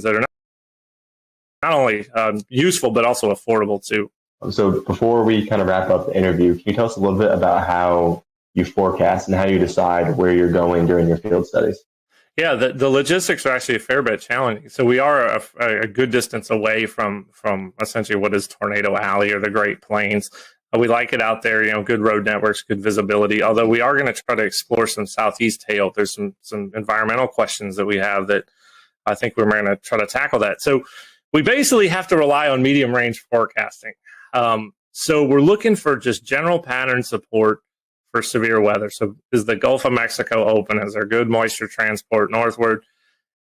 that are not only useful, but also affordable too. So before we kind of wrap up the interview, can you tell us a little bit about how you forecast and how you decide where you're going during your field studies? Yeah, the logistics are actually a fair bit challenging. So we are a good distance away from essentially what is Tornado Alley or the Great Plains. We like it out there, good road networks, good visibility, although we are going to try to explore some southeast hail. There's some environmental questions that we have that I think we're going to try to tackle that. So we basically have to rely on medium range forecasting. So we're looking for just general pattern support for severe weather. So is the Gulf of Mexico open? Is there good moisture transport northward?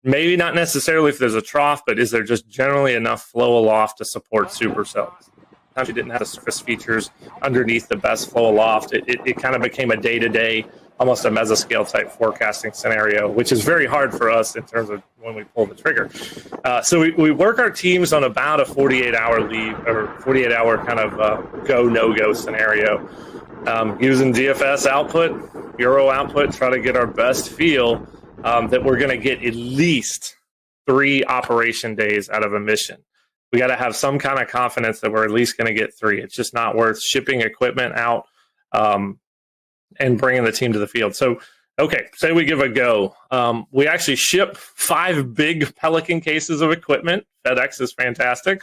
Maybe not necessarily if there's a trough, but is there just generally enough flow aloft to support supercells? Sometimes you didn't have the surface features underneath the best flow aloft. It kind of became a day-to-day, almost a mesoscale type forecasting scenario, which is very hard for us in terms of when we pull the trigger. So we work our teams on about a 48-hour lead or 48-hour kind of go, no-go scenario. Using DFS output, Bureau output, try to get our best feel that we're going to get at least 3 operation days out of a mission. We got to have some kind of confidence that we're at least going to get 3. It's just not worth shipping equipment out and bringing the team to the field. So, okay, say we give a go. We actually ship 5 big Pelican cases of equipment. FedEx is fantastic.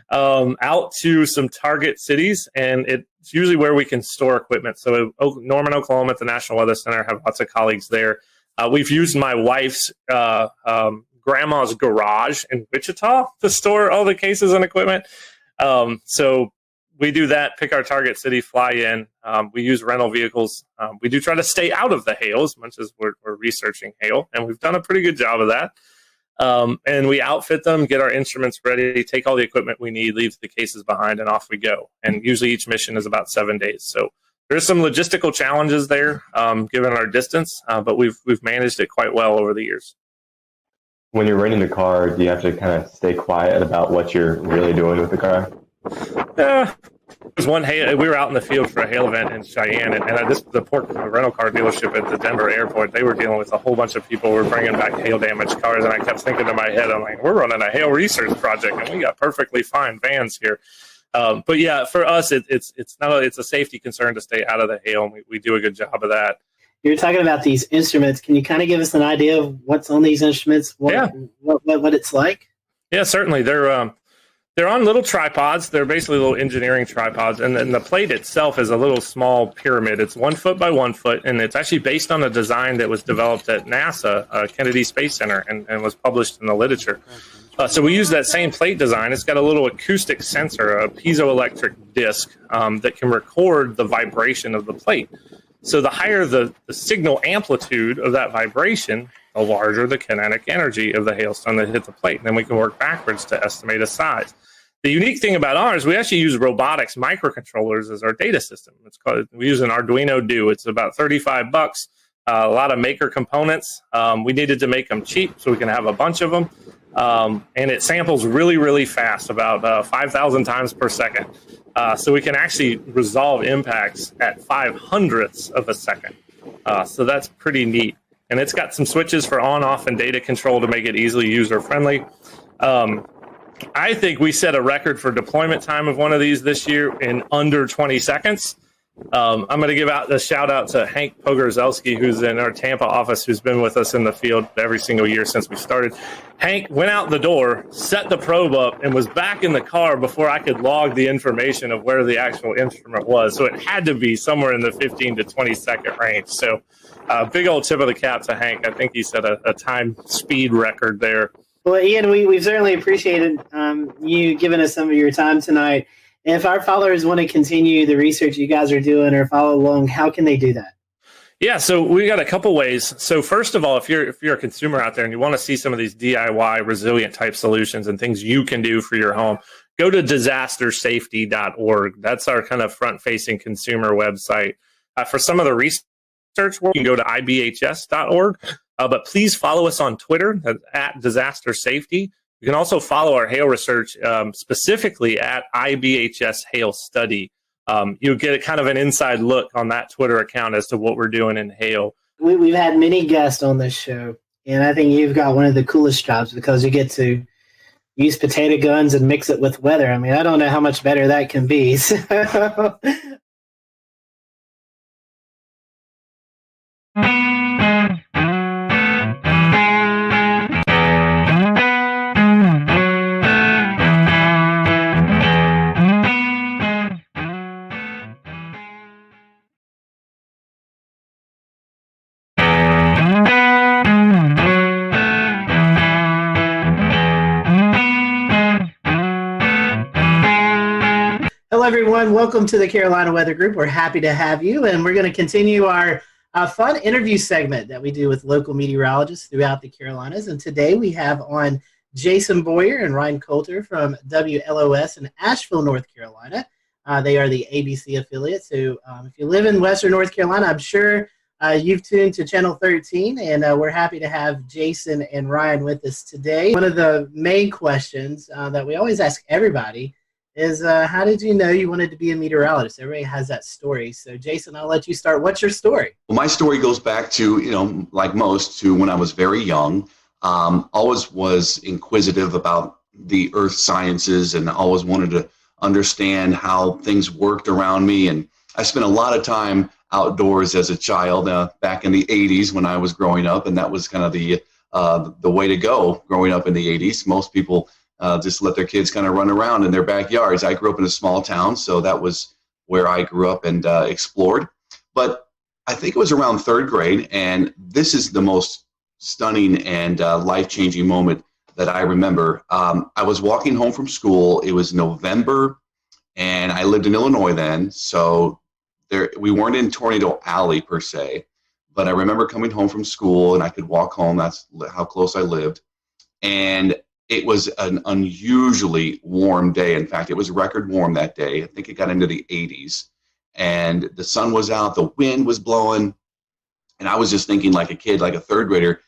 Out to some target cities, and it's usually where we can store equipment. So Norman, Oklahoma at the National Weather Center, have lots of colleagues there. We've used my wife's grandma's garage in Wichita to store all the cases and equipment. So we do that, pick our target city, fly in. We use rental vehicles. We do try to stay out of the hail as much as we're researching hail, and we've done a pretty good job of that. And we outfit them, get our instruments ready, take all the equipment we need, leave the cases behind, and off we go. And usually each mission is about 7 days. So there's some logistical challenges there, given our distance, but we've managed it quite well over the years. When you're renting the car, do you have to kind of stay quiet about what you're really doing with the car? There's one hail. We were out in the field for a hail event in Cheyenne, and the rental car dealership at the Denver airport, they were dealing with a whole bunch of people who were bringing back hail damaged cars, and I kept thinking in my head, I'm like, we're running a hail research project, and we got perfectly fine vans here. But yeah, for us, it's a safety concern to stay out of the hail, and we do a good job of that. You're talking about these instruments. Can you kind of give us an idea of what's on these instruments? What it's like? Yeah, certainly. They're on little tripods. They're basically little engineering tripods, and then the plate itself is a little small pyramid. It's 1 foot by 1 foot, and it's actually based on a design that was developed at NASA, Kennedy Space Center, and was published in the literature. So we use that same plate design. It's got a little acoustic sensor, a piezoelectric disc that can record the vibration of the plate. So the higher the signal amplitude of that vibration, the larger the kinetic energy of the hailstone that hit the plate. And then we can work backwards to estimate a size. The unique thing about ours, we actually use robotics microcontrollers as our data system. We use an Arduino Do. It's about $35. A lot of maker components. We needed to make them cheap so we can have a bunch of them. And it samples really, really fast, about 5,000 times per second. So we can actually resolve impacts at 0.05 of a second. So that's pretty neat. And it's got some switches for on, off, and data control to make it easily user-friendly. I think we set a record for deployment time of one of these this year in under 20 seconds. I'm going to give out the shout out to Hank Pogorzelski, who's in our Tampa office, who's been with us in the field every single year since we started. Hank went out the door, set the probe up, and was back in the car before I could log the information of where the actual instrument was. So it had to be somewhere in the 15 to 20 second range. So big old tip of the cap to Hank. I think he set a time speed record there. Well, Ian, we've certainly appreciated you giving us some of your time tonight. And if our followers want to continue the research you guys are doing or follow along, how can they do that? Yeah, so we got a couple ways. So first of all, if you're a consumer out there and you want to see some of these DIY resilient type solutions and things you can do for your home, go to disastersafety.org. That's our kind of front-facing consumer website. For some of the research work, you can go to ibhs.org. But please follow us on Twitter at Disaster Safety. You can also follow our hail research specifically at IBHS Hail Study. You'll get kind of an inside look on that Twitter account as to what we're doing in hail. We've had many guests on this show, and I think you've got one of the coolest jobs because you get to use potato guns and mix it with weather. I mean, I don't know how much better that can be. So, hello, everyone. Welcome to the Carolina Weather Group. We're happy to have you, and we're going to continue our fun interview segment that we do with local meteorologists throughout the Carolinas. And today we have on Jason Boyer and Ryan Coulter from WLOS in Asheville, North Carolina. They are the ABC affiliate. So if you live in Western North Carolina, I'm sure you've tuned to Channel 13, and we're happy to have Jason and Ryan with us today. One of the main questions that we always ask everybody is how did you know you wanted to be a meteorologist? Everybody has that story. So, Jason, I'll let you start. What's your story? Well, my story goes back to, like most, to when I was very young. Always was inquisitive about the earth sciences and always wanted to understand how things worked around me. And I spent a lot of time outdoors as a child back in the 80s when I was growing up. And that was kind of the way to go growing up in the 80s. Most people just let their kids kind of run around in their backyards. I grew up in a small town, so that was where I grew up and explored. But I think it was around third grade, and this is the most stunning and life-changing moment that I remember. I was walking home from school. It was November, and I lived in Illinois then, so we weren't in Tornado Alley per se, but I remember coming home from school, and I could walk home. That's how close I lived. And it was an unusually warm day. In fact, it was record warm that day. I think it got into the 80s. And the sun was out, the wind was blowing. And I was just thinking like a kid, like a third grader,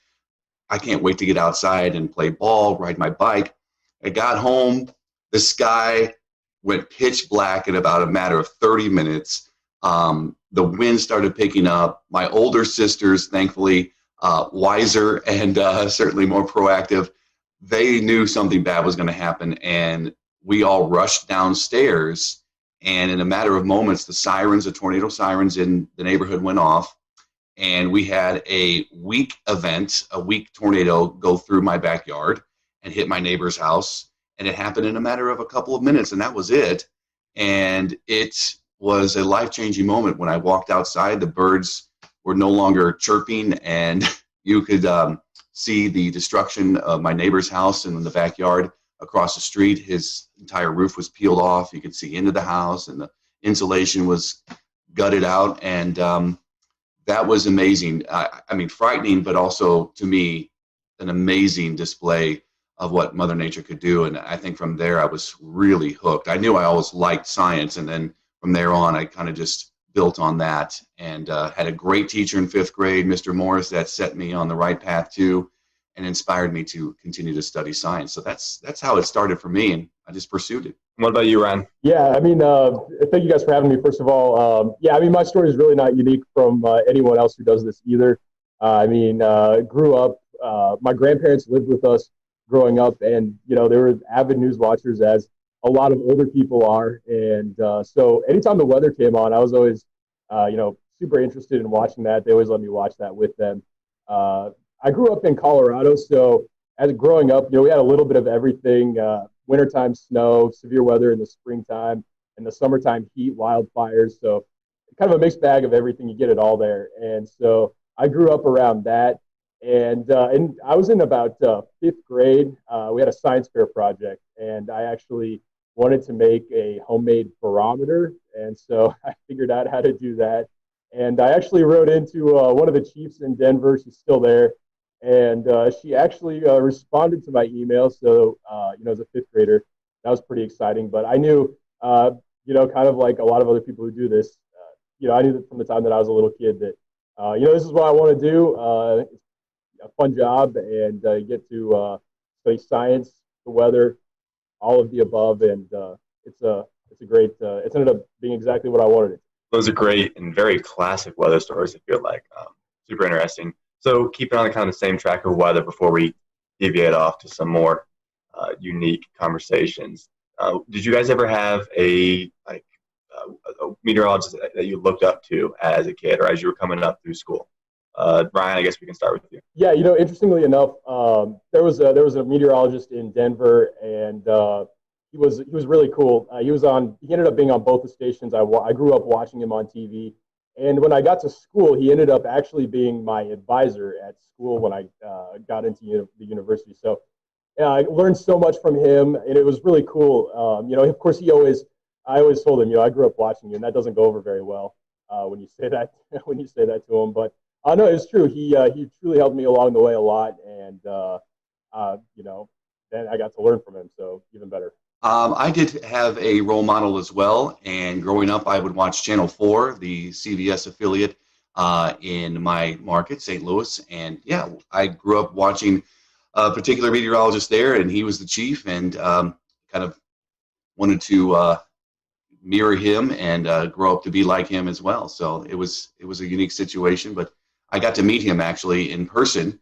I can't wait to get outside and play ball, ride my bike. I got home, the sky went pitch black in about a matter of 30 minutes. The wind started picking up. My older sisters, thankfully, wiser and certainly more proactive, they knew something bad was going to happen, and we all rushed downstairs, and in a matter of moments, the tornado sirens in the neighborhood went off, and we had a weak tornado go through my backyard and hit my neighbor's house, and it happened in a matter of a couple of minutes, and that was it. And it was a life-changing moment. When I walked outside, the birds were no longer chirping, and you could see the destruction of my neighbor's house and in the backyard across the street. His entire roof was peeled off. You could see into the house, and the insulation was gutted out. And that was amazing. I mean, frightening, but also to me, an amazing display of what Mother Nature could do. And I think from there, I was really hooked. I knew I always liked science. And then from there on, I kind of just built on that, and had a great teacher in fifth grade, Mr. Morris, that set me on the right path too, and inspired me to continue to study science. So that's how it started for me, and I just pursued it. What about you, Ryan? Yeah, I mean, thank you guys for having me, first of all. Yeah, I mean, my story is really not unique from anyone else who does this either. I mean, grew up, my grandparents lived with us growing up, and, they were avid news watchers, as a lot of older people are. And so anytime the weather came on, I was always, super interested in watching that. They always let me watch that with them. I grew up in Colorado, so as growing up, we had a little bit of everything. Wintertime snow, severe weather in the springtime, and the summertime heat, wildfires. So kind of a mixed bag of everything. You get it all there. And so I grew up around that. And I was in about fifth grade. We had a science fair project, and I actually wanted to make a homemade barometer. And so I figured out how to do that. And I actually wrote into one of the chiefs in Denver. She's still there. And she actually responded to my email. So, as a fifth grader, that was pretty exciting. But I knew, kind of like a lot of other people who do this, I knew that from the time that I was a little kid that, this is what I want to do. It's a fun job, and get to study science, the weather, all of the above. And it's a great, it's ended up being exactly what I wanted it. Those are great and very classic weather stories, I feel like. Super interesting. So keeping on kind of the same track of weather before we deviate off to some more unique conversations. Did you guys ever have a meteorologist that you looked up to as a kid or as you were coming up through school? Ryan, I guess we can start with you. Yeah, interestingly enough, there was a meteorologist in Denver, and he was really cool. He ended up being on both the stations. I grew up watching him on TV, and when I got to school, he ended up actually being my advisor at school when I got into the university. So I learned so much from him, and it was really cool. Of course, I always told him, I grew up watching you, and that doesn't go over very well when you say that to him, but. No, it's true. He truly helped me along the way a lot, and then I got to learn from him, so even better. I did have a role model as well, and growing up, I would watch Channel 4, the CBS affiliate in my market, St. Louis, and yeah, I grew up watching a particular meteorologist there, and he was the chief, and kind of wanted to mirror him and grow up to be like him as well. So it was a unique situation, but I got to meet him actually in person.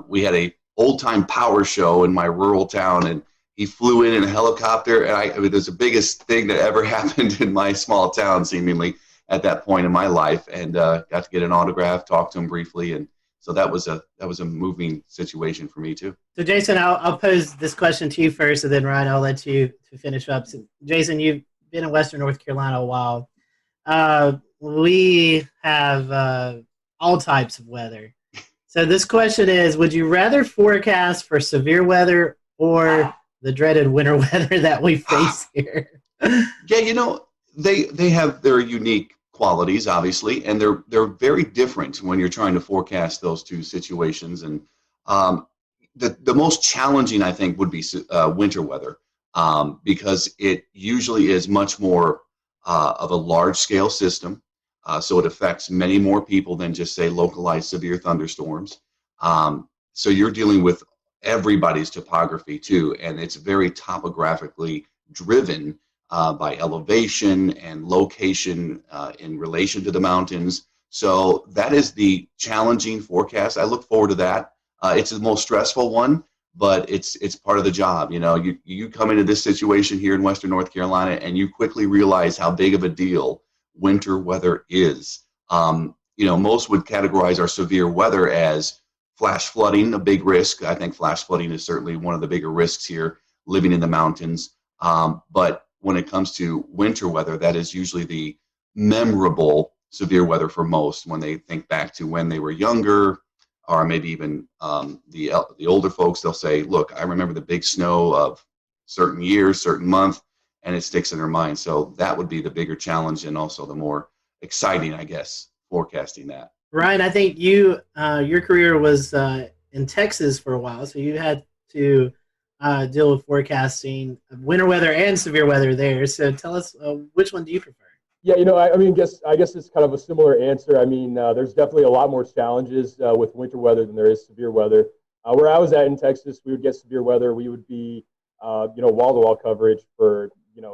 We had a old time power show in my rural town, and he flew in a helicopter. And I mean, it was the biggest thing that ever happened in my small town, seemingly at that point in my life. And got to get an autograph, talk to him briefly, and so that was a moving situation for me too. So Jason, I'll pose this question to you first, and then Ryan, I'll let you to finish up. So, Jason, you've been in Western North Carolina a while. We have all types of weather. So this question is, would you rather forecast for severe weather or the dreaded winter weather that we face here? Yeah, they have their unique qualities, obviously, and they're very different when you're trying to forecast those two situations. And the most challenging, I think, would be winter weather because it usually is much more of a large-scale system. So it affects many more people than just, say, localized severe thunderstorms. So you're dealing with everybody's topography, too, and it's very topographically driven by elevation and location in relation to the mountains. So that is the challenging forecast. I look forward to that. It's the most stressful one, but it's part of the job. You come into this situation here in Western North Carolina, and you quickly realize how big of a deal winter weather is. Most would categorize our severe weather as flash flooding, a big risk. I think flash flooding is certainly one of the bigger risks here living in the mountains. But when it comes to winter weather, that is usually the memorable severe weather for most when they think back to when they were younger, or maybe even the older folks. They'll say, look, I remember the big snow of certain years, certain month, and it sticks in their mind. So that would be the bigger challenge and also the more exciting, I guess, forecasting that. Ryan, I think your career was in Texas for a while, so you had to deal with forecasting winter weather and severe weather there. So tell us, which one do you prefer? Yeah, I guess it's kind of a similar answer. I mean, there's definitely a lot more challenges with winter weather than there is severe weather. Where I was at in Texas, we would get severe weather. We would be, wall-to-wall coverage for,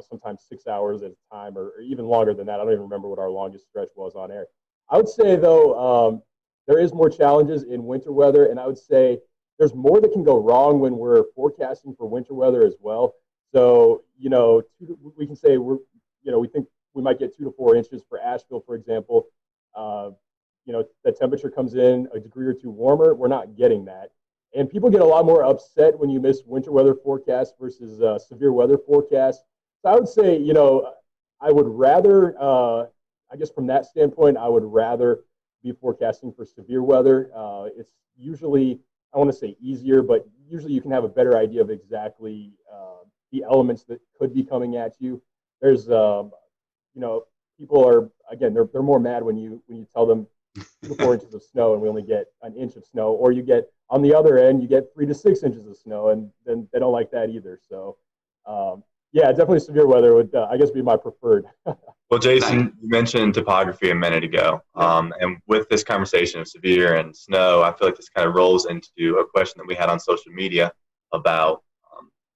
sometimes 6 hours at a time, or even longer than that. I don't even remember what our longest stretch was on air. I would say, though, there is more challenges in winter weather, and I would say there's more that can go wrong when we're forecasting for winter weather as well. So, we can say we think we might get 2 to 4 inches for Asheville, for example. The temperature comes in a degree or two warmer. We're not getting that. And people get a lot more upset when you miss winter weather forecasts versus severe weather forecasts. So I would say, I would rather, I guess from that standpoint, I would rather be forecasting for severe weather. It's usually, I want to say easier, but usually you can have a better idea of exactly the elements that could be coming at you. There's, people are, again, they're more mad when you tell them 2 to 4 inches of snow and we only get an inch of snow, or you get, on the other end, you get 3 to 6 inches of snow, and then they don't like that either. So, yeah, definitely severe weather would, I guess, be my preferred. Well, Jason, you mentioned topography a minute ago, and with this conversation of severe and snow, I feel like this kind of rolls into a question that we had on social media about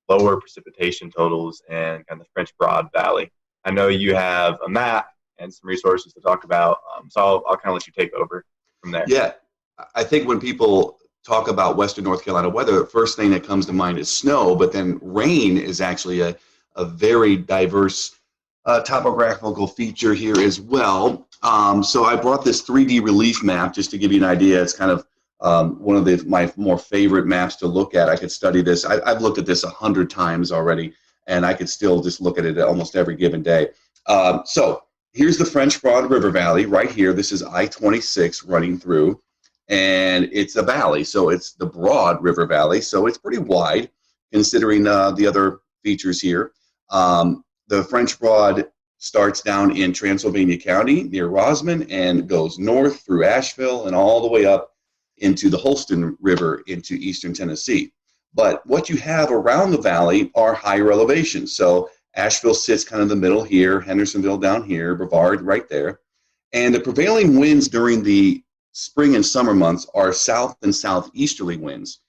lower precipitation totals and kind of the French Broad Valley. I know you have a map and some resources to talk about, so I'll kind of let you take over from there. Yeah, I think when people talk about Western North Carolina weather, the first thing that comes to mind is snow, but then rain is actually a very diverse topographical feature here as well. So I brought this 3D relief map just to give you an idea. It's kind of one of my more favorite maps to look at. I could study this. I've looked at this 100 times already, and I could still just look at it almost every given day. So here's the French Broad River Valley right here. This is I-26 running through, and it's a valley. So it's the Broad River Valley. So it's pretty wide considering the other features here. The French Broad starts down in Transylvania County near Rosman and goes north through Asheville and all the way up into the Holston River into eastern Tennessee. But what you have around the valley are higher elevations. So Asheville sits kind of in the middle here, Hendersonville down here, Brevard right there. And the prevailing winds during the spring and summer months are south and southeasterly winds.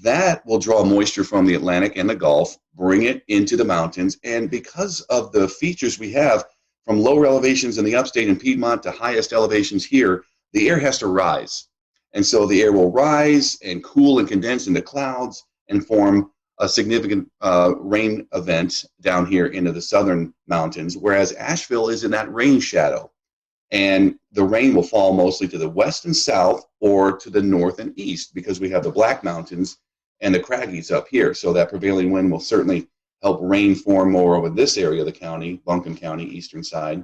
That will draw moisture from the Atlantic and the Gulf, bring it into the mountains. And because of the features we have from lower elevations in the upstate and Piedmont to highest elevations here, the air has to rise. And so the air will rise and cool and condense into clouds and form a significant rain event down here into the southern mountains, whereas Asheville is in that rain shadow. And the rain will fall mostly to the west and south or to the north and east because we have the Black Mountains and the Craggies up here. So that prevailing wind will certainly help rain form more over this area of the county, Buncombe County, eastern side,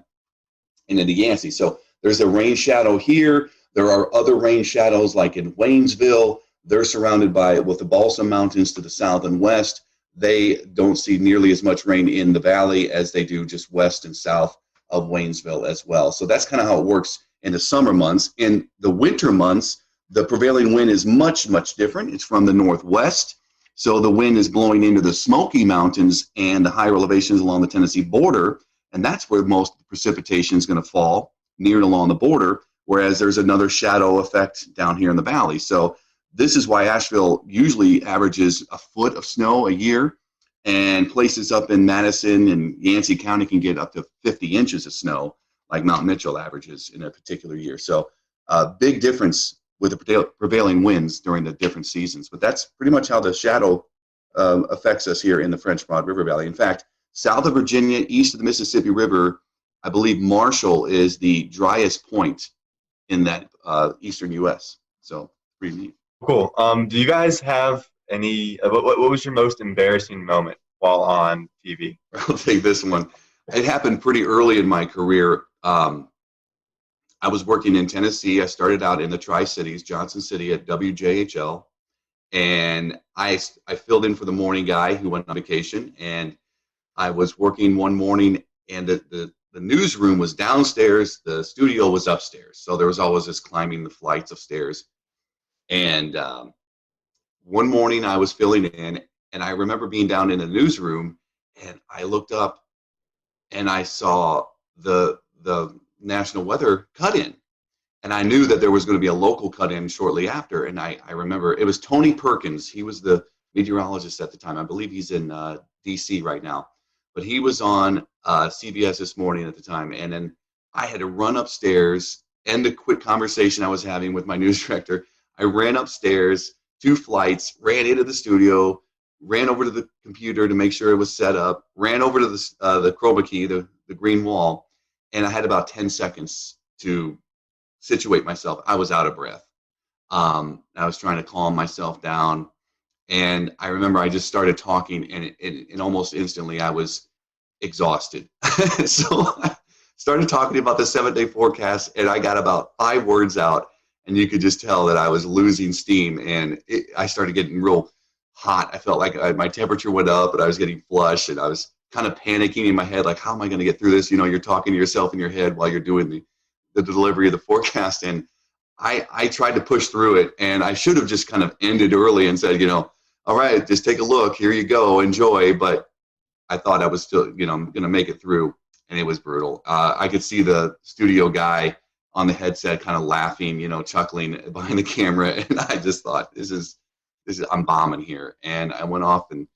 and into Yancey. So there's a rain shadow here. There are other rain shadows like in Waynesville. They're surrounded with the Balsam Mountains to the south and west. They don't see nearly as much rain in the valley as they do just west and south of Waynesville as well. So that's kind of how it works in the summer months. In the winter months, the prevailing wind is much, much different. It's from the northwest. So the wind is blowing into the Smoky Mountains and the higher elevations along the Tennessee border. And that's where most of the precipitation is going to fall, near and along the border, whereas there's another shadow effect down here in the valley. So this is why Asheville usually averages a foot of snow a year, and places up in Madison and Yancey County can get up to 50 inches of snow, like Mount Mitchell averages in a particular year. So big difference with the prevailing winds during the different seasons. But that's pretty much how the shadow affects us here in the French Broad River Valley. In fact, south of Virginia, east of the Mississippi River, I believe Marshall is the driest point in that eastern U.S. So pretty neat. Cool. Do you guys have any, what was your most embarrassing moment while on TV? I'll take this one. It happened pretty early in my career. I was working in Tennessee. I started out in the Tri-Cities, Johnson City at WJHL. And I filled in for the morning guy who went on vacation. And I was working one morning, and the newsroom was downstairs. The studio was upstairs. So there was always this climbing the flights of stairs. And one morning I was filling in, and I remember being down in the newsroom, and I looked up and I saw the national weather cut-in. And I knew that there was going to be a local cut-in shortly after. And I remember it was Tony Perkins. He was the meteorologist at the time. I believe he's in D.C. right now. But he was on CBS This Morning at the time. And then I had to run upstairs, end a quick conversation I was having with my news director. I ran upstairs, 2 flights, ran into the studio, ran over to the computer to make sure it was set up, ran over to the chroma key, the green wall, and I had about 10 seconds to situate myself. I was out of breath. I was trying to calm myself down, and I remember I just started talking, and almost instantly I was exhausted. So I started talking about the 7-day forecast, and I got about 5 words out. And you could just tell that I was losing steam, and I started getting real hot. I felt like my temperature went up, and I was getting flushed, and I was kind of panicking in my head, like, how am I going to get through this? You know, you're talking to yourself in your head while you're doing the delivery of the forecast. And I tried to push through it, and I should have just kind of ended early and said, all right, just take a look. Here you go. Enjoy. But I thought I was still, I'm going to make it through, and it was brutal. I could see the studio guy on the headset kind of laughing, chuckling behind the camera. And I just thought, this is I'm bombing here. And I went off, and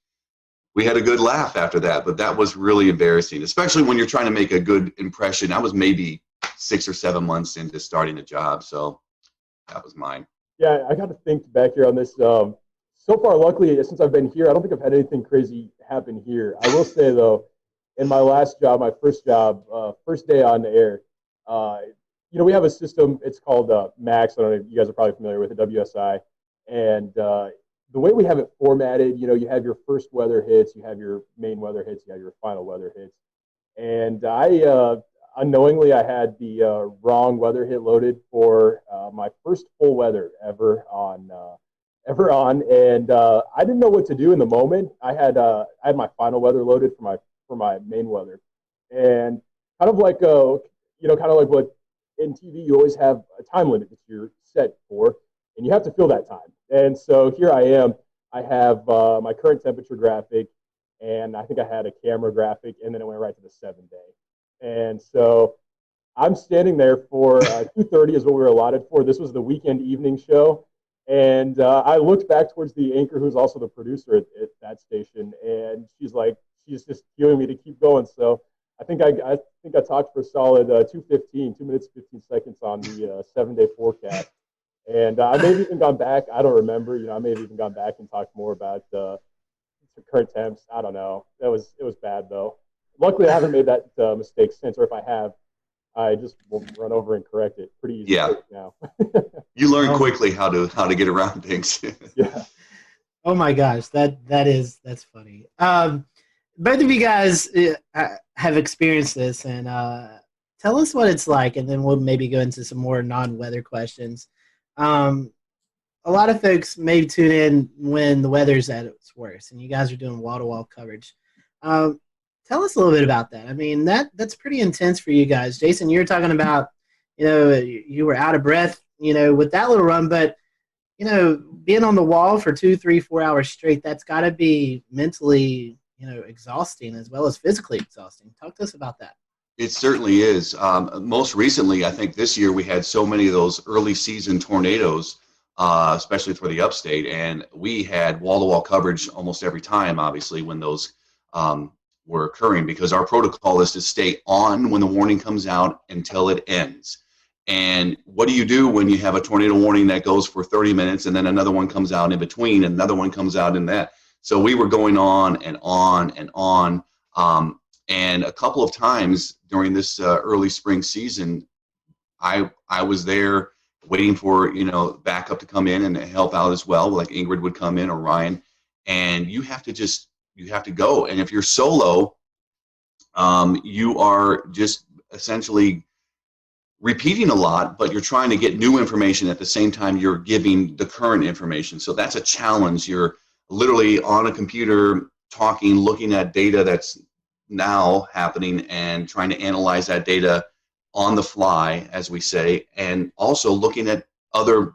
we had a good laugh after that. But that was really embarrassing, especially when you're trying to make a good impression. I was maybe 6 or 7 months into starting a job. So that was mine. Yeah, I got to think back here on this. So far, luckily, since I've been here, I don't think I've had anything crazy happen here. I will say, though, in my last job, my first job, first day on the air, uh, we have a system. It's called Max. I don't know if you guys are probably familiar with it, WSI. And the way we have it formatted, you have your first weather hits, you have your main weather hits, you have your final weather hits. And unknowingly, I had the wrong weather hit loaded for my first full weather ever on, and I didn't know what to do in the moment. I had my final weather loaded for my main weather, and kind of like kind of like what in TV you always have a time limit that you're set for, and you have to fill that time. And so here I am. I have my current temperature graphic, and I think I had a camera graphic, and then it went right to the 7-day. And so I'm standing there for 2:30 is what we were allotted for. This was the weekend evening show. And I looked back towards the anchor, who's also the producer at that station, and she's just cueing me to keep going. So I think I talked for a solid 2 minutes 15 seconds on the 7-day forecast. And I may have even gone back. I don't remember. I may have even gone back and talked more about the current temps. I don't know. It was bad though. Luckily, I haven't made that mistake since, or if I have, I just will run over and correct it pretty easy now. You learn quickly how to get around things. Yeah. Oh my gosh, that's funny. Both of you guys have experienced this, and tell us what it's like, and then we'll maybe go into some more non-weather questions. A lot of folks may tune in when the weather's at its worst, and you guys are doing wall-to-wall coverage. Tell us a little bit about that. I mean, that's pretty intense for you guys. Jason, you were talking about, you were out of breath, with that little run, but, being on the wall for 2, 3, 4 hours straight, that's got to be mentally, exhausting as well as physically exhausting. Talk to us about that. It certainly is. Most recently, I think this year we had so many of those early season tornadoes, especially for the upstate, and we had wall-to-wall coverage almost every time, obviously, when those were occurring, because our protocol is to stay on when the warning comes out until it ends. And what do you do when you have a tornado warning that goes for 30 minutes and then another one comes out in between and another one comes out in that? So we were going on and on and on. And a couple of times during this early spring season, I was there waiting for backup to come in and help out as well, like Ingrid would come in or Ryan, and you have to go. And if you're solo, you are just essentially repeating a lot, but you're trying to get new information at the same time you're giving the current information. So that's a challenge. You're literally on a computer talking, looking at data that's now happening and trying to analyze that data on the fly, as we say, and also looking at other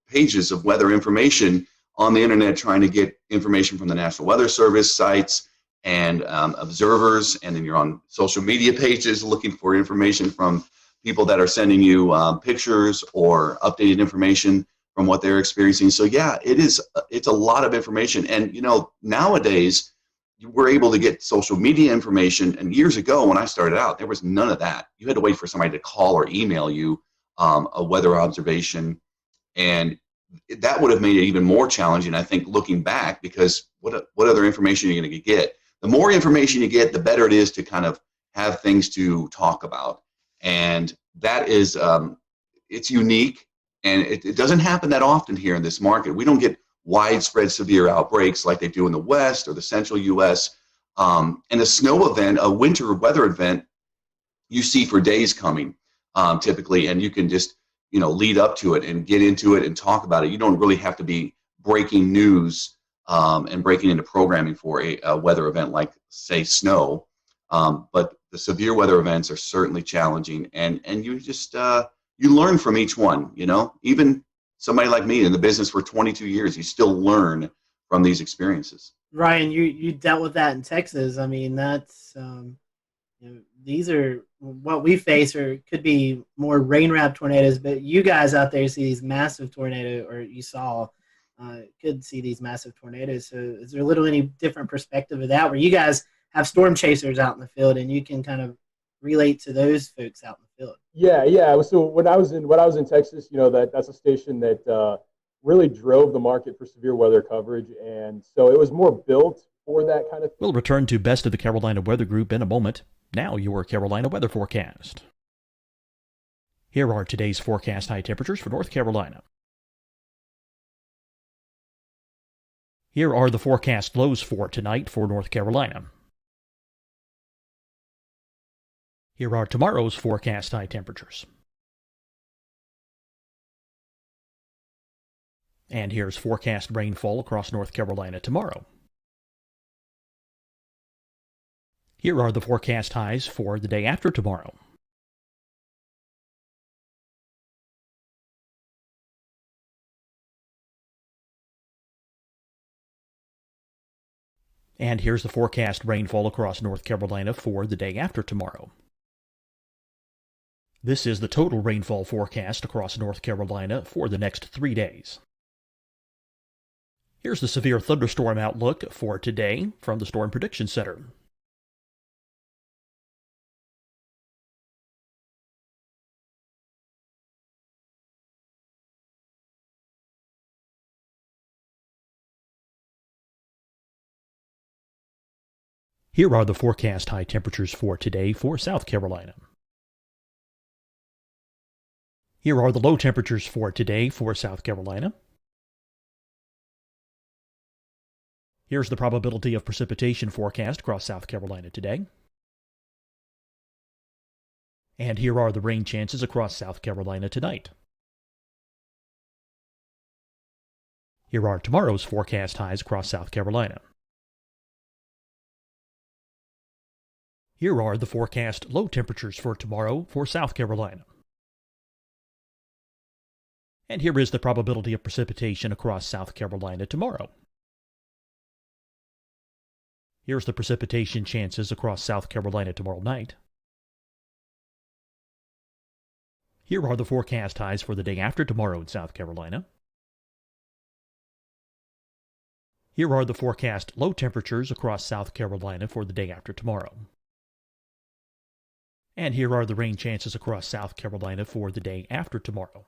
pages of weather information on the internet, trying to get information from the National Weather Service sites and observers, and then you're on social media pages looking for information from people that are sending you pictures or updated information from what they're experiencing. So yeah, it's a lot of information. And nowadays we're able to get social media information, and years ago when I started out, there was none of that. You had to wait for somebody to call or email you a weather observation, and that would have made it even more challenging, I think, looking back, because what other information are you going to get? The more information you get, the better it is to kind of have things to talk about. And that is, it's unique, and it doesn't happen that often here in this market. We don't get widespread severe outbreaks like they do in the West or the central U.S. And a snow event, a winter weather event, you see for days coming, typically, and you can just lead up to it and get into it and talk about it. You don't really have to be breaking news and breaking into programming for a weather event like, say, snow. But the severe weather events are certainly challenging, and you just you learn from each one. Even somebody like me in the business for 22 years, you still learn from these experiences. Ryan, you dealt with that in Texas. I mean, that's these are what we face, or could be more rain-wrapped tornadoes. But you guys out there see these massive tornadoes, or you saw could see these massive tornadoes. So is there a little any different perspective of that, where you guys have storm chasers out in the field and you can kind of relate to those folks out in the field? Yeah. So when I was in Texas, that's a station that really drove the market for severe weather coverage, and so it was more built for that kind of thing. We'll return to Best of the Carolina Weather Group in a moment. Now your Carolina weather forecast. Here are today's forecast high temperatures for North Carolina. Here are the forecast lows for tonight for North Carolina. Here are tomorrow's forecast high temperatures. And here's forecast rainfall across North Carolina tomorrow. Here are the forecast highs for the day after tomorrow. And here's the forecast rainfall across North Carolina for the day after tomorrow. This is the total rainfall forecast across North Carolina for the next 3 days. Here's the severe thunderstorm outlook for today from the Storm Prediction Center. Here are the forecast high temperatures for today for South Carolina. Here are the low temperatures for today for South Carolina. Here's the probability of precipitation forecast across South Carolina today. And here are the rain chances across South Carolina tonight. Here are tomorrow's forecast highs across South Carolina. Here are the forecast low temperatures for tomorrow for South Carolina. And here is the probability of precipitation across South Carolina tomorrow. Here's the precipitation chances across South Carolina tomorrow night. Here are the forecast highs for the day after tomorrow in South Carolina. Here are the forecast low temperatures across South Carolina for the day after tomorrow. And here are the rain chances across South Carolina for the day after tomorrow.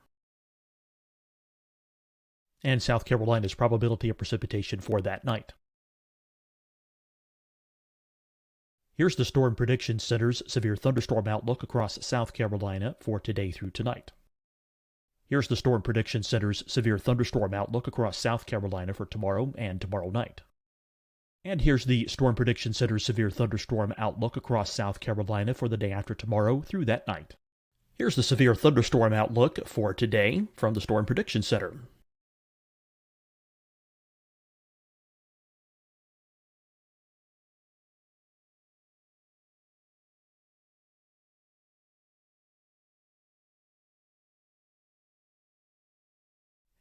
And South Carolina's probability of precipitation for that night. Here's the Storm Prediction Center's severe thunderstorm outlook across South Carolina for today through tonight. Here's the Storm Prediction Center's severe thunderstorm outlook across South Carolina for tomorrow and tomorrow night. And here's the Storm Prediction Center's severe thunderstorm outlook across South Carolina for the day after tomorrow through that night. Here's the severe thunderstorm outlook for today from the Storm Prediction Center.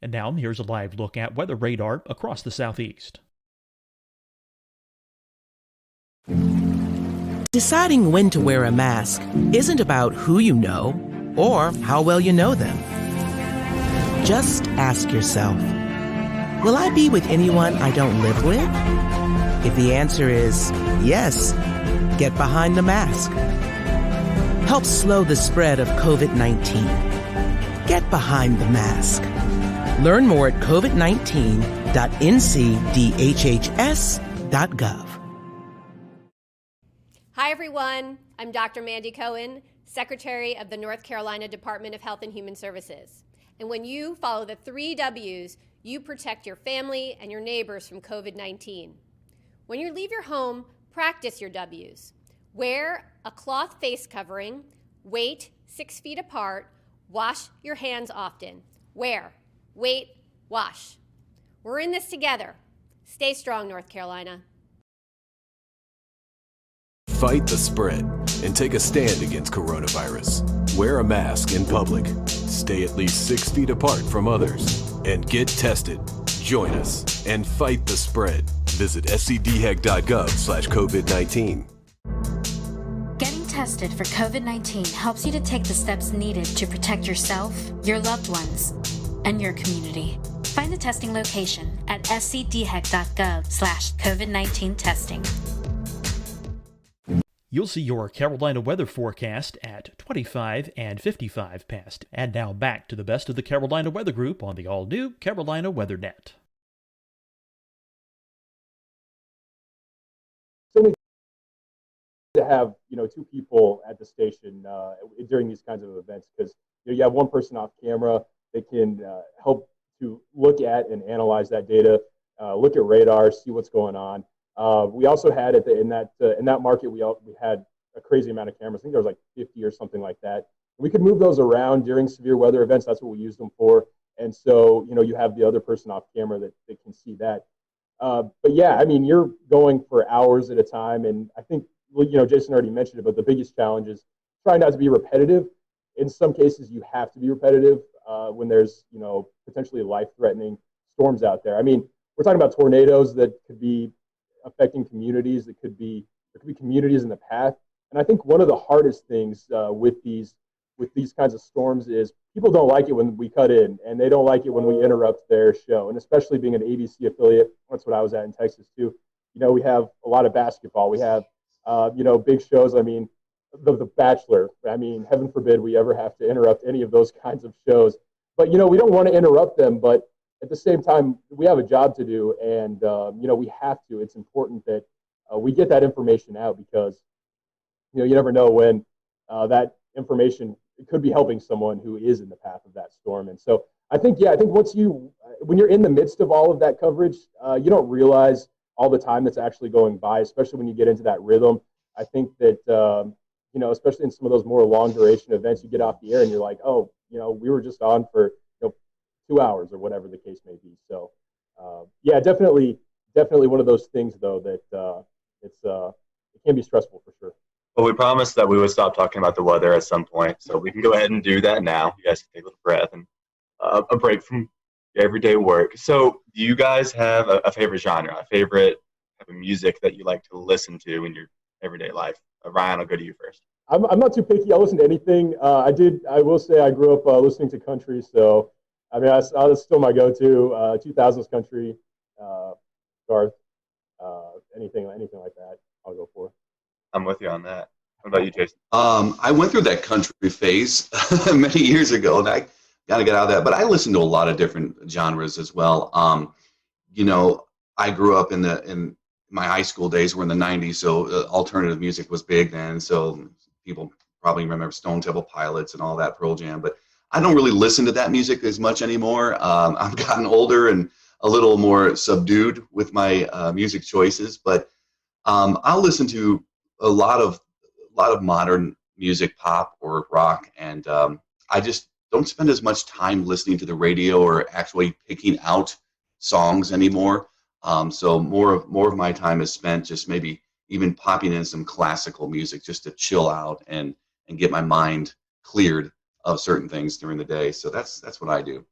And now here's a live look at weather radar across the southeast. Deciding when to wear a mask isn't about who you know or how well you know them. Just ask yourself, will I be with anyone I don't live with? If the answer is yes, get behind the mask. Help slow the spread of COVID-19. Get behind the mask. Learn more at covid19.ncdhhs.gov. Hi, everyone. I'm Dr. Mandy Cohen, Secretary of the North Carolina Department of Health and Human Services. And when you follow the 3 W's, you protect your family and your neighbors from COVID-19. When you leave your home, practice your W's. Wear a cloth face covering, wait 6 feet apart, wash your hands often. Wear, wait, wash. We're in this together. Stay strong, North Carolina. Fight the spread and take a stand against coronavirus. Wear a mask in public. Stay at least 6 feet apart from others. And get tested. Join us and fight the spread. Visit scdhec.gov/COVID-19. Getting tested for COVID-19 helps you to take the steps needed to protect yourself, your loved ones, and your community. Find the testing location at scdhec.gov/COVID-19 testing. You'll see your Carolina weather forecast at 25 and 55 past. And now back to the best of the Carolina Weather Group on the all-new Carolina WeatherNet. To have two people at the station during these kinds of events, because you have one person off camera that can help to look at and analyze that data, look at radar, see what's going on. We also had in that market we had a crazy amount of cameras. I think there was like 50 or something like that. We could move those around during severe weather events. That's what we used them for. And so you have the other person off camera that can see that. But yeah, I mean, you're going for hours at a time, and I think Jason already mentioned it, but the biggest challenge is trying not to be repetitive. In some cases, you have to be repetitive when there's potentially life-threatening storms out there. I mean, we're talking about tornadoes that could be affecting communities. There could be communities in the path. And I think one of the hardest things with these kinds of storms is people don't like it when we cut in, and they don't like it when we interrupt their show. And especially being an ABC affiliate, that's what I was at in Texas too. We have a lot of basketball. We have big shows. I mean, the Bachelor. I mean, heaven forbid we ever have to interrupt any of those kinds of shows. But we don't want to interrupt them. But at the same time, we have a job to do, and we have to. It's important that we get that information out, because you never know when that information could be helping someone who is in the path of that storm. And so I think when you're in the midst of all of that coverage, you don't realize all the time that's actually going by, especially when you get into that rhythm. I think that especially in some of those more long duration events, you get off the air and you're like, oh, we were just on for 2 hours or whatever the case may be. So yeah, definitely one of those things though that it can be stressful for sure. Well, we promised that we would stop talking about the weather at some point, so we can go ahead and do that now. You guys can take a little breath and a break from everyday work. So do you guys have a favorite genre, a favorite type of music that you like to listen to in your everyday life? Ryan, I'll go to you first. I'm not too picky. I'll listen to anything. I will say I grew up listening to country, so I mean that's still my go-to. 2000s country, Garth, anything like that, I'll go for. I'm with you on that. What about you, Jason? I went through that country phase many years ago, and I got to get out of that. But I listen to a lot of different genres as well. I grew up in my high school days were in the 90s, so alternative music was big then. So people probably remember Stone Temple Pilots and all that, Pearl Jam. But I don't really listen to that music as much anymore. I've gotten older and a little more subdued with my music choices. But I'll listen to a lot of modern music, pop or rock, and I just don't spend as much time listening to the radio or actually picking out songs anymore. So more of my time is spent just maybe even popping in some classical music just to chill out and get my mind cleared of certain things during the day. So that's what I do.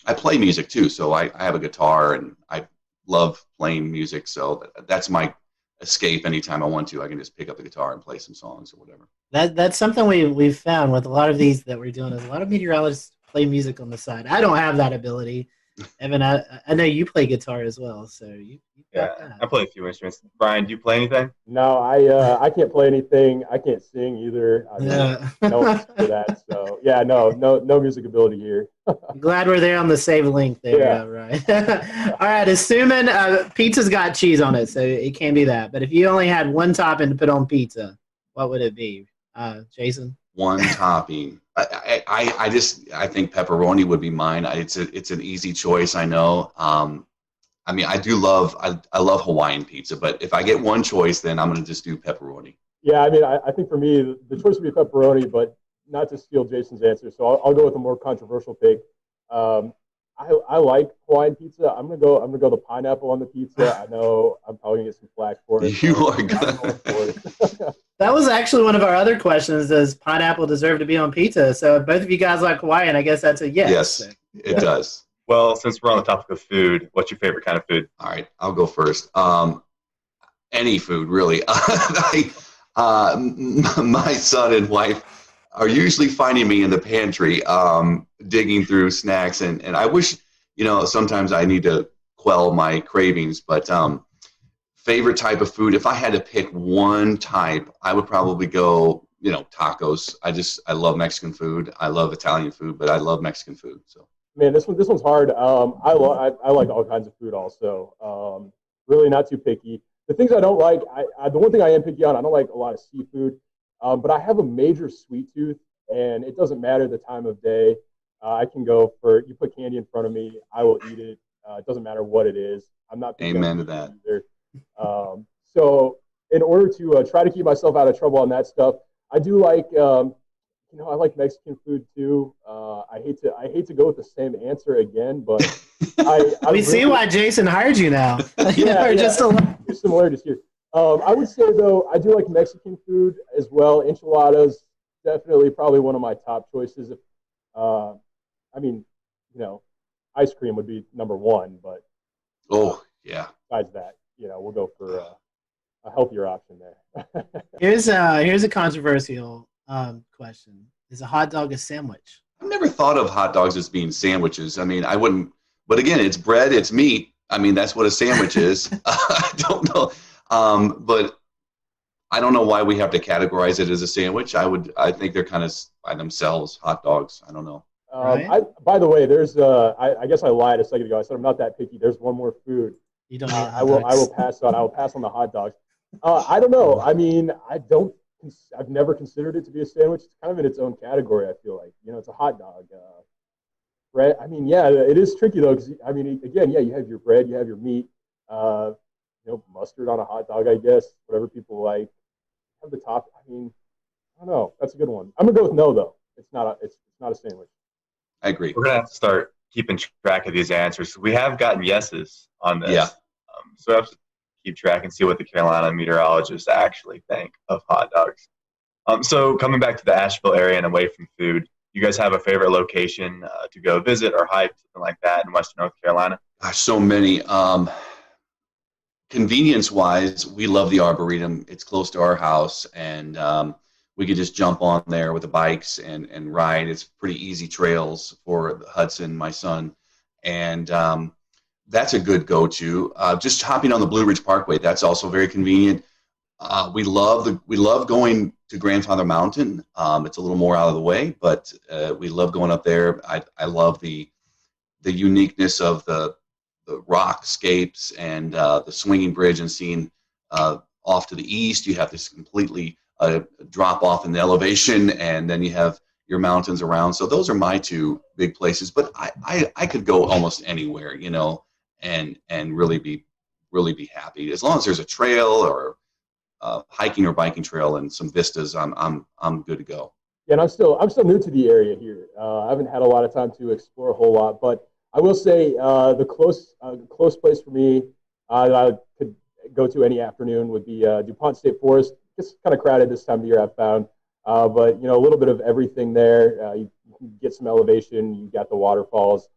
I play music too, so I have a guitar and I love playing music. So that's my escape. Anytime I want to, I can just pick up the guitar and play some songs or whatever. That's something we've found with a lot of these that we're doing is a lot of meteorologists play music on the side. I don't have that ability. Evan, I know you play guitar as well, so you I play a few instruments. Brian, do you play anything? No, I can't play anything. I can't sing either. I mean, no for that. So yeah, no music ability here. Glad we're there on the save link there, yeah. Right? All right, assuming pizza's got cheese on it, so it can't be that. But if you only had one topping to put on pizza, what would it be, Jason? One topping. I think pepperoni would be mine. It's an easy choice, I know. I mean, I love Hawaiian pizza, but if I get one choice, then I'm going to just do pepperoni. Yeah, I mean, I think for me, the choice would be pepperoni, but not to steal Jason's answer, so I'll go with a more controversial pick. I like Hawaiian pizza. I'm gonna go the pineapple on the pizza. I know I'm probably gonna get some flack for it. You are good. That was actually one of our other questions. Does pineapple deserve to be on pizza? So if both of you guys like Hawaiian, I guess that's a yes. Yes, it does. Well, since we're on the topic of food, what's your favorite kind of food? All right, I'll go first. Any food, really. My son and wife are usually finding me in the pantry digging through snacks, and I wish, sometimes I need to quell my cravings, but favorite type of food. If I had to pick one type, I would probably go, tacos. I love Mexican food. I love Italian food, but I love Mexican food. So, man, this one's hard. I like all kinds of food also. Really not too picky. The things I don't like, the one thing I am picky on, I don't like a lot of seafood, but I have a major sweet tooth, and it doesn't matter the time of day. I can go for, you put candy in front of me, I will eat it. It doesn't matter what it is. I'm not picky. Amen to that. Either. So in order to try to keep myself out of trouble on that stuff, I do like, I like Mexican food too. I hate to go with the same answer again, but we see why Jason hired you now. Just similarities here. I would say though, I do like Mexican food as well. Enchiladas, definitely probably one of my top choices. Ice cream would be number one, but besides that, we'll go for a healthier option there. Here's a controversial question. Is a hot dog a sandwich? I've never thought of hot dogs as being sandwiches. I mean, I wouldn't, but again, it's bread, it's meat. I mean, that's what a sandwich is. I don't know. But I don't know why we have to categorize it as a sandwich. I think they're kind of by themselves, hot dogs. I don't know. By the way, there's I guess I lied a second ago. I said I'm not that picky. There's one more food. You don't. I will pass on the hot dogs. I don't know. I mean, I've never considered it to be a sandwich. It's kind of in its own category. I feel like it's a hot dog. Bread. I mean, yeah, it is tricky though, because I mean, again, yeah, you have your bread, you have your meat. Mustard on a hot dog, I guess. Whatever people like. Have the top. I mean, I don't know. That's a good one. I'm gonna go with no though. It's not a sandwich. I agree. We're gonna have to start keeping track of these answers. We have gotten yeses on this. Yeah. So we have to keep track and see what the Carolina meteorologists actually think of hot dogs. So coming back to the Asheville area and away from food, you guys have a favorite location to go visit or hike, something like that in Western North Carolina? Gosh, so many. Convenience-wise, we love the Arboretum. It's close to our house, and we could just jump on there with the bikes and ride. It's pretty easy trails for Hudson, my son, and that's a good go-to. Just hopping on the Blue Ridge Parkway, that's also very convenient. We love going to Grandfather Mountain. It's a little more out of the way, but we love going up there. I love the uniqueness of the rockscapes and the swinging bridge, and seeing off to the east, you have this completely drop off in the elevation, and then you have your mountains around. So those are my two big places, but I could go almost anywhere, and really be happy as long as there's a trail or hiking or biking trail and some vistas. I'm good to go. Yeah, and I'm still new to the area here. I haven't had a lot of time to explore a whole lot, but I will say the close place for me that I could go to any afternoon would be DuPont State Forest. It's kind of crowded this time of year, I've found, but a little bit of everything there. You can get some elevation. You got the waterfalls,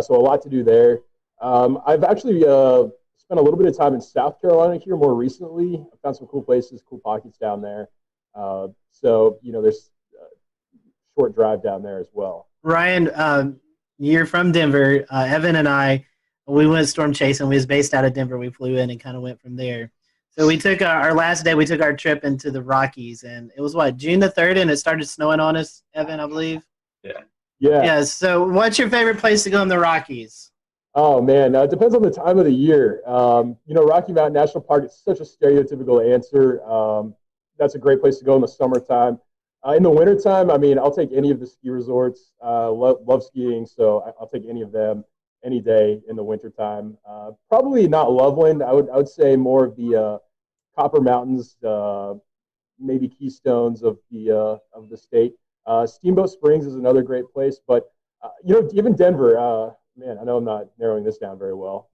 so a lot to do there. I've actually spent a little bit of time in South Carolina here more recently. I found some cool places, cool pockets down there. So there's a short drive down there as well. Ryan, you're from Denver. Evan and I, we went storm chasing. We was based out of Denver. We flew in and kind of went from there. So we took our last day. We took our trip into the Rockies, and it was June the 3rd, and it started snowing on us, Evan, I believe. Yeah. So what's your favorite place to go in the Rockies? Oh man, it depends on the time of the year. Rocky Mountain National Park is such a stereotypical answer. That's a great place to go in the summertime. In the wintertime, I mean, I'll take any of the ski resorts. Love skiing, so I'll take any of them any day in the wintertime. Probably not Loveland. I would say more of the Copper Mountains, maybe Keystones of the state. Steamboat Springs is another great place, but even Denver. Man, I know I'm not narrowing this down very well,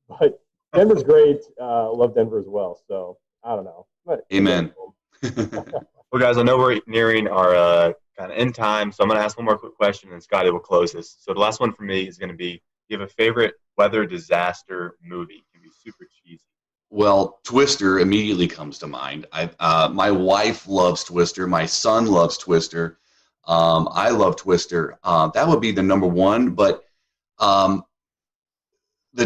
but Denver's great. Love Denver as well. So I don't know. But, Amen. Well, guys, I know we're nearing our kind of end time, so I'm going to ask one more quick question, and Scotty will close this. So the last one for me is going to be, do you have a favorite weather disaster movie? It can be super cheesy. Well, Twister immediately comes to mind. My wife loves Twister. My son loves Twister. I love Twister. That would be the number one, but The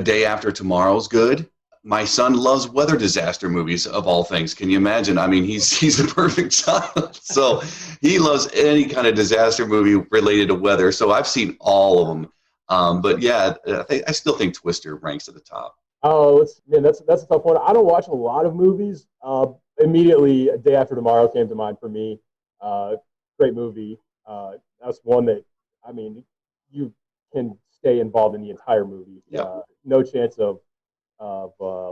Day After Tomorrow's good. my son loves weather disaster movies of all things. Can you imagine? I mean, he's a perfect child. So he loves any kind of disaster movie related to weather. So I've seen all of them. But yeah, I still think Twister ranks at the top. Oh, that's a tough one. I don't watch a lot of movies. Immediately, Day After Tomorrow came to mind for me. Great movie. That's one that, I mean, you can stay involved in the entire movie. Yeah. No chance of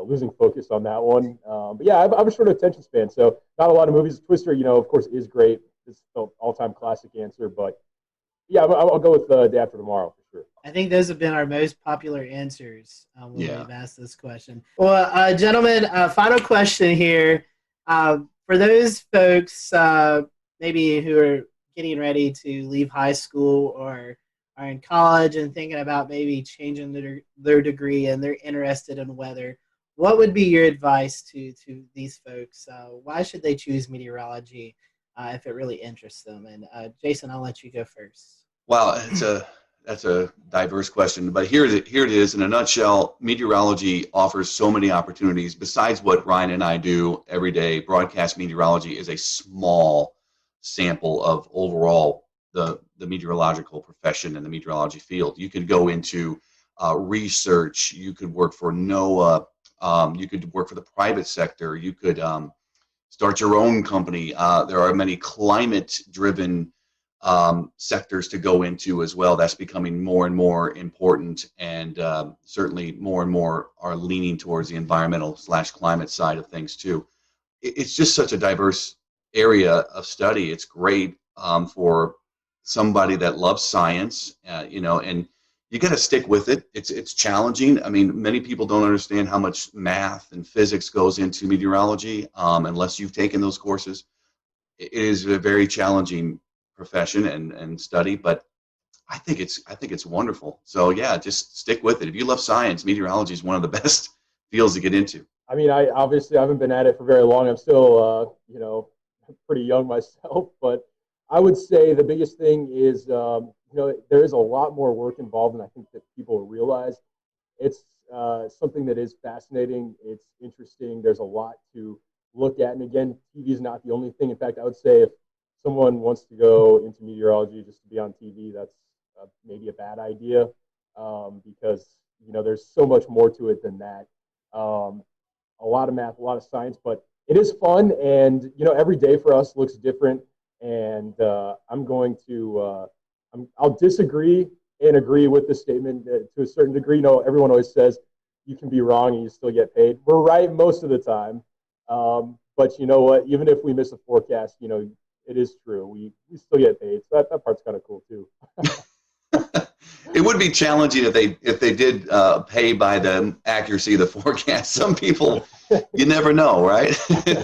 losing focus on that one. But yeah, I'm a short attention span, so not a lot of movies. Twister, of course, is great. It's the all-time classic answer. But yeah, I'll go with Day After Tomorrow for sure. I think those have been our most popular answers when we've asked this question. Well, gentlemen, final question here. For those folks maybe who are getting ready to leave high school or are in college and thinking about maybe changing their degree and they're interested in weather, what would be your advice to these folks? Why should they choose meteorology if it really interests them? And Jason, I'll let you go first. Well, that's a diverse question, but here it is in a nutshell. Meteorology offers so many opportunities. Besides what Ryan and I do every day, broadcast meteorology is a small sample of overall the meteorological profession and the meteorology field. You could go into research. You could work for NOAA. You could work for the private sector. You could start your own company. There are many climate-driven sectors to go into as well. That's becoming more and more important, and certainly more and more are leaning towards the environmental/climate side of things too. It's just such a diverse area of study. It's great for somebody that loves science, and you got to stick with it. It's challenging. I mean, many people don't understand how much math and physics goes into meteorology unless you've taken those courses. It is a very challenging profession and study, but I think it's wonderful. So yeah, just stick with it. If you love science, meteorology is one of the best fields to get into. I mean, I obviously haven't been at it for very long. I'm still, pretty young myself, but I would say the biggest thing is, there is a lot more work involved than I think that people realize. It's something that is fascinating. It's interesting. There's a lot to look at. And again, TV is not the only thing. In fact, I would say if someone wants to go into meteorology just to be on TV, that's maybe a bad idea because, there's so much more to it than that. A lot of math, a lot of science, but it is fun. And, every day for us looks different. And I'm going to, I'll disagree and agree with the statement to a certain degree. Everyone always says you can be wrong and you still get paid. We're right most of the time. But you know what? Even if we miss a forecast, it is true. We still get paid. So that part's kind of cool too. It would be challenging if they did pay by the accuracy of the forecast. Some people, you never know, right?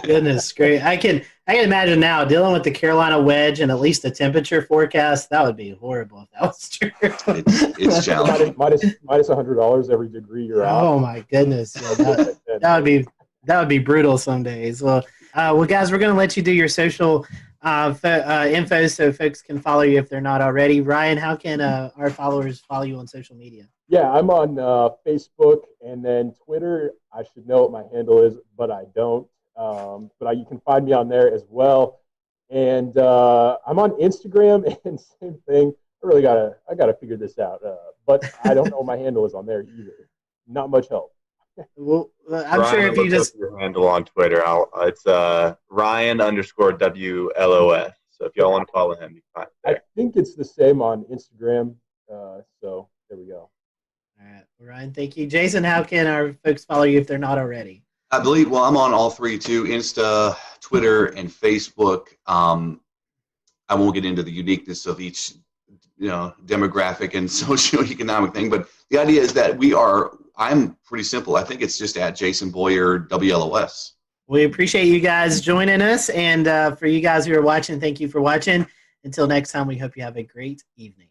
Goodness, great. I can imagine now dealing with the Carolina wedge and at least the temperature forecast. That would be horrible if that was true. It's challenging. minus $100 every degree you're out. Oh my goodness, yeah, that would be brutal some days. Well, guys, we're going to let you do your social info so folks can follow you if they're not already. Ryan, how can our followers follow you on social media? Yeah, I'm on Facebook and then Twitter. I should know what my handle is, but I don't. But you can find me on there as well. And I'm on Instagram, and same thing. I gotta figure this out. But I don't know what my handle is on there either. Not much help. Well, I'm Ryan, sure if you just your handle on Twitter, it's Ryan_WLOS. So if y'all want to follow him, you can find it there. I think it's the same on Instagram. So there we go. All right, Ryan, thank you. Jason, how can our folks follow you if they're not already? I believe, I'm on all three too, Insta, Twitter, and Facebook. I won't get into the uniqueness of each, demographic and socioeconomic thing, but the idea is that I'm pretty simple. I think it's just at Jason Boyer, WLOS. We appreciate you guys joining us. And for you guys who are watching, thank you for watching. Until next time, we hope you have a great evening.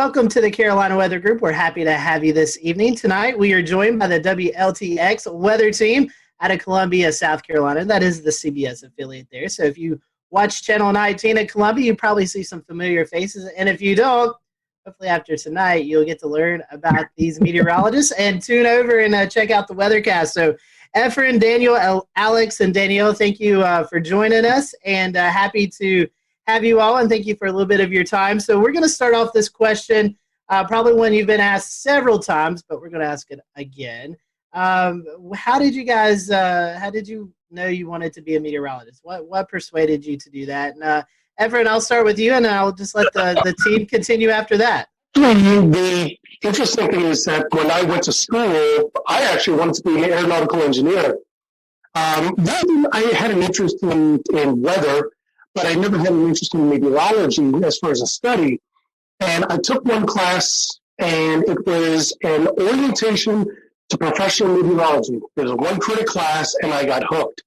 welcome to the Carolina Weather Group. We're happy to have you this evening. Tonight, we are joined by the WLTX weather team out of Columbia, South Carolina. That is the CBS affiliate there. So if you watch Channel 19 at Columbia, you probably see some familiar faces. And if you don't, hopefully after tonight, you'll get to learn about these meteorologists and tune over and check out the weathercast. So Efren, Daniel, Alex, and Danielle, thank you for joining us, and happy to have you all, and thank you for a little bit of your time. So we're going to start off this question, probably one you've been asked several times, but we're going to ask it again. How did you guys, how did you know you wanted to be a meteorologist? What persuaded you to do that? And Efren, I'll start with you, and I'll just let the team continue after that. The interesting thing is that when I went to school, I actually wanted to be an aeronautical engineer. Then I had an interest in weather, but I never had an interest in meteorology as far as a study. And I took one class, and it was an orientation to professional meteorology. There was a one credit class, and I got hooked.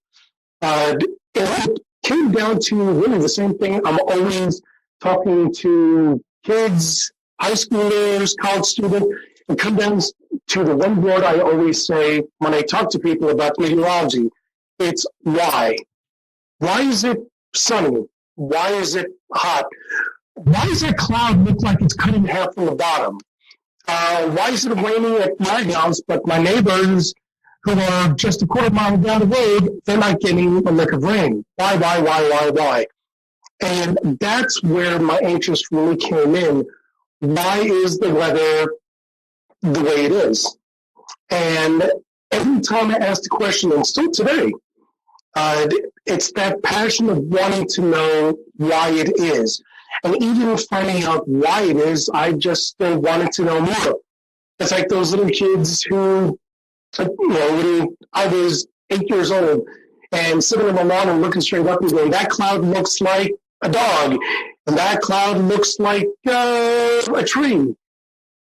It came down to really the same thing. I'm always talking to kids, high schoolers, college students, and come down to the one word I always say when I talk to people about meteorology. It's why. Why is it sunny? Why is it hot? Why does that cloud look like it's cut in half from the bottom? Why is it raining at my house, but my neighbors who are just a quarter mile down the road, they're not getting a lick of rain? Why? And that's where my interest really came in. Why is the weather the way it is? And every time I ask the question, and still today, it's that passion of wanting to know why it is. And even finding out why it is, I just still wanted to know more. It's like those little kids who, when I was 8 years old and sitting on the lawn and looking straight up and going, that cloud looks like a dog, and that cloud looks like a tree.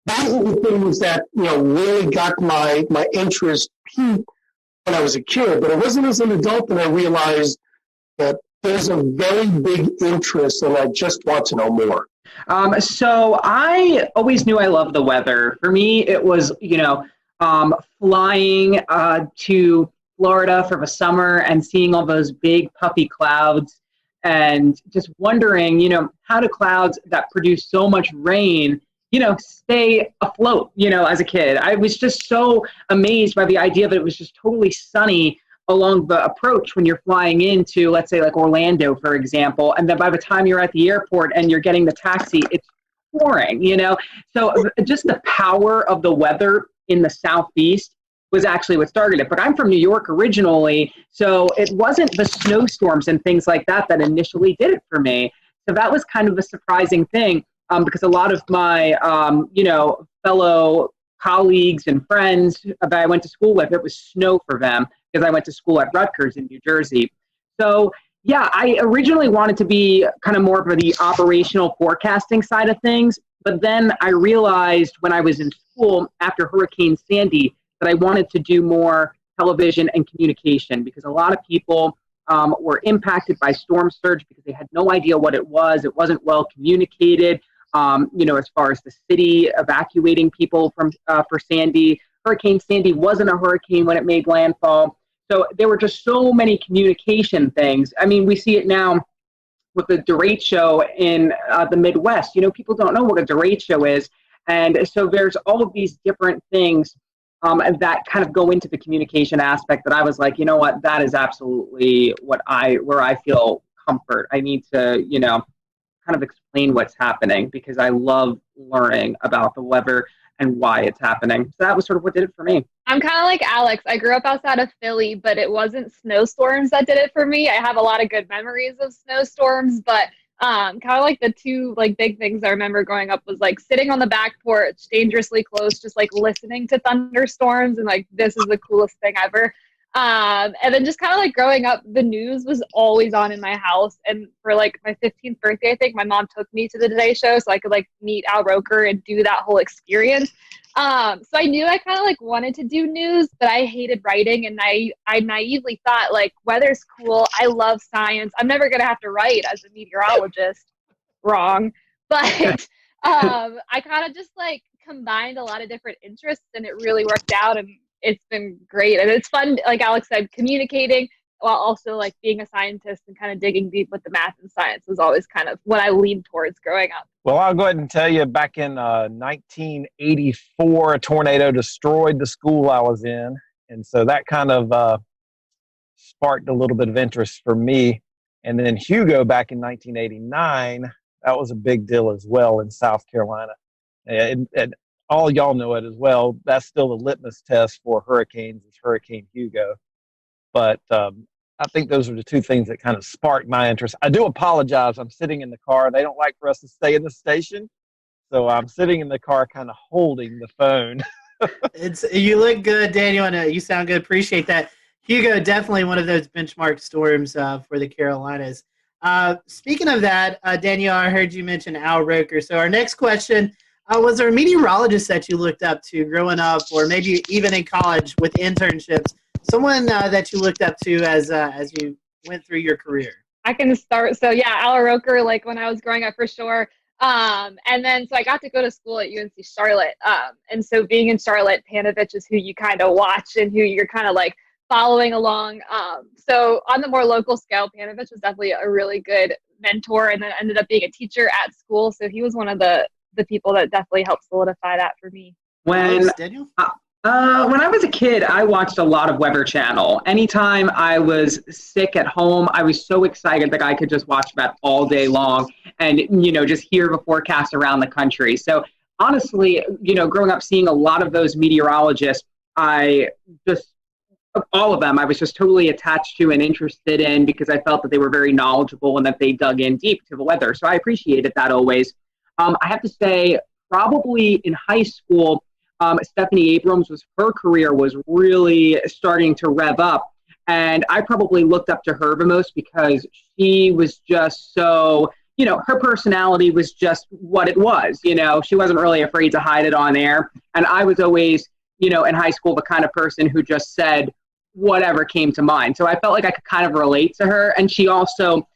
Those are the things that really got my interest peaked when I was a kid. But it wasn't as an adult that I realized that there's a very big interest, and I just want to know more. So I always knew I loved the weather. For me, it was flying to Florida for the summer and seeing all those big puffy clouds, and just wondering, how do clouds that produce so much rain, stay afloat, as a kid. I was just so amazed by the idea that it was just totally sunny along the approach when you're flying into, let's say, like Orlando, for example, and then by the time you're at the airport and you're getting the taxi, it's pouring, So just the power of the weather in the Southeast was actually what started it. But I'm from New York originally, so it wasn't the snowstorms and things like that that initially did it for me. So that was kind of a surprising thing, because a lot of my, fellow colleagues and friends that I went to school with, it was snow for them because I went to school at Rutgers in New Jersey. So yeah, I originally wanted to be kind of more of the operational forecasting side of things. But then I realized when I was in school after Hurricane Sandy that I wanted to do more television and communication, because a lot of people were impacted by storm surge because they had no idea what it was. It wasn't well communicated, as far as the city evacuating people from for Sandy. Hurricane Sandy wasn't a hurricane when it made landfall. So there were just so many communication things. I mean, we see it now with the derecho show in the Midwest. People don't know what a derecho show is. And so there's all of these different things that kind of go into the communication aspect that I was like, that is absolutely where I feel comfort. I need to, kind of explain what's happening because I love learning about the weather and why it's happening. So that was sort of what did it for me. I'm kind of like Alex. I grew up outside of Philly, but it wasn't snowstorms that did it for me. I have a lot of good memories of snowstorms, but kind of like the two big things I remember growing up was sitting on the back porch, dangerously close, just listening to thunderstorms and this is the coolest thing ever. And then just kind of growing up, the news was always on in my house. And for my 15th birthday, I think my mom took me to the Today Show so I could meet Al Roker and do that whole experience. So I knew I kind of wanted to do news, but I hated writing, and I naively thought weather's cool. I love science. I'm never gonna have to write as a meteorologist. Wrong. But I kind of just like combined a lot of different interests, and it really worked out, and it's been great. And it's fun, like Alex said, communicating while also like being a scientist and kind of digging deep with the math and science was always kind of what I leaned towards growing up. Well, I'll go ahead and tell you, back in 1984, a tornado destroyed the school I was in. And so that kind of sparked a little bit of interest for me. And then Hugo back in 1989, that was a big deal as well in South Carolina. And all y'all know it as well. That's still the litmus test for hurricanes is Hurricane Hugo. But I think those are the two things that kind of sparked my interest. I do apologize. I'm sitting in the car. They don't like for us to stay in the station. So I'm sitting in the car kind of holding the phone. You look good, Daniel, and you sound good. Appreciate that. Hugo, definitely one of those benchmark storms for the Carolinas. Speaking of that, Daniel, I heard you mention Al Roker. So our next question, was there a meteorologist that you looked up to growing up, or maybe even in college with internships, someone that you looked up to as you went through your career? I can start. So yeah, Al Roker, like when I was growing up for sure. And then, so I got to go to school at UNC Charlotte. And so being in Charlotte, Panovich is who you kind of watch and who you're kind of like following along. So on the more local scale, Panovich was definitely a really good mentor, and then ended up being a teacher at school. So he was one of the people that definitely helped solidify that for me. When Daniel? When I was a kid, I watched a lot of Weather Channel. Anytime I was sick at home, I was so excited that I could just watch that all day long and, just hear the forecast around the country. So honestly, growing up seeing a lot of those meteorologists, all of them, I was just totally attached to and interested in because I felt that they were very knowledgeable and that they dug in deep to the weather. So I appreciated that always. I have to say, probably in high school, Stephanie Abrams her career was really starting to rev up. And I probably looked up to her the most because she was just so, her personality was just what it was. She wasn't really afraid to hide it on air. And I was always, in high school, the kind of person who just said whatever came to mind. So I felt like I could kind of relate to her. And she also,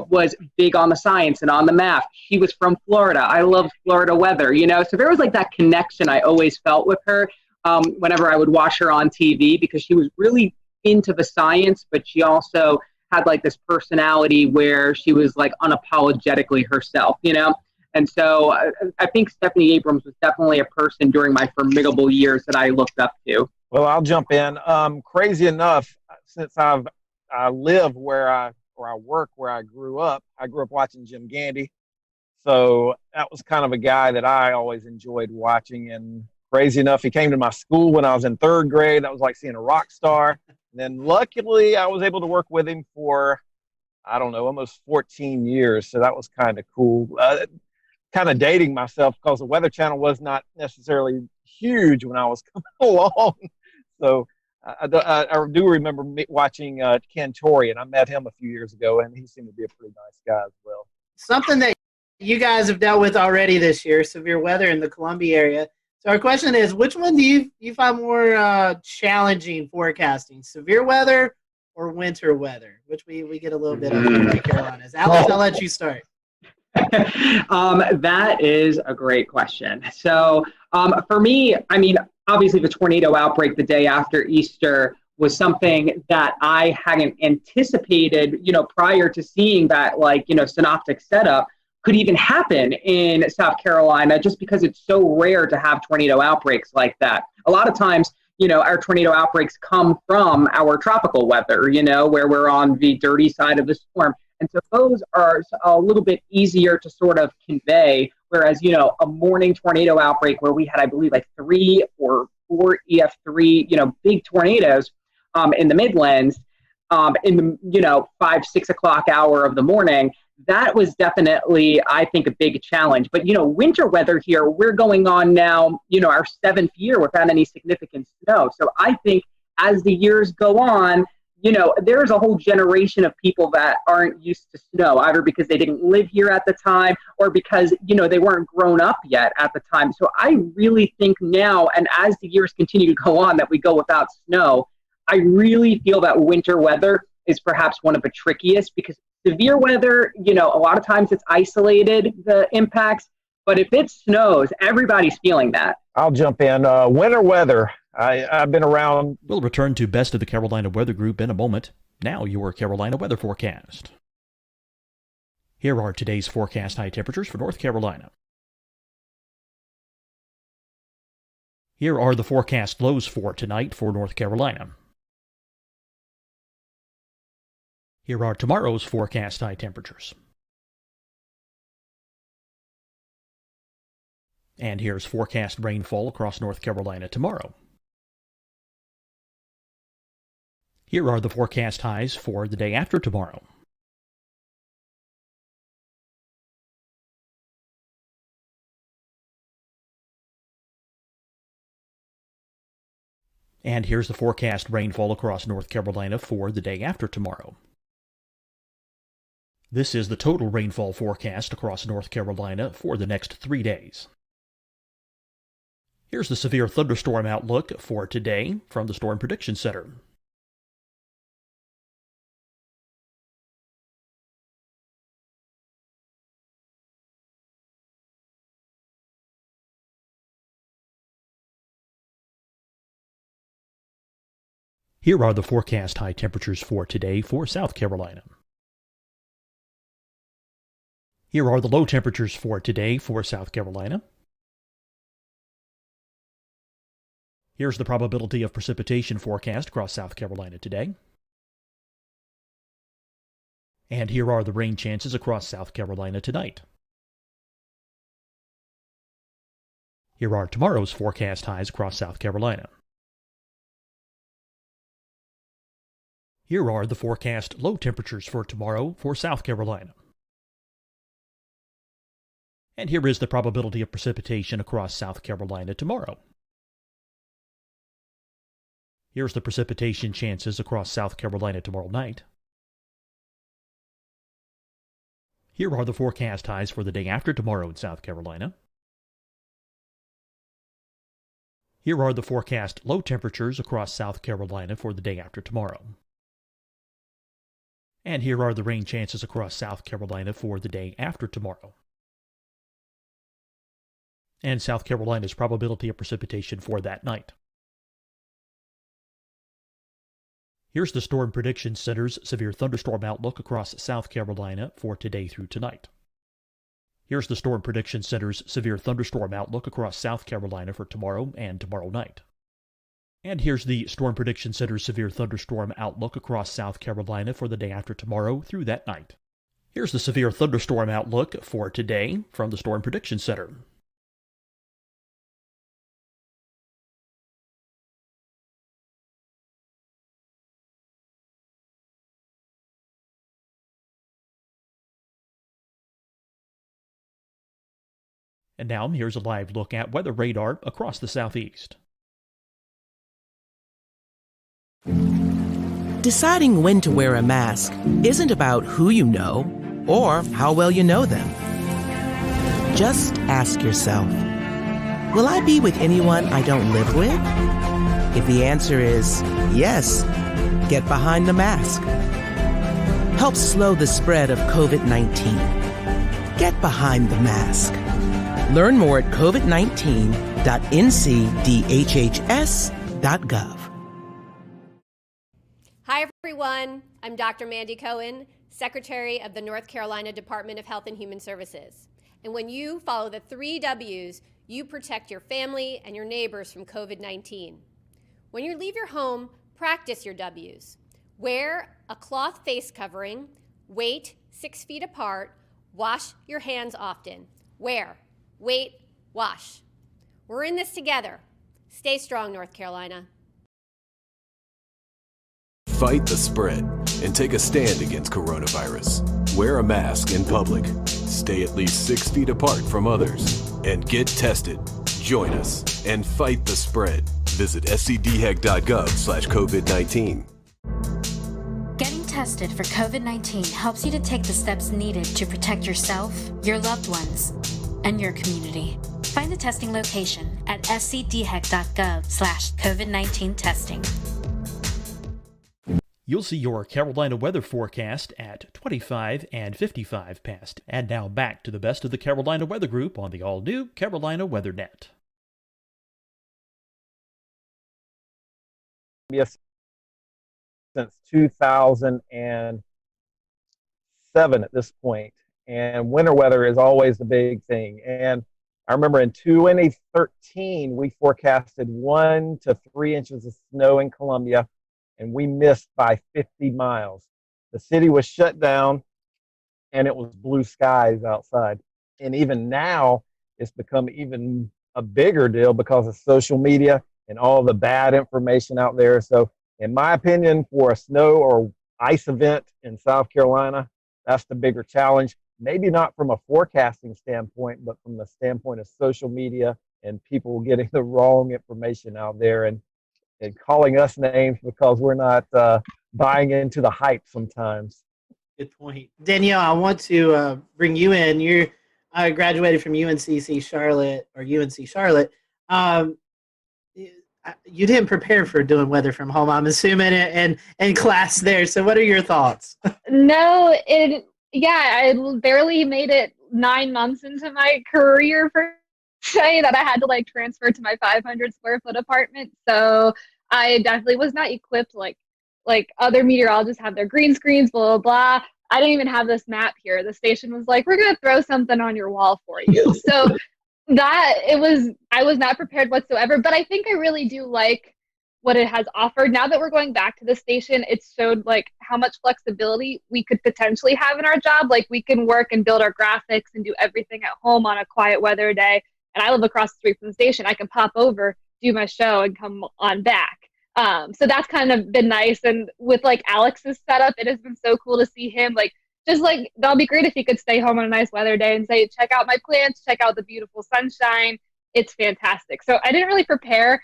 was big on the science and on the math. She was from Florida. I loved Florida weather, so there was like that connection I always felt with her whenever I would watch her on TV, because she was really into the science, but she also had like this personality where she was like unapologetically herself, And so I think Stephanie Abrams was definitely a person during my formidable years that I looked up to. Well, I'll jump in. Crazy enough, since I live where I work where I grew up watching Jim Gandy. So that was kind of a guy that I always enjoyed watching. And crazy enough, he came to my school when I was in third grade. That was like seeing a rock star. And then luckily I was able to work with him for, almost 14 years. So that was kind of cool. Kind of dating myself because the Weather Channel was not necessarily huge when I was coming along. So I do remember watching Cantore, and I met him a few years ago, and he seemed to be a pretty nice guy as well. Something that you guys have dealt with already this year, severe weather in the Columbia area. So our question is, which one do you find more challenging forecasting, severe weather or winter weather, which we get a little bit of in the Carolinas? Alex, I'll let you start. That is a great question. So for me, obviously the tornado outbreak the day after Easter was something that I hadn't anticipated, prior to seeing that, synoptic setup could even happen in South Carolina, just because it's so rare to have tornado outbreaks like that. A lot of times, our tornado outbreaks come from our tropical weather, where we're on the dirty side of the storm. And so those are a little bit easier to sort of convey, whereas, a morning tornado outbreak where we had, I believe, like 3 or 4 EF3, big tornadoes in the Midlands in the, 5, 6 o'clock hour of the morning, that was definitely, I think, a big challenge. But, winter weather here, we're going on now, our 7th year without any significant snow. So I think as the years go on, there's a whole generation of people that aren't used to snow, either because they didn't live here at the time or because, they weren't grown up yet at the time. So I really think now, and as the years continue to go on, that we go without snow, I really feel that winter weather is perhaps one of the trickiest, because severe weather, a lot of times it's isolated, the impacts, But if it snows, everybody's feeling that. I'll jump in. Winter weather. I've been around. We'll return to Best of the Carolina Weather Group in a moment. Now your Carolina weather forecast. Here are today's forecast high temperatures for North Carolina. Here are the forecast lows for tonight for North Carolina. Here are tomorrow's forecast high temperatures. And here's forecast rainfall across North Carolina tomorrow. Here are the forecast highs for the day after tomorrow. And here's the forecast rainfall across North Carolina for the day after tomorrow. This is the total rainfall forecast across North Carolina for the next 3 days. Here's the severe thunderstorm outlook for today from the Storm Prediction Center. Here are the forecast high temperatures for today for South Carolina. Here are the low temperatures for today for South Carolina. Here's the probability of precipitation forecast across South Carolina today. And here are the rain chances across South Carolina tonight. Here are tomorrow's forecast highs across South Carolina. Here are the forecast low temperatures for tomorrow for South Carolina. And here is the probability of precipitation across South Carolina tomorrow. Here's the precipitation chances across South Carolina tomorrow night. Here are the forecast highs for the day after tomorrow in South Carolina. Here are the forecast low temperatures across South Carolina for the day after tomorrow. And here are the rain chances across South Carolina for the day after tomorrow. And South Carolina's probability of precipitation for that night. Here's the Storm Prediction Center's severe thunderstorm outlook across South Carolina for today through tonight. Here's the Storm Prediction Center's severe thunderstorm outlook across South Carolina for tomorrow and tomorrow night. And here's the Storm Prediction Center's severe thunderstorm outlook across South Carolina for the day after tomorrow through that night. Here's the severe thunderstorm outlook for today from the Storm Prediction Center. And now here's a live look at weather radar across the southeast. Deciding when to wear a mask isn't about who you know or how well you know them. Just ask yourself, will I be with anyone I don't live with? If the answer is yes, get behind the mask. Help slow the spread of COVID-19. Get behind the mask. Learn more at covid19.ncdhhs.gov. Hi, everyone. I'm Dr. Mandy Cohen, Secretary of the North Carolina Department of Health and Human Services. And when you follow the 3 W's, you protect your family and your neighbors from COVID-19. When you leave your home, practice your W's. Wear a cloth face covering, wait 6 feet apart, wash your hands often. Wear, wait, wash. We're in this together. Stay strong, North Carolina. Fight the spread and take a stand against coronavirus. Wear a mask in public. Stay at least 6 feet apart from others. And get tested. Join us and fight the spread. Visit scdhec.gov/COVID-19. Getting tested for COVID-19 helps you to take the steps needed to protect yourself, your loved ones, and your community. Find the testing location at scdhec.gov/COVID-19 testing. You'll see your Carolina weather forecast at 25 and 55 past. And now back to the best of the Carolina Weather Group on the all-new Carolina Weather Net. Yes, since 2007 at this point, and winter weather is always the big thing. And I remember in 2013, we forecasted 1 to 3 inches of snow in Columbia, and we missed by 50 miles. The city was shut down, and it was blue skies outside. And even now, it's become even a bigger deal because of social media and all the bad information out there. So, in my opinion, for a snow or ice event in South Carolina, that's the bigger challenge. Maybe not from a forecasting standpoint, but from the standpoint of social media and people getting the wrong information out there and calling us names because we're not buying into the hype sometimes. Good point. Danielle, I want to bring you in. You graduated from UNC Charlotte. You didn't prepare for doing weather from home, I'm assuming, and class there. So what are your thoughts? No, I barely made it 9 months into my career per se that I had to like transfer to my 500 square foot apartment. So I definitely was not equipped like other meteorologists have their green screens, blah, blah, blah. I didn't even have this map here. The station was like, we're going to throw something on your wall for you. So I was not prepared whatsoever, but I think I really do like what it has offered. Now that we're going back to the station, it showed like how much flexibility we could potentially have in our job. Like we can work and build our graphics and do everything at home on a quiet weather day. And I live across the street from the station. I can pop over, do my show, and come on back. So that's kind of been nice. And with like Alex's setup, it has been so cool to see him like, just like, that'll be great if he could stay home on a nice weather day and say, check out my plants, check out the beautiful sunshine. It's fantastic. So I didn't really prepare.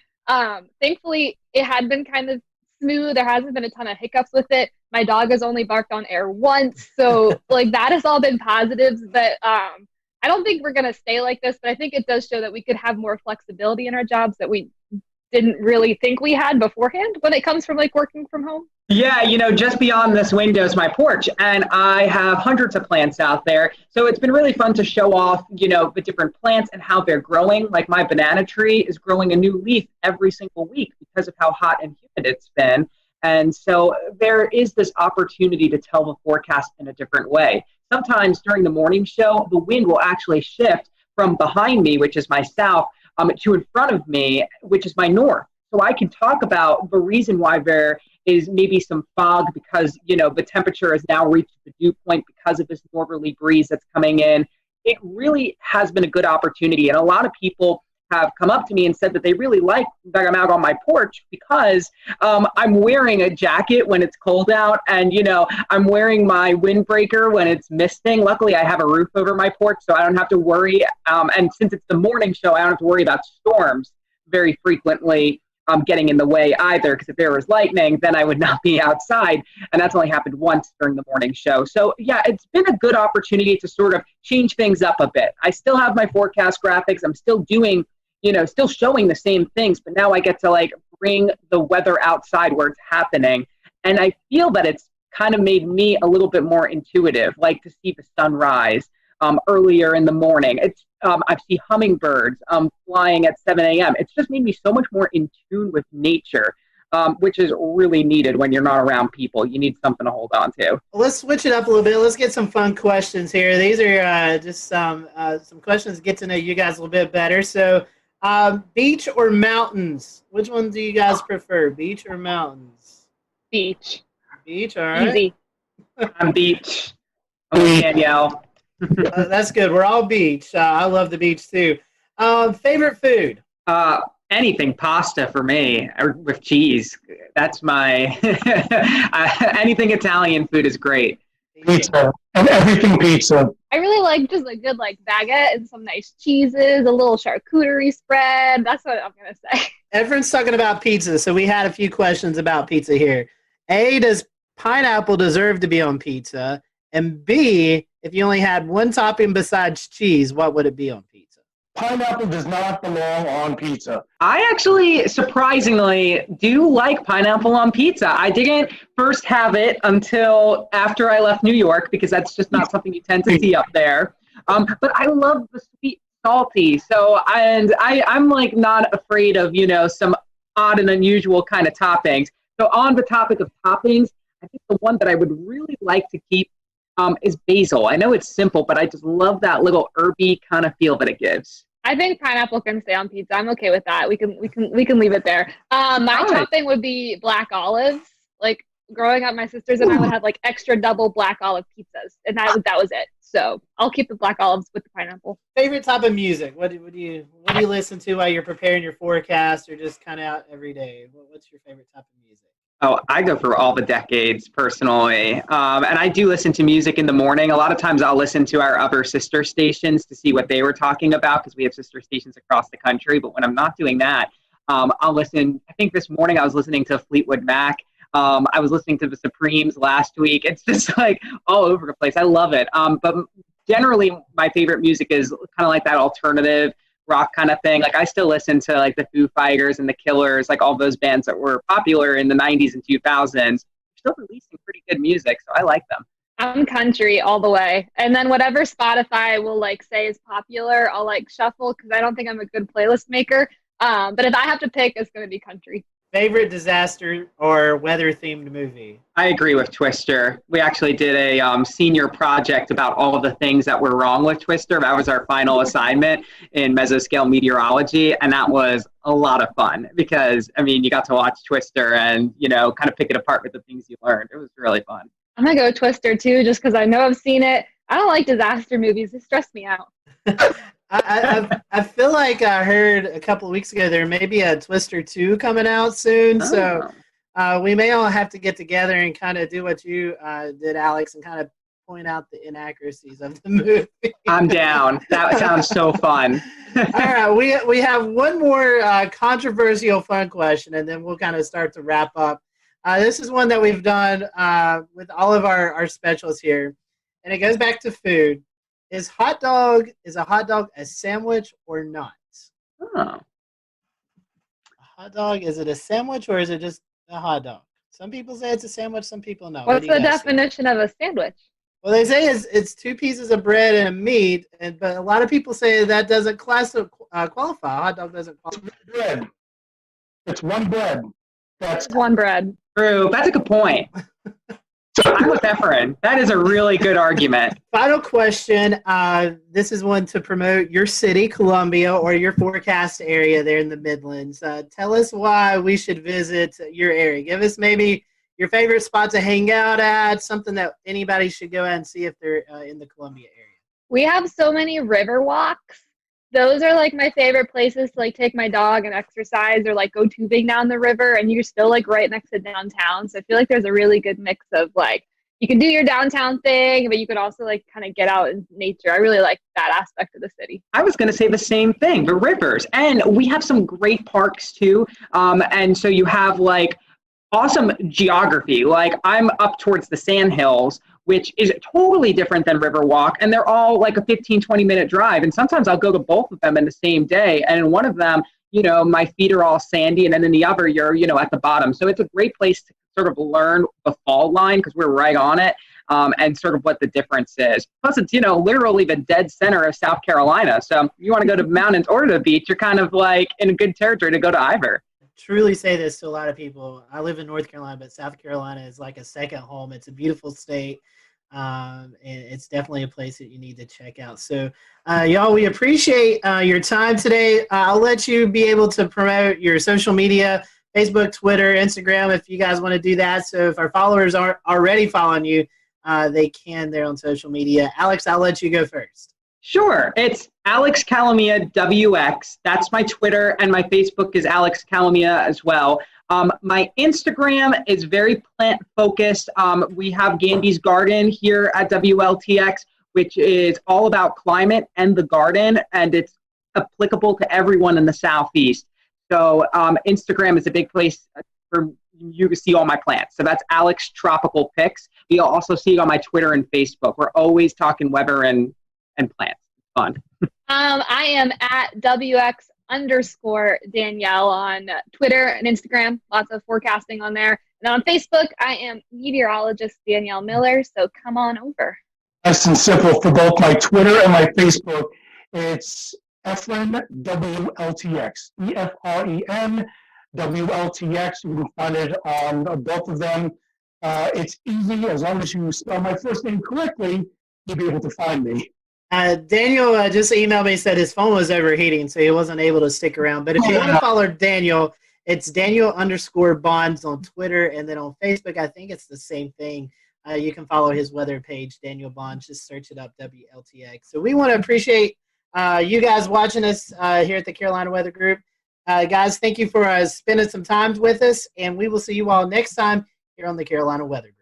Thankfully, it had been kind of smooth. There hasn't been a ton of hiccups with it. My dog has only barked on air once. So like that has all been positives. But I don't think we're going to stay like this. But I think it does show that we could have more flexibility in our jobs that we didn't really think we had beforehand when it comes from like working from home. Yeah, just beyond this window is my porch, and I have hundreds of plants out there. So it's been really fun to show off, the different plants and how they're growing. Like my banana tree is growing a new leaf every single week because of how hot and humid it's been. And so there is this opportunity to tell the forecast in a different way. Sometimes during the morning show, the wind will actually shift from behind me, which is my south, to in front of me, which is my north. So I can talk about the reason why there is maybe some fog because, the temperature has now reached the dew point because of this northerly breeze that's coming in. It really has been a good opportunity. And a lot of people have come up to me and said that they really like that I'm out on my porch because I'm wearing a jacket when it's cold out and, I'm wearing my windbreaker when it's misting. Luckily, I have a roof over my porch, so I don't have to worry. And since it's the morning show, I don't have to worry about storms very frequently getting in the way either, because if there was lightning, then I would not be outside. And that's only happened once during the morning show. So yeah, it's been a good opportunity to sort of change things up a bit. I still have my forecast graphics. I'm still doing, still showing the same things, but now I get to like bring the weather outside where it's happening. And I feel that it's kind of made me a little bit more intuitive, like to see the sunrise earlier in the morning. I see hummingbirds flying at 7 a.m. It's just made me so much more in tune with nature, which is really needed when you're not around people. You need something to hold on to. Let's switch it up a little bit. Let's get some fun questions here. These are just some questions to get to know you guys a little bit better. So beach or mountains? Which one do you guys prefer, beach or mountains? Beach. Beach, all right. Easy. I'm beach. I'm with Danielle. That's good. We're all beach. I love the beach too. Favorite food? Anything pasta for me, or with cheese. That's my anything Italian food is great. Pizza and everything pizza. I really like just a good like baguette and some nice cheeses, a little charcuterie spread. That's what I'm gonna say. Everyone's talking about pizza, so we had a few questions about pizza here. A, does pineapple deserve to be on pizza? And B, if you only had one topping besides cheese, what would it be on pizza? pineapple does not belong on pizza. I actually, surprisingly, do like pineapple on pizza. I didn't first have it until after I left New York because that's just not something you tend to see up there. But I love the sweet, salty. So, I'm like not afraid of, some odd and unusual kind of toppings. So on the topic of toppings, I think the one that I would really like to keep is basil. I know it's simple, but I just love that little herby kind of feel that it gives. I think pineapple can stay on pizza. I'm okay with that. We can leave it there. My topping would be black olives. Like growing up, my sisters and I would have like extra double black olive pizzas, and that was it. So I'll keep the black olives with the pineapple. Favorite type of music? What do you listen to while you're preparing your forecast, or just kind of out every day? What's your favorite type of music? Oh, I go for all the decades personally. And I do listen to music in the morning. A lot of times I'll listen to our other sister stations to see what they were talking about because we have sister stations across the country. But when I'm not doing that, I'll listen. I think this morning I was listening to Fleetwood Mac. I was listening to the Supremes last week. It's just like all over the place. I love it. But generally my favorite music is kind of like that alternative rock kind of thing. Like I still listen to like the Foo Fighters and the Killers, like all those bands that were popular in the 90s and 2000s. They're still releasing pretty good music, so I like them. I'm country all the way. And then whatever Spotify will like say is popular, I'll like shuffle because I don't think I'm a good playlist maker. But if I have to pick, it's going to be country. Favorite disaster or weather-themed movie? I agree with Twister. We actually did a senior project about all of the things that were wrong with Twister. That was our final assignment in mesoscale meteorology, and that was a lot of fun because, I mean, you got to watch Twister and, kind of pick it apart with the things you learned. It was really fun. I'm going to go Twister, too, just because I know I've seen it. I don't like disaster movies. They stress me out. I feel like I heard a couple of weeks ago there may be a Twister 2 coming out soon. Oh. So we may all have to get together and kind of do what you did, Alex, and kind of point out the inaccuracies of the movie. I'm down. That sounds so fun. All right, we have one more controversial fun question, and then we'll kind of start to wrap up. This is one that we've done with all of our specials here, and it goes back to food. Is a hot dog a sandwich or not? Oh. A hot dog, is it a sandwich or is it just a hot dog? Some people say it's a sandwich, some people no. What's the definition of a sandwich? Well, they say it's two pieces of bread and a meat, but a lot of people say that doesn't qualify. A hot dog doesn't qualify. Bread. It's one bread. That's one bread. True. That's a good point. I'm with Efren. That is a really good argument. Final question. This is one to promote your city, Columbia, or your forecast area there in the Midlands. Tell us why we should visit your area. Give us maybe your favorite spot to hang out at, something that anybody should go out and see if they're in the Columbia area. We have so many river walks. Those are like my favorite places to like take my dog and exercise or like go tubing down the river, and you're still like right next to downtown. So I feel like there's a really good mix of like you can do your downtown thing, but you could also like kind of get out in nature. I really like that aspect of the city. I was going to say the same thing, the rivers. And we have some great parks too. And so you have like awesome geography. Like I'm up towards the Sandhills, which is totally different than Riverwalk. And they're all like a 15, 20-minute drive. And sometimes I'll go to both of them in the same day. And in one of them, my feet are all sandy. And then in the other, you're, at the bottom. So it's a great place to sort of learn the fault line because we're right on it and sort of what the difference is. Plus, it's, literally the dead center of South Carolina. So you want to go to the mountains or to the beach, you're kind of like in a good territory to go to either. Truly say this to a lot of people. I live in North Carolina, but South Carolina is like a second home. It's a beautiful state. And it's definitely a place that you need to check out. So, y'all, we appreciate your time today. I'll let you be able to promote your social media, Facebook, Twitter, Instagram, if you guys want to do that. So if our followers aren't already following you, they can there on social media. Alex, I'll let you go first. Sure. It's Alex Calamia WX. That's my Twitter, and my Facebook is Alex Calamia as well. My Instagram is very plant-focused. We have Gandy's Garden here at WLTX, which is all about climate and the garden, and it's applicable to everyone in the Southeast. So Instagram is a big place for you to see all my plants. So that's Alex Tropical Pics. You'll also see it on my Twitter and Facebook. We're always talking weather and plants. fun. I am at WX_Danielle on Twitter and Instagram. Lots of forecasting on there. And on Facebook, I am meteorologist Danielle Miller. So come on over. Nice and simple for both my Twitter and my Facebook. It's Efren WLTX. EFREN WLTX. You can find it on both of them. It's easy. As long as you spell my first name correctly, you'll be able to find me. Daniel just emailed me and said his phone was overheating, so he wasn't able to stick around. But if you want to follow Daniel, it's Daniel_Bonds on Twitter, and then on Facebook, I think it's the same thing. You can follow his weather page, Daniel Bonds. Just search it up, WLTX. So we want to appreciate you guys watching us here at the Carolina Weather Group. Guys, thank you for spending some time with us, and we will see you all next time here on the Carolina Weather Group.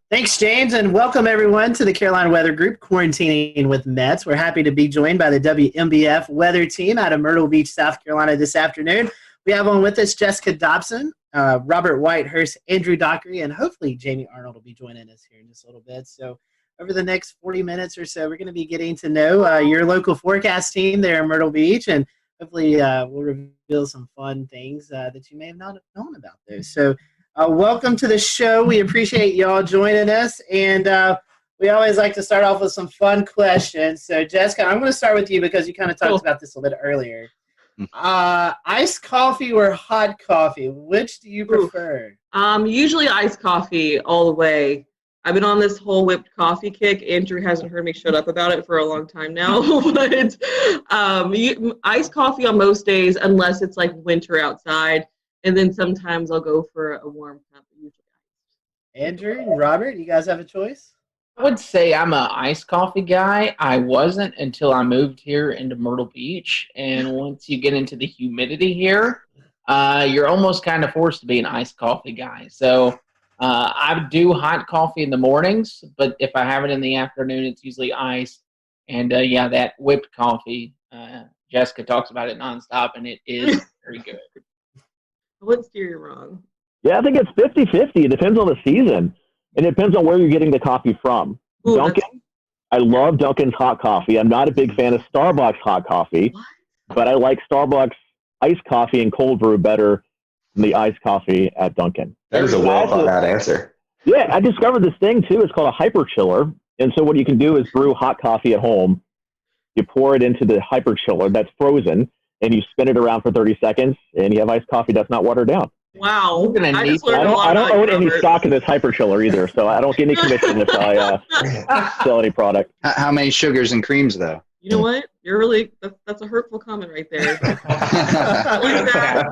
Thanks, James, and welcome everyone to the Carolina Weather Group, Quarantining with Mets. We're happy to be joined by the WMBF weather team out of Myrtle Beach, South Carolina this afternoon. We have on with us Jessica Dobson, Robert Whitehurst, Andrew Dockery, and hopefully Jamie Arnold will be joining us here in just a little bit. So over the next 40 minutes or so, we're going to be getting to know your local forecast team there in Myrtle Beach, and hopefully we'll reveal some fun things that you may have not known about those. So welcome to the show. We appreciate y'all joining us, and we always like to start off with some fun questions. So, Jessica, I'm going to start with you because you kind of talked about this a little bit earlier. Iced coffee or hot coffee? Which do you prefer? Usually iced coffee all the way. I've been on this whole whipped coffee kick. Andrew hasn't heard me shut up about it for a long time now. But iced coffee on most days, unless it's like winter outside. And then sometimes I'll go for a warm cup. Andrew and Robert, you guys have a choice? I would say I'm an iced coffee guy. I wasn't until I moved here into Myrtle Beach. And once you get into the humidity here, you're almost kind of forced to be an iced coffee guy. So I do hot coffee in the mornings, but if I have it in the afternoon, it's usually iced. And yeah, that whipped coffee, Jessica talks about it nonstop, and it is very good. I wouldn't steer you wrong. Yeah, I think it's 50-50. It depends on the season. And it depends on where you're getting the coffee from. Ooh, Dunkin', I love Dunkin's hot coffee. I'm not a big fan of Starbucks hot coffee, but I like Starbucks iced coffee and cold brew better than the iced coffee at Dunkin'. That is a well thought out answer. Yeah, I discovered this thing too. It's called a hyper chiller. And so what you can do is brew hot coffee at home. You pour it into the hyper chiller that's frozen, and you spin it around for 30 seconds, and you have iced coffee that's not watered down. Wow. I don't own any stock in this hyper chiller either, so I don't get any commission if I sell any product. How many sugars and creams, though? You know what? You're really, that's a hurtful comment right there. That's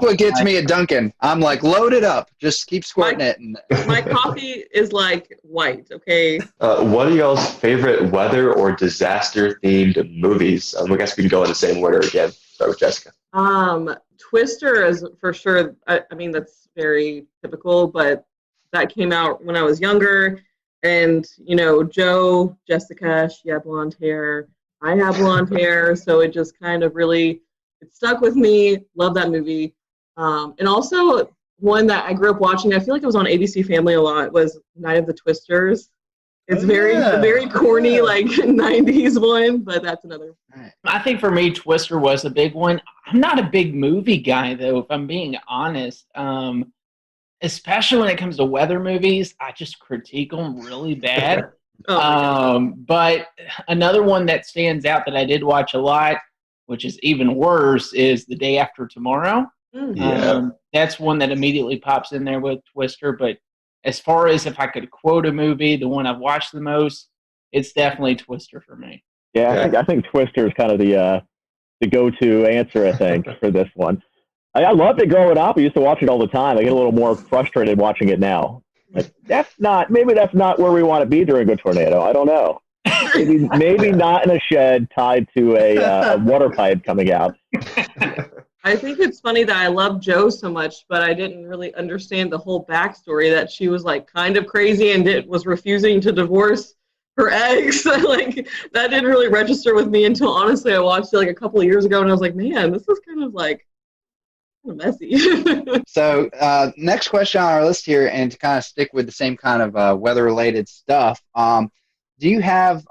what gets me at Dunkin'. I'm like, load it up. Just keep squirting it. And my coffee is like white, okay? What are y'all's favorite weather or disaster-themed movies? I guess we can go in the same order again. Start with Jessica. Twister is for sure. I mean, that's very typical, but that came out when I was younger. And, you know, Jessica, she had blonde hair. I have blonde hair, so it just kind of really, it stuck with me. Love that movie. And also one that I grew up watching, I feel like it was on ABC Family a lot, was Night of the Twisters. It's very corny, like 90s one, but that's another. I think for me, Twister was a big one. I'm not a big movie guy, though, if I'm being honest. Especially when it comes to weather movies, I just critique them really bad. But another one that stands out that I did watch a lot, which is even worse, is The Day After Tomorrow. That's one that immediately pops in there with Twister. But as far as if I could quote a movie, the one I've watched the most, it's definitely Twister for me. Yeah, I think Twister is kind of the go-to answer, I think, for this one. I loved it growing up. I used to watch it all the time. I get a little more frustrated watching it now. Maybe that's not where we want to be during a tornado. I don't know. Maybe not in a shed tied to a water pipe coming out. I think it's funny that I love Jo so much, but I didn't really understand the whole backstory that she was like kind of crazy and was refusing to divorce her ex. Like that didn't really register with me until honestly I watched it like a couple of years ago, and I was like, man, this is kind of messy. So next question on our list here, and to kind of stick with the same kind of weather-related stuff, do you have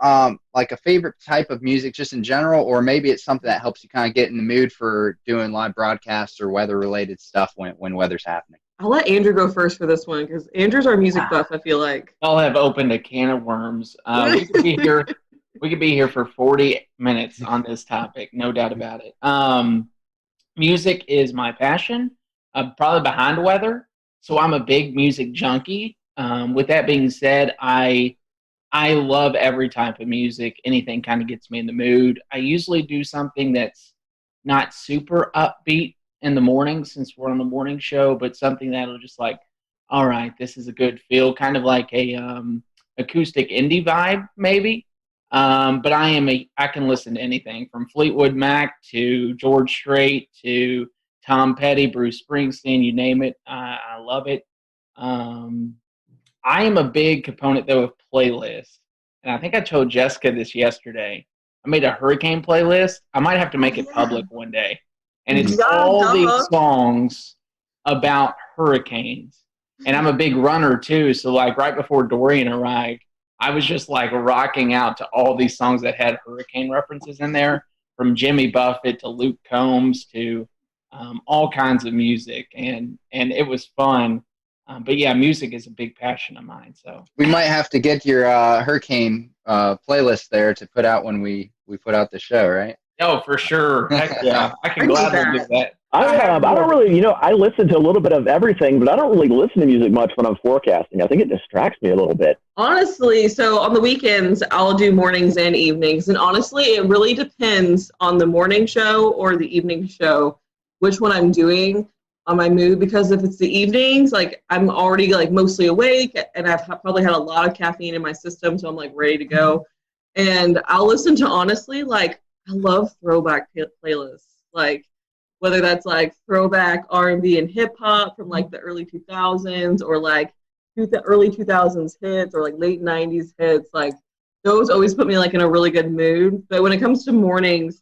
like a favorite type of music just in general, or maybe it's something that helps you kind of get in the mood for doing live broadcasts or weather-related stuff when weather's happening? I'll let Andrew go first for this one because Andrew's our music buff, I feel like. I'll have opened a can of worms. We could be here. We could be here for 40 minutes on this topic, no doubt about it. Music is my passion. I'm probably behind weather, so I'm a big music junkie. With that being said, I love every type of music. Anything kind of gets me in the mood. I usually do something that's not super upbeat in the morning since we're on the morning show, but something that'll just like, all right, this is a good feel, kind of like a acoustic indie vibe maybe. But I can listen to anything from Fleetwood Mac to George Strait to Tom Petty, Bruce Springsteen, you name it. I love it. I am a big component, though, of playlists. And I think I told Jessica this yesterday. I made a hurricane playlist. I might have to make it public one day. And it's all these songs about hurricanes. And I'm a big runner, too. So, like, right before Dorian arrived, I was just, like, rocking out to all these songs that had hurricane references in there, from Jimmy Buffett to Luke Combs to all kinds of music. And it was fun. But yeah, music is a big passion of mine. So we might have to get your hurricane playlist there to put out when we put out the show, right? Oh, for sure. Heck yeah, I can gladly do that. I don't really, I listen to a little bit of everything, but I don't really listen to music much when I'm forecasting. I think it distracts me a little bit. Honestly, so on the weekends, I'll do mornings and evenings. And honestly, it really depends on the morning show or the evening show, which one I'm doing on my mood. Because if it's the evenings, like I'm already like mostly awake and I've probably had a lot of caffeine in my system, so I'm like ready to go. And I'll listen to, honestly, like I love throwback playlists, like whether that's like throwback R&B and hip hop from like the early 2000s or like the early 2000s hits or like late 90s hits. Like those always put me like in a really good mood. But when it comes to mornings,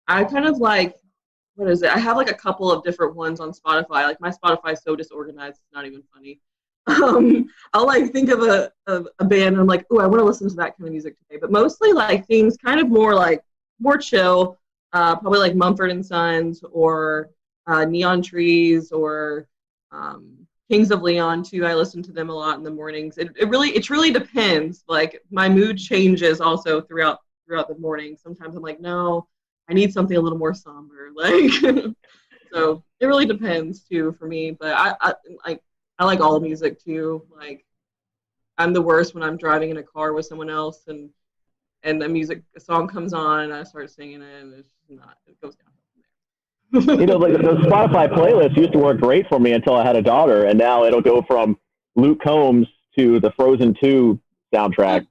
I kind of like, what is it? I have like a couple of different ones on Spotify. Like my Spotify is so disorganized, it's not even funny. I'll like think of a band and I'm like, oh, I want to listen to that kind of music today. But mostly like things kind of more chill, probably like Mumford & Sons or Neon Trees or Kings of Leon too. I listen to them a lot in the mornings. It really depends. Like my mood changes also throughout the morning. Sometimes I'm like, no, I need something a little more somber. Like so it really depends too for me. But I like all music too. Like I'm the worst when I'm driving in a car with someone else and a song comes on and I start singing it and it goes down from there. Like the Spotify playlist used to work great for me until I had a daughter, and now it'll go from Luke Combs to the Frozen 2 soundtrack.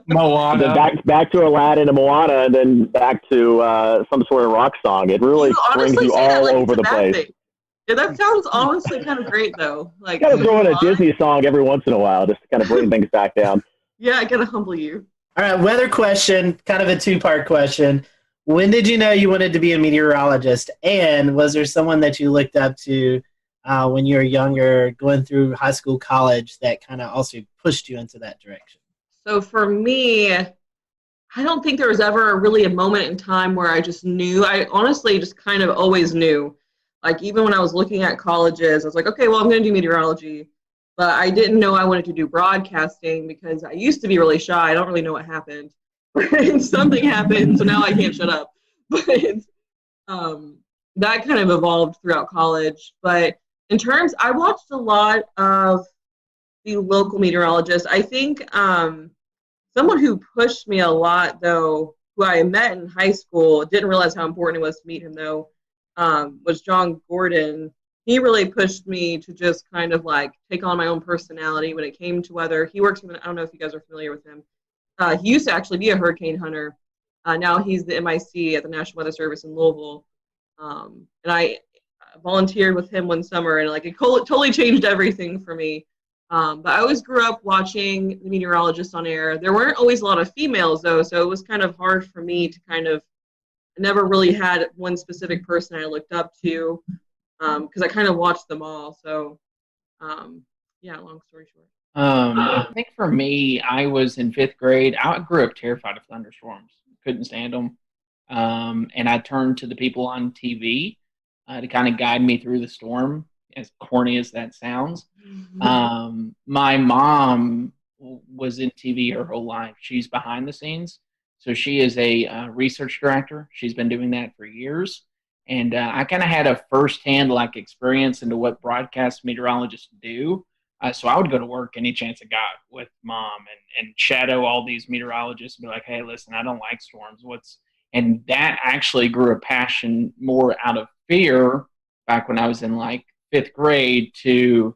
Moana. Then back to Aladdin and Moana, and then back to some sort of rock song. It really brings you all over the place. Thing. Yeah, that sounds honestly kind of great though. Like kind of throw in a Disney song every once in a while, just to kind of bring things back down. Yeah, I gotta humble you. All right, weather question, kind of a two-part question. When did you know you wanted to be a meteorologist? And was there someone that you looked up to when you were younger, going through high school, college, that kind of also pushed you into that direction? So for me, I don't think there was ever really a moment in time where I just knew. I honestly just kind of always knew. Like even when I was looking at colleges, I was like, okay, well, I'm going to do meteorology. But I didn't know I wanted to do broadcasting because I used to be really shy. I don't really know what happened. Something happened, so now I can't shut up. But that kind of evolved throughout college. But in terms, I watched a lot of the local meteorologists. I think someone who pushed me a lot, though, who I met in high school, didn't realize how important it was to meet him, though, was John Gordon. he really pushed me to just kind of like take on my own personality when it came to weather. He works with, I don't know if you guys are familiar with him. He used to actually be a hurricane hunter. Now he's the MIC at the National Weather Service in Louisville. And I volunteered with him one summer, and like it totally changed everything for me. But I always grew up watching the meteorologists on air. There weren't always a lot of females though, so it was kind of hard for me to kind of, I never really had one specific person I looked up to, because I kind of watched them all. So yeah, long story short. I think for me, I was in 5th grade. I grew up terrified of thunderstorms. Couldn't stand them. And I turned to the people on TV to kind of guide me through the storm, as corny as that sounds. My mom was in TV her whole life. She's behind the scenes. So she is a research director. She's been doing that for years. And I kind of had a firsthand like experience into what broadcast meteorologists do. So I would go to work any chance I got with mom and shadow all these meteorologists and be like, hey, listen, I don't like storms. And that actually grew a passion more out of fear back when I was in like 5th grade to,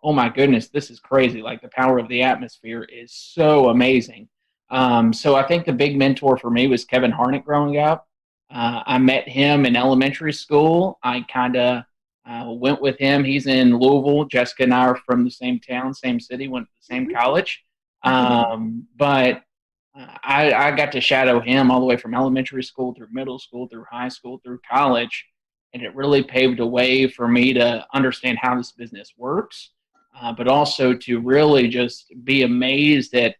oh my goodness, this is crazy. Like the power of the atmosphere is so amazing. So I think the big mentor for me was Kevin Harnick growing up. I met him in elementary school. I kind of went with him. He's in Louisville. Jessica and I are from the same town, same city, went to the same college. But I got to shadow him all the way from elementary school through middle school, through high school, through college. And it really paved a way for me to understand how this business works, but also to really just be amazed at,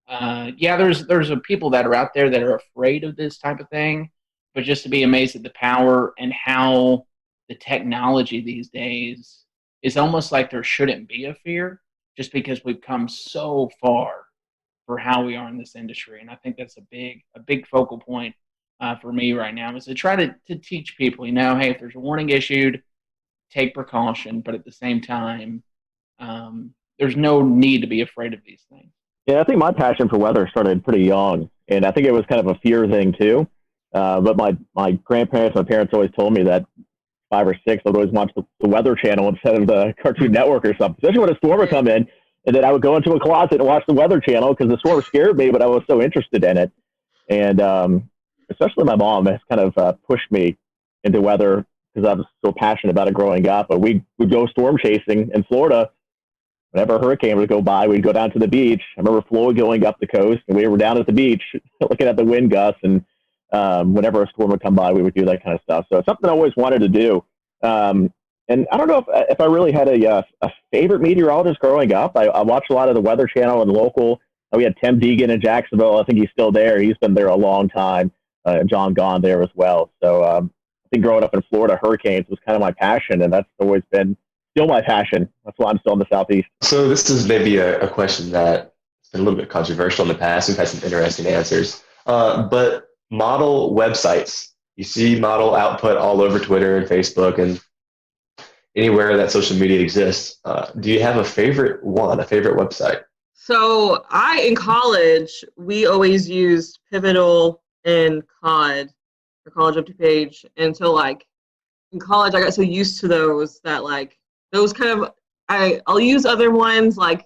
there's people that are out there that are afraid of this type of thing, but just to be amazed at the power and how the technology these days is almost like there shouldn't be a fear just because we've come so far for how we are in this industry. And I think that's a big focal point for me right now is to try to teach people, hey, if there's a warning issued, take precaution, but at the same time, there's no need to be afraid of these things. Yeah, I think my passion for weather started pretty young, and I think it was kind of a fear thing too. But my grandparents, my parents always told me that 5 or 6, I'd always watch the Weather Channel instead of the Cartoon Network or something, especially when a storm would come in. And then I would go into a closet and watch the Weather Channel because the storm scared me, but I was so interested in it. And especially my mom has kind of pushed me into weather because I was so passionate about it growing up. But we would go storm chasing in Florida. Whenever a hurricane would go by, we'd go down to the beach. I remember Flo going up the coast, and we were down at the beach looking at the wind gusts. And whenever a storm would come by, we would do that kind of stuff. So it's something I always wanted to do. And I don't know if I really had a favorite meteorologist growing up. I watched a lot of the Weather Channel and local. We had Tim Deegan in Jacksonville. I think he's still there. He's been there a long time. John Gahn there as well. So I think growing up in Florida, hurricanes was kind of my passion, and that's always been still my passion. That's why I'm still in the Southeast. So this is maybe a question that's been a little bit controversial in the past. We've had some interesting answers. But model websites, you see model output all over Twitter and Facebook and anywhere that social media exists. Do you have a favorite website? So in college, we always used Pivotal and COD, or College Up to Page. And so like in college, I got so used to those that like those kind of, I'll use other ones. Like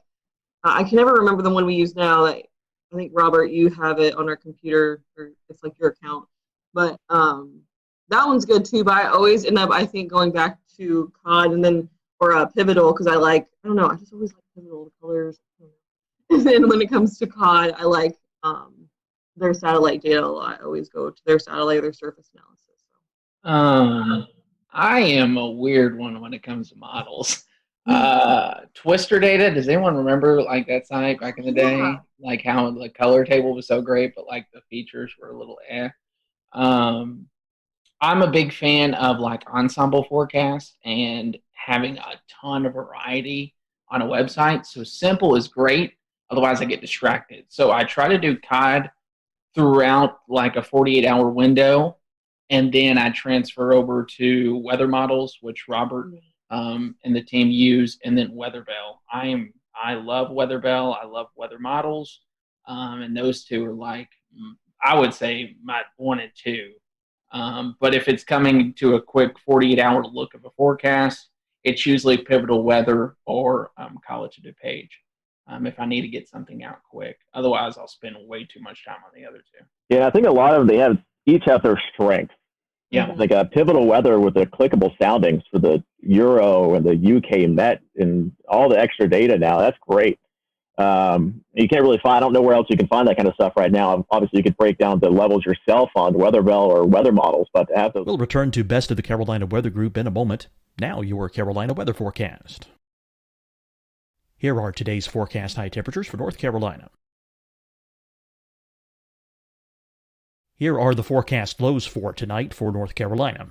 I can never remember the one we use now. Like, I think Robert, you have it on our computer, or it's like your account. But that one's good too. But I always end up, I think, going back to COD and then or Pivotal because I don't know. I just always like Pivotal, the colors. And then when it comes to COD, I like their satellite data a lot. I always go to their satellite or their surface analysis. I am a weird one when it comes to models. Twister data, does anyone remember like that site back in the day? Yeah. Like how the color table was so great, but like the features were a little I'm a big fan of like ensemble forecast and having a ton of variety on a website. So simple is great. Otherwise I get distracted. So I try to do COD throughout like a 48-hour window. And then I transfer over to weather models, which Robert and the team use, and then WeatherBell. I love WeatherBell. I love weather models. And those two are like, I would say my 1 and 2. But if it's coming to a quick 48-hour look of a forecast, it's usually Pivotal Weather or College of DuPage if I need to get something out quick. Otherwise, I'll spend way too much time on the other two. Yeah, I think a lot of them, each have their strengths. Yeah. Like a Pivotal Weather with the clickable soundings for the Euro and the UK Met and all the extra data now. That's great. You can't really find, I don't know where else you can find that kind of stuff right now. Obviously, you could break down the levels yourself on Weatherbell or weather models, but to have those. We'll return to Best of the Carolina Weather Group in a moment. Now, your Carolina weather forecast. Here are today's forecast high temperatures for North Carolina. Here are the forecast lows for tonight for North Carolina.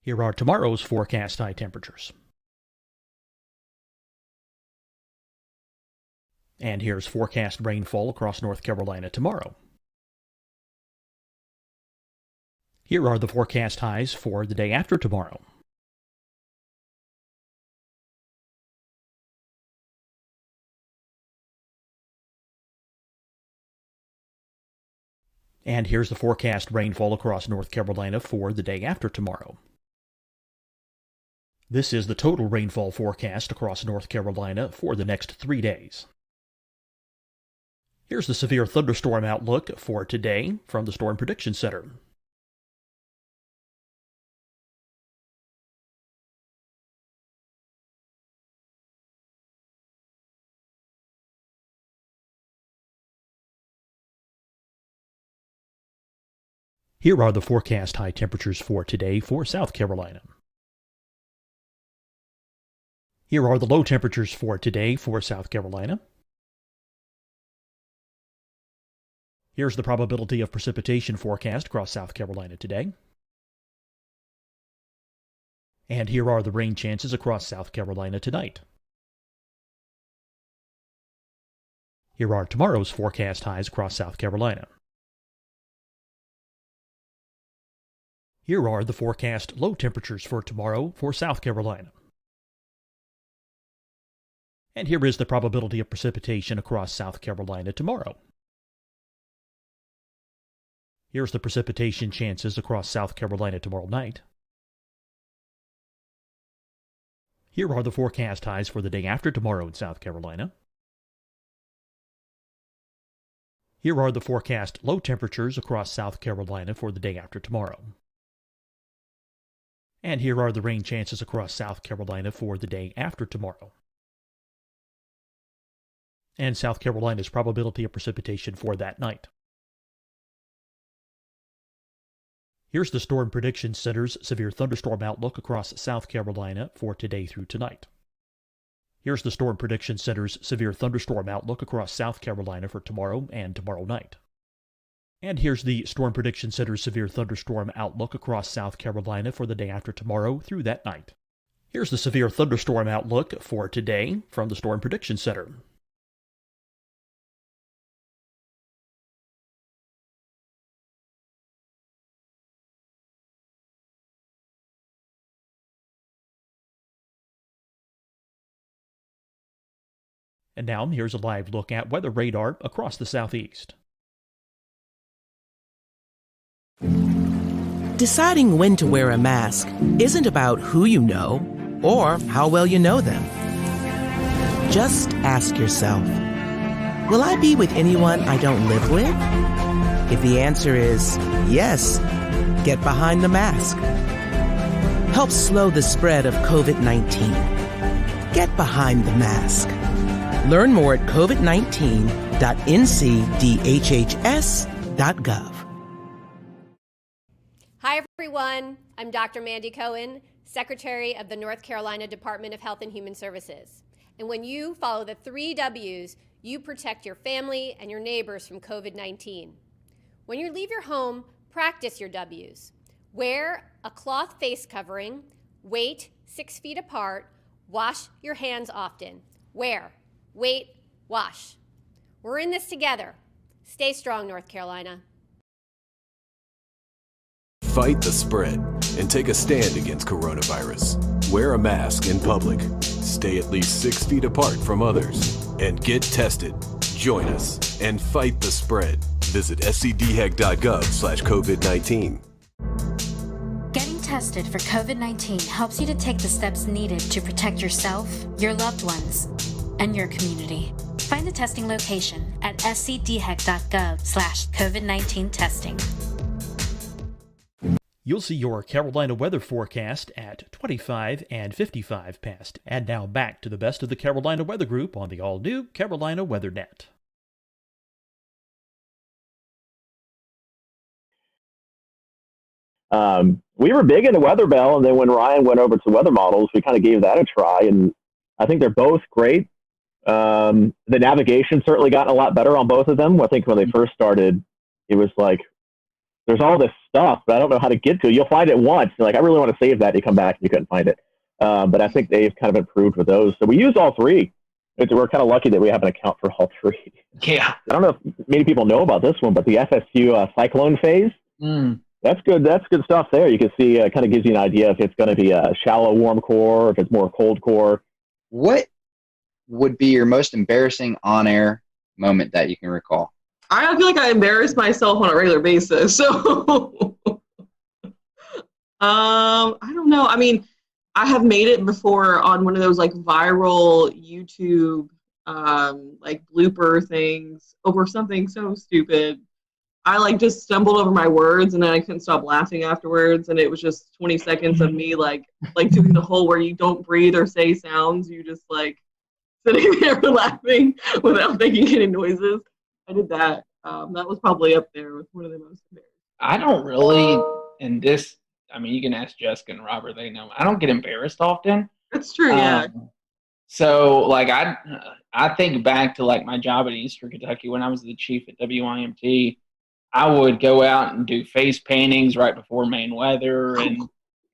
Here are tomorrow's forecast high temperatures. And here's forecast rainfall across North Carolina tomorrow. Here are the forecast highs for the day after tomorrow. And here's the forecast rainfall across North Carolina for the day after tomorrow. This is the total rainfall forecast across North Carolina for the next 3 days. Here's the severe thunderstorm outlook for today from the Storm Prediction Center. Here are the forecast high temperatures for today for South Carolina. Here are the low temperatures for today for South Carolina. Here's the probability of precipitation forecast across South Carolina today. And here are the rain chances across South Carolina tonight. Here are tomorrow's forecast highs across South Carolina. Here are the forecast low temperatures for tomorrow for South Carolina. And here is the probability of precipitation across South Carolina tomorrow. Here's the precipitation chances across South Carolina tomorrow night. Here are the forecast highs for the day after tomorrow in South Carolina. Here are the forecast low temperatures across South Carolina for the day after tomorrow. And here are the rain chances across South Carolina for the day after tomorrow. And South Carolina's probability of precipitation for that night. Here's the Storm Prediction Center's severe thunderstorm outlook across South Carolina for today through tonight. Here's the Storm Prediction Center's severe thunderstorm outlook across South Carolina for tomorrow and tomorrow night. And here's the Storm Prediction Center's severe thunderstorm outlook across South Carolina for the day after tomorrow through that night. Here's the severe thunderstorm outlook for today from the Storm Prediction Center. And now here's a live look at weather radar across the southeast. Deciding when to wear a mask isn't about who you know or how well you know them. Just ask yourself, will I be with anyone I don't live with? If the answer is yes, get behind the mask. Help slow the spread of COVID-19. Get behind the mask. Learn more at covid19.ncdhhs.gov. Hi, everyone. I'm Dr. Mandy Cohen, Secretary of the North Carolina Department of Health and Human Services. And when you follow the 3 W's, you protect your family and your neighbors from COVID-19. When you leave your home, practice your W's. Wear a cloth face covering, wait 6 feet apart, wash your hands often. Wear, wait, wash. We're in this together. Stay strong, North Carolina. Fight the spread and take a stand against coronavirus. Wear a mask in public. Stay at least 6 feet apart from others. And get tested. Join us and fight the spread. Visit scdhec.gov/COVID-19. Getting tested for COVID-19 helps you to take the steps needed to protect yourself, your loved ones, and your community. Find the testing location at scdhec.gov/COVID-19 testing. You'll see your Carolina weather forecast at 25 and 55 past. And now back to the best of the Carolina Weather Group on the all-new Carolina Weather Net. We were big into Weather Bell, and then when Ryan went over to Weather Models, we kind of gave that a try, and I think they're both great. The navigation certainly gotten a lot better on both of them. I think when they first started, it was like, there's all this stuff, but I don't know how to get to it. You'll find it once. You're like, I really want to save that. You come back and you couldn't find it. But I think they've kind of improved with those. So we use all three. We're kind of lucky that we have an account for all three. Yeah. I don't know if many people know about this one, but the FSU cyclone phase, that's good. That's good stuff there. You can see, kind of gives you an idea if it's going to be a shallow warm core, or if it's more cold core. What would be your most embarrassing on-air moment that you can recall? I feel like I embarrass myself on a regular basis. So, I don't know. I mean, I have made it before on one of those like viral YouTube like blooper things over something so stupid. I like just stumbled over my words and then I couldn't stop laughing afterwards. And it was just 20 seconds of me like doing the whole where you don't breathe or say sounds. You just like sitting there laughing without making any noises. I did that. That was probably up there with one of the most embarrassing. I don't really, and this, I mean, you can ask Jessica and Robert, they know. I don't get embarrassed often. That's true, yeah. So, like, I think back to, like, my job at Eastern Kentucky when I was the chief at WIMT. I would go out and do face paintings right before main weather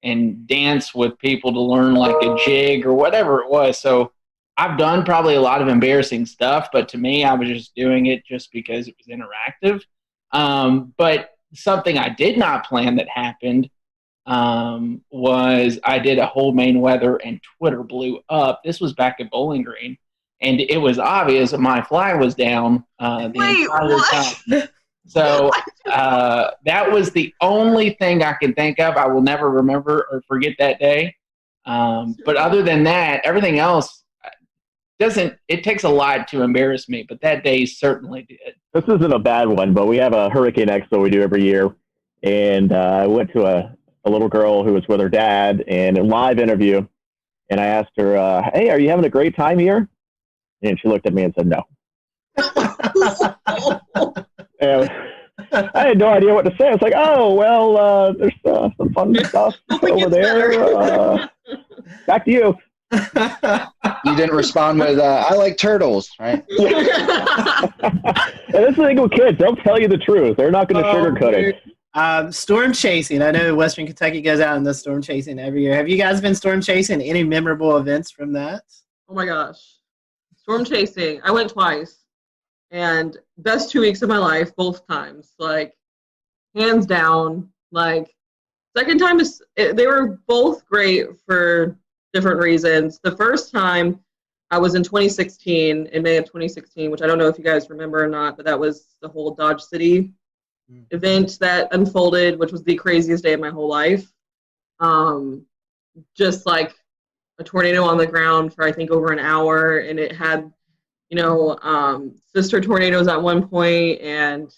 and dance with people to learn, like, a jig or whatever it was. So, I've done probably a lot of embarrassing stuff, but to me, I was just doing it just because it was interactive. But something I did not plan that happened was I did a whole main weather and Twitter blew up. This was back at Bowling Green, and it was obvious that my flag was down the entire time. So that was the only thing I can think of. I will never remember or forget that day. But other than that, everything else, it takes a lot to embarrass me, but that day certainly did. This isn't a bad one, but we have a Hurricane Expo we do every year. And I went to a little girl who was with her dad in a live interview. And I asked her, hey, are you having a great time here? And she looked at me and said, no. And I had no idea what to say. I was like, oh, well, there's some fun stuff over there. Back to you. You didn't respond with, I like turtles, right? And this is the thing with kids. They'll tell you the truth. They're not going to sugarcoat it. Storm chasing. I know Western Kentucky goes out and does storm chasing every year. Have you guys been storm chasing? Any memorable events from that? Oh, my gosh. Storm chasing. I went twice. And best 2 weeks of my life, both times. Like, hands down. Like, second time, they were both great for different reasons. The first time I was in 2016, in May of 2016, which I don't know if you guys remember or not, but that was the whole Dodge City event that unfolded, which was the craziest day of my whole life. Just like a tornado on the ground for I think over an hour, and it had, sister tornadoes at one point, and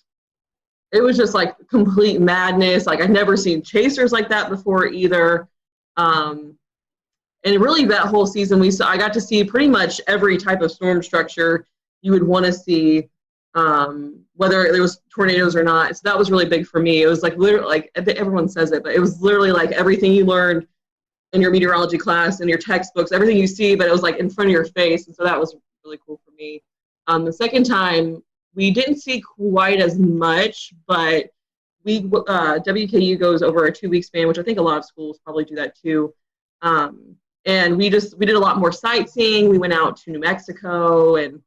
it was just like complete madness. Like I'd never seen chasers like that before either. And really that whole season I got to see pretty much every type of storm structure you would want to see, whether there was tornadoes or not. So that was really big for me. It was like literally, like everyone says it, but it was literally like everything you learned in your meteorology class and your textbooks, everything you see, but it was like in front of your face. And so that was really cool for me. The second time we didn't see quite as much, but WKU goes over a 2 week span, which I think a lot of schools probably do that too. And we did a lot more sightseeing. We went out to New Mexico, and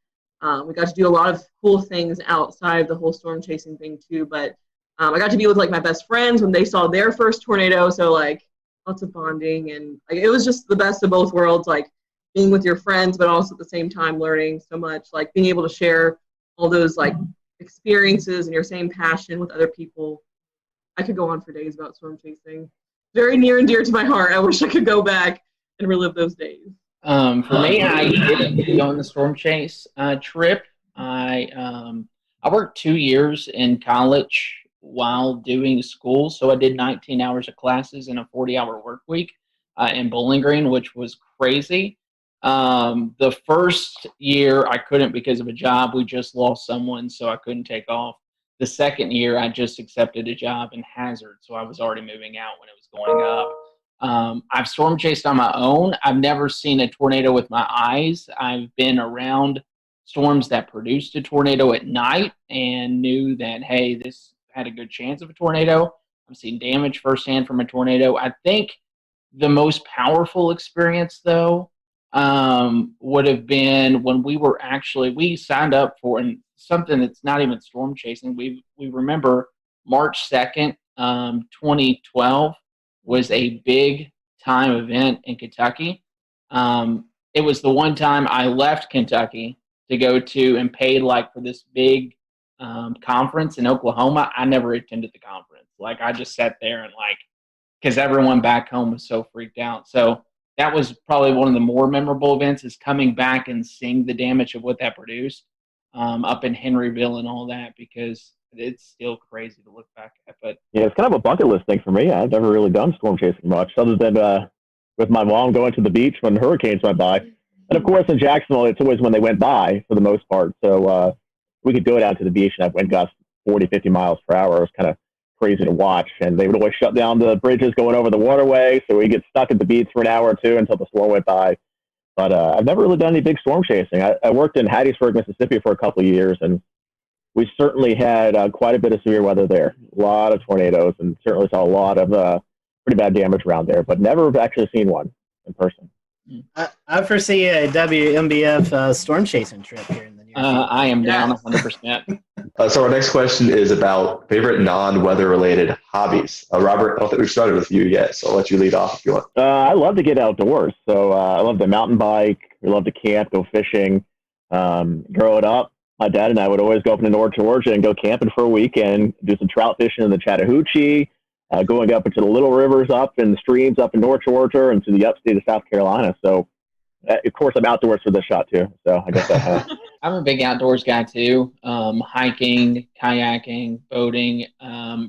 we got to do a lot of cool things outside the whole storm chasing thing too. But I got to be with like my best friends when they saw their first tornado. So like lots of bonding, and like, it was just the best of both worlds, like being with your friends, but also at the same time learning so much, like being able to share all those like experiences and your same passion with other people. I could go on for days about storm chasing. very near and dear to my heart. I wish I could go back and relive those days. For me, I didn't go on the storm chase trip. I worked 2 years in college while doing school, so I did 19 hours of classes in a 40-hour work week in Bowling Green, which was crazy. The first year I couldn't because of a job. We just lost someone, so I couldn't take off. The second year I just accepted a job in Hazard, so I was already moving out when it was going up. I've storm chased on my own. I've never seen a tornado with my eyes. I've been around storms that produced a tornado at night and knew that, hey, this had a good chance of a tornado. I've seen damage firsthand from a tornado. I think the most powerful experience, though, would have been when we signed up for something that's not even storm chasing. We remember March 2nd, 2012 was a big time event in Kentucky. It was the one time I left Kentucky to go to and paid for this big conference in Oklahoma. I never attended the conference. I just sat there and because everyone back home was so freaked out. So that was probably one of the more memorable events, is coming back and seeing the damage of what that produced up in Henryville and all that, because it's still crazy to look back at. But yeah, it's kind of a bucket list thing for me. I've never really done storm chasing much, other than with my mom going to the beach when hurricanes went by. And of course, in Jacksonville, it's always when they went by for the most part. So we could go down to the beach and have wind gusts 40, 50 miles per hour. It was kind of crazy to watch. And they would always shut down the bridges going over the waterway, so we get stuck at the beach for an hour or two until the storm went by. But I've never really done any big storm chasing. I worked in Hattiesburg, Mississippi for a couple of years, and we certainly had quite a bit of severe weather there. A lot of tornadoes, and certainly saw a lot of pretty bad damage around there, but never actually seen one in person. I foresee a WMBF storm chasing trip here in the near future. I am down 100%. So our next question is about favorite non-weather related hobbies. Robert, I don't think we've started with you yet, so I'll let you lead off if you want. I love to get outdoors. So I love to mountain bike. We love to camp, go fishing. Growing up, my dad and I would always go up to North Georgia and go camping for a week and do some trout fishing in the Chattahoochee, going up into the little rivers up and the streams up in North Georgia and to the upstate of South Carolina. So, of course, I'm outdoors for this shot, too. So I guess that I'm a big outdoors guy, too. Hiking, kayaking, boating,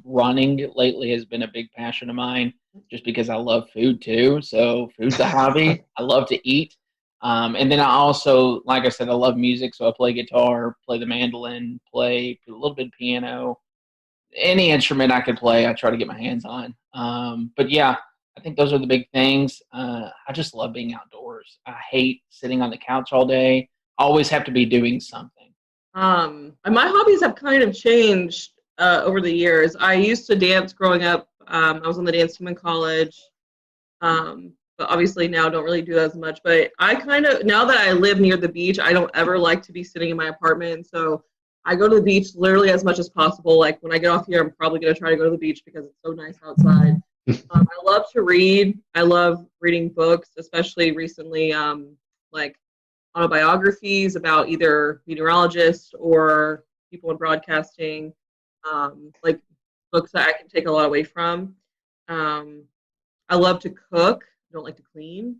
running lately has been a big passion of mine, just because I love food, too. So food's a hobby. I love to eat. And then I also, like I said, I love music. So I play guitar, play the mandolin, play a little bit of piano. Any instrument I could play, I try to get my hands on. But yeah, I think those are the big things. I just love being outdoors. I hate sitting on the couch all day. I always have to be doing something. My hobbies have kind of changed over the years. I used to dance growing up. I was on the dance team in college. But obviously now don't really do that as much. But I now that I live near the beach, I don't ever like to be sitting in my apartment. So I go to the beach literally as much as possible. Like when I get off here, I'm probably going to try to go to the beach because it's so nice outside. I love to read. I love reading books, especially recently, like autobiographies about either meteorologists or people in broadcasting, like books that I can take a lot away from. I love to cook. I don't like to clean.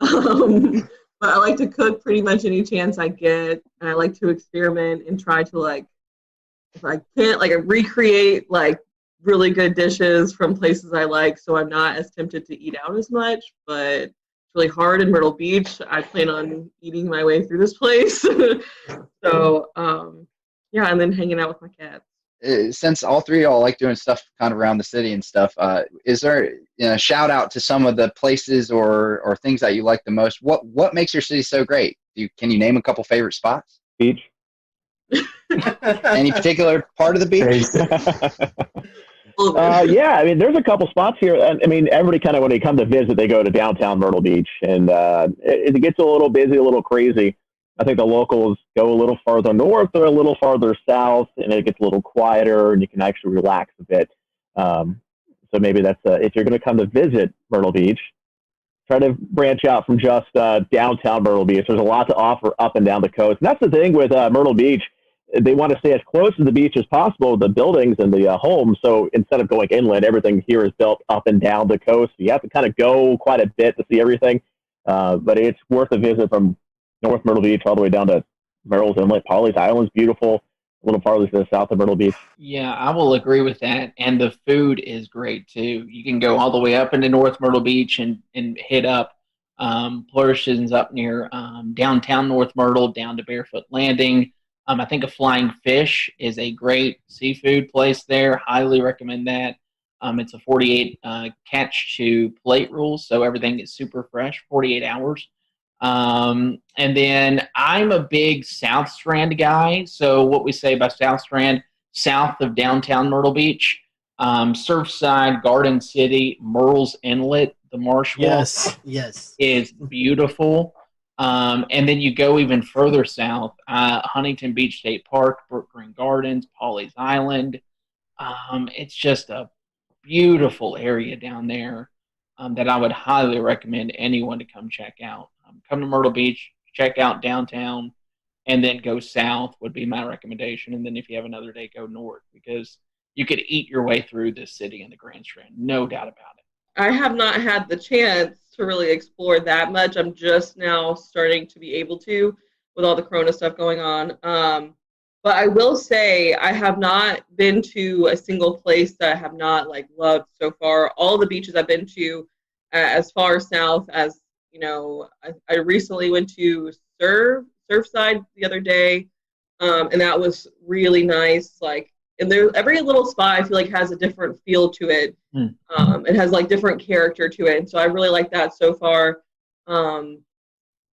But I like to cook pretty much any chance I get. And I like to experiment and try to, like, if I can't, like, recreate, like, really good dishes from places I like, so I'm not as tempted to eat out as much. But it's really hard in Myrtle Beach. I plan on eating my way through this place. So, yeah, and then hanging out with my cats. Since all three of y'all like doing stuff kind of around the city and stuff, is there a shout out to some of the places or things that you like the most? What makes your city so great? Can you name a couple favorite spots? Beach. Any particular part of the beach? Yeah, I mean, there's a couple spots here. I mean, everybody kind of, when they come to visit, they go to downtown Myrtle Beach, and it gets a little busy, a little crazy. I think the locals go a little farther north or a little farther south, and it gets a little quieter, and you can actually relax a bit. So maybe that's if you're going to come to visit Myrtle Beach, try to branch out from just downtown Myrtle Beach. There's a lot to offer up and down the coast, and that's the thing with Myrtle Beach. they want to stay as close to the beach as possible, the buildings and the homes. So instead of going inland, everything here is built up and down the coast. You have to kind of go quite a bit to see everything. But it's worth a visit from North Myrtle Beach all the way down to Merrill's Inlet. Pawleys Island's beautiful, a little farther to the south of Myrtle Beach. Yeah, I will agree with that. And the food is great too. You can go all the way up into North Myrtle Beach and hit up Flourishes up near downtown North Myrtle down to Barefoot Landing. I think a Flying Fish is a great seafood place there. Highly recommend that. It's a 48 catch to plate rule, so everything is super fresh, 48 hours. And then I'm a big South Strand guy. So what we say by South Strand, south of downtown Myrtle Beach, Surfside, Garden City, Merle's Inlet, the Marsh Walk is beautiful. And then you go even further south, Huntington Beach State Park, Brook Green Gardens, Pawleys Island. It's just a beautiful area down there that I would highly recommend anyone to come check out. Come to Myrtle Beach, check out downtown, and then go south would be my recommendation. And then if you have another day, go north, because you could eat your way through this city in the Grand Strand, no doubt about it. I have not had the chance to really explore that much. I'm just now starting to be able to with all the Corona stuff going on. But I will say I have not been to a single place that I have not loved so far. All the beaches I've been to as far south as, I recently went to Surfside the other day, and that was really nice. And there, every little spot I feel like has a different feel to it. It has different character to it. And so I really like that so far.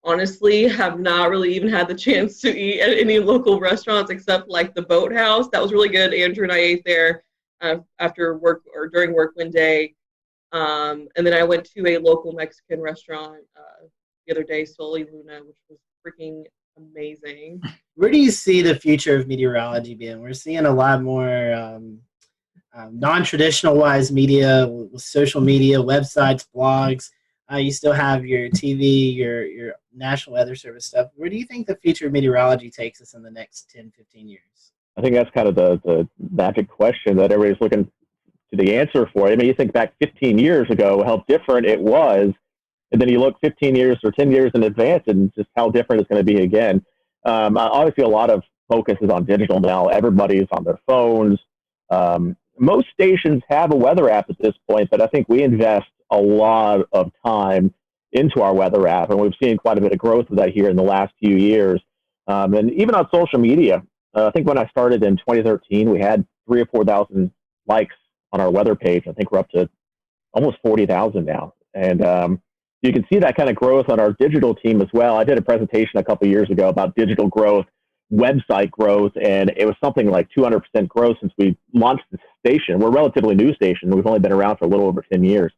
Honestly, have not really even had the chance to eat at any local restaurants except the Boathouse. That was really good. Andrew and I ate there after work or during work one day. And then I went to a local Mexican restaurant the other day, Soli Luna, which was freaking amazing. Where do you see the future of meteorology being? We're seeing a lot more non-traditional wise media with social media, websites, blogs. You still have your TV, your National Weather Service stuff. Where do you think the future of meteorology takes us in the next 10, 15 years? I think that's kind of the magic question that everybody's looking to the answer for. I mean, you think back 15 years ago, how different it was, and then you look 15 years or 10 years in advance and just how different it's going to be again. Obviously, a lot of focus is on digital now. Everybody's on their phones. Most stations have a weather app at this point, but I think we invest a lot of time into our weather app, and we've seen quite a bit of growth of that here in the last few years. And even on social media, I think when I started in 2013, we had 3,000 or 4,000 likes on our weather page. I think we're up to almost 40,000 now. And you can see that kind of growth on our digital team as well. I did a presentation a couple of years ago about digital growth, website growth, and it was something like 200% growth since we launched the station. We're a relatively new station. We've only been around for a little over 10 years.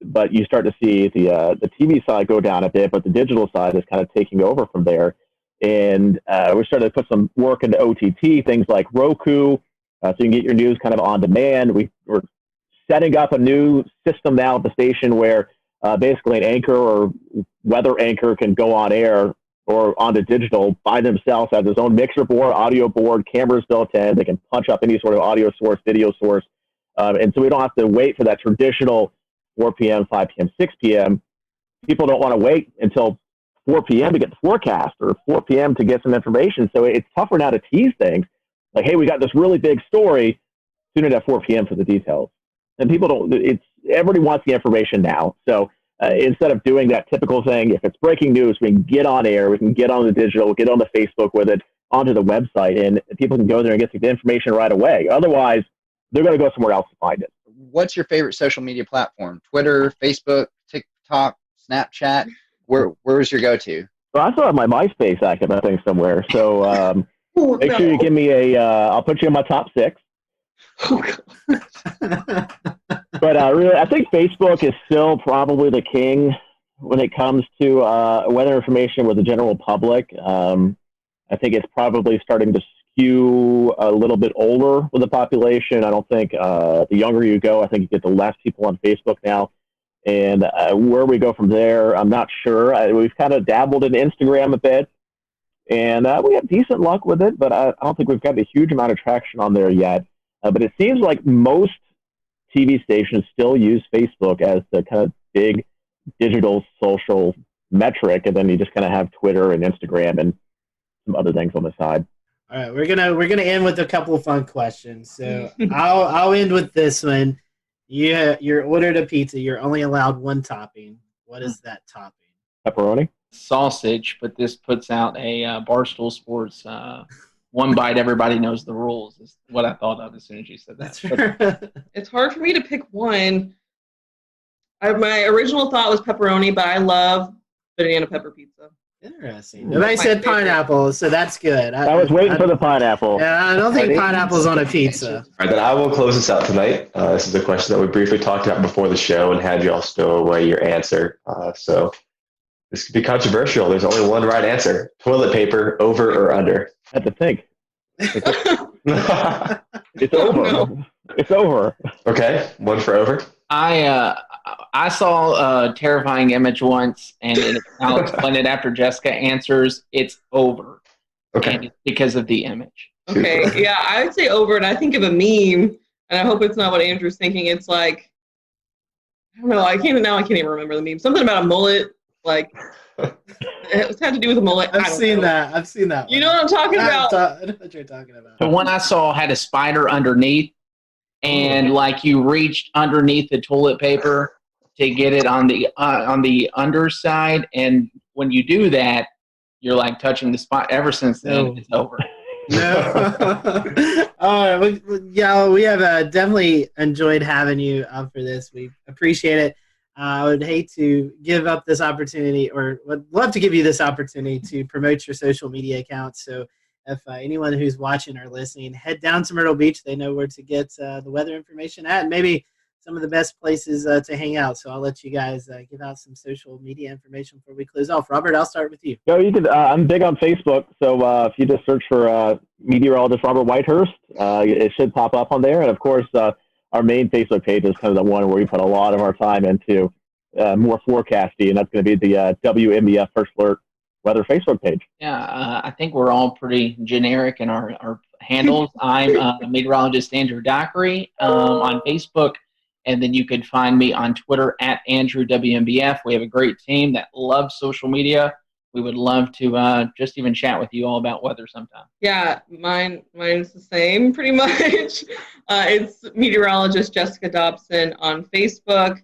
But you start to see the TV side go down a bit, but the digital side is kind of taking over from there. And we started to put some work into OTT, things like Roku, so you can get your news kind of on demand. We're setting up a new system now at the station where basically an anchor or weather anchor can go on air or onto digital by themselves, has his own mixer board, audio board, cameras built in. They can punch up any sort of audio source, video source. And so we don't have to wait for that traditional 4 p.m., 5 p.m., 6 p.m. People don't want to wait until 4 p.m. to get the forecast or 4 p.m. to get some information. So it's tougher now to tease things. Like, hey, we got this really big story. Tune in at 4 p.m. for the details. And people don't, everybody wants the information now. So instead of doing that typical thing, if it's breaking news, we can get on air, we can get on the digital, get on the Facebook with it, onto the website, and people can go there and get the information right away. Otherwise, they're going to go somewhere else to find it. What's your favorite social media platform? Twitter, Facebook, TikTok, Snapchat? Where's your go-to? Well, I still have my MySpace active, I think, somewhere. So make sure you give me I'll put you in my top 6. But really, I think Facebook is still probably the king when it comes to weather information with the general public. I think it's probably starting to skew a little bit older with the population. I don't think the younger you go, I think you get the less people on Facebook now. And where we go from there, I'm not sure. We've kind of dabbled in Instagram a bit. And we have decent luck with it, but I don't think we've got a huge amount of traction on there yet. But it seems like most TV stations still use Facebook as the kind of big digital social metric, and then you just kind of have Twitter and Instagram and some other things on the side. All right, we're gonna end with a couple of fun questions. So I'll end with this one. You're ordered a pizza. You're only allowed one topping. What is that topping? Pepperoni? Sausage, but this puts out a Barstool Sports one bite, everybody knows the rules is what I thought of as soon as you said that. It's hard for me to pick one. My original thought was pepperoni, but I love banana pepper pizza. Interesting. Nobody said pineapple, so that's good. I was waiting for the pineapple. Yeah, I don't think pineapple's on a pizza. All right, then I will close this out tonight. This is a question that we briefly talked about before the show and had you all stow away your answer. So this could be controversial. There's only one right answer. Toilet paper, over or under? I had to think. It's over. No. It's over. Okay, one for over. I saw a terrifying image once, and I'll explain it after Jessica answers. It's over. Okay. And it's because of the image. Okay, yeah, I would say over, and I think of a meme, and I hope it's not what Andrew's thinking. It's like, I don't know, I can't even remember the meme. Something about a mullet, like, it had to do with a mullet. I've seen that. You know what I'm talking about? I know what you're talking about. The one I saw had a spider underneath, and like you reached underneath the toilet paper to get it on the underside, and when you do that, you're like touching the spot. Ever since then, it's over. No. All right, we have definitely enjoyed having you for this. We appreciate it. I would hate to give up this opportunity, or would love to give you this opportunity to promote your social media accounts. So if anyone who's watching or listening, head down to Myrtle Beach. They know where to get the weather information at, and maybe some of the best places to hang out. So I'll let you guys give out some social media information before we close off. Robert, I'll start with you. No, you could. I'm big on Facebook, so if you just search for meteorologist Robert Whitehurst, it should pop up on there. And of course, our main Facebook page is kind of the one where we put a lot of our time into more forecasting, and that's going to be the WMBF First Alert Weather Facebook page. Yeah, I think we're all pretty generic in our handles. I'm meteorologist Andrew Dockery on Facebook. And then you can find me on Twitter at AndrewWMBF. We have a great team that loves social media. We would love to just even chat with you all about weather sometime. Yeah, mine's the same pretty much. It's meteorologist Jessica Dobson on Facebook,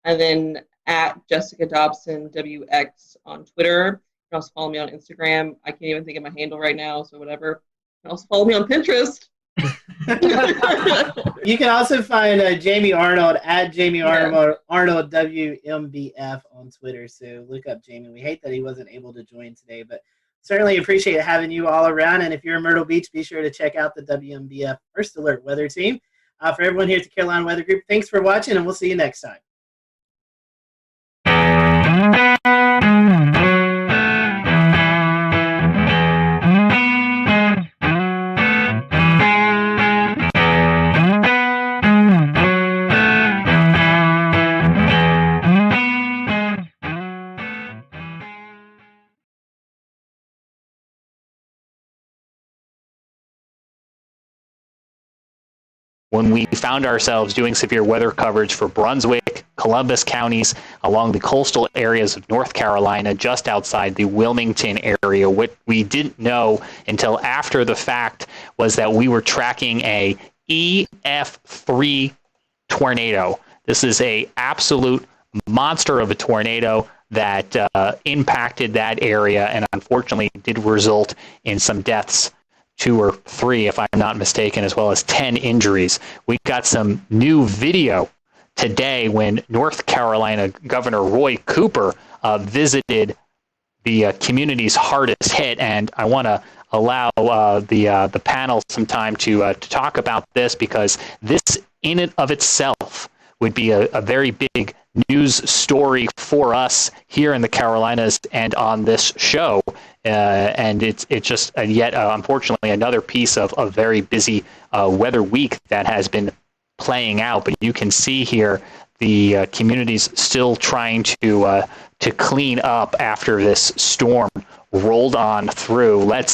and then at Jessica Dobson WX on Twitter. You can also follow me on Instagram. I can't even think of my handle right now, so whatever. You can also follow me on Pinterest. You can also find Jamie Arnold at Jamie Arnold WMBF on Twitter. So look up Jamie. We hate that he wasn't able to join today, but certainly appreciate having you all around. And if you're in Myrtle Beach, be sure to check out the WMBF First Alert Weather Team. For everyone here at the Carolina Weather Group, thanks for watching, and we'll see you next time. When we found ourselves doing severe weather coverage for Brunswick, Columbus counties, along the coastal areas of North Carolina, just outside the Wilmington area, what we didn't know until after the fact was that we were tracking a EF3 tornado. This is a absolute monster of a tornado that impacted that area and unfortunately did result in some deaths. 2 or 3, if I'm not mistaken, as well as 10 injuries. We got some new video today when North Carolina Governor Roy Cooper visited the communities hardest hit, and I want to allow the panel some time to talk about this, because this in and of itself would be a very big news story for us here in the Carolinas and on this show. And it's just yet, unfortunately, another piece of a very busy weather week that has been playing out. But you can see here the communities still trying to clean up after this storm rolled on through. Let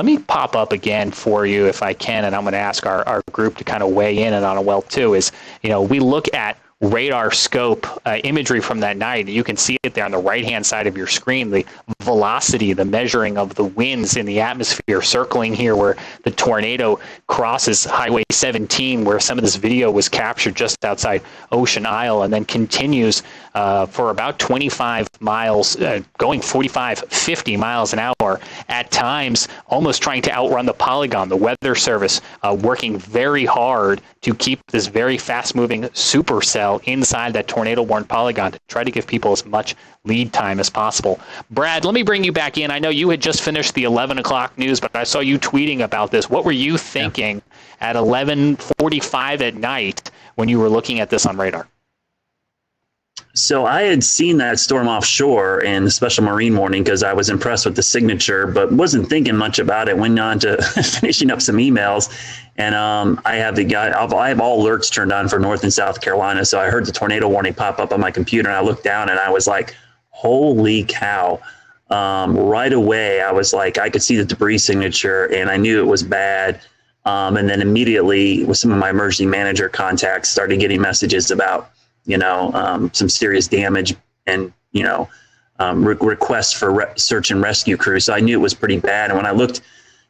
me pop up again for you if I can, and I'm going to ask our group to kind of weigh in on it well too. Is, we look at radar scope imagery from that night. You can see it there on the right-hand side of your screen, the velocity, the measuring of the winds in the atmosphere circling here where the tornado crosses Highway 17, where some of this video was captured just outside Ocean Isle, and then continues for about 25 miles, going 45, 50 miles an hour, at times almost trying to outrun the polygon. The Weather Service working very hard to keep this very fast-moving supercell inside that tornado-warned polygon to try to give people as much lead time as possible. Brad, let me bring you back in. I know you had just finished the 11 o'clock news, but I saw you tweeting about this. What were you thinking at 11:45 at night when you were looking at this on radar? So I had seen that storm offshore in the special marine warning because I was impressed with the signature, but wasn't thinking much about it. Went on to finishing up some emails, and I have all alerts turned on for North and South Carolina. So I heard the tornado warning pop up on my computer, and I looked down, and I was like, "Holy cow!" Right away, I was like, I could see the debris signature, and I knew it was bad. And then immediately, with some of my emergency manager contacts, started getting messages about some serious damage and, requests for search and rescue crews. So I knew it was pretty bad. And when I looked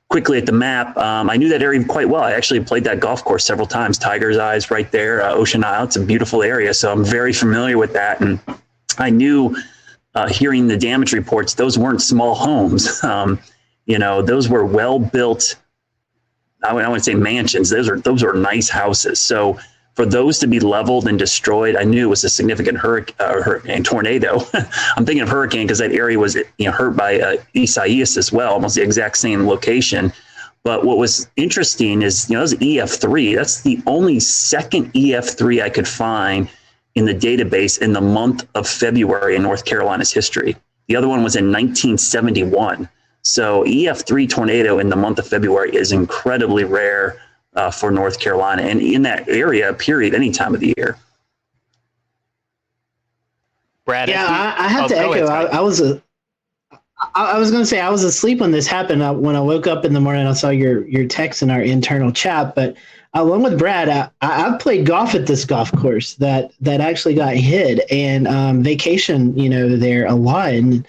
quickly at the map, I knew that area quite well. I actually played that golf course several times. Tiger's Eyes right there, Ocean Isle. It's a beautiful area. So I'm very familiar with that. And I knew, hearing the damage reports, those weren't small homes. Those were well-built, I wouldn't say mansions. Those are nice houses. So for those to be leveled and destroyed, I knew it was a significant hurricane tornado. I'm thinking of hurricane because that area was hurt by Isaias as well, almost the exact same location. But what was interesting is, it was EF3. That's the only second EF3 I could find in the database in the month of February in North Carolina's history. The other one was in 1971. So EF3 tornado in the month of February is incredibly rare for North Carolina, and in that area, period, any time of the year. Brad, I have to echo. I was going to say I was asleep when this happened. When I woke up in the morning, I saw your text in our internal chat. But along with Brad, I've played golf at this golf course that actually got hit, and vacation, there a lot. And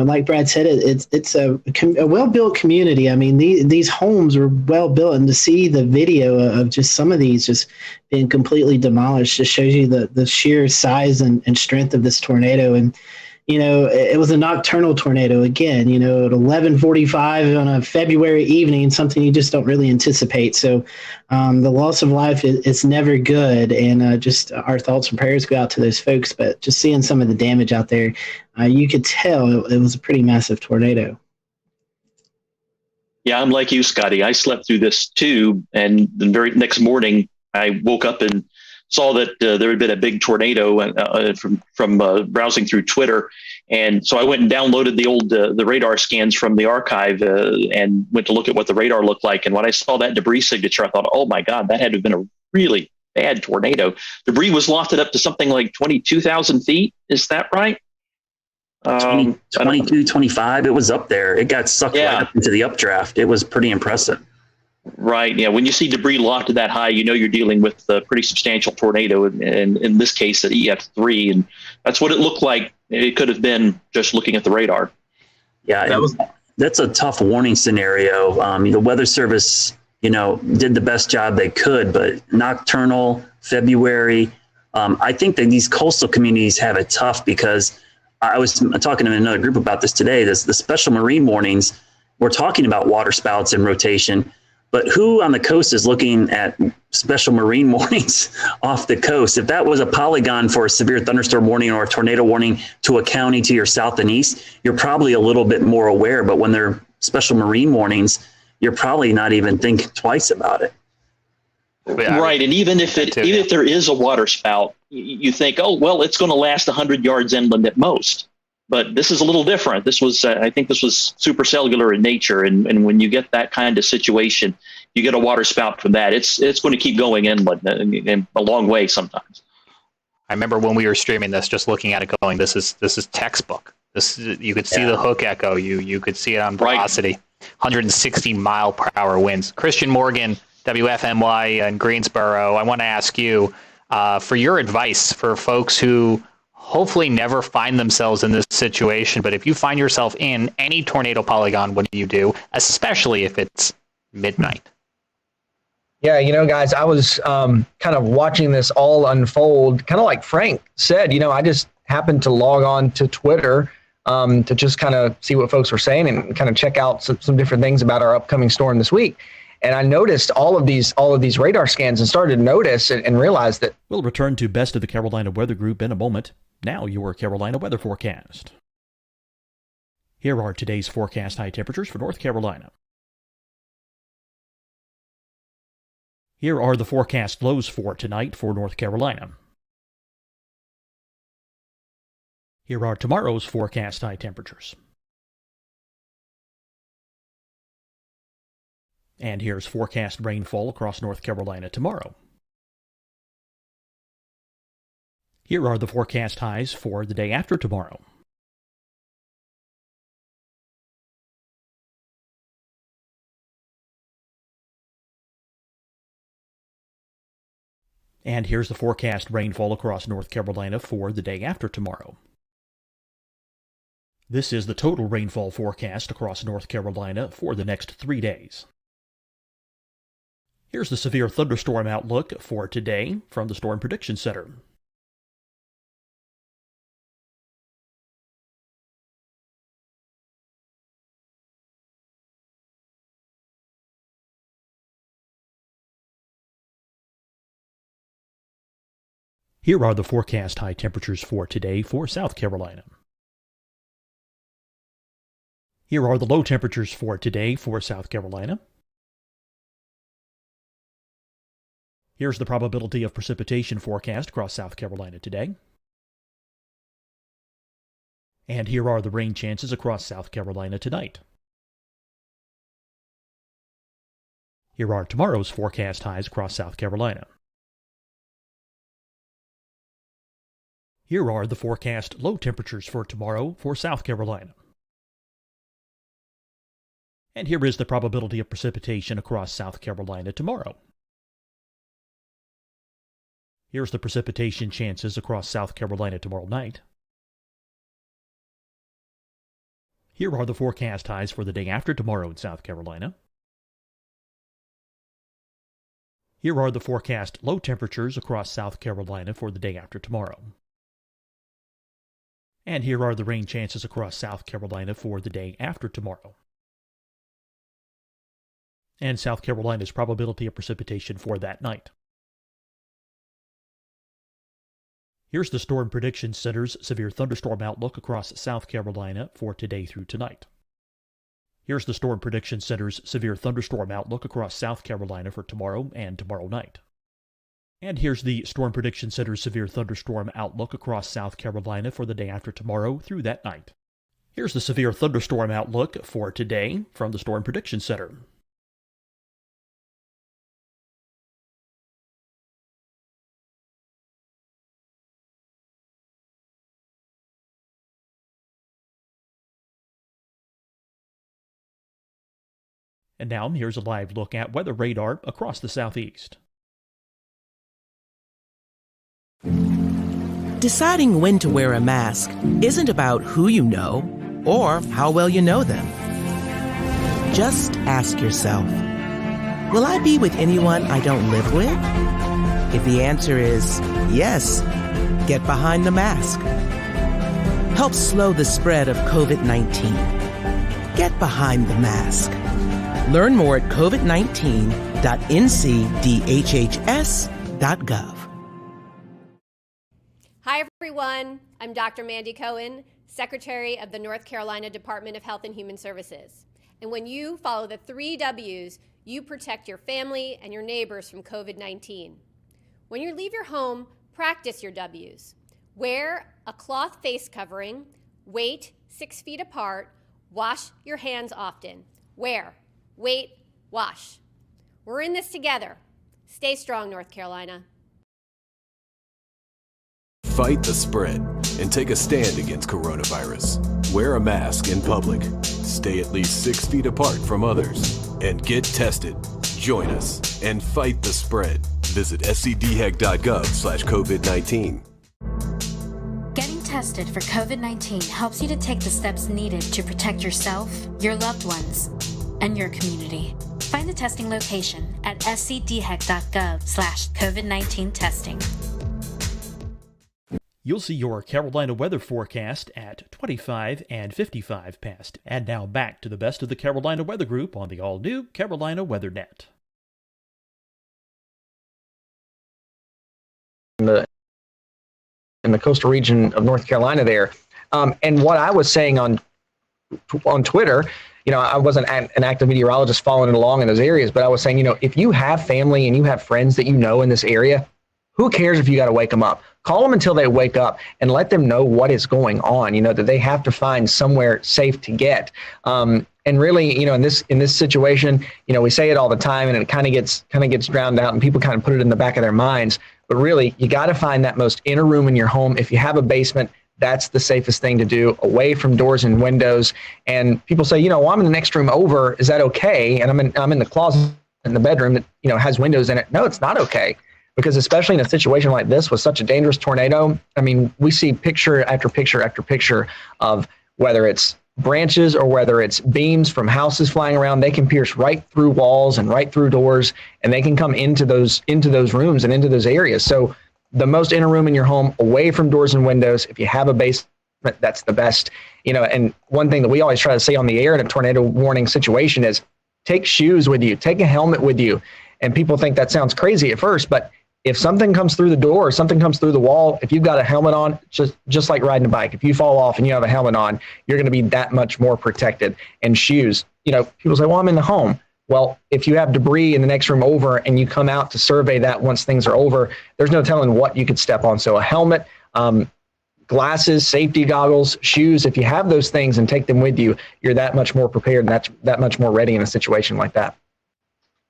like Brad said, it's a well-built community. I mean, these homes are well-built, and to see the video of just some of these just being completely demolished just shows you the sheer size and strength of this tornado. And, it was a nocturnal tornado again, at 11:45 on a February evening, something you just don't really anticipate. So the loss of life is never good, and just our thoughts and prayers go out to those folks. But just seeing some of the damage out there, you could tell it was a pretty massive tornado. Yeah, I'm like you, Scotty. I slept through this too, and the very next morning I woke up and saw that there had been a big tornado from browsing through Twitter. And so I went and downloaded the radar scans from the archive and went to look at what the radar looked like. And when I saw that debris signature, I thought, oh my God, that had to have been a really bad tornado. Debris was lofted up to something like 22,000 feet. Is that right? 22, 25. It was up there. It got sucked right up into the updraft. It was pretty impressive. Right. Yeah. When you see debris lofted that high, you're dealing with a pretty substantial tornado, and in this case, at EF3, and that's what it looked like. It could have been just looking at the radar. Yeah, that's a tough warning scenario. The Weather Service, did the best job they could, but nocturnal February, I think that these coastal communities have it tough because I was talking to another group about this today. The special marine warnings, we're talking about water spouts and rotation. But who on the coast is looking at special marine warnings off the coast? If that was a polygon for a severe thunderstorm warning or a tornado warning to a county to your south and east, you're probably a little bit more aware. But when they're special marine warnings, you're probably not even thinking twice about it. Right. And even if there is a water spout, you think, oh, well, it's going to last 100 yards inland at most. But this is a little different. This was, I think this was supercellular in nature. And when you get that kind of situation, you get a water spout from that. It's going to keep going inland and a long way sometimes. I remember when we were streaming this, just looking at it going, this is textbook. You could see the hook echo. You could see it on velocity. 160 mile per hour winds. Christian Morgan, WFMY in Greensboro. I want to ask you for your advice for folks who hopefully never find themselves in this situation. But if you find yourself in any tornado polygon, what do you do, especially if it's midnight? Yeah, guys, I was kind of watching this all unfold, kind of like Frank said. I just happened to log on to Twitter to just kind of see what folks were saying and kind of check out some different things about our upcoming storm this week. And I noticed all of these radar scans and started to notice and realize that. We'll return to Best of the Carolina Weather Group in a moment. Now your Carolina weather forecast. Here are today's forecast high temperatures for North Carolina. Here are the forecast lows for tonight for North Carolina. Here are tomorrow's forecast high temperatures. And here's forecast rainfall across North Carolina tomorrow. Here are the forecast highs for the day after tomorrow. And here's the forecast rainfall across North Carolina for the day after tomorrow. This is the total rainfall forecast across North Carolina for the next 3 days. Here's the severe thunderstorm outlook for today from the Storm Prediction Center. Here are the forecast high temperatures for today for South Carolina. Here are the low temperatures for today for South Carolina. Here's the probability of precipitation forecast across South Carolina today. And here are the rain chances across South Carolina tonight. Here are tomorrow's forecast highs across South Carolina. Here are the forecast low temperatures for tomorrow for South Carolina. And here is the probability of precipitation across South Carolina tomorrow. Here's the precipitation chances across South Carolina tomorrow night. Here are the forecast highs for the day after tomorrow in South Carolina. Here are the forecast low temperatures across South Carolina for the day after tomorrow. And here are the rain chances across South Carolina for the day after tomorrow. And South Carolina's probability of precipitation for that night. Here's the Storm Prediction Center's severe thunderstorm outlook across South Carolina for today through tonight. Here's the Storm Prediction Center's severe thunderstorm outlook across South Carolina for tomorrow and tomorrow night. And here's the Storm Prediction Center's severe thunderstorm outlook across South Carolina for the day after tomorrow through that night. Here's the severe thunderstorm outlook for today from the Storm Prediction Center. And now here's a live look at weather radar across the southeast. Deciding when to wear a mask isn't about who you know or how well you know them. Just ask yourself, will I be with anyone I don't live with? If the answer is yes, get behind the mask. Help slow the spread of COVID-19. Get behind the mask. Learn more at covid19.ncdhhs.gov. Hi, everyone. I'm Dr. Mandy Cohen, Secretary of the North Carolina Department of Health and Human Services. And when you follow the 3 W's, you protect your family and your neighbors from COVID-19. When you leave your home, practice your W's. Wear a cloth face covering, wait 6 feet apart, wash your hands often. Wear, wait, wash. We're in this together. Stay strong, North Carolina. fight the spread and take a stand against coronavirus. Wear a mask in public, stay at least 6 feet apart from others, and get tested. Join us and fight the spread. Visit scdhec.gov/COVID-19. Getting tested for COVID-19 helps you to take the steps needed to protect yourself, your loved ones, and your community. Find the testing location at scdhec.gov/COVID-19 testing. You'll see your Carolina weather forecast at 25 and 55 past. And now back to the best of the Carolina Weather Group on the all-new Carolina WeatherNet. In the coastal region of North Carolina there. And what I was saying on Twitter, you know, I wasn't an active meteorologist following along in those areas, but I was saying, you know, if you have family and you have friends that you know in this area, who cares if you got to wake them up? Call them until they wake up and let them know what is going on, you know, that they have to find somewhere safe to get. And really, you know, in this situation, you know, we say it all the time and it kind of gets drowned out and people kind of put it in the back of their minds. But really, you got to find that most inner room in your home. If you have a basement, that's the safest thing to do, away from doors and windows. And people say, you know, well, I'm in the next room over. Is that okay? And I'm in the closet in the bedroom that, you know, has windows in it. No, it's not okay. Because especially in a situation like this with such a dangerous tornado, I mean, we see picture after picture after picture of whether it's branches or whether it's beams from houses flying around. They can pierce right through walls and right through doors, and they can come into those rooms and into those areas. So the most inner room in your home, away from doors and windows. If you have a basement, that's the best. You know, and one thing that we always try to say on the air in a tornado warning situation is take shoes with you, take a helmet with you. And people think that sounds crazy at first, but if something comes through the door or something comes through the wall, if you've got a helmet on, just like riding a bike, if you fall off and you have a helmet on, you're going to be that much more protected. And shoes, you know, people say, well, I'm in the home. Well, if you have debris in the next room over and you come out to survey that once things are over, there's no telling what you could step on. So a helmet, glasses, safety goggles, shoes, if you have those things and take them with you, you're that much more prepared and that much more ready in a situation like that.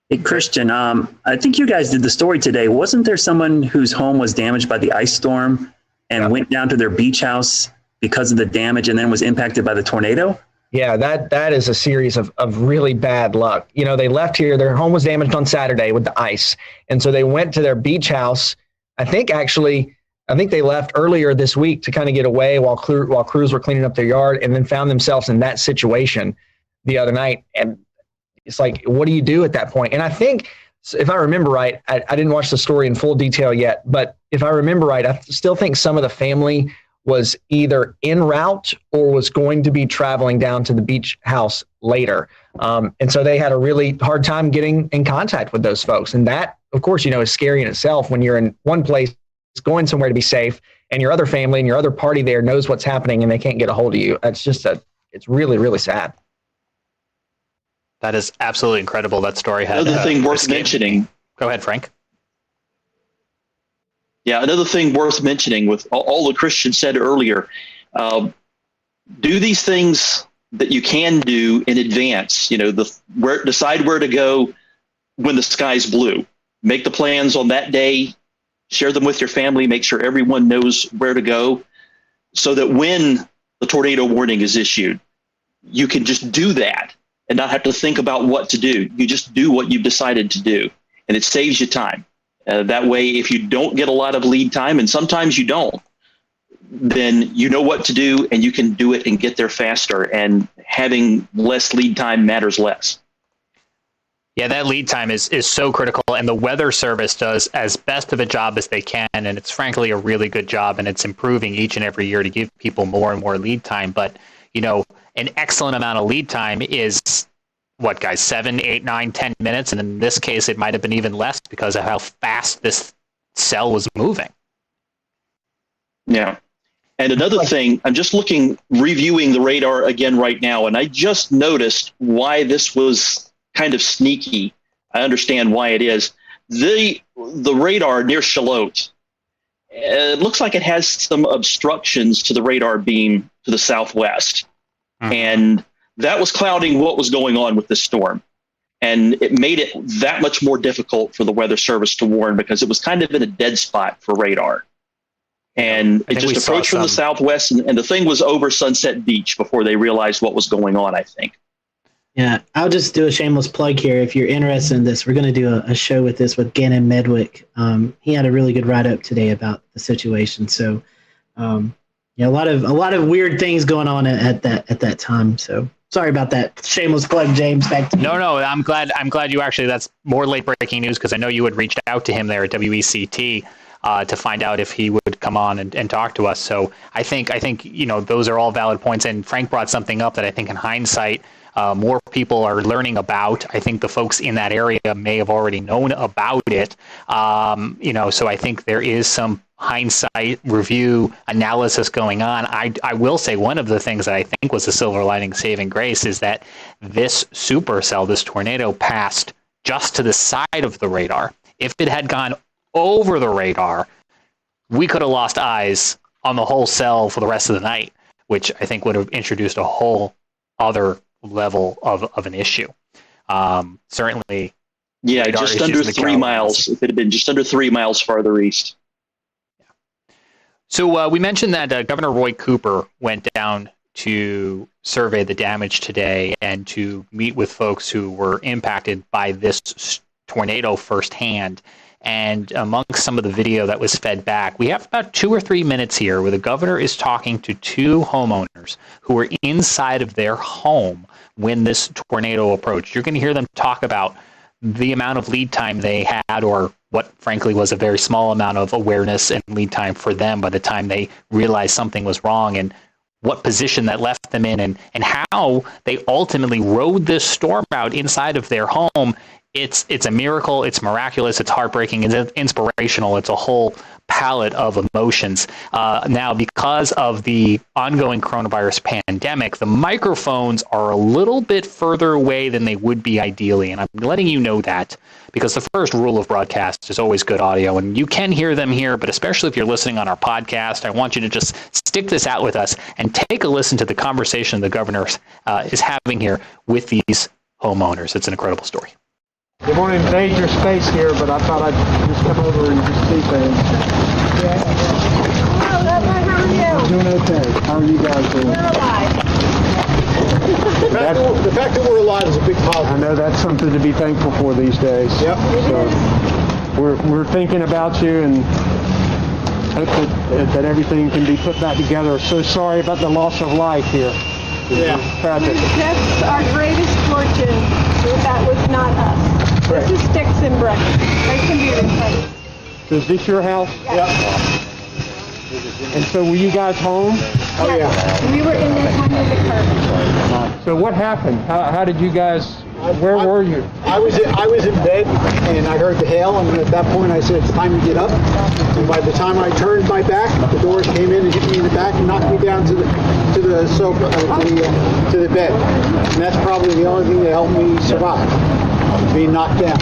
Hey, Christian, I think you guys did the story today. Wasn't there someone whose home was damaged by the ice storm and went down to their beach house because of the damage and then was impacted by the tornado? Yeah, that is a series of really bad luck. You know, they left here, their home was damaged on Saturday with the ice. And so they went to their beach house. I think they left earlier this week to kind of get away while crews were cleaning up their yard, and then found themselves in that situation the other night. And it's like, what do you do at that point? And I think, if I remember right, I didn't watch the story in full detail yet, but if I remember right, I still think some of the family was either en route or was going to be traveling down to the beach house later. And so they had a really hard time getting in contact with those folks. And that, of course, you know, is scary in itself when you're in one place going somewhere to be safe and your other family and your other party there knows what's happening and they can't get a hold of you. It's really, really sad. That is absolutely incredible. That story had another thing worth mentioning. Go ahead, Frank. Yeah, another thing worth mentioning with all the Christian said earlier, do these things that you can do in advance. You know, decide where to go when the sky's blue. Make the plans on that day. Share them with your family. Make sure everyone knows where to go, so that when the tornado warning is issued, you can just do that and not have to think about what to do. You just do what you've decided to do, and it saves you time. That way, if you don't get a lot of lead time, and sometimes you don't, then you know what to do and you can do it and get there faster, and having less lead time matters less. Yeah, that lead time is so critical, and the Weather Service does as best of a job as they can, and it's frankly a really good job, and it's improving each and every year to give people more and more lead time. But, you know, an excellent amount of lead time is, what, guys, 7, 8, 9, 10 minutes, and in this case it might have been even less because of how fast this cell was moving. Yeah. And another thing, I'm just reviewing the radar again right now, and I just noticed why this was kind of sneaky. I understand why it is. The radar near Charlotte, it looks like it has some obstructions to the radar beam to the southwest. And that was clouding what was going on with this storm. And it made it that much more difficult for the Weather Service to warn, because it was kind of in a dead spot for radar. And it just approached from the southwest, and the thing was over Sunset Beach before they realized what was going on, I think. Yeah, I'll just do a shameless plug here. If you're interested in this, we're going to do a show with this with Gannon Medwick. He had a really good write-up today about the situation. So, yeah, a lot of weird things going on at that time. So sorry about that shameless plug, James. Back to you. No, I'm glad you actually. That's more late breaking news because I know you had reached out to him there at WECT to find out if he would come on and talk to us. So I think those are all valid points. And Frank brought something up that I think in hindsight. More people are learning about. I think the folks in that area may have already known about it. So I think there is some hindsight review analysis going on. I will say one of the things that I think was a silver lining saving grace is that this supercell, this tornado, passed just to the side of the radar. If it had gone over the radar, we could have lost eyes on the whole cell for the rest of the night, which I think would have introduced a whole other level of an issue. Certainly. Yeah, just under 3 miles. If it had been just under 3 miles farther east. So we mentioned that Governor Roy Cooper went down to survey the damage today and to meet with folks who were impacted by this tornado firsthand. And amongst some of the video that was fed back, we have about 2 or 3 minutes here where the governor is talking to 2 homeowners who were inside of their home when this tornado approached. You're going to hear them talk about the amount of lead time they had, or what frankly was a very small amount of awareness and lead time for them by the time they realized something was wrong, and what position that left them in, and how they ultimately rode this storm out inside of their home. It's a miracle. It's miraculous. It's heartbreaking. It's inspirational. It's a whole palette of emotions. Now, because of the ongoing coronavirus pandemic, the microphones are a little bit further away than they would be ideally. And I'm letting you know that because the first rule of broadcast is always good audio. And you can hear them here, but especially if you're listening on our podcast, I want you to just stick this out with us and take a listen to the conversation the governor is having here with these homeowners. It's an incredible story. They want to invade your space here, but I thought I'd just come over and just see things. Hello, Governor, how are you? Doing okay. How are you guys doing? We're alive. The fact that we're alive is a big positive. I know that's something to be thankful for these days. Yep. So we're thinking about you and hope that everything can be put back together. So sorry about the loss of life here. Yeah. Tragic. That's our greatest fortune. That was not us. Right. This is sticks and bricks. They can be replaced. So is this your house? Yes. Yep. And so were you guys home? Oh yeah. We were in this under the curtain. So what happened? How did you guys? Where were you? I was in bed and I heard the hail, and at that point I said it's time to get up. And by the time I turned my back, the doors came in and hit me in the back and knocked me down to the sofa, to the bed. And that's probably the only thing that helped me survive, being knocked down.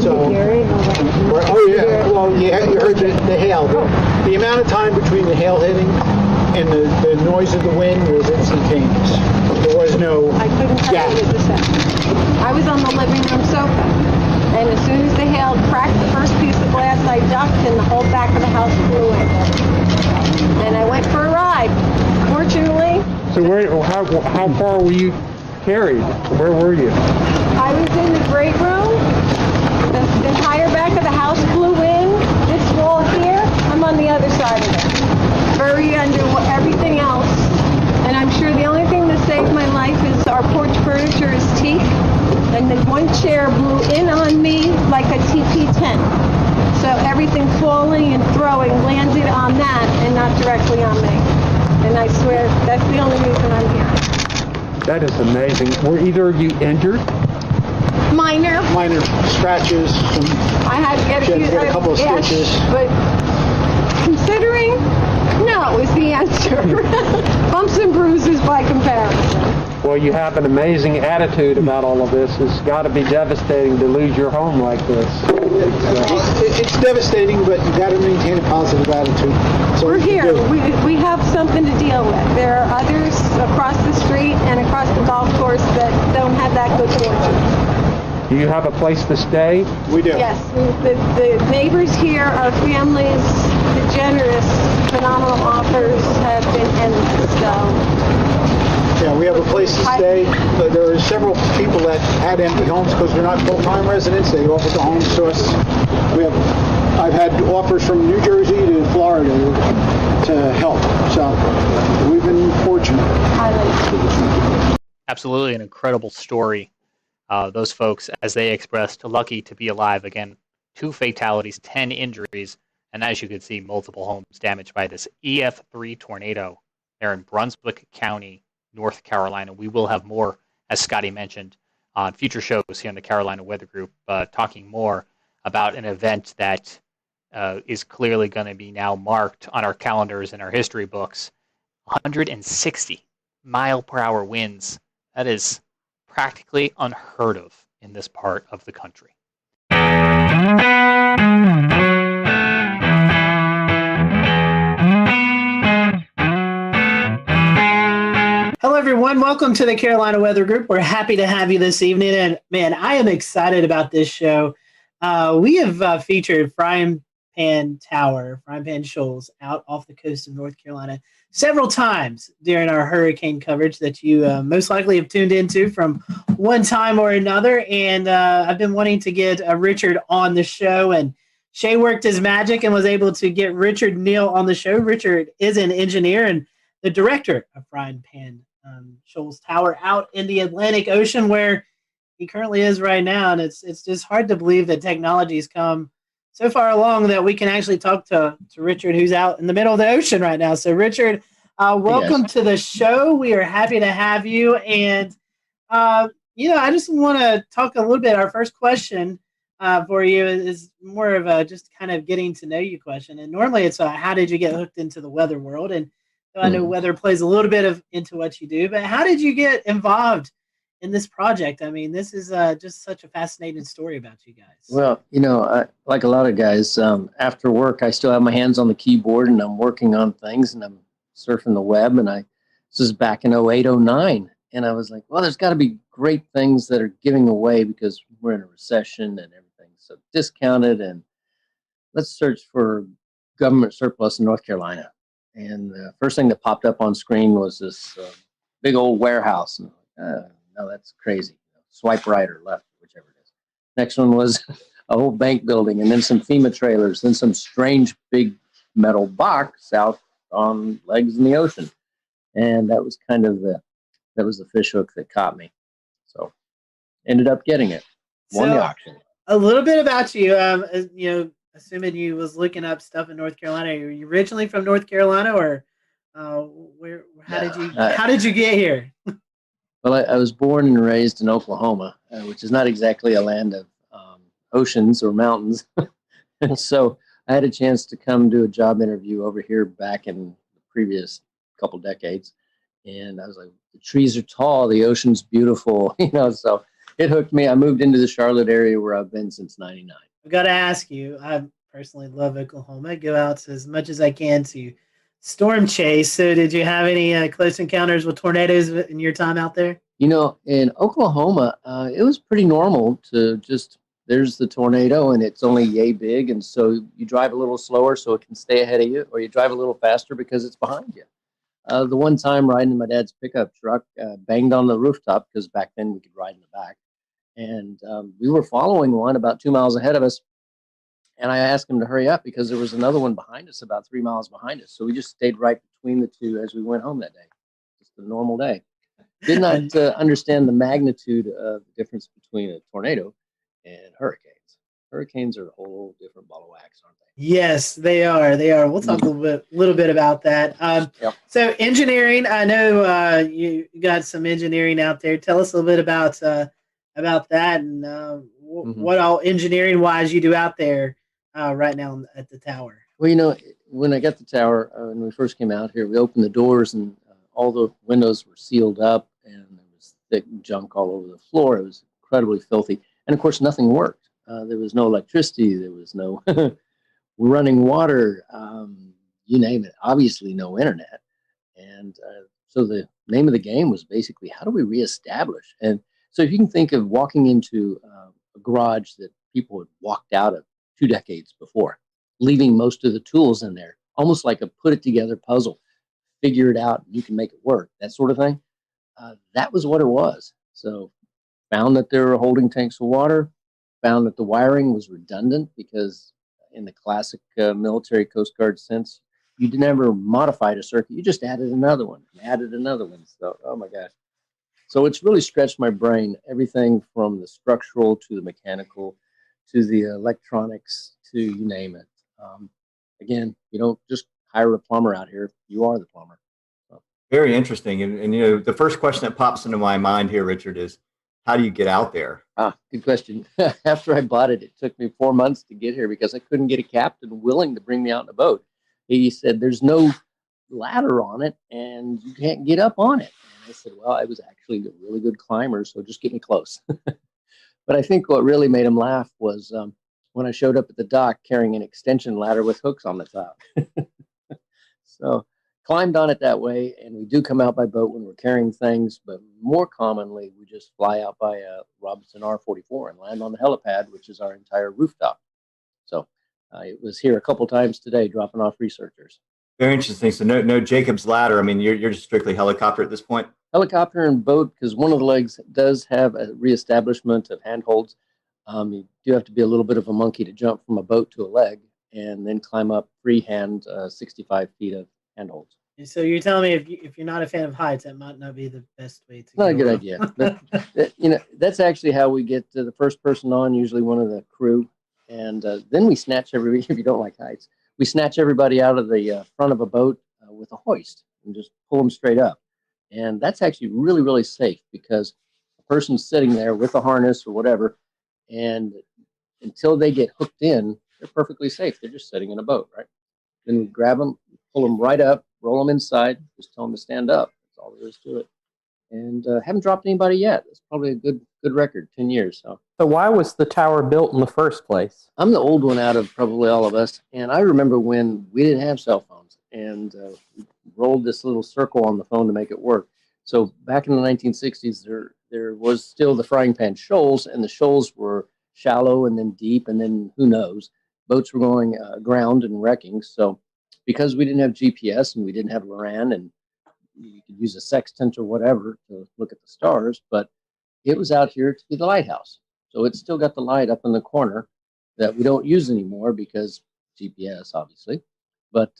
So, oh yeah, well you heard the hail. The amount of time between the hail hitting and the noise of the wind was instantaneous. There was no gap. I was on the living room sofa, and as soon as the hail cracked the first piece of glass, I ducked, and the whole back of the house flew in. And I went for a ride. Fortunately. So how far were you carried? Where were you? I was in the great room. The entire back of the house flew in. This wall here, I'm on the other side of it. Buried under everything else. And I'm sure the only thing that saved my life is our porch furniture is teak. And then one chair blew in on me like a TP tent. So everything falling and throwing landed on that and not directly on me. And I swear that's the only reason I'm here. That is amazing. Were either of you injured? Minor scratches. I had to get a couple of stitches. But considering, no is the answer. Bumps and bruises by comparison. Well, you have an amazing attitude about all of this. It's got to be devastating to lose your home like this. It's devastating, but you got to maintain a positive attitude. So we're here. We have something to deal with. There are others across the street and across the golf course that don't have that good fortune. Do you have a place to stay? We do. Yes, the neighbors here are families. The generous, phenomenal offers have been endless. So Yeah, we have a place to stay. There are several people that had empty homes because they're not full-time residents. They offered the homes to us. I've had offers from New Jersey to Florida to help. So we've been fortunate. Absolutely an incredible story. Those folks, as they expressed, lucky to be alive. Again, 2 fatalities, 10 injuries, and as you can see, multiple homes damaged by this EF3 tornado there in Brunswick County, North Carolina. We will have more, as Scotty mentioned, on future shows here on the Carolina Weather Group, talking more about an event that is clearly going to be now marked on our calendars and our history books. 160 mile-per-hour winds. That is practically unheard of in this part of the country. Hello, everyone. Welcome to the Carolina Weather Group. We're happy to have you this evening. And man, I am excited about this show. We have featured Frying Pan Tower, Frying Pan Shoals, out off the coast of North Carolina several times during our hurricane coverage that you most likely have tuned into from one time or another. And I've been wanting to get Richard on the show, and Shay worked his magic and was able to get Richard Neal on the show. Richard is an engineer and the director of Frying Pan Shoals Tower out in the Atlantic Ocean, where he currently is right now. And it's just hard to believe that technology's come so far along that we can actually talk to Richard, who's out in the middle of the ocean right now. So, Richard, welcome to the show. We are happy to have you. And, I just want to talk a little bit. Our first question for you is more of a just kind of getting to know you question. And normally it's how did you get hooked into the weather world? And so I know weather plays a little bit into what you do, but how did you get involved in this project? I mean, this is just such a fascinating story about you guys. Well, like a lot of guys, after work, I still have my hands on the keyboard and I'm working on things and I'm surfing the web. And this is back in 08, 09. And I was like, well, there's got to be great things that are giving away because we're in a recession and everything. So discounted, and let's search for government surplus in North Carolina. And the first thing that popped up on screen was this big old warehouse. And no, that's crazy. Swipe right or left, whichever it is. Next one was a whole bank building, and then some FEMA trailers, then some strange big metal box out on legs in the ocean. And that was kind of the fish hook that caught me. So ended up getting it. Won the auction. A little bit about you. Assuming you was looking up stuff in North Carolina. Are you originally from North Carolina, or how did you get here? Well, I was born and raised in Oklahoma, which is not exactly a land of oceans or mountains. And so I had a chance to come do a job interview over here back in the previous couple decades. And I was like, the trees are tall, the ocean's beautiful, so it hooked me. I moved into the Charlotte area where I've been since 99. I've got to ask you, I personally love Oklahoma. I go out as much as I can to storm chase. So did you have any close encounters with tornadoes in your time out there? In Oklahoma, it was pretty normal to just, there's the tornado and it's only yay big. And so you drive a little slower so it can stay ahead of you, or you drive a little faster because it's behind you. The one time riding in my dad's pickup truck, banged on the rooftop because back then we could ride in the back. And we were following one about 2 miles ahead of us. And I asked him to hurry up because there was another one behind us, about 3 miles behind us. So we just stayed right between the two as we went home that day. Just a normal day. Did not understand the magnitude of the difference between a tornado and hurricanes. Hurricanes are a whole different ball of wax, aren't they? Yes, they are. They are. We'll talk a little bit about that. So engineering, I know you got some engineering out there. Tell us a little bit about that and what all engineering-wise you do out there right now at the tower. Well, when I got the tower, when we first came out here, we opened the doors and all the windows were sealed up and there was thick junk all over the floor. It was incredibly filthy. And of course, nothing worked. There was no electricity. There was no running water, you name it. Obviously, no internet. And so the name of the game was basically, how do we reestablish? And so if you can think of walking into a garage that people had walked out of 2 decades before, leaving most of the tools in there, almost like a put it together puzzle. Figure it out, and you can make it work, that sort of thing. That was what it was. So found that there were holding tanks of water, found that the wiring was redundant because in the classic military Coast Guard sense, you never modified a circuit. You just added another one and added another one. So, oh my gosh. So it's really stretched my brain, everything from the structural to the mechanical to the electronics to you name it. Again, you don't just hire a plumber out here. You are the plumber. So. Very interesting. And, you know, the first question that pops into my mind here, Richard, is how do you get out there? Good question. After I bought it, it took me 4 months to get here because I couldn't get a captain willing to bring me out in a boat. He said, there's no ladder on it and you can't get up on it. And I said, well, I was actually a really good climber, so just get me close. But I think what really made him laugh was when I showed up at the dock carrying an extension ladder with hooks on the top. So climbed on it that way, and we do come out by boat when we're carrying things, but more commonly we just fly out by a Robinson R-44 and land on the helipad, which is our entire rooftop. So it was here a couple times today dropping off researchers. Very interesting. So no Jacob's ladder. I mean, you're just strictly helicopter at this point? Helicopter and boat, because one of the legs does have a reestablishment of handholds. You do have to be a little bit of a monkey to jump from a boat to a leg and then climb up freehand 65 feet of handholds. So you're telling me if you're not a fan of heights, that might not be the best way to Not a go good up. idea. But, you know, that's actually how we get the first person on, usually one of the crew. And then we snatch everybody, if you don't like heights, we snatch everybody out of the front of a boat with a hoist and just pull them straight up. And that's actually really, really safe because the person's sitting there with a harness or whatever, and until they get hooked in, they're perfectly safe. They're just sitting in a boat, right? Then we grab them, pull them right up, roll them inside, just tell them to stand up. That's all there is to it. And haven't dropped anybody yet. It's probably a good record, 10 years. So why was the tower built in the first place? I'm the old one out of probably all of us. And I remember when we didn't have cell phones and we rolled this little circle on the phone to make it work. So back in the 1960s, there was still the frying pan shoals, and the shoals were shallow and then deep, and then who knows. Boats were going aground and wrecking. So because we didn't have GPS and we didn't have LORAN, and you could use a sextant or whatever to look at the stars, but it was out here to be the lighthouse. So it's still got the light up in the corner that we don't use anymore because GPS, obviously. But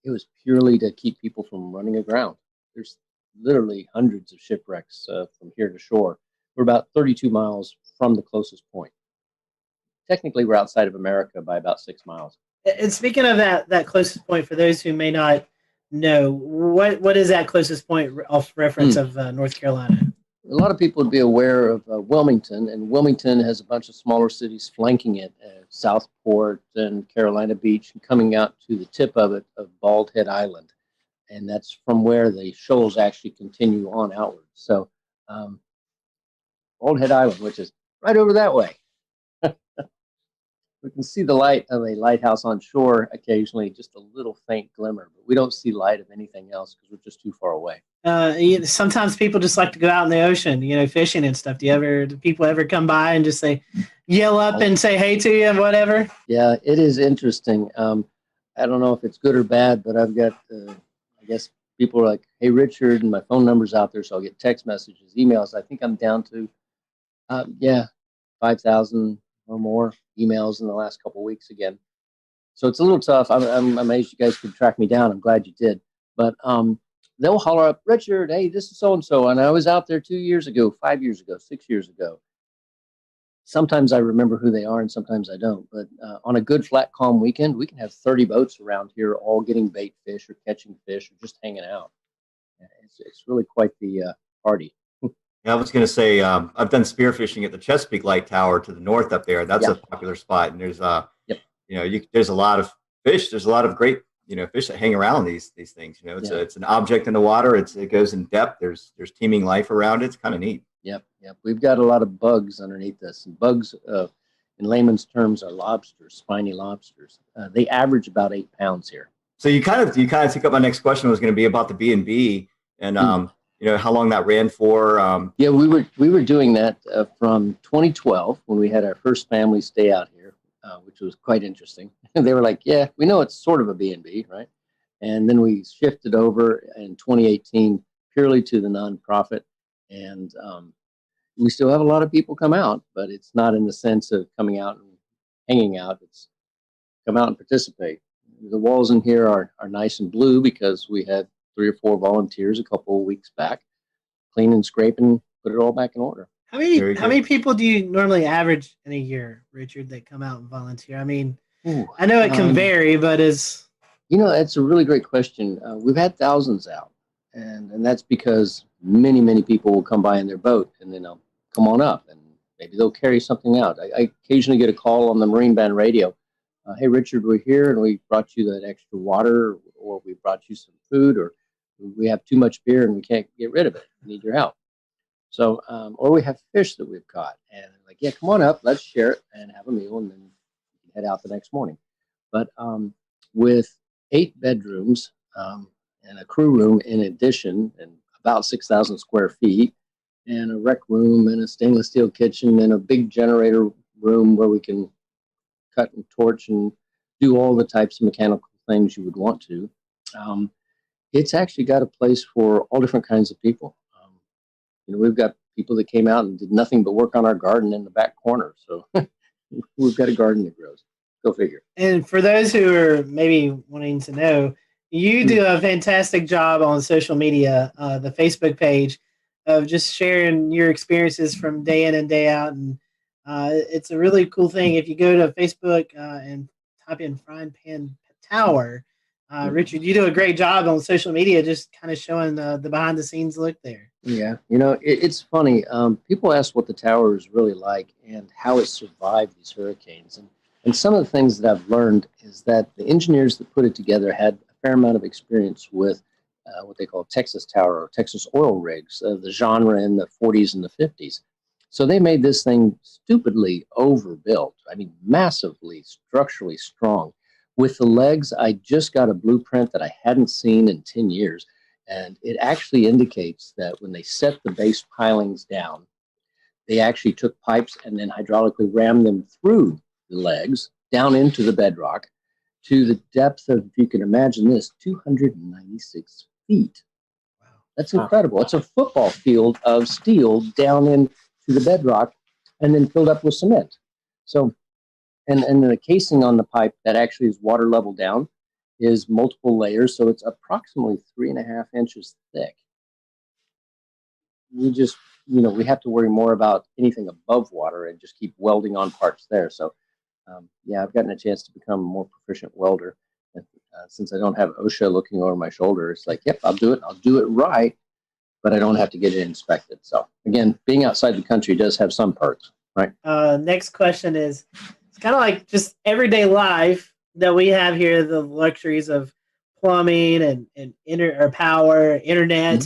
it was purely to keep people from running aground. There's literally hundreds of shipwrecks from here to shore. We're about 32 miles from the closest point. Technically, we're outside of America by about 6 miles. And speaking of that closest point, for those who may not know, what is that closest point off reference of North Carolina? A lot of people would be aware of Wilmington, and Wilmington has a bunch of smaller cities flanking it, Southport and Carolina Beach, and coming out to the tip of it of Bald Head Island. And that's from where the shoals actually continue on outward. So Bald Head Island, which is right over that way. We can see the light of a lighthouse on shore occasionally, just a little faint glimmer, but we don't see light of anything else because we're just too far away. Sometimes people just like to go out in the ocean, fishing and stuff. Do people ever come by and just yell up and say hey to you and whatever? Yeah, it is interesting. I don't know if it's good or bad, but I've got, I guess people are like, hey, Richard, and my phone number's out there, so I'll get text messages, emails. I think I'm down to, 5,000 or more emails in the last couple of weeks again. So it's a little tough. I'm amazed you guys could track me down. I'm glad you did. But they'll holler up, Richard, hey, this is so-and-so. And I was out there 2 years ago, 5 years ago, 6 years ago. Sometimes I remember who they are and sometimes I don't. But on a good, flat, calm weekend, we can have 30 boats around here all getting bait fish or catching fish or just hanging out. It's really quite the party. Yeah, I was going to say, I've done spearfishing at the Chesapeake Light Tower to the north up there. That's a popular spot. And there's, there's a lot of fish. There's a lot of great, fish that hang around these things. It's an object in the water. It goes in depth. There's teeming life around it. It's kind of neat. Yep. We've got a lot of bugs underneath this. And bugs, in layman's terms, are lobsters, spiny lobsters. They average about 8 pounds here. So you kind of took up my next question was going to be about the B&B. And how long that ran for? Yeah, we were doing that from 2012 when we had our first family stay out here, which was quite interesting. They were like, "Yeah, we know it's sort of a B&B, right?" And then we shifted over in 2018 purely to the nonprofit, and we still have a lot of people come out, but it's not in the sense of coming out and hanging out. It's come out and participate. The walls in here are nice and blue because we had 3 or 4 volunteers a couple of weeks back, clean and scrape and put it all back in order. How many people do you normally average in a year, Richard, that come out and volunteer? I mean, I know it can vary, but it's it's a really great question. We've had thousands out, and that's because many people will come by in their boat and then they'll come on up and maybe they'll carry something out. I occasionally get a call on the Marine Band radio. Hey, Richard, we're here and we brought you that extra water, or we brought you some food, or we have too much beer and we can't get rid of it. We need your help. So, or we have fish that we've caught, and like, yeah, come on up, let's share it and have a meal, and then head out the next morning. But with 8 bedrooms and a crew room in addition, and about 6,000 square feet, and a rec room and a stainless steel kitchen and a big generator room where we can cut and torch and do all the types of mechanical things you would want to. It's actually got a place for all different kinds of people. We've got people that came out and did nothing but work on our garden in the back corner. So we've got a garden that grows. Go figure. And for those who are maybe wanting to know, you do a fantastic job on social media, the Facebook page, of just sharing your experiences from day in and day out. And it's a really cool thing. If you go to Facebook and type in Frying Pan Tower, Richard, you do a great job on social media, just kind of showing the behind the scenes look there. Yeah, it's funny. People ask what the tower is really like and how it survived these hurricanes. And some of the things that I've learned is that the engineers that put it together had a fair amount of experience with what they call Texas tower or Texas oil rigs, the genre in the 40s and the 50s. So they made this thing stupidly overbuilt. I mean, massively structurally strong. With the legs, I just got a blueprint that I hadn't seen in 10 years. And it actually indicates that when they set the base pilings down, they actually took pipes and then hydraulically rammed them through the legs down into the bedrock to the depth of, if you can imagine this, 296 feet. Wow. That's incredible. It's a football field of steel down into the bedrock and then filled up with cement. So, and the casing on the pipe that actually is water level down is multiple layers, so it's approximately 3.5 inches thick. We just, we have to worry more about anything above water and just keep welding on parts there. So, yeah, I've gotten a chance to become a more proficient welder. Since I don't have OSHA looking over my shoulder, it's like, yep, I'll do it. I'll do it right, but I don't have to get it inspected. So, again, being outside the country does have some perks, right? Next question is, it's kind of like just everyday life that we have here, the luxuries of plumbing and power, internet.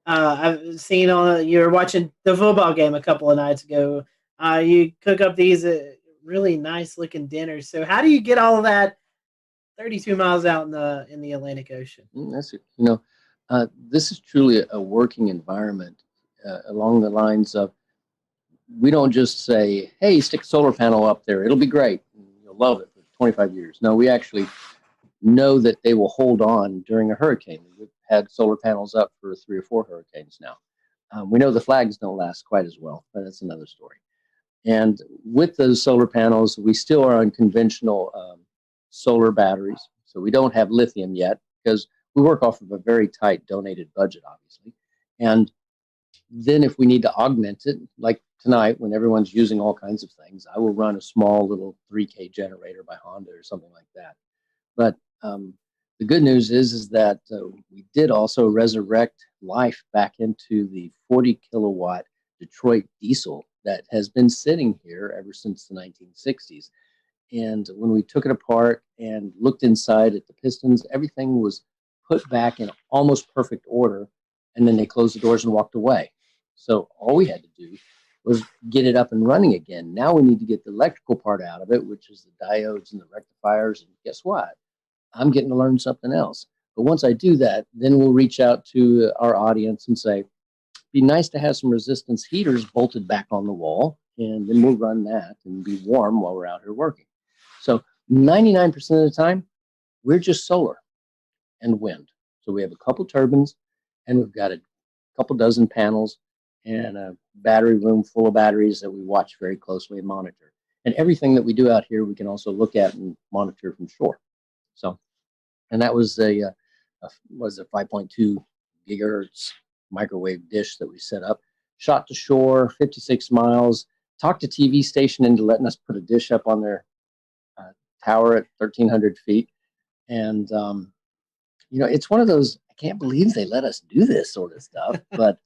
Mm-hmm. I've seen you were watching the football game a couple of nights ago. You cook up these really nice looking dinners. So how do you get all of that 32 miles out in the Atlantic Ocean? This is truly a working environment along the lines of, we don't just say, hey, stick a solar panel up there, it'll be great, you'll love it for 25 years. No, we actually know that they will hold on during a hurricane. We've had solar panels up for 3 or 4 hurricanes now. We know the flags don't last quite as well, but that's another story. And with those solar panels, we still are on conventional solar batteries. So we don't have lithium yet because we work off of a very tight donated budget, obviously. And then if we need to augment it, like tonight when everyone's using all kinds of things, I will run a small little 3K generator by Honda or something like that. But the good news is that we did also resurrect life back into the 40 kilowatt Detroit diesel that has been sitting here ever since the 1960s. And when we took it apart and looked inside at the pistons, everything was put back in almost perfect order. And then they closed the doors and walked away. So all we had to do was get it up and running again. Now we need to get the electrical part out of it, which is the diodes and the rectifiers. And guess what? I'm getting to learn something else. But once I do that, then we'll reach out to our audience and say, be nice to have some resistance heaters bolted back on the wall, and then we'll run that and be warm while we're out here working. So 99% of the time, we're just solar and wind. So we have a couple turbines, and we've got a couple dozen panels and a battery room full of batteries that we watch very closely and monitor. And everything that we do out here, we can also look at and monitor from shore. So, and that was a 5.2 gigahertz microwave dish that we set up, shot to shore, 56 miles, talked to TV station into letting us put a dish up on their tower at 1,300 feet. And, it's one of those, I can't believe they let us do this sort of stuff, but,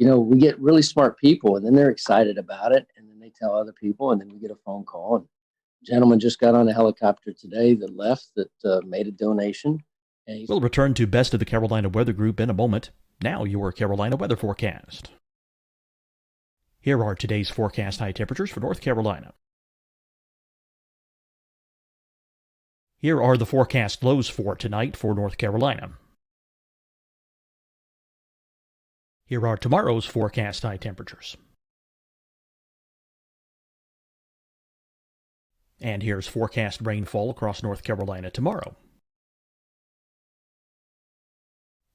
we get really smart people, and then they're excited about it, and then they tell other people, and then we get a phone call. And a gentleman just got on a helicopter today that left that made a donation. We'll return to Best of the Carolina Weather Group in a moment. Now your Carolina weather forecast. Here are today's forecast high temperatures for North Carolina. Here are the forecast lows for tonight for North Carolina. Here are tomorrow's forecast high temperatures. And here's forecast rainfall across North Carolina tomorrow.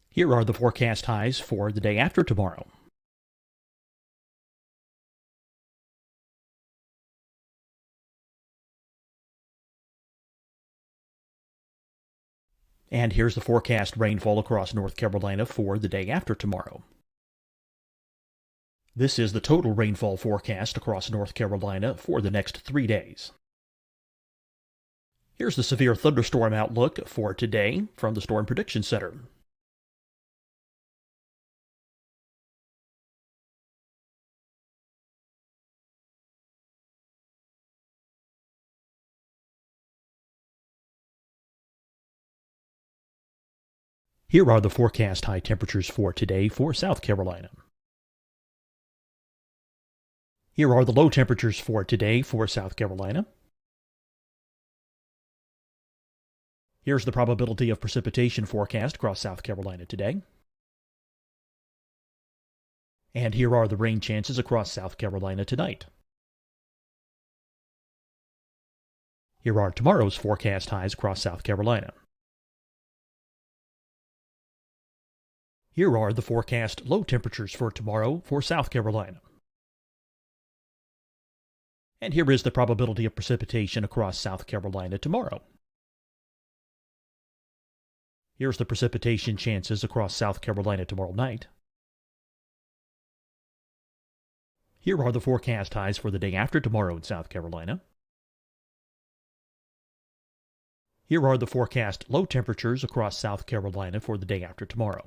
Here are the forecast highs for the day after tomorrow. And here's the forecast rainfall across North Carolina for the day after tomorrow. This is the total rainfall forecast across North Carolina for the next 3 days. Here's the severe thunderstorm outlook for today from the Storm Prediction Center. Here are the forecast high temperatures for today for South Carolina. Here are the low temperatures for today for South Carolina. Here's the probability of precipitation forecast across South Carolina today. And here are the rain chances across South Carolina tonight. Here are tomorrow's forecast highs across South Carolina. Here are the forecast low temperatures for tomorrow for South Carolina. And here is the probability of precipitation across South Carolina tomorrow. Here's the precipitation chances across South Carolina tomorrow night. Here are the forecast highs for the day after tomorrow in South Carolina. Here are the forecast low temperatures across South Carolina for the day after tomorrow.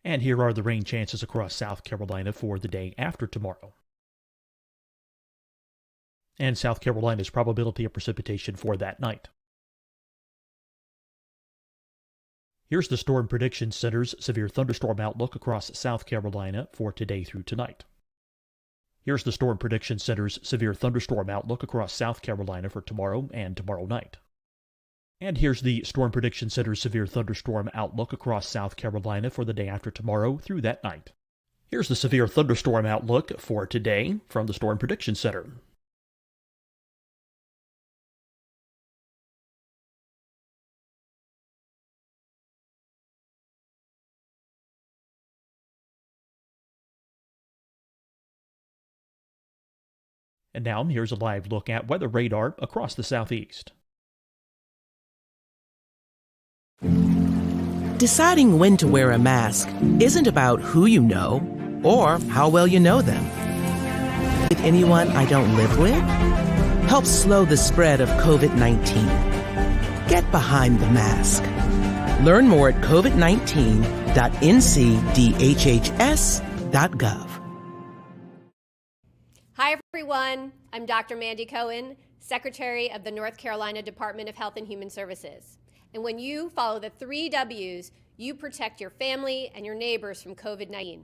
And here are the rain chances across South Carolina for the day after tomorrow. And South Carolina's probability of precipitation for that night. Here's the Storm Prediction Center's severe thunderstorm outlook across South Carolina for today through tonight. Here's the Storm Prediction Center's severe thunderstorm outlook across South Carolina for tomorrow and tomorrow night. And here's the Storm Prediction Center's severe thunderstorm outlook across South Carolina for the day after tomorrow through that night. Here's the severe thunderstorm outlook for today from the Storm Prediction Center. And now here's a live look at weather radar across the southeast. Deciding when to wear a mask isn't about who you know or how well you know them. With anyone I don't live with, helps slow the spread of COVID-19. Get behind the mask. Learn more at covid19.ncdhhs.gov. Hi, everyone. I'm Dr. Mandy Cohen, Secretary of the North Carolina Department of Health and Human Services. And when you follow the 3 W's, you protect your family and your neighbors from COVID-19.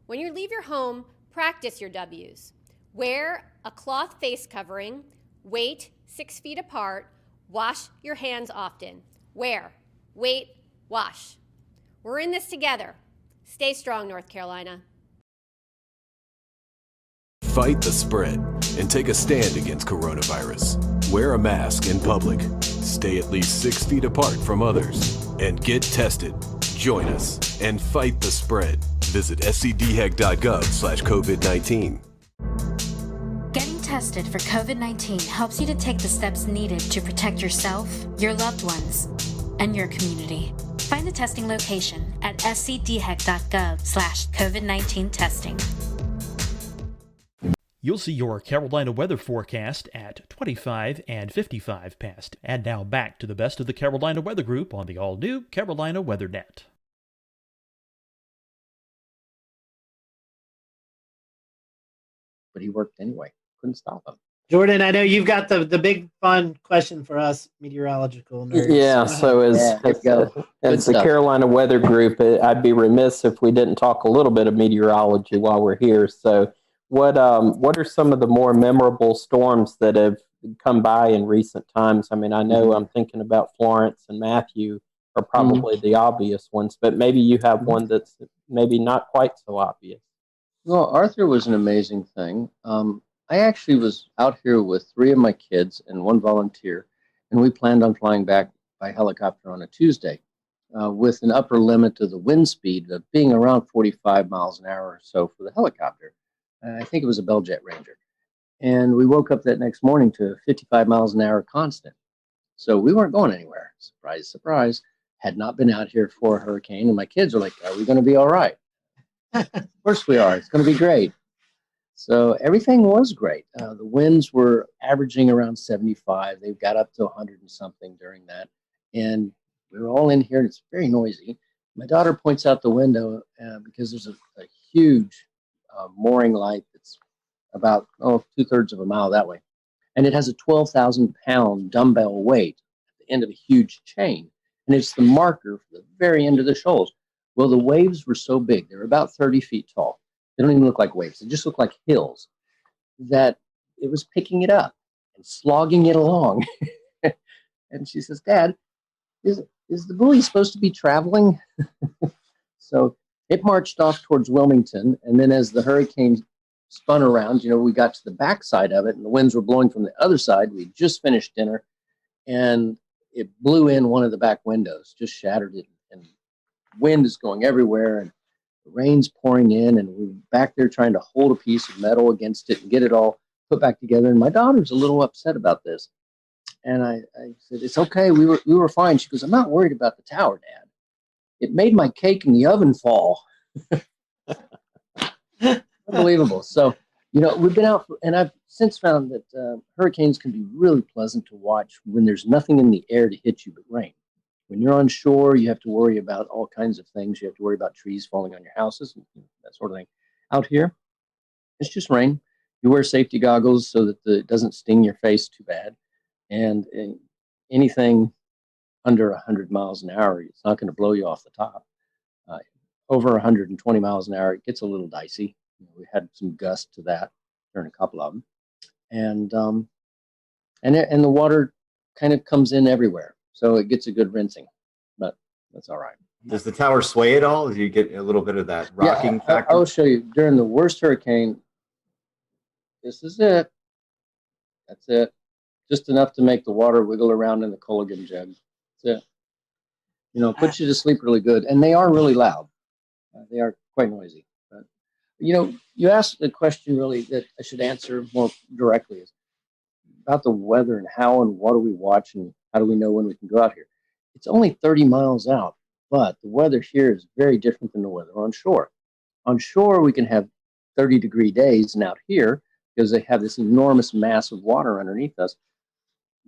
When you leave your home, practice your W's. Wear a cloth face covering, wait 6 feet apart, wash your hands often. Wear, wait, wash. We're in this together. Stay strong, North Carolina. Fight the spread and take a stand against coronavirus. Wear a mask in public. Stay at least 6 feet apart from others. And get tested. Join us and fight the spread. Visit scdhec.gov/COVID-19. Getting tested for COVID-19 helps you to take the steps needed to protect yourself, your loved ones, and your community. Find the testing location at scdhec.gov/COVID-19 testing. You'll see your Carolina weather forecast at 25 and 55 past. And now back to the best of the Carolina Weather Group on the all-new Carolina Weather Net. But he worked anyway. Couldn't stop him. Jordan, I know you've got the big fun question for us meteorological nerds. Yeah, so as the Carolina Weather Group, I'd be remiss if we didn't talk a little bit of meteorology while we're here. So what are some of the more memorable storms that have come by in recent times? I mean, I know I'm thinking about Florence and Matthew are probably the obvious ones, but maybe you have one that's maybe not quite so obvious. Well, Arthur was an amazing thing. I actually was out here with 3 of my kids and 1 volunteer, and we planned on flying back by helicopter on a Tuesday with an upper limit of the wind speed of being around 45 miles an hour or so for the helicopter. I think it was a Bell Jet Ranger. And we woke up that next morning to 55 miles an hour constant. So we weren't going anywhere. Surprise, surprise. Had not been out here for a hurricane. And my kids were like, are we going to be all right? Of course we are. It's going to be great. So everything was great. The winds were averaging around 75. They got up to 100 and something during that. And we were all in here, and it's very noisy. My daughter points out the window because there's a huge mooring light that's about 2/3 of a mile that way. And it has a 12,000-pound dumbbell weight at the end of a huge chain. And it's the marker for the very end of the shoals. Well, the waves were so big. They were about 30 feet tall. They don't even look like waves. They just look like hills that it was picking it up and slogging it along. And she says, Dad, is the buoy supposed to be traveling? So it marched off towards Wilmington. And then as the hurricane spun around, we got to the backside of it and the winds were blowing from the other side. We just finished dinner and it blew in one of the back windows, just shattered it. And wind is going everywhere. And the rain's pouring in, and we're back there trying to hold a piece of metal against it and get it all put back together. And my daughter's a little upset about this. And I said, it's okay. We were fine. She goes, I'm not worried about the tower, Dad. It made my cake in the oven fall. Unbelievable. So, we've been out, and I've since found that hurricanes can be really pleasant to watch when there's nothing in the air to hit you but rain. When you're on shore, you have to worry about all kinds of things. You have to worry about trees falling on your houses, and that sort of thing. Out here, it's just rain. You wear safety goggles so that it doesn't sting your face too bad. And anything under 100 miles an hour, it's not going to blow you off the top. Over 120 miles an hour, it gets a little dicey. We had some gust to that during a couple of them. And the water kind of comes in everywhere. So it gets a good rinsing, but that's all right. Does the tower sway at all? Do you get a little bit of that rocking factor? I'll show you. During the worst hurricane, this is it. That's it. Just enough to make the water wiggle around in the Culligan jug. That's it. Puts you to sleep really good. And they are really loud. They are quite noisy. But, you asked the question really that I should answer more directly is about the weather and how and what do we watch and how do we know when we can go out here? It's only 30 miles out, but the weather here is very different than the weather on shore. On shore, we can have 30-degree days, and out here, because they have this enormous mass of water underneath us,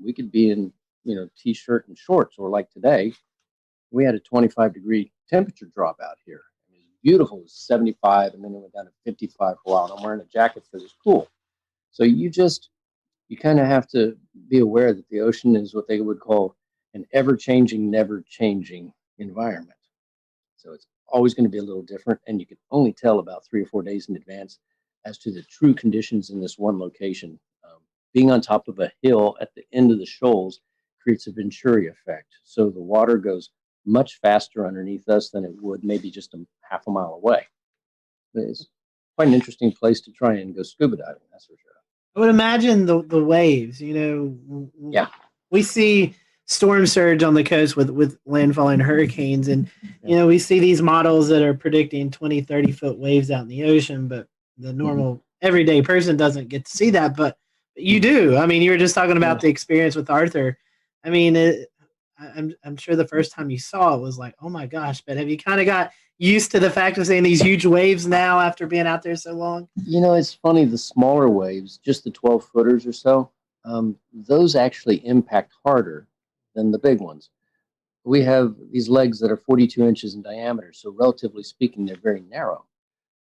we could be in, T-shirt and shorts, or like today, we had a 25-degree temperature drop out here. It was beautiful. It was 75, and then it went down to 55 for a while, and I'm wearing a jacket because it's cool. So you kind of have to be aware that the ocean is what they would call an ever-changing, never-changing environment. So it's always going to be a little different, and you can only tell about 3 or 4 days in advance as to the true conditions in this one location. Being on top of a hill at the end of the shoals creates a Venturi effect. So the water goes much faster underneath us than it would maybe just a half a mile away. It's quite an interesting place to try and go scuba diving, that's for sure. I would imagine the waves, Yeah. We see storm surge on the coast with landfall and hurricanes, and we see these models that are predicting 20, 30-foot waves out in the ocean, but the normal everyday person doesn't get to see that, but you do. I mean, you were just talking about the experience with Arthur. I mean, I'm sure the first time you saw it was like, oh my gosh, but have you kind of got used to the fact of seeing these huge waves now after being out there so long? It's funny, the smaller waves, just the 12-footers or so, those actually impact harder than the big ones. We have these legs that are 42 inches in diameter, so relatively speaking, they're very narrow.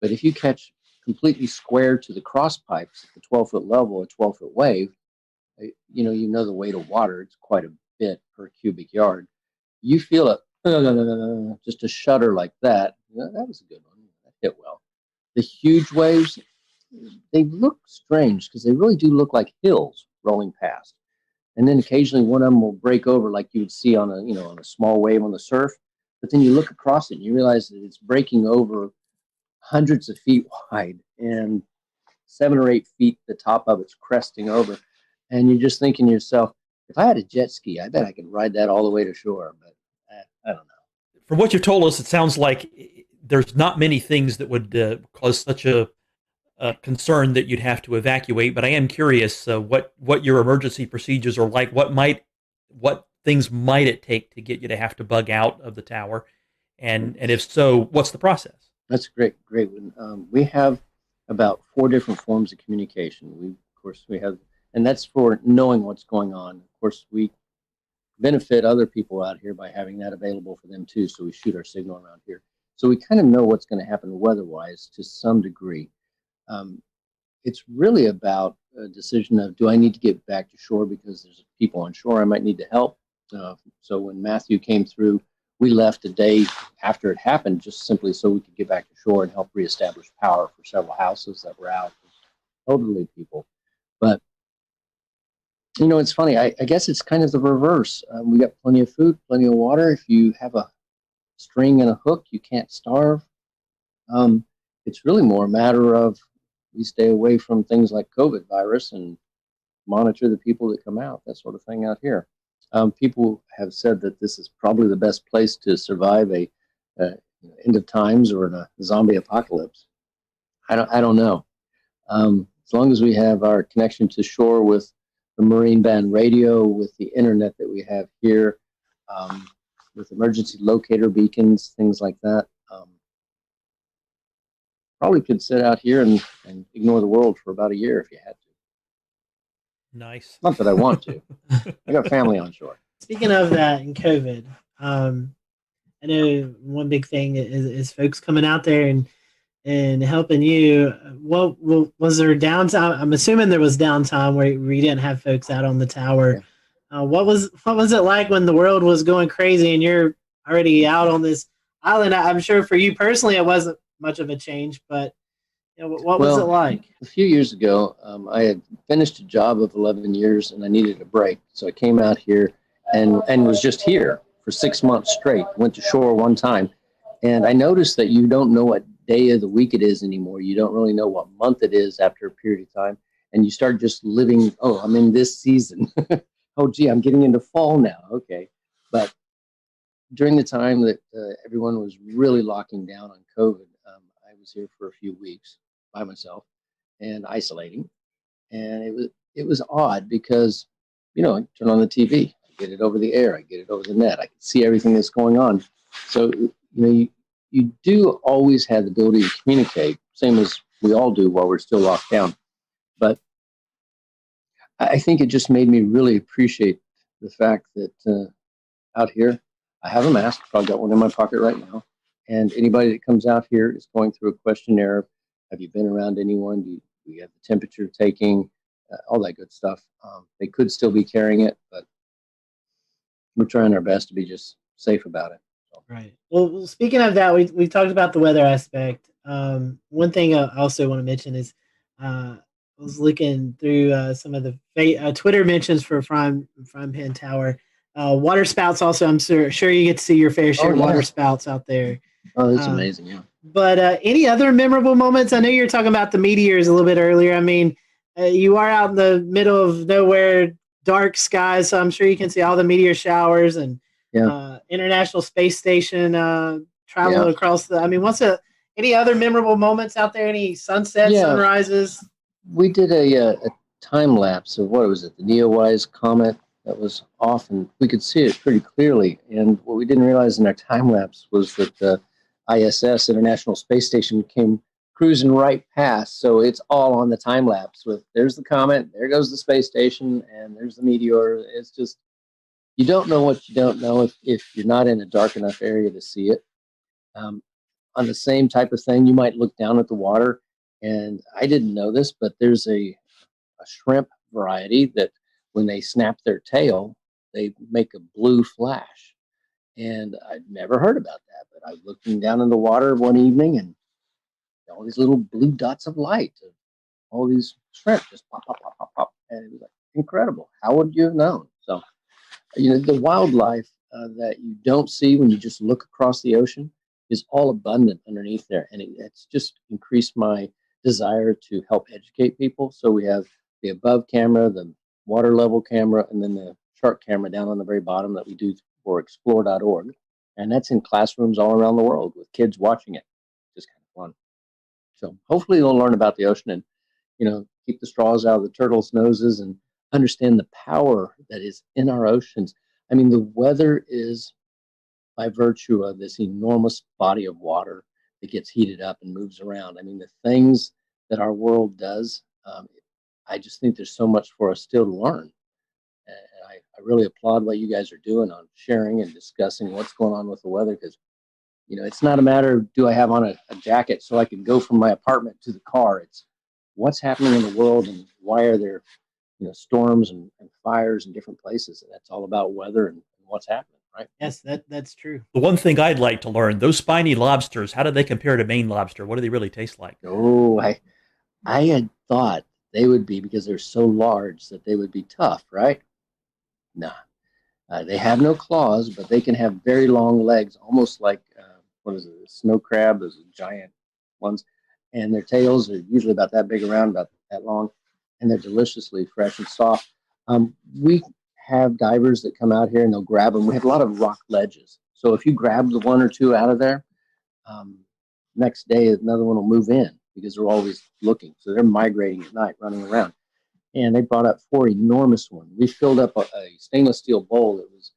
But if you catch completely square to the cross pipes at the 12-foot level, a 12-foot wave, you know the weight of water, it's quite a bit per cubic yard. You feel it, just a shudder like that. That was a good one. That hit well. The huge waves, they look strange because they really do look like hills rolling past. And then occasionally one of them will break over like you would see on a small wave on the surf. But then you look across it and you realize that it's breaking over hundreds of feet wide and 7 or 8 feet, the top of it's cresting over. And you're just thinking to yourself, if I had a jet ski, I bet I could ride that all the way to shore. But I don't know. From what you've told us, it sounds like there's not many things that would cause such a concern that you'd have to evacuate. But I am curious what your emergency procedures are like. What things might it take to get you to have to bug out of the tower, and if so, what's the process? That's great one. We have about 4 different forms of communication. We have, and that's for knowing what's going on. Of course, we benefit other people out here by having that available for them too. So we shoot our signal around here. So we kind of know what's going to happen weather-wise to some degree. It's really about a decision of, do I need to get back to shore because there's people on shore I might need to help? So when Matthew came through, we left a day after it happened just simply so we could get back to shore and help reestablish power for several houses that were out, elderly people. But it's funny. I guess it's kind of the reverse. We got plenty of food, plenty of water. If you have a string and a hook, you can't starve. It's really more a matter of we stay away from things like COVID virus and monitor the people that come out, that sort of thing out here. People have said that this is probably the best place to survive a end of times or a zombie apocalypse. I don't know. As long as we have our connection to shore with the Marine Band radio, with the internet that we have here, with emergency locator beacons, things like that, probably could sit out here and ignore the world for about a year if you had to. Nice. Not that I want to. I got family on shore. Speaking of that and COVID, I know one big thing is folks coming out there and helping you. What was there downtime? I'm assuming there was downtime where you didn't have folks out on the tower. What was it like when the world was going crazy and you're already out on this island? I'm sure for you personally it wasn't much of a change, but what was it like? A few years ago, I had finished a job of 11 years and I needed a break. So I came out here and was just here for 6 months straight. Went to shore one time. And I noticed that you don't know what day of the week it is anymore. You don't really know what month it is after a period of time. And you start just living, I'm in this season. Oh, gee, I'm getting into fall now. Okay. But during the time that everyone was really locking down on COVID, I was here for a few weeks by myself and isolating. And it was odd because, I turn on the TV, I get it over the air, I get it over the net, I can see everything that's going on. So, you do always have the ability to communicate, same as we all do while we're still locked down. But I think it just made me really appreciate the fact that out here, I have a mask. I've got one in my pocket right now. And anybody that comes out here is going through a questionnaire. Have you been around anyone? Do you have the temperature taking? All that good stuff. They could still be carrying it, but we're trying our best to be just safe about it. So. Right. Well, speaking of that, we talked about the weather aspect. One thing I also want to mention is I was looking through some of the Twitter mentions for Frying Pan Tower. Water spouts also, I'm sure you get to see your fair share of water spouts out there. Oh, that's amazing, yeah. But any other memorable moments? I know you were talking about the meteors a little bit earlier. I mean, you are out in the middle of nowhere, dark skies, so I'm sure you can see all the meteor showers and International Space Station travel across the. I mean, any other memorable moments out there? Any sunsets, sunrises? We did a time lapse of what was it, the Neowise comet that was off, and we could see it pretty clearly. And what we didn't realize in our time lapse was that the ISS, International Space Station, came cruising right past. So it's all on the time lapse. With there's the comet, there goes the space station, and there's the meteor. It's just you don't know what you don't know if you're not in a dark enough area to see it. On the same type of thing, you might look down at the water, and I didn't know this, but there's a shrimp variety that when they snap their tail, they make a blue flash. And I'd never heard about that, but I was looking down in the water one evening and all these little blue dots of light, all these shrimp just pop, pop, pop, pop, pop. And it was like incredible. How would you have known? So, the wildlife that you don't see when you just look across the ocean is all abundant underneath there. And it's just increased my desire to help educate people. So we have the above camera, the water level camera, and then the shark camera down on the very bottom that we do for explore.org. And that's in classrooms all around the world with kids watching it. Just kind of fun. So hopefully they'll learn about the ocean and, keep the straws out of the turtles' noses and understand the power that is in our oceans. I mean, the weather is by virtue of this enormous body of water that gets heated up and moves around. I mean, the things that our world does, I just think there's so much for us still to learn. And I really applaud what you guys are doing on sharing and discussing what's going on with the weather, because, it's not a matter of do I have on a jacket so I can go from my apartment to the car. It's what's happening in the world and why are there, storms and fires in different places. And that's all about weather and what's happening, right? Yes, that's true. The one thing I'd like to learn, those spiny lobsters, how do they compare to Maine lobster? What do they really taste like? Oh, I had thought they would be, because they're so large, that they would be tough, right? No. They have no claws, but they can have very long legs, almost like, what is it, a snow crab, those giant ones. And their tails are usually about that big around, about that long, and they're deliciously fresh and soft. We have divers that come out here and they'll grab them. We have a lot of rock ledges. So if you grab the one or two out of there, next day another one will move in because they're always looking. So they're migrating at night, running around. And they brought up 4 enormous ones. We filled up a stainless steel bowl that was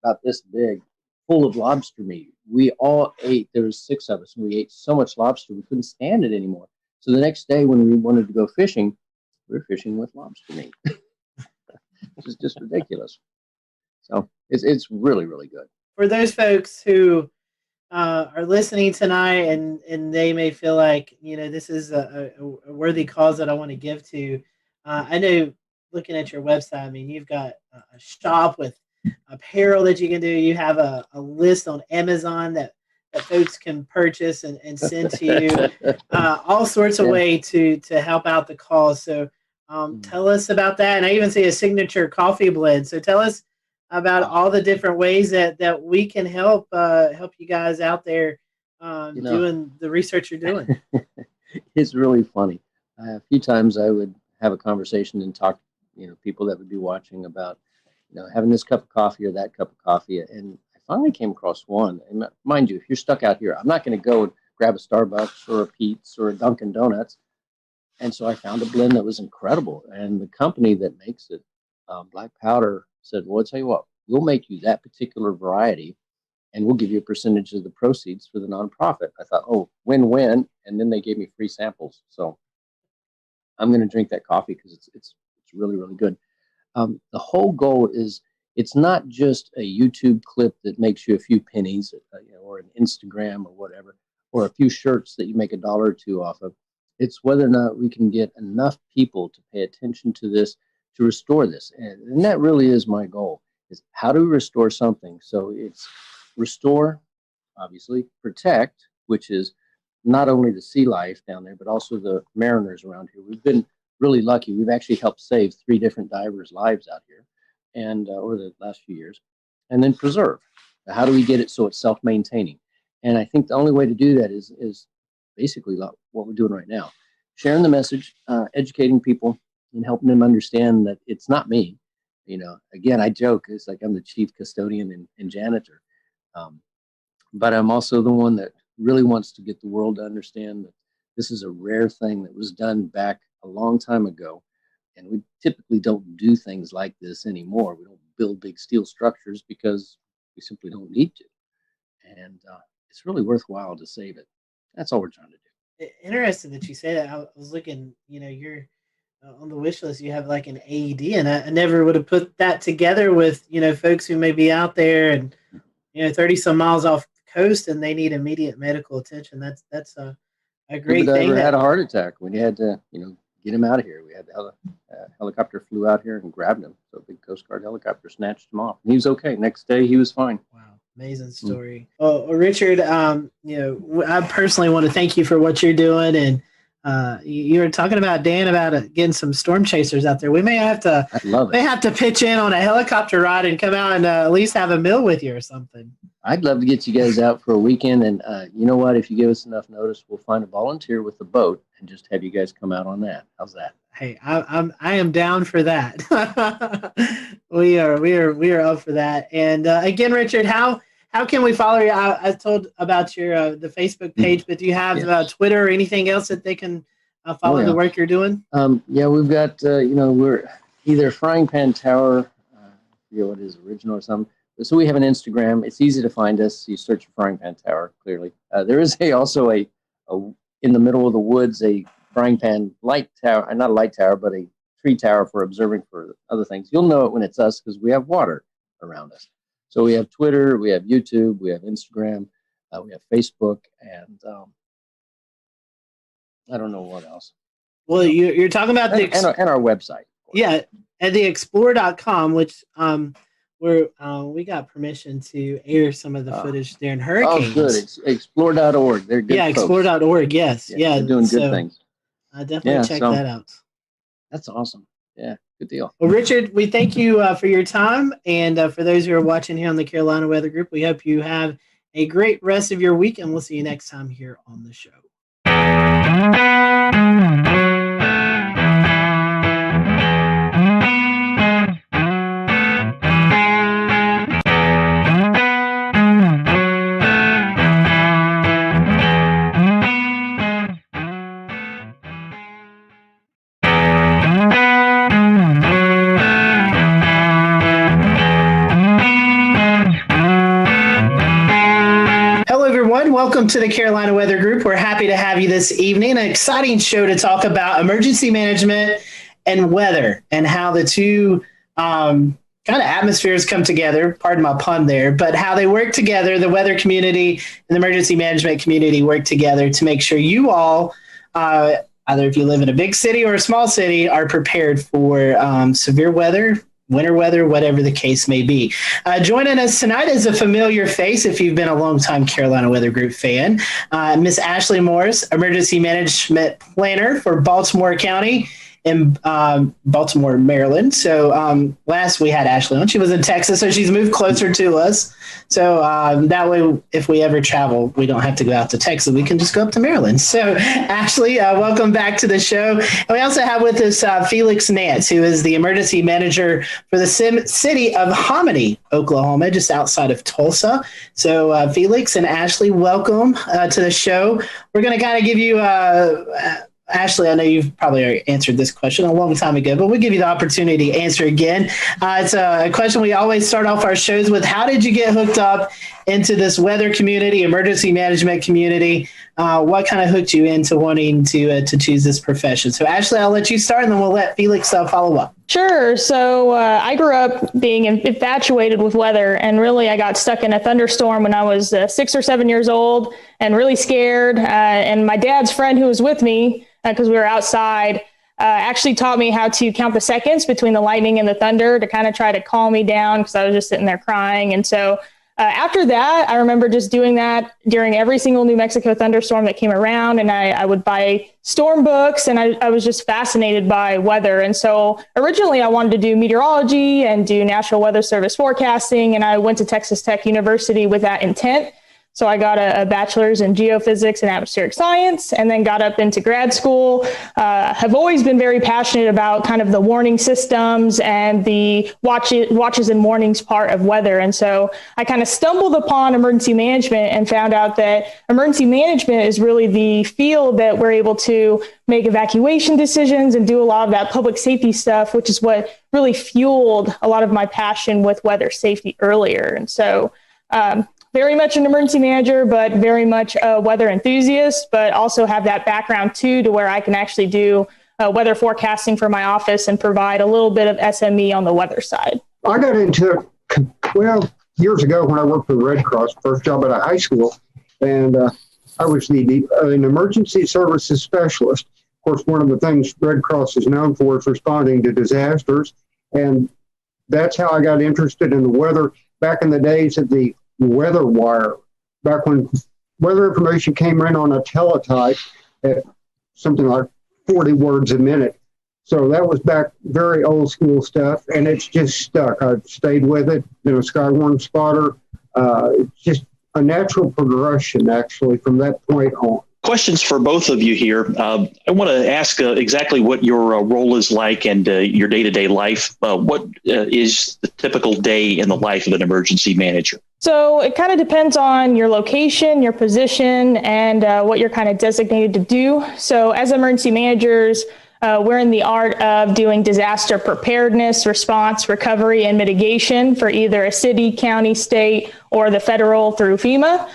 about this big, full of lobster meat. We all ate. There was 6 of us, and we ate so much lobster we couldn't stand it anymore. So the next day when we wanted to go fishing, we were fishing with lobster meat, which is just ridiculous. So it's really, really good. For those folks who are listening tonight and they may feel like, this is a worthy cause that I want to give to, I know looking at your website, I mean, you've got a shop with apparel that you can do. You have a list on Amazon that folks can purchase and send to you, all sorts of way to help out the cause. So tell us about that. And I even see a signature coffee blend. So tell us about all the different ways that we can help you guys out there doing the research you're doing. It's really funny. A few times I would have a conversation and talk, people that would be watching about, having this cup of coffee or that cup of coffee. And I finally came across one. And mind you, if you're stuck out here, I'm not going to go and grab a Starbucks or a Pete's or a Dunkin' Donuts. And so I found a blend that was incredible. And the company that makes it, Black Powder, said, well, I'll tell you what, we'll make you that particular variety and we'll give you a percentage of the proceeds for the nonprofit. I thought, oh, win-win. And then they gave me free samples. So I'm going to drink that coffee because it's really, really good. The whole goal is it's not just a YouTube clip that makes you a few pennies, or an Instagram or whatever, or a few shirts that you make $1 or $2 off of. It's whether or not we can get enough people to pay attention to this, to restore this. And that really is my goal, is how do we restore something? So it's restore, obviously, protect, which is not only the sea life down there, but also the mariners around here. We've been really lucky. We've actually helped save 3 different divers' lives out here and over the last few years. And then preserve. How do we get it so it's self-maintaining? And I think the only way to do that is basically what we're doing right now. Sharing the message, educating people, and helping them understand that it's not me. Again, I joke, it's like I'm the chief custodian and janitor. But I'm also the one that really wants to get the world to understand that this is a rare thing that was done back a long time ago. And we typically don't do things like this anymore. We don't build big steel structures because we simply don't need to. And it's really worthwhile to save it. That's all we're trying to do. Interesting that you say that. I was looking, you're on the wish list, you have like an AED, and I never would have put that together with, folks who may be out there and, 30 some miles off the coast and they need immediate medical attention. That's a great thing. Had a heart attack. We had to, get him out of here. We had the helicopter flew out here and grabbed him. So a big Coast Guard helicopter snatched him off. And he was okay. Next day, he was fine. Wow. Amazing story. Well, Richard, I personally want to thank you for what you're doing. And you were talking about, Dan, about getting some storm chasers out there. We may have to pitch in on a helicopter ride and come out and at least have a meal with you or something. I'd love to get you guys out for a weekend. And you know what? If you give us enough notice, we'll find a volunteer with a boat and just have you guys come out on that. How's that? Hey, I am down for that. we are up for that. And again, Richard, how can we follow you? I told about your the Facebook page, but do you have Twitter or anything else that they can follow the work you're doing? We've got we're either Frying Pan Tower, I forget what is original or something. So we have an Instagram. It's easy to find us. You search for Frying Pan Tower. Clearly, there is also a in the middle of the woods a frying pan light tower, not a light tower, but a tree tower for observing for other things. You'll know it when it's us because we have water around us. So we have Twitter, we have YouTube, we have Instagram, we have Facebook, and I don't know what else. Well, you're talking about and our website. Yeah, at the explore.com, which we got permission to air some of the footage during hurricanes. Oh, good. It's explore.org. They're good folks. Explore.org, yes. Yeah, they're doing good things. Definitely check that out. That's awesome. Yeah, good deal. Well, Richard, we thank you for your time. And for those who are watching here on the Carolina Weather Group, we hope you have a great rest of your week, and we'll see you next time here on the show. Welcome to the Carolina Weather Group. We're happy to have you this evening. An exciting show to talk about emergency management and weather and how the two kind of atmospheres come together. Pardon my pun there, but how they work together. The weather community and the emergency management community work together to make sure you all, either if you live in a big city or a small city, are prepared for severe weather, winter weather, whatever the case may be. Joining us tonight is a familiar face if you've been a longtime Carolina Weather Group fan, Miss Ashley Morris, Emergency Management Planner for Baltimore County in Baltimore, Maryland. So last we had Ashley on. She was in Texas, so she's moved closer to us. So that way, if we ever travel, we don't have to go out to Texas. We can just go up to Maryland. So Ashley, welcome back to the show. And we also have with us Felix Nance, who is the emergency manager for the city of Hominy, Oklahoma, just outside of Tulsa. So Felix and Ashley, welcome to the show. We're going to kind of give you Ashley, I know you've probably already answered this question a long time ago, but we'll give you the opportunity to answer again. It's a question we always start off our shows with. How did you get hooked up into this weather community, emergency management community? What kind of hooked you into wanting to choose this profession? So Ashley, I'll let you start and then we'll let Felix follow up. Sure. So I grew up being infatuated with weather, and really I got stuck in a thunderstorm when I was 6 or 7 years old and really scared. And my dad's friend who was with me, because we were outside, actually taught me how to count the seconds between the lightning and the thunder to kind of try to calm me down because I was just sitting there crying. And so after that, I remember just doing that during every single New Mexico thunderstorm that came around. And I would buy storm books, and I was just fascinated by weather. And so originally I wanted to do meteorology and do National Weather Service forecasting. And I went to Texas Tech University with that intent. So I got a bachelor's in geophysics and atmospheric science, and then got up into grad school. Have always been very passionate about kind of the warning systems and the watches and warnings part of weather. And so I kind of stumbled upon emergency management and found out that emergency management is really the field that we're able to make evacuation decisions and do a lot of that public safety stuff, which is what really fueled a lot of my passion with weather safety earlier. And so very much an emergency manager, but very much a weather enthusiast, but also have that background too, to where I can actually do weather forecasting for my office and provide a little bit of SME on the weather side. I got into it, well, years ago when I worked for the Red Cross, first job at a high school, and I was an emergency services specialist. Of course, one of the things Red Cross is known for is responding to disasters, and that's how I got interested in the weather back in the days of the weather wire, back when weather information came in on a teletype at something like 40 words a minute. So that was back very old school stuff, and it's just stuck. I've stayed with it, been a Skywarn spotter. It's just a natural progression, actually, from that point on. Questions for both of you here. I want to ask exactly what your role is like and your day-to-day life. What is the typical day in the life of an emergency manager? So it kind of depends on your location, your position, and what you're kind of designated to do. So as emergency managers, we're in the art of doing disaster preparedness, response, recovery, and mitigation for either a city, county, state, or the federal through FEMA.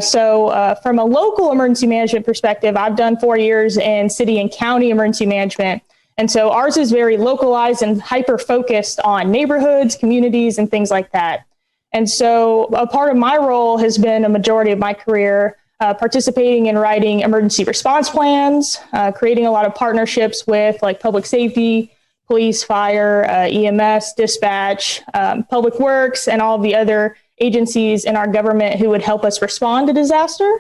So from a local emergency management perspective, I've done 4 years in city and county emergency management. And so ours is very localized and hyper-focused on neighborhoods, communities, and things like that. And so a part of my role has been a majority of my career participating in writing emergency response plans, creating a lot of partnerships with like public safety, police, fire, EMS, dispatch, public works, and all of the other agencies in our government who would help us respond to disaster,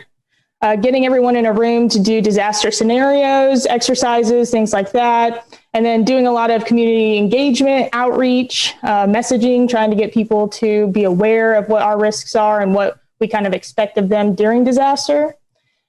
getting everyone in a room to do disaster scenarios, exercises, things like that, and then doing a lot of community engagement, outreach, messaging, trying to get people to be aware of what our risks are and what we kind of expect of them during disaster.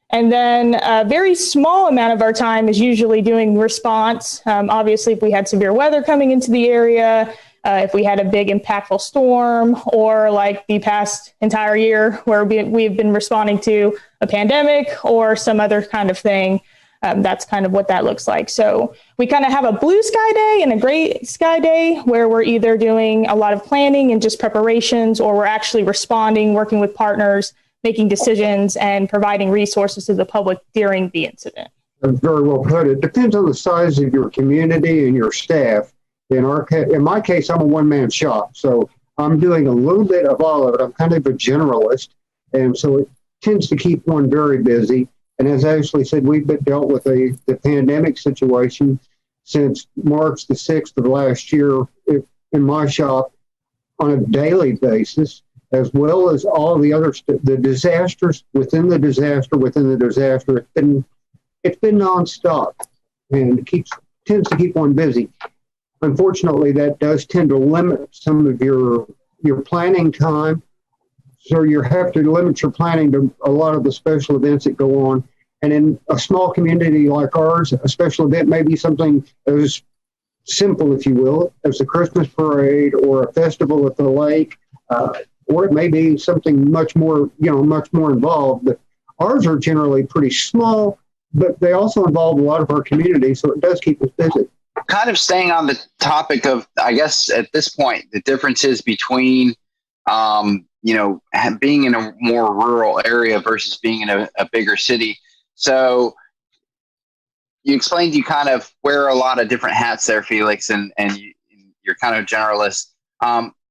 And then a very small amount of our time is usually doing response. Obviously, if we had severe weather coming into the area, if we had a big impactful storm, or like the past entire year where we've been responding to a pandemic or some other kind of thing, that's kind of what that looks like. So we kind of have a blue sky day and a gray sky day where we're either doing a lot of planning and just preparations, or we're actually responding, working with partners, making decisions, and providing resources to the public during the incident. That's very well put. It depends on the size of your community and your staff. In my case, I'm a one-man shop, so I'm doing a little bit of all of it. I'm kind of a generalist, and so it tends to keep one very busy. And as Ashley said, we've been dealt with the pandemic situation since March the 6th of last year in my shop on a daily basis, as well as all the other the disasters within the disaster within the disaster. It's been nonstop, and tends to keep one busy. Unfortunately, that does tend to limit some of your planning time. So you have to limit your planning to a lot of the special events that go on. And in a small community like ours, a special event may be something as simple, if you will, as a Christmas parade or a festival at the lake, or it may be something much more involved. But ours are generally pretty small, but they also involve a lot of our community, so it does keep us busy. Kind of staying on the topic of, I guess at this point, the differences between, being in a more rural area versus being in a bigger city. So you explained you kind of wear a lot of different hats there, Felix, and you're kind of generalist.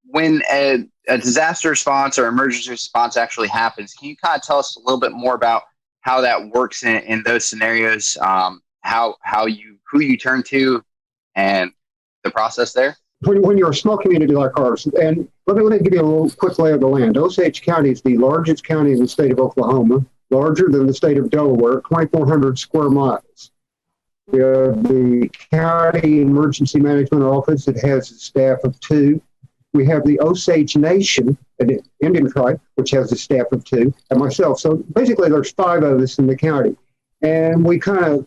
When a disaster response or emergency response actually happens, can you kind of tell us a little bit more about how that works in those scenarios, who you turn to, and the process there? When you're a small community like ours, and let me give you a little quick lay of the land. Osage County is the largest county in the state of Oklahoma, larger than the state of Delaware, 2,400 square miles. We have the County Emergency Management Office that has a staff of 2. We have the Osage Nation, an Indian tribe, which has a staff of 2, and myself. So basically, there's 5 of us in the county, and we kind of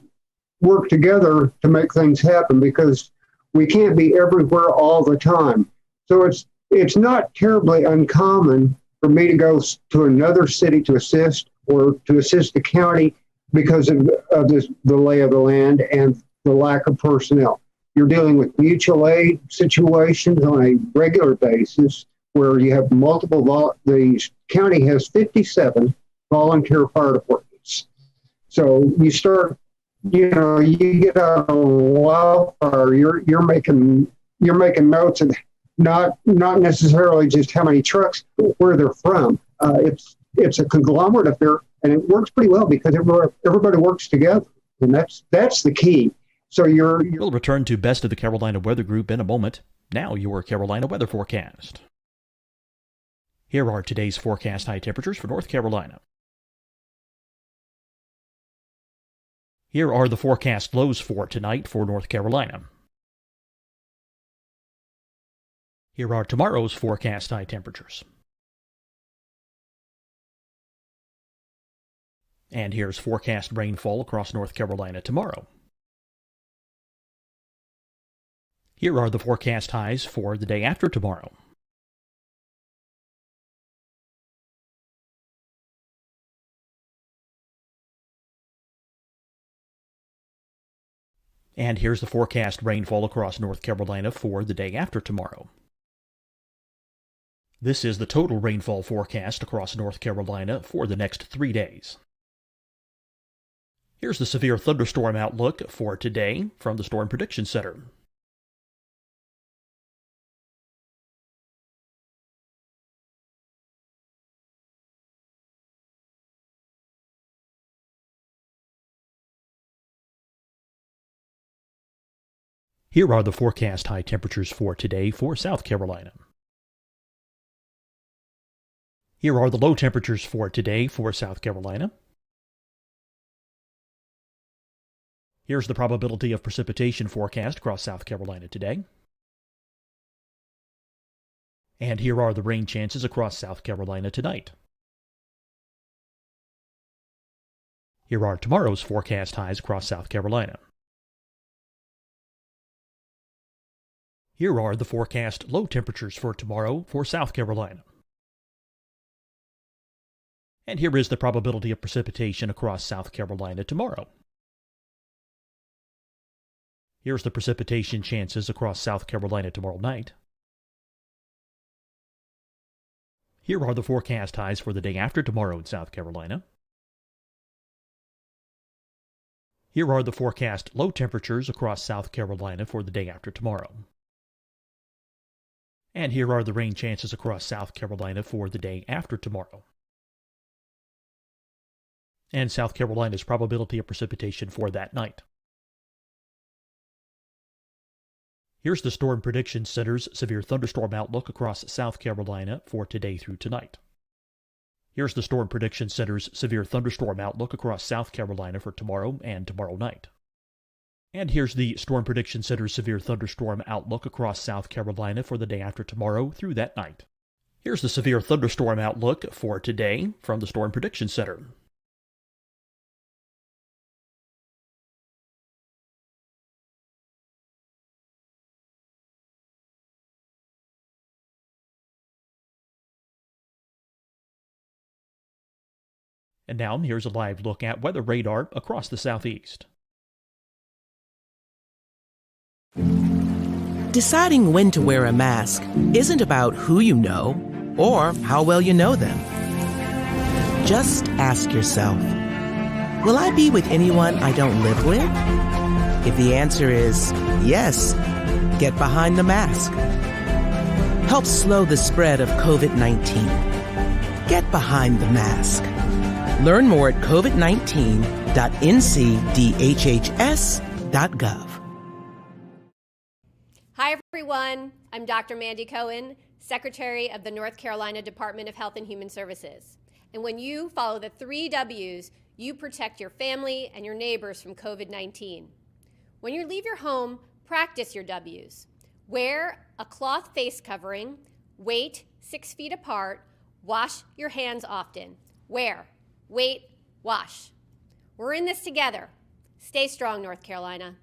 work together to make things happen because we can't be everywhere all the time. So it's not terribly uncommon for me to go to another city to assist or to assist the county because of the lay of the land and the lack of personnel. You're dealing with mutual aid situations on a regular basis where you have multiple, the county has 57 volunteer fire departments. So you start, you get a wildfire, you're making notes of not necessarily just how many trucks, but where they're from. It's a conglomerate affair, and it works pretty well because everybody works together, and that's the key. So We'll return to Best of the Carolina Weather Group in a moment. Now your Carolina weather forecast. Here are today's forecast high temperatures for North Carolina. Here are the forecast lows for tonight for North Carolina. Here are tomorrow's forecast high temperatures. And here's forecast rainfall across North Carolina tomorrow. Here are the forecast highs for the day after tomorrow. And here's the forecast rainfall across North Carolina for the day after tomorrow. This is the total rainfall forecast across North Carolina for the next 3 days. Here's the severe thunderstorm outlook for today from the Storm Prediction Center. Here are the forecast high temperatures for today for South Carolina. Here are the low temperatures for today for South Carolina. Here's the probability of precipitation forecast across South Carolina today. And here are the rain chances across South Carolina tonight. Here are tomorrow's forecast highs across South Carolina. Here are the forecast low temperatures for tomorrow for South Carolina. And here is the probability of precipitation across South Carolina tomorrow. Here's the precipitation chances across South Carolina tomorrow night. Here are the forecast highs for the day after tomorrow in South Carolina. Here are the forecast low temperatures across South Carolina for the day after tomorrow. And here are the rain chances across South Carolina for the day after tomorrow. And South Carolina's probability of precipitation for that night. Here's the Storm Prediction Center's severe thunderstorm outlook across South Carolina for today through tonight. Here's the Storm Prediction Center's severe thunderstorm outlook across South Carolina for tomorrow and tomorrow night. And here's the Storm Prediction Center's severe thunderstorm outlook across South Carolina for the day after tomorrow through that night. Here's the severe thunderstorm outlook for today from the Storm Prediction Center. And now here's a live look at weather radar across the southeast. Deciding when to wear a mask isn't about who you know or how well you know them. Just ask yourself, will I be with anyone I don't live with? If the answer is yes, get behind the mask. Help slow the spread of COVID-19. Get behind the mask. Learn more at covid19.ncdhhs.gov. Hi, everyone. I'm Dr. Mandy Cohen, Secretary of the North Carolina Department of Health and Human Services. And when you follow the 3 W's, you protect your family and your neighbors from COVID-19. When you leave your home, practice your W's. Wear a cloth face covering, wait 6 feet apart, wash your hands often. Wear, wait, wash. We're in this together. Stay strong, North Carolina.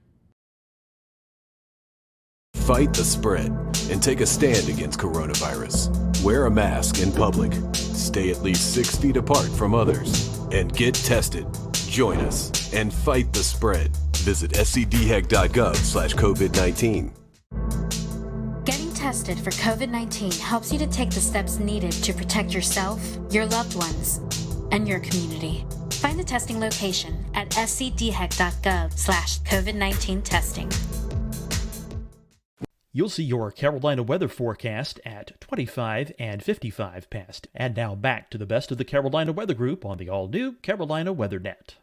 Fight the spread and take a stand against coronavirus. Wear a mask in public. Stay at least 6 feet apart from others. And get tested. Join us and fight the spread. Visit scdhec.gov/COVID-19. Getting tested for COVID-19 helps you to take the steps needed to protect yourself, your loved ones, and your community. Find the testing location at scdhec.gov/COVID-19 testing. You'll see your Carolina weather forecast at 25 and 55 past. And now back to the best of the Carolina Weather Group on the all-new Carolina WeatherNet.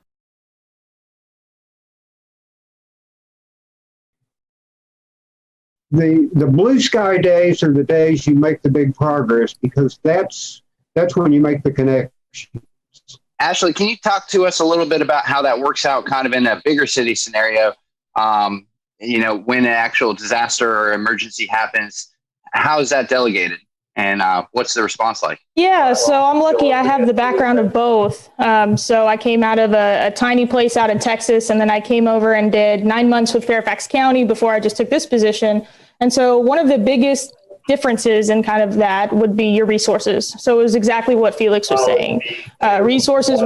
The blue sky days are the days you make the big progress, because that's when you make the connection. Ashley, can you talk to us a little bit about how that works out kind of in a bigger city scenario? When an actual disaster or emergency happens, how is that delegated? And what's the response like? Yeah, so I'm lucky I have the background of both. So I came out of a tiny place out in Texas, and then I came over and did 9 months with Fairfax County before I just took this position. And so one of the biggest differences in kind of that would be your resources. So it was exactly what Felix was saying. Resources.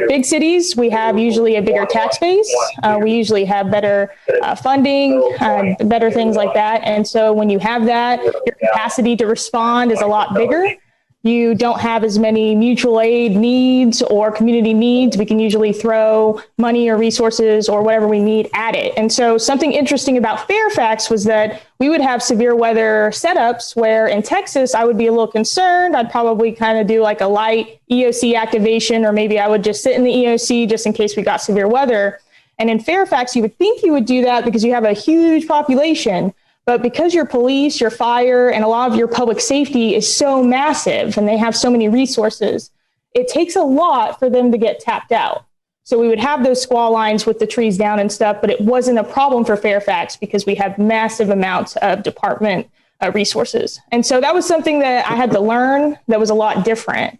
Big cities, we have usually a bigger tax base. We usually have better funding, better things like that. And so when you have that, your capacity to respond is a lot bigger. You don't have as many mutual aid needs or community needs. We can usually throw money or resources or whatever we need at it. And so something interesting about Fairfax was that we would have severe weather setups where in Texas, I would be a little concerned. I'd probably kind of do like a light EOC activation, or maybe I would just sit in the EOC just in case we got severe weather. And in Fairfax, you would think you would do that because you have a huge population. But because your police, your fire, and a lot of your public safety is so massive and they have so many resources, it takes a lot for them to get tapped out. So we would have those squall lines with the trees down and stuff, but it wasn't a problem for Fairfax because we have massive amounts of department resources. And so that was something that I had to learn that was a lot different,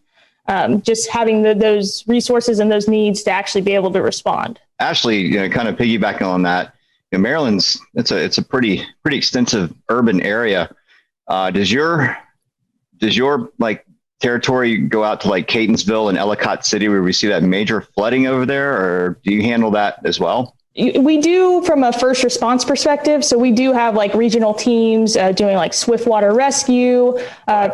just having those resources and those needs to actually be able to respond. Ashley, kind of piggybacking on that, Maryland's it's a pretty extensive urban area. Does your like territory go out to like Catonsville and Ellicott City where we see that major flooding over there, or do you handle that as well? We do from a first response perspective. So we do have like regional teams doing like swift water rescue,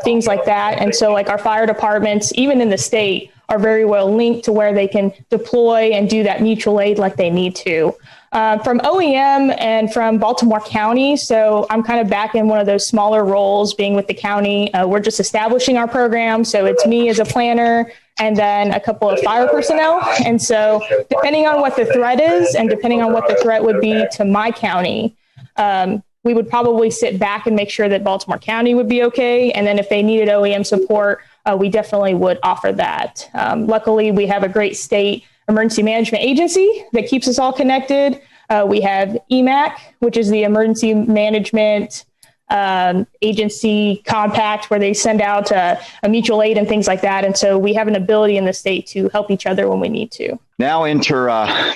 things like that. And so like our fire departments, even in the state, are very well linked to where they can deploy and do that mutual aid like they need to. From OEM and from Baltimore County, so I'm kind of back in one of those smaller roles being with the county. We're just establishing our program. So it's me as a planner and then a couple of fire personnel. And so depending on what the threat is and depending on what the threat would be to my county, we would probably sit back and make sure that Baltimore County would be okay. And then if they needed OEM support, we definitely would offer that. Luckily, we have a great state emergency management agency that keeps us all connected. We have EMAC, which is the emergency management agency compact where they send out a mutual aid and things like that. And so we have an ability in the state to help each other when we need to. Now enter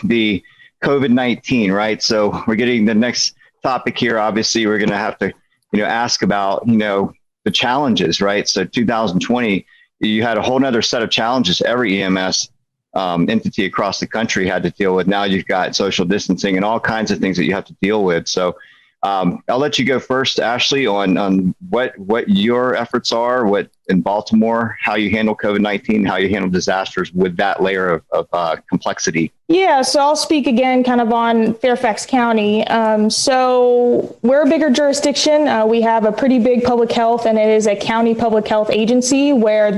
the COVID-19, right? So we're getting the next topic here. Obviously, we're going to have to, ask about, the challenges, right? So 2020, you had a whole nother set of challenges every EMS entity across the country had to deal with. Now you've got social distancing and all kinds of things that you have to deal with. So I'll let you go first, Ashley, on what your efforts are, what in Baltimore, how you handle COVID-19, how you handle disasters with that layer of complexity. Yeah, so I'll speak again kind of on Fairfax County. So we're a bigger jurisdiction. We have a pretty big public health, and it is a county public health agency where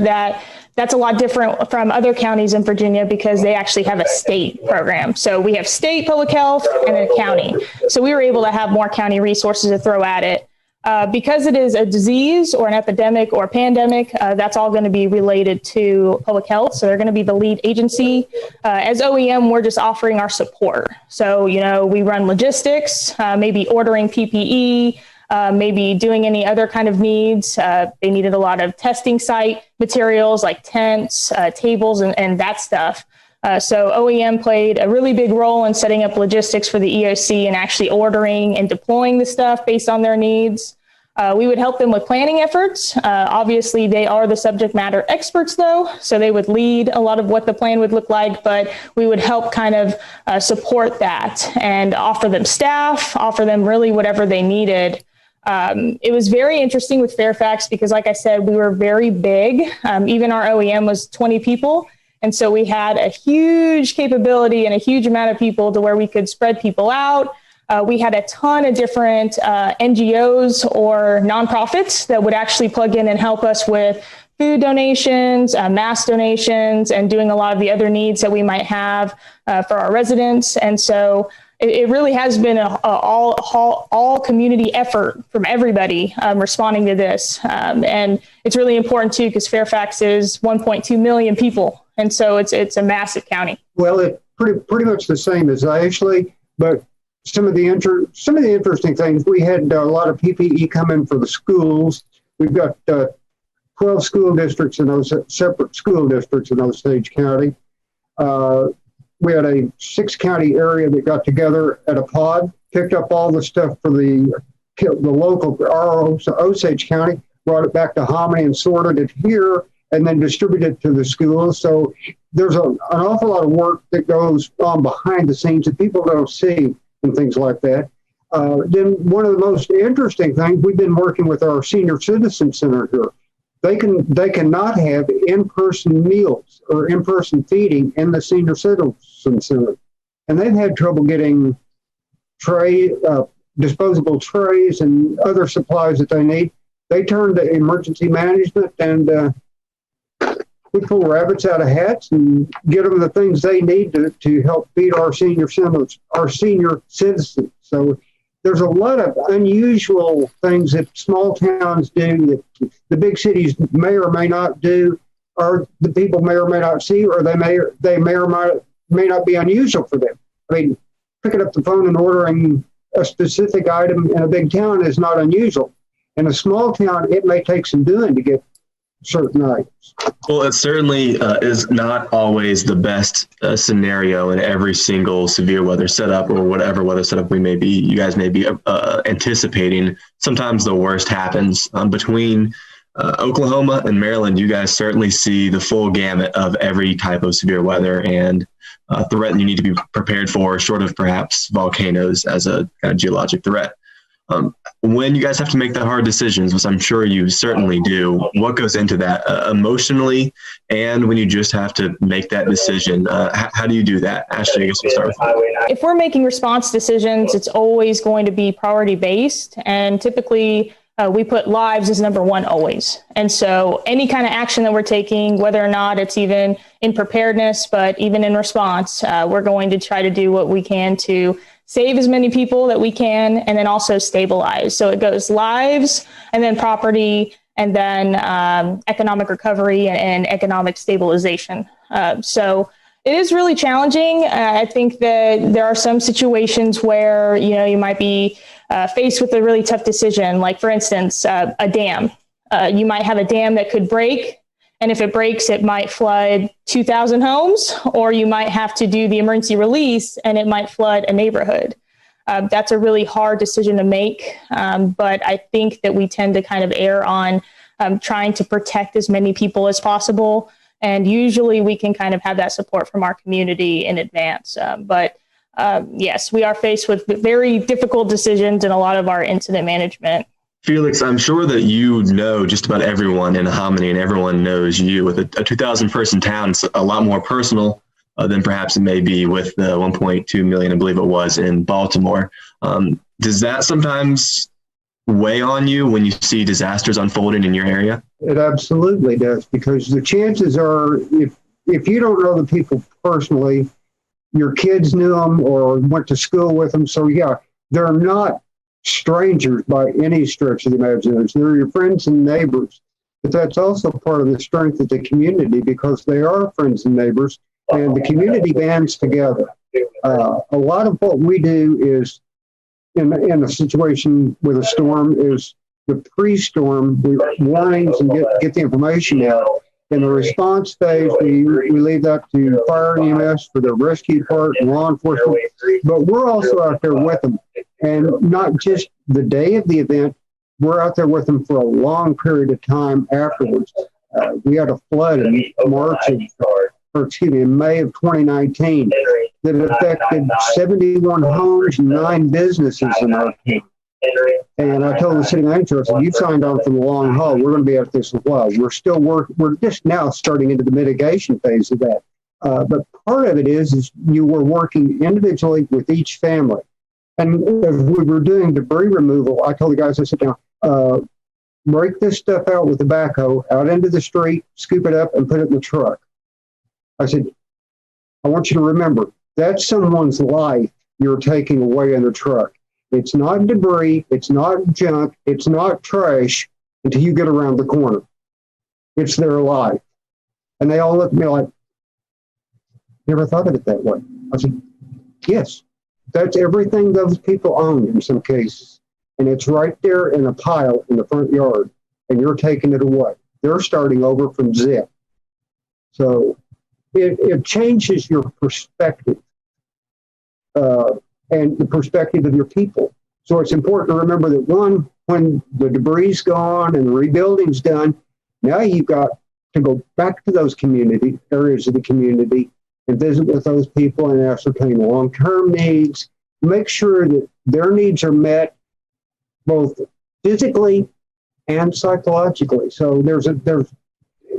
that's a lot different from other counties in Virginia because they actually have a state program. So we have state public health and a county. So we were able to have more county resources to throw at it. Because it is a disease or an epidemic or pandemic, that's all going to be related to public health. So they're going to be the lead agency. As OEM, we're just offering our support. So, we run logistics, maybe ordering PPE, maybe doing any other kind of needs. They needed a lot of testing site materials like tents, tables, and that stuff. So OEM played a really big role in setting up logistics for the EOC and actually ordering and deploying the stuff based on their needs. We would help them with planning efforts. Obviously, they are the subject matter experts, though, so they would lead a lot of what the plan would look like, but we would help kind of support that and offer them staff, offer them really whatever they needed. It was very interesting with Fairfax because, like I said, we were very big. Even our OEM was 20 people. And so we had a huge capability and a huge amount of people to where we could spread people out. We had a ton of different NGOs or nonprofits that would actually plug in and help us with food donations, mass donations, and doing a lot of the other needs that we might have for our residents. And so it really has been an all community effort from everybody responding to this. And it's really important, too, because Fairfax is 1.2 million people. And so it's a massive county. Well, it's pretty much the same as Ashley, but some of the interesting things, we had a lot of PPE come in for the schools. We've got 12 school districts in those separate school districts in Osage County. We had a 6-county area that got together at a pod, picked up all the stuff for the local Osage County, brought it back to Hominy and sorted it here, and then distributed it to the schools. So there's an awful lot of work that goes on behind the scenes that people don't see and things like that. Then one of the most interesting things, we've been working with our senior citizen center here. They cannot have in-person meals or in-person feeding in the senior citizen center. And they've had trouble getting disposable trays and other supplies that they need. They turn to emergency management, and we pull rabbits out of hats and get them the things they need to help feed our senior citizens. So there's a lot of unusual things that small towns do that the big cities may or may not do, or the people may or may not see, or they may or may not be unusual for them. I mean, picking up the phone and ordering a specific item in a big town is not unusual. In a small town, it may take some doing to get certain items. Well, it certainly is not always the best scenario in every single severe weather setup or whatever weather setup you guys may be anticipating. Sometimes the worst happens. Between Oklahoma and Maryland, you guys certainly see the full gamut of every type of severe weather and threat you need to be prepared for, short of perhaps volcanoes as a kind of geologic threat. When you guys have to make the hard decisions, which I'm sure you certainly do, what goes into that emotionally, and when you just have to make that decision, how do you do that? Ashley, I guess we'll start with you. If we're making response decisions, it's always going to be priority based, and typically we put lives as number one always. And so any kind of action that we're taking, whether or not it's even in preparedness, but even in response, we're going to try to do what we can to save as many people that we can, and then also stabilize. So it goes lives, and then property, and then economic recovery and economic stabilization. So it is really challenging. I think that there are some situations where, you might be faced with a really tough decision. Like, for instance, a dam. You might have a dam that could break, and if it breaks, it might flood 2,000 homes, or you might have to do the emergency release and it might flood a neighborhood. That's a really hard decision to make. But I think that we tend to kind of err on trying to protect as many people as possible. And usually we can kind of have that support from our community in advance. But yes, we are faced with very difficult decisions in a lot of our incident management. Felix, I'm sure that you know just about everyone in Hominy, and everyone knows you. With a 2,000 person town, it's a lot more personal than perhaps it may be with the 1.2 million, I believe it was, in Baltimore. Does that sometimes weigh on you when you see disasters unfolding in your area? It absolutely does, because the chances are, if you don't know the people personally, your kids knew them or went to school with them. So yeah, they're not strangers by any stretch of the imagination. They're your friends and neighbors. But that's also part of the strength of the community, because they are friends and neighbors, and the community bands together. A lot of what we do is in a situation with a storm is the pre-storm warnings and get the information out. In the response phase, we leave that to fire and EMS for the rescue part and law enforcement, but we're also out there with them. And not just the day of the event, we're out there with them for a long period of time afterwards. We had a flood in in May of 2019 that affected 71 homes and 9 businesses in our county. And I told the city manager, I said, "You signed on for the long haul. We're going to be at this as well." We're still we're just now starting into the mitigation phase of that. But part of it is you were working individually with each family. And as we were doing debris removal, I told the guys, I said, "Now, break this stuff out with the backhoe out into the street, scoop it up, and put it in the truck." I said, "I want you to remember, that's someone's life you're taking away in the truck. It's not debris, it's not junk, it's not trash until you get around the corner. It's their life." And they all looked at me like, "Never thought of it that way." I said, "Yes, that's everything those people own in some cases. And it's right there in a pile in the front yard, and you're taking it away. They're starting over from zip." So it changes your perspective. And the perspective of your people. So it's important to remember that, one, when the debris is gone and the rebuilding's done, now you've got to go back to those community areas of the community and visit with those people and ascertain long-term needs, make sure that their needs are met both physically and psychologically. So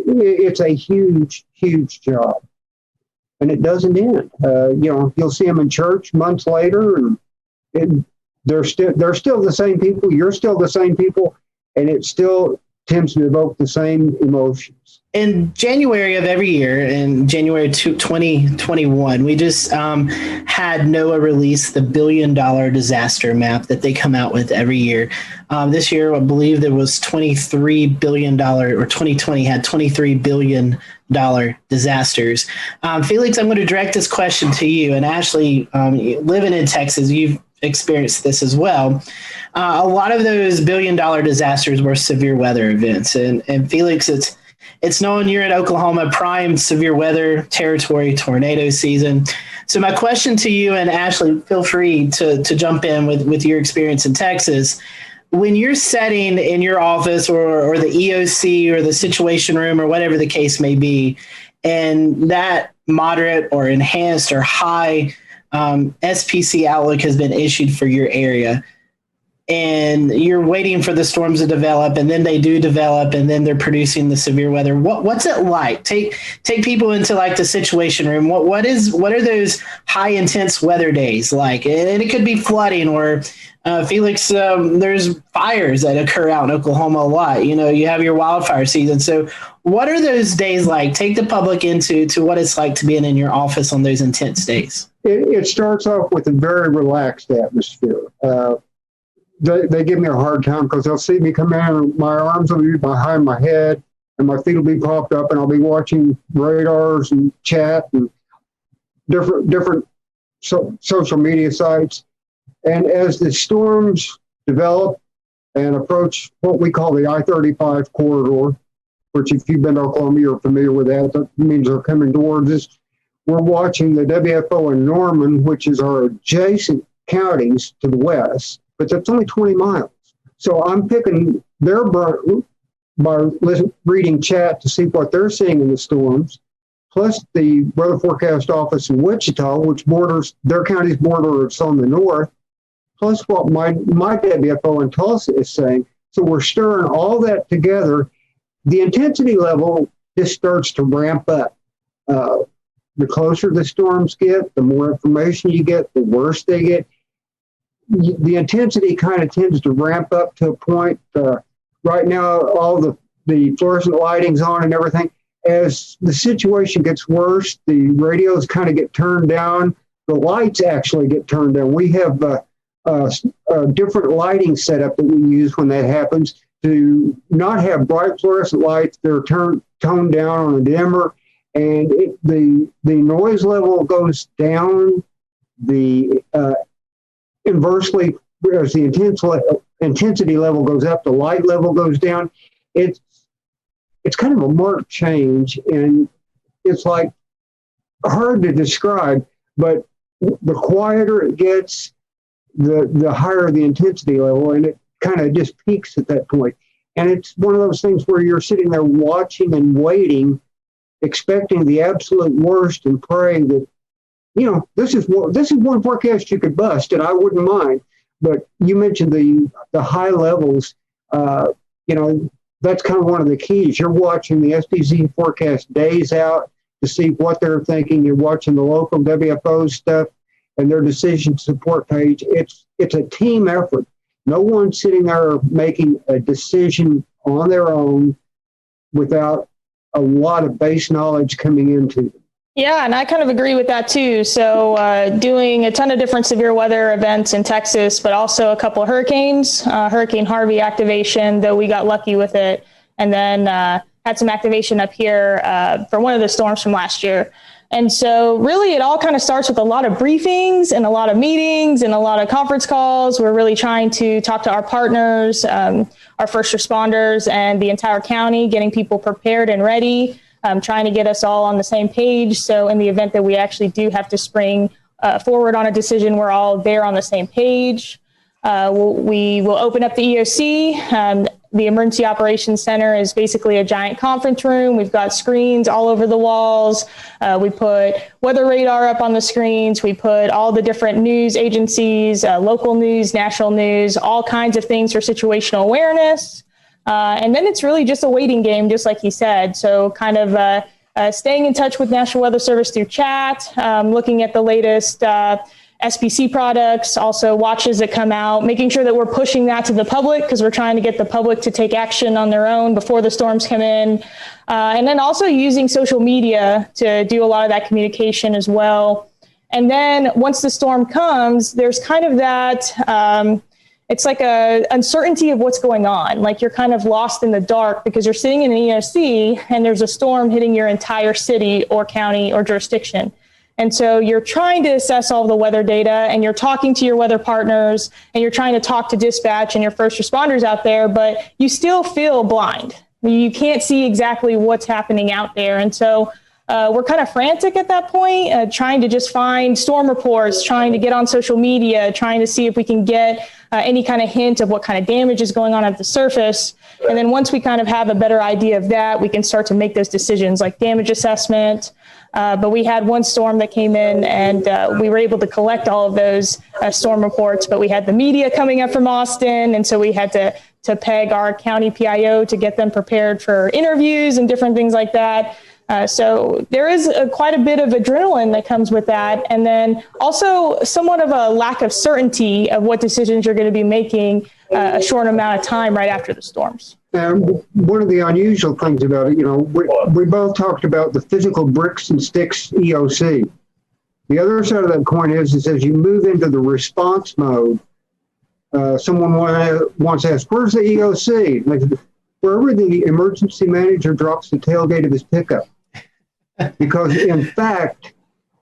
it's a huge, huge job. And it doesn't end. You'll see them in church months later, and they're still the same people. You're still the same people, and it still tends to evoke the same emotions. In January of every year, in January 2021, we just had NOAA release the $1 billion disaster map that they come out with every year. This year, I believe there was $23 billion, or 2020 had $23 billion disasters. Felix, I'm going to direct this question to you. And Ashley, living in Texas, you've experienced this as well. A lot of those $1 billion disasters were severe weather events. And Felix, it's known you're in Oklahoma, prime severe weather territory, tornado season. So my question to you, and Ashley, feel free to jump in with your experience in Texas. When you're setting in your office or the EOC or the situation room or whatever the case may be, and that moderate or enhanced or high SPC outlook has been issued for your area, and you're waiting for the storms to develop, and then they do develop, and then they're producing the severe weather. What's it like? Take people into like the situation room. What are those high intense weather days like? And it could be flooding or Felix, there's fires that occur out in Oklahoma a lot. You have your wildfire season. So what are those days like? Take the public into what it's like to be in your office on those intense days. It starts off with a very relaxed atmosphere. They give me a hard time because they'll see me come in and my arms will be behind my head and my feet will be propped up, and I'll be watching radars and chat and different social media sites. And as the storms develop and approach what we call the I-35 corridor, which if you've been to Oklahoma, you're familiar with that. That means they're coming towards us. We're watching the WFO in Norman, which is our adjacent counties to the west, but that's only 20 miles. So I'm picking their brain by reading chat to see what they're seeing in the storms, plus the weather forecast office in Wichita, which borders their county's border is on the north, plus what my WFO in Tulsa is saying. So we're stirring all that together. The intensity level just starts to ramp up. The closer the storms get, the more information you get, the worse they get. The intensity kind of tends to ramp up to a point. Right now, all the fluorescent lighting's on and everything. As the situation gets worse, the radios kind of get turned down. The lights actually get turned down. We have a different lighting setup that we use when that happens to not have bright fluorescent lights. They're toned down on a dimmer, and the noise level goes down. The inversely, as the intensity level goes up, the light level goes down. It's kind of a marked change, and it's like hard to describe, but the quieter it gets, the higher the intensity level, and it kind of just peaks at that point. And it's one of those things where you're sitting there watching and waiting, expecting the absolute worst and praying that, this is one forecast you could bust, and I wouldn't mind. But you mentioned the high levels. That's kind of one of the keys. You're watching the SPC forecast days out to see what they're thinking. You're watching the local WFO stuff and their decision support page. It's a team effort. No one's sitting there making a decision on their own without a lot of base knowledge coming into them. Yeah, and I kind of agree with that too. So doing a ton of different severe weather events in Texas, but also a couple of hurricanes, Hurricane Harvey activation, though we got lucky with it. And then had some activation up here for one of the storms from last year. And so really it all kind of starts with a lot of briefings and a lot of meetings and a lot of conference calls. We're really trying to talk to our partners, our first responders and the entire county, getting people prepared and ready. Trying to get us all on the same page. So in the event that we actually do have to spring forward on a decision, we're all there on the same page. We will open up the EOC. The Emergency Operations Center is basically a giant conference room. We've got screens all over the walls. We put weather radar up on the screens. We put all the different news agencies, local news, national news, all kinds of things for situational awareness. And then it's really just a waiting game, just like he said. So kind of staying in touch with National Weather Service through chat, looking at the latest SPC products, also watches that come out, making sure that we're pushing that to the public because we're trying to get the public to take action on their own before the storms come in. And then also using social media to do a lot of that communication as well. And then once the storm comes, there's kind of that... it's like a uncertainty of what's going on. Like you're kind of lost in the dark because you're sitting in an EOC and there's a storm hitting your entire city or county or jurisdiction. And so you're trying to assess all the weather data and you're talking to your weather partners and you're trying to talk to dispatch and your first responders out there, but you still feel blind. You can't see exactly what's happening out there. And so we're kind of frantic at that point, trying to just find storm reports, trying to get on social media, trying to see if we can get any kind of hint of what kind of damage is going on at the surface. And then once we kind of have a better idea of that, we can start to make those decisions like damage assessment. But we had one storm that came in and we were able to collect all of those storm reports, but we had the media coming up from Austin. And so we had to peg our county PIO to get them prepared for interviews and different things like that. So there is quite a bit of adrenaline that comes with that. And then also somewhat of a lack of certainty of what decisions you're going to be making a short amount of time right after the storms. One of the unusual things about it, we both talked about the physical bricks and sticks EOC. The other side of that coin is as you move into the response mode, someone once asked, where's the EOC? Like, wherever the emergency manager drops the tailgate of his pickup. Because in fact,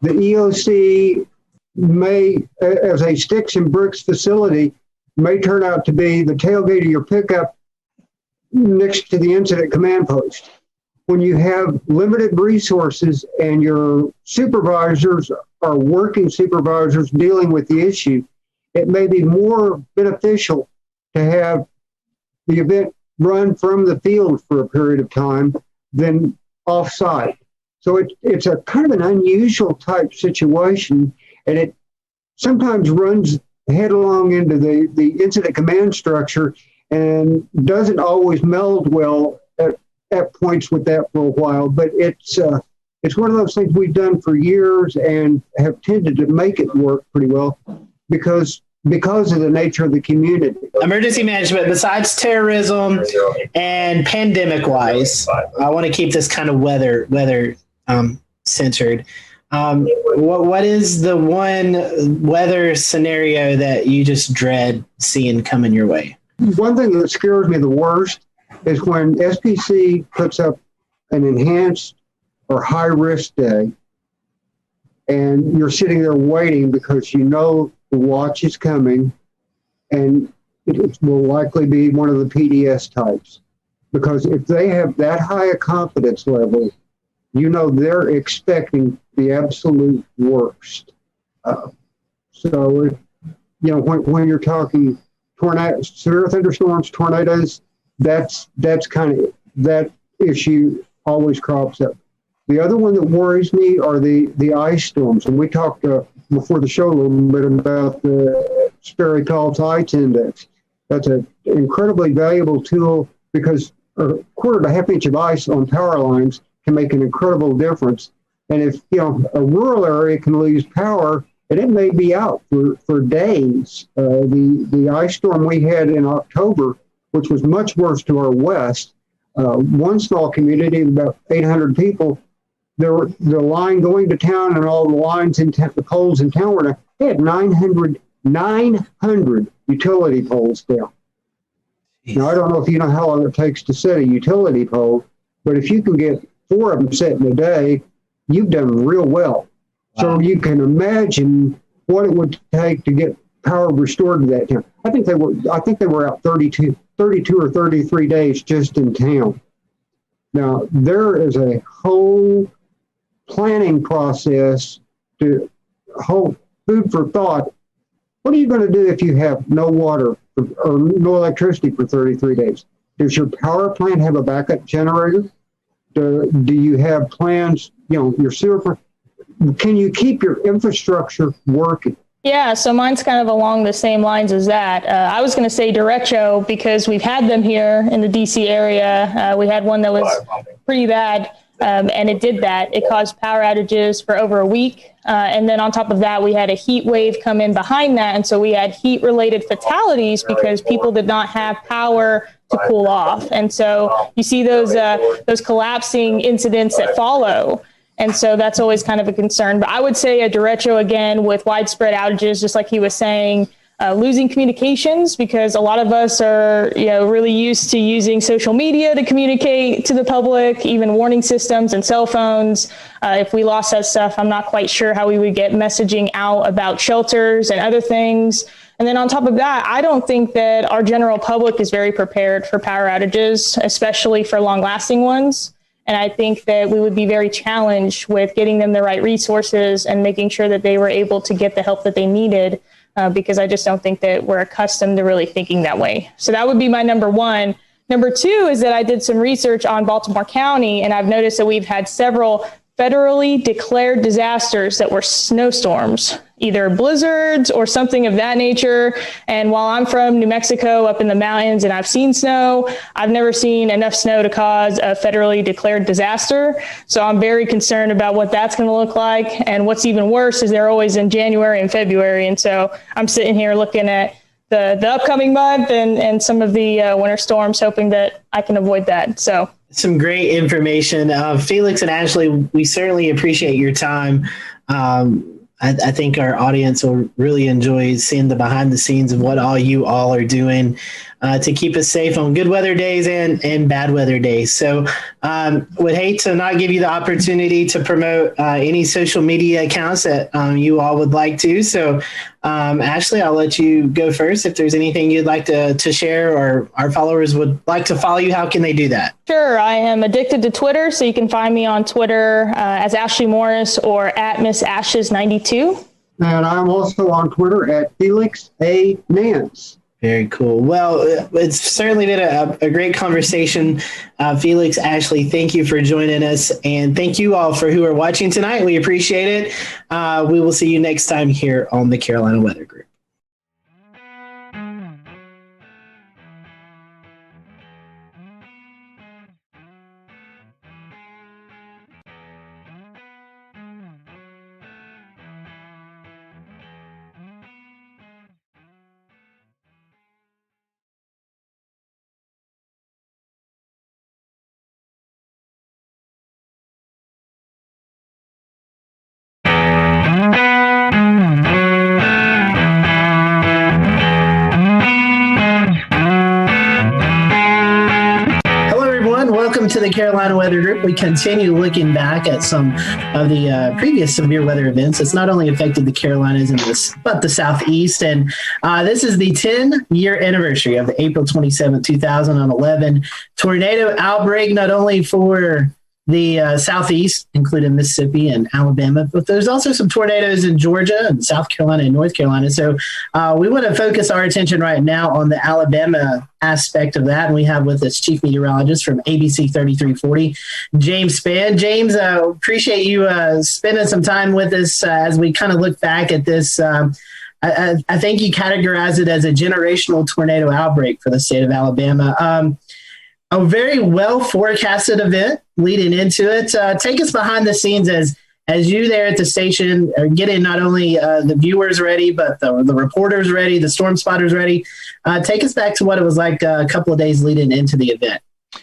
the EOC may, as a sticks and bricks facility, may turn out to be the tailgate of your pickup next to the incident command post. When you have limited resources and your supervisors are working supervisors dealing with the issue, it may be more beneficial to have the event run from the field for a period of time than off-site. So it's a kind of an unusual type situation, and it sometimes runs headlong into the incident command structure and doesn't always meld well at points with that for a while. But it's one of those things we've done for years and have tended to make it work pretty well because of the nature of the community. Emergency management, besides terrorism and pandemic-wise, I want to keep this kind of weather centered. What is the one weather scenario that you just dread seeing coming your way? One thing that scares me the worst is when SPC puts up an enhanced or high-risk day, and you're sitting there waiting because you know the watch is coming, and it will likely be one of the PDS types. Because if they have that high a confidence level, they're expecting the absolute worst. So, when you're talking tornadoes, severe thunderstorms, tornadoes, that's kind of, that issue always crops up. The other one that worries me are the ice storms. And we talked before the show a little bit about the Sperry Tall Tides Index. That's an incredibly valuable tool because a quarter to a half inch of ice on power lines can make an incredible difference. And if a rural area can lose power, and it may be out for days. The ice storm we had in October, which was much worse to our west, one small community of about 800 people, the line going to town and all the lines in the poles in town were down. They had 900 utility poles down. Now, I don't know if you know how long it takes to set a utility pole, but if you can get 4 of them set in a day, you've done real well. Wow. So you can imagine what it would take to get power restored to that town. I think they were out 32 or 33 days just in town. Now, there is a whole planning process to hold food for thought. What are you going to do if you have no water or no electricity for 33 days? Does your power plant have a backup generator? Do you have plans, your sewer? Can you keep your infrastructure working? Yeah, so mine's kind of along the same lines as that. I was going to say derecho because we've had them here in the DC area. We had one that was pretty bad, and it did that. It caused power outages for over a week. And then on top of that, we had a heat wave come in behind that. And so we had heat-related fatalities because people did not have power to cool off. And so you see those collapsing incidents that follow. And so that's always kind of a concern. But I would say a derecho, again, with widespread outages, just like he was saying, losing communications, because a lot of us are really used to using social media to communicate to the public, even warning systems and cell phones. If we lost that stuff, I'm not quite sure how we would get messaging out about shelters and other things. And then on top of that, I don't think that our general public is very prepared for power outages, especially for long-lasting ones. And I think that we would be very challenged with getting them the right resources and making sure that they were able to get the help that they needed, because I just don't think that we're accustomed to really thinking that way. So that would be my number one. Number two is that I did some research on Baltimore County, and I've noticed that we've had several federally declared disasters that were snowstorms, either blizzards or something of that nature. And while I'm from New Mexico up in the mountains and I've seen snow, I've never seen enough snow to cause a federally declared disaster. So I'm very concerned about what that's going to look like. And what's even worse is they're always in January and February. And so I'm sitting here looking at the upcoming month and some of the winter storms, hoping that I can avoid that. So some great information. Felix and Ashley, we certainly appreciate your time. I think our audience will really enjoy seeing the behind the scenes of what all you all are doing to keep us safe on good weather days and bad weather days. So would hate to not give you the opportunity to promote any social media accounts that you all would like to. So Ashley, I'll let you go first. If there's anything you'd like to share or our followers would like to follow you, how can they do that? Sure. I am addicted to Twitter, so you can find me on Twitter as Ashley Morris or at Miss Ashes 92. And I'm also on Twitter at Felix A. Nance. Very cool. Well, it's certainly been a great conversation. Felix, Ashley, thank you for joining us. And thank you all for who are watching tonight. We appreciate it. We will see you next time here on the Carolina Weather Group. the Carolina Weather Group. We continue looking back at some of the previous severe weather events. It's not only affected the Carolinas but the Southeast. And this is the 10-year anniversary of the April 27, 2011 tornado outbreak, not only for the Southeast, including Mississippi and Alabama, but there's also some tornadoes in Georgia and South Carolina and North Carolina. So we want to focus our attention right now on the Alabama aspect of that. And we have with us Chief Meteorologist from ABC 3340, James Spann. James, appreciate you spending some time with us as we kind of look back at this. I think you categorize it as a generational tornado outbreak for the state of Alabama. A very well forecasted event leading into it. Take us behind the scenes as you there at the station are getting not only the viewers ready, but the reporters ready, the storm spotters ready. Take us back to what it was like a couple of days leading into the event.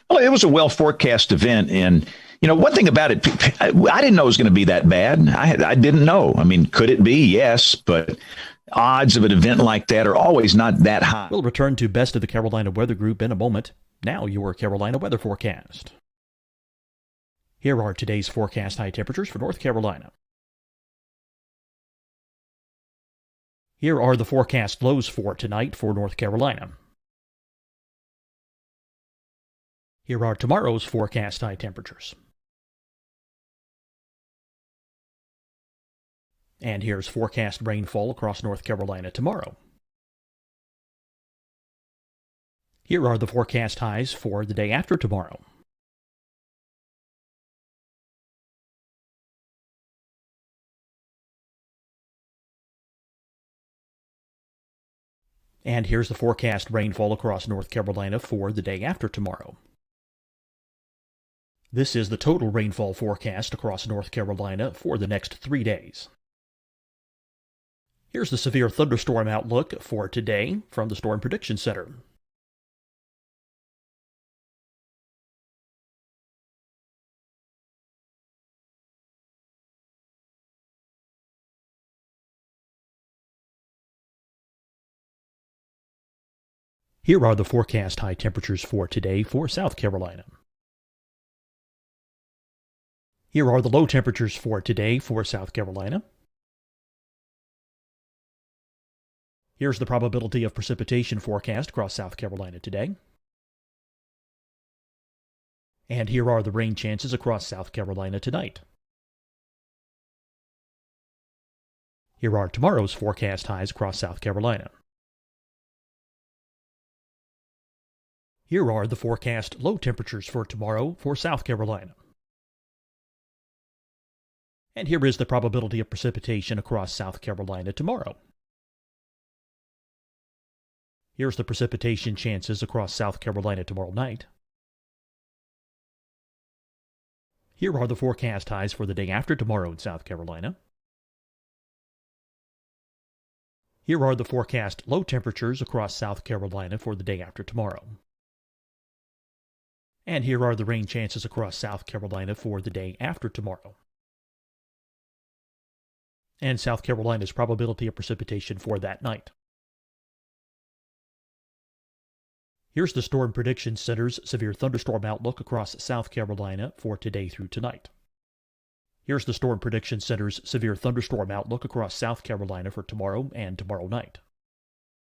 Well, it was a well forecast event. And, one thing about it, I didn't know it was going to be that bad. I didn't know. I mean, could it be? Yes, but odds of an event like that are always not that high. We'll return to Best of the Carolina Weather Group in a moment. Now your Carolina weather forecast. Here are today's forecast high temperatures for North Carolina. Here are the forecast lows for tonight for North Carolina. Here are tomorrow's forecast high temperatures. And here's forecast rainfall across North Carolina tomorrow. Here are the forecast highs for the day after tomorrow. And here's the forecast rainfall across North Carolina for the day after tomorrow. This is the total rainfall forecast across North Carolina for the next 3 days. Here's the severe thunderstorm outlook for today from the Storm Prediction Center. Here are the forecast high temperatures for today for South Carolina. Here are the low temperatures for today for South Carolina. Here's the probability of precipitation forecast across South Carolina today. And here are the rain chances across South Carolina tonight. Here are tomorrow's forecast highs across South Carolina. Here are the forecast low temperatures for tomorrow for South Carolina. And here is the probability of precipitation across South Carolina tomorrow. Here's the precipitation chances across South Carolina tomorrow night. Here are the forecast highs for the day after tomorrow in South Carolina. Here are the forecast low temperatures across South Carolina for the day after tomorrow. And here are the rain chances across South Carolina for the day after tomorrow. And South Carolina's probability of precipitation for that night. Here's the Storm Prediction Center's severe thunderstorm outlook across South Carolina for today through tonight. Here's the Storm Prediction Center's severe thunderstorm outlook across South Carolina for tomorrow and tomorrow night.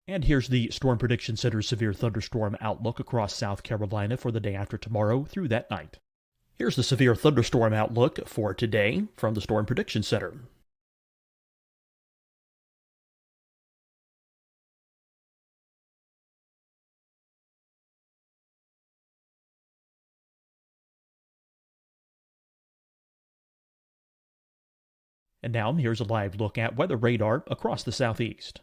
And here's the Storm Prediction Center's severe thunderstorm outlook across South Carolina for the day after tomorrow through that night. Here's the severe thunderstorm outlook for today from the Storm Prediction Center. And now here's a live look at weather radar across the southeast.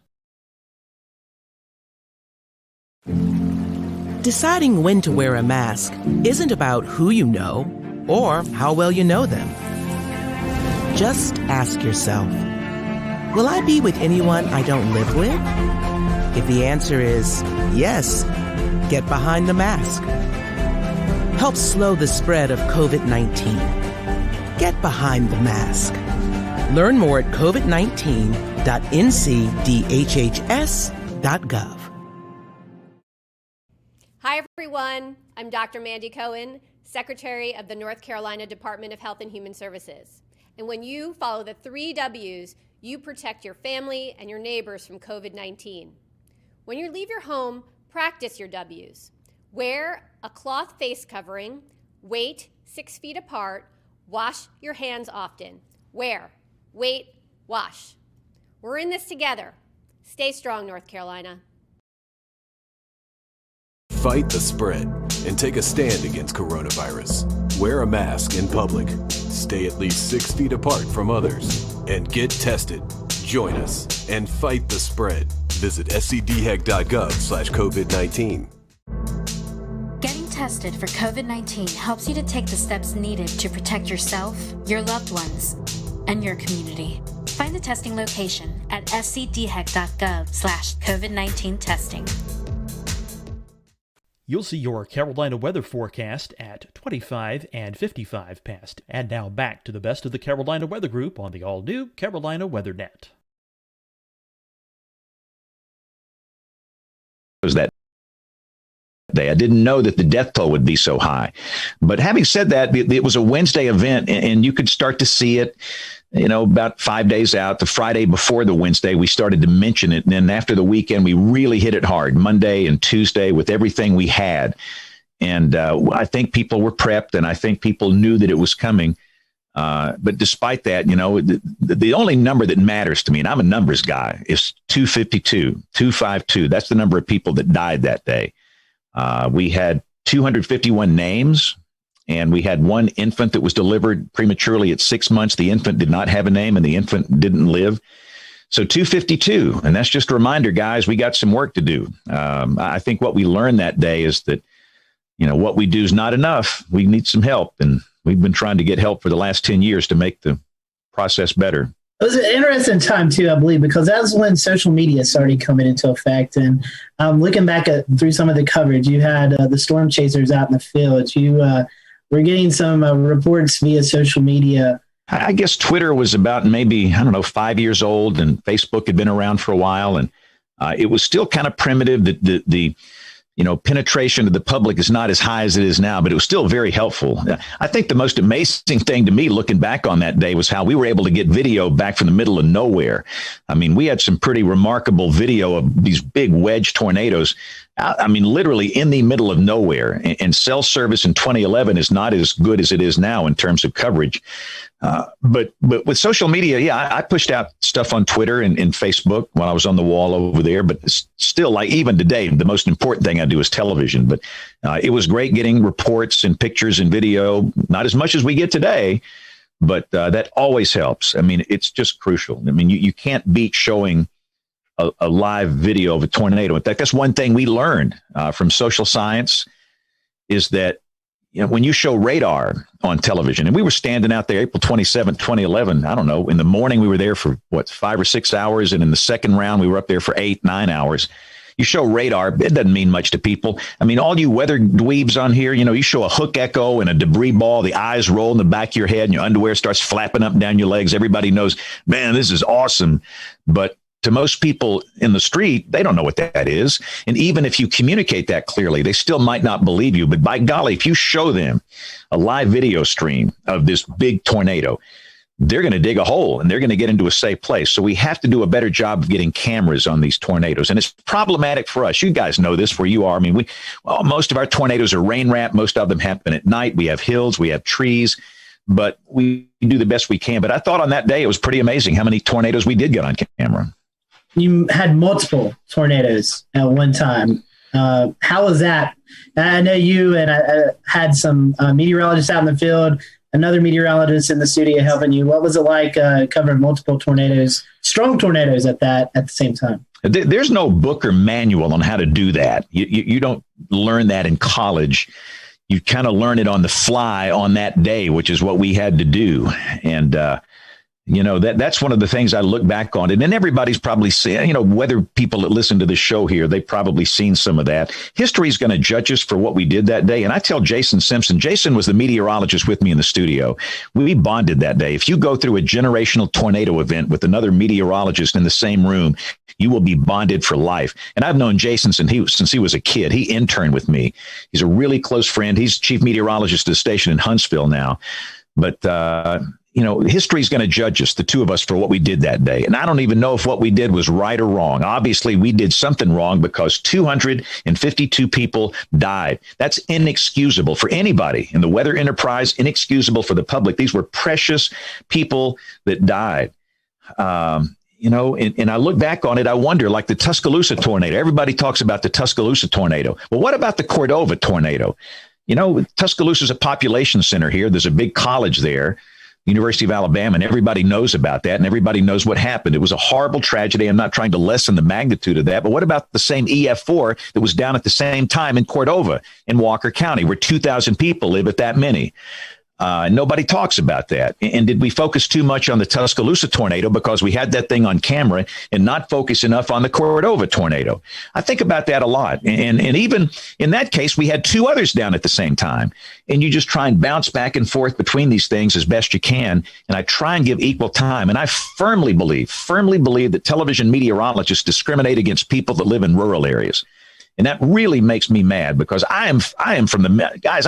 Deciding when to wear a mask isn't about who you know or how well you know them. Just ask yourself, will I be with anyone I don't live with? If the answer is yes, get behind the mask. Help slow the spread of COVID-19. Get behind the mask. Learn more at covid19.ncdhhs.gov. Hi, everyone. I'm Dr. Mandy Cohen, Secretary of the North Carolina Department of Health and Human Services. And when you follow the 3 W's, you protect your family and your neighbors from COVID-19. When you leave your home, practice your W's. Wear a cloth face covering, wait 6 feet apart, wash your hands often. Wear, wait, wash. We're in this together. Stay strong, North Carolina. Fight the spread and take a stand against coronavirus. Wear a mask in public. Stay at least 6 feet apart from others. And get tested. Join us and fight the spread. Visit scdhec.gov/COVID-19. Getting tested for COVID-19 helps you to take the steps needed to protect yourself, your loved ones, and your community. Find the testing location at scdhec.gov/COVID-19 testing. You'll see your Carolina weather forecast at 25 and 55 past. And now back to the best of the Carolina Weather Group on the all-new Carolina WeatherNet. Was that day. I didn't know that the death toll would be so high. But having said that, it was a Wednesday event, and you could start to see it, about 5 days out. The Friday before the Wednesday, we started to mention it. And then after the weekend, we really hit it hard, Monday and Tuesday, with everything we had. And I think people were prepped, and I think people knew that it was coming. But despite that, the only number that matters to me, and I'm a numbers guy, is 252. That's the number of people that died that day. We had 251 names, and we had one infant that was delivered prematurely at 6 months. The infant did not have a name, and the infant didn't live. So 252, and that's just a reminder, guys, we got some work to do. I think what we learned that day is that, what we do is not enough. We need some help, and we've been trying to get help for the last 10 years to make the process better. It was an interesting time, too, I believe, because that's when social media started coming into effect. And looking back through some of the coverage, you had the storm chasers out in the field. You were getting some reports via social media. I guess Twitter was about maybe, 5 years old, and Facebook had been around for a while. And it was still kind of primitive. The penetration of the public is not as high as it is now, but it was still very helpful. I think the most amazing thing to me looking back on that day was how we were able to get video back from the middle of nowhere. I mean, we had some pretty remarkable video of these big wedge tornadoes. Literally in the middle of nowhere. And cell service in 2011 is not as good as it is now in terms of coverage. But with social media, I pushed out stuff on Twitter and Facebook when I was on the wall over there. But still, like even today, the most important thing I do is television. But it was great getting reports and pictures and video, not as much as we get today, but that always helps. It's just crucial. You can't beat showing a live video of a tornado. In fact, that's one thing we learned from social science is that when you show radar on television, and we were standing out there April 27th, 2011, I don't know, in the morning we were there for 5 or 6 hours, and in the second round we were up there for 8, 9 hours. You show radar, it doesn't mean much to people. All you weather dweebs on here, you show a hook echo and a debris ball, the eyes roll in the back of your head and your underwear starts flapping up and down your legs. Everybody knows, man, this is awesome. But to most people in the street, they don't know what that is. And even if you communicate that clearly, they still might not believe you. But by golly, if you show them a live video stream of this big tornado, they're going to dig a hole and they're going to get into a safe place. So we have to do a better job of getting cameras on these tornadoes. And it's problematic for us. You guys know this where you are. Most of our tornadoes are rain wrapped. Most of them happen at night. We have hills, we have trees, but we do the best we can. But I thought on that day, it was pretty amazing how many tornadoes we did get on camera. You had multiple tornadoes at one time. How was that? I know you and I had some meteorologists out in the field, another meteorologist in the studio helping you. What was it like covering multiple tornadoes, strong tornadoes at the same time? There's no book or manual on how to do that. You don't learn that in college. You kind of learn it on the fly on that day, which is what we had to do. And You know, that's one of the things I look back on. And then everybody's probably seen, you know, whether people that listen to the show here, they've probably seen some of that. History's going to judge us for what we did that day. And I tell Jason Simpson, Jason was the meteorologist with me in the studio. We bonded that day. If you go through a generational tornado event with another meteorologist in the same room, you will be bonded for life. And I've known Jason since he was a kid. He interned with me. He's a really close friend. He's chief meteorologist at the station in Huntsville now. But, you know, history's going to judge us, the two of us, for what we did that day. And I don't even know if what we did was right or wrong. Obviously, we did something wrong because 252 people died. That's inexcusable for anybody in the weather enterprise, inexcusable for the public. These were precious people that died. You know, and I look back on it, I wonder, like the Tuscaloosa tornado. Everybody talks about the Tuscaloosa tornado. Well, what about the Cordova tornado? You know, Tuscaloosa is a population center here. There's a big college there, University of Alabama, and everybody knows about that, and everybody knows what happened. It was a horrible tragedy. I'm not trying to lessen the magnitude of that, but what about the same EF4 that was down at the same time in Cordova in Walker County, where 2,000 people live at that many? Nobody talks about that. And did we focus too much on the Tuscaloosa tornado because we had that thing on camera and not focus enough on the Cordova tornado? I think about that a lot. And even in that case, we had two others down at the same time. And you just try and bounce back and forth between these things as best you can. And I try and give equal time. And I firmly believe that television meteorologists discriminate against people that live in rural areas. And that really makes me mad because I am from the guys.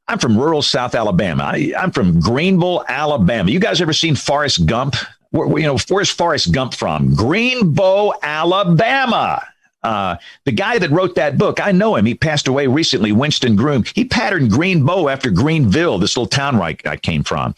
I'm from rural South Alabama. I'm from Greenville, Alabama. You guys ever seen Forrest Gump? Where's Forrest Gump from? Greenbow, Alabama. The guy that wrote that book, I know him. He passed away recently, Winston Groom. He patterned Greenbow after Greenville, this little town where I came from.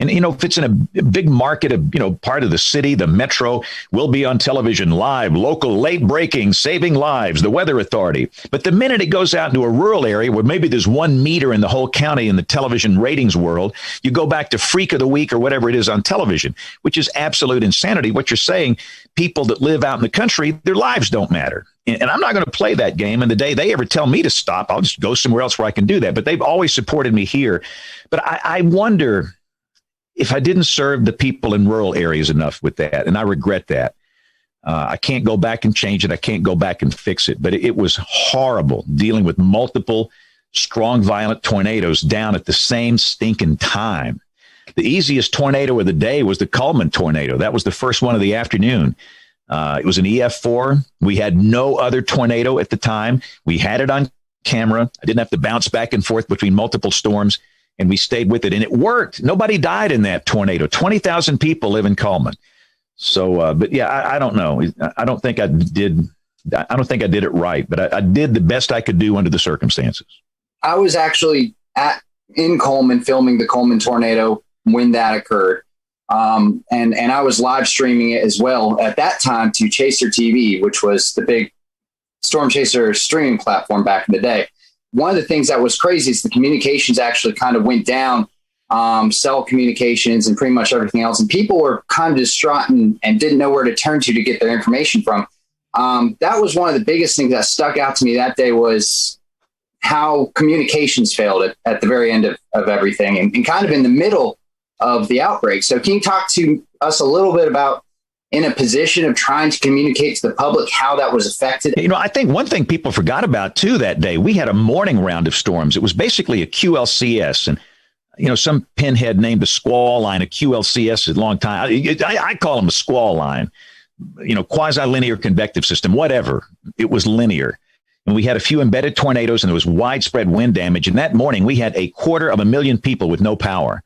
And, you know, if it's in a big market, part of the city, the metro, will be on television, live, local, late breaking, saving lives, the Weather Authority. But the minute it goes out into a rural area where maybe there's 1 meter in the whole county in the television ratings world, you go back to Freak of the Week or whatever it is on television, which is absolute insanity. What you're saying, people that live out in the country, their lives don't matter. And I'm not going to play that game. And the day they ever tell me to stop, I'll just go somewhere else where I can do that. But they've always supported me here. But I wonder if I didn't serve the people in rural areas enough with that. And I regret that. I can't go back and change it. I can't go back and fix it. But it was horrible dealing with multiple strong, violent tornadoes down at the same stinking time. The easiest tornado of the day was the Coleman tornado. That was the first one of the afternoon. It was an EF4. We had no other tornado at the time. We had it on camera. I didn't have to bounce back and forth between multiple storms, and we stayed with it. And it worked. Nobody died in that tornado. 20,000 people live in Coleman. So, but yeah, I don't know. I don't think I did it right, but I did the best I could do under the circumstances. I was actually in Coleman filming the Coleman tornado when that occurred. And I was live streaming it as well at that time to Chaser TV, which was the big Storm Chaser streaming platform back in the day. One of the things that was crazy is the communications actually kind of went down, cell communications and pretty much everything else. And people were kind of distraught and didn't know where to turn to get their information from. That was one of the biggest things that stuck out to me that day was how communications failed at the very end of everything and kind of in the middle of the outbreak. So can you talk to us a little bit about in a position of trying to communicate to the public how that was affected? You know, I think one thing people forgot about too that day, we had a morning round of storms. It was basically a QLCS, and you know, some pinhead named a squall line a QLCS a long time. I call them a squall line, you know, quasi-linear convective system, whatever. It was linear. And we had a few embedded tornadoes and there was widespread wind damage. And that morning we had 250,000 people with no power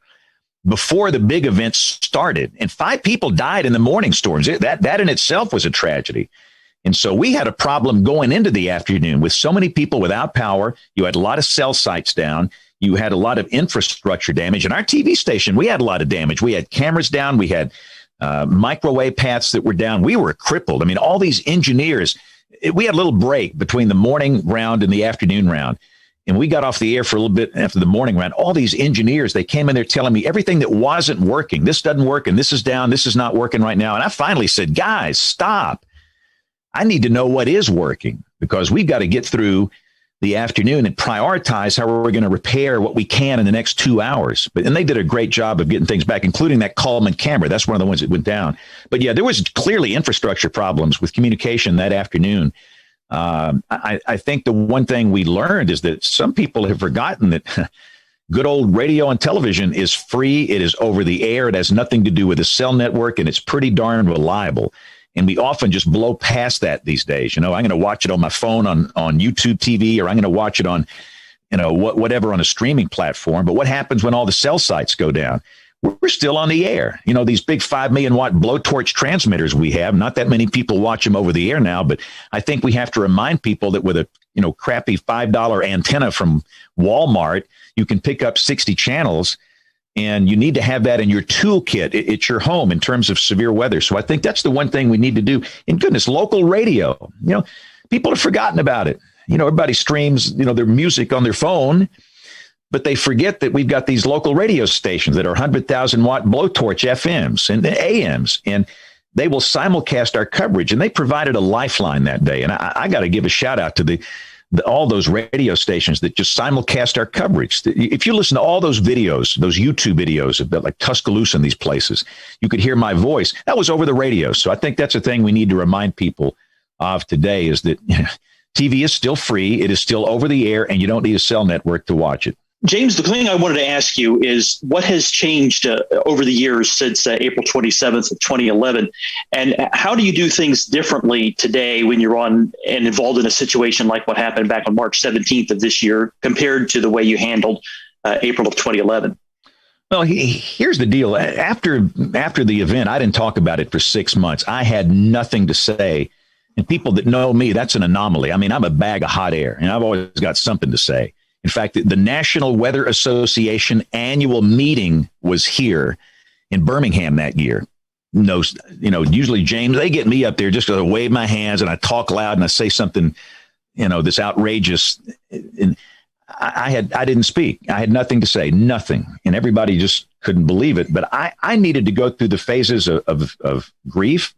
before the big events started. And 5 people died in the morning storms. That in itself was a tragedy. And so we had a problem going into the afternoon with so many people without power. You had a lot of cell sites down. You had a lot of infrastructure damage. And our TV station, we had a lot of damage. We had cameras down. We had microwave paths that were down. We were crippled. I mean, all these engineers, we had a little break between the morning round and the afternoon round. And we got off the air for a little bit after the morning round. All these engineers, they came in there telling me everything that wasn't working. This doesn't work, and this is down. This is not working right now. And I finally said, guys, stop. I need to know what is working because we've got to get through the afternoon and prioritize how we're going to repair what we can in the next 2 hours. And they did a great job of getting things back, including that Coleman camera. That's one of the ones that went down. But yeah, there was clearly infrastructure problems with communication that afternoon. I think the one thing we learned is that some people have forgotten that good old radio and television is free. It is over the air. It has nothing to do with a cell network, and it's pretty darn reliable. And we often just blow past that these days. I'm going to watch it on my phone on YouTube TV, or I'm going to watch it on, whatever on a streaming platform. But what happens when all the cell sites go down? We're still on the air. These big 5 million watt blowtorch transmitters we have, not that many people watch them over the air now, but I think we have to remind people that with a, crappy $5 antenna from Walmart, you can pick up 60 channels. And you need to have that in your toolkit at your home in terms of severe weather. So I think that's the one thing we need to do. And goodness, local radio, people have forgotten about it. Everybody streams, their music on their phone, but they forget that we've got these local radio stations that are 100,000 watt blowtorch FMs and AMs, and they will simulcast our coverage. And they provided a lifeline that day. And I got to give a shout out to all those radio stations that just simulcast our coverage. If you listen to all those videos, those YouTube videos about like Tuscaloosa and these places, you could hear my voice. That was over the radio. So I think that's a thing we need to remind people of today, is that TV is still free. It is still over the air, and you don't need a cell network to watch it. James, the thing I wanted to ask you is what has changed over the years since April 27th of 2011, and how do you do things differently today when you're on and involved in a situation like what happened back on March 17th of this year compared to the way you handled April of 2011? Well, here's the deal. After the event, I didn't talk about it for 6 months. I had nothing to say. And people that know me, that's an anomaly. I mean, I'm a bag of hot air, and I've always got something to say. In fact, the National Weather Association annual meeting was here in Birmingham that year. Usually, James, they get me up there just to wave my hands and I talk loud and I say something, that's outrageous. And I didn't speak. I had nothing to say, nothing. And everybody just couldn't believe it. But I needed to go through the phases of grief.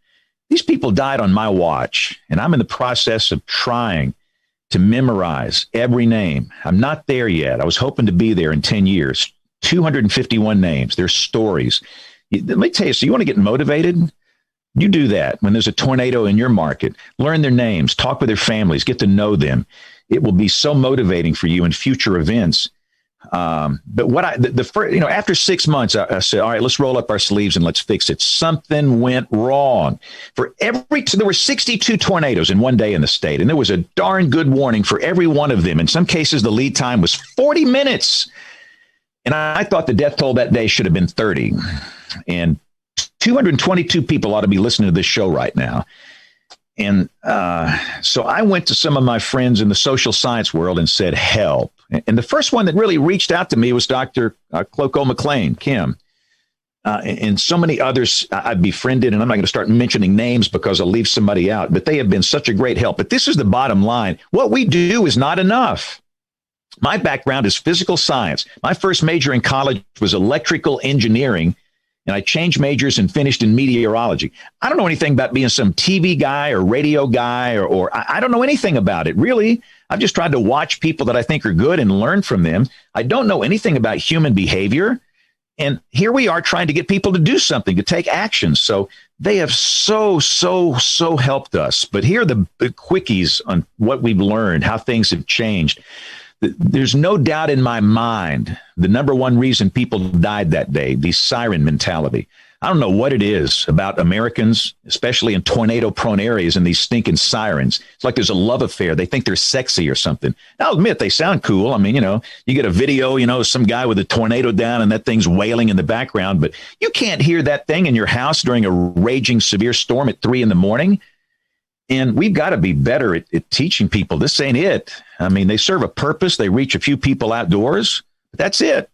These people died on my watch, and I'm in the process of trying to memorize every name. I'm not there yet. I was hoping to be there in 10 years. 251 names, their stories. Let me tell you, so you want to get motivated? You do that when there's a tornado in your market. Learn their names, talk with their families, get to know them. It will be so motivating for you in future events. But what after 6 months, I said, all right, let's roll up our sleeves and let's fix it. Something went wrong. There were 62 tornadoes in one day in the state, and there was a darn good warning for every one of them. In some cases, the lead time was 40 minutes. And I thought the death toll that day should have been 30. And 222 people ought to be listening to this show right now. And so I went to some of my friends in the social science world and said, help. And the first one that really reached out to me was Dr. Cloco McLean, Kim, and so many others I've befriended. And I'm not going to start mentioning names because I'll leave somebody out, but they have been such a great help. But this is the bottom line. What we do is not enough. My background is physical science. My first major in college was electrical engineering, and I changed majors and finished in meteorology. I don't know anything about being some TV guy or radio guy, or I don't know anything about it, really. I've just tried to watch people that I think are good and learn from them. I don't know anything about human behavior. And here we are trying to get people to do something, to take action. So they have so helped us. But here are the quickies on what we've learned, how things have changed. There's no doubt in my mind the number one reason people died that day, the siren mentality. I don't know what it is about Americans, especially in tornado-prone areas, and these stinking sirens. It's like there's a love affair. They think they're sexy or something. I'll admit they sound cool. I mean, you get a video, some guy with a tornado down and that thing's wailing in the background, but you can't hear that thing in your house during a raging severe storm at 3 a.m. And we've got to be better at teaching people. This ain't it. I mean, they serve a purpose. They reach a few people outdoors, but that's it.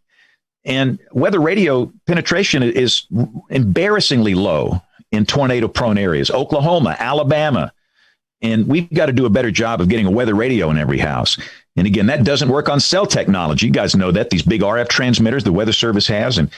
And weather radio penetration is embarrassingly low in tornado-prone areas, Oklahoma, Alabama. And we've got to do a better job of getting a weather radio in every house. And again, that doesn't work on cell technology. You guys know that, these big RF transmitters the Weather Service has, and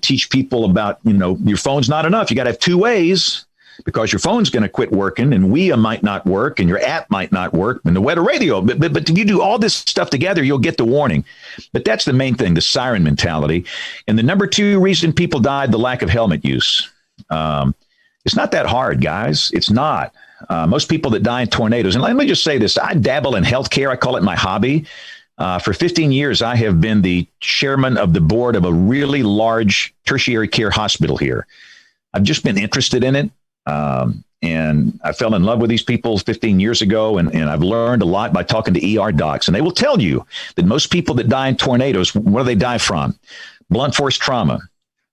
teach people about, your phone's not enough. You got to have 2 ways. because your phone's going to quit working and WIA might not work and your app might not work and the weather radio. But if you do all this stuff together, you'll get the warning. But that's the main thing, the siren mentality. And the number 2 reason people died, the lack of helmet use. It's not that hard, guys. It's not. Most people that die in tornadoes, and let me just say this, I dabble in healthcare. I call it my hobby. For 15 years, I have been the chairman of the board of a really large tertiary care hospital here. I've just been interested in it. And I fell in love with these people 15 years ago. And I've learned a lot by talking to ER docs. And they will tell you that most people that die in tornadoes, what do they die from? Blunt force trauma.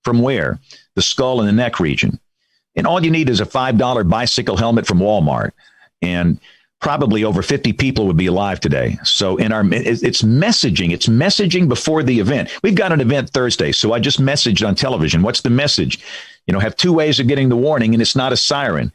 From where? The skull and the neck region. And all you need is a $5 bicycle helmet from Walmart. And probably over 50 people would be alive today. So it's messaging. It's messaging before the event. We've got an event Thursday. So I just messaged on television. What's the message? Have 2 ways of getting the warning, and it's not a siren.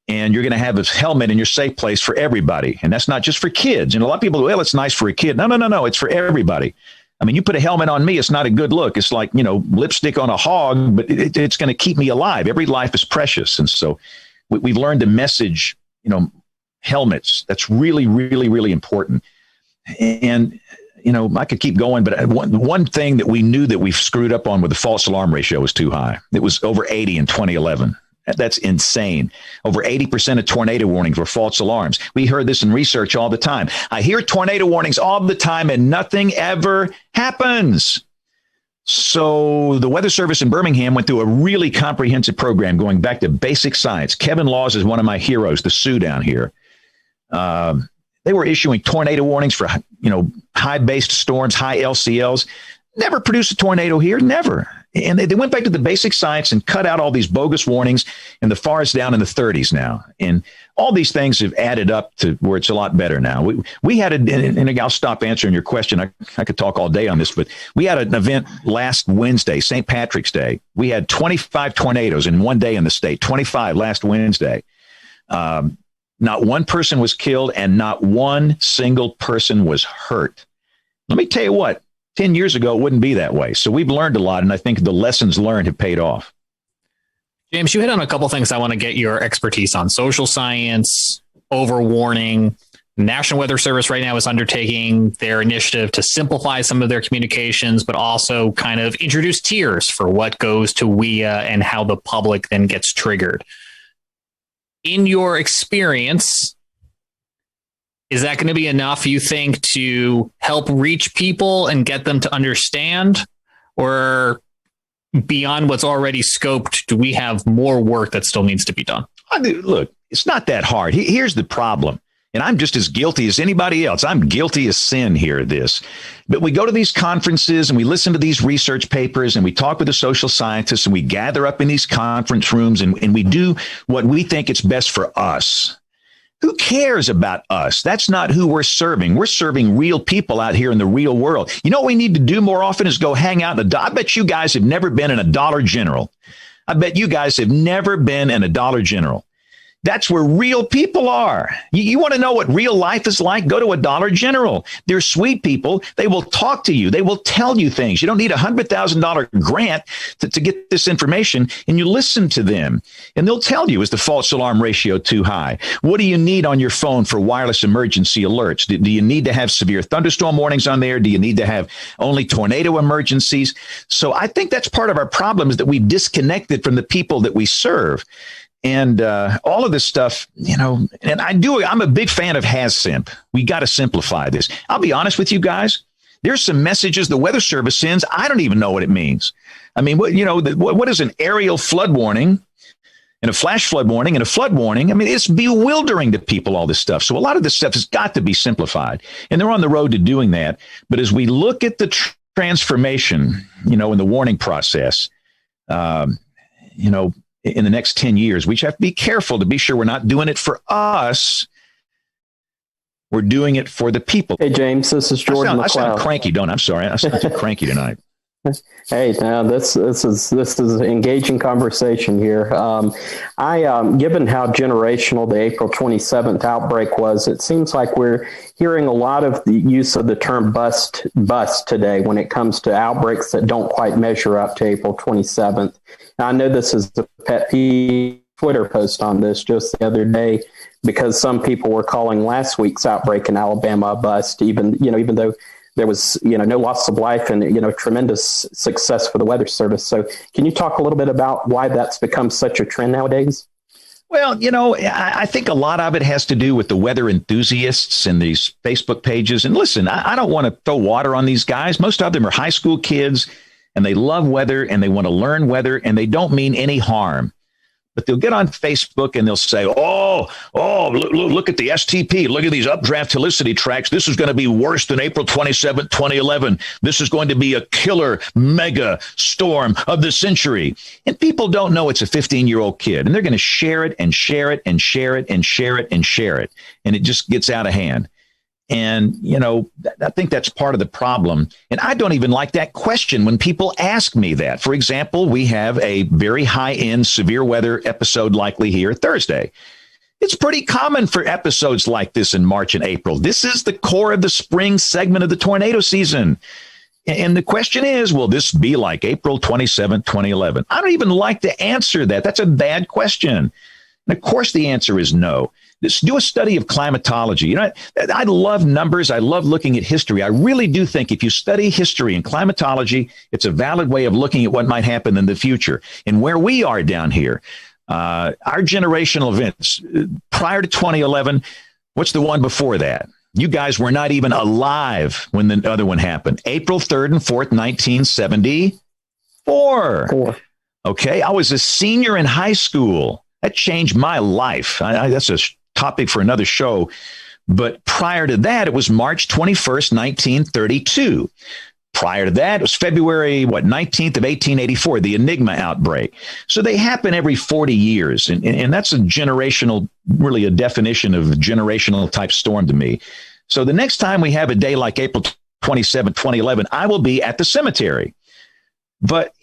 And you're going to have a helmet in your safe place for everybody. And that's not just for kids. And a lot of people, well, it's nice for a kid. No. It's for everybody. I mean, you put a helmet on me, it's not a good look. It's like, lipstick on a hog, but it's going to keep me alive. Every life is precious. And so we've learned to message, helmets. That's really, really, really important. And, I could keep going, but one thing that we knew that we screwed up on with the false alarm ratio was too high. It was over 80 in 2011. That's insane. Over 80% of tornado warnings were false alarms. We heard this in research all the time. I hear tornado warnings all the time and nothing ever happens. So the Weather Service in Birmingham went through a really comprehensive program going back to basic science. Kevin Laws is one of my heroes, the Sioux down here. They were issuing tornado warnings for, high-based storms, high LCLs. Never produced a tornado here, never. And they went back to the basic science and cut out all these bogus warnings, and the FAR is down in the 30s now. And all these things have added up to where it's a lot better now. We had, and I'll stop answering your question. I could talk all day on this, but we had an event last Wednesday, St. Patrick's Day. We had 25 tornadoes in one day in the state, 25 last Wednesday. Not one person was killed and not one single person was hurt. Let me tell you what, 10 years ago, it wouldn't be that way. So we've learned a lot, and I think the lessons learned have paid off. James, you hit on a couple things I want to get your expertise on. Social science, overwarning. National Weather Service right now is undertaking their initiative to simplify some of their communications, but also kind of introduce tiers for what goes to WIA and how the public then gets triggered. In your experience, is that going to be enough, you think, to help reach people and get them to understand? Or beyond what's already scoped, do we have more work that still needs to be done? Look, it's not that hard. Here's the problem. And I'm just as guilty as anybody else. I'm guilty as sin here at this. But we go to these conferences and we listen to these research papers and we talk with the social scientists and we gather up in these conference rooms and we do what we think is best for us. Who cares about us? That's not who we're serving. We're serving real people out here in the real world. You know what we need to do more often is go hang out in I bet you guys have never been in a Dollar General. I bet you guys have never been in a Dollar General. That's where real people are. You want to know what real life is like? Go to a Dollar General. They're sweet people. They will talk to you. They will tell you things. You don't need a $100,000 grant to get this information, and you listen to them. And they'll tell you, is the false alarm ratio too high? What do you need on your phone for wireless emergency alerts? Do you need to have severe thunderstorm warnings on there? Do you need to have only tornado emergencies? So I think that's part of our problem, is that we've disconnected from the people that we serve. And all of this stuff, and I'm a big fan of HazSimp. We got to simplify this. I'll be honest with you guys. There's some messages the Weather Service sends. I don't even know what it means. I mean, what is an aerial flood warning and a flash flood warning and a flood warning? I mean, it's bewildering to people, all this stuff. So a lot of this stuff has got to be simplified, and they're on the road to doing that. But as we look at the transformation, in the warning process, in the next 10 years, we have to be careful to be sure we're not doing it for us. We're doing it for the people. Hey, James, this is Jordan McLeod. I sound cranky, don't I? I'm sorry. I sound too cranky tonight. Hey, now this is an engaging conversation here. Given how generational the April 27th outbreak was, it seems like we're hearing a lot of the use of the term bust today when it comes to outbreaks that don't quite measure up to April 27th. Now, I know this is a pet peeve Twitter post on this just the other day, because some people were calling last week's outbreak in Alabama a bust, even though there was, no loss of life and, tremendous success for the Weather Service. So can you talk a little bit about why that's become such a trend nowadays? Well, I think a lot of it has to do with the weather enthusiasts and these Facebook pages. And listen, I don't want to throw water on these guys. Most of them are high school kids, and they love weather and they want to learn weather, and they don't mean any harm. But they'll get on Facebook and they'll say, look at the STP. Look at these updraft helicity tracks. This is going to be worse than April 27, 2011. This is going to be a killer mega storm of the century. And people don't know it's a 15-year-old kid. And they're going to share it and share it and share it and share it and share it. And it just gets out of hand. And, I think that's part of the problem. And I don't even like that question when people ask me that. For example, we have a very high-end severe weather episode likely here Thursday. It's pretty common for episodes like this in March and April. This is the core of the spring segment of the tornado season. And the question is, will this be like April 27, 2011? I don't even like to answer that. That's a bad question. And of course, the answer is no. Let's do a study of climatology. I love numbers. I love looking at history. I really do think if you study history and climatology, it's a valid way of looking at what might happen in the future. And where we are down here, our generational events prior to 2011, what's the one before that? You guys were not even alive when the other one happened. April 3rd and 4th, 1974. Okay, I was a senior in high school. That changed my life. That's a topic for another show. But prior to that, it was March 21st, 1932. Prior to that, it was February, 19th of 1884, the Enigma outbreak. So they happen every 40 years. And that's a generational, really a definition of a generational type storm to me. So the next time we have a day like April 27, 2011, I will be at the cemetery. But,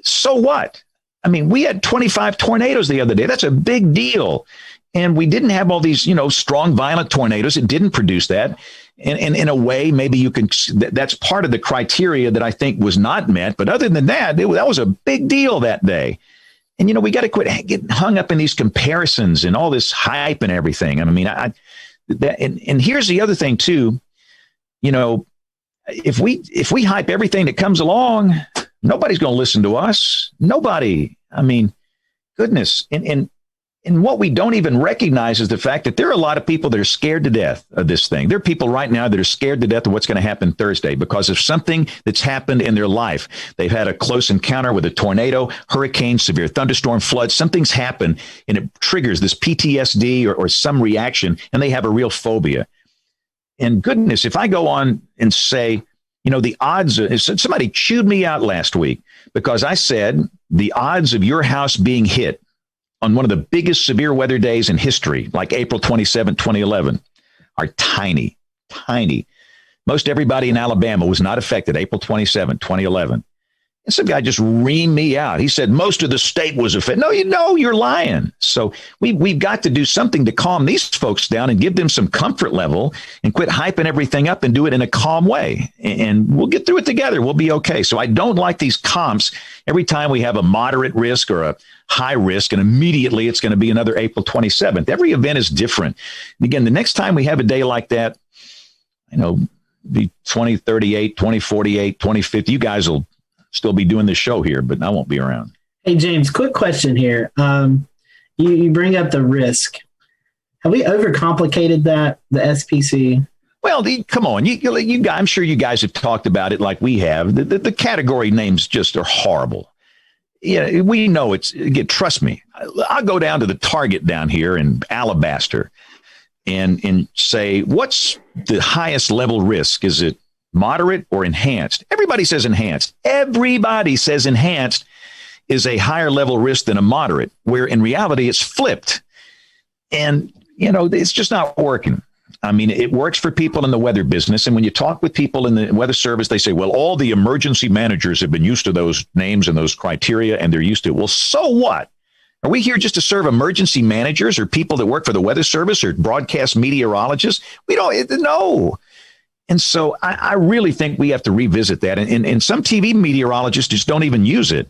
so what? I mean, we had 25 tornadoes the other day. That's a big deal. And we didn't have all these, strong, violent tornadoes. It didn't produce that. And in a way, maybe you can, that's part of the criteria that I think was not met. But other than that, that was a big deal that day. And, we got to quit getting hung up in these comparisons and all this hype and everything. I mean, and here's the other thing, too. If we hype everything that comes along, nobody's going to listen to us. Nobody. I mean, goodness. And what we don't even recognize is the fact that there are a lot of people that are scared to death of this thing. There are people right now that are scared to death of what's going to happen Thursday because of something that's happened in their life. They've had a close encounter with a tornado, hurricane, severe thunderstorm, flood. Something's happened and it triggers this PTSD or some reaction, and they have a real phobia. And goodness, if I go on and say, the odds, somebody chewed me out last week because I said the odds of your house being hit on one of the biggest severe weather days in history, like April 27, 2011, are tiny. Most everybody in Alabama was not affected April 27, 2011. And some guy just reamed me out. He said, most of the state was affected. No, you're lying. So we've got to do something to calm these folks down and give them some comfort level and quit hyping everything up and do it in a calm way. And we'll get through it together. We'll be okay. So I don't like these comps every time we have a moderate risk or a high risk, and immediately it's going to be another April 27th. Every event is different. And again, the next time we have a day like that, be 2038, 2048, 2050, you guys will still be doing this show here, but I won't be around. Hey, James, quick question here. You bring up the risk. Have we overcomplicated that, the SPC? Well, come on. You guys, I'm sure you guys have talked about it like we have. The category names just are horrible. Yeah, we know trust me. I'll go down to the Target down here in Alabaster and say, what's the highest level risk? Is it moderate or enhanced? Everybody says enhanced. Everybody says enhanced is a higher level risk than a moderate, where in reality it's flipped. And, it's just not working. I mean, it works for people in the weather business. And when you talk with people in the weather service, they say, well, all the emergency managers have been used to those names and those criteria, and they're used to it. Well, so what? Are we here just to serve emergency managers or people that work for the weather service or broadcast meteorologists? We don't know. And so I really think we have to revisit that. And some TV meteorologists just don't even use it.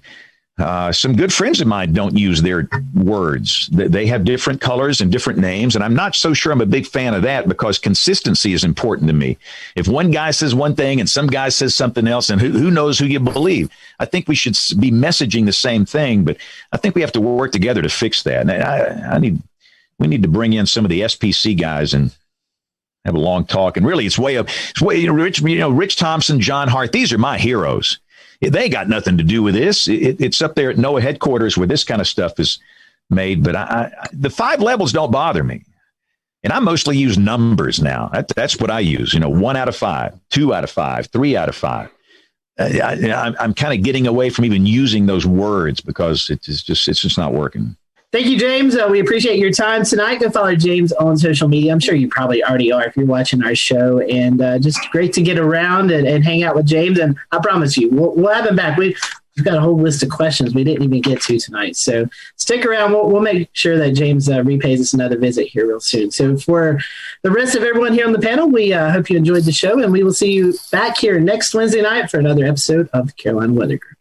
Some good friends of mine don't use their words. They have different colors and different names, and I'm not so sure I'm a big fan of that because consistency is important to me. If one guy says one thing and some guy says something else, and who knows who you believe? I think we should be messaging the same thing, but I think we have to work together to fix that. And we need to bring in some of the SPC guys and have a long talk. And really, Rich Thompson, John Hart, these are my heroes. They got nothing to do with this. It's up there at NOAA headquarters where this kind of stuff is made. But the 5 levels don't bother me. And I mostly use numbers now. That's what I use. 1 out of 5, 2 out of 5, 3 out of 5. I'm kind of getting away from even using those words because it's just not working. Thank you, James. We appreciate your time tonight. Go follow James on social media. I'm sure you probably already are if you're watching our show. And just great to get around and hang out with James. And I promise you, we'll have him back. We've got a whole list of questions we didn't even get to tonight. So stick around. We'll make sure that James repays us another visit here real soon. So for the rest of everyone here on the panel, we hope you enjoyed the show. And we will see you back here next Wednesday night for another episode of the Carolina Weather Group.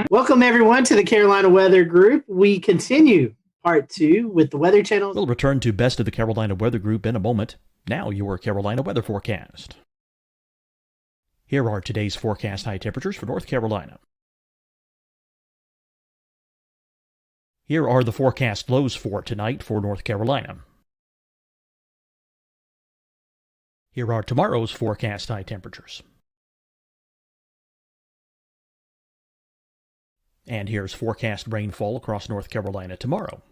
Welcome, everyone, to the Carolina Weather Group. We continue part 2 with the Weather Channel. We'll return to Best of the Carolina Weather Group in a moment. Now, your Carolina weather forecast. Here are today's forecast high temperatures for North Carolina. Here are the forecast lows for tonight for North Carolina. Here are tomorrow's forecast high temperatures. And here's forecast rainfall across North Carolina tomorrow.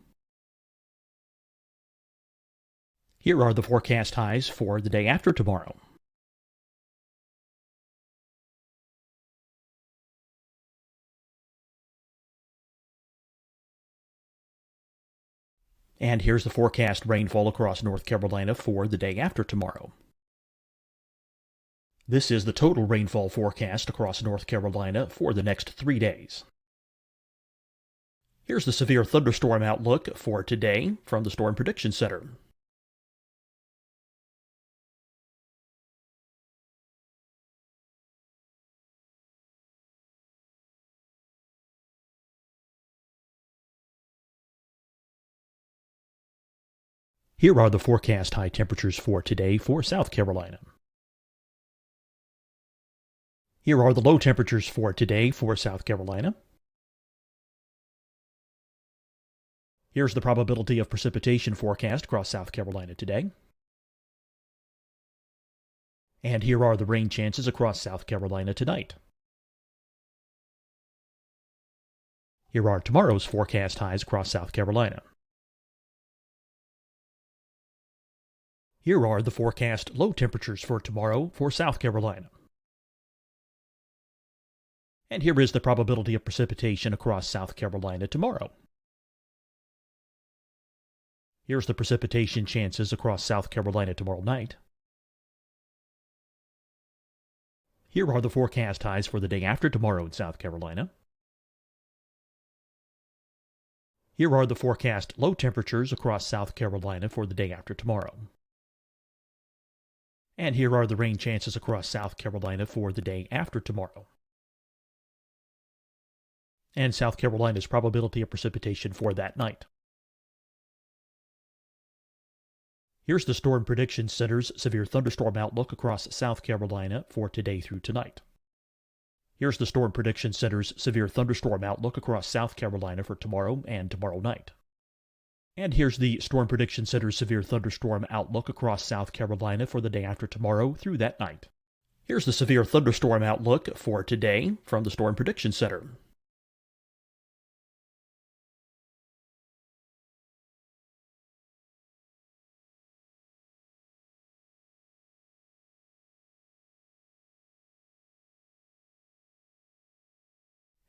Here are the forecast highs for the day after tomorrow. And here's the forecast rainfall across North Carolina for the day after tomorrow. This is the total rainfall forecast across North Carolina for the next 3 days. Here's the severe thunderstorm outlook for today from the Storm Prediction Center. Here are the forecast high temperatures for today for South Carolina. Here are the low temperatures for today for South Carolina. Here's the probability of precipitation forecast across South Carolina today. And here are the rain chances across South Carolina tonight. Here are tomorrow's forecast highs across South Carolina. Here are the forecast low temperatures for tomorrow for South Carolina. And here is the probability of precipitation across South Carolina tomorrow. Here's the precipitation chances across South Carolina tomorrow night. Here are the forecast highs for the day after tomorrow in South Carolina. Here are the forecast low temperatures across South Carolina for the day after tomorrow. And here are the rain chances across South Carolina for the day after tomorrow. And South Carolina's probability of precipitation for that night. Here's the Storm Prediction Center's severe thunderstorm outlook across South Carolina for today through tonight. Here's the Storm Prediction Center's severe thunderstorm outlook across South Carolina for tomorrow and tomorrow night. And here's the Storm Prediction Center's severe thunderstorm outlook across South Carolina for the day after tomorrow through that night. Here's the severe thunderstorm outlook for today from the Storm Prediction Center.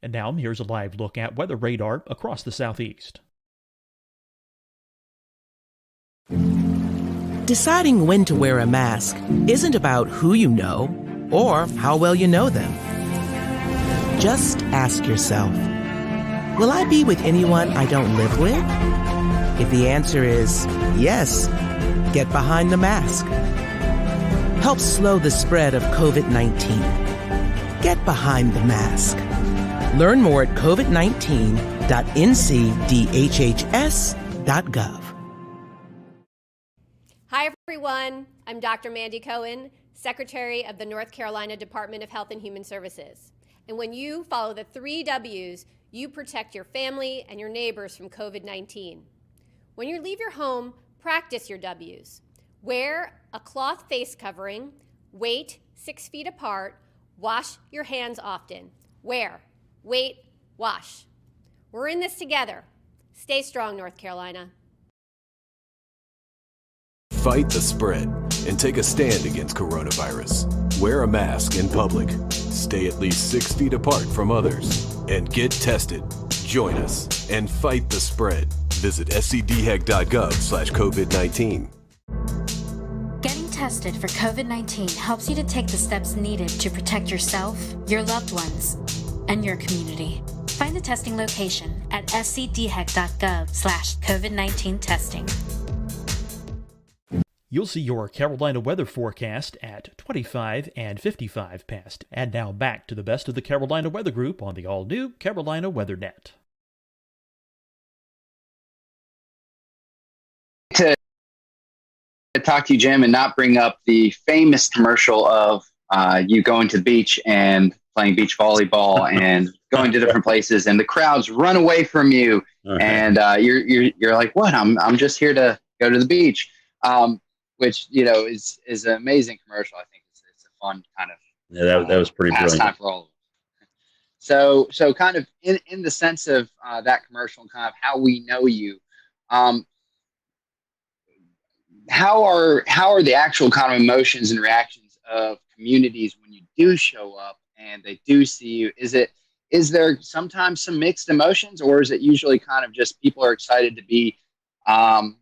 And now here's a live look at weather radar across the southeast. Deciding when to wear a mask isn't about who you know or how well you know them. Just ask yourself, will I be with anyone I don't live with? If the answer is yes, get behind the mask. Help slow the spread of COVID-19. Get behind the mask. Learn more at covid19.ncdhhs.gov. Hi, everyone. I'm Dr. Mandy Cohen, Secretary of the North Carolina Department of Health and Human Services. And when you follow the 3 W's, you protect your family and your neighbors from COVID-19. When you leave your home, practice your W's. Wear a cloth face covering, wait 6 feet apart, wash your hands often. Wear, wait, wash. We're in this together. Stay strong, North Carolina. Fight the spread and take a stand against coronavirus. Wear a mask in public. Stay at least 6 feet apart from others. And get tested. Join us and fight the spread. Visit scdhec.gov/COVID-19. Getting tested for COVID-19 helps you to take the steps needed to protect yourself, your loved ones, and your community. Find the testing location at scdhec.gov/COVID-19 testing. You'll see your Carolina weather forecast at 25 and 55 past. And now back to the best of the Carolina Weather Group on the all-new Carolina Weather Net. To talk to you, Jim, and not bring up the famous commercial of you going to the beach and playing beach volleyball and going to different places, and the crowds run away from you, and you're like, what? I'm just here to go to the beach, which is an amazing commercial. I think it's a fun kind of that was pretty brilliant time for all of us. So kind of in the sense of that commercial and kind of how we know you. How are the actual kind of emotions and reactions of communities when you do show up and they do see you? Is there sometimes some mixed emotions, or is it usually kind of just people are excited to be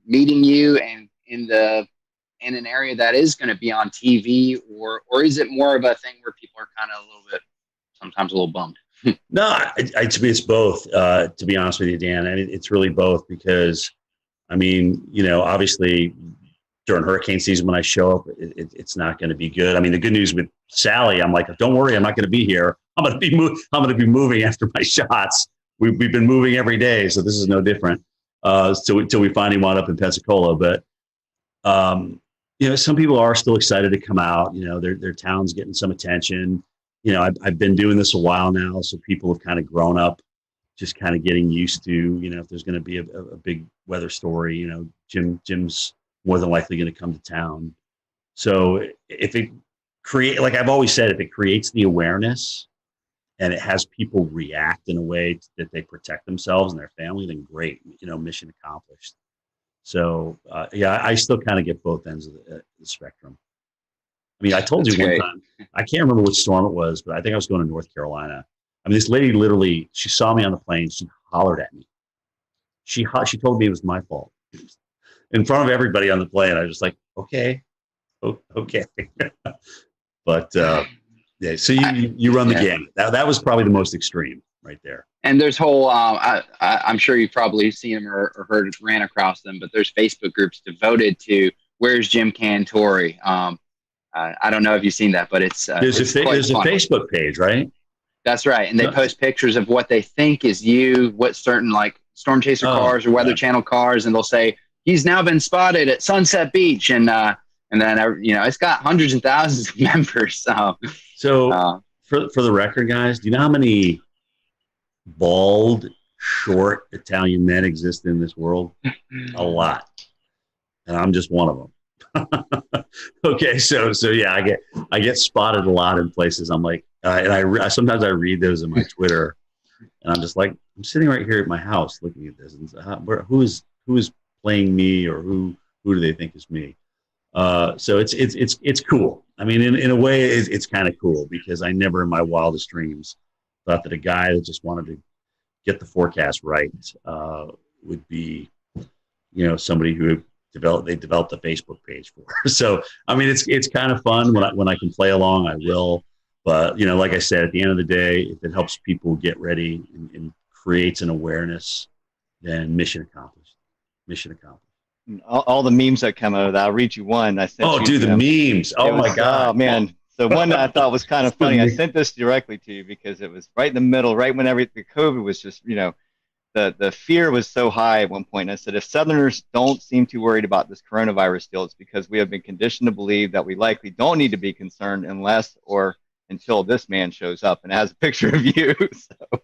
meeting you and in an area that is going to be on TV, or is it more of a thing where people are kind of sometimes a little bummed? No, to me, it's both. To be honest with you, Dan, and it's really both because, obviously, during hurricane season, when I show up, it's not going to be good. I mean, the good news with Sally, I'm like, don't worry, I'm not going to be here. I'm going to be moving after my shots. We've been moving every day, so this is no different. Till we finally wound up in Pensacola, but some people are still excited to come out. Their town's getting some attention. I've been doing this a while now, so people have kind of grown up, just kind of getting used to, if there's going to be a big weather story, Jim's more than likely going to come to town. So if it like I've always said, if it creates the awareness and it has people react in a way that they protect themselves and their family, then great, mission accomplished. So I still kind of get both ends of the spectrum. I mean, I told you one time, I can't remember which storm it was, but I think I was going to North Carolina. I mean, this lady literally, she saw me on the plane. She hollered at me. She told me it was my fault. In front of everybody on the plane, I was just like, okay. But yeah, so you run the gamut. That was probably the most extreme right there. And there's whole, I'm sure you've probably seen them or ran across them, but there's Facebook groups devoted to Where's Jim Cantore? I don't know if you've seen that, but there's a Facebook page, right? That's right. And they post pictures of what they think is you, what certain like storm chaser cars or Weather Channel cars. And they'll say, he's now been spotted at Sunset Beach. And then, it's got hundreds and thousands of members. So for the record, guys, do you know how many bald, short Italian men exist in this world? A lot. And I'm just one of them. Okay, so yeah, I get spotted a lot in places. I'm like, and I sometimes I read those in my Twitter, and I'm just like, I'm sitting right here at my house looking at this, and who is playing me, or who do they think is me? So it's cool. I mean, in a way, it's kind of cool because I never in my wildest dreams thought that a guy that just wanted to get the forecast right would be, somebody who developed a Facebook page for. So, I mean, it's kind of fun when I can play along, I will. But, like I said, at the end of the day, if it helps people get ready and creates an awareness, then mission accomplished. Mission accomplished. All the memes that come out of that. I'll read you one. I sent Oh, you, dude, the memes. Oh, my God. Oh, man. The one that I thought was kind of funny, I sent this directly to you because it was right in the middle, right when the COVID was just, the fear was so high at one point. And I said, if Southerners don't seem too worried about this coronavirus deal, it's because we have been conditioned to believe that we likely don't need to be concerned unless or until this man shows up and has a picture of you. So.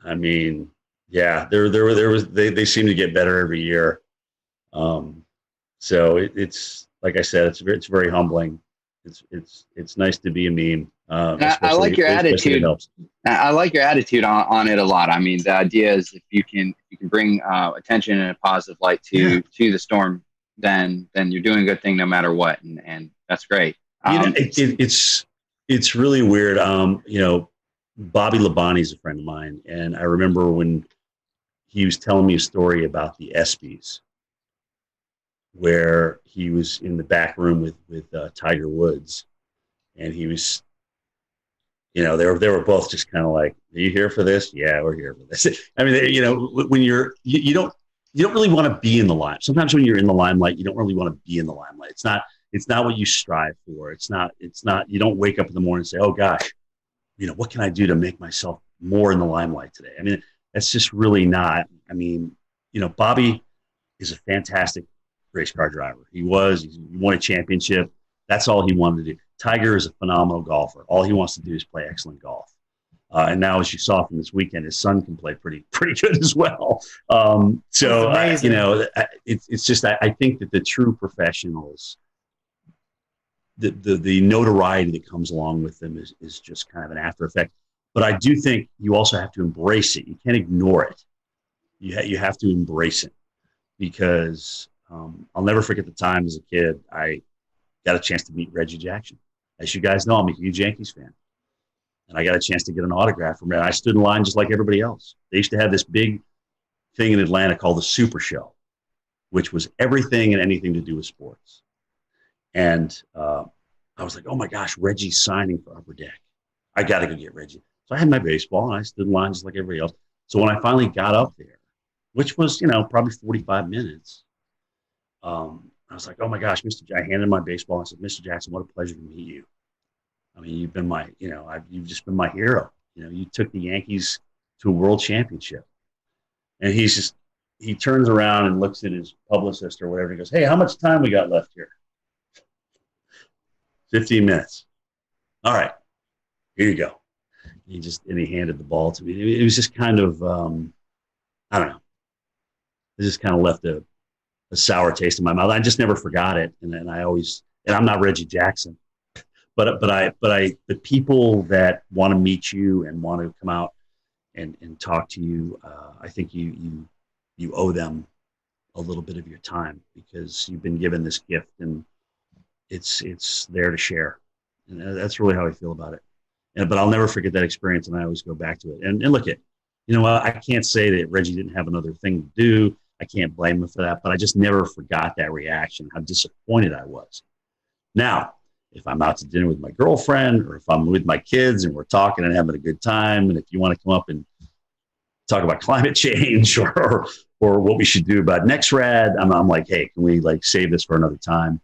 I mean, yeah, they seem to get better every year. So it's like I said, it's very humbling. It's nice to be a meme. I like your attitude. I like your attitude on it a lot. I mean, the idea is if you can bring attention and a positive light to the storm, then you're doing a good thing no matter what, and that's great. It's really weird. Bobby Labonte is a friend of mine, and I remember when he was telling me a story about the ESPYs, where he was in the back room with Tiger Woods, and he was, they were both just kind of like, "Are you here for this?" "Yeah, we're here for this." I mean, when you don't really want to be in the limelight. Sometimes when you're in the limelight, you don't really want to be in the limelight. It's not what you strive for. It's not. You don't wake up in the morning and say, "Oh gosh, what can I do to make myself more in the limelight today?" I mean, that's just really not. I mean, Bobby is a fantastic race car driver. He won a championship. That's all he wanted to do. Tiger is a phenomenal golfer. All he wants to do is play excellent golf. And now, as you saw from this weekend, his son can play pretty good as well. It's just I think that the true professionals, the notoriety that comes along with them is just kind of an after effect. But I do think you also have to embrace it. You can't ignore it. You have to embrace it, because I'll never forget the time as a kid I got a chance to meet Reggie Jackson. As you guys know, I'm a huge Yankees fan. And I got a chance to get an autograph from him. I stood in line just like everybody else. They used to have this big thing in Atlanta called the Super Show, which was everything and anything to do with sports. And I was like, oh my gosh, Reggie's signing for Upper Deck. I got to go get Reggie. So I had my baseball, and I stood in line just like everybody else. So when I finally got up there, which was, probably 45 minutes, I was like, oh my gosh, I handed my baseball. I said, "Mr. Jackson, what a pleasure to meet you. I mean, you've been you've just been my hero. You took the Yankees to a world championship." And he turns around and looks at his publicist or whatever. He goes, "Hey, how much time we got left here?" 15 minutes. "All right, here you go." And he handed the ball to me. It was just kind of, I don't know. It just kind of left a sour taste in my mouth. I just never forgot it. And I'm not Reggie Jackson, but the people that want to meet you and want to come out and talk to you, I think you owe them a little bit of your time, because you've been given this gift, and it's there to share. And that's really how I feel about it. But I'll never forget that experience, and I always go back to it. And look at, I can't say that Reggie didn't have another thing to do. I can't blame him for that, but I just never forgot that reaction, how disappointed I was. Now, if I'm out to dinner with my girlfriend, or if I'm with my kids and we're talking and having a good time, and if you want to come up and talk about climate change or what we should do about NextRad, I'm like, hey, can we save this for another time?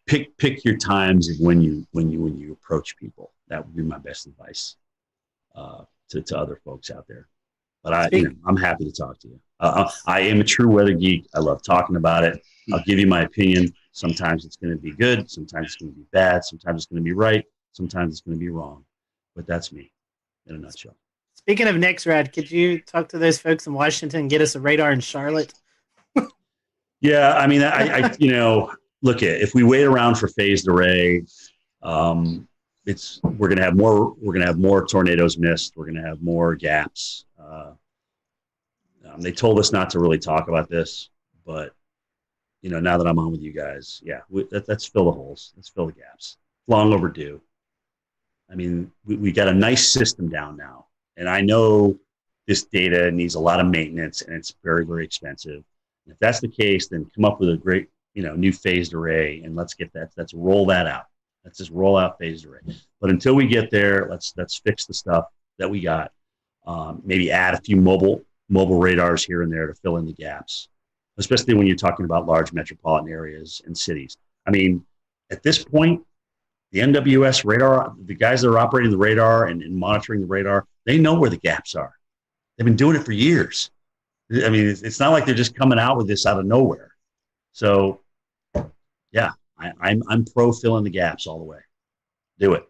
Pick your times when you approach people. That would be my best advice to other folks out there. But I'm happy to talk to you. I am a true weather geek. I love talking about it. I'll give you my opinion. Sometimes it's going to be good. Sometimes it's going to be bad. Sometimes it's going to be right. Sometimes it's going to be wrong. But that's me in a nutshell. Speaking of NextRad, could you talk to those folks in Washington and get us a radar in Charlotte? Yeah, I mean, I look at, if we wait around for phased array, we're going to have more tornadoes missed. We're going to have more gaps. They told us not to really talk about this, but now that I'm on with you guys, yeah, let's fill the holes. Let's fill the gaps. Long overdue. I mean, we got a nice system down now. And I know this data needs a lot of maintenance and it's very, very expensive. And if that's the case, then come up with a great, new phased array and let's roll that out. Let's just roll out phased array. But until we get there, let's fix the stuff that we got. Maybe add a few mobile radars here and there to fill in the gaps, especially when you're talking about large metropolitan areas and cities. I mean, at this point, the NWS radar, the guys that are operating the radar and monitoring the radar, they know where the gaps are. They've been doing it for years. I mean, it's not like they're just coming out with this out of nowhere. So, yeah, I'm pro filling the gaps all the way. Do it.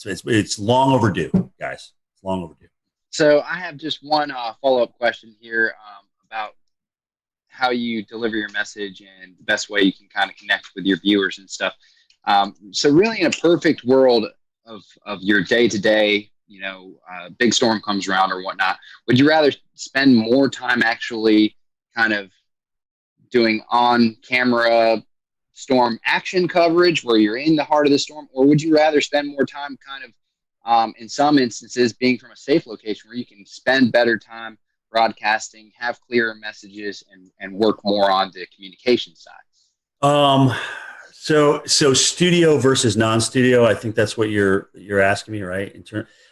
It's long overdue, guys. It's long overdue. So I have just one follow-up question here about how you deliver your message and the best way you can kind of connect with your viewers and stuff. So really in a perfect world of your day-to-day, big storm comes around or whatnot, would you rather spend more time actually kind of doing on-camera storm action coverage where you're in the heart of the storm, or would you rather spend more time kind of, in some instances, being from a safe location where you can spend better time broadcasting, have clearer messages, and work more on the communication side? So studio versus non-studio, I think that's what you're asking me, right?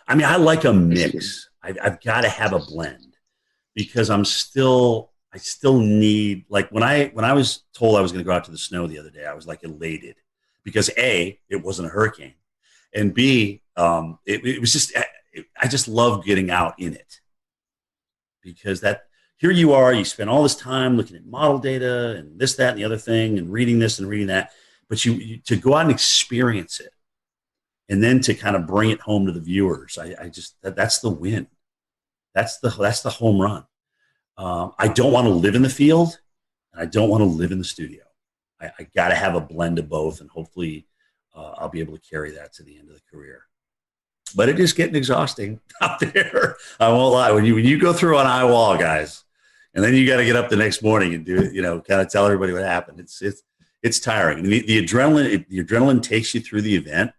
I like a mix. I've got to have a blend because I still need, like when I was told I was going to go out to the snow the other day, I was like elated because A, it wasn't a hurricane, and B, it was just, I just love getting out in it because here you are, you spend all this time looking at model data and this, that, and the other thing and reading this and reading that, but you to go out and experience it and then to kind of bring it home to the viewers, that's the win. That's the home run. I don't want to live in the field and I don't want to live in the studio. I got to have a blend of both, and hopefully I'll be able to carry that to the end of the career. But it is getting exhausting out there. I won't lie. When you go through an eye wall, guys, and then you got to get up the next morning and do it, kind of tell everybody what happened. It's tiring. The adrenaline takes you through the event,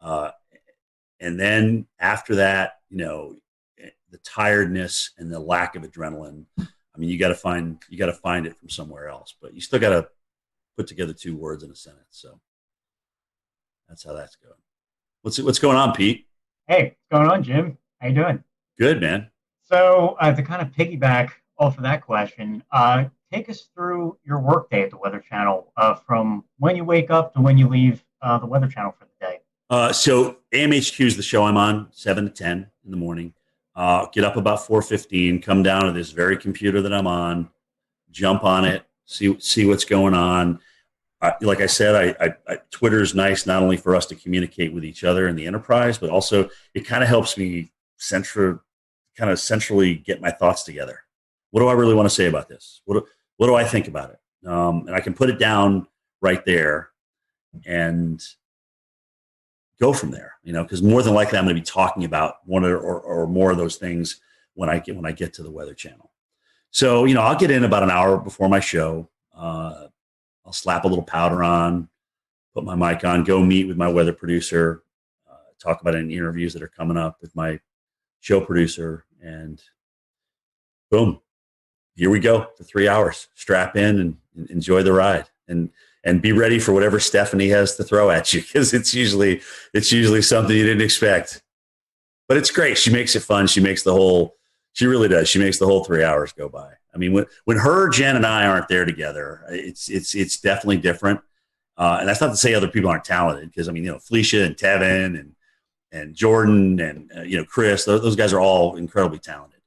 and then after that, the tiredness and the lack of adrenaline. I mean, you got to find it from somewhere else. But you still got to put together two words in a sentence. So that's how that's going. What's going on, Pete? Hey, what's going on, Jim? How you doing? Good, man. So to kind of piggyback off of that question, take us through your workday at the Weather Channel, from when you wake up to when you leave the Weather Channel for the day. So AMHQ is the show I'm on, 7 to 10 in the morning. Get up about 4:15, come down to this very computer that I'm on, jump on it, see what's going on. Like I said, Twitter is nice not only for us to communicate with each other in the enterprise, but also it kind of helps me centrally get my thoughts together. What do I really want to say about this? What do I think about it? And I can put it down right there and go from there, because more than likely I'm going to be talking about one or more of those things when I get to the Weather Channel. So, I'll get in about an hour before my show. I'll slap a little powder on, put my mic on, go meet with my weather producer, talk about any interviews that are coming up with my show producer, and boom, here we go for 3 hours. Strap in and enjoy the ride, and be ready for whatever Stephanie has to throw at you, because it's usually something you didn't expect. But it's great. She makes it fun. She really does. She makes the whole 3 hours go by. I mean, when her, Jen, and I aren't there together, it's definitely different. And that's not to say other people aren't talented, because Felicia and Tevin and Jordan and Chris, those guys are all incredibly talented.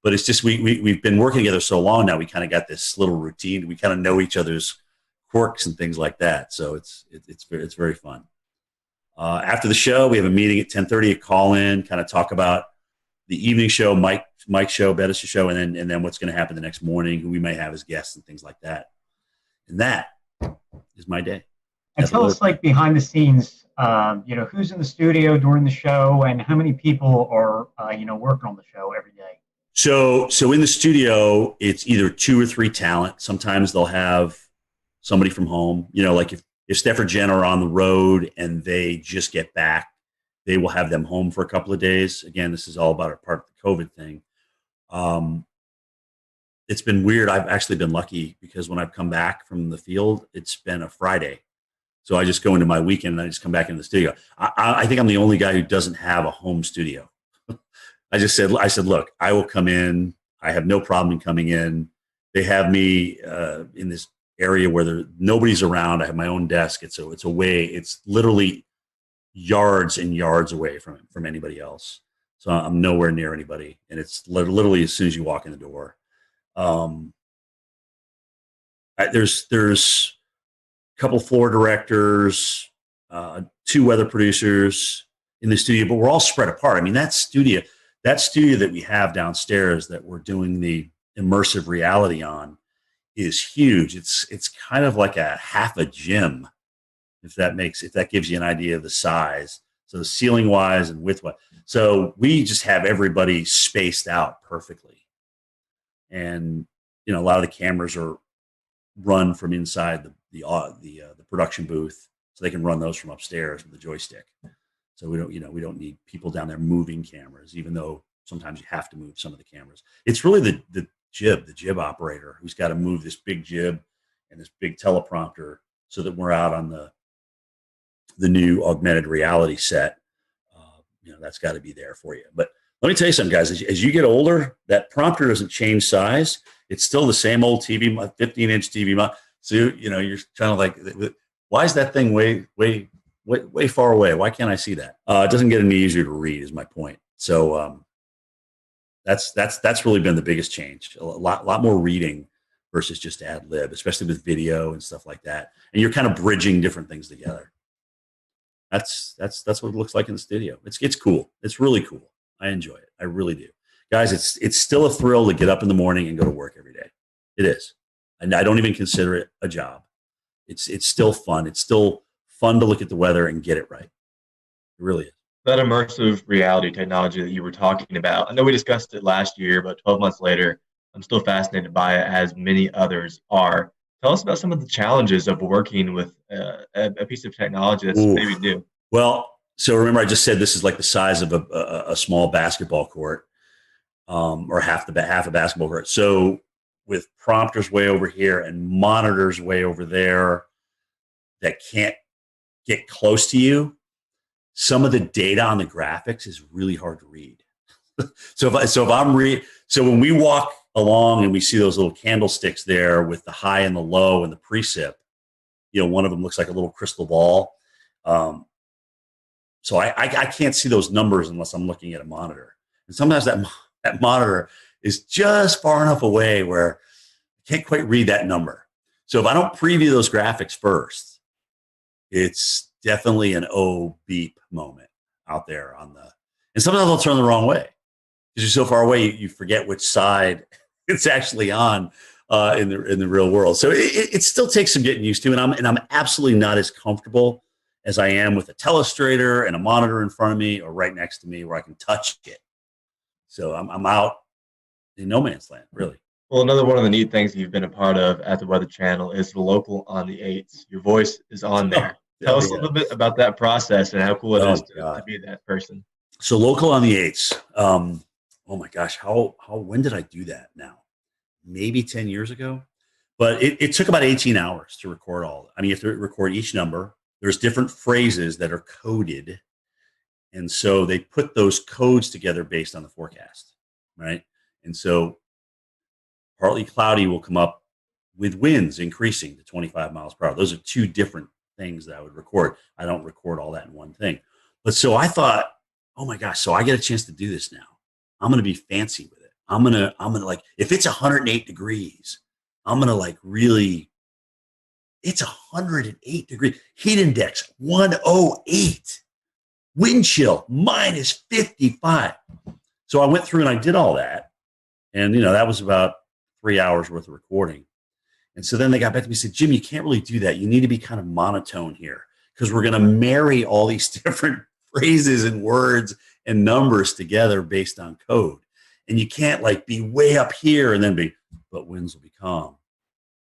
But it's just we've been working together so long now. We kind of got this little routine. We kind of know each other's quirks and things like that. So it's very fun. After the show, we have a meeting at 10:30. A call in, kind of talk about the evening show, Mike's show, Bettis' show, and then what's going to happen the next morning, who we may have as guests and things like that. And that is my day. And tell us, like, behind the scenes, who's in the studio during the show, and how many people are working on the show every day. So in the studio, it's either 2 or 3 talent. Sometimes they'll have somebody from home. Like if Steph or Jen are on the road and they just get back, they will have them home for a couple of days. Again, this is all about a part of the COVID thing. It's been weird. I've actually been lucky because when I've come back from the field, it's been a Friday. So I just go into my weekend and I just come back into the studio. I think I'm the only guy who doesn't have a home studio. I said, look, I will come in. I have no problem in coming in. They have me in this area where nobody's around. I have my own desk. It's away. It's literally yards and yards away from anybody else. So I'm nowhere near anybody. And it's literally as soon as you walk in the door. There's a couple floor directors, 2 weather producers in the studio, but we're all spread apart. I mean, that studio that we have downstairs that we're doing the immersive reality on is huge. It's kind of like a half a gym, if that gives you an idea of the size. So ceiling wise and width wise. So we just have everybody spaced out perfectly. And, a lot of the cameras are run from inside the production booth, so they can run those from upstairs with the joystick. So we don't need people down there moving cameras, even though sometimes you have to move some of the cameras. It's really the jib operator who's got to move this big jib and this big teleprompter so that we're out on the new augmented reality set. That's got to be there for you. But let me tell you something, guys. As you get older, that prompter doesn't change size. It's still the same old TV, 15-inch TV. So you're kind of like, why is that thing way far away? Why can't I see that? It doesn't get any easier to read, is my point. So that's really been the biggest change. A lot more reading versus just ad lib, especially with video and stuff like that. And you're kind of bridging different things together. That's what it looks like in the studio. It's cool. It's really cool. I enjoy it. I really do. Guys, it's still a thrill to get up in the morning and go to work every day. It is. And I don't even consider it a job. It's still fun. It's still fun to look at the weather and get it right. It really is. That immersive reality technology that you were talking about, I know we discussed it last year, but 12 months later, I'm still fascinated by it, as many others are. Tell us about some of the challenges of working with a piece of technology that's maybe new. Well, so remember I just said this is like the size of a small basketball court, or half a basketball court. So with prompters way over here and monitors way over there that can't get close to you, some of the data on the graphics is really hard to read. So when we walk along and we see those little candlesticks there with the high and the low and the precip, one of them looks like a little crystal ball. So I can't see those numbers unless I'm looking at a monitor. And sometimes that monitor is just far enough away where I can't quite read that number. So if I don't preview those graphics first, it's definitely an beep moment out there and sometimes I'll turn the wrong way because you're so far away, you forget which side it's actually on in the real world. So it still takes some getting used to, and I'm absolutely not as comfortable as I am with a telestrator and a monitor in front of me or right next to me where I can touch it. So I'm out in no man's land, really. Well, another one of the neat things you've been a part of at the Weather Channel is the local on the 8s. Your voice is on there. Tell us a little bit about that process and how cool it is to be that person. So local on the 8s. Oh my gosh, when did I do that now? Maybe 10 years ago. But it took about 18 hours to record all. I mean, you have to record each number. There's different phrases that are coded. And so they put those codes together based on the forecast, right? And so partly cloudy will come up with winds increasing to 25 miles per hour. Those are 2 different things that I would record. I don't record all that in one thing. But so I thought, oh my gosh, so I get a chance to do this now. I'm going to be fancy with it. I'm going to like, if it's 108 degrees, I'm going to like really, it's 108 degrees. Heat index, 108. Wind chill, minus 55. So I went through and I did all that. And, that was about 3 hours worth of recording. And so then they got back to me and said, Jim, you can't really do that. You need to be kind of monotone here because we're going to marry all these different phrases and words and numbers together based on code. And you can't like be way up here and then but winds will be calm.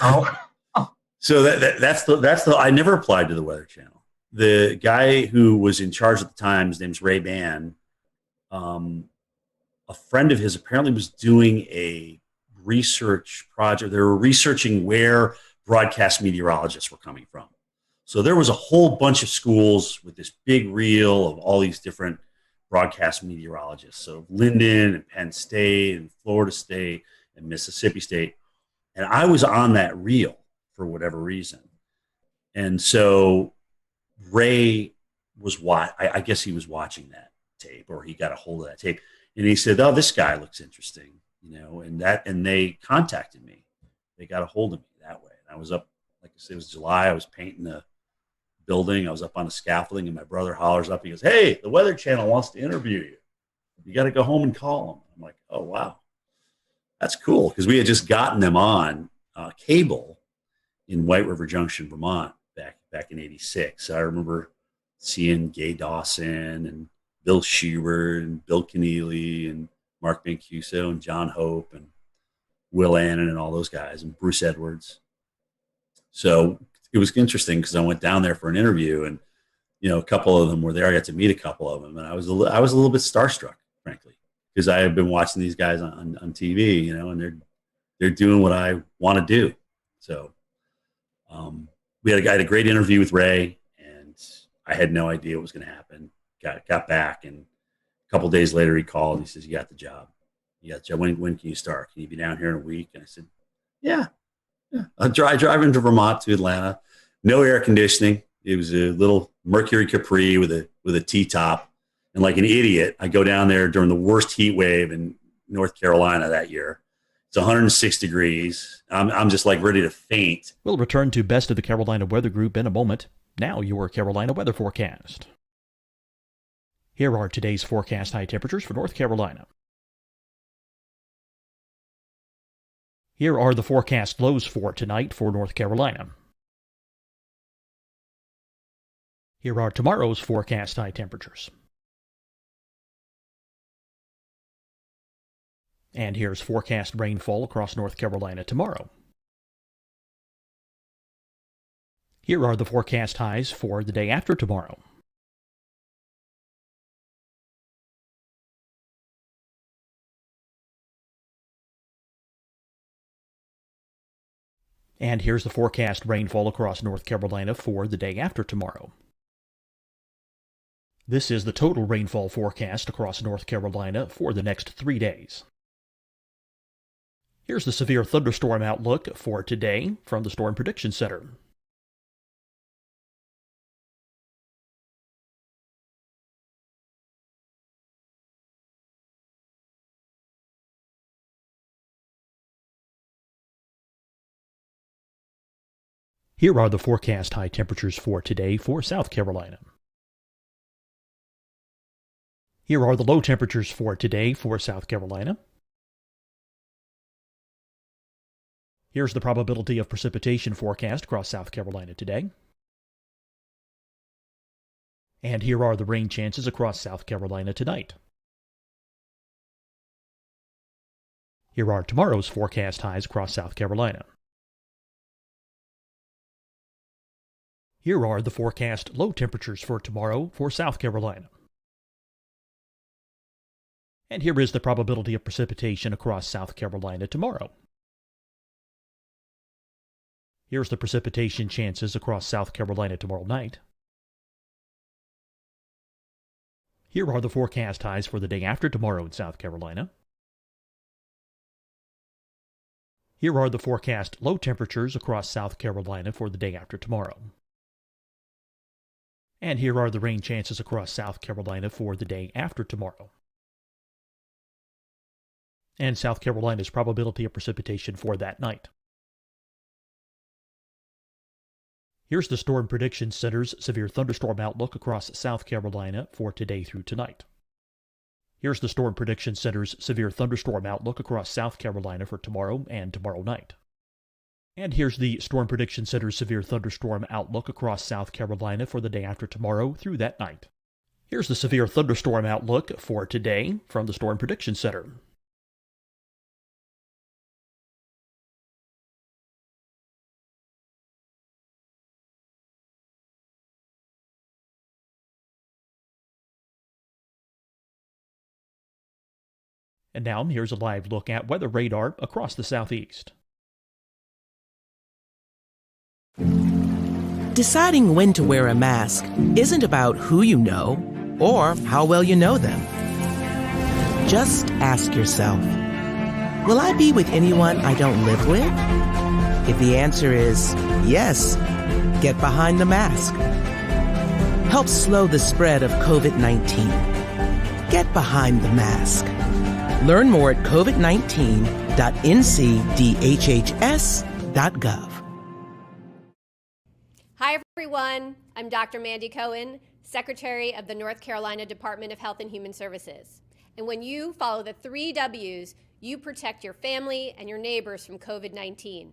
Oh. So that's the I never applied to the Weather Channel. The guy who was in charge at the time, his name's Ray Ban. A friend of his apparently was doing a research project. They were researching where broadcast meteorologists were coming from. So there was a whole bunch of schools with this big reel of all these different broadcast meteorologists. So Linden and Penn State and Florida State and Mississippi State. And I was on that reel for whatever reason. And so Ray was I guess he was watching that tape, or he got a hold of that tape. And he said, "Oh, this guy looks interesting," and they contacted me. They got a hold of me that way. And I was up, like I said, it was July. I was painting the building. I was up on the scaffolding, and my brother hollers up. He goes, "Hey, the Weather Channel wants to interview you. You got to go home and call them." I'm like, "Oh, wow. That's cool." Because we had just gotten them on cable in White River Junction, Vermont back in '86. So I remember seeing Gay Dawson and Bill Schubert and Bill Keneally and Mark Mancuso and John Hope and Will Annan and all those guys and Bruce Edwards. So it was interesting because I went down there for an interview, and a couple of them were there. I got to meet a couple of them, and I was a little bit starstruck, frankly, because I have been watching these guys on TV, and they're doing what I want to do. So I had a great interview with Ray, and I had no idea what was going to happen. Got back, and a couple of days later he called and he says, "You got the job. You got the job. When can you start? Can you be down here in a week?" And I said, "Yeah. I'll drive into Vermont to Atlanta. No air conditioning. It was a little Mercury Capri with a T-top. And like an idiot, I go down there during the worst heat wave in North Carolina that year. It's 106 degrees. I'm just like ready to faint." We'll return to Best of the Carolina Weather Group in a moment. Now your Carolina weather forecast. Here are today's forecast high temperatures for North Carolina. Here are the forecast lows for tonight for North Carolina. Here are tomorrow's forecast high temperatures. And here's forecast rainfall across North Carolina tomorrow. Here are the forecast highs for the day after tomorrow. And here's the forecast rainfall across North Carolina for the day after tomorrow. This is the total rainfall forecast across North Carolina for the next 3 days. Here's the severe thunderstorm outlook for today from the Storm Prediction Center. Here are the forecast high temperatures for today for South Carolina. Here are the low temperatures for today for South Carolina. Here's the probability of precipitation forecast across South Carolina today. And here are the rain chances across South Carolina tonight. Here are tomorrow's forecast highs across South Carolina. Here are the forecast low temperatures for tomorrow for South Carolina. And here is the probability of precipitation across South Carolina tomorrow. Here's the precipitation chances across South Carolina tomorrow night. Here are the forecast highs for the day after tomorrow in South Carolina. Here are the forecast low temperatures across South Carolina for the day after tomorrow. And here are the rain chances across South Carolina for the day after tomorrow. And South Carolina's probability of precipitation for that night. Here's the Storm Prediction Center's severe thunderstorm outlook across South Carolina for today through tonight. Here's the Storm Prediction Center's severe thunderstorm outlook across South Carolina for tomorrow and tomorrow night. And here's the Storm Prediction Center's severe thunderstorm outlook across South Carolina for the day after tomorrow through that night. Here's the severe thunderstorm outlook for today from the Storm Prediction Center. And now here's a live look at weather radar across the southeast. Deciding when to wear a mask isn't about who you know or how well you know them. Just ask yourself, will I be with anyone I don't live with? If the answer is yes, get behind the mask. Help slow the spread of COVID-19. Get behind the mask. Learn more at covid19.ncdhhs.gov. Hi, everyone. I'm Dr. Mandy Cohen, Secretary of the North Carolina Department of Health and Human Services. And when you follow the 3 W's, you protect your family and your neighbors from COVID-19.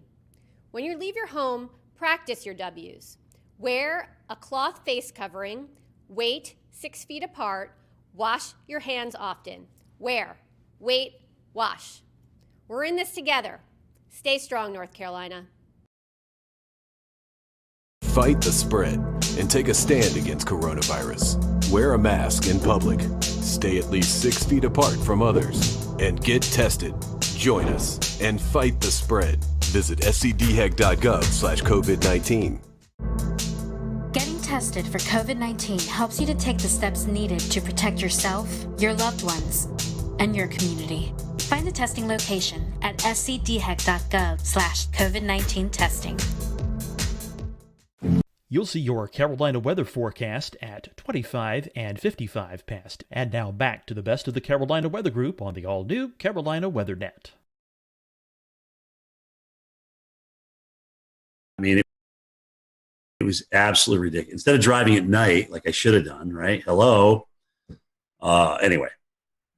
When you leave your home, practice your W's. Wear a cloth face covering, wait 6 feet apart, wash your hands often. Wear, wait, wash. We're in this together. Stay strong, North Carolina. Fight the spread and take a stand against coronavirus. Wear a mask in public. Stay at least 6 feet apart from others. And get tested. Join us and fight the spread. Visit scdhec.gov/COVID-19. Getting tested for COVID-19 helps you to take the steps needed to protect yourself, your loved ones, and your community. Find the testing location at scdhec.gov/COVID-19 testing. You'll see your Carolina weather forecast at 25 and 55 past. And now back to the best of the Carolina Weather Group on the all-new Carolina Weather Net. I mean, it was absolutely ridiculous. Instead of driving at night, like I should have done, right? Hello. Anyway,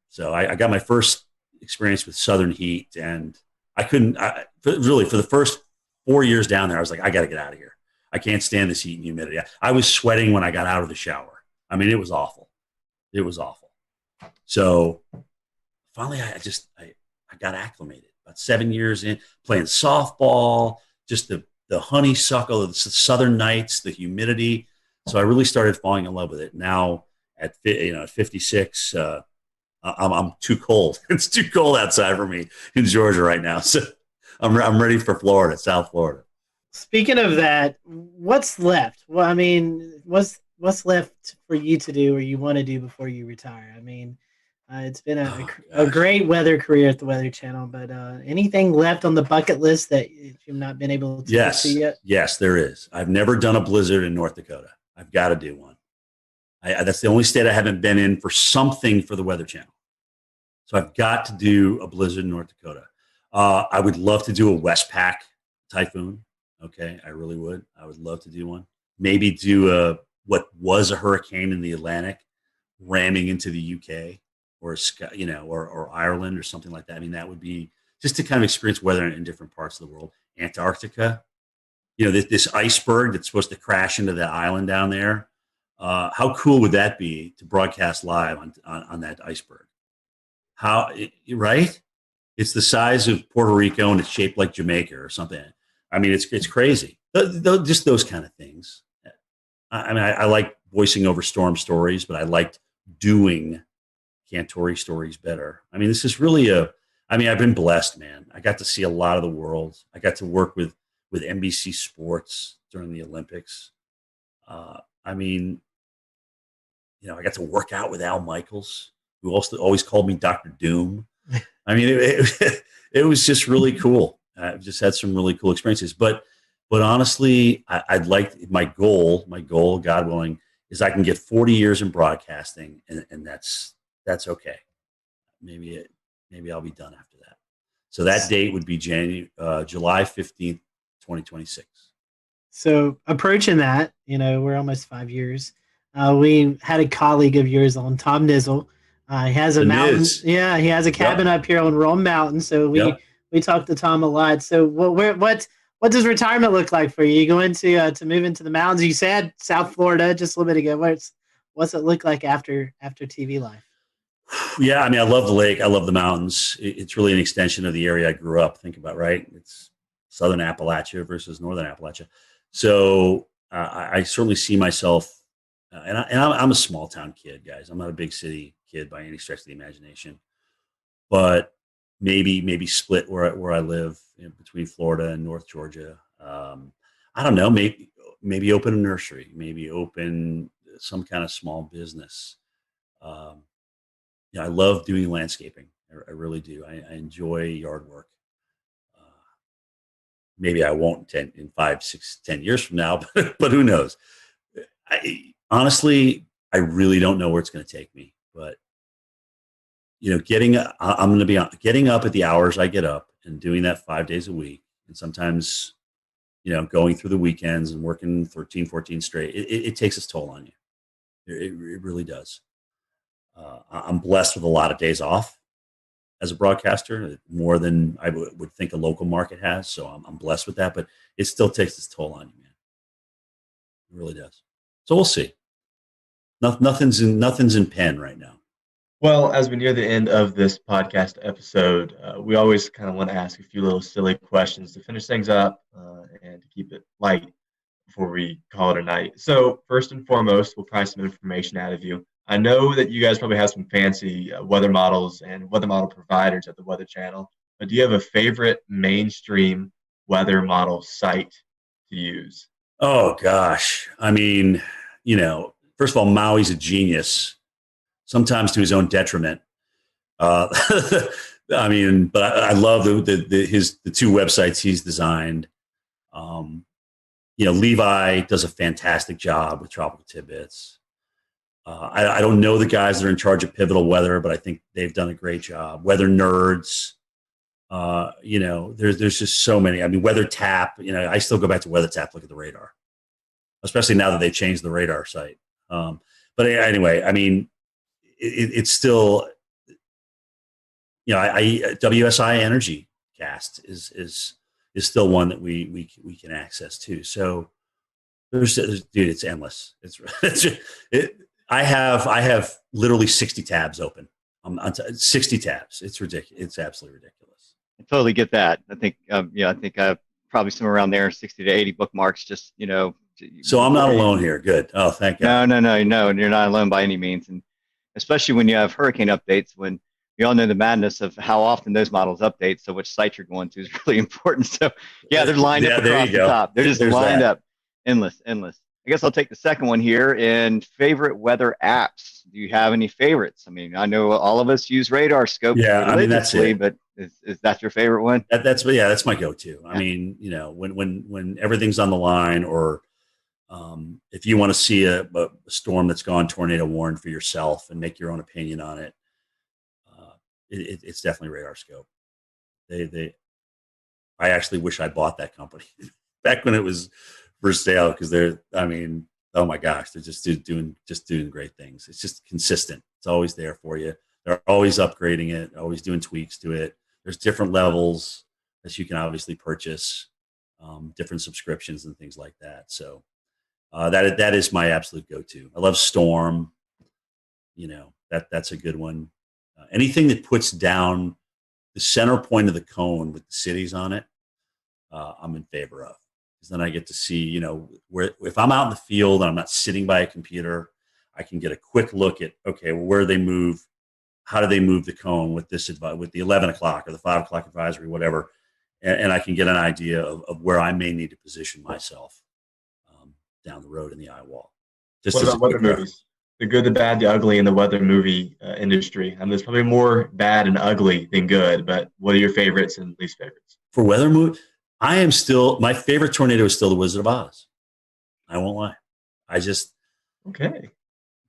so I got my first experience with Southern heat, and I couldn't, really, for the first 4 years down there, I was like, I got to get out of here. I can't stand this heat and humidity. I was sweating when I got out of the shower. I mean, it was awful. It was awful. So finally, I got acclimated. About 7 years in, playing softball, just the honeysuckle, the southern nights, the humidity. So I really started falling in love with it. Now at 56, I'm too cold. It's too cold outside for me in Georgia right now. So I'm ready for Florida, South Florida. Speaking of that, what's left? Well, I mean, what's left for you to do or you want to do before you retire? I mean, it's been a great weather career at the Weather Channel, but anything left on the bucket list that you've not been able to get to yet? Yes, there is. I've never done a blizzard in North Dakota. I've got to do one. That's the only state I haven't been in for something for the Weather Channel. So I've got to do a blizzard in North Dakota. I would love to do a Westpac typhoon. Okay, I really would. I would love to do one. Maybe do what was a hurricane in the Atlantic, ramming into the UK or Ireland or something like that. I mean, that would be just to kind of experience weather in different parts of the world. Antarctica, this iceberg that's supposed to crash into that island down there. How cool would that be to broadcast live on that iceberg? Right? It's the size of Puerto Rico and it's shaped like Jamaica or something. I mean, it's crazy. Just those kind of things. I mean, I like voicing over storm stories, but I liked doing Cantore stories better. I mean, this is really I've been blessed, man. I got to see a lot of the world. I got to work with NBC Sports during the Olympics. I got to work out with Al Michaels, who also always called me Dr. Doom. I mean, it was just really cool. I've just had some really cool experiences, but honestly, I'd like my goal, God willing, is I can get 40 years in broadcasting, and that's okay. Maybe I'll be done after that. So that date would be July 15th, 2026. So approaching that, we're almost 5 years. We had a colleague of yours on, Tom Nizzle. He has a mountain. Yeah, he has a cabin up here on Rome Mountain. So we talked to Tom a lot. So what does retirement look like for you? You going to move into the mountains? You said South Florida just a little bit ago. What's it look like after TV life? Yeah, I mean, I love the lake. I love the mountains. It's really an extension of the area I grew up. Think about, right? It's Southern Appalachia versus Northern Appalachia. So I certainly see myself, and I'm a small town kid, guys. I'm not a big city kid by any stretch of the imagination. but maybe split where I live between Florida and North Georgia. I don't know. Maybe open a nursery. Maybe open some kind of small business. I love doing landscaping. I really do. I enjoy yard work. Maybe I won't in 5, 6, 10 years from now, but who knows? Honestly, I really don't know where it's going to take me. But I'm going to be getting up at the hours I get up and doing that 5 days a week, and sometimes, going through the weekends and working 13, 14 straight. It takes its toll on you. It really does. I'm blessed with a lot of days off as a broadcaster, more than I would think a local market has. So I'm blessed with that, but it still takes its toll on you, man. It really does. So we'll see. Nothing's in pen right now. Well, as we near the end of this podcast episode, we always kind of want to ask a few little silly questions to finish things up and to keep it light before we call it a night. So first and foremost, we'll pry some information out of you. I know that you guys probably have some fancy weather models and weather model providers at the Weather Channel, but do you have a favorite mainstream weather model site to use? Oh, gosh. I mean, first of all, Maui's a genius, sometimes to his own detriment. I mean, but I love the two websites he's designed. Levi does a fantastic job with Tropical Tidbits. I don't know the guys that are in charge of Pivotal Weather, but I think they've done a great job. Weather Nerds, there's just so many. I mean, Weather Tap, I still go back to Weather Tap, look at the radar, especially now that they changed the radar site. But anyway, I mean, it's still, WSI Energy Cast is still one that we can access too. So dude, it's endless. I have literally 60 tabs open. 60 tabs. It's ridiculous. It's absolutely ridiculous. I totally get that. I think, I think probably somewhere around there, 60 to 80 bookmarks. Just So I'm not alone here. Good. Oh, thank God. No, and you're not alone by any means. And especially when you have hurricane updates, when we all know the madness of how often those models update. So which site you're going to is really important. So yeah, they're lined up across the top. They're just lined up, endless. I guess I'll take the second one here. And favorite weather apps. Do you have any favorites? I mean, I know all of us use Radar Scope. Yeah, I mean, that's it. But is that your favorite one? That's my go-to. I mean, when everything's on the line, or if you want to see a storm that's gone tornado warned for yourself and make your own opinion on it, it's definitely Radar Scope. I actually wish I bought that company back when it was for sale, because oh my gosh, they're just doing great things. It's just consistent. It's always there for you. They're always upgrading it, always doing tweaks to it. There's different levels that you can obviously purchase, different subscriptions and things like that. So that is my absolute go-to. I love Storm. That's a good one. Anything that puts down the center point of the cone with the cities on it, I'm in favor of. Because then I get to see, where, if I'm out in the field and I'm not sitting by a computer, I can get a quick look at, okay, well, where do they move? How do they move the cone with with the 11 o'clock or the 5 o'clock advisory, whatever. And I can get an idea of where I may need to position myself down the road in the eye wall. What about weather movies? The good, the bad, the ugly in the weather movie industry. I mean, there's probably more bad and ugly than good, but what are your favorites and least favorites? For weather movie, my favorite tornado is still The Wizard of Oz. I won't lie.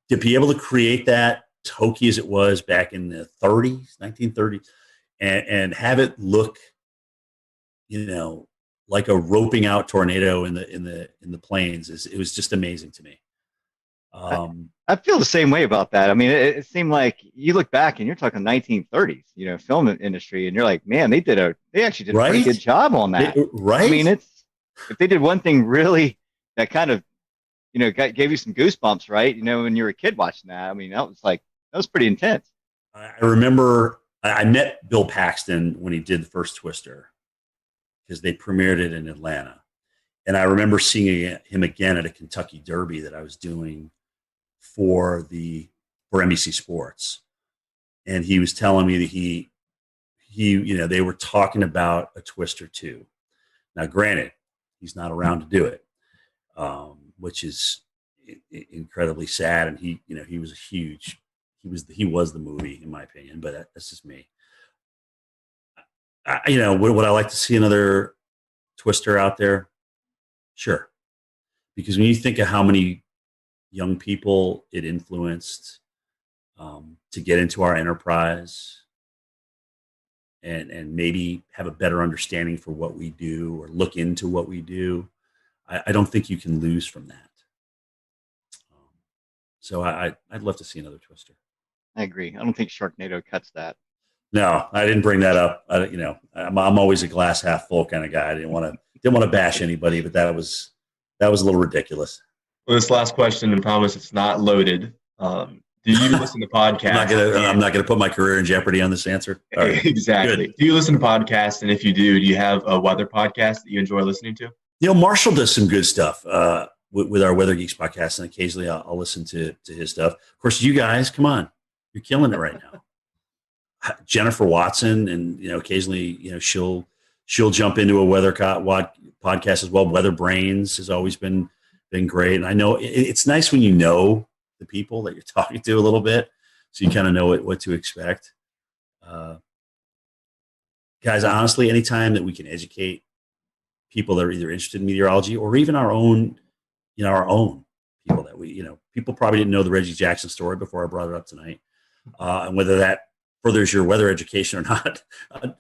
To be able to create that, as hokey as it was back in the 1930s, and have it look, like a roping out tornado in the plains, it was just amazing to me. I feel the same way about that. I mean, it seemed like you look back and you're talking 1930s, film industry, and you're like, man, they actually did a pretty good job on that. Right. I mean, if they did one thing really that kind of, gave you some goosebumps, right? When you were a kid watching that. I mean, that was pretty intense. I remember I met Bill Paxton when he did the first Twister, because they premiered it in Atlanta. And I remember seeing him again at a Kentucky Derby that I was doing for NBC Sports. And he was telling me that he they were talking about a twist or two. Now, granted, he's not around to do it, which is incredibly sad. And he was he was the movie, in my opinion, but that's just me. Would I like to see another Twister out there? Sure. Because when you think of how many young people it influenced to get into our enterprise and maybe have a better understanding for what we do or look into what we do, I don't think you can lose from that. So I'd love to see another Twister. I agree. I don't think Sharknado cuts that. No, I didn't bring that up. I'm always a glass half full kind of guy. I didn't want to bash anybody, but that was a little ridiculous. Well, this last question, and promise it's not loaded. Do you listen to podcasts? I'm not gonna put my career in jeopody on this answer. Right. Exactly. Good. Do you listen to podcasts? And if you do you have a weather podcast that you enjoy listening to? Marshall does some good stuff with our Weather Geeks podcast, and occasionally I'll listen to his stuff. Of course, you guys, come on, you're killing it right now. Jennifer Watson, and occasionally she'll jump into a weather podcast as well. Weather Brains has always been great, and I know it's nice when you know the people that you're talking to a little bit, so you kind of know what to expect. Guys, honestly, anytime that we can educate people that are either interested in meteorology or even our own people that people probably didn't know the Reggie Jackson story before I brought it up tonight, and whether that furthers your weather education or not,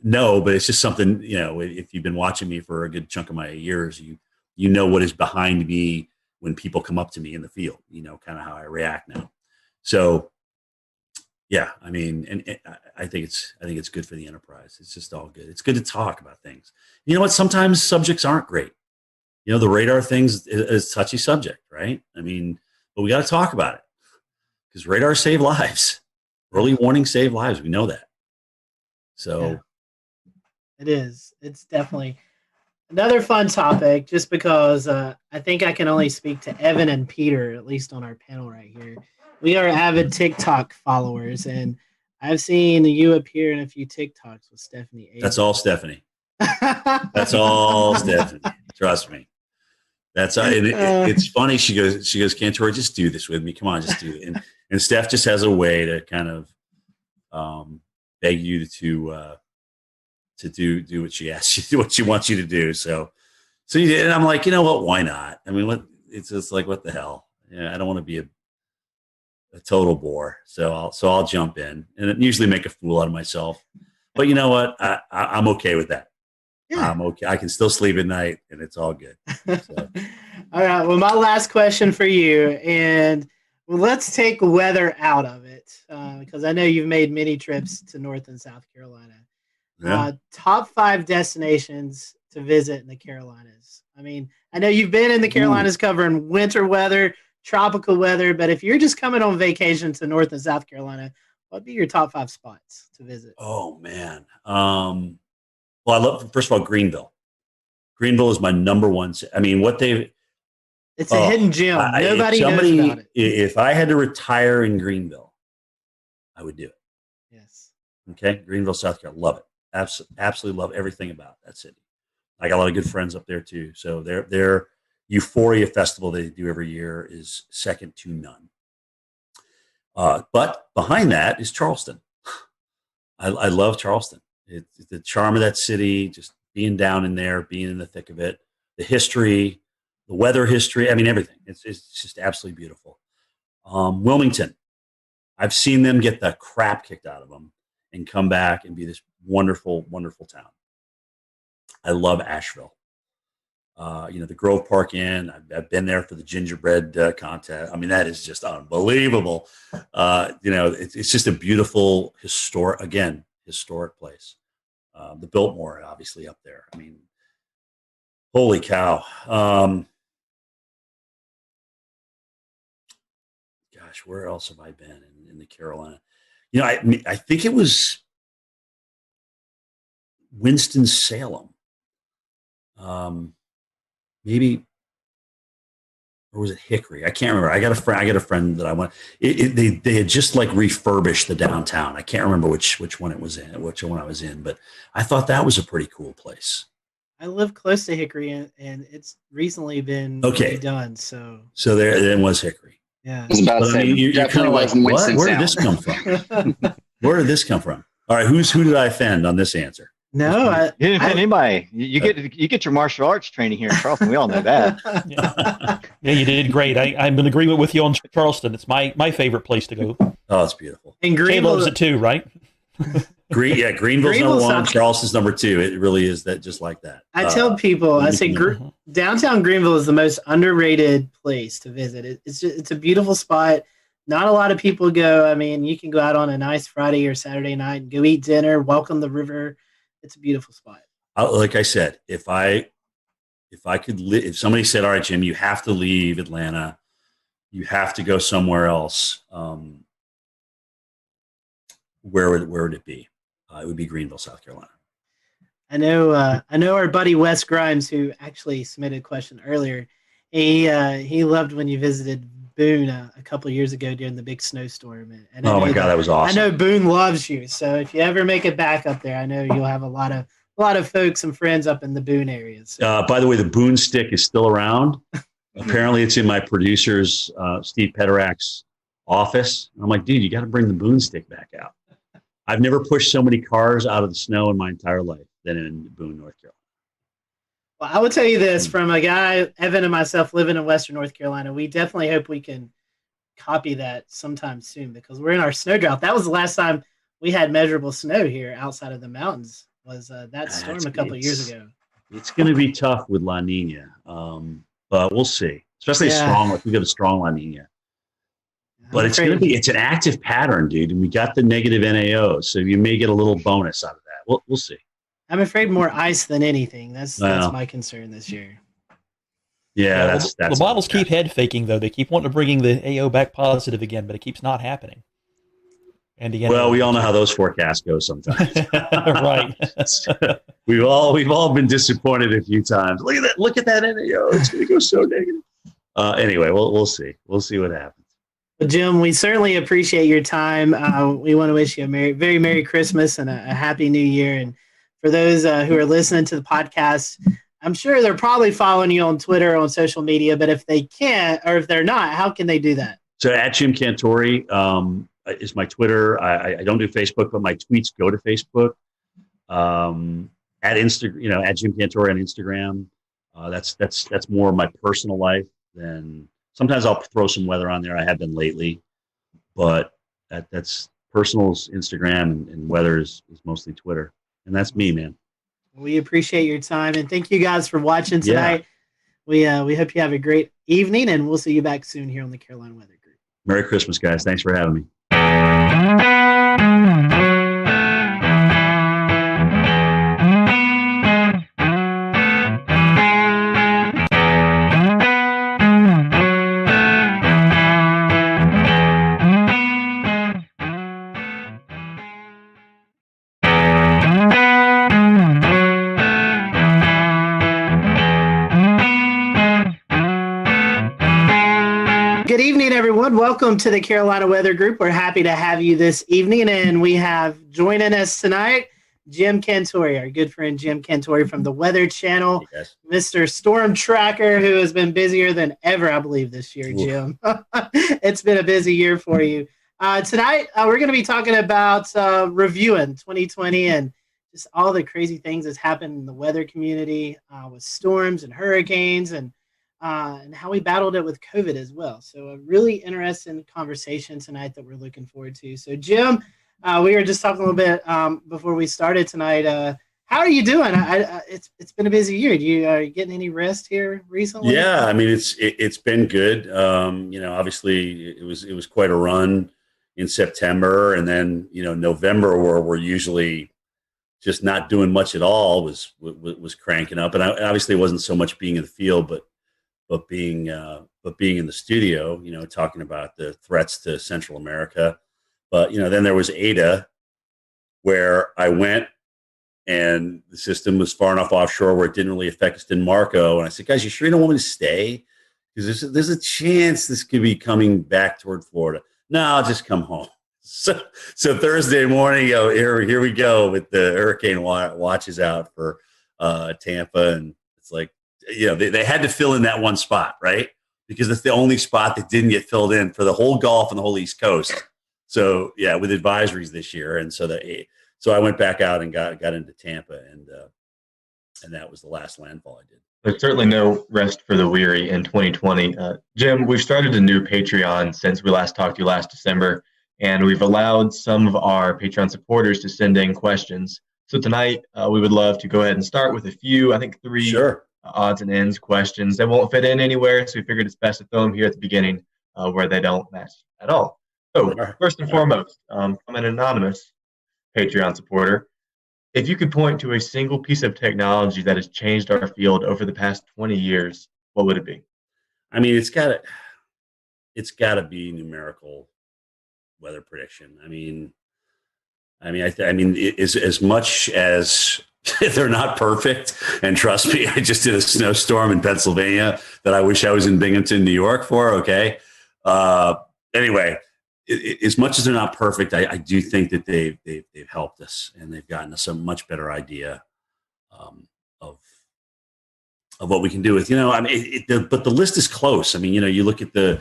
no, but it's just something, if you've been watching me for a good chunk of my years, you know what is behind me when people come up to me in the field, kind of how I react now. So yeah, I mean, and I think it's good for the enterprise. It's just all good. It's good to talk about things. You know what? Sometimes subjects aren't great. The radar things is a touchy subject, right? I mean, but we got to talk about it because radar save lives. Early warning save lives. We know that. So yeah, it is. It's definitely another fun topic just because I think I can only speak to Evan and Peter, at least on our panel right here. We are avid TikTok followers, and I've seen you appear in a few TikToks with Stephanie. That's all Stephanie. That's all Stephanie. Trust me. That's it's funny. She goes, Cantore, just do this with me. Come on, just do it. And Steph just has a way to kind of beg you to do what she asks you to do, what she wants you to do. So you did, and I'm like, you know what? Why not? I mean, it's just like, what the hell? Yeah, I don't want to be a total bore. So I'll jump in and usually make a fool out of myself. But you know what? I'm okay with that. Yeah. I'm okay. I can still sleep at night, and it's all good. So. All right. Well, my last question for you, and let's take weather out of it because I know you've made many trips to North and South Carolina. Yeah. Top 5 destinations to visit in the Carolinas. I mean, I know you've been in the Carolinas covering winter weather, tropical weather, but if you're just coming on vacation to North and South Carolina, what'd be your top 5 spots to visit? Oh, man. Well, I love, first of all, Greenville. Greenville is my number one. I mean, it's a hidden gem. Nobody knows about it. If I had to retire in Greenville, I would do it. Yes. Okay. Greenville, South Carolina. Love it. Absolutely love everything about that city. I got a lot of good friends up there too. So their Euphoria Festival they do every year is second to none. But behind that is Charleston. I love Charleston. It's the charm of that city, just being down in there, being in the thick of it, the history, the weather history. I mean, everything. It's just absolutely beautiful. Wilmington. I've seen them get the crap kicked out of them and come back and be this wonderful, wonderful town. I love Asheville. The Grove Park Inn. I've been there for the gingerbread contest. I mean, that is just unbelievable. It's just a beautiful historic place. The Biltmore, obviously, up there. I mean, holy cow. Gosh, where else have I been in the Carolina? I think it was Winston-Salem. Maybe or was it Hickory? I can't remember. I got a friend that I went. They had just like refurbished the downtown. I can't remember which one it was in, which one I was in, but I thought that was a pretty cool place. I live close to Hickory, and it's recently been redone. So there was Hickory. Yeah, I was about to say, you're kind of like, what? Where did this come from? Where did this come from? All right, who did I offend on this answer? No, you didn't offend anybody. You get your martial arts training here in Charleston. We all know that. Yeah, you did great. I'm in agreement with you on Charleston. It's my favorite place to go. Oh, it's beautiful. And Jay loves it too, right? Greenville's number one. Charleston's number two. It really is that, just like that. I tell people, I say downtown Greenville is the most underrated place to visit. It's a beautiful spot. Not a lot of people go. I mean, you can go out on a nice Friday or Saturday night and go eat dinner, welcome the river. It's a beautiful spot. Like I said, if somebody said, all right, Jim, you have to leave Atlanta, you have to go somewhere else, where would it be? It would be Greenville, South Carolina. I know our buddy Wes Grimes, who actually submitted a question earlier. He loved when you visited Boone a couple of years ago during the big snowstorm. And oh my God, that was awesome. I know Boone loves you, so if you ever make it back up there, I know you'll have a lot of folks and friends up in the Boone area. So. By the way, the Boone stick is still around. Apparently, it's in my producer's Steve Pederak's office. I'm like, dude, you got to bring the Boone stick back out. I've never pushed so many cars out of the snow in my entire life than in Boone, North Carolina. Well, I will tell you this, from a guy, Evan and myself, living in Western North Carolina, we definitely hope we can copy that sometime soon, because we're in our snow drought. That was the last time we had measurable snow here outside of the mountains, was that storm a couple of years ago. It's going to be tough with La Nina, but we'll see. Especially if we get a strong La Nina. But it's an active pattern, dude, and we got the negative NAO, so you may get a little bonus out of that. We'll see. I'm afraid more ice than anything. That's my concern this year. Yeah, that's the models keep head faking, though. They keep wanting to bring the AO back positive again, but it keeps not happening. And well, we all know how those forecasts go sometimes. Right. we've all been disappointed a few times. Look at that NAO. It's going to go so negative. Anyway, we'll see. We'll see what happens. Well, Jim, we certainly appreciate your time. We want to wish you a very Merry Christmas and a Happy New Year. And for those who are listening to the podcast, I'm sure they're probably following you on Twitter, on social media, but if they can't, or if they're not, how can they do that? So at Jim Cantore is my Twitter. I don't do Facebook, but my tweets go to Facebook. At Instagram, at Jim Cantore on Instagram. That's more of my personal life than sometimes I'll throw some weather on there. I have been lately, but that's personal's Instagram and weather is mostly Twitter. And that's me, man. We appreciate your time, and thank you guys for watching tonight. Yeah. We hope you have a great evening, and we'll see you back soon here on the Carolina Weather Group. Merry Christmas, guys. Thanks for having me. Welcome to the Carolina Weather Group. We're happy to have you this evening, and we have joining us tonight Jim Cantore, our good friend Jim Cantore from the Weather Channel, Mr. Storm Tracker, who has been busier than ever, I believe, this year, Jim. It's been a busy year for you. Tonight, we're going to be talking about reviewing 2020 and just all the crazy things that's happened in the weather community with storms and hurricanes and how we battled it with COVID as well. So a really interesting conversation tonight that we're looking forward to. So Jim, we were just talking a little bit before we started tonight. How are you doing? It's been a busy year. Are you getting any rest here recently? Yeah, I mean it's been good. Obviously it was quite a run in September, and then November, where we're usually just not doing much at all, was cranking up. And obviously it wasn't so much being in the field, but being in the studio, talking about the threats to Central America. But, then there was Ada, where I went and the system was far enough offshore where it didn't really affect us in Marco. And I said, guys, you sure you don't want me to stay? because there's a chance this could be coming back toward Florida. No, I'll just come home. So Thursday morning, here we go with the hurricane watches out for Tampa, and it's like, they had to fill in that one spot, right? Because it's the only spot that didn't get filled in for the whole Gulf and the whole East Coast. So yeah, with advisories this year, and so I went back out and got into Tampa, and that was the last landfall I did. There's certainly no rest for the weary in 2020. Jim, we've started a new Patreon since we last talked to you last December, and we've allowed some of our Patreon supporters to send in questions. So tonight, we would love to go ahead and start with a few, I think 3 odds and ends questions. They won't fit in anywhere, so we figured it's best to throw them here at the beginning where they don't match at all. So first and foremost, from an anonymous Patreon supporter, if you could point to a single piece of technology that has changed our field over the past 20 years, what would it be? I mean, it's got to be numerical weather prediction. I mean, as much as they're not perfect, and trust me, I just did a snowstorm in Pennsylvania that I wish I was in Binghamton, New York for. Okay. Anyway, as much as they're not perfect, I do think that they've helped us, and they've gotten us a much better idea of what we can do with, but the list is close. I mean, you look at the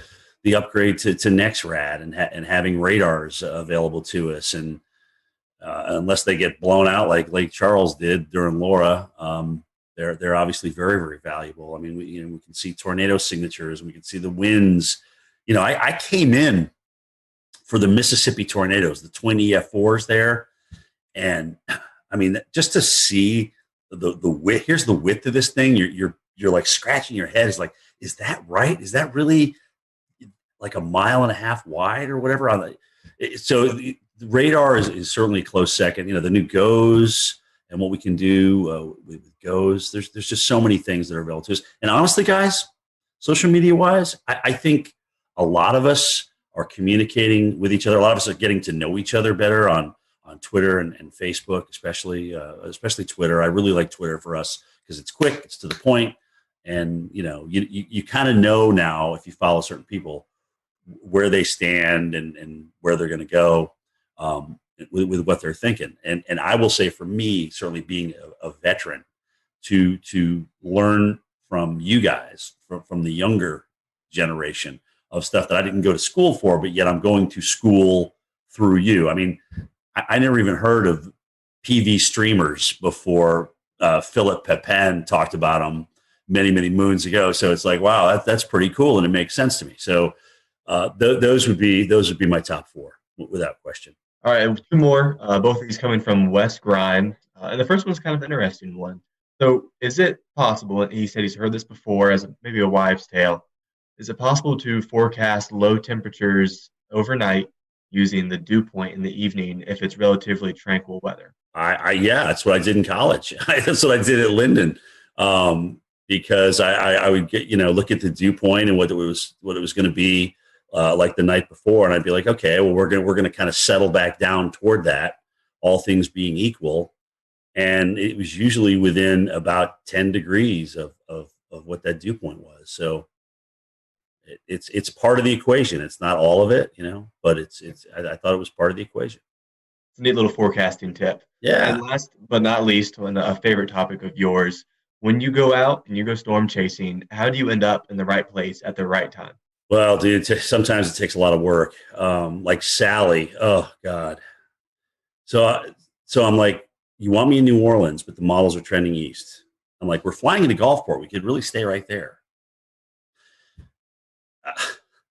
upgrade to NexRad and having radars available to us, and unless they get blown out like Lake Charles did during Laura, they're obviously very, very valuable. I mean, we can see tornado signatures, and we can see the winds. I came in for the Mississippi tornadoes, the twin EF4s there, and I mean, just to see the width. Here's the width of this thing. You're like scratching your head. It's like, is that right? Is that really like 1.5 miles wide or whatever? So the radar is certainly a close second. The new GOES and what we can do with GOES. There's just so many things that are available to us. And honestly, guys, social media wise, I think a lot of us are communicating with each other. A lot of us are getting to know each other better on Twitter and Facebook, especially Twitter. I really like Twitter for us because it's quick, it's to the point, and you kind of know now, if you follow certain people, where they stand and where they're going to go with what they're thinking. And I will say, for me, certainly being a veteran, to learn from you guys, from the younger generation, of stuff that I didn't go to school for, but yet I'm going to school through you. I mean, I never even heard of PV streamers before Philip Pepin talked about them many, many moons ago. So it's like, wow, that's pretty cool, and it makes sense to me. So those would be my top 4 without question. All right, 2 more. Both of these coming from Wes Grime, and the first one's kind of an interesting one. So, is it possible? And he said he's heard this before as maybe a wives' tale. Is it possible to forecast low temperatures overnight using the dew point in the evening if it's relatively tranquil weather? Yeah, that's what I did in college. That's what I did at Linden, because I would get look at the dew point and what it was going to be like the night before, and I'd be like, okay, well we're going to kind of settle back down toward that, all things being equal, and it was usually within about 10 degrees of what that dew point was. So it's part of the equation. It's not all of it, but I thought it was part of the equation. It's a neat little forecasting tip. Yeah. And last but not least, a favorite topic of yours, when you go out and you go storm chasing, how do you end up in the right place at the right time? Well, dude, sometimes it takes a lot of work. Like Sally, oh God. So I'm like, you want me in New Orleans, but the models are trending east. I'm like, we're flying into Gulfport. We could really stay right there.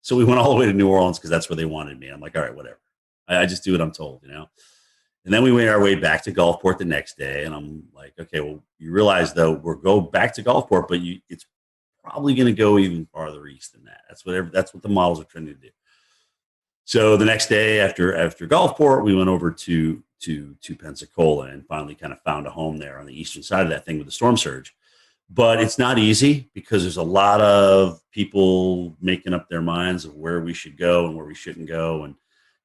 So we went all the way to New Orleans because that's where they wanted me. I'm like, all right, whatever. I just do what I'm told, And then we made our way back to Gulfport the next day, and I'm like, okay, well, you realize though we're go back to Gulfport, but it's probably going to go even farther east than that. That's what the models are trying to do. So the next day after Gulfport, we went over to Pensacola and finally kind of found a home there on the eastern side of that thing with the storm surge. But it's not easy because there's a lot of people making up their minds of where we should go and where we shouldn't go. And,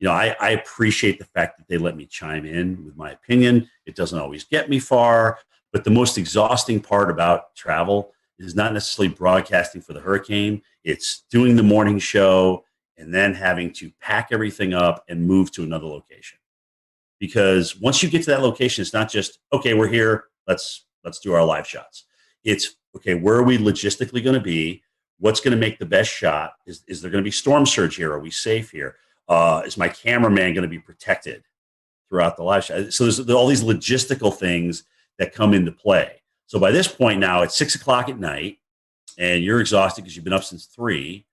I appreciate the fact that they let me chime in with my opinion. It doesn't always get me far, but the most exhausting part about travel is not necessarily broadcasting for the hurricane. It's doing the morning show and then having to pack everything up and move to another location. Because once you get to that location, it's not just, okay, we're here, let's do our live shots. It's, okay, where are we logistically going to be? What's going to make the best shot? Is there going to be storm surge here? Are we safe here? Is my cameraman going to be protected throughout the live shot? So there's all these logistical things that come into play. So by this point now, it's 6 o'clock at night, and you're exhausted because you've been up since 3,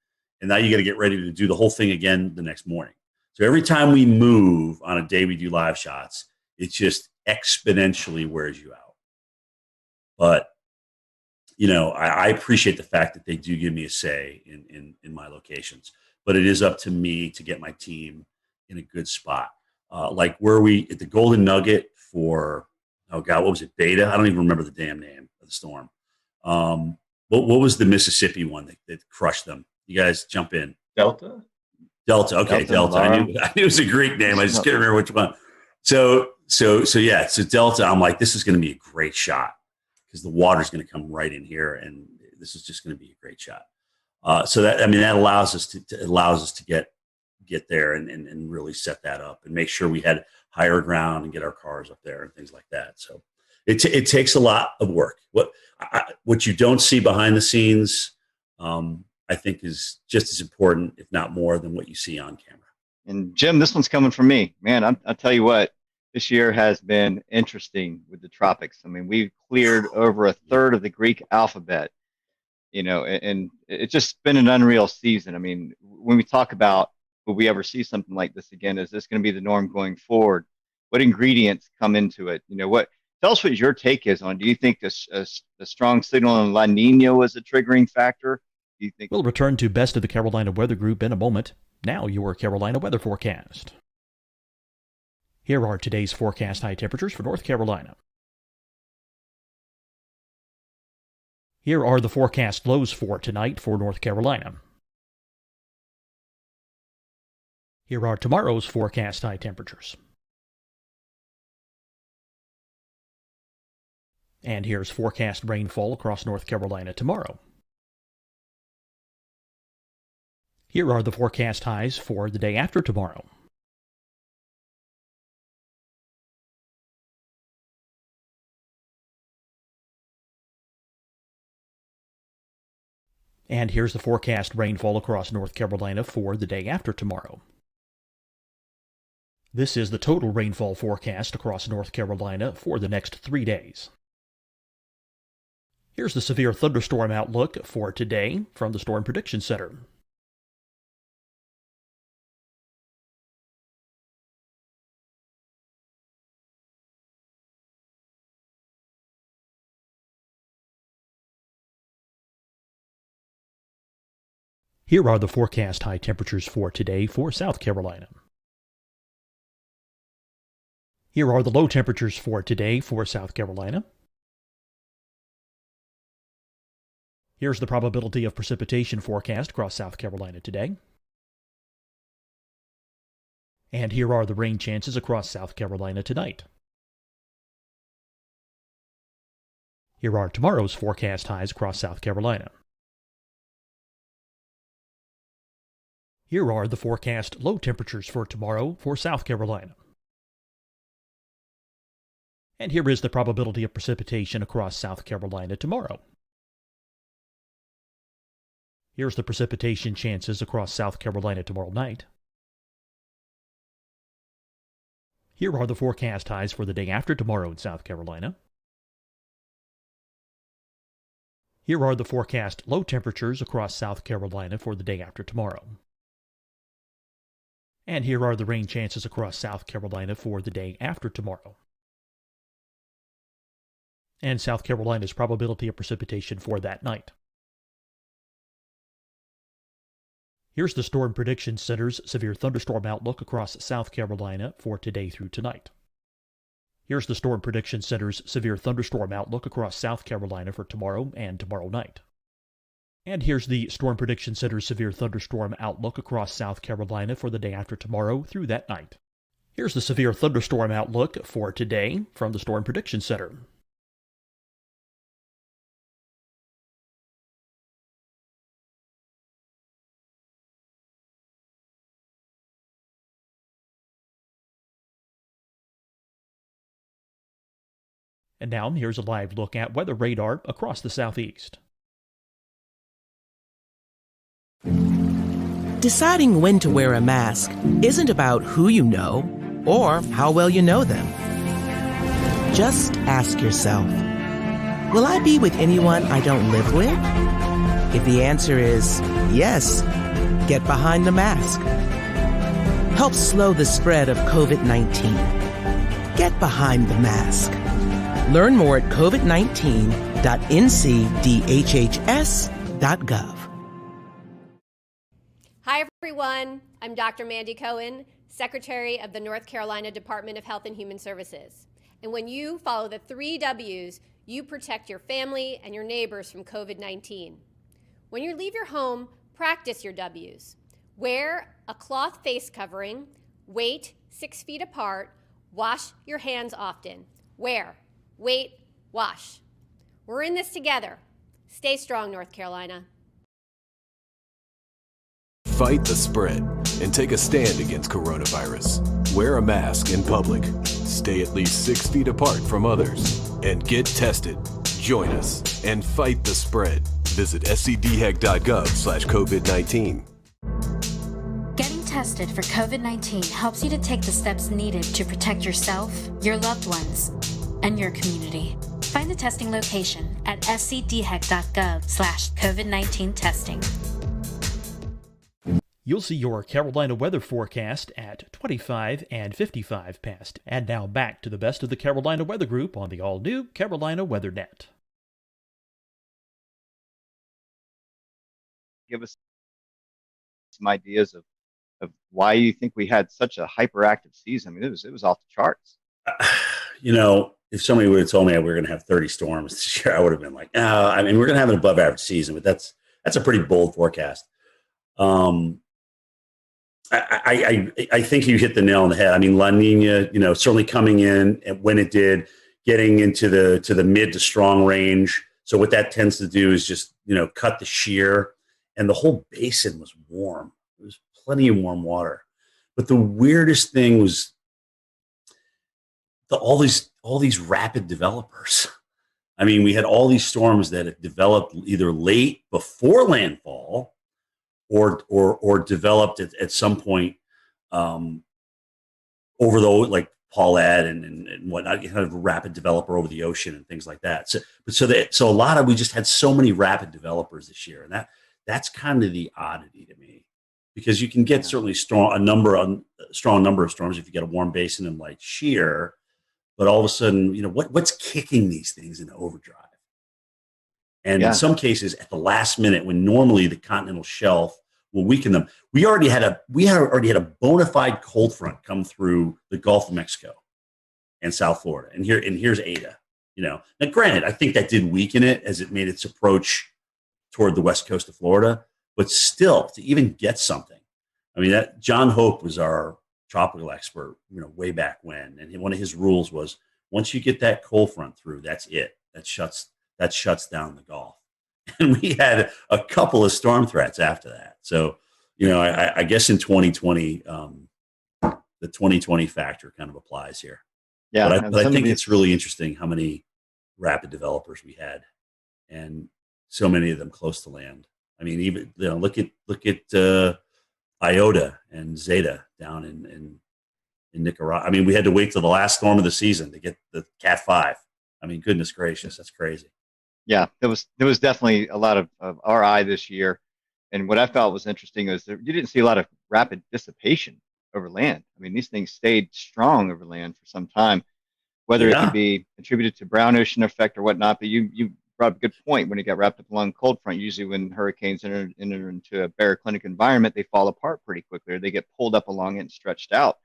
and now you got to get ready to do the whole thing again the next morning. So every time we move on a day we do live shots, it just exponentially wears you out. But I appreciate the fact that they do give me a say in my locations, but it is up to me to get my team in a good spot. Like where we at the Golden Nugget for, oh God, what was it? Beta? I don't even remember the damn name of the storm. What was the Mississippi one that crushed them? You guys jump in. Delta. Okay, Delta. I knew it was a Greek name. I just can't remember which one. So Delta. I'm like, this is going to be a great shot, because the water's going to come right in here, and this is just going to be a great shot. So that allows us to get there and really set that up and make sure we had higher ground and get our cars up there and things like that. So it takes a lot of work. What you don't see behind the scenes, I think, is just as important, if not more, than what you see on camera. And Jim, this one's coming from me, man. I'll tell you what. This year has been interesting with the tropics. I mean, we've cleared over a third of the Greek alphabet, and it's just been an unreal season. I mean, when we talk about, will we ever see something like this again? Is this going to be the norm going forward? What ingredients come into it? Tell us what your take is on. Do you think a strong signal in La Nina was a triggering factor? Do you think we'll return to Best of the Carolina Weather Group in a moment. Now your Carolina weather forecast. Here are today's forecast high temperatures for North Carolina. Here are the forecast lows for tonight for North Carolina. Here are tomorrow's forecast high temperatures. And here's forecast rainfall across North Carolina tomorrow. Here are the forecast highs for the day after tomorrow. And here's the forecast rainfall across North Carolina for the day after tomorrow. This is the total rainfall forecast across North Carolina for the next 3 days. Here's the severe thunderstorm outlook for today from the Storm Prediction Center. Here are the forecast high temperatures for today for South Carolina. Here are the low temperatures for today for South Carolina. Here's the probability of precipitation forecast across South Carolina today. And here are the rain chances across South Carolina tonight. Here are tomorrow's forecast highs across South Carolina. Here are the forecast low temperatures for tomorrow for South Carolina. And here is the probability of precipitation across South Carolina tomorrow. Here's the precipitation chances across South Carolina tomorrow night. Here are the forecast highs for the day after tomorrow in South Carolina. Here are the forecast low temperatures across South Carolina for the day after tomorrow. And here are the rain chances across South Carolina for the day after tomorrow. And South Carolina's probability of precipitation for that night. Here's the Storm Prediction Center's severe thunderstorm outlook across South Carolina for today through tonight. Here's the Storm Prediction Center's severe thunderstorm outlook across South Carolina for tomorrow and tomorrow night. And here's the Storm Prediction Center's severe thunderstorm outlook across South Carolina for the day after tomorrow through that night. Here's the severe thunderstorm outlook for today from the Storm Prediction Center. And now here's a live look at weather radar across the southeast. Deciding when to wear a mask isn't about who you know or how well you know them. Just ask yourself, will I be with anyone I don't live with? If the answer is yes, get behind the mask. Help slow the spread of COVID-19. Get behind the mask. Learn more at covid19.ncdhhs.gov. Hi, everyone. I'm Dr. Mandy Cohen, Secretary of the North Carolina Department of Health and Human Services. And when you follow the 3 W's, you protect your family and your neighbors from COVID-19. When you leave your home, practice your W's. Wear a cloth face covering, wait 6 feet apart, wash your hands often. Wear, wait, wash. We're in this together. Stay strong, North Carolina. Fight the spread and take a stand against coronavirus. Wear a mask in public. Stay at least 6 feet apart from others. And get tested. Join us and fight the spread. Visit scdhec.gov/COVID-19. Getting tested for COVID-19 helps you to take the steps needed to protect yourself, your loved ones, and your community. Find the testing location at scdhec.gov/COVID-19 testing. You'll see your Carolina weather forecast at 25 and 55 past. And now back to the best of the Carolina Weather Group on the all-new Carolina Weather Net. Give us some ideas of why you think we had such a hyperactive season. I mean, it was off the charts. You know, if somebody would have told me we were going to have 30 storms this year, I would have been like, no, I mean, we're going to have an above average season, but that's a pretty bold forecast. I think you hit the nail on the head. I mean, La Nina, you know, certainly coming in and when it did, getting into the mid to strong range. So what that tends to do is just, you know, cut the shear, and the whole basin was warm. There was plenty of warm water. But the weirdest thing was all these rapid developers. I mean, we had all these storms that had developed either late before landfall or developed at some point over the, like Paulette and whatnot, kind of a rapid developer over the ocean and things like that. So a lot of, we just had so many rapid developers this year, and that's kind of the oddity to me, because you can get certainly strong number of storms if you get a warm basin and light shear, but all of a sudden, you know, what's kicking these things into overdrive? And in some cases, at the last minute, when normally the continental shelf will weaken them, we already had a bona fide cold front come through the Gulf of Mexico and South Florida, and here's Ada. You know, now granted, I think that did weaken it as it made its approach toward the west coast of Florida, but still, to even get something, I mean, that John Hope was our tropical expert, you know, way back when, and one of his rules was, once you get that cold front through, that's it. That shuts down the Gulf. And we had a couple of storm threats after that. So, you know, I guess in 2020, the 2020 factor kind of applies here. Yeah, but I think it's really interesting how many rapid developers we had, and so many of them close to land. I mean, even, you know, look at Iota and Zeta down in Nicaragua. I mean, we had to wait till the last storm of the season to get the Cat 5. I mean, goodness gracious, that's crazy. Yeah, there was definitely a lot of RI this year, and what I felt was interesting is that you didn't see a lot of rapid dissipation over land. I mean, these things stayed strong over land for some time, whether it could be attributed to brown ocean effect or whatnot. But you brought up a good point. When it got wrapped up along cold front, usually when hurricanes enter into a baroclinic environment, they fall apart pretty quickly, or they get pulled up along it and stretched out.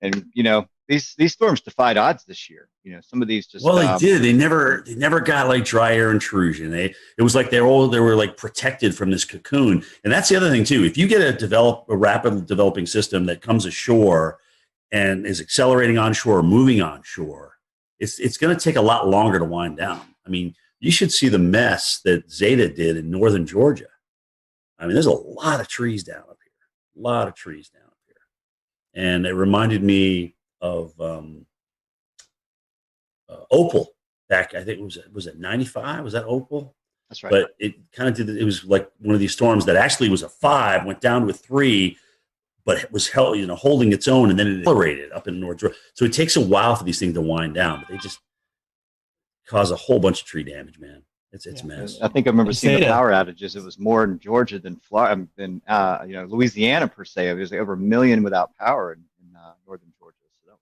And, you know, these storms defied odds this year. You know, some of these just they did. They never got like dry air intrusion. It was like they were like protected from this cocoon. And that's the other thing too. If you get a rapid developing system that comes ashore and is accelerating onshore or moving onshore, it's going to take a lot longer to wind down. I mean, you should see the mess that Zeta did in northern Georgia. I mean, there's a lot of trees down up here. And it reminded me of Opal back. I think was it 95? Was that Opal? That's right. But it kind of did. It was like one of these storms that actually was a 5, went down to a 3, but it was holding its own, and then it accelerated up in North Georgia. So it takes a while for these things to wind down, but they just cause a whole bunch of tree damage, man. It's a mess. I think I remember seeing the power outages. It was more in Georgia than Florida, than Louisiana per se. It was like over 1 million without power in northern Georgia. So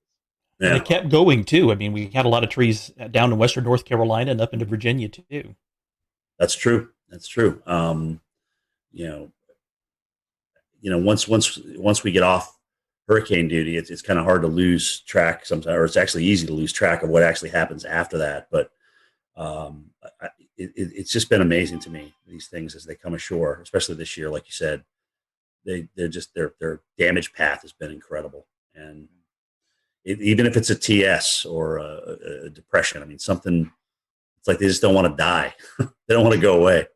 and it kept going too. I mean, we had a lot of trees down in western North Carolina and up into Virginia too. That's true. That's true. Once we get off hurricane duty, it's kind of hard to lose track sometimes, or it's actually easy to lose track of what actually happens after that. But it's just been amazing to me, these things as they come ashore, especially this year. Like you said, their damage path has been incredible. And even if it's a TS or a depression, I mean, something, it's like they just don't want to die. They don't want to go away.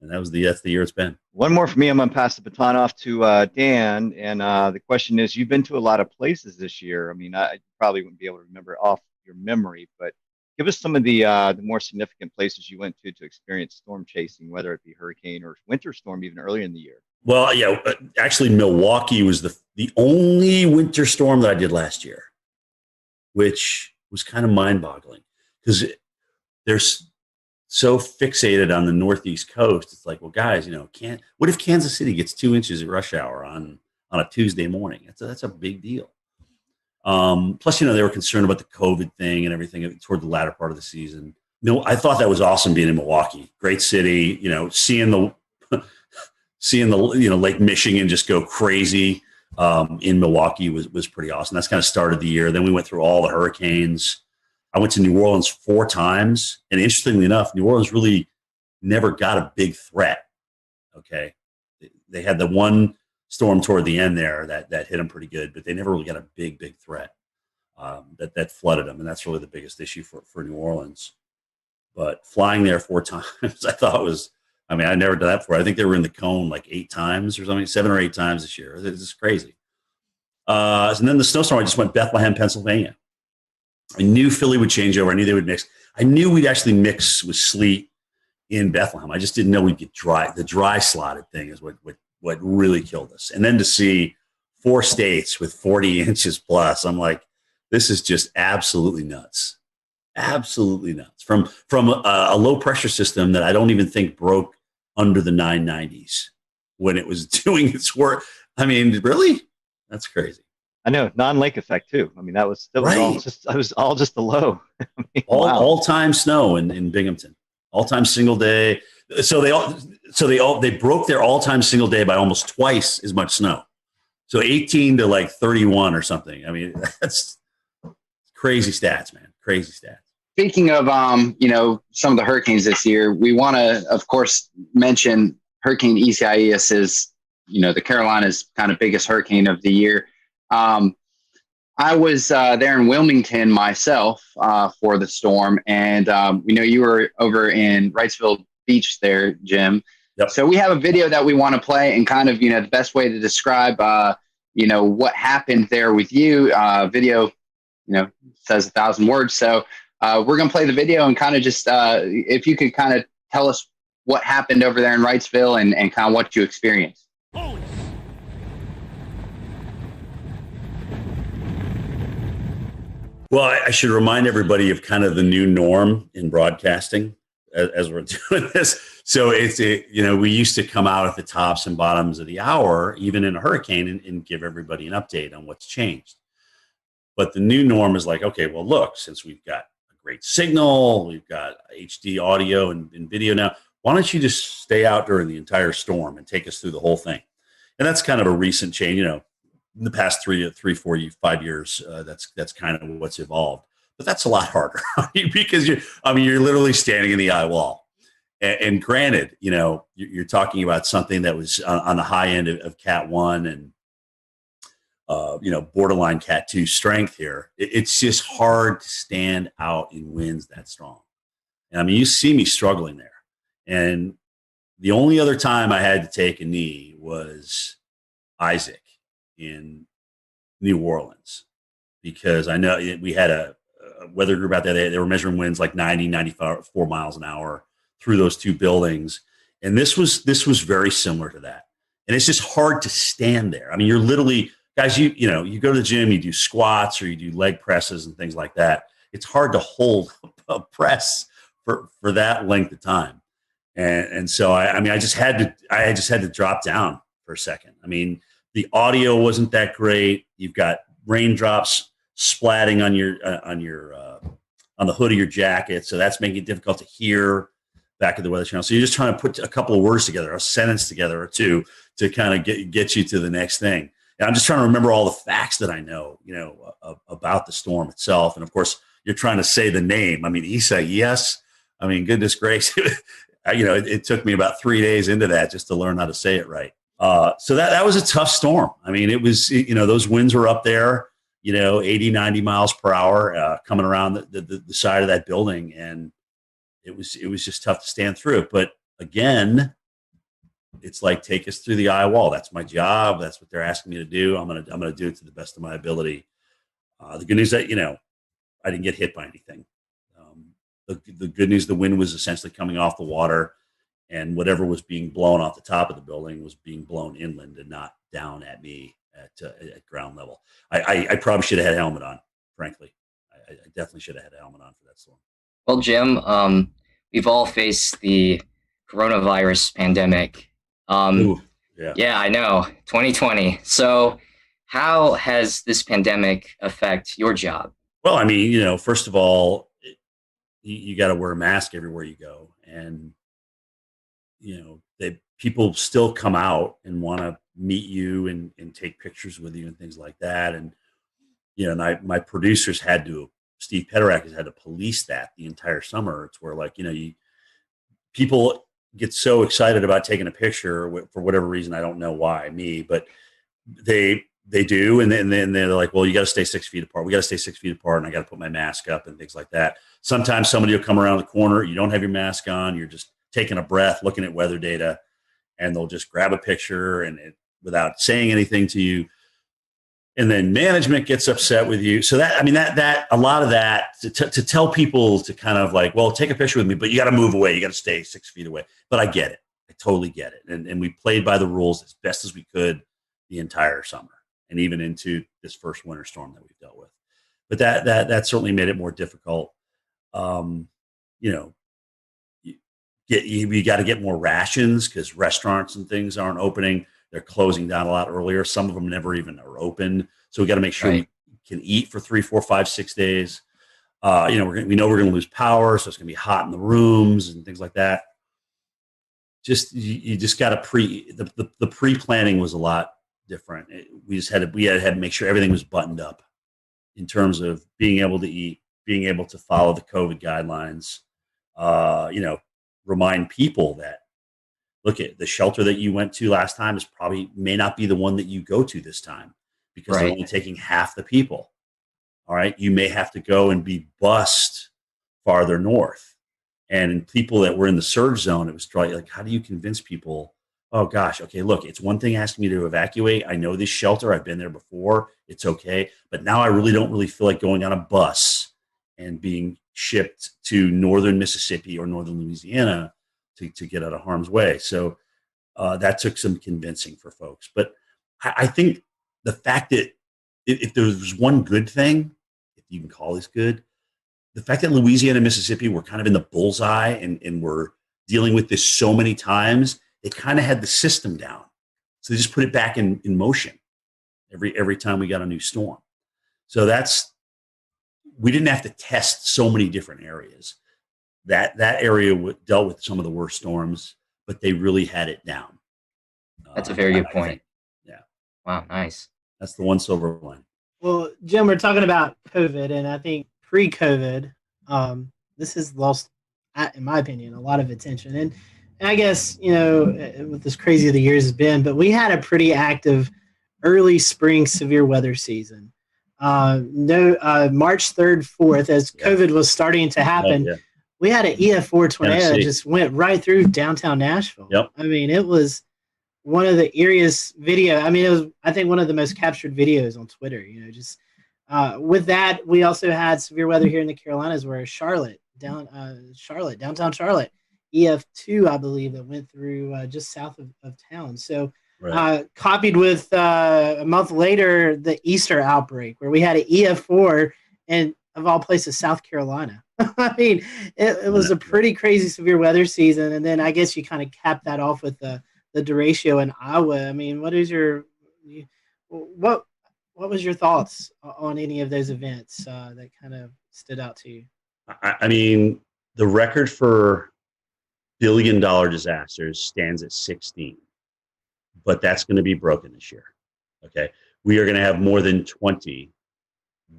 And that's the year it's been. One more for me. I'm going to pass the baton off to Dan. And the question is, you've been to a lot of places this year. I mean, I probably wouldn't be able to remember off your memory, but give us some of the more significant places you went to experience storm chasing, whether it be hurricane or winter storm, even earlier in the year. Well, yeah, actually, Milwaukee was the only winter storm that I did last year, which was kind of mind-boggling because they're so fixated on the Northeast coast. It's like, well, guys, what if Kansas City gets 2 inches at rush hour on a Tuesday morning? That's a big deal. Plus, they were concerned about the COVID thing and everything toward the latter part of the season. I thought that was awesome being in Milwaukee. Great city, seeing the Lake Michigan just go crazy in Milwaukee was pretty awesome. That's kind of started the year. Then we went through all the hurricanes. I went to New Orleans 4 times. And interestingly enough, New Orleans really never got a big threat. Okay. They had the one storm toward the end there that hit them pretty good, but they never really got a big threat that flooded them. And that's really the biggest issue for New Orleans. But flying there 4 times, I thought I never done that before. I think they were in the cone like 8 times or something, 7 or 8 times this year. It's just crazy. And then the snowstorm, I just went Bethlehem, Pennsylvania. I knew Philly would change over. I knew they would mix. I knew we'd actually mix with sleet in Bethlehem. I just didn't know we'd get dry. The dry slotted thing is what really killed us. And then to see 4 states with 40 inches plus, I'm like, this is just absolutely nuts. Absolutely nuts. From a low pressure system that I don't even think broke under the 990s when it was doing its work. I mean, really? That's crazy. I know, non-lake effect too. I mean, that was all just the low. All-time snow in Binghamton. All-time single day. So they broke their all-time single day by almost twice as much snow. So 18 to like 31 or something. I mean, that's crazy stats, man. Crazy stats. Speaking of some of the hurricanes this year, we want to, of course, mention Hurricane Isaias is the Carolinas' kind of biggest hurricane of the year. I was there in Wilmington myself for the storm, and you were over in Wrightsville Beach there, Jim. Yep. So we have a video that we want to play, and kind of the best way to describe what happened there with you. Video says 1,000 words, so we're gonna play the video and kind of just if you could kind of tell us what happened over there in Wrightsville and kind of what you experienced. Well, I should remind everybody of kind of the new norm in broadcasting as we're doing this. So we used to come out at the tops and bottoms of the hour, even in a hurricane, and give everybody an update on what's changed. But the new norm is like, okay, well, look, since we've got a great signal, we've got HD audio and video now, why don't you just stay out during the entire storm and take us through the whole thing? And that's kind of a recent change, in the past 3, 4, 5 years, that's kind of what's evolved. But that's a lot harder because you're literally standing in the eye wall. And granted, you're talking about something that was on the high end of Cat 1 and borderline Cat 2 strength here. It's just hard to stand out in winds that strong. And you see me struggling there. And the only other time I had to take a knee was Isaac in New Orleans, because I know we had a weather group out there. They were measuring winds like 90, 94 miles an hour through those two buildings. And this was very similar to that. And it's just hard to stand there. I mean, you're literally, guys, you go to the gym, you do squats or you do leg presses and things like that. It's hard to hold a press for that length of time. And so I just had to drop down for a second. I mean, the audio wasn't that great. You've got raindrops splatting on the hood of your jacket, so that's making it difficult to hear back at the Weather Channel. So you're just trying to put a couple of words together, a sentence together or two to kind of get you to the next thing. And I'm just trying to remember all the facts that I know, about the storm itself. And of course, you're trying to say the name. I mean, Isa, yes. I mean, goodness gracious, it took me about 3 days into that just to learn how to say it right. So that was a tough storm. I mean, it was, those winds were up there, 80, 90 miles per hour coming around the side of that building. And it was just tough to stand through it. But again, it's like, take us through the eye wall. That's my job. That's what they're asking me to do. I'm gonna do it to the best of my ability. The good news that I didn't get hit by anything. The good news, the wind was essentially coming off the water, and whatever was being blown off the top of the building was being blown inland and not down at me at ground level. I probably should have had a helmet on. Frankly, I definitely should have had a helmet on for that storm. Well, Jim, we've all faced the coronavirus pandemic. Yeah, I know, 2020. So how has this pandemic affect your job? Well, I mean, first of all, you got to wear a mask everywhere you go. And, people still come out and want to meet you and take pictures with you and things like that. And, my producers Steve Pederak has had to police that the entire summer. It's where people get so excited about taking a picture for whatever reason. I don't know why but they do. And then they're like, well, you got to stay 6 feet apart. We got to stay 6 feet apart. And I got to put my mask up and things like that. Sometimes somebody will come around the corner. You don't have your mask on. You're just taking a breath, looking at weather data, and they'll just grab a picture without saying anything to you. And then management gets upset with you. So that a lot of that to tell people to kind of like, well, take a picture with me, but you got to move away. You got to stay 6 feet away. But I get it. I totally get it. And we played by the rules as best as we could the entire summer and even into this first winter storm that we've dealt with. But that certainly made it more difficult. You got to get more rations because restaurants and things aren't opening. They're closing down a lot earlier. Some of them never even are open. So we got to make sure we can eat for 3, 4, 5, 6 days. We know we're going to lose power, so it's going to be hot in the rooms and things like that. You just got to the pre-planning was a lot different. We had to make sure everything was buttoned up in terms of being able to eat, being able to follow the COVID guidelines. Remind people that, look, at the shelter that you went to last time may not be the one that you go to this time because they're only taking half the people. All right. You may have to go and be bused farther north. And people that were in the surge zone, it was like, how do you convince people? Oh gosh. Okay. Look, it's one thing asking me to evacuate. I know this shelter. I've been there before. It's okay. But now I don't really feel like going on a bus and being shipped to northern Mississippi or northern Louisiana to get out of harm's way. So that took some convincing for folks. But I think the fact that if there was one good thing, if you can call this good, the fact that Louisiana and Mississippi were kind of in the bullseye and were dealing with this so many times, they kind of had the system down. So they just put it back in motion every time we got a new storm. So we didn't have to test so many different areas. That area dealt with some of the worst storms, but they really had it down. That's a very good point. Yeah. Wow, nice. That's the one silver lining. Well, Jim, we're talking about COVID, and I think pre-COVID, this has lost, in my opinion, a lot of attention. And I guess, with as crazy the years has been, but we had a pretty active early spring severe weather season. March 3rd, 4th, as COVID was starting to happen, we had an EF4 tornado that just went right through downtown Nashville. Yep. I mean, it was one of the eeriest video. I mean, it was, I think, one of the most captured videos on Twitter, just with that, we also had severe weather here in the Carolinas, where downtown Charlotte, EF2, I believe, that went through just south of town. So, right. Copied with a month later, the Easter outbreak, where we had an EF4, and of all places, South Carolina. I mean, it was a pretty crazy severe weather season, and then I guess you kind of capped that off with the derecho in Iowa. I mean, what was your thoughts on any of those events that kind of stood out to you? I mean, the record for billion-dollar disasters stands at 16, but that's going to be broken this year. Okay, we are going to have more than 20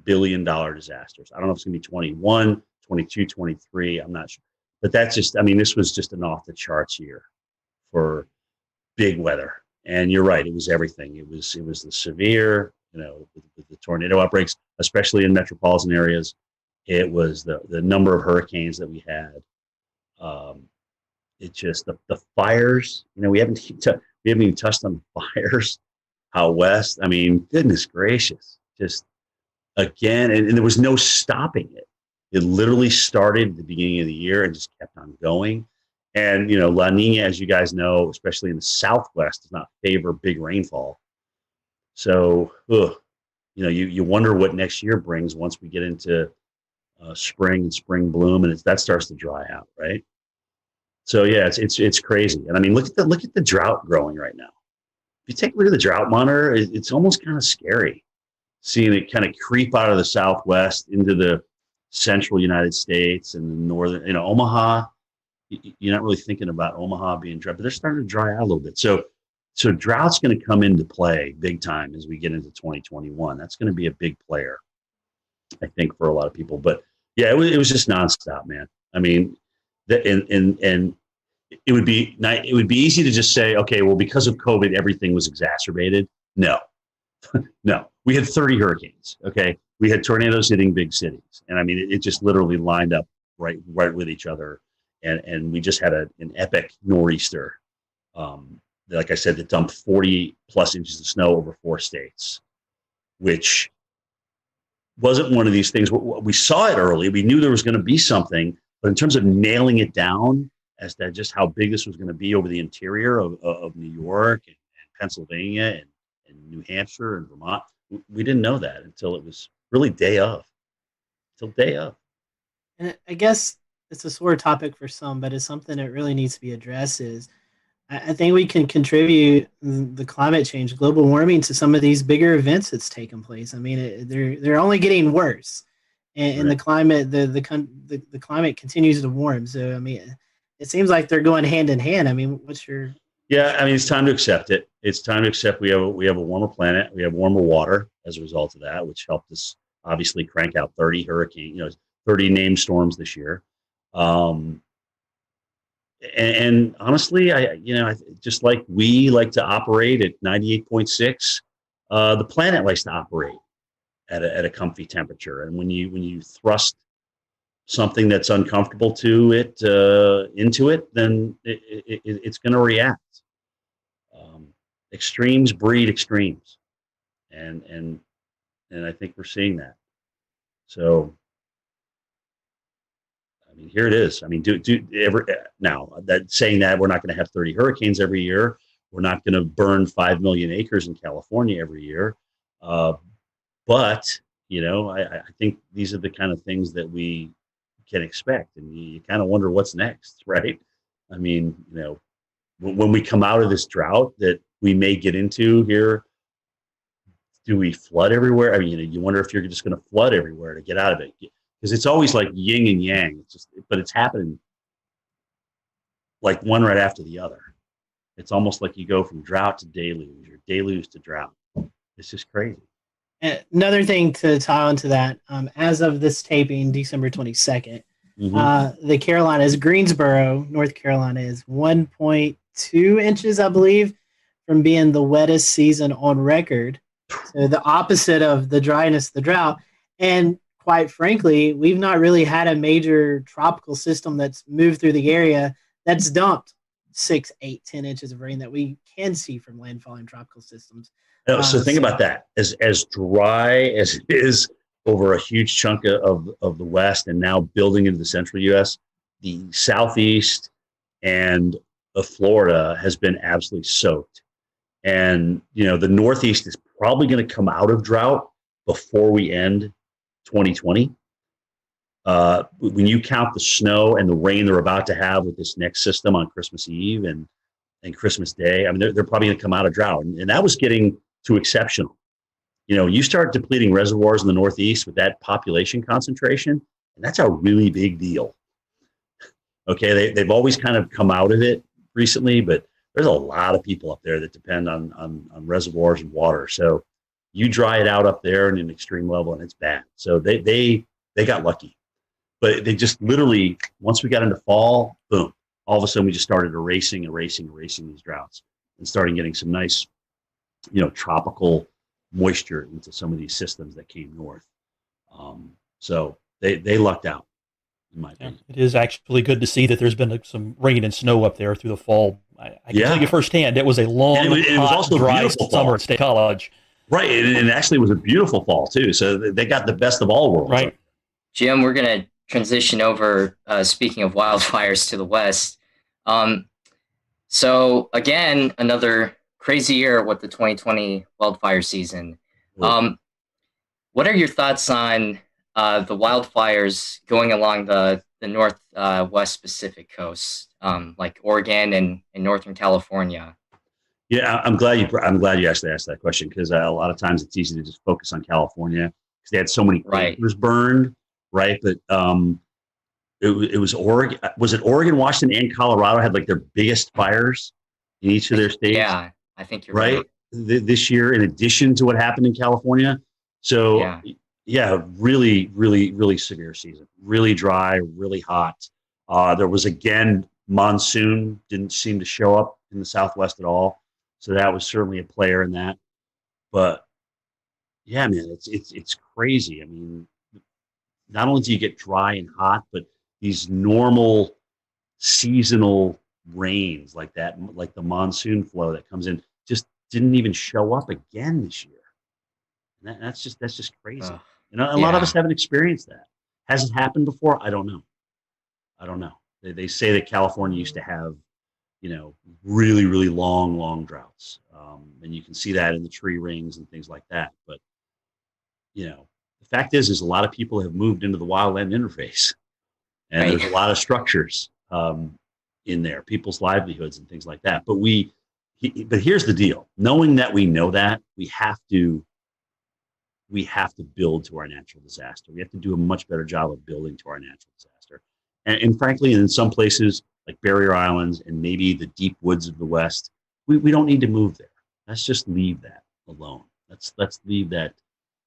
billion-dollar disasters. I don't know if it's going to be 21, 22, 23. I'm not sure, but that's just. I mean, this was just an off-the-charts year for big weather. And you're right; it was everything. It was the severe, with the tornado outbreaks, especially in metropolitan areas. It was the number of hurricanes that we had. It just the fires. We haven't even touched on the fires out west. I mean, goodness gracious, just again, and there was no stopping it. It literally started at the beginning of the year and just kept on going. And La Nina, as you guys know, especially in the Southwest, does not favor big rainfall. So, you wonder what next year brings once we get into spring and spring bloom, and that starts to dry out, right? So yeah, it's crazy. And I mean, look at the drought growing right now. If you take a look at the drought monitor, it's almost kind of scary seeing it kind of creep out of the Southwest into the central United States and the northern. Omaha. You're not really thinking about Omaha being dry, but they're starting to dry out a little bit. So drought's going to come into play big time as we get into 2021. That's going to be a big player, I think, for a lot of people. But yeah, it was just nonstop, man. I mean, and it would be easy to just say, okay, well, because of COVID, everything was exacerbated. No, no, we had 30 hurricanes. Okay, we had tornadoes hitting big cities, and I mean, it just literally lined up right with each other. And we just had an epic nor'easter, like I said, that dumped 40 plus inches of snow over 4 states, which wasn't one of these things. We saw it early. We knew there was going to be something, but in terms of nailing it down as to just how big this was going to be over the interior of New York and Pennsylvania and New Hampshire and Vermont, we didn't know that until it was really day of. And I guess it's a sore topic for some, but it's something that really needs to be addressed. I think we can contribute the climate change, global warming, to some of these bigger events that's taken place. I mean, they're only getting worse, and right. the climate continues to warm. So I mean, it seems like they're going hand in hand. I mean, what's your? Yeah, I mean, it's time to accept it. It's time to accept we have a warmer planet. We have warmer water as a result of that, which helped us obviously crank out 30 hurricanes, 30 named storms this year. And honestly, I just like we like to operate at 98.6, the planet likes to operate at a comfy temperature. And when you thrust something that's uncomfortable to it into it, then it's going to react. Extremes breed extremes, and I think we're seeing that. So. I mean, here it is. I mean, now that saying that we're not going to have 30 hurricanes every year, we're not going to burn 5 million acres in California every year. But I think these are the kind of things that we can expect, and you kind of wonder what's next, right? I mean, when we come out of this drought that we may get into here, do we flood everywhere? I mean, you wonder if you're just going to flood everywhere to get out of it. Because it's always like yin and yang. But it's happening like one right after the other. It's almost like you go from drought to deluge, or deluge to drought. It's just crazy. Another thing to tie on to that, as of this taping, December 22nd, the Carolinas, Greensboro, North Carolina, is 1.2 inches, I believe, from being the wettest season on record. So the opposite of the dryness, the drought. And quite frankly, we've not really had a major tropical system that's moved through the area that's dumped 6, 8, 10 inches of rain that we can see from landfalling tropical systems. So think about that. As dry as it is over a huge chunk of the West and now building into the central U.S., the Southeast and Florida has been absolutely soaked. And, the Northeast is probably going to come out of drought before we end 2020. When you count the snow and the rain they're about to have with this next system on Christmas Eve and Christmas Day, I mean, they're probably going to come out of drought. And that was getting to exceptional. You start depleting reservoirs in the Northeast with that population concentration, and that's a really big deal. Okay, they've always kind of come out of it recently, but there's a lot of people up there that depend on reservoirs and water. So you dry it out up there in an extreme level, and it's bad. So they got lucky. But they just literally, once we got into fall, boom, all of a sudden we just started erasing these droughts and starting getting some nice, tropical moisture into some of these systems that came north. So they lucked out, in my opinion. It is actually good to see that there's been some rain and snow up there through the fall. I can tell you firsthand, it was a long, hot, dry summer at State College. Right, and actually it was a beautiful fall, too. So they got the best of all worlds. Right. Jim, we're going to transition over, speaking of wildfires, to the West. So, again, another crazy year with the 2020 wildfire season. What are your thoughts on the wildfires going along the northwest Pacific coast, like Oregon and Northern California? Yeah, I'm glad you actually asked that question, because a lot of times it's easy to just focus on California because they had so many acres burned, right? But it was Oregon. Was it Oregon, Washington, and Colorado had like their biggest fires in each of their states? Yeah, I think you're right. This year, in addition to what happened in California. So yeah, really, really, really severe season. Really dry, really hot. There was, again, monsoon didn't seem to show up in the Southwest at all. So that was certainly a player in that. But yeah, man, it's crazy. I mean, not only do you get dry and hot, but these normal seasonal rains like that, like the monsoon flow that comes in, just didn't even show up again this year. And that's just crazy. A lot of us haven't experienced that. Has it happened before? I don't know. They say that California used to have, really, really long droughts. And you can see that in the tree rings and things like that. But, the fact is a lot of people have moved into the wildland interface. And there's a lot of structures in there, people's livelihoods and things like that. But but here's the deal. Knowing that we know that, we have to build to our natural disaster. We have to do a much better job of building to our natural disaster. And frankly, in some places like Barrier Islands and maybe the deep woods of the West, we don't need to move there. Let's just leave that alone. Let's leave that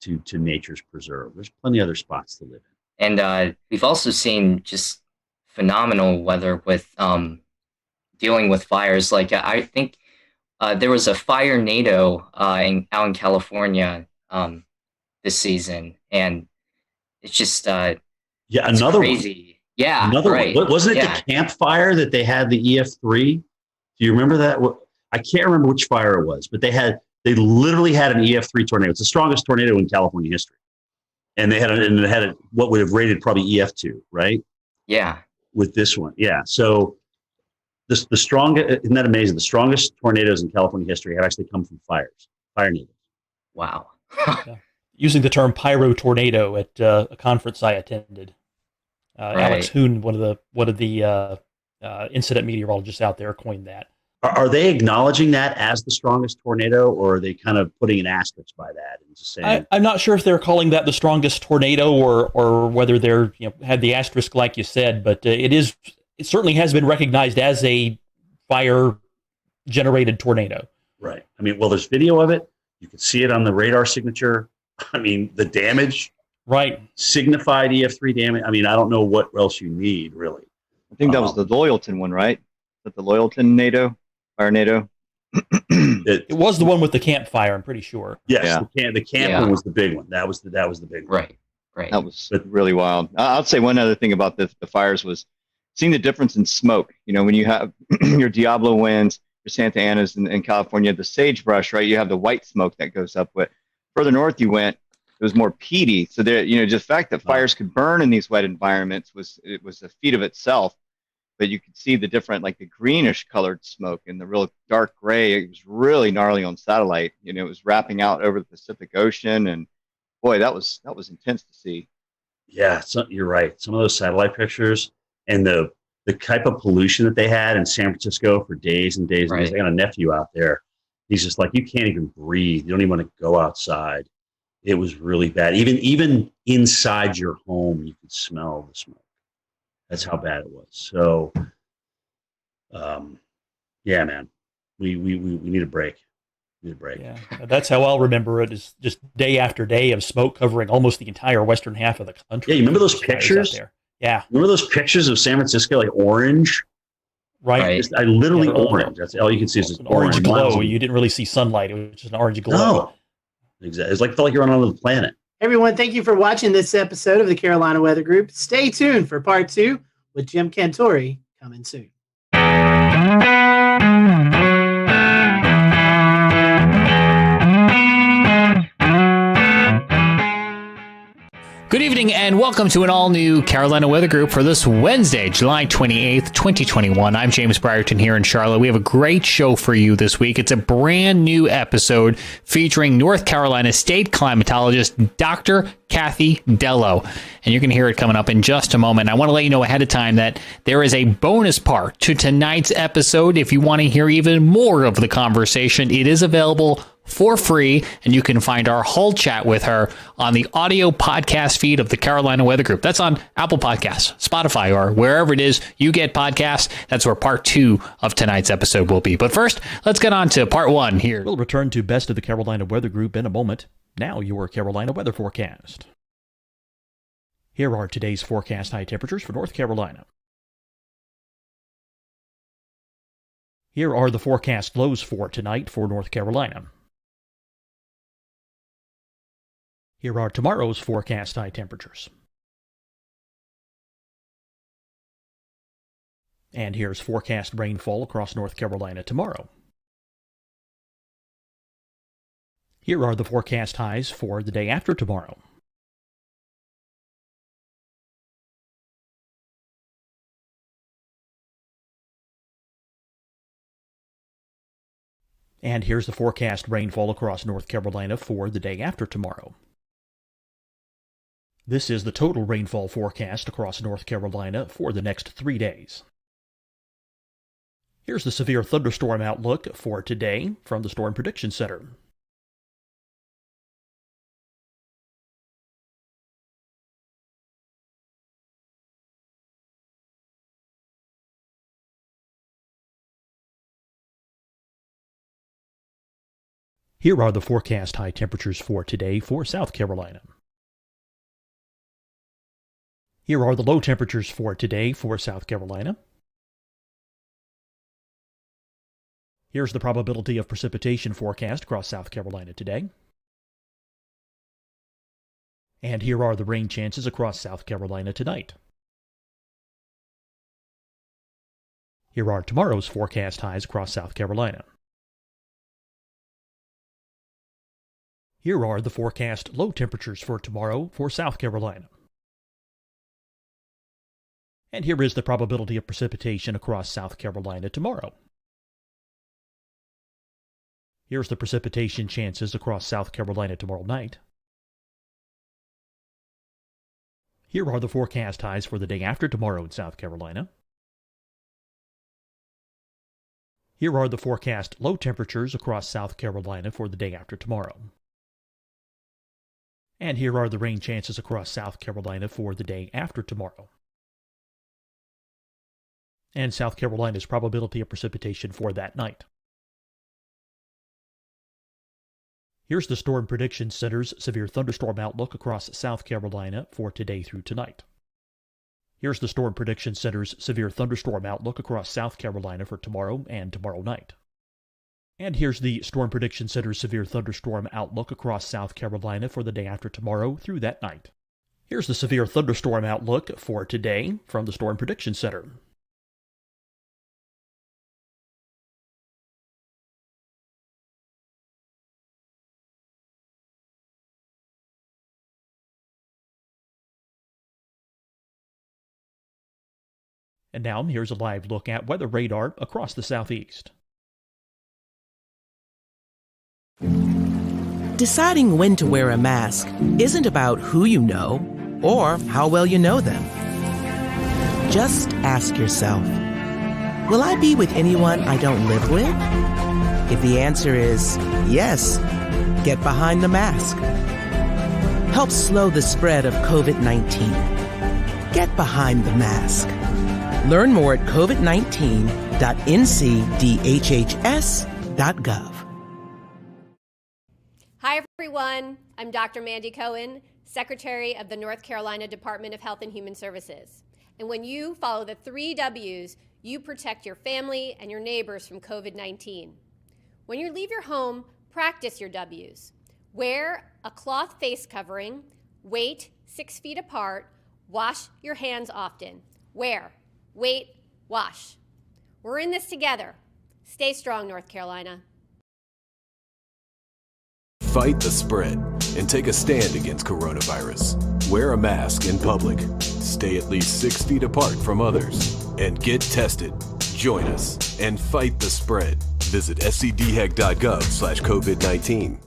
to nature's preserve. There's plenty of other spots to live in. And we've also seen just phenomenal weather with dealing with fires. Like I think there was a fire NATO out in California this season, and it's just another crazy. One. Yeah, another one. Wasn't it the campfire that they had the EF3? Do you remember that? I can't remember which fire it was, but they literally had an EF3 tornado. It's the strongest tornado in California history. And they had what would have rated probably EF2, right? Yeah. With this one. Yeah. So the strongest, isn't that amazing? The strongest tornadoes in California history have actually come from fire natives. Wow. Using the term pyro tornado at a conference I attended. Alex Hoon, one of the incident meteorologists out there, coined that. Are they acknowledging that as the strongest tornado, or are they kind of putting an asterisk by that and just saying? I'm not sure if they're calling that the strongest tornado or whether they're had the asterisk like you said, but it certainly has been recognized as a fire generated tornado. Right. I mean, well, there's video of it. You can see it on the radar signature. I mean, the damage. Right. Signified EF3 damage. I mean, I don't know what else you need, really. I think that was the Loyalton one, right? That the Loyalton NATO? Fire NATO? It was the one with the campfire, I'm pretty sure. Yes, the camp one was the big one. That was the big one. Right. That was really wild. I'll say one other thing about the fires was seeing the difference in smoke. When you have your Diablo winds, your Santa Anas in California, the sagebrush, right? You have the white smoke that goes up. But further north you went, it was more peaty. So there, just the fact that fires could burn in these wet environments was a feat of itself. But you could see the different, like the greenish colored smoke and the real dark gray. It was really gnarly on satellite. It was wrapping out over the Pacific Ocean, and boy, that was intense to see. Yeah, you're right. Some of those satellite pictures and the type of pollution that they had in San Francisco for days and days and days. I got a nephew out there. He's just like, you can't even breathe. You don't even want to go outside. It was really bad. Even inside your home, you could smell the smoke. That's how bad it was. So, yeah, man, we need a break. Yeah, that's how I'll remember it. Is just day after day of smoke covering almost the entire western half of the country. Yeah, you remember those pictures? Yeah, remember those pictures of San Francisco, like orange? Right. Just, literally orange. That's all you can see is an orange glow. You didn't really see sunlight. It was just an orange glow. No, exactly. Felt like you're on another planet. Everyone, thank you for watching this episode of the Carolina Weather Group. Stay tuned for part 2 with Jim Cantore coming soon. Good evening and welcome to an all-new Carolina Weather Group for this Wednesday, July 28th, 2021. I'm James Brierton here in Charlotte. We have a great show for you this week. It's a brand new episode featuring North Carolina state climatologist Dr. Kathy Dello. And you're going to hear it coming up in just a moment. I want to let you know ahead of time that there is a bonus part to tonight's episode. If you want to hear even more of the conversation, it is available for free, and you can find our whole chat with her on the audio podcast feed of the Carolina Weather Group. That's on Apple Podcasts, Spotify, or wherever it is you get podcasts. That's where part 2 of tonight's episode will be. But first, let's get on to part 1 here. We'll return to Best of the Carolina Weather Group in a moment. Now your Carolina weather forecast. Here are today's forecast high temperatures for North Carolina. Here are the forecast lows for tonight for North Carolina. Here are tomorrow's forecast high temperatures. And here's forecast rainfall across North Carolina tomorrow. Here are the forecast highs for the day after tomorrow. And here's the forecast rainfall across North Carolina for the day after tomorrow. This is the total rainfall forecast across North Carolina for the next 3 days. Here's the severe thunderstorm outlook for today from the Storm Prediction Center. Here are the forecast high temperatures for today for South Carolina. Here are the low temperatures for today for South Carolina. Here's the probability of precipitation forecast across South Carolina today. And here are the rain chances across South Carolina tonight. Here are tomorrow's forecast highs across South Carolina. Here are the forecast low temperatures for tomorrow for South Carolina. And here is the probability of precipitation across South Carolina tomorrow. Here's the precipitation chances across South Carolina tomorrow night. Here are the forecast highs for the day after tomorrow in South Carolina. Here are the forecast low temperatures across South Carolina for the day after tomorrow. And here are the rain chances across South Carolina for the day after tomorrow. And South Carolina's probability of precipitation for that night. Here's the Storm Prediction Center's severe thunderstorm outlook across South Carolina for today through tonight. Here's the Storm Prediction Center's severe thunderstorm outlook across South Carolina for tomorrow and tomorrow night. And here's the Storm Prediction Center's severe thunderstorm outlook across South Carolina for the day after tomorrow through that night. Here's the severe thunderstorm outlook for today from the Storm Prediction Center. And now here's a live look at weather radar across the southeast. Deciding when to wear a mask isn't about who you know or how well you know them. Just ask yourself, will I be with anyone I don't live with? If the answer is yes, get behind the mask. Help slow the spread of COVID-19. Get behind the mask. Learn more at covid19.ncdhhs.gov. Hi, everyone. I'm Dr. Mandy Cohen, Secretary of the North Carolina Department of Health and Human Services. And when you follow the 3 W's, you protect your family and your neighbors from COVID-19. When you leave your home, practice your W's. Wear a cloth face covering, wait 6 feet apart, wash your hands often. Wear, wait, wash. We're in this together. Stay strong, North Carolina. Fight the spread and take a stand against coronavirus. Wear a mask in public. Stay at least 6 feet apart from others. And get tested. Join us and fight the spread. Visit scdhec.gov/COVID-19.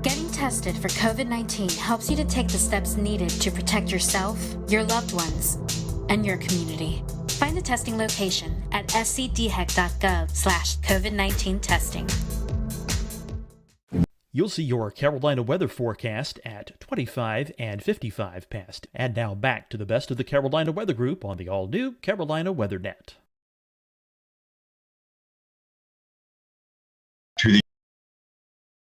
Getting tested for COVID-19 helps you to take the steps needed to protect yourself, your loved ones, and your community. Find the testing location at scdhec.gov/COVID-19 testing. You'll see your Carolina weather forecast at 25 and 55 past. And now back to the best of the Carolina Weather Group on the all-new Carolina Weather Net. To the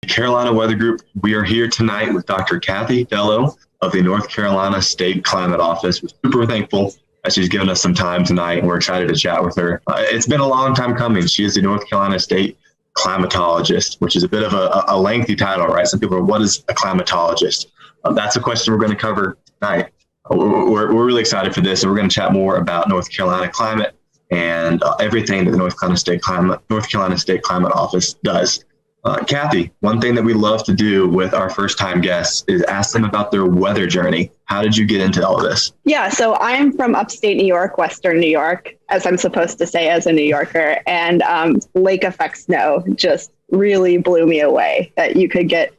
Carolina Weather Group, we are here tonight with Dr. Kathy Dello of the North Carolina State Climate Office. We're super thankful that she's given us some time tonight, and we're excited to chat with her. It's been a long time coming. She is the North Carolina State climatologist, which is a bit of a lengthy title, right? Some people are, what is a climatologist? That's a question we're going to cover tonight. We're really excited for this, and we're going to chat more about North Carolina climate and everything that the North Carolina State Climate Office does. Kathy, one thing that we love to do with our first-time guests is ask them about their weather journey. How did you get into all this? Yeah, so I'm from upstate New York, Western New York, as I'm supposed to say as a New Yorker, and lake effect snow just really blew me away that you could get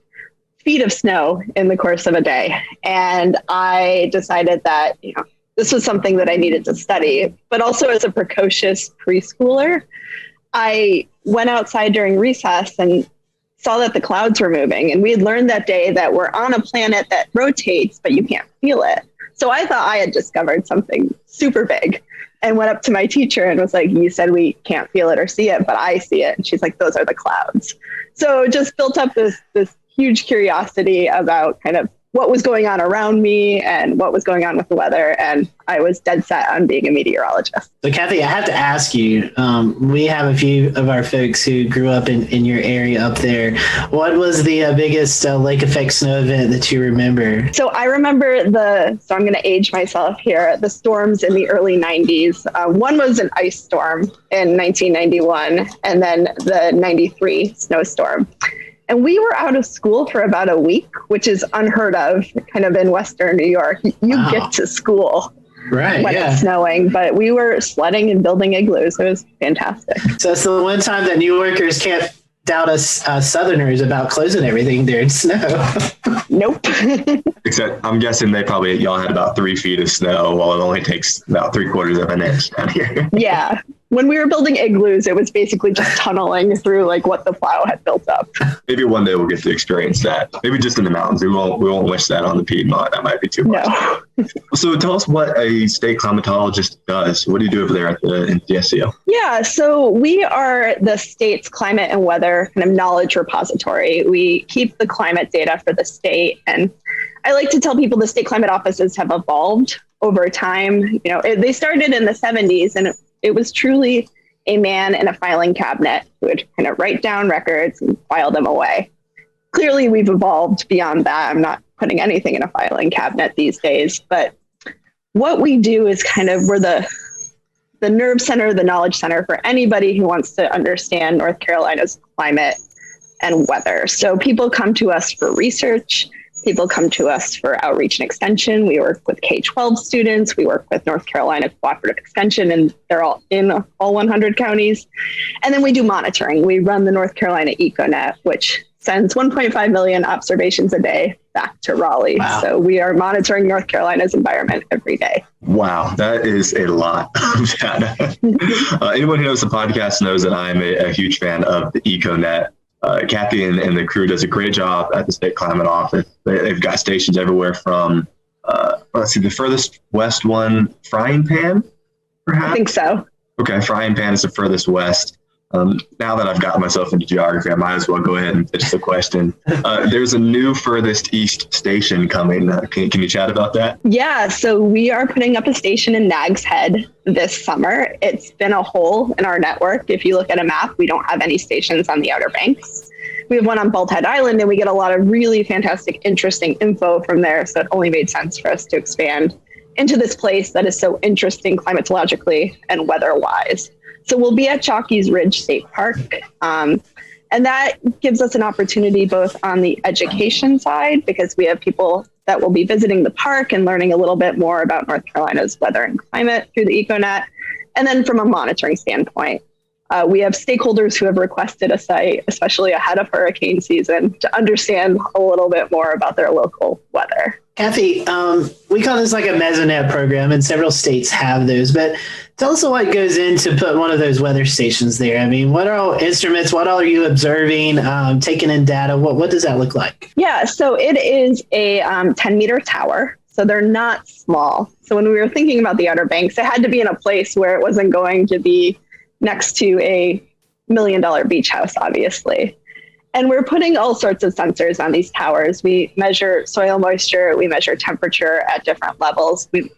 feet of snow in the course of a day. And I decided that, this was something that I needed to study, but also as a precocious preschooler, I went outside during recess and saw that the clouds were moving. And we had learned that day that we're on a planet that rotates, but you can't feel it. So I thought I had discovered something super big and went up to my teacher and was like, you said we can't feel it or see it, but I see it. And she's like, those are the clouds. So just built up this huge curiosity about kind of what was going on around me and what was going on with the weather. And I was dead set on being a meteorologist. So Kathy, I have to ask you, we have a few of our folks who grew up in your area up there. What was the biggest lake effect snow event that you remember? So I remember so I'm going to age myself here, the storms in the early 90s. One was an ice storm in 1991 and then the 93 snowstorm. And we were out of school for about a week, which is unheard of kind of in Western New York. You get to school when it's snowing, but we were sledding and building igloos. It was fantastic. So it's the one time that New Yorkers can't doubt us Southerners about closing everything during snow. Nope. Except I'm guessing y'all had about 3 feet of snow while it only takes about 3/4 of an inch down here. Yeah. When we were building igloos, it was basically just tunneling through like what the plow had built up. Maybe one day we'll get to experience that. Maybe just in the mountains. We won't wish that on the Piedmont. That might be too much. No. So tell us what a state climatologist does. What do you do over there at the SCO? Yeah, so we are the state's climate and weather kind of knowledge repository. We keep the climate data for the state. And I like to tell people the state climate offices have evolved over time. They started in the 70s and it was truly a man in a filing cabinet who would kind of write down records and file them away. Clearly, we've evolved beyond that. I'm not putting anything in a filing cabinet these days, but what we do is we're the nerve center, the knowledge center for anybody who wants to understand North Carolina's climate and weather. So people come to us for research. people come to us for outreach and extension. We work with K-12 students. We work with North Carolina Cooperative Extension, and they're all in all 100 counties. And then we do monitoring. We run the North Carolina EcoNet, which sends 1.5 million observations a day back to Raleigh. Wow. So we are monitoring North Carolina's environment every day. Wow, that is a lot of data. Anyone who knows the podcast knows that I'm a huge fan of the EcoNet. Kathy and the crew does a great job at the State Climate Office. They've got stations everywhere from, let's see, the furthest west one, Frying Pan, perhaps? I think so. Okay, Frying Pan is the furthest west. Now that I've gotten myself into geography, I might as well go ahead and pitch the question. There's a new furthest east station coming. Can you chat about that? Yeah, so we are putting up a station in Nags Head this summer. It's been a hole in our network. If you look at a map, we don't have any stations on the Outer Banks. We have one on Bald Head Island, and we get a lot of really fantastic, interesting info from there. So it only made sense for us to expand into this place that is so interesting climatologically and weather-wise. So we'll be at Chalky's Ridge State Park. And that gives us an opportunity both on the education side, because we have people that will be visiting the park and learning a little bit more about North Carolina's weather and climate through the EcoNet. And then from a monitoring standpoint, we have stakeholders who have requested a site, especially ahead of hurricane season, to understand a little bit more about their local weather. Kathy, we call this like a Mesonet program, and several states have those, but tell us what goes into put one of those weather stations there. I mean, what are all instruments? What all are you observing, taking in data? What does that look like? Yeah, so it is a 10-meter tower. So they're not small. So when we were thinking about the Outer Banks, it had to be in a place where it wasn't going to be next to a $1 million beach house, obviously. And we're putting all sorts of sensors on these towers. We measure soil moisture, we measure temperature at different levels, we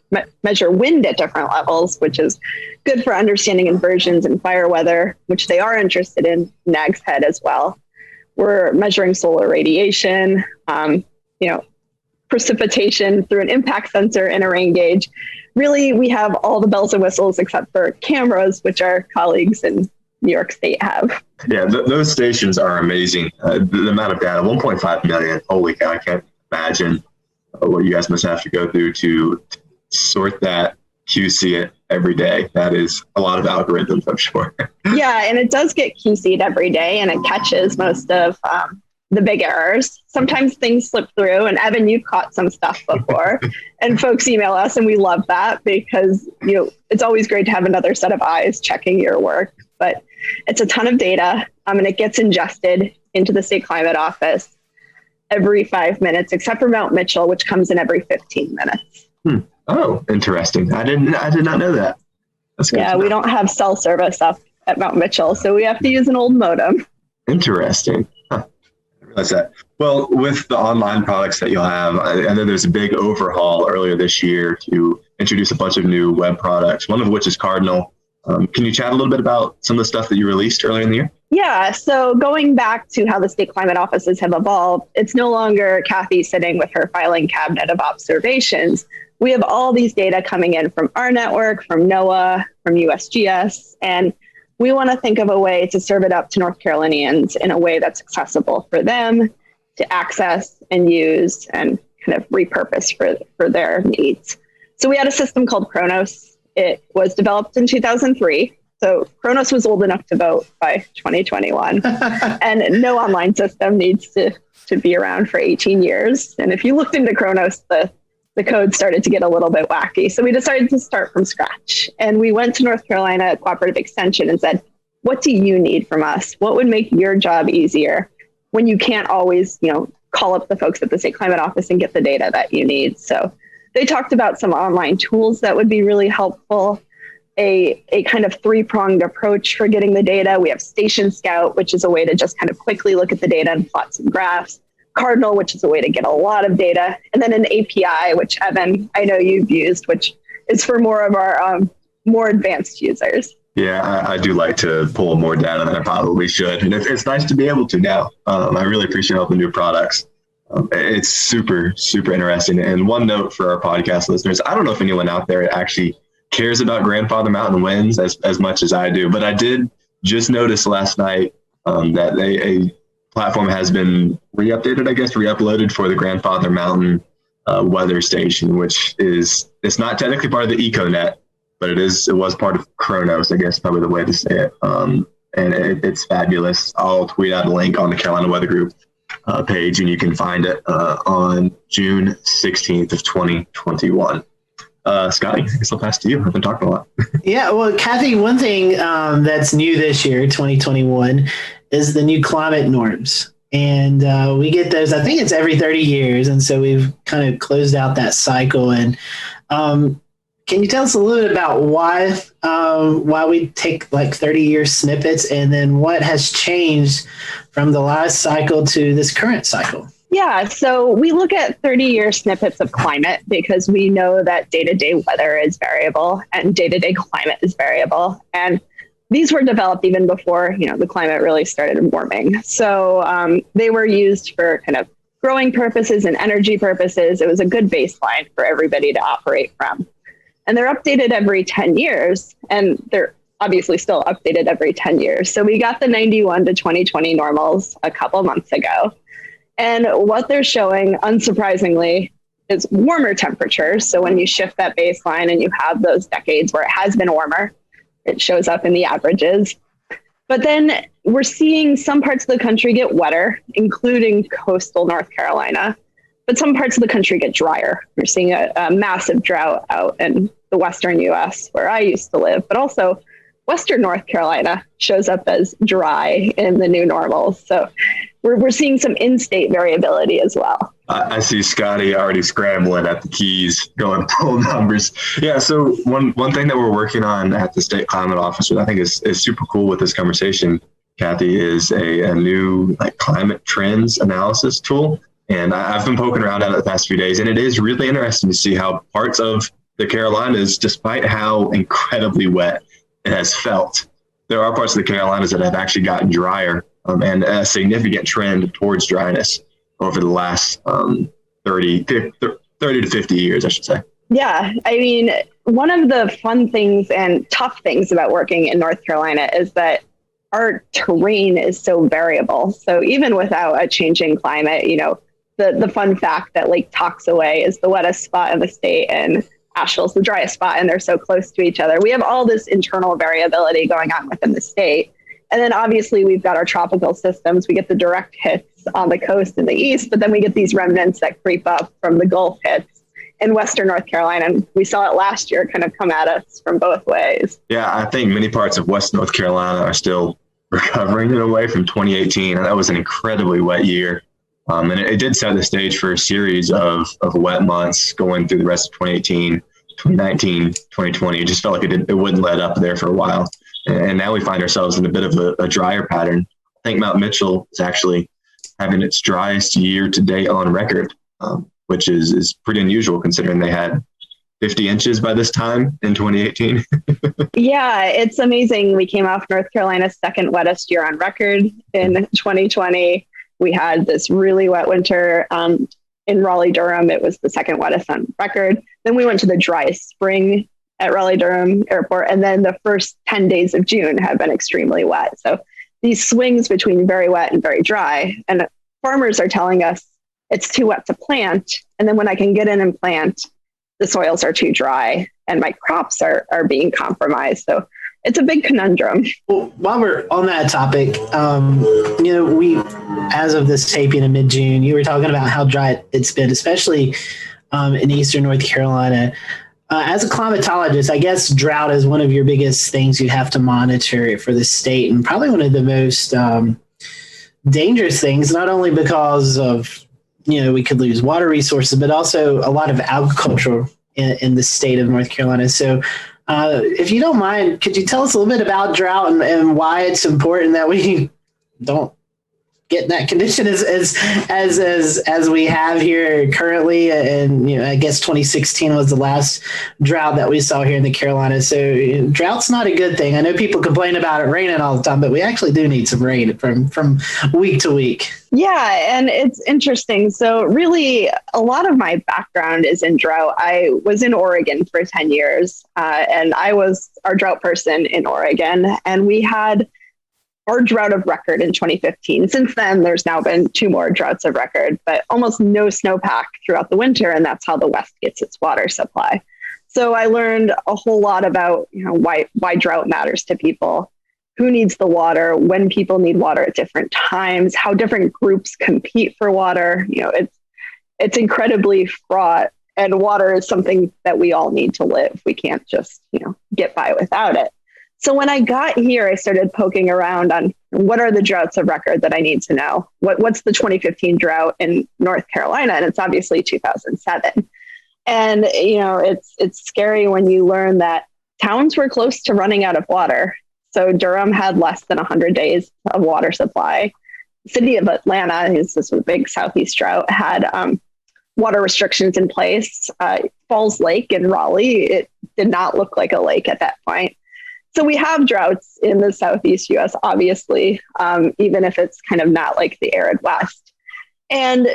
measure wind at different levels, which is good for understanding inversions and fire weather, which they are interested in Nags Head as well. We're measuring solar radiation, precipitation through an impact sensor and a rain gauge. Really, we have all the bells and whistles except for cameras, which our colleagues in New York State have. Yeah, those stations are amazing. The amount of data, 1.5 million. Holy cow, I can't imagine what you guys must have to go through to sort that, QC it every day. That is a lot of algorithms, I'm sure. Yeah, and it does get QC'd every day, and it catches most of the big errors. Sometimes things slip through, and Evan, you've caught some stuff before, and folks email us, and we love that because it's always great to have another set of eyes checking your work. But it's a ton of data, and it gets ingested into the State Climate Office every 5 minutes, except for Mount Mitchell, which comes in every 15 minutes. Oh, interesting. I did not know that. That's good. Yeah, we don't have cell service up at Mount Mitchell, so we have to use an old modem. Interesting. Huh. I realize that. Well, with the online products that you'll have, I know there's a big overhaul earlier this year to introduce a bunch of new web products, one of which is Cardinal. Can you chat a little bit about some of the stuff that you released earlier in the year? Yeah, so going back to how the state climate offices have evolved, it's no longer Kathy sitting with her filing cabinet of observations. We have all these data coming in from our network, from NOAA, from USGS, and we want to think of a way to serve it up to North Carolinians in a way that's accessible for them to access and use and kind of repurpose for their needs. So we had a system called Kronos. It was developed in 2003. So Kronos was old enough to vote by 2021. And no online system needs to be around for 18 years. And if you looked into Kronos, the code started to get a little bit wacky. So we decided to start from scratch. And we went to North Carolina Cooperative Extension and said, what do you need from us? What would make your job easier when you can't always, call up the folks at the State Climate Office and get the data that you need? So they talked about some online tools that would be really helpful, a kind of three-pronged approach for getting the data. We have Station Scout, which is a way to just kind of quickly look at the data and plot some graphs. Cardinal, which is a way to get a lot of data. And then an API, which Evan, I know you've used, which is for more of our more advanced users. Yeah, I do like to pull more data than I probably should. And it's nice to be able to now. I really appreciate all the new products. It's super, super interesting. And one note for our podcast listeners, I don't know if anyone out there actually cares about grandfather mountain winds as much as I do, but I did just notice last night that a platform has been re-uploaded for the Grandfather Mountain weather station, which it's not technically part of the EcoNet, but it was part of Kronos, I guess, probably the way to say it. And it's fabulous. I'll tweet out a link on the Carolina Weather Group page, and you can find it on June 16th of 2021. Scotty, I guess I'll pass to you. I've been talking a lot. Yeah, well, Kathy, one thing that's new this year, 2021, is the new climate norms. And we get those, I think it's every 30 years. And so we've kind of closed out that cycle. And can you tell us a little bit about why we take like 30-year snippets, and then what has changed from the last cycle to this current cycle? Yeah, so we look at 30-year snippets of climate because we know that day-to-day weather is variable and day-to-day climate is variable. And these were developed even before, the climate really started warming. So they were used for kind of growing purposes and energy purposes. It was a good baseline for everybody to operate from. And they're updated every 10 years, and they're obviously still updated every 10 years. So we got the 91 to 2020 normals a couple months ago. And what they're showing, unsurprisingly, is warmer temperatures. So when you shift that baseline and you have those decades where it has been warmer, it shows up in the averages. But then we're seeing some parts of the country get wetter, including coastal North Carolina. But some parts of the country get drier. We're seeing a massive drought out in the western U.S. where I used to live, but also western North Carolina shows up as dry in the new normals. So we're seeing some in-state variability as well. I see Scotty already scrambling at the keys, going pull numbers. Yeah, so one thing that we're working on at the State Climate Office, which I think is super cool with this conversation, Kathy, is a new climate trends analysis tool. And I've been poking around at it the past few days, and it is really interesting to see how parts of the Carolinas, despite how incredibly wet it has felt, there are parts of the Carolinas that have actually gotten drier, and a significant trend towards dryness over the last 30 to 50 years, I should say. Yeah, I mean, one of the fun things and tough things about working in North Carolina is that our terrain is so variable. So even without a changing climate, the fun fact that Lake Toxaway is the wettest spot in the state and Asheville's the driest spot, and they're so close to each other. We have all this internal variability going on within the state. And then obviously we've got our tropical systems. We get the direct hits on the coast in the east, but then we get these remnants that creep up from the Gulf hits in Western North Carolina. And we saw it last year kind of come at us from both ways. Yeah, I think many parts of West North Carolina are still recovering in a way from 2018. And that was an incredibly wet year. And it did set the stage for a series of wet months going through the rest of 2018, 2019, 2020. It just felt like it wouldn't let up there for a while. And now we find ourselves in a bit of a drier pattern. I think Mount Mitchell is actually having its driest year to date on record, which is pretty unusual considering they had 50 inches by this time in 2018. Yeah, it's amazing. We came off North Carolina's second wettest year on record in 2020. We had this really wet winter in Raleigh-Durham. It was the second wettest on record. Then we went to the driest spring at Raleigh-Durham Airport. And then the first 10 days of June have been extremely wet. So these swings between very wet and very dry, and farmers are telling us it's too wet to plant. And then when I can get in and plant, the soils are too dry and my crops are being compromised. So it's a big conundrum. Well, while we're on that topic, we, as of this taping in mid-June, you were talking about how dry it's been, especially in eastern North Carolina. As a climatologist, I guess drought is one of your biggest things you have to monitor for the state, and probably one of the most dangerous things, not only because of, we could lose water resources, but also a lot of agriculture in the state of North Carolina. So if you don't mind, could you tell us a little bit about drought and why it's important that we don't get in that condition as we have here currently? And I guess 2016 was the last drought that we saw here in the Carolinas. So drought's not a good thing. I know people complain about it raining all the time, but we actually do need some rain from week to week. Yeah, and it's interesting. So really, a lot of my background is in drought. I was in Oregon for 10 years, and I was our drought person in Oregon, and we had our drought of record in 2015. Since then, there's now been 2 more droughts of record, but almost no snowpack throughout the winter, and that's how the West gets its water supply. So I learned a whole lot about why drought matters to people, who needs the water, when people need water at different times, how different groups compete for water. It's incredibly fraught, and water is something that we all need to live. We can't just get by without it. So when I got here, I started poking around on what are the droughts of record that I need to know. What's the 2015 drought in North Carolina? And it's obviously 2007. And it's scary when you learn that towns were close to running out of water. So Durham had less than 100 days of water supply. The city of Atlanta, who's this big southeast drought, had water restrictions in place. Falls Lake in Raleigh, it did not look like a lake at that point. So we have droughts in the southeast U.S., obviously, even if it's kind of not like the arid West. And,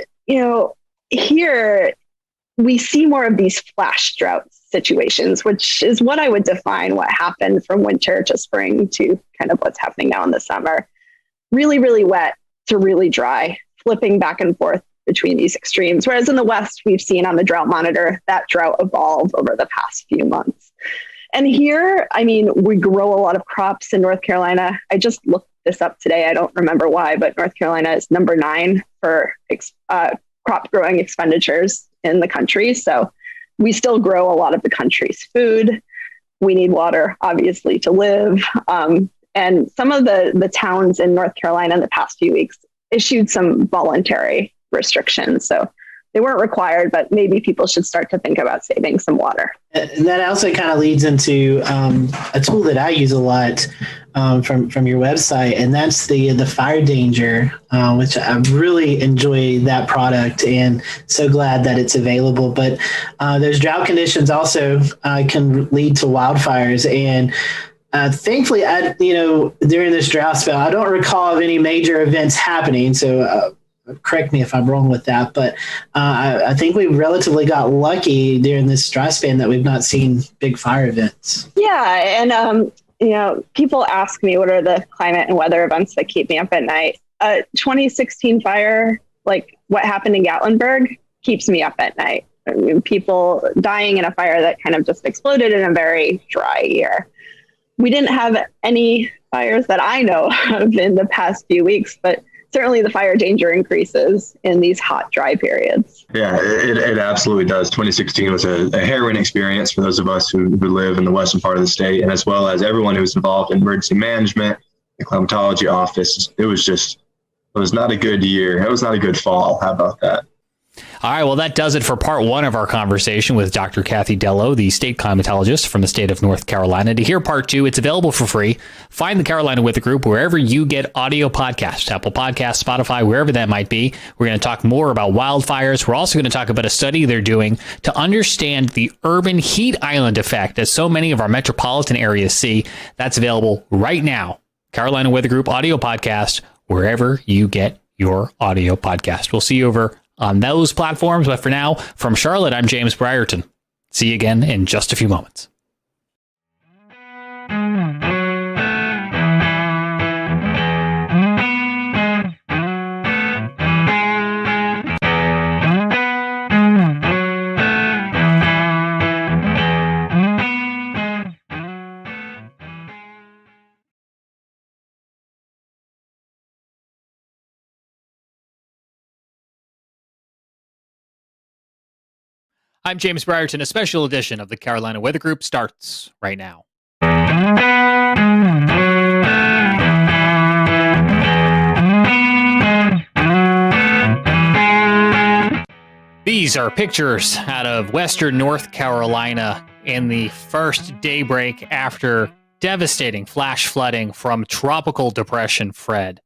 here we see more of these flash drought situations, which is what I would define what happened from winter to spring to kind of what's happening now in the summer. Really, really wet to really dry, flipping back and forth between these extremes. Whereas in the West, we've seen on the drought monitor that drought evolve over the past few months. And here, we grow a lot of crops in North Carolina. I just looked this up today. I don't remember why, but North Carolina is number 9 for crop growing expenditures in the country. So we still grow a lot of the country's food. We need water, obviously, to live. And some of the towns in North Carolina in the past few weeks issued some voluntary restrictions. So they weren't required, but maybe people should start to think about saving some water. And that also kind of leads into a tool that I use a lot from your website, and that's the Fire Danger, which I really enjoy that product and so glad that it's available. But those drought conditions also can lead to wildfires. And thankfully, during this drought spell, I don't recall of any major events happening. So correct me if I'm wrong with that, but I think we relatively got lucky during this dry span that we've not seen big fire events. Yeah, and people ask me what are the climate and weather events that keep me up at night. 2016 fire, like what happened in Gatlinburg, keeps me up at night. People dying in a fire that kind of just exploded in a very dry year. We didn't have any fires that I know of in the past few weeks, but certainly the fire danger increases in these hot, dry periods. Yeah, it absolutely does. 2016 was a harrowing experience for those of us who live in the western part of the state, and as well as everyone who's involved in emergency management, the climatology office. It was not a good year. It was not a good fall. How about that? All right, well, that does it for part 1 of our conversation with Dr. Kathy Dello, the state climatologist from the state of North Carolina. To hear part 2, it's available for free. Find the Carolina Weather Group wherever you get audio podcasts, Apple Podcasts, Spotify, wherever that might be. We're going to talk more about wildfires. We're also going to talk about a study they're doing to understand the urban heat island effect that so many of our metropolitan areas see. That's available right now. Carolina Weather Group audio podcast, wherever you get your audio podcast. We'll see you over on those platforms. But for now, from Charlotte, I'm James Brierton. See you again in just a few moments. I'm James Brierton. A special edition of the Carolina Weather Group starts right now. These are pictures out of western North Carolina in the first daybreak after devastating flash flooding from Tropical Depression Fred.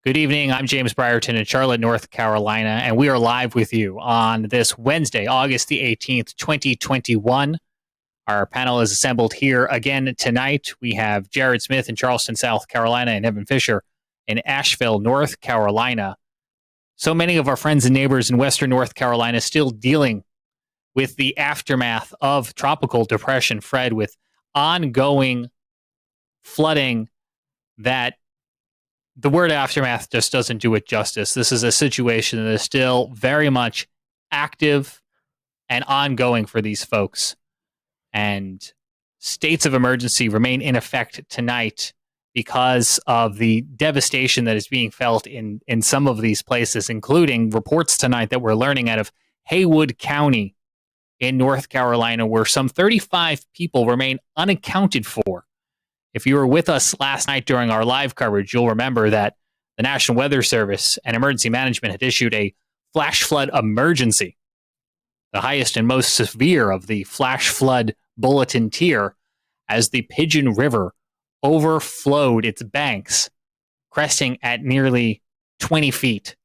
Good evening. I'm James Brierton in Charlotte, North Carolina, and we are live with you on this Wednesday, August the 18th, 2021. Our panel is assembled here again tonight. We have Jared Smith in Charleston, South Carolina, and Evan Fisher in Asheville, North Carolina. So many of our friends and neighbors in Western North Carolina still dealing with the aftermath of Tropical Depression Fred, with ongoing flooding that the word aftermath just doesn't do it justice. This is a situation that is still very much active and ongoing for these folks. And states of emergency remain in effect tonight because of the devastation that is being felt in some of these places, including reports tonight that we're learning out of Haywood County in North Carolina, where some 35 people remain unaccounted for. If you were with us last night during our live coverage, you'll remember that the National Weather Service and Emergency Management had issued a flash flood emergency, the highest and most severe of the flash flood bulletin tier, as the Pigeon River overflowed its banks, cresting at nearly 20 feet.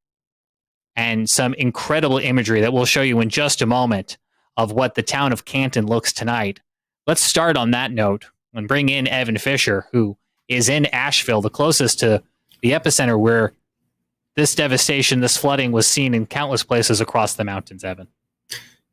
And some incredible imagery that we'll show you in just a moment of what the town of Canton looks tonight. Let's start on that note and bring in Evan Fisher, who is in Asheville, the closest to the epicenter where this devastation, this flooding was seen in countless places across the mountains, Evan.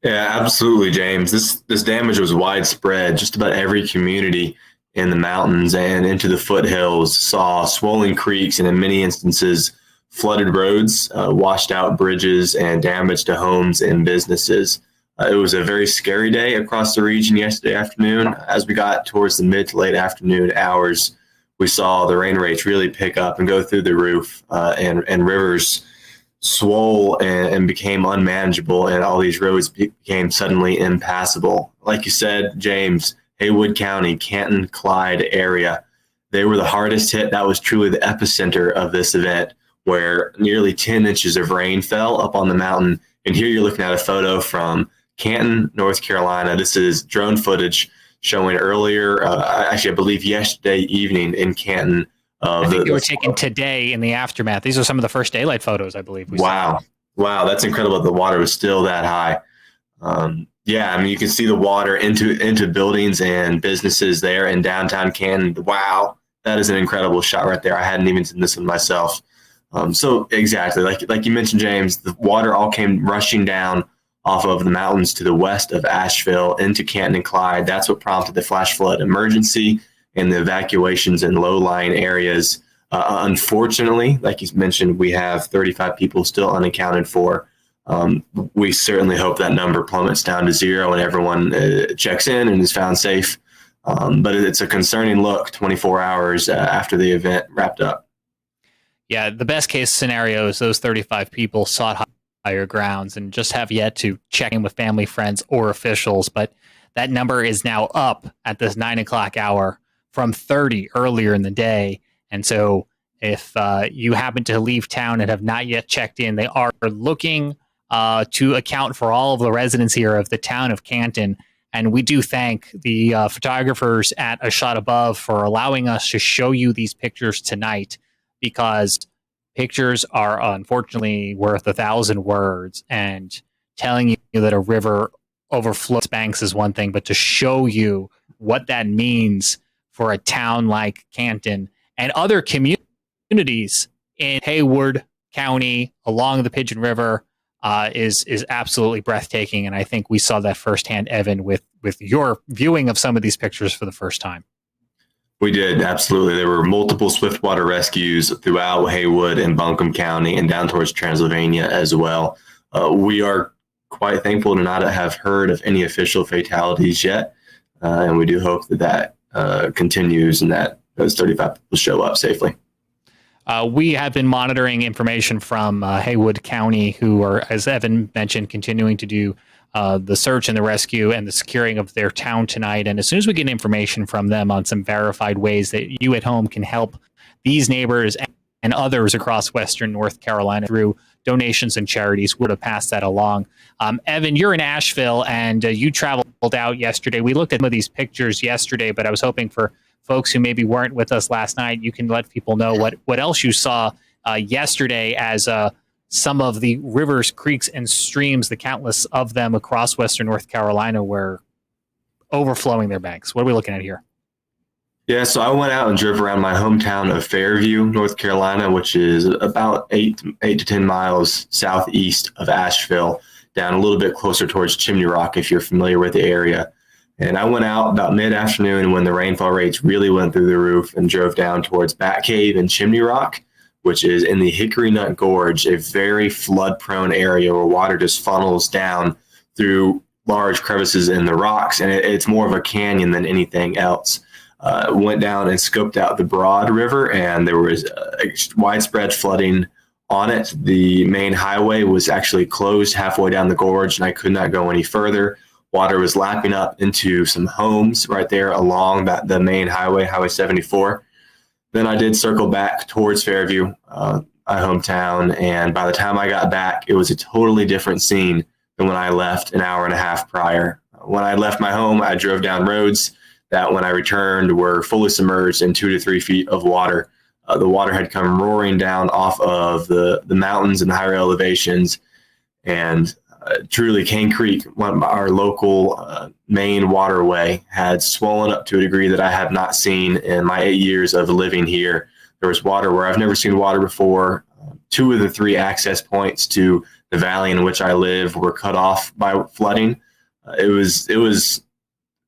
Yeah, absolutely, James. This damage was widespread. Just about every community in the mountains and into the foothills saw swollen creeks and in many instances flooded roads, washed out bridges, and damage to homes and businesses. It was a very scary day across the region yesterday afternoon. As we got towards the mid to late afternoon hours, we saw the rain rates really pick up and go through the roof, and rivers swole and became unmanageable, and all these roads became suddenly impassable. Like you said, James, Haywood County, Canton, Clyde area, they were the hardest hit. That was truly the epicenter of this event, where nearly 10 inches of rain fell up on the mountain. And here you're looking at a photo from Canton, North Carolina. This is drone footage showing earlier, actually, I believe yesterday evening in Canton. I think they were taken today in the aftermath. These are some of the first daylight photos, I believe. Wow, that's incredible. The water was still that high. Yeah, I mean, you can see the water into buildings and businesses there in downtown Canton. Wow, that is an incredible shot right there. I hadn't even seen this one myself. So exactly, like you mentioned, James, the water all came rushing down off of the mountains to the west of Asheville into Canton and Clyde. That's what prompted the flash flood emergency and the evacuations in low-lying areas. Unfortunately, like you mentioned, we have 35 people still unaccounted for. We certainly hope that number plummets down to zero and everyone checks in and is found safe. But it's a concerning look 24 hours after the event wrapped up. Yeah, the best case scenario is those 35 people sought higher grounds and just have yet to check in with family, friends, or officials. But that number is now up at this 9 o'clock hour from 30 earlier in the day. And so if you happen to leave town and have not yet checked in, they are looking to account for all of the residents here of the town of Canton. And we do thank the photographers at A Shot Above for allowing us to show you these pictures tonight, because pictures are unfortunately worth 1,000 words, and telling you that a river overflows banks is one thing, but to show you what that means for a town like Canton and other communities in Haywood County along the Pigeon River is absolutely breathtaking. And I think we saw that firsthand, Evan, with your viewing of some of these pictures for the first time. We did, absolutely. There were multiple swiftwater rescues throughout Haywood and Buncombe County and down towards Transylvania as well. We are quite thankful to not have heard of any official fatalities yet, and we do hope that continues and that those 35 people show up safely. We have been monitoring information from Haywood County, who are, as Evan mentioned, continuing to do the search and the rescue and the securing of their town tonight. And as soon as we get information from them on some verified ways that you at home can help these neighbors and others across Western North Carolina through donations and charities, we're to pass that along. Evan, you're in Asheville and you traveled out yesterday. We looked at some of these pictures yesterday, but I was hoping for folks who maybe weren't with us last night, you can let people know what else you saw yesterday as some of the rivers, creeks, and streams, the countless of them across Western North Carolina, were overflowing their banks. What are we looking at here? Yeah, so I went out and drove around my hometown of Fairview, North Carolina, which is about 8 to 10 miles southeast of Asheville, down a little bit closer towards Chimney Rock, if you're familiar with the area. And I went out about mid-afternoon when the rainfall rates really went through the roof and drove down towards Bat Cave and Chimney Rock. which is in the Hickory Nut Gorge, a very flood-prone area where water just funnels down through large crevices in the rocks, and it's more of a canyon than anything else. Went down and scoped out the Broad River, and there was widespread flooding on it. The main highway was actually closed halfway down the gorge, and I could not go any further. Water was lapping up into some homes right there along the main highway, Highway 74. Then I did circle back towards Fairview, my hometown, and by the time I got back, it was a totally different scene than when I left an hour and a half prior. When I left my home, I drove down roads that when I returned were fully submerged in 2 to 3 feet of water. The water had come roaring down off of the mountains and higher elevations, and truly Cane Creek, our local main waterway, had swollen up to a degree that I have not seen in my 8 years of living here. There was water where I've never seen water before. 2 of the 3 access points to the valley in which I live were cut off by flooding. It was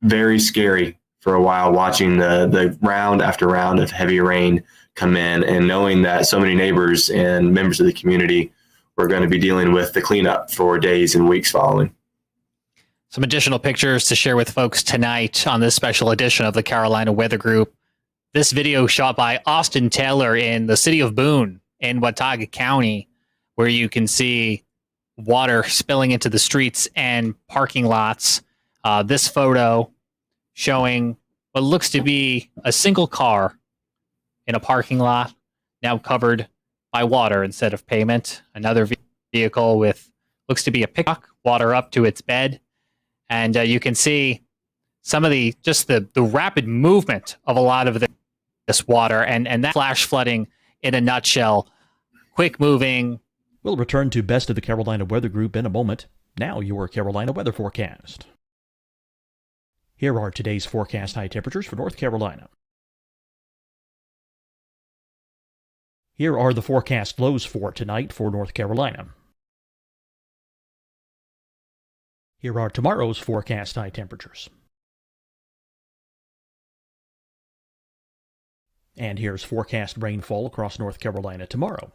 very scary for a while watching the round after round of heavy rain come in, and knowing that so many neighbors and members of the community were going to be dealing with the cleanup for days and weeks following. Some additional pictures to share with folks tonight on this special edition of the Carolina Weather Group. This video shot by Austin Taylor in the city of Boone in Watauga County, where you can see water spilling into the streets and parking lots. This photo showing what looks to be a single car in a parking lot, now covered by water instead of pavement. Another vehicle with looks to be a pickup, water up to its bed. And you can see some of the rapid movement of a lot of this water, and that flash flooding in a nutshell. Quick moving. We'll return to Best of the Carolina Weather Group in a moment. Now your Carolina weather forecast. Here are today's forecast high temperatures for North Carolina. Here are the forecast lows for tonight for North Carolina. Here are tomorrow's forecast high temperatures. And here's forecast rainfall across North Carolina tomorrow.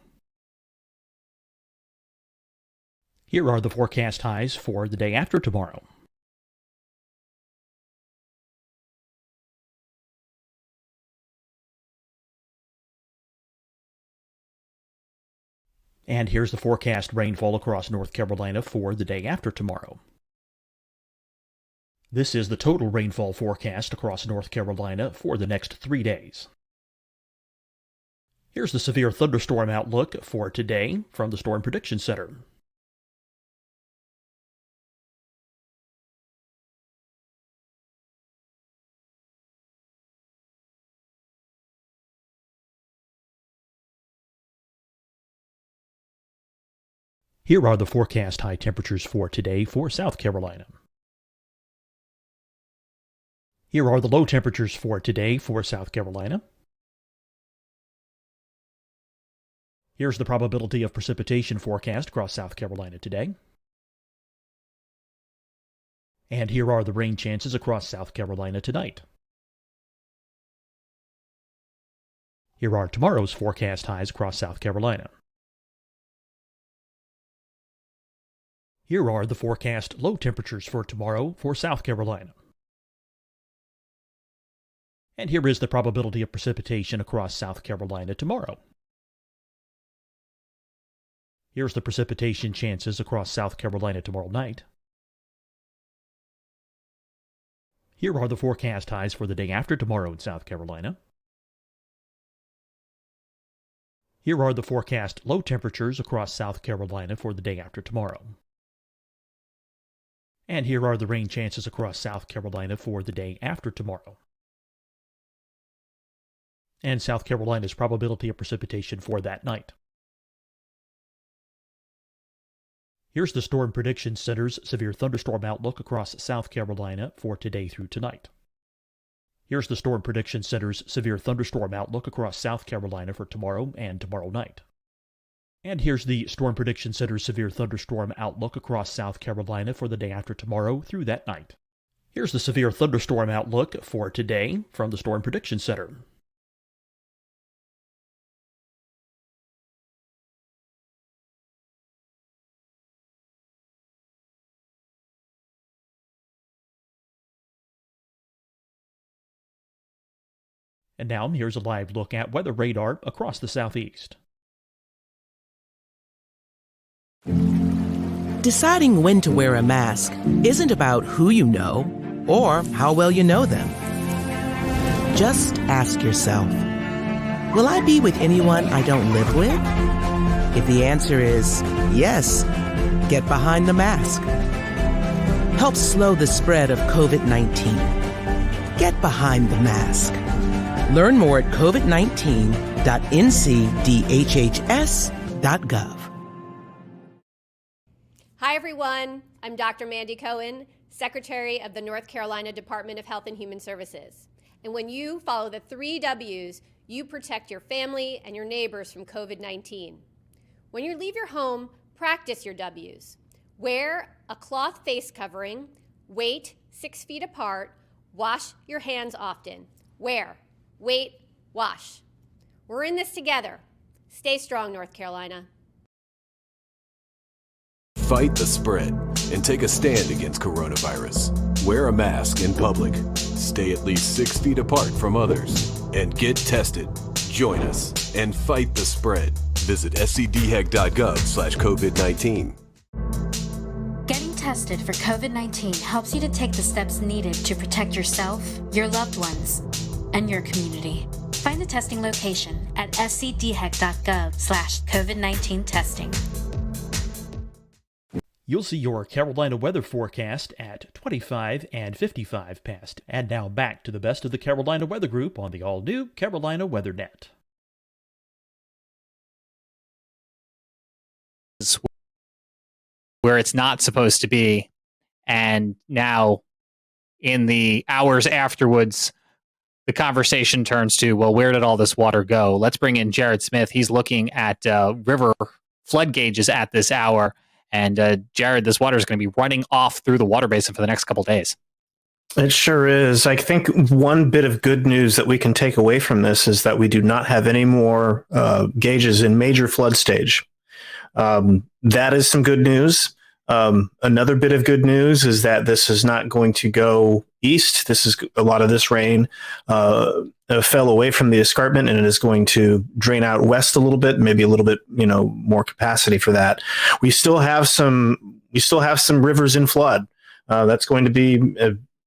Here are the forecast highs for the day after tomorrow. And here's the forecast rainfall across North Carolina for the day after tomorrow. This is the total rainfall forecast across North Carolina for the next 3 days. Here's the severe thunderstorm outlook for today from the Storm Prediction Center. Here are the forecast high temperatures for today for South Carolina. Here are the low temperatures for today for South Carolina. Here's the probability of precipitation forecast across South Carolina today. And here are the rain chances across South Carolina tonight. Here are tomorrow's forecast highs across South Carolina. Here are the forecast low temperatures for tomorrow for South Carolina. And here is the probability of precipitation across South Carolina tomorrow. Here's the precipitation chances across South Carolina tomorrow night. Here are the forecast highs for the day after tomorrow in South Carolina. Here are the forecast low temperatures across South Carolina for the day after tomorrow. And here are the rain chances across South Carolina for the day after tomorrow. And South Carolina's probability of precipitation for that night. Here's the Storm Prediction Center's severe thunderstorm outlook across South Carolina for today through tonight. Here's the Storm Prediction Center's severe thunderstorm outlook across South Carolina for tomorrow and tomorrow night. And here's the Storm Prediction Center's severe thunderstorm outlook across South Carolina for the day after tomorrow through that night. Here's the severe thunderstorm outlook for today from the Storm Prediction Center. And now here's a live look at weather radar across the southeast. Deciding when to wear a mask isn't about who you know or how well you know them. Just ask yourself, will I be with anyone I don't live with? If the answer is yes, get behind the mask. Help slow the spread of COVID-19. Get behind the mask. Learn more at covid19.ncdhhs.gov. Hi, everyone. I'm Dr. Mandy Cohen, Secretary of the North Carolina Department of Health and Human Services. And when you follow the 3 W's, you protect your family and your neighbors from COVID-19. When you leave your home, practice your W's. Wear a cloth face covering, wait 6 feet apart, wash your hands often. Wear, wait, wash. We're in this together. Stay strong, North Carolina. Fight the spread and take a stand against coronavirus. Wear a mask in public. Stay at least 6 feet apart from others. And get tested. Join us and fight the spread. Visit scdhec.gov/COVID-19. Getting tested for COVID-19 helps you to take the steps needed to protect yourself, your loved ones, and your community. Find the testing location at scdhec.gov/COVID-19 testing. You'll see your Carolina weather forecast at 25 and 55 past. And now back to the best of the Carolina Weather Group on the all-new Carolina Weather Net. Where it's not supposed to be, and now in the hours afterwards, the conversation turns to, well, where did all this water go? Let's bring in Jared Smith. He's looking at river flood gauges at this hour. And Jared, this water is going to be running off through the water basin for the next couple of days. It sure is. I think one bit of good news that we can take away from this is that we do not have any more gauges in major flood stage. That is some good news. Another bit of good news is that this is not going to go east. This is a lot of this rain fell away from the escarpment, and it is going to drain out west a little bit, maybe a little bit, more capacity for that. We still have some rivers in flood. That's going to be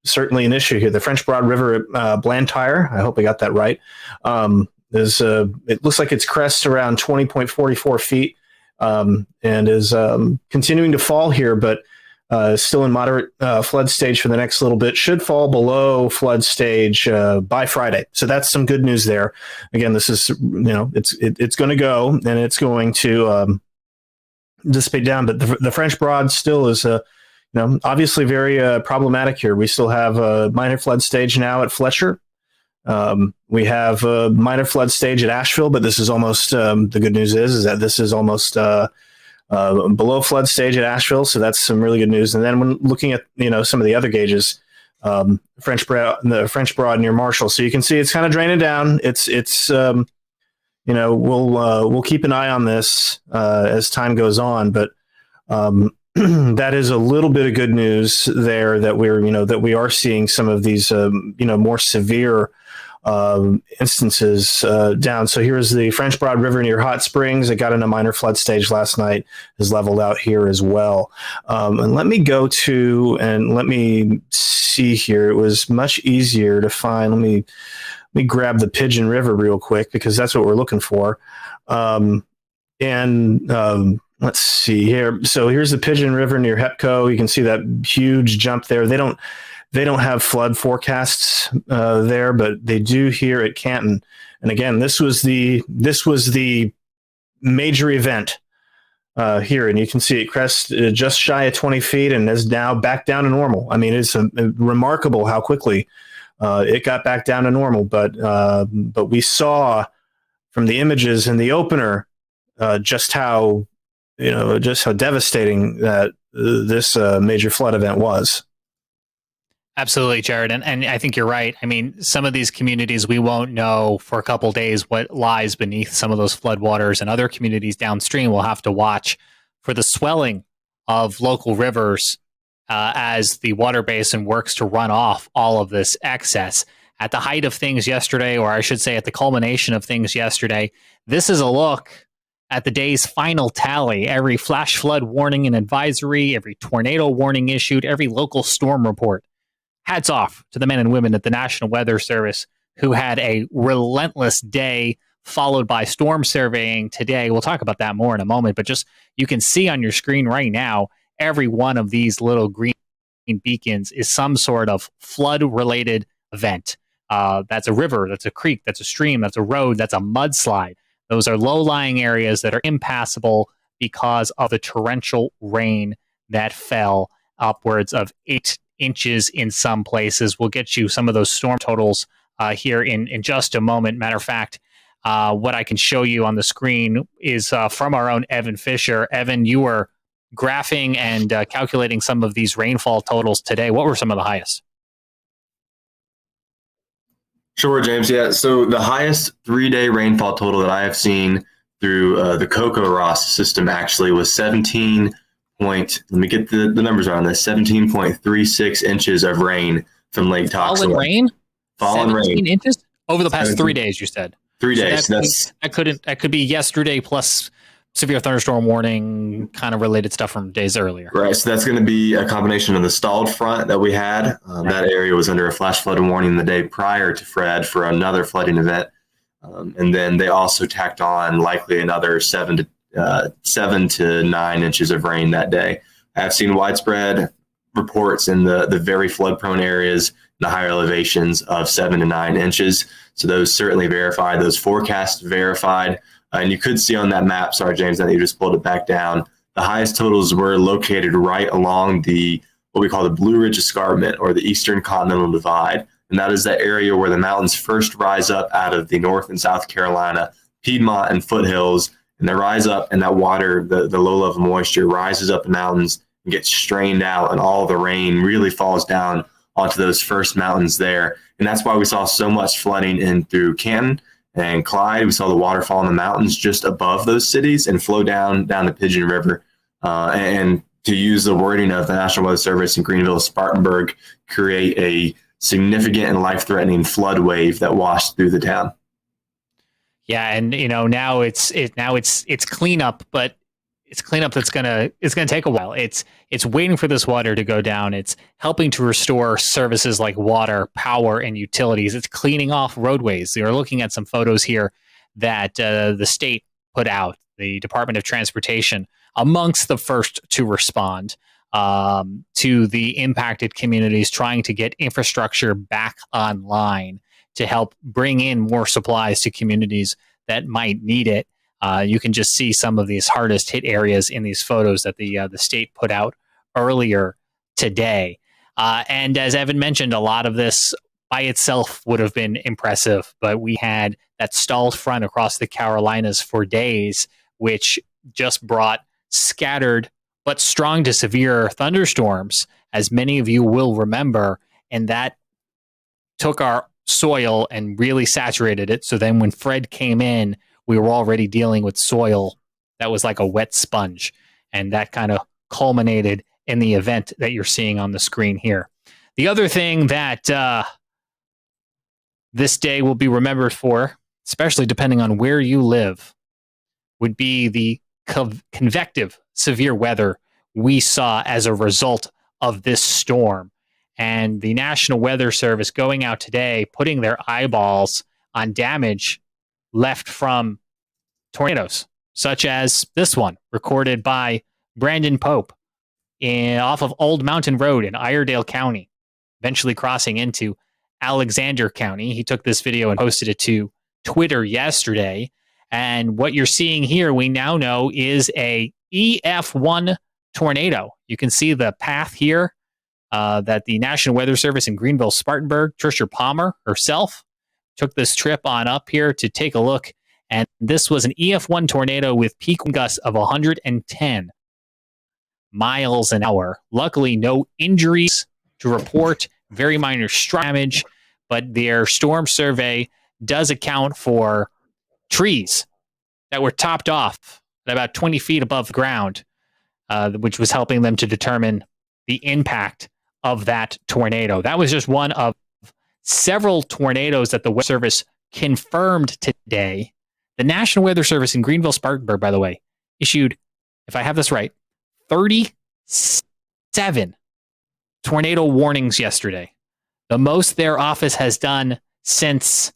certainly an issue here. The French Broad River at Blantyre, I hope I got that right, it looks like its crest around 20.44 feet. And is continuing to fall here, but still in moderate flood stage for the next little bit. Should fall below flood stage by Friday. So that's some good news there. Again, this is it's going to go, and it's going to dissipate down. But the French Broad still is obviously very problematic here. We still have a minor flood stage now at Fletcher. We have a minor flood stage at Asheville, but this is almost the good news is that this is almost below flood stage at Asheville, so that's some really good news. And then when looking at some of the other gauges, the French Broad near Marshall, so you can see it's kind of draining down. We'll keep an eye on this as time goes on, but that is a little bit of good news there that we are seeing some of these more severe instances down. So here's the French Broad River near Hot Springs. It got in a minor flood stage last night, is leveled out here as well. And let me see here. It was much easier to find. Let me grab the Pigeon River real quick, because that's what we're looking for. Let's see here. So here's the Pigeon River near Hepco. You can see that huge jump there. They don't have flood forecasts there, but they do here at Canton. And again, this was the major event here, and you can see it crest just shy of 20 feet and is now back down to normal. I mean, it's remarkable how quickly it got back down to normal. But we saw from the images in the opener just how devastating that this major flood event was. Absolutely, Jared. And I think you're right. I mean, some of these communities, we won't know for a couple of days what lies beneath some of those floodwaters, and other communities downstream will have to watch for the swelling of local rivers as the water basin works to run off all of this excess. at the height of things yesterday, or I should say at the culmination of things yesterday. This is a look at the day's final tally. Every flash flood warning and advisory, every tornado warning issued, every local storm report. Hats off to the men and women at the National Weather Service who had a relentless day followed by storm surveying today. We'll talk about that more in a moment, but just you can see on your screen right now, every one of these little green beacons is some sort of flood-related event. That's a river, that's a creek, that's a stream, that's a road, that's a mudslide. Those are low-lying areas that are impassable because of the torrential rain that fell upwards of 8 inches in some places. We'll get you some of those storm totals here in just a moment. Matter of fact, what I can show you on the screen is from our own Evan Fisher. Evan, you were graphing and calculating some of these rainfall totals today. What were some of the highest? Sure, James. Yeah. So the highest 3-day rainfall total that I have seen through the CocoRoss system actually was 17 point. Let me get the numbers on this. 17.36 inches of rain from Lake Toxaway. Fallen rain. Fallen 17 rain inches over the past 3 days. You said 3 days. So that could be yesterday plus severe thunderstorm warning kind of related stuff from days earlier. Right. So that's going to be a combination of the stalled front that we had. That area was under a flash flood warning the day prior to Fred for another flooding event. And then they also tacked on likely another 7 to 9 inches of rain that day. I've seen widespread reports in the very flood prone areas, the higher elevations of 7 to 9 inches. So those certainly verified, those forecasts verified. And you could see on that map, sorry, James, that you just pulled it back down. The highest totals were located right along what we call the Blue Ridge Escarpment, or the Eastern Continental Divide. And that is that area where the mountains first rise up out of the North and South Carolina, Piedmont and foothills. And they rise up, and that water, the low-level moisture, rises up the mountains and gets strained out, and all the rain really falls down onto those first mountains there. And that's why we saw so much flooding in through Canton and Clyde. We saw the water fall in the mountains just above those cities and flow down the Pigeon River. And to use the wording of the National Weather Service in Greenville, Spartanburg, create a significant and life-threatening flood wave that washed through the town. Yeah, and now it's cleanup, but it's cleanup it's gonna take a while. It's waiting for this water to go down. It's helping to restore services like water, power, and utilities. It's cleaning off roadways. You're looking at some photos here that the state put out, the Department of Transportation, amongst the first to respond to the impacted communities, trying to get infrastructure back online to help bring in more supplies to communities that might need it. You can just see some of these hardest hit areas in these photos that the state put out earlier today. And as Evan mentioned, a lot of this by itself would have been impressive, but we had that stalled front across the Carolinas for days, which just brought scattered but strong to severe thunderstorms, as many of you will remember, and that took our soil and really saturated it. So then when Fred came in, we were already dealing with soil that was like a wet sponge, and that kind of culminated in the event that you're seeing on the screen here. The other thing that this day will be remembered for, especially depending on where you live, would be the convective severe weather we saw as a result of this storm. And the National Weather Service going out today, putting their eyeballs on damage left from tornadoes, such as this one recorded by Brandon Pope off of Old Mountain Road in Iredell County, eventually crossing into Alexander County. He took this video and posted it to Twitter yesterday. And what you're seeing here, we now know, is a EF1 tornado. You can see the path here that the National Weather Service in Greenville, Spartanburg, Tricia Palmer herself took this trip on up here to take a look. And this was an EF1 tornado with peak wind gusts of 110 miles an hour. Luckily, no injuries to report, very minor damage, but their storm survey does account for trees that were topped off at about 20 feet above the ground, which was helping them to determine the impact of that tornado. That was just one of several tornadoes that the Weather Service confirmed today. The National Weather Service in Greenville, Spartanburg, by the way, issued, if I have this right, 37 tornado warnings yesterday. The most their office has done since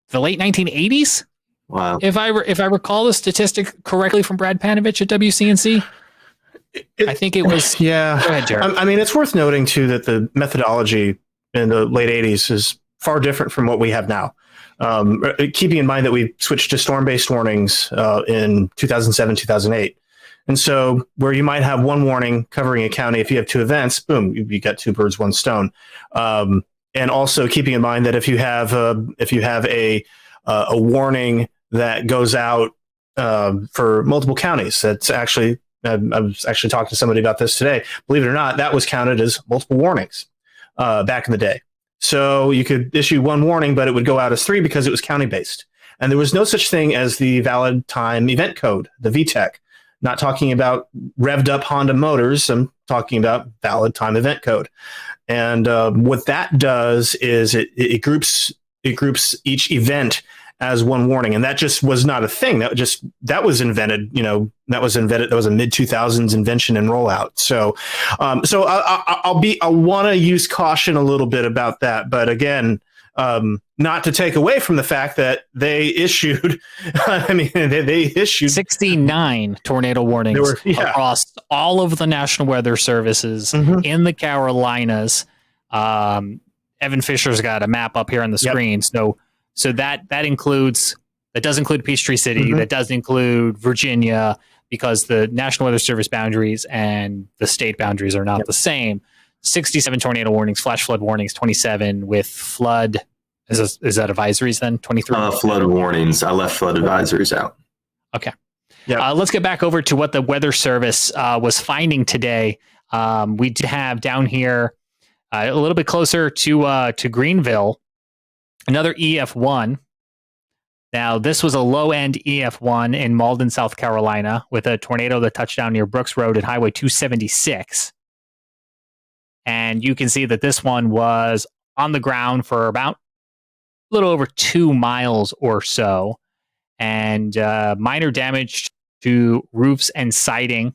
the late 1980s. Wow. If I recall the statistic correctly from Brad Panovich at WCNC, I think it was. Yeah. Go ahead, Jared. I mean, it's worth noting, too, that the methodology in the late 80s is far different from what we have now. Keeping in mind that we switched to storm-based warnings in 2007, 2008. And so where you might have one warning covering a county, if you have two events, boom, you got two birds, one stone. And also keeping in mind that if you have a warning that goes out for multiple counties, that's actually, I was actually talking to somebody about this today. Believe it or not, that was counted as multiple warnings back in the day. So you could issue one warning, but it would go out as three because it was county-based. And there was no such thing as the valid time event code, the VTEC. Not talking about revved up Honda motors. I'm talking about valid time event code. And what that does is it groups each event as one warning. And that just was not a thing. That was invented, that was a mid 2000s invention and rollout. So I'll want to use caution a little bit about that. But again, not to take away from the fact that they issued, they issued 69 tornado warnings across all of the National Weather Services in the Carolinas. Evan Fisher's got a map up here on the screen. So that does include Peachtree City. That does include Virginia, because the National Weather Service boundaries and the state boundaries are not the same. 67 tornado warnings, flash flood warnings, 27 with flood. Is that advisories then? 23? Flood warnings. I left flood advisories out. Okay. Yeah. Let's get back over to what the Weather Service was finding today. We do have down here a little bit closer to Greenville, another EF1. Now, this was a low-end EF1 in Malden, South Carolina, with a tornado that touched down near Brooks Road at Highway 276. And you can see that this one was on the ground for about a little over 2 miles or so. And minor damage to roofs and siding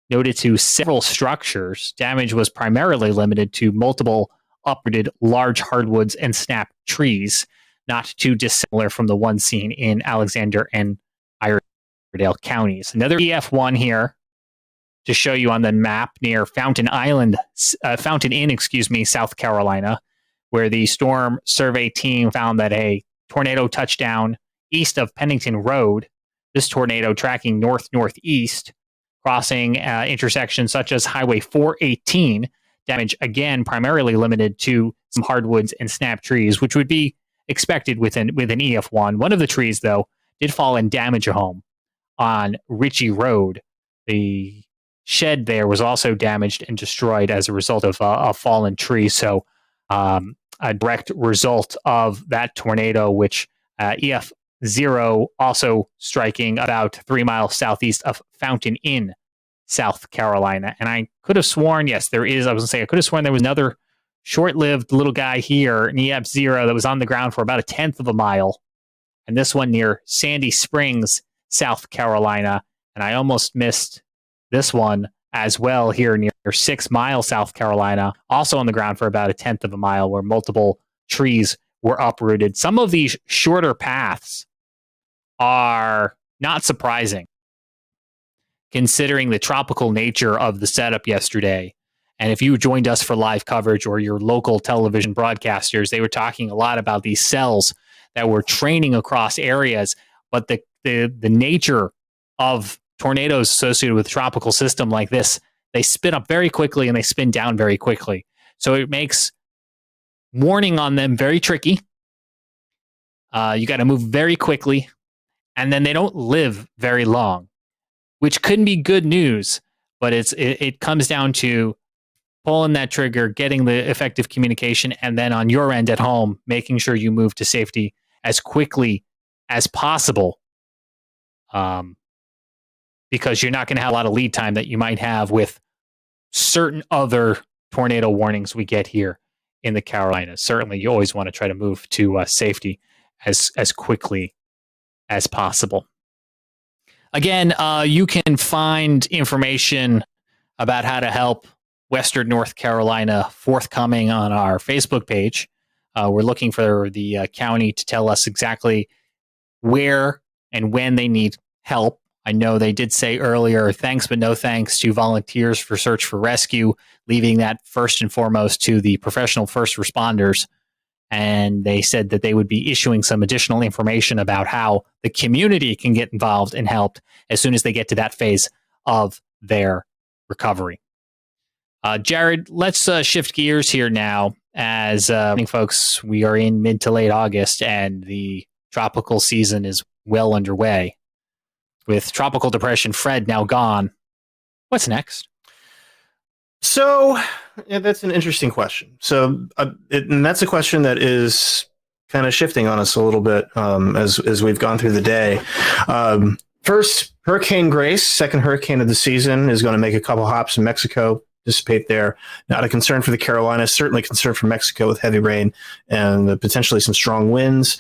noted to several structures. Damage was primarily limited to multiple uprooted large hardwoods and snapped trees, not too dissimilar from the one seen in Alexander and Iredale counties. Another EF1 here to show you on the map near Fountain Inn, South Carolina, where the storm survey team found that a tornado touchdown east of Pennington Road. This tornado tracking north-northeast, crossing intersections such as Highway 418. Damage, again, primarily limited to some hardwoods and snap trees, which would be expected with an EF1. One of the trees, though, did fall and damage a home on Ritchie Road. The shed there was also damaged and destroyed as a result of a fallen tree. So a direct result of that tornado, which EF0 also striking about 3 miles southeast of Fountain Inn, South Carolina. And I could have sworn, yes, there is. I was going to say, I could have sworn there was another short-lived little guy here, an EF0, that was on the ground for about 1/10 of a mile. And this one near Sandy Springs, South Carolina. And I almost missed this one as well here near 6 Mile, South Carolina, also on the ground for about 1/10 of a mile, where multiple trees were uprooted. Some of these shorter paths are not surprising, considering the tropical nature of the setup yesterday. And if you joined us for live coverage, or your local television broadcasters, they were talking a lot about these cells that were training across areas. But the nature of tornadoes associated with a tropical system like this, they spin up very quickly and they spin down very quickly. So it makes warning on them very tricky. You got to move very quickly, and then they don't live very long, which couldn't be good news. But it comes down to pulling that trigger, getting the effective communication, and then on your end at home, making sure you move to safety as quickly as possible. Because you're not going to have a lot of lead time that you might have with certain other tornado warnings we get here in the Carolinas. Certainly, you always want to try to move to safety as quickly as possible. Again, you can find information about how to help Western North Carolina forthcoming on our Facebook page. We're looking for the county to tell us exactly where and when they need help. I know they did say earlier, thanks but no thanks to volunteers for search for rescue, leaving that first and foremost to the professional first responders. And they said that they would be issuing some additional information about how the community can get involved and helped as soon as they get to that phase of their recovery. Jared, let's shift gears here now. As folks, we are in mid to late August and the tropical season is well underway. With Tropical Depression Fred now gone, what's next? So that's an interesting question. So and that's a question that is kind of shifting on us a little bit as we've gone through the day. First, Hurricane Grace, second hurricane of the season, is going to make a couple hops in Mexico, dissipate there. Not a concern for the Carolinas, certainly a concern for Mexico with heavy rain and potentially some strong winds.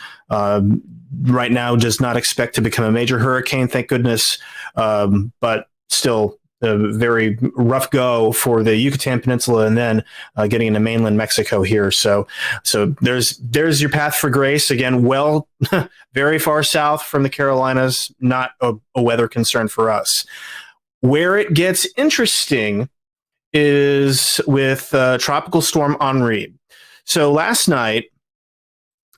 Right now, does not expect to become a major hurricane, thank goodness, but still a very rough go for the Yucatan Peninsula and then getting into mainland Mexico here. So there's your path for Grace. Again, well, very far south from the Carolinas, not a weather concern for us. Where it gets interesting is with Tropical Storm Henri. So last night,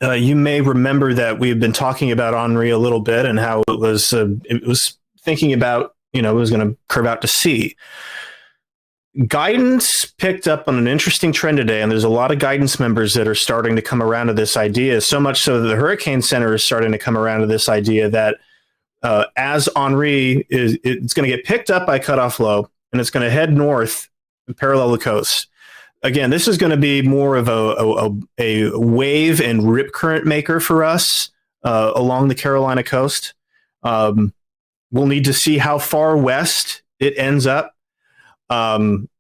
you may remember that we've been talking about Henri a little bit and how it was thinking about, it was going to curve out to sea. Guidance picked up on an interesting trend today, and there's a lot of guidance members that are starting to come around to this idea, so much so that the Hurricane Center is starting to come around to this idea that as Henri it's going to get picked up by cutoff low, and it's going to head north and parallel the coast. Again, this is going to be more of a wave and rip current maker for us along the Carolina coast. We'll need to see how far west it ends up.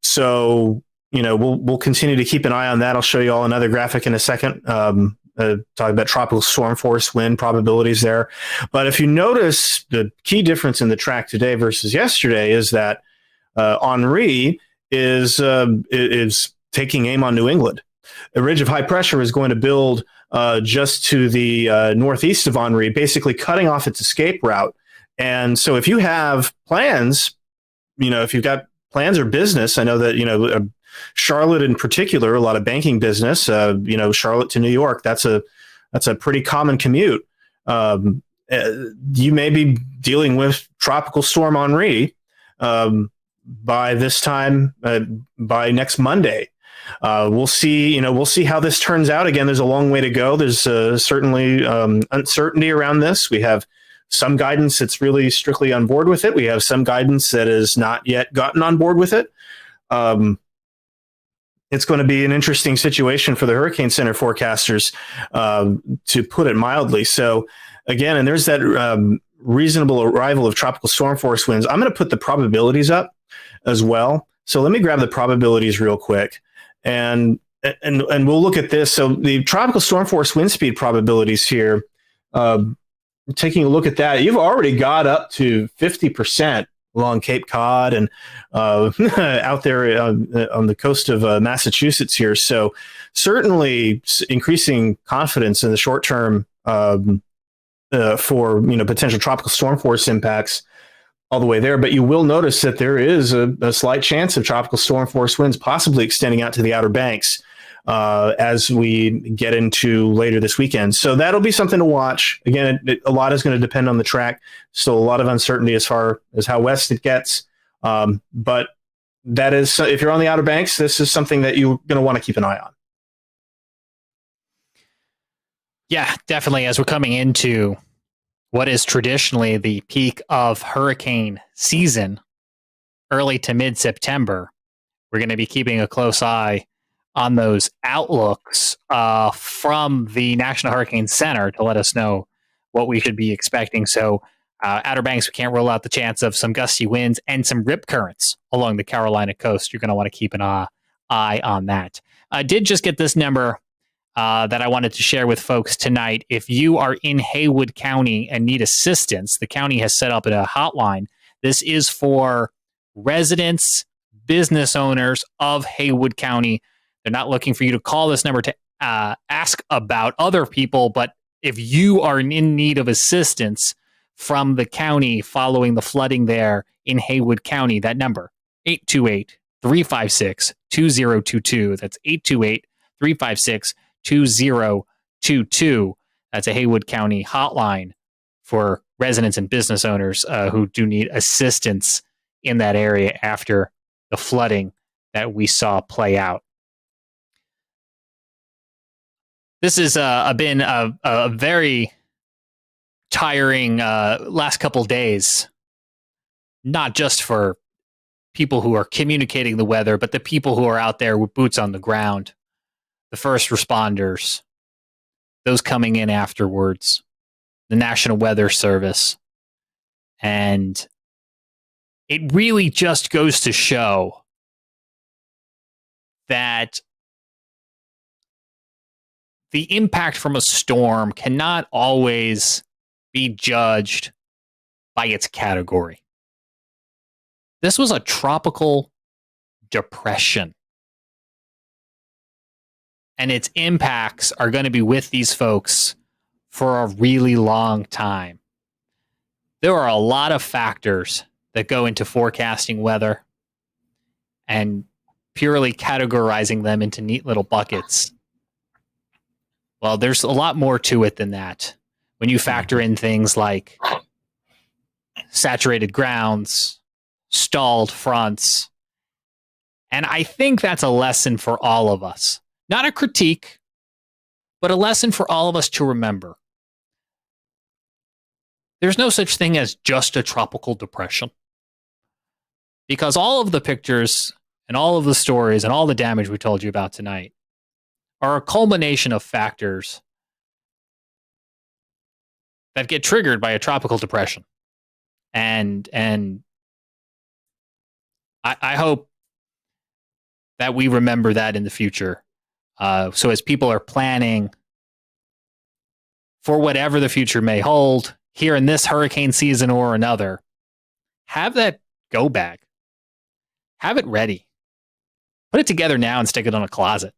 So, we'll continue to keep an eye on that. I'll show you all another graphic in a second, talking about tropical storm force wind probabilities there. But if you notice, the key difference in the track today versus yesterday is that Henri is taking aim on New England. A ridge of high pressure is going to build just to the northeast of Henri, basically cutting off its escape route. And so if you have plans, if you've got plans or business, I know that, Charlotte in particular, a lot of banking business, Charlotte to New York, that's a pretty common commute. You may be dealing with Tropical Storm Henri by this time, by next Monday. We'll see how this turns out. Again, there's a long way to go. There's certainly uncertainty around this. We have some guidance that's really strictly on board with it. We have some guidance that has not yet gotten on board with it. It's going to be an interesting situation for the Hurricane Center forecasters, to put it mildly. So again, and there's that reasonable arrival of tropical storm force winds. I'm going to put the probabilities up as well. So let me grab the probabilities real quick, and we'll look at this. So the tropical storm force wind speed probabilities here, taking a look at that, you've already got up to 50% along Cape Cod and out there on the coast of Massachusetts here. So certainly increasing confidence in the short term for potential tropical storm force impacts all the way there. But you will notice that there is a slight chance of tropical storm force winds possibly extending out to the Outer Banks as we get into later this weekend. So that'll be something to watch. Again, a lot is going to depend on the track. Still a lot of uncertainty as far as how west it gets. But that is, if you're on the Outer Banks, this is something that you're going to want to keep an eye on. Yeah, definitely. As we're coming into what is traditionally the peak of hurricane season, early to mid-September, we're going to be keeping a close eye on those outlooks from the National Hurricane Center to let us know what we should be expecting. So Outer Banks, we can't rule out the chance of some gusty winds and some rip currents along the Carolina coast. You're going to want to keep an eye eye on that. I did just get this number that I wanted to share with folks tonight. If you are in Haywood County and need assistance, the county has set up a hotline. This is for residents, business owners of Haywood County. They're not looking for you to call this number to ask about other people, but if you are in need of assistance from the county following the flooding there in Haywood County, that number, 828-356-2022. That's 828-356-2022. That's a Haywood County hotline for residents and business owners who do need assistance in that area after the flooding that we saw play out. This has been a very tiring last couple days, not just for people who are communicating the weather, but the people who are out there with boots on the ground, the first responders, those coming in afterwards, the National Weather Service. And it really just goes to show that the impact from a storm cannot always be judged by its category. This was a tropical depression, and its impacts are going to be with these folks for a really long time. There are a lot of factors that go into forecasting weather and purely categorizing them into neat little buckets. Well, there's a lot more to it than that. When you factor in things like saturated grounds, stalled fronts, and I think that's a lesson for all of us. Not a critique, but a lesson for all of us to remember. There's no such thing as just a tropical depression. Because all of the pictures and all of the stories and all the damage we told you about tonight are a culmination of factors that get triggered by a tropical depression. And I hope that we remember that in the future. So as people are planning for whatever the future may hold, here in this hurricane season or another, have that go bag. Have it ready. Put it together now and stick it on a closet.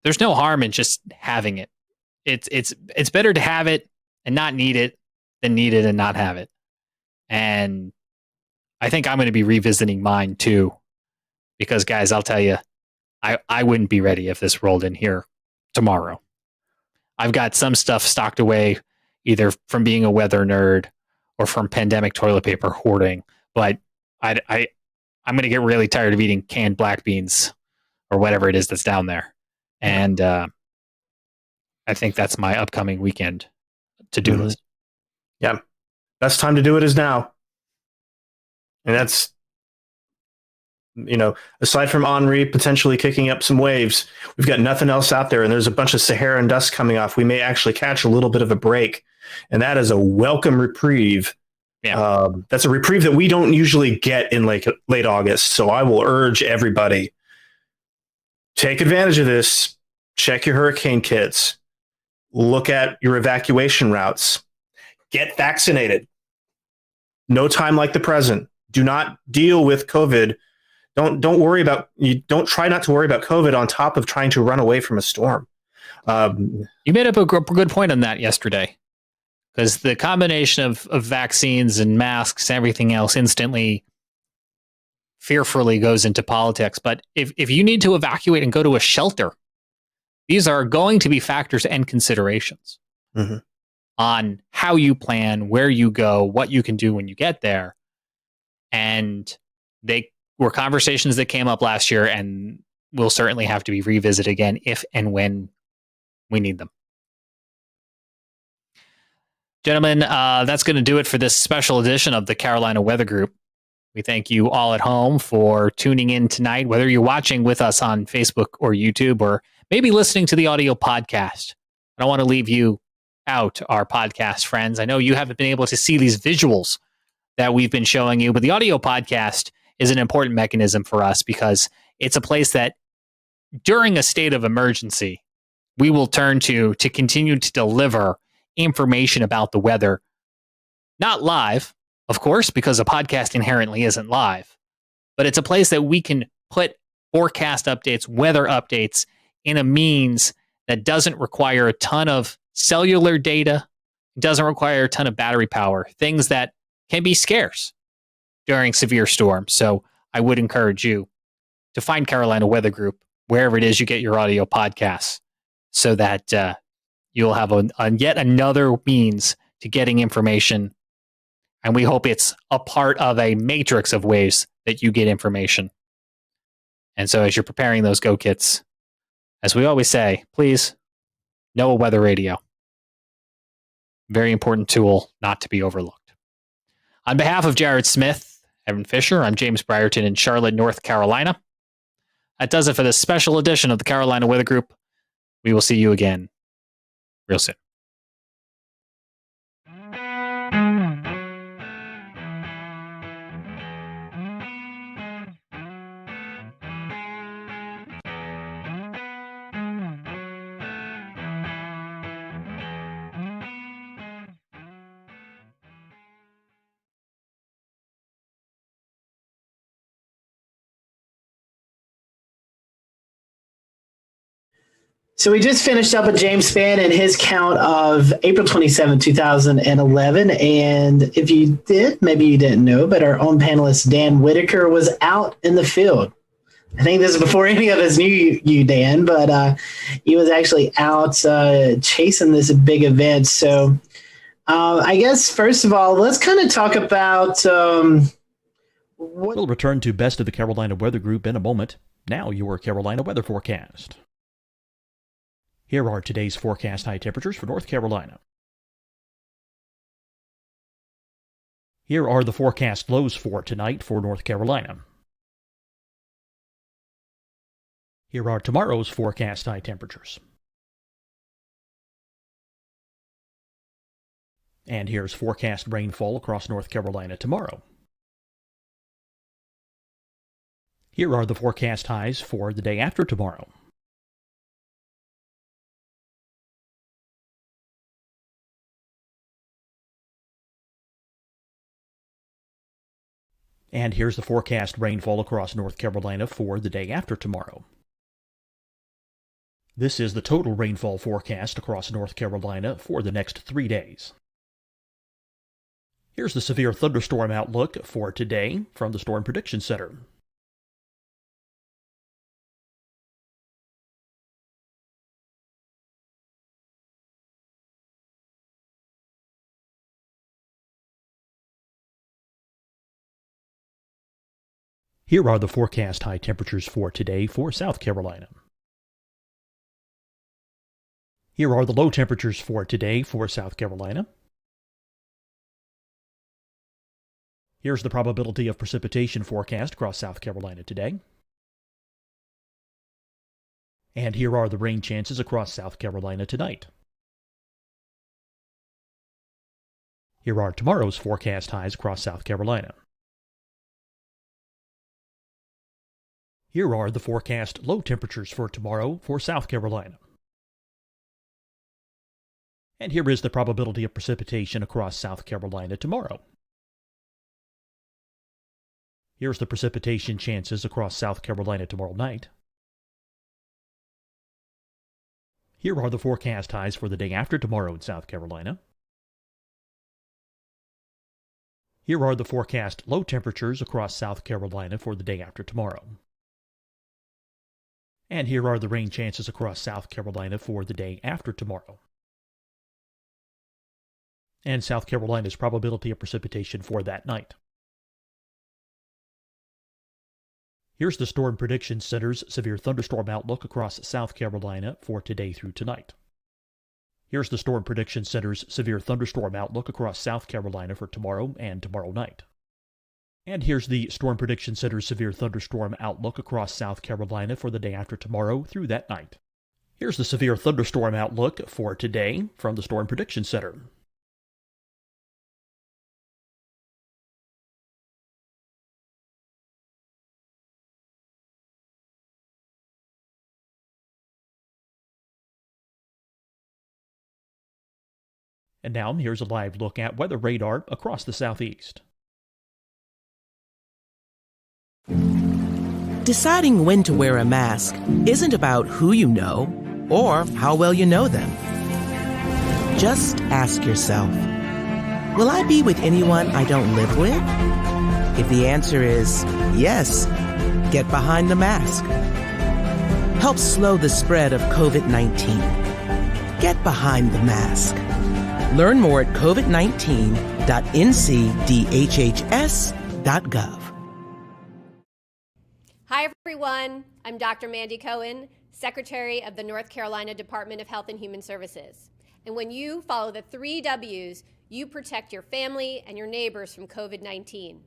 There's no harm in just having it. It's better to have it and not need it than need it and not have it. And I think I'm going to be revisiting mine too, because guys, I'll tell you, I wouldn't be ready if this rolled in here tomorrow. I've got some stuff stocked away either from being a weather nerd or from pandemic toilet paper hoarding, but I'm going to get really tired of eating canned black beans or whatever it is that's down there. And I think that's my upcoming weekend to-do list. Yeah. Best time to do it is now. And that's, aside from Henri potentially kicking up some waves, we've got nothing else out there. And there's a bunch of Saharan dust coming off. We may actually catch a little bit of a break. And that is a welcome reprieve. Yeah. That's a reprieve that we don't usually get in late August. So I will urge everybody, take advantage of this. Check your hurricane kits. Look at your evacuation routes. Get vaccinated. No time like the present. Do not deal with COVID. Don't try not to worry about COVID on top of trying to run away from a storm. You made up a good point on that yesterday, because the combination of vaccines and masks and everything else instantly, fearfully goes into politics. But if you need to evacuate and go to a shelter, these are going to be factors and considerations on how you plan, where you go, what you can do when you get there. And they were conversations that came up last year and will certainly have to be revisited again if and when we need them. Gentlemen, that's going to do it for this special edition of the Carolina Weather Group. We thank you all at home for tuning in tonight, whether you're watching with us on Facebook or YouTube, or maybe listening to the audio podcast. I don't want to leave you out, our podcast friends. I know you haven't been able to see these visuals that we've been showing you, but the audio podcast is an important mechanism for us because it's a place that during a state of emergency, we will turn to continue to deliver information about the weather. Not live, of course, because a podcast inherently isn't live, but it's a place that we can put forecast updates, weather updates in a means that doesn't require a ton of cellular data, doesn't require a ton of battery power, things that can be scarce during severe storms. So I would encourage you to find Carolina Weather Group wherever it is you get your audio podcasts so that you'll have yet another means to getting information. And we hope it's a part of a matrix of ways that you get information. And so as you're preparing those go kits, as we always say, please know a weather radio. Very important tool not to be overlooked. On behalf of Jared Smith, Evan Fisher, I'm James Brierton in Charlotte, North Carolina. That does it for this special edition of the Carolina Weather Group. We will see you again real soon. So we just finished up with James Spann and his count of April 27, 2011. And if you did, maybe you didn't know, but our own panelist, Dan Whitaker, was out in the field. I think this is before any of us knew you, Dan, but he was actually out chasing this big event. So I guess, first of all, let's kind of talk about We'll return to Best of the Carolina Weather Group in a moment. Now your Carolina weather forecast. Here are today's forecast high temperatures for North Carolina. Here are the forecast lows for tonight for North Carolina. Here are tomorrow's forecast high temperatures. And here's forecast rainfall across North Carolina tomorrow. Here are the forecast highs for the day after tomorrow. And here's the forecast rainfall across North Carolina for the day after tomorrow. This is the total rainfall forecast across North Carolina for the next 3 days. Here's the severe thunderstorm outlook for today from the Storm Prediction Center. Here are the forecast high temperatures for today for South Carolina. Here are the low temperatures for today for South Carolina. Here's the probability of precipitation forecast across South Carolina today. And here are the rain chances across South Carolina tonight. Here are tomorrow's forecast highs across South Carolina. Here are the forecast low temperatures for tomorrow for South Carolina. And here is the probability of precipitation across South Carolina tomorrow. Here's the precipitation chances across South Carolina tomorrow night. Here are the forecast highs for the day after tomorrow in South Carolina. Here are the forecast low temperatures across South Carolina for the day after tomorrow. And here are the rain chances across South Carolina for the day after tomorrow. And South Carolina's probability of precipitation for that night. Here's the Storm Prediction Center's severe thunderstorm outlook across South Carolina for today through tonight. Here's the Storm Prediction Center's severe thunderstorm outlook across South Carolina for tomorrow and tomorrow night. And here's the Storm Prediction Center's severe thunderstorm outlook across South Carolina for the day after tomorrow through that night. Here's the severe thunderstorm outlook for today from the Storm Prediction Center. And now here's a live look at weather radar across the southeast. Deciding when to wear a mask isn't about who you know or how well you know them. Just ask yourself, will I be with anyone I don't live with? If the answer is yes, get behind the mask. Help slow the spread of COVID-19. Get behind the mask. Learn more at covid19.ncdhhs.gov. Hi, everyone. I'm Dr. Mandy Cohen, Secretary of the North Carolina Department of Health and Human Services. And when you follow the 3 W's, you protect your family and your neighbors from COVID-19.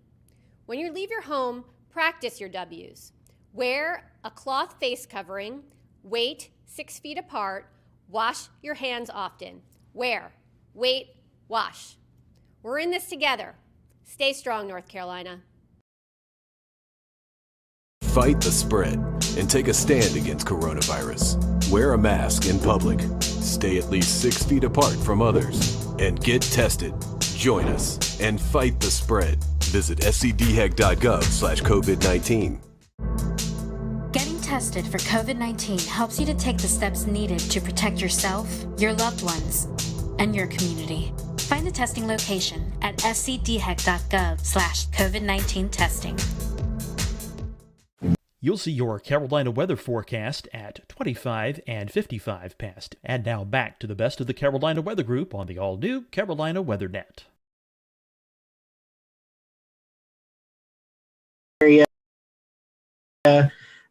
When you leave your home, practice your W's. Wear a cloth face covering, wait 6 feet apart, wash your hands often. Wear, wait, wash. We're in this together. Stay strong, North Carolina. Fight the spread and take a stand against coronavirus. Wear a mask in public. Stay at least 6 feet apart from others. And get tested. Join us and fight the spread. Visit scdhec.gov/COVID-19. Getting tested for COVID-19 helps you to take the steps needed to protect yourself, your loved ones, and your community. Find the testing location at scdhec.gov/COVID-19 testing. You'll see your Carolina weather forecast at 25 and 55 past. And now back to the best of the Carolina Weather Group on the all-new Carolina WeatherNet.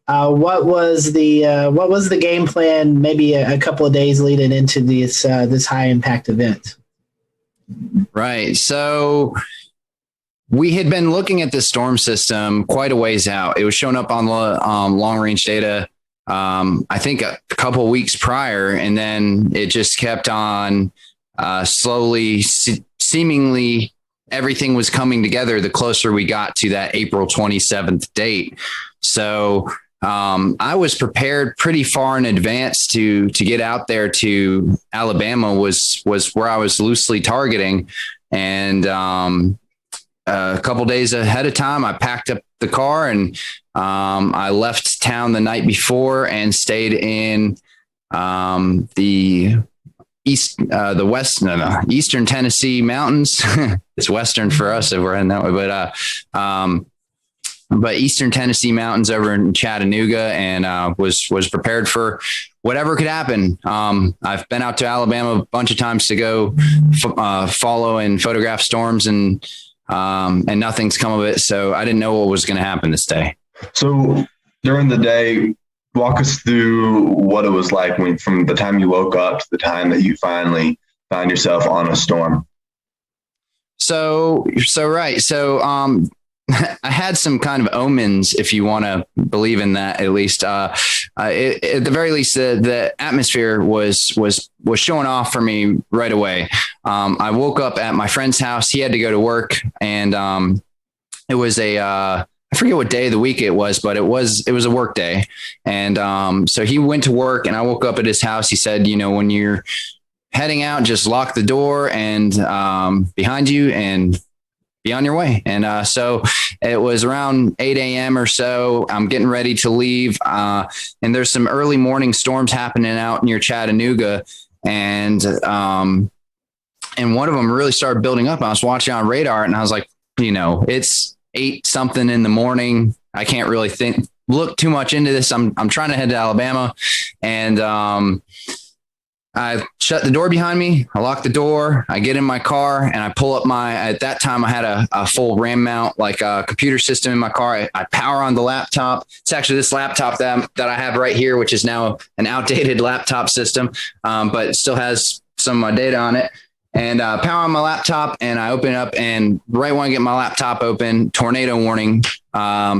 What was the game plan? Maybe a couple of days leading into this high impact event. Right. So we had been looking at this storm system quite a ways out. It was showing up on long range data, I think a couple of weeks prior, and then it just kept on slowly, seemingly everything was coming together the closer we got to that April 27th date. So I was prepared pretty far in advance to get out there to Alabama was where I was loosely targeting. And a couple days ahead of time, I packed up the car and I left town the night before and stayed in the Eastern Tennessee mountains. It's Western for us if we're heading that way, but Eastern Tennessee mountains over in Chattanooga, and was prepared for whatever could happen. I've been out to Alabama a bunch of times to go follow and photograph storms, and nothing's come of it. So I didn't know what was going to happen this day. So during the day, walk us through what it was like from the time you woke up to the time that you finally found yourself on a storm. So I had some kind of omens, if you want to believe in that, at least. At the very least, the atmosphere was showing off for me right away. I woke up at my friend's house. He had to go to work, and it was I forget what day of the week it was, but it was a work day. And so he went to work, and I woke up at his house. He said, when you're heading out, just lock the door and behind you and be on your way. And so it was around 8 a.m. or so. I'm getting ready to leave. And there's some early morning storms happening out near Chattanooga. And one of them really started building up. I was watching on radar, and I was like, it's 8 something in the morning. I can't really look too much into this. I'm trying to head to Alabama. And I shut the door behind me. I lock the door. I get in my car and I pull up at that time I had a full RAM mount, like a computer system in my car. I power on the laptop. It's actually this laptop that I have right here, which is now an outdated laptop system, but it still has some of my data on it. And power on my laptop, and I open it up, and right when I get my laptop open, tornado warning,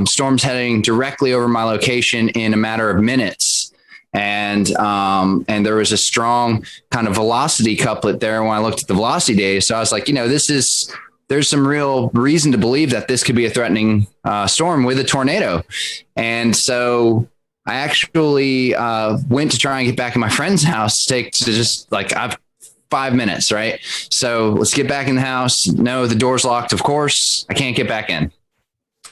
storms heading directly over my location in a matter of minutes. And there was a strong kind of velocity couplet there when I looked at the velocity data. So I was like, there's some real reason to believe that this could be a threatening storm with a tornado. And so I actually went to try and get back in my friend's house I've 5 minutes, right? So let's get back in the house. No, the door's locked. Of course, I can't get back in.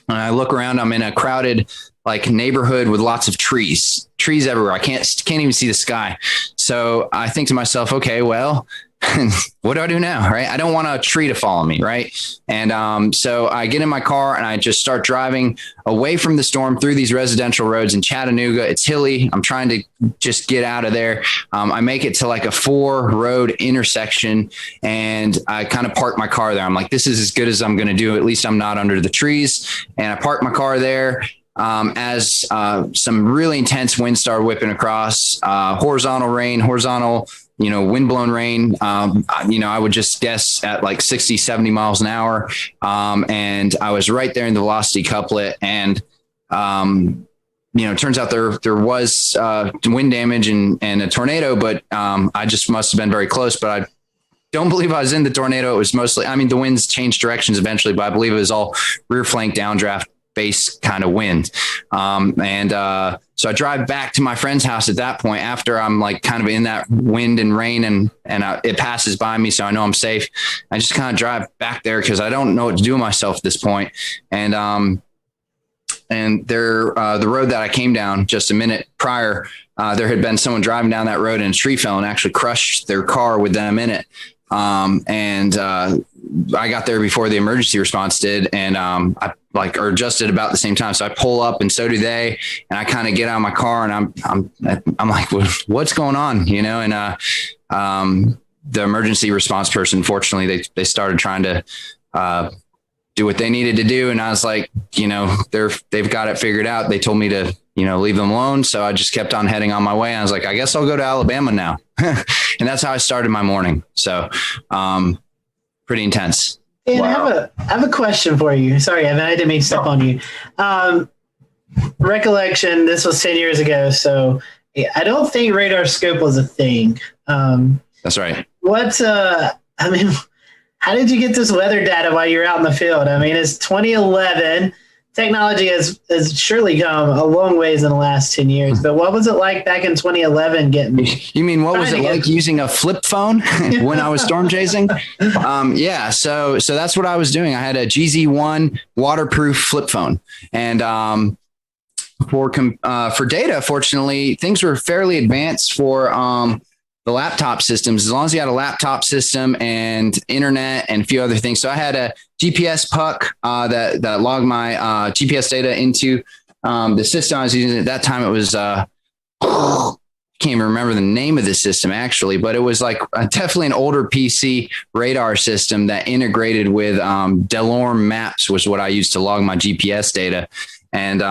And I look around, I'm in a crowded like neighborhood with lots of trees everywhere. I can't even see the sky. So I think to myself, okay, well, what do I do now? Right. I don't want a tree to follow me. Right. And so I get in my car and I just start driving away from the storm through these residential roads in Chattanooga. It's hilly. I'm trying to just get out of there. I make it to like a 4-road intersection and I kind of park my car there. I'm like, this is as good as I'm going to do. At least I'm not under the trees. And I park my car there. As some really intense wind started whipping across, horizontal, windblown rain, I would just guess at like 60, 70 miles an hour. And I was right there in the velocity couplet. And, it turns out there was wind damage and a tornado, but I just must have been very close. But I don't believe I was in the tornado. It was mostly, the winds changed directions eventually, but I believe it was all rear flank downdraft base kind of wind. So I drive back to my friend's house at that point after I'm like kind of in that wind and rain and it passes by me. So I know I'm safe. I just kind of drive back there because I don't know what to do with myself at this point. And the road that I came down just a minute prior, there had been someone driving down that road and a tree fell and actually crushed their car with them in it. I got there before the emergency response did. And, or just at about the same time. So I pull up and so do they, and I kind of get out of my car and I'm like, what's going on? The emergency response person, fortunately, they started trying to, do what they needed to do. And I was like, they've got it figured out. They told me to, leave them alone. So I just kept on heading on my way. And I was like, I guess I'll go to Alabama now. And that's how I started my morning. So, pretty intense. Dan, wow. I have a question for you. Sorry, Evan, I didn't mean to step on you. Recollection, this was 10 years ago, so I don't think radar scope was a thing. That's right. How did you get this weather data while you're out in the field? It's 2011. Technology has surely come a long ways in the last 10 years, but what was it like back in 2011 getting? You mean, what was it like using a flip phone when I was storm chasing? Yeah. So that's what I was doing. I had a GZ1 waterproof flip phone and, for data, fortunately, things were fairly advanced for, the laptop systems, as long as you had a laptop system and internet and a few other things. So I had a GPS puck that logged my GPS data into the system I was using. At that time, it was I can't even remember the name of the system actually, but it was like definitely an older PC radar system that integrated with Delorme Maps was what I used to log my GPS data, and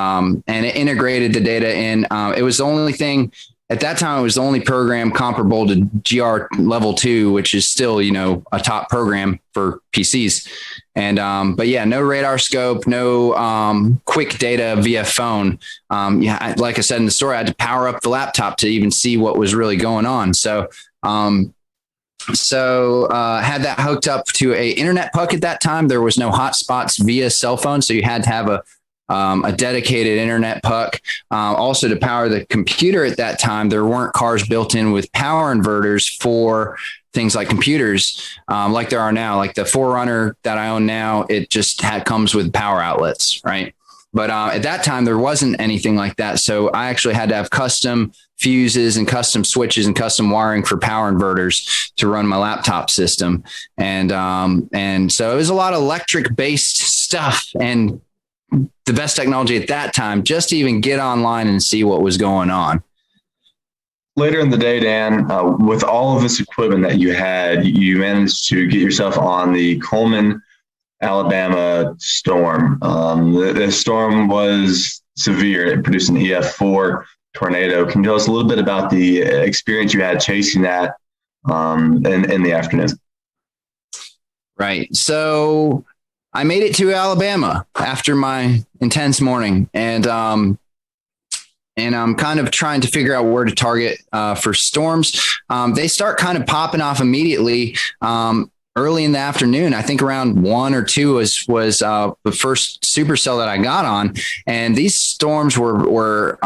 it integrated the data in. It was the only thing. At that time, it was the only program comparable to GR level 2, which is still, a top program for PCs. And, but yeah, no radar scope, no quick data via phone. Like I said in the story, I had to power up the laptop to even see what was really going on. So, had that hooked up to a internet puck at that time. There was no hotspots via cell phone. So you had to have a dedicated internet puck. Also to power the computer at that time, there weren't cars built in with power inverters for things like computers, like there are now. Like the 4Runner that I own now, it just comes with power outlets, right? But at that time, there wasn't anything like that. So I actually had to have custom fuses and custom switches and custom wiring for power inverters to run my laptop system. And so it was a lot of electric based stuff and the best technology at that time just to even get online and see what was going on. Later in the day, Dan, with all of this equipment that you had, you managed to get yourself on the Coleman, Alabama storm. The storm was severe. It produced an EF4 tornado. Can you tell us a little bit about the experience you had chasing that in the afternoon? Right. So I made it to Alabama after my intense morning, and I'm kind of trying to figure out where to target for storms. They start kind of popping off immediately early in the afternoon. I think around 1 or 2 was the first supercell that I got on, and these storms were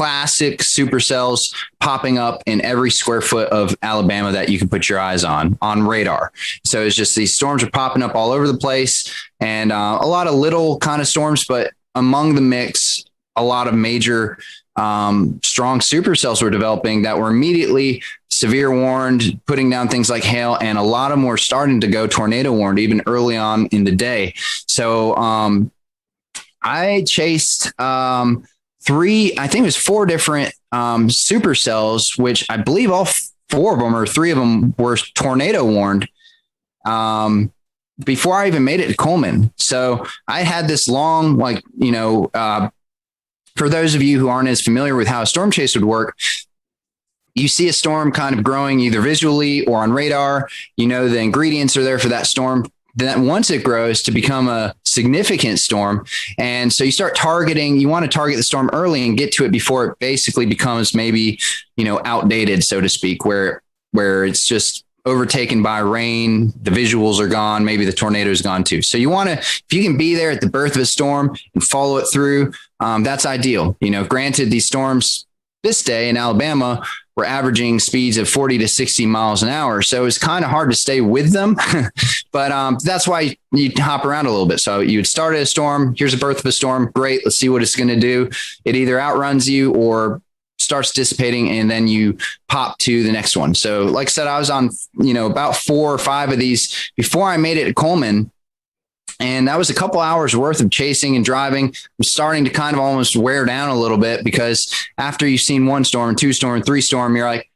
classic supercells popping up in every square foot of Alabama that you can put your eyes on radar. So it's just these storms are popping up all over the place, and a lot of little kind of storms, but among the mix, a lot of major strong supercells were developing that were immediately severe warned, putting down things like hail, and a lot of them were starting to go tornado warned even early on in the day. So I chased I think it was 4 different supercells, which I believe all 4 of them or 3 of them were tornado warned before I even made it to Coleman. So I had this long, for those of you who aren't as familiar with how a storm chase would work, you see a storm kind of growing either visually or on radar. You know, the ingredients are there for that storm. Then once it grows to become a significant storm. And so you start targeting, you want to target the storm early and get to it before it basically becomes maybe, outdated, so to speak, where it's just overtaken by rain, the visuals are gone, maybe the tornado's gone too. So you want to, if you can be there at the birth of a storm and follow it through, that's ideal. Granted, these storms this day in Alabama were averaging speeds of 40 to 60 miles an hour. So it's kind of hard to stay with them, but that's why you hop around a little bit. So you would start at a storm. Here's the birth of a storm. Great. Let's see what it's going to do. It either outruns you or starts dissipating, and then you pop to the next one. So like I said, I was on, about 4 or 5 of these before I made it to Coleman. And that was a couple hours worth of chasing and driving. I'm starting to kind of almost wear down a little bit, because after you've seen 1 storm, 2 storm, 3 storm, you're like,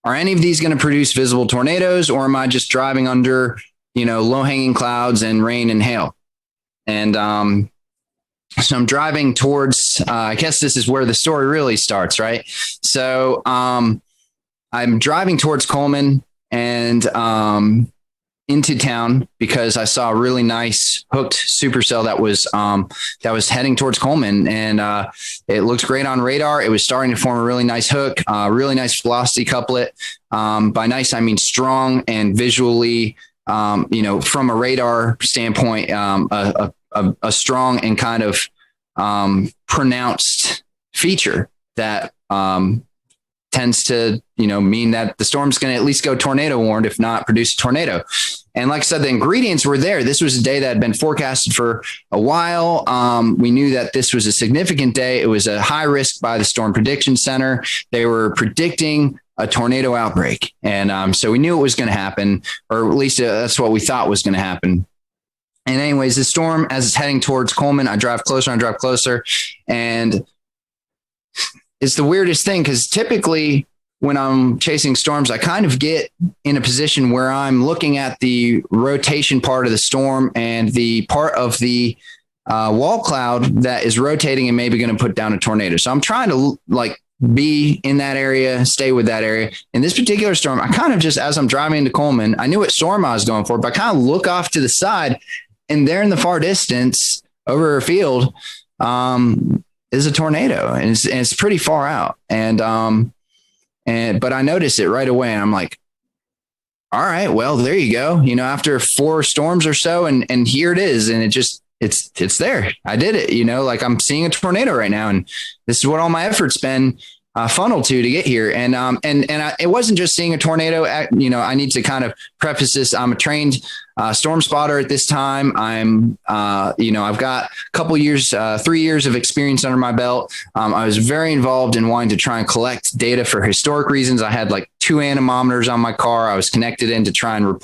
are any of these going to produce visible tornadoes, or am I just driving under, low hanging clouds and rain and hail? And, so I'm driving towards, I guess this is where the story really starts, right? So I'm driving towards Coleman and into town because I saw a really nice hooked supercell that was heading towards Coleman, and it looked great on radar. It was starting to form a really nice hook, really nice velocity couplet. By nice, I mean strong and visually, from a radar standpoint, a strong and kind of pronounced feature that tends to mean that the storm's going to at least go tornado warned, if not produce a tornado. And like I said, the ingredients were there. This was a day that had been forecasted for a while. We knew that this was a significant day. It was a high risk by the Storm Prediction Center. They were predicting a tornado outbreak, and so we knew it was going to happen, or at least that's what we thought was going to happen. And anyways, the storm, as it's heading towards Coleman, I drive closer and it's the weirdest thing, because typically when I'm chasing storms, I kind of get in a position where I'm looking at the rotation part of the storm and the part of the wall cloud that is rotating and maybe going to put down a tornado. So I'm trying to be in that area, stay with that area. In this particular storm, I kind of just, as I'm driving into Coleman, I knew what storm I was going for, but I kind of look off to the side, and there in the far distance over a field is a tornado, and it's pretty far out. But I noticed it right away, and I'm like, all right, well, there you go. After 4 storms or so, and here it is. And it's there. I did it, I'm seeing a tornado right now. And this is what all my effort's been funneled to get here. And it wasn't just seeing a tornado. I need to kind of preface this. I'm a trained storm spotter at this time. I've got a couple years, 3 years of experience under my belt. I was very involved in wanting to try and collect data for historic reasons. I had 2 anemometers on my car. I was connected in to try and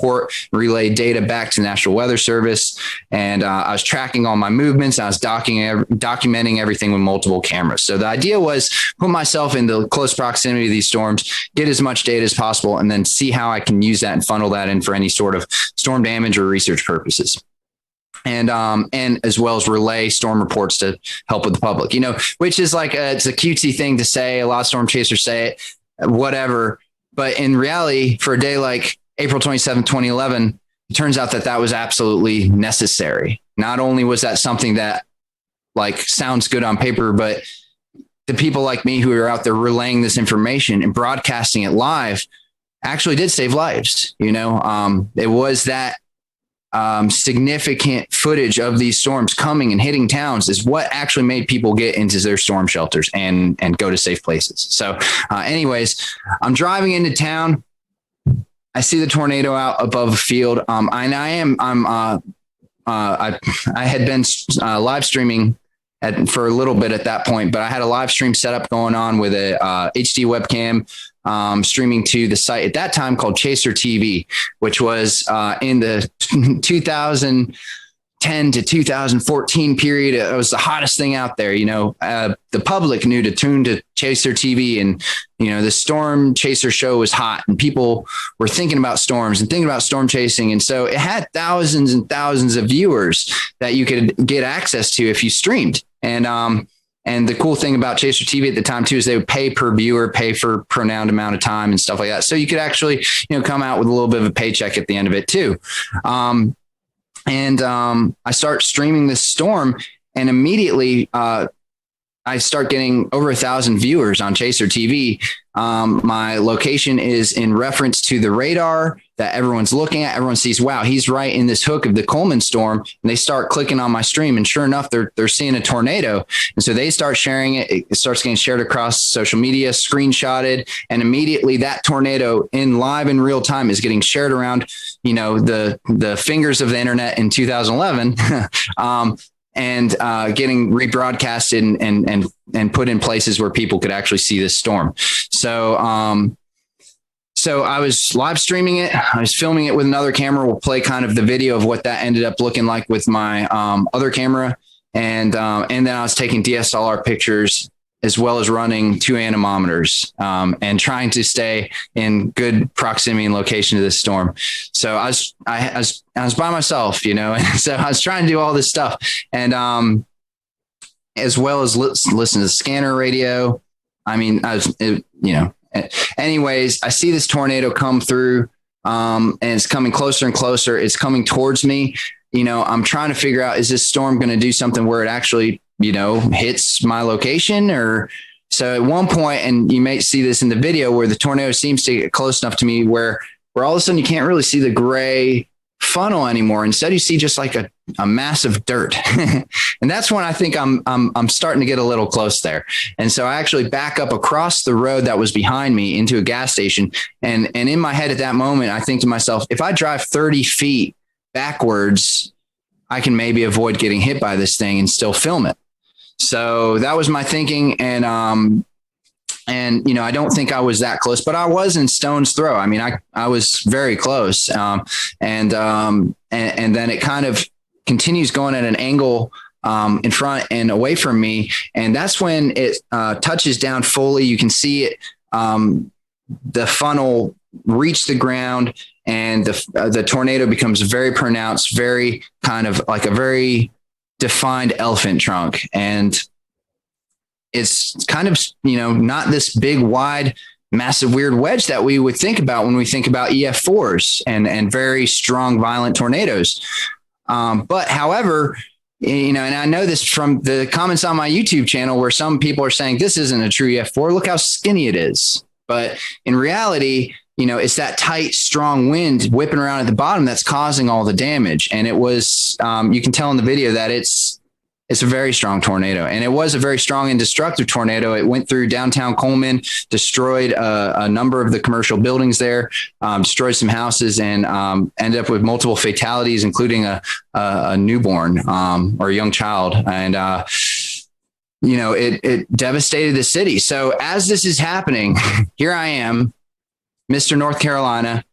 relay data back to the National Weather Service. And I was tracking all my movements. I was documenting everything with multiple cameras. So the idea was put myself into close proximity to these storms, get as much data as possible, and then see how I can use that and funnel that in for any sort of storm damage or research purposes. And as well as relay storm reports to help with the public, which is it's a cutesy thing to say. A lot of storm chasers say it, whatever. But in reality, for a day like April 27, 2011, it turns out that was absolutely necessary. Not only was that something that sounds good on paper, but the people like me who are out there relaying this information and broadcasting it live actually did save lives. It was that significant footage of these storms coming and hitting towns is what actually made people get into their storm shelters and go to safe places. So anyways, I'm driving into town. I see the tornado out above a field. I had been live streaming for a little bit at that point, but I had a live stream setup going on with a HD webcam, streaming to the site at that time called Chaser TV, which was in the 2010 to 2014 period. It was the hottest thing out there. The public knew to tune to Chaser TV, and the Storm Chaser show was hot, and people were thinking about storms and thinking about storm chasing. And so it had thousands and thousands of viewers that you could get access to if you streamed. And the cool thing about Chaser TV at the time too is they would pay per viewer, pay for pronounced amount of time and stuff like that. So you could actually, come out with a little bit of a paycheck at the end of it too. I start streaming this storm, and immediately I start getting over 1,000 viewers on Chaser TV. My location is in reference to the radar that everyone's looking at. Everyone sees, wow, he's right in this hook of the Coleman storm. And they start clicking on my stream, and sure enough, they're seeing a tornado. And so they start sharing it. It starts getting shared across social media, screenshotted, and immediately that tornado in live in real time is getting shared around, the fingers of the internet in 2011. And getting rebroadcasted and put in places where people could actually see this storm. So I was live streaming it. I was filming it with another camera. We'll play kind of the video of what that ended up looking like with my other camera. And then I was taking DSLR pictures, as well as running 2 anemometers and trying to stay in good proximity and location to this storm. So I was by myself, and so I was trying to do all this stuff, and as well as listen to the scanner radio. Anyways, I see this tornado come through, and it's coming closer and closer. It's coming towards me. I'm trying to figure out, is this storm going to do something where it actually hits my location? Or so at one point, and you may see this in the video, where the tornado seems to get close enough to me where all of a sudden you can't really see the gray funnel anymore. Instead, you see just like a massive dirt. And that's when I think I'm starting to get a little close there. And so I actually back up across the road that was behind me into a gas station. And in my head at that moment, I think to myself, if I drive 30 feet backwards, I can maybe avoid getting hit by this thing and still film it. So that was my thinking. And I don't think I was that close, but I was in stone's throw. I mean, I was very close. And then it kind of continues going at an angle in front and away from me. And that's when it touches down fully. You can see it, the funnel reach the ground, and the tornado becomes very pronounced, very kind of like a very defined elephant trunk. And it's kind of, not this big, wide, massive, weird wedge that we would think about when we think about EF4s and very strong, violent tornadoes. But however, and I know this from the comments on my YouTube channel, where some people are saying this isn't a true EF4. Look how skinny it is. But in reality, it's that tight, strong wind whipping around at the bottom that's causing all the damage. And it was, you can tell in the video that it's a very strong tornado, and it was a very strong and destructive tornado. It went through downtown Coleman, destroyed a number of the commercial buildings there, destroyed some houses, and ended up with multiple fatalities, including a newborn or a young child. And, it devastated the city. So as this is happening, here I am, Mr. North Carolina,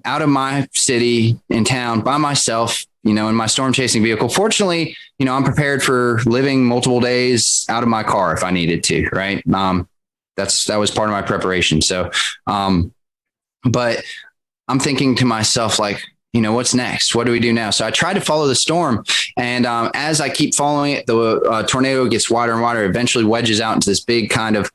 out of my city in town by myself, in my storm chasing vehicle. Fortunately, I'm prepared for living multiple days out of my car if I needed to, right? That was part of my preparation. So, but I'm thinking to myself, like, what's next? What do we do now? So I tried to follow the storm, and as I keep following it, the tornado gets wider and wider, eventually wedges out into this big kind of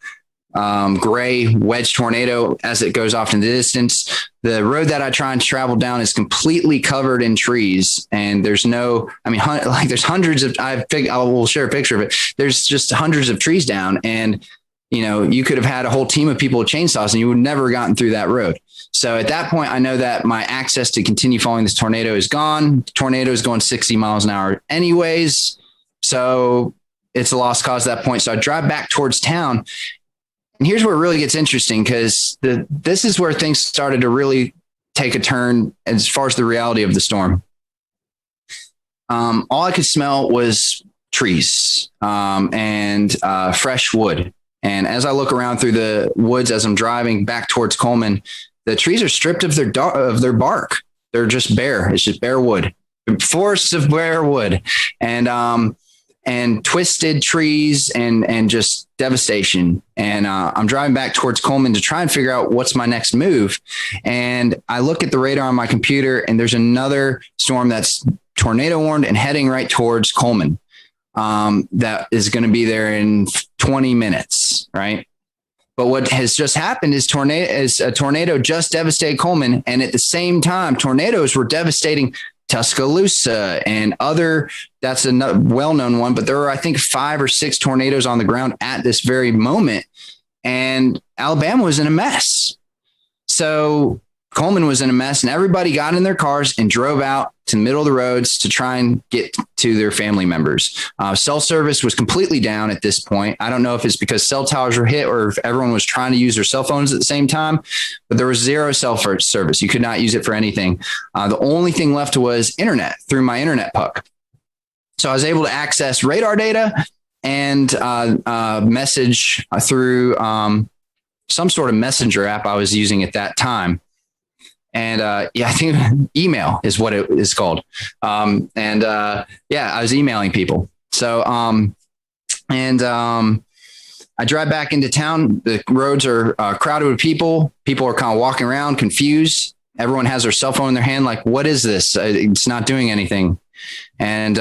gray wedge tornado as it goes off in the distance. The road that I try and travel down is completely covered in trees, and there's there's hundreds of, I will share a picture of it. There's just hundreds of trees down, and you could have had a whole team of people with chainsaws and you would never have gotten through that road. So at that point, I know that my access to continue following this tornado is gone. The tornado is going 60 miles an hour anyways. So it's a lost cause at that point. So I drive back towards town. And here's where it really gets interesting, because this is where things started to really take a turn as far as the reality of the storm. All I could smell was trees and fresh wood. And as I look around through the woods as I'm driving back towards Coleman, the trees are stripped of their bark. They're just bare. It's just bare wood, forests of bare wood, and twisted trees and just devastation. And I'm driving back towards Coleman to try and figure out what's my next move. And I look at the radar on my computer, and there's another storm that's tornado warned and heading right towards Coleman. That is going to be there in 20 minutes, right? But what has just happened is a tornado just devastated Coleman, and at the same time, tornadoes were devastating Tuscaloosa and other. That's a well-known one, but there are, I think, 5 or 6 tornadoes on the ground at this very moment, and Alabama was in a mess. So Coleman was in a mess, and everybody got in their cars and drove out to the middle of the roads to try and get to their family members. Cell service was completely down at this point. I don't know if it's because cell towers were hit or if everyone was trying to use their cell phones at the same time, but there was zero cell service. You could not use it for anything. The only thing left was internet through my internet puck. So I was able to access radar data and message through some sort of messenger app I was using at that time. And I think email is what it is called. I was emailing people. So I drive back into town. The roads are crowded with people. People are kind of walking around confused. Everyone has their cell phone in their hand. Like, what is this? It's not doing anything. And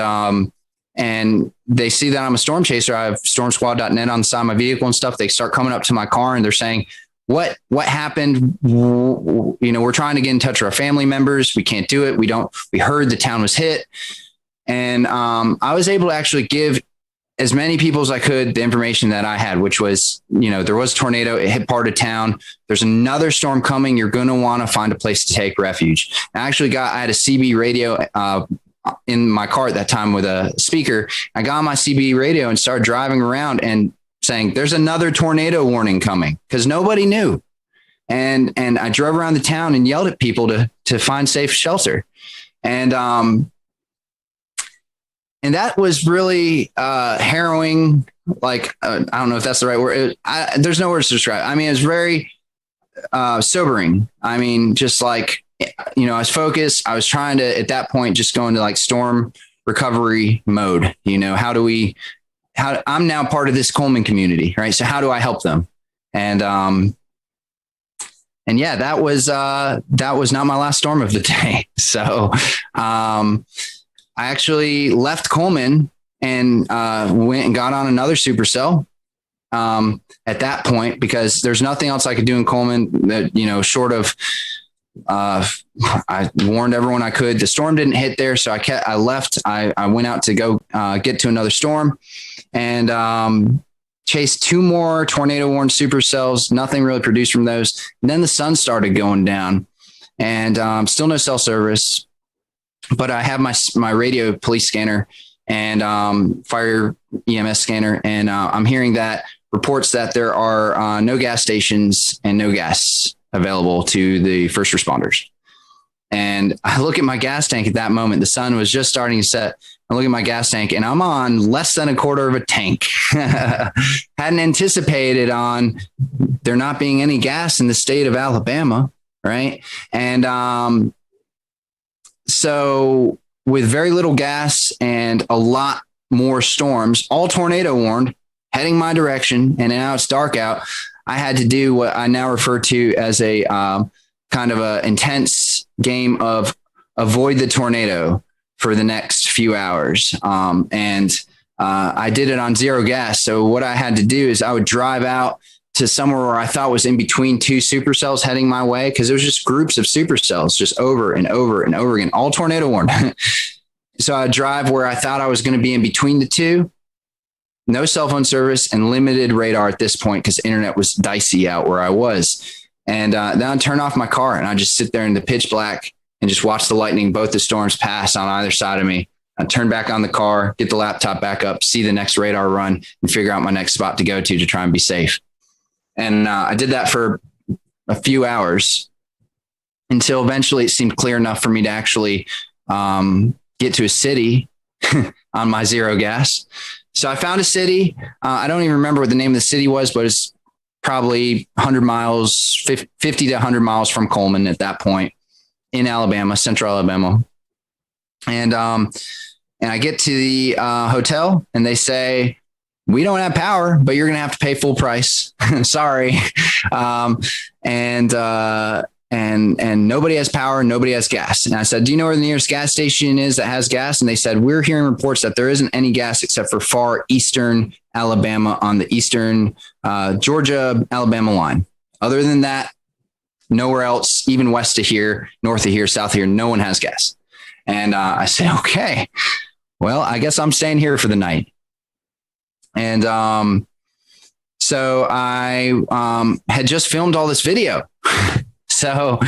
they see that I'm a storm chaser. I have stormsquad.net on the side of my vehicle and stuff. They start coming up to my car and they're saying, what happened? We're trying to get in touch with our family members. We can't do it. We heard the town was hit. And I was able to actually give as many people as I could the information that I had, which was, there was a tornado. It hit part of town. There's another storm coming. You're going to want to find a place to take refuge. I had a CB radio in my car at that time with a speaker. I got on my CB radio and started driving around and saying there's another tornado warning coming, because nobody knew. And I drove around the town and yelled at people to find safe shelter. And that was really harrowing. Like, I don't know if that's the right word. There's no words to describe. I mean, it was very sobering. I mean, just like, I was focused. I was trying to, at that point, just go into like storm recovery mode. I'm now part of this Coleman community, right? So how do I help them? And that was not my last storm of the day. So I actually left Coleman and went and got on another supercell at that point, because there's nothing else I could do in Coleman that, short of, I warned everyone I could. The storm didn't hit there, so I left. I went out to go get to another storm and chased 2 more tornado warned supercells. Nothing really produced from those. And then the sun started going down, and still no cell service. But I have my radio police scanner and fire EMS scanner, and I'm hearing that reports that there are no gas stations and no gas available to the first responders. And I look at my gas tank at that moment. The sun was just starting to set. I look at my gas tank and I'm on less than a quarter of a tank. Hadn't anticipated on there not being any gas in the state of Alabama, right? And so with very little gas and a lot more storms, all tornado warned, heading my direction, and now it's dark out, I had to do what I now refer to as a kind of a intense game of avoid the tornado for the next few hours. I did it on zero gas. So what I had to do is I would drive out to somewhere where I thought was in between 2 supercells heading my way, because it was just groups of supercells just over and over and over again, all tornado warned. So I'd drive where I thought I was going to be in between the 2. no cell phone service, and limited radar at this point because internet was dicey out where I was. And then I turn off my car and I just sit there in the pitch black and just watch the lightning, both the storms pass on either side of me. I turn back on the car, get the laptop back up, see the next radar run, and figure out my next spot to go to try and be safe. And I did that for a few hours until eventually it seemed clear enough for me to actually get to a city on my zero gas. So I found a city. I don't even remember what the name of the city was, but it's probably 100 miles, 50 to 100 miles from Coleman at that point in Alabama, central Alabama. And I get to the hotel and they say, we don't have power, but you're going to have to pay full price. Sorry. And nobody has power, nobody has gas. And I said, do you know where the nearest gas station is that has gas? And they said, we're hearing reports that there isn't any gas except for far eastern Alabama on the eastern Georgia, Alabama line. Other than that, nowhere else, even west of here, north of here, south of here, no one has gas. And I said, okay, well, I guess I'm staying here for the night. And so I had just filmed all this video. So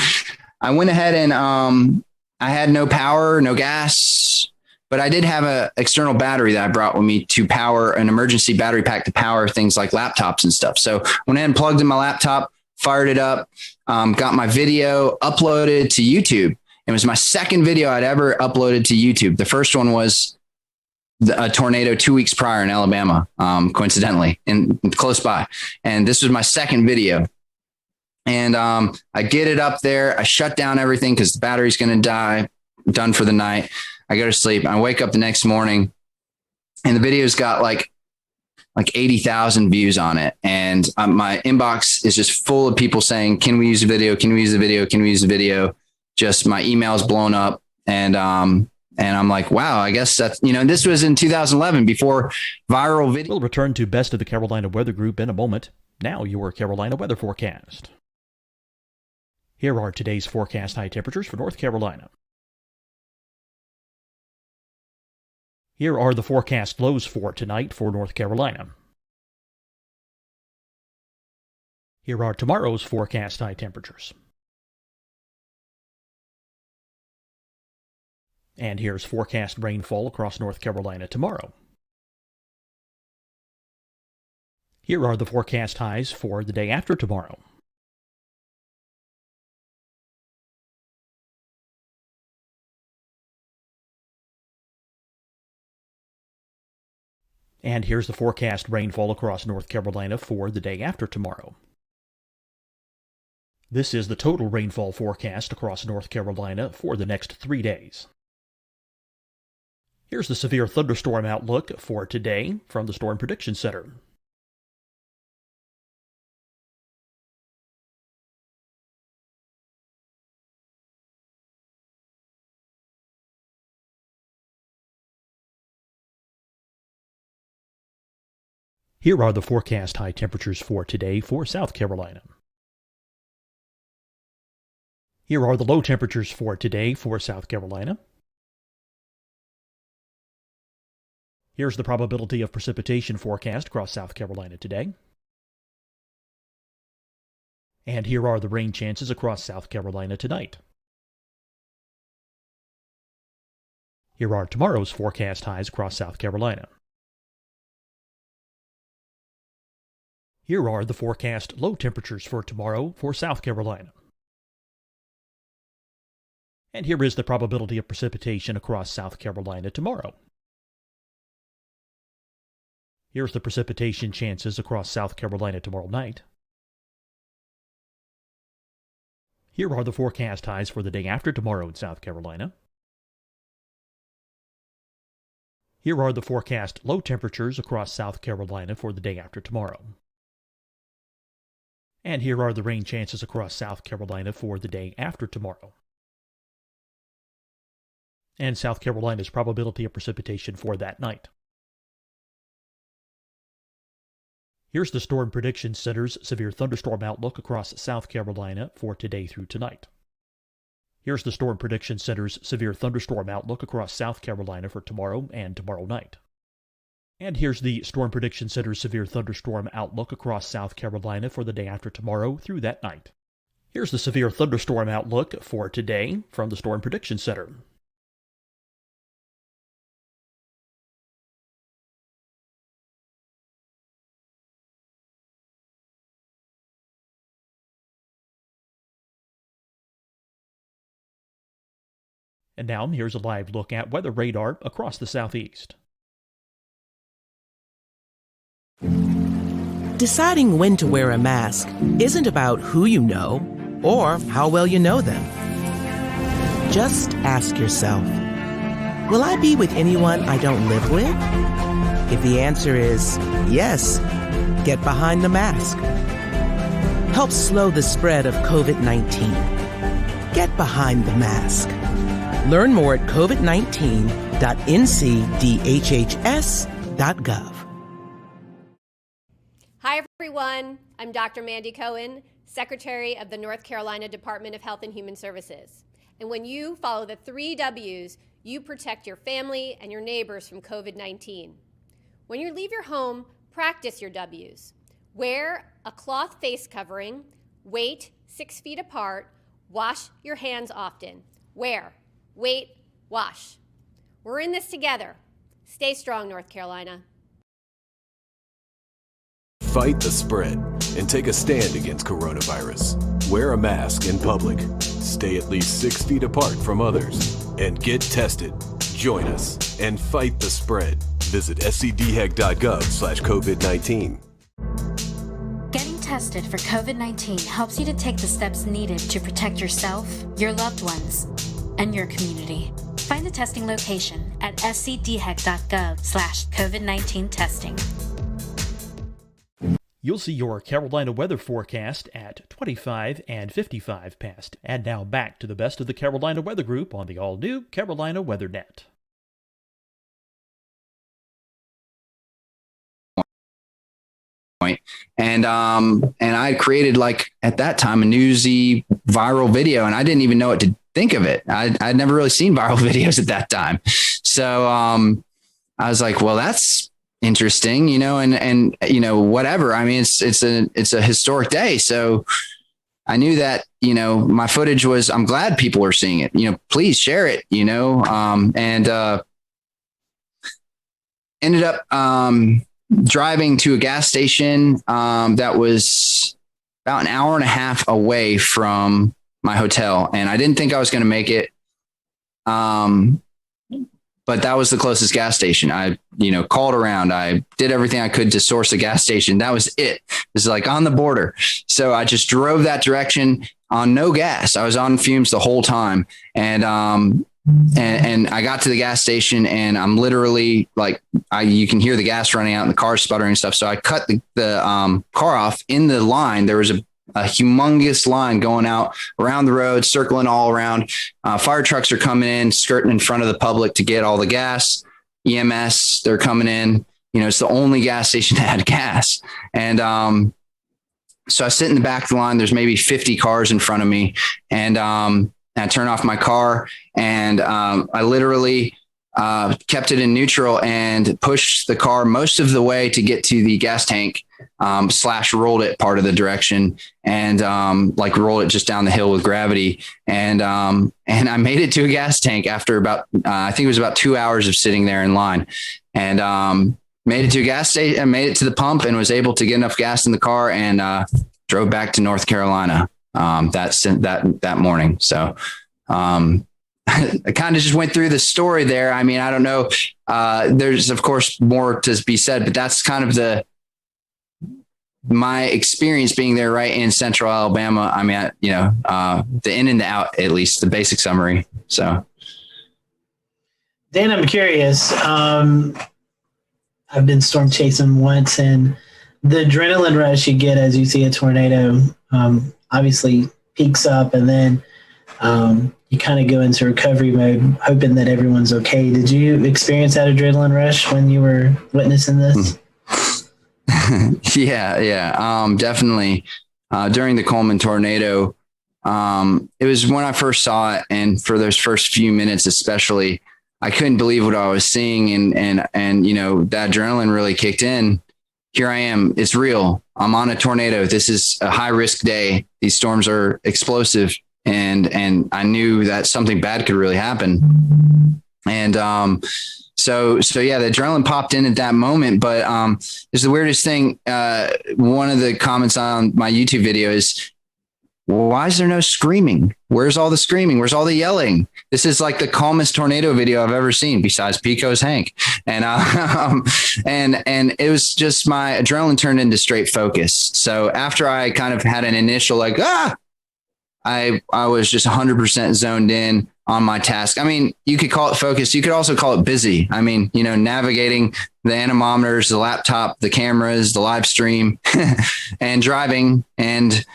I went ahead and I had no power, no gas, but I did have an external battery that I brought with me to power an emergency battery pack to power things like laptops and stuff. So I went ahead and plugged in my laptop, fired it up, got my video uploaded to YouTube. It was my second video I'd ever uploaded to YouTube. The first one was a tornado 2 weeks prior in Alabama, coincidentally, and close by. And this was my second video. And I get it up there. I shut down everything because the battery's going to die. Done for the night. I go to sleep. I wake up the next morning, and the video's got like 80,000 views on it. And my inbox is just full of people saying, "Can we use a video? Can we use a video? Can we use a video?" Just my email's blown up, and I'm like, wow, I guess that's, this was in 2011 before viral video. We'll return to Best of the Carolina Weather Group in a moment. Now your Carolina weather forecast. Here are today's forecast high temperatures for North Carolina. Here are the forecast lows for tonight for North Carolina. Here are tomorrow's forecast high temperatures. And here's forecast rainfall across North Carolina tomorrow. Here are the forecast highs for the day after tomorrow. And here's the forecast rainfall across North Carolina for the day after tomorrow. This is the total rainfall forecast across North Carolina for the next 3 days. Here's the severe thunderstorm outlook for today from the Storm Prediction Center. Here are the forecast high temperatures for today for South Carolina. Here are the low temperatures for today for South Carolina. Here's the probability of precipitation forecast across South Carolina today. And here are the rain chances across South Carolina tonight. Here are tomorrow's forecast highs across South Carolina. Here are the forecast low temperatures for tomorrow for South Carolina. And here is the probability of precipitation across South Carolina tomorrow. Here's the precipitation chances across South Carolina tomorrow night. Here are the forecast highs for the day after tomorrow in South Carolina. Here are the forecast low temperatures across South Carolina for the day after tomorrow. And here are the rain chances across South Carolina for the day after tomorrow. And South Carolina's probability of precipitation for that night. Here's the Storm Prediction Center's severe thunderstorm outlook across South Carolina for today through tonight. Here's the Storm Prediction Center's severe thunderstorm outlook across South Carolina for tomorrow and tomorrow night. And here's the Storm Prediction Center's severe thunderstorm outlook across South Carolina for the day after tomorrow through that night. Here's the severe thunderstorm outlook for today from the Storm Prediction Center. And now here's a live look at weather radar across the southeast. Deciding when to wear a mask isn't about who you know or how well you know them. Just ask yourself, will I be with anyone I don't live with? If the answer is yes, get behind the mask. Help slow the spread of COVID-19. Get behind the mask. Learn more at covid19.ncdhhs.gov. Hi, everyone. I'm Dr. Mandy Cohen, Secretary of the North Carolina Department of Health and Human Services. And when you follow the 3 W's, you protect your family and your neighbors from COVID-19. When you leave your home, practice your W's. Wear a cloth face covering, wait 6 feet apart, wash your hands often. Wear, wait, wash. We're in this together. Stay strong, North Carolina. Fight the spread and take a stand against coronavirus. Wear a mask in public. Stay at least 6 feet apart from others. And get tested. Join us and fight the spread. Visit scdhec.gov/COVID-19. Getting tested for COVID-19 helps you to take the steps needed to protect yourself, your loved ones, and your community. Find the testing location at scdhec.gov/COVID-19 testing. You'll see your Carolina weather forecast at 25 and 55 past. And now back to the best of the Carolina Weather Group on the all-new Carolina WeatherNet. And I created, like, at that time, a newsy viral video, and I didn't even know what to think of it. I'd never really seen viral videos at that time. So I was like, well, that's interesting, and whatever. I mean, it's a historic day. So I knew that, my footage was, I'm glad people are seeing it, please share it, and ended up driving to a gas station that was about an hour and a half away from my hotel. And I didn't think I was going to make it. But that was the closest gas station. I, called around. I did everything I could to source a gas station. That was it. It was like on the border. So I just drove that direction on no gas. I was on fumes the whole time. And I got to the gas station, and I'm literally like, you can hear the gas running out and the car sputtering and stuff. So I cut the car off in the line. There was a humongous line going out around the road, circling all around. Fire trucks are coming in, skirting in front of the public to get all the gas. EMS, they're coming in. It's the only gas station that had gas. And so I sit in the back of the line. There's maybe 50 cars in front of me. And I turn off my car, and I literally kept it in neutral and pushed the car most of the way to get to the gas tank, / rolled it part of the direction, and rolled it just down the hill with gravity. And I made it to a gas tank after about, I think it was about 2 hours of sitting there in line, and made it to a gas station and made it to the pump, and was able to get enough gas in the car, and drove back to North Carolina that morning. So I kind of just went through the story there. I mean, I don't know. There's of course more to be said, but that's kind of my experience being there right in central Alabama. I mean, the in and the out, at least the basic summary. So Dan, I'm curious. I've been storm chasing once, and the adrenaline rush you get as you see a tornado obviously peaks up, and then you kind of go into recovery mode, hoping that everyone's okay. Did you experience that adrenaline rush when you were witnessing this? Yeah. Definitely. During the Coleman tornado, it was when I first saw it, and for those first few minutes, especially, I couldn't believe what I was seeing, and that adrenaline really kicked in. Here I am. It's real. I'm on a tornado. This is a high risk day. These storms are explosive, and I knew that something bad could really happen. And so yeah, the adrenaline popped in at that moment. But it's the weirdest thing. One of the comments on my YouTube video is, why is there no screaming? Where's all the screaming? Where's all the yelling? This is like the calmest tornado video I've ever seen, besides Pico's Hank. And and it was just my adrenaline turned into straight focus. So after I kind of had an initial I was just 100% zoned in on my task. I mean, you could call it focus. You could also call it busy. I mean, navigating the anemometers, the laptop, the cameras, the live stream, and driving and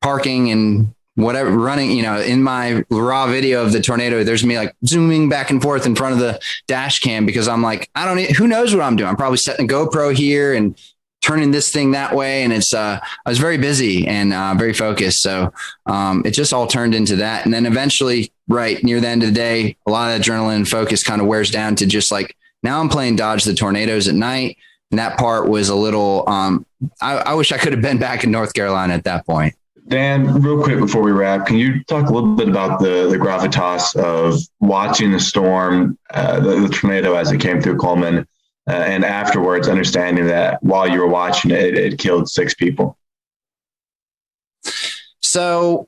parking and whatever, running, in my raw video of the tornado, there's me like zooming back and forth in front of the dash cam because I'm like, who knows what I'm doing? I'm probably setting a GoPro here and turning this thing that way. And I was very busy and very focused. So it just all turned into that. And then eventually, right near the end of the day, a lot of adrenaline and focus kind of wears down to just like, now I'm playing dodge the tornadoes at night. And that part was a little, I wish I could have been back in North Carolina at that point. Dan, real quick before we wrap, can you talk a little bit about the gravitas of watching the storm, the tornado as it came through Coleman, and afterwards understanding that while you were watching it, it killed 6 people? So,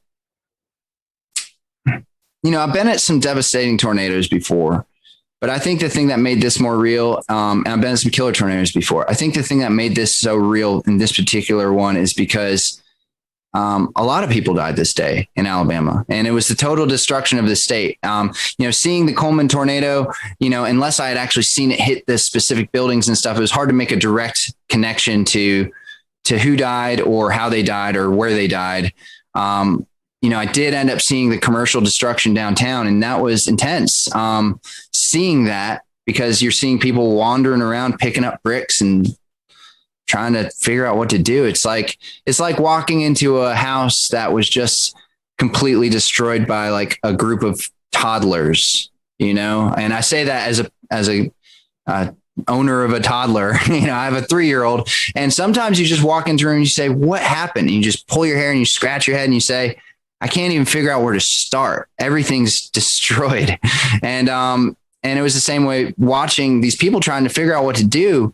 I've been at some devastating tornadoes before, but I think the thing that made this more real, and I've been at some killer tornadoes before. I think the thing that made this so real in this particular one is because a lot of people died this day in Alabama, and it was the total destruction of the state. Seeing the Coleman tornado, unless I had actually seen it hit the specific buildings and stuff, it was hard to make a direct connection to who died or how they died or where they died. I did end up seeing the commercial destruction downtown, and that was intense. Seeing that, because you're seeing people wandering around picking up bricks and trying to figure out what to do. It's like walking into a house that was just completely destroyed by like a group of toddlers, and I say that as a owner of a toddler. I have a 3-year-old, and sometimes you just walk into a room and you say, what happened? And you just pull your hair and you scratch your head and you say, I can't even figure out where to start. Everything's destroyed. And it was the same way watching these people trying to figure out what to do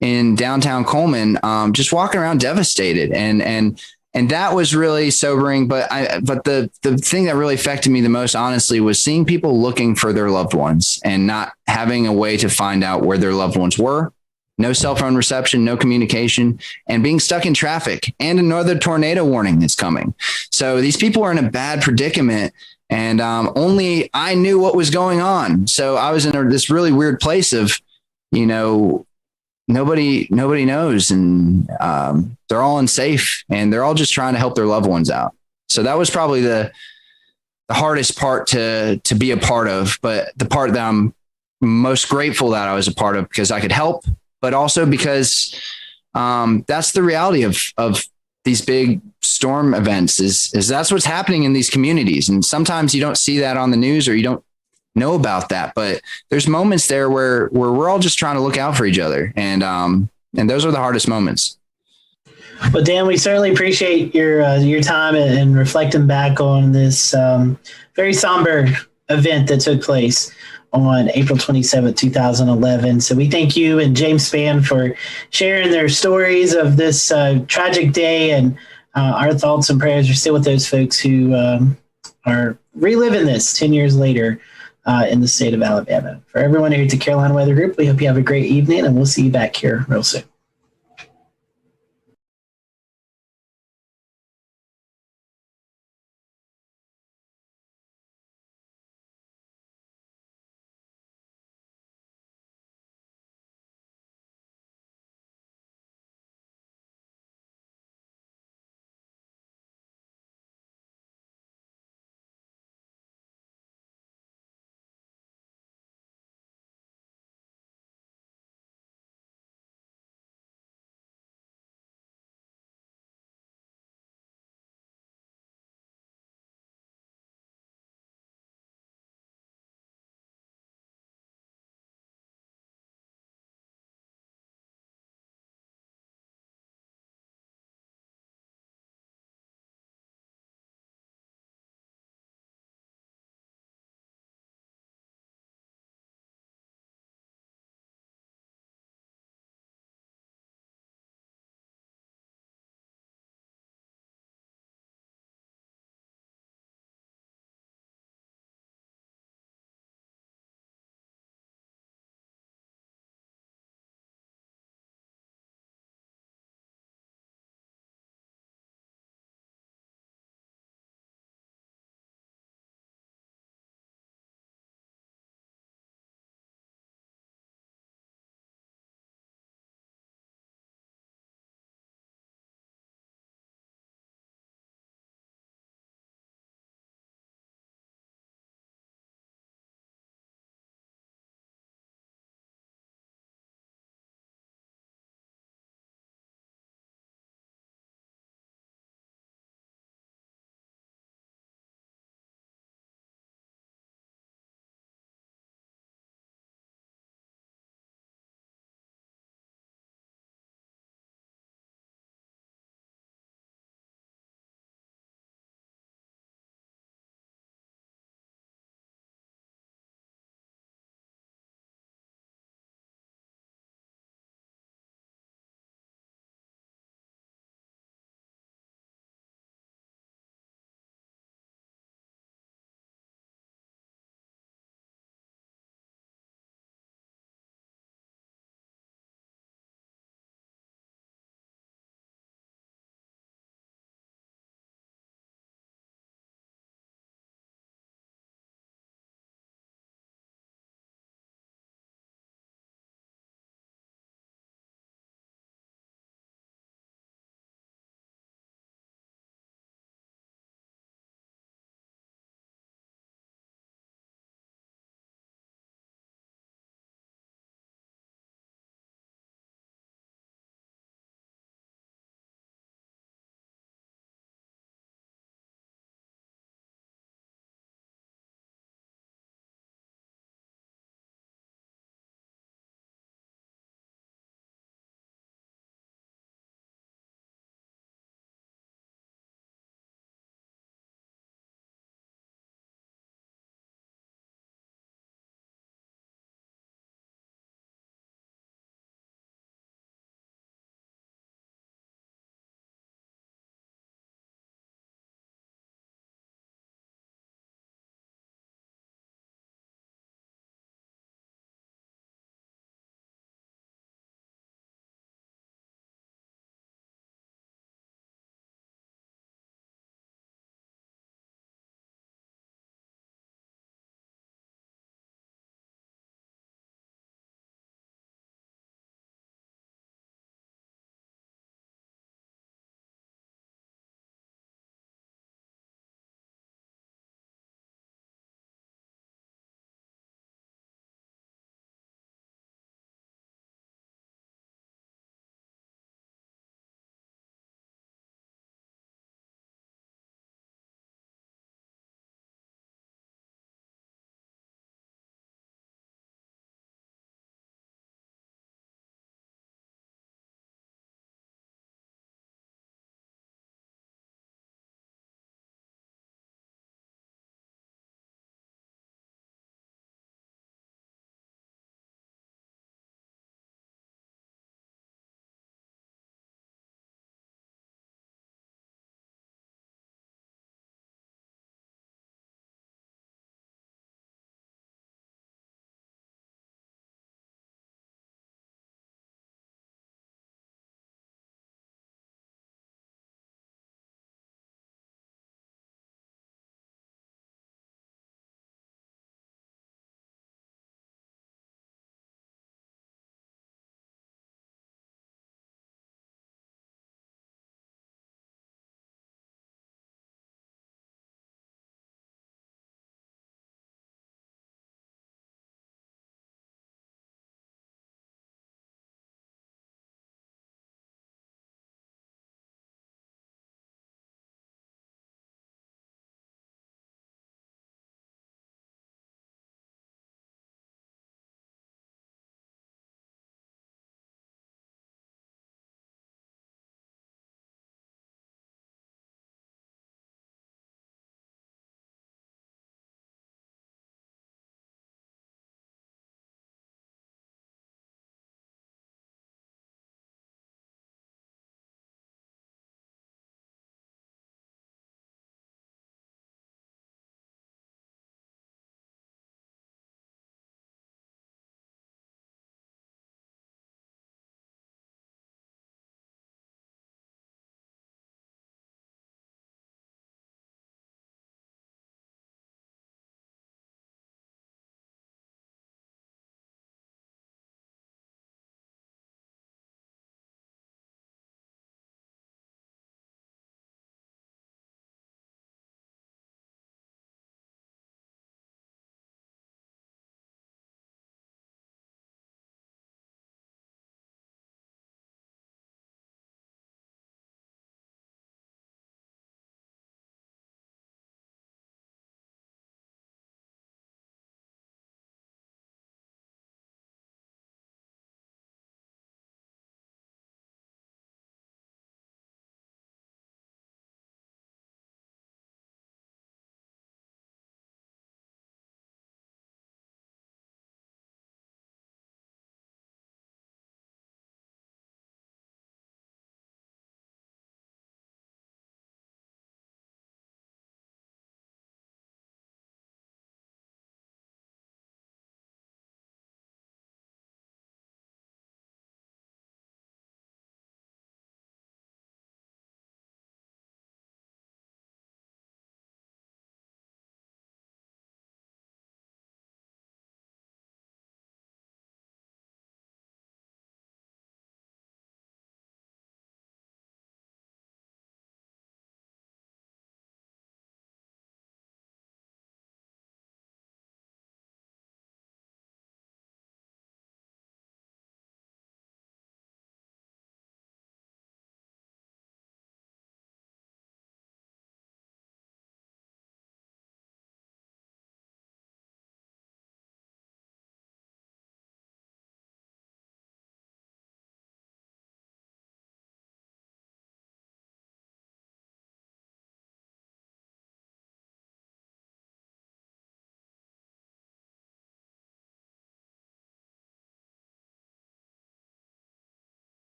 in downtown Coleman, just walking around devastated. And that was really sobering. But the thing that really affected me the most, honestly, was seeing people looking for their loved ones and not having a way to find out where their loved ones were. No cell phone reception, no communication, and being stuck in traffic, and another tornado warning that's coming. So these people are in a bad predicament, and only I knew what was going on. So I was in this really weird place of, nobody knows, and they're all unsafe, and they're all just trying to help their loved ones out. So that was probably the hardest part to be a part of, but the part that I'm most grateful that I was a part of, because I could help, but also because that's the reality of these big storm events is that's what's happening in these communities. And sometimes you don't see that on the news, or you don't know about that, but there's moments there where we're all just trying to look out for each other. And those are the hardest moments. Well, Dan, we certainly appreciate your time and reflecting back on this very somber event that took place on April 27th, 2011. So we thank you and James Spann for sharing their stories of this tragic day, and our thoughts and prayers are still with those folks who are reliving this 10 years later in the state of Alabama. For everyone here at the Carolina Weather Group, we hope you have a great evening, and we'll see you back here real soon.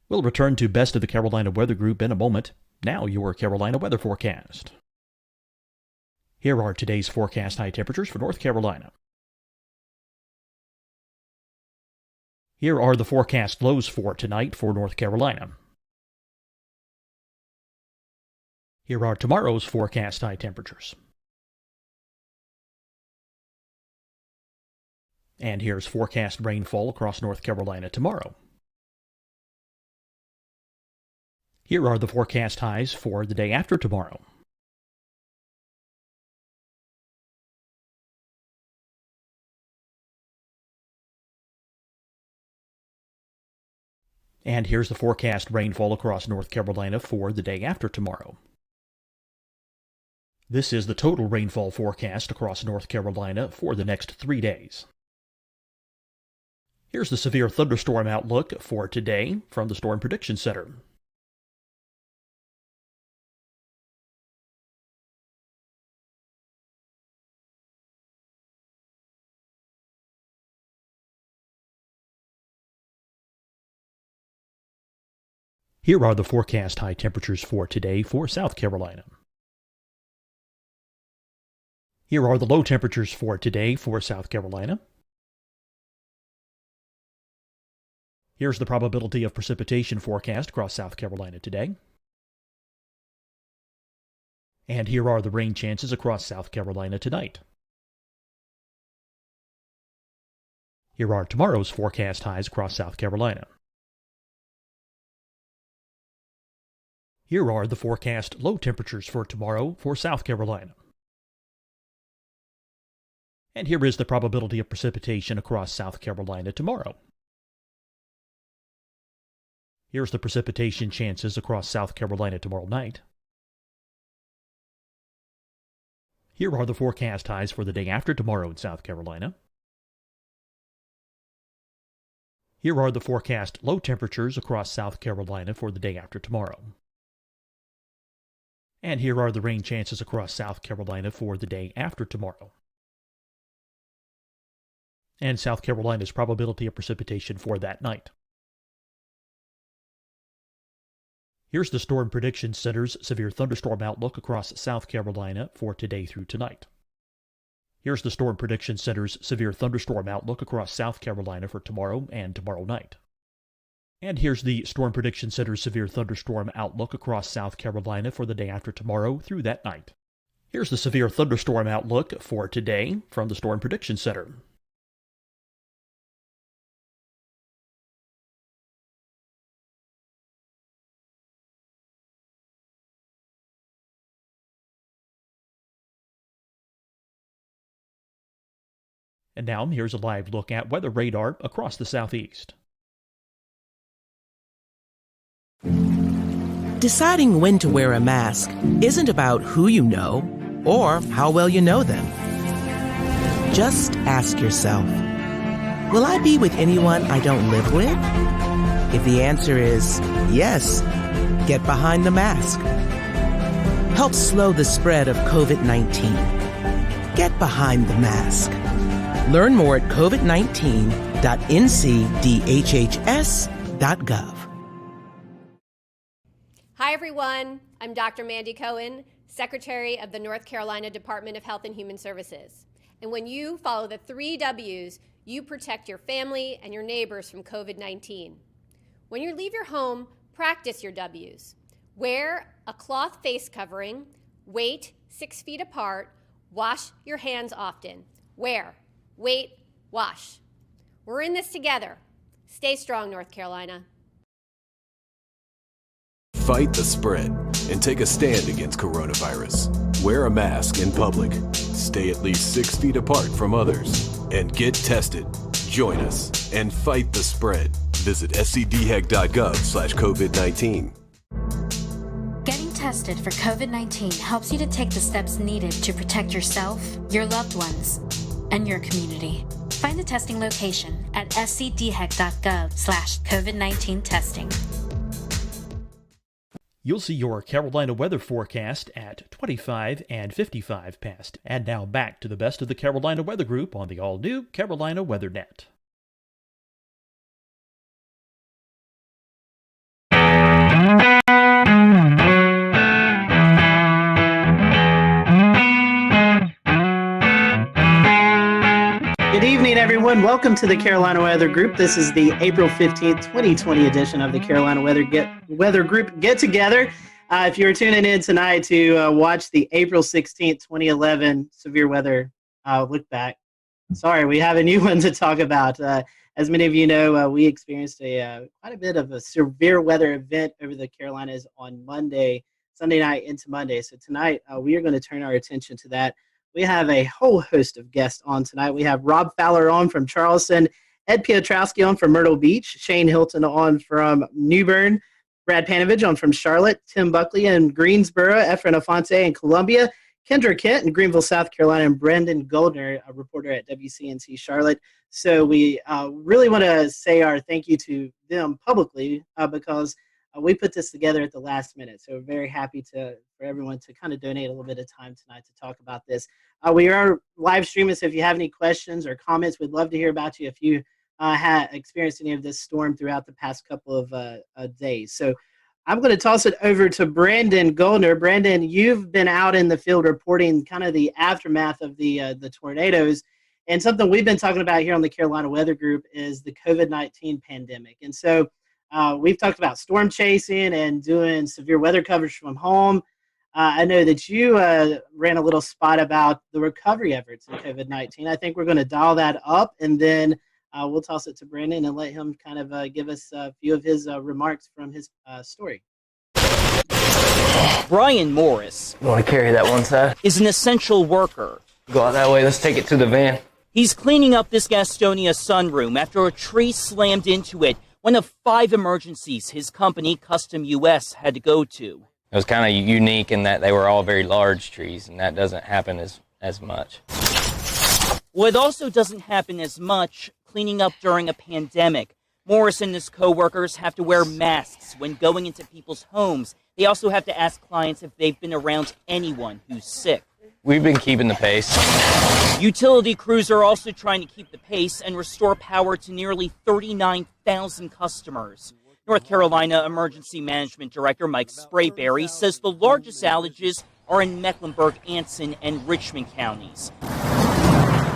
We'll return to Best of the Carolina Weather Group in a moment. Now your Carolina weather forecast. Here are today's forecast high temperatures for North Carolina. Here are the forecast lows for tonight for North Carolina. Here are tomorrow's forecast high temperatures. And here's forecast rainfall across North Carolina tomorrow. Here are the forecast highs for the day after tomorrow. And here's the forecast rainfall across North Carolina for the day after tomorrow. This is the total rainfall forecast across North Carolina for the next 3 days. Here's the severe thunderstorm outlook for today from the Storm Prediction Center. Here are the forecast high temperatures for today for South Carolina. Here are the low temperatures for today for South Carolina. Here's the probability of precipitation forecast across South Carolina today. And here are the rain chances across South Carolina tonight. Here are tomorrow's forecast highs across South Carolina. Here are the forecast low temperatures for tomorrow for South Carolina. And here is the probability of precipitation across South Carolina tomorrow. Here's the precipitation chances across South Carolina tomorrow night. Here are the forecast highs for the day after tomorrow in South Carolina. Here are the forecast low temperatures across South Carolina for the day after tomorrow. And here are the rain chances across South Carolina for the day after tomorrow. And South Carolina's probability of precipitation for that night. Here's the Storm Prediction Center's severe thunderstorm outlook across South Carolina for today through tonight. Here's the Storm Prediction Center's severe thunderstorm outlook across South Carolina for tomorrow and tomorrow night. And here's the Storm Prediction Center's severe thunderstorm outlook across South Carolina for the day after tomorrow through that night. Here's the severe thunderstorm outlook for today from the Storm Prediction Center. And now here's a live look at weather radar across the southeast. Deciding when to wear a mask isn't about who you know or how well you know them. Just ask yourself, will I be with anyone I don't live with? If the answer is yes, get behind the mask. Help slow the spread of COVID-19. Get behind the mask. Learn more at covid19.ncdhhs.gov. Hi, everyone. I'm Dr. Mandy Cohen, Secretary of the North Carolina Department of Health and Human Services. And when you follow the 3 W's, you protect your family and your neighbors from COVID-19. When you leave your home, practice your W's. Wear a cloth face covering, wait 6 feet apart, wash your hands often. Wear, wait, wash. We're in this together. Stay strong, North Carolina. Fight the spread and take a stand against coronavirus. Wear a mask in public. Stay at least 6 feet apart from others. And get tested. Join us and fight the spread. Visit scdhec.gov/COVID-19. Getting tested for COVID-19 helps you to take the steps needed to protect yourself, your loved ones, and your community. Find the testing location at scdhec.gov/COVID-19 testing. You'll see your Carolina weather forecast at 25 and 55 past. And now back to the Best of the Carolina Weather Group on the all-new Carolina WeatherNet. Good evening, everyone. Welcome to the Carolina Weather Group. This is the April 15th, 2020 edition of the Carolina Weather Group Get Together. If you're tuning in tonight to watch the April 16th, 2011 severe weather look back, sorry, we have a new one to talk about. As many of you know, we experienced quite a bit of a severe weather event over the Carolinas on Sunday night into Monday. So tonight, we are going to turn our attention to that. We have a whole host of guests on tonight. We have Rob Fowler on from Charleston, Ed Piotrowski on from Myrtle Beach, Shane Hilton on from New Bern, Brad Panovich on from Charlotte, Tim Buckley in Greensboro, Efren Afonte in Columbia, Kendra Kent in Greenville, South Carolina, and Brendan Goldner, a reporter at WCNC Charlotte. So we really want to say our thank you to them publicly because we put this together at the last minute. So we're very happy for everyone to kind of donate a little bit of time tonight to talk about this. We are live streaming, so if you have any questions or comments, we'd love to hear about you if you had experienced any of this storm throughout the past couple of days. So I'm going to toss it over to Brandon Goldner. Brandon, you've been out in the field reporting kind of the aftermath of the tornadoes. And something we've been talking about here on the Carolina Weather Group is the COVID-19 pandemic. And so we've talked about storm chasing and doing severe weather coverage from home. I know that you ran a little spot about the recovery efforts in COVID-19. I think we're going to dial that up, and then we'll toss it to Brandon and let him kind of give us a few of his remarks from his story. Brian Morris. You want to carry that one side? Is an essential worker. Go out that way. Let's take it to the van. He's cleaning up this Gastonia sunroom after a tree slammed into it. One of 5 emergencies his company, Custom US, had to go to. It was kind of unique in that they were all very large trees, and that doesn't happen as much. Well, it also doesn't happen as much cleaning up during a pandemic. Morris and his co-workers have to wear masks when going into people's homes. They also have to ask clients if they've been around anyone who's sick. We've been keeping the pace. Utility crews are also trying to keep the pace and restore power to nearly 39,000 customers. North Carolina Emergency Management Director Mike Sprayberry says the largest outages are in Mecklenburg, Anson, and Richmond counties.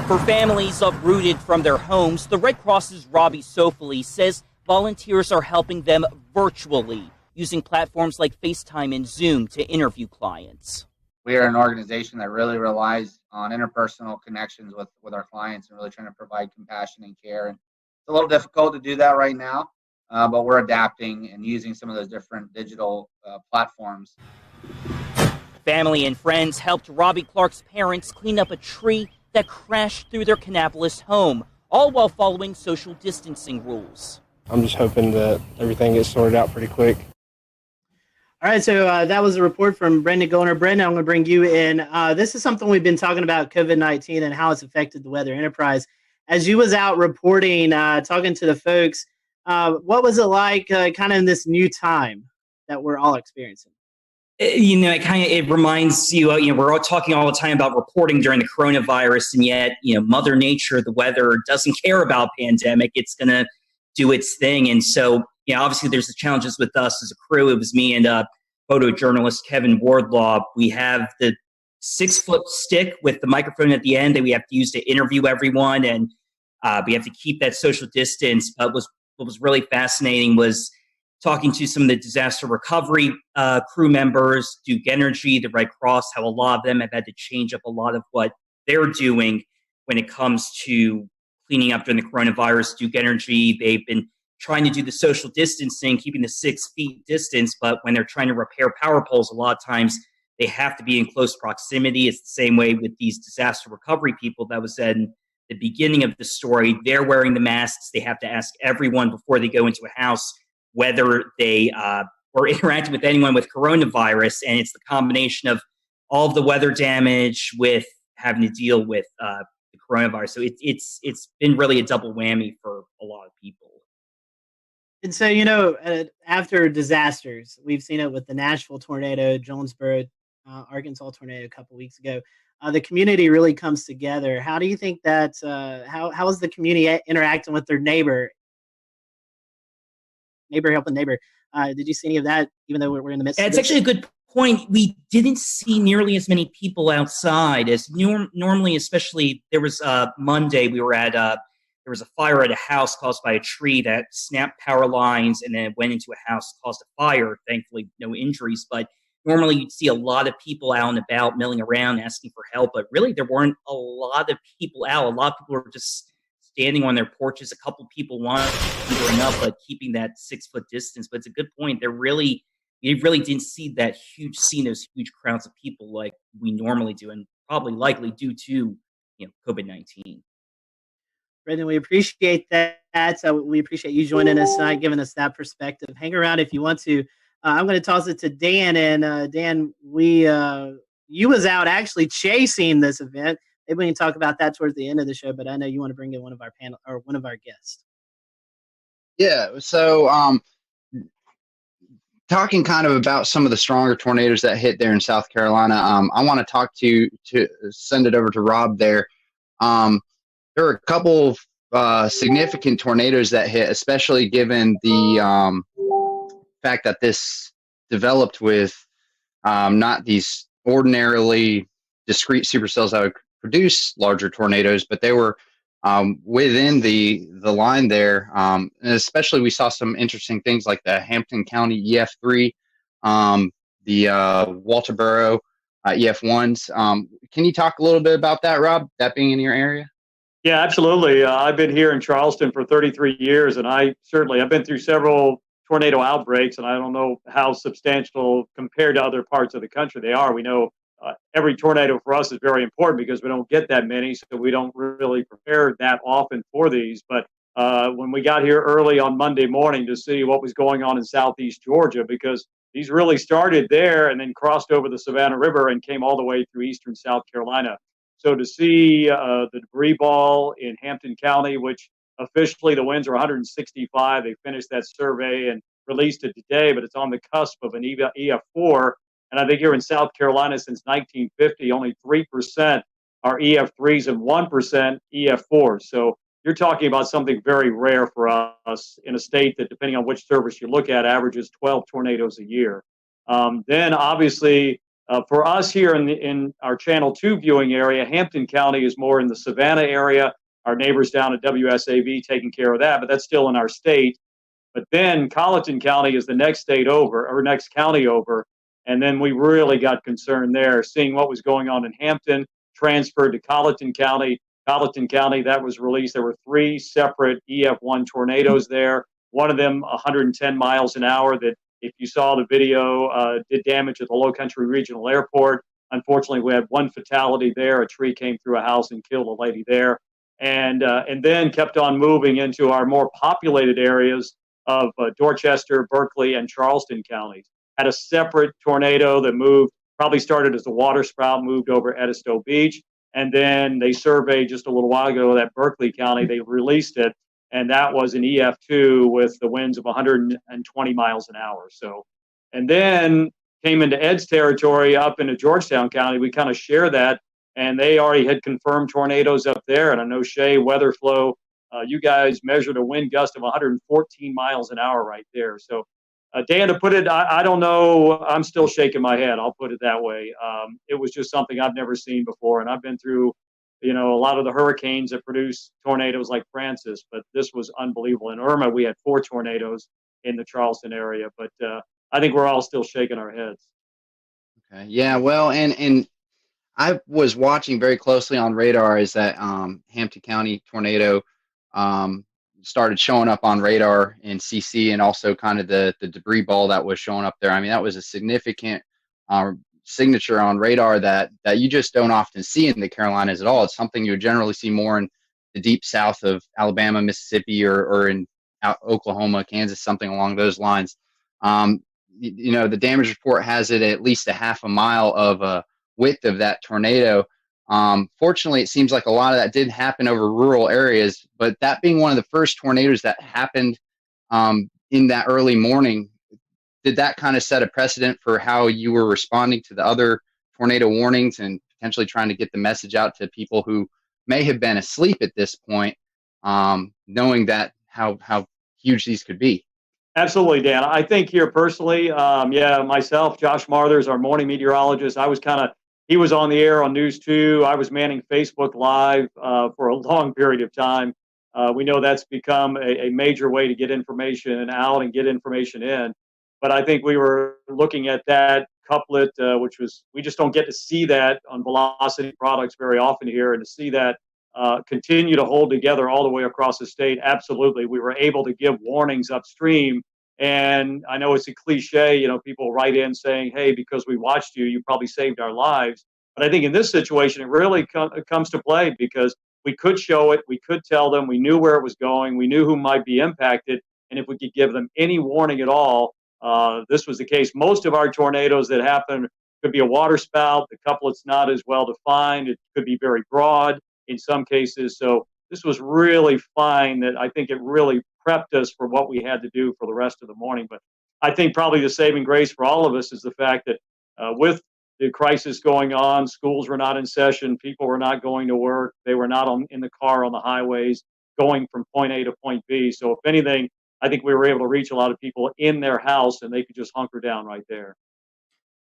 For families uprooted from their homes, the Red Cross's Robbie Sofoli says volunteers are helping them virtually, using platforms like FaceTime and Zoom to interview clients. We are an organization that really relies on interpersonal connections with our clients and really trying to provide compassion and care. And it's a little difficult to do that right now, but we're adapting and using some of those different digital platforms. Family and friends helped Robbie Clark's parents clean up a tree that crashed through their Kannapolis home, all while following social distancing rules. I'm just hoping that everything gets sorted out pretty quick. All right, so that was a report from Brendan Goldner. Brendan, I'm going to bring you in. This is something we've been talking about, COVID-19 and how it's affected the weather enterprise. As you was out reporting, talking to the folks, what was it like kind of in this new time that we're all experiencing? It reminds you, we're all talking all the time about reporting during the coronavirus, and yet, Mother Nature, the weather, doesn't care about pandemic. It's going to do its thing. And so, obviously there's the challenges with us as a crew. It was me and photojournalist Kevin Wardlaw. We have the 6-foot stick with the microphone at the end that we have to use to interview everyone, and we have to keep that social distance. But what was really fascinating was talking to some of the disaster recovery crew members, Duke Energy, the Red Cross, how a lot of them have had to change up a lot of what they're doing when it comes to cleaning up during the coronavirus. Duke Energy, they've been trying to do the social distancing, keeping the 6 feet distance, but when they're trying to repair power poles, a lot of times they have to be in close proximity. It's the same way with these disaster recovery people that was said in the beginning of the story. They're wearing the masks. They have to ask everyone before they go into a house whether they were interacting with anyone with coronavirus, and it's the combination of all of the weather damage with having to deal with the coronavirus. So it's been really a double whammy for a lot of people. And so, after disasters, we've seen it with the Nashville tornado, Jonesboro, Arkansas tornado a couple weeks ago. The community really comes together. How do you think that, how is the community interacting with their neighbor? neighbor helping neighbor. Did you see any of that, even though we're in the midst of It's this? actually a good point. We didn't see nearly as many people outside as normally, especially there was Monday, we were at, there was a fire at a house caused by a tree that snapped power lines and then went into a house, caused a fire. Thankfully, no injuries, but normally you'd see a lot of people out and about milling around asking for help, but really there weren't a lot of people out. A lot of people were just standing on their porches. A couple people wandering up, but keeping that 6-foot distance. But it's a good point. You really didn't see those huge crowds of people like we normally do, and probably likely due to COVID-19. Brendan, we appreciate that. So we appreciate you joining us tonight, giving us that perspective. Hang around if you want to. I'm going to toss it to Dan, and Dan, you was out actually chasing this event. Maybe we can talk about that towards the end of the show. But I know you want to bring in one of our panel or one of our guests. Yeah. So, talking kind of about some of the stronger tornadoes that hit there in South Carolina, I want to send it over to Rob there. There were a couple of significant tornadoes that hit, especially given the fact that this developed with not these ordinarily discrete supercells that would produce larger tornadoes, but they were within the line there. And especially we saw some interesting things like the Hampton County EF3, the Walterboro EF1s. Can you talk a little bit about that, Rob, that being in your area? Yeah, absolutely. I've been here in Charleston for 33 years, and I've been through several tornado outbreaks, and I don't know how substantial compared to other parts of the country they are. We know every tornado for us is very important because we don't get that many, so we don't really prepare that often for these. But when we got here early on Monday morning to see what was going on in southeast Georgia, because these really started there and then crossed over the Savannah River and came all the way through eastern South Carolina. So to see the debris ball in Hampton County, which officially the winds are 165, they finished that survey and released it today, but it's on the cusp of an EF4. And I think here in South Carolina since 1950, only 3% are EF3s and 1% EF4s. So you're talking about something very rare for us in a state that, depending on which service you look at, averages 12 tornadoes a year. Then obviously, for us here in our Channel 2 viewing area, Hampton County is more in the Savannah area. Our neighbors down at WSAV taking care of that, but that's still in our state. But then Colleton County is the next state over, or next county over. And then we really got concerned there, seeing what was going on in Hampton, transferred to Colleton County. Colleton County, that was released. There were 3 separate EF1 tornadoes there. One of them, 110 miles an hour, that if you saw the video, did damage at the Low Country Regional Airport. Unfortunately, we had 1 fatality there. A tree came through a house and killed a lady there. And then kept on moving into our more populated areas of Dorchester, Berkeley, and Charleston counties. Had a separate tornado that moved, probably started as a water spout, moved over Edisto Beach. And then they surveyed just a little while ago that Berkeley County, they released it. And that was an EF2 with the winds of 120 miles an hour. So, and then came into Ed's territory up into Georgetown County. We kind of share that, and they already had confirmed tornadoes up there. And I know Shea, Weatherflow, you guys measured a wind gust of 114 miles an hour right there. So, Dan, to put it, I don't know. I'm still shaking my head. I'll put it that way. It was just something I've never seen before, and I've been through a lot of the hurricanes that produce tornadoes like Francis, but this was unbelievable. In Irma, we had 4 tornadoes in the Charleston area, but I think we're all still shaking our heads. Okay. Yeah, well, and I was watching very closely on radar as that Hampton County tornado started showing up on radar in CC, and also kind of the debris ball that was showing up there. I mean, that was a significant signature on radar that you just don't often see in the Carolinas at all. It's something you would generally see more in the deep south of Alabama, Mississippi, or in Oklahoma, Kansas, something along those lines. The damage report has it at least a half a mile of a width of that tornado. Fortunately, it seems like a lot of that did happen over rural areas, but that being one of the first tornadoes that happened in that early morning, did that kind of set a precedent for how you were responding to the other tornado warnings and potentially trying to get the message out to people who may have been asleep at this point, knowing that how huge these could be? Absolutely, Dan. I think here personally, myself, Josh Marthers, our morning meteorologist, he was on the air on News 2. I was manning Facebook Live for a long period of time. We know that's become a major way to get information out and get information in. But I think we were looking at that couplet, which was, we just don't get to see that on Velocity products very often here, and to see that continue to hold together all the way across the state. Absolutely. We were able to give warnings upstream. And I know it's a cliche, people write in saying, hey, because we watched you, you probably saved our lives. But I think in this situation, it really comes to play because we could show it, we could tell them, we knew where it was going, we knew who might be impacted. And if we could give them any warning at all, this was the case. Most of our tornadoes that happen could be a water spout. The couplet's not as well defined. It could be very broad in some cases. So this was really fine that I think it really prepped us for what we had to do for the rest of the morning. But I think probably the saving grace for all of us is the fact that with the crisis going on, schools were not in session, people were not going to work, they were not in the car on the highways going from point A to point B. So if anything, I think we were able to reach a lot of people in their house and they could just hunker down right there.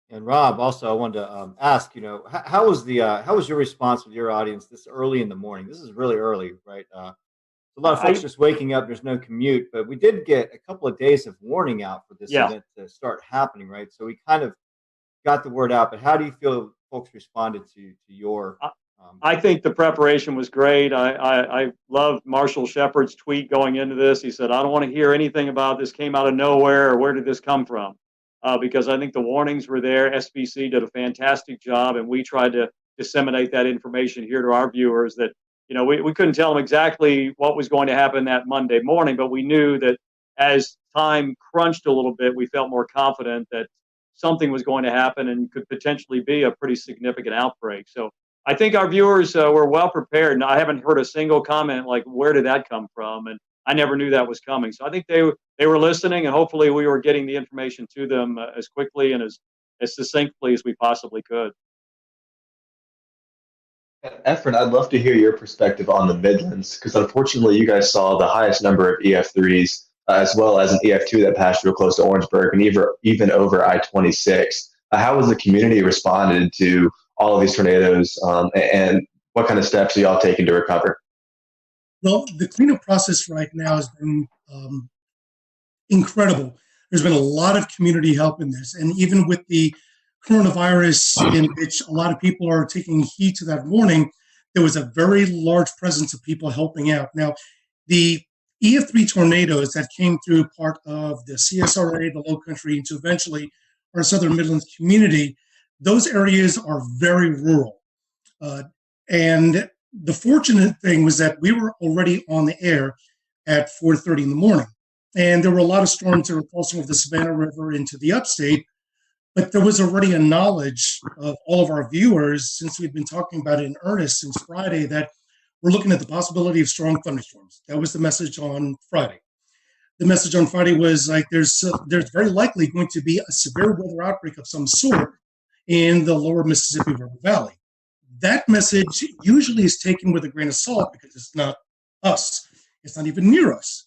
And Rob, also, I wanted to ask, how was your response with your audience this early in the morning? This is really early, right? A lot of folks just waking up. There's no commute, but we did get a couple of days of warning out for this event to start happening, right? So we kind of got the word out. But how do you feel folks responded to your? I think the preparation was great. I loved Marshall Shepard's tweet going into this. He said, "I don't want to hear anything about this came out of nowhere or where did this come from." Because I think the warnings were there. SBC did a fantastic job, and we tried to disseminate that information here to our viewers that, we couldn't tell them exactly what was going to happen that Monday morning, but we knew that as time crunched a little bit, we felt more confident that something was going to happen and could potentially be a pretty significant outbreak. So I think our viewers were well prepared, and I haven't heard a single comment like, where did that come from? And I never knew that was coming. So I think they were listening, and hopefully we were getting the information to them as quickly and as succinctly as we possibly could. Efren, I'd love to hear your perspective on the Midlands, because unfortunately you guys saw the highest number of EF3s as well as an EF2 that passed real close to Orangeburg and even over I-26. How has the community responded to all of these tornadoes, and what kind of steps are y'all taking to recover? Well, the cleanup process right now has been incredible. There's been a lot of community help in this. And even with the coronavirus, in which a lot of people are taking heed to that warning, there was a very large presence of people helping out. Now, the EF3 tornadoes that came through part of the CSRA, the Low Country, into eventually our Southern Midlands community, those areas are very rural. And the fortunate thing was that we were already on the air at 4:30 in the morning. And there were a lot of storms that were crossing over the Savannah River into the upstate, but there was already a knowledge of all of our viewers, since we've been talking about it in earnest since Friday, that we're looking at the possibility of strong thunderstorms. That was the message on Friday. The message on Friday was like, there's very likely going to be a severe weather outbreak of some sort in the lower Mississippi River Valley. That message usually is taken with a grain of salt because it's not us. It's not even near us.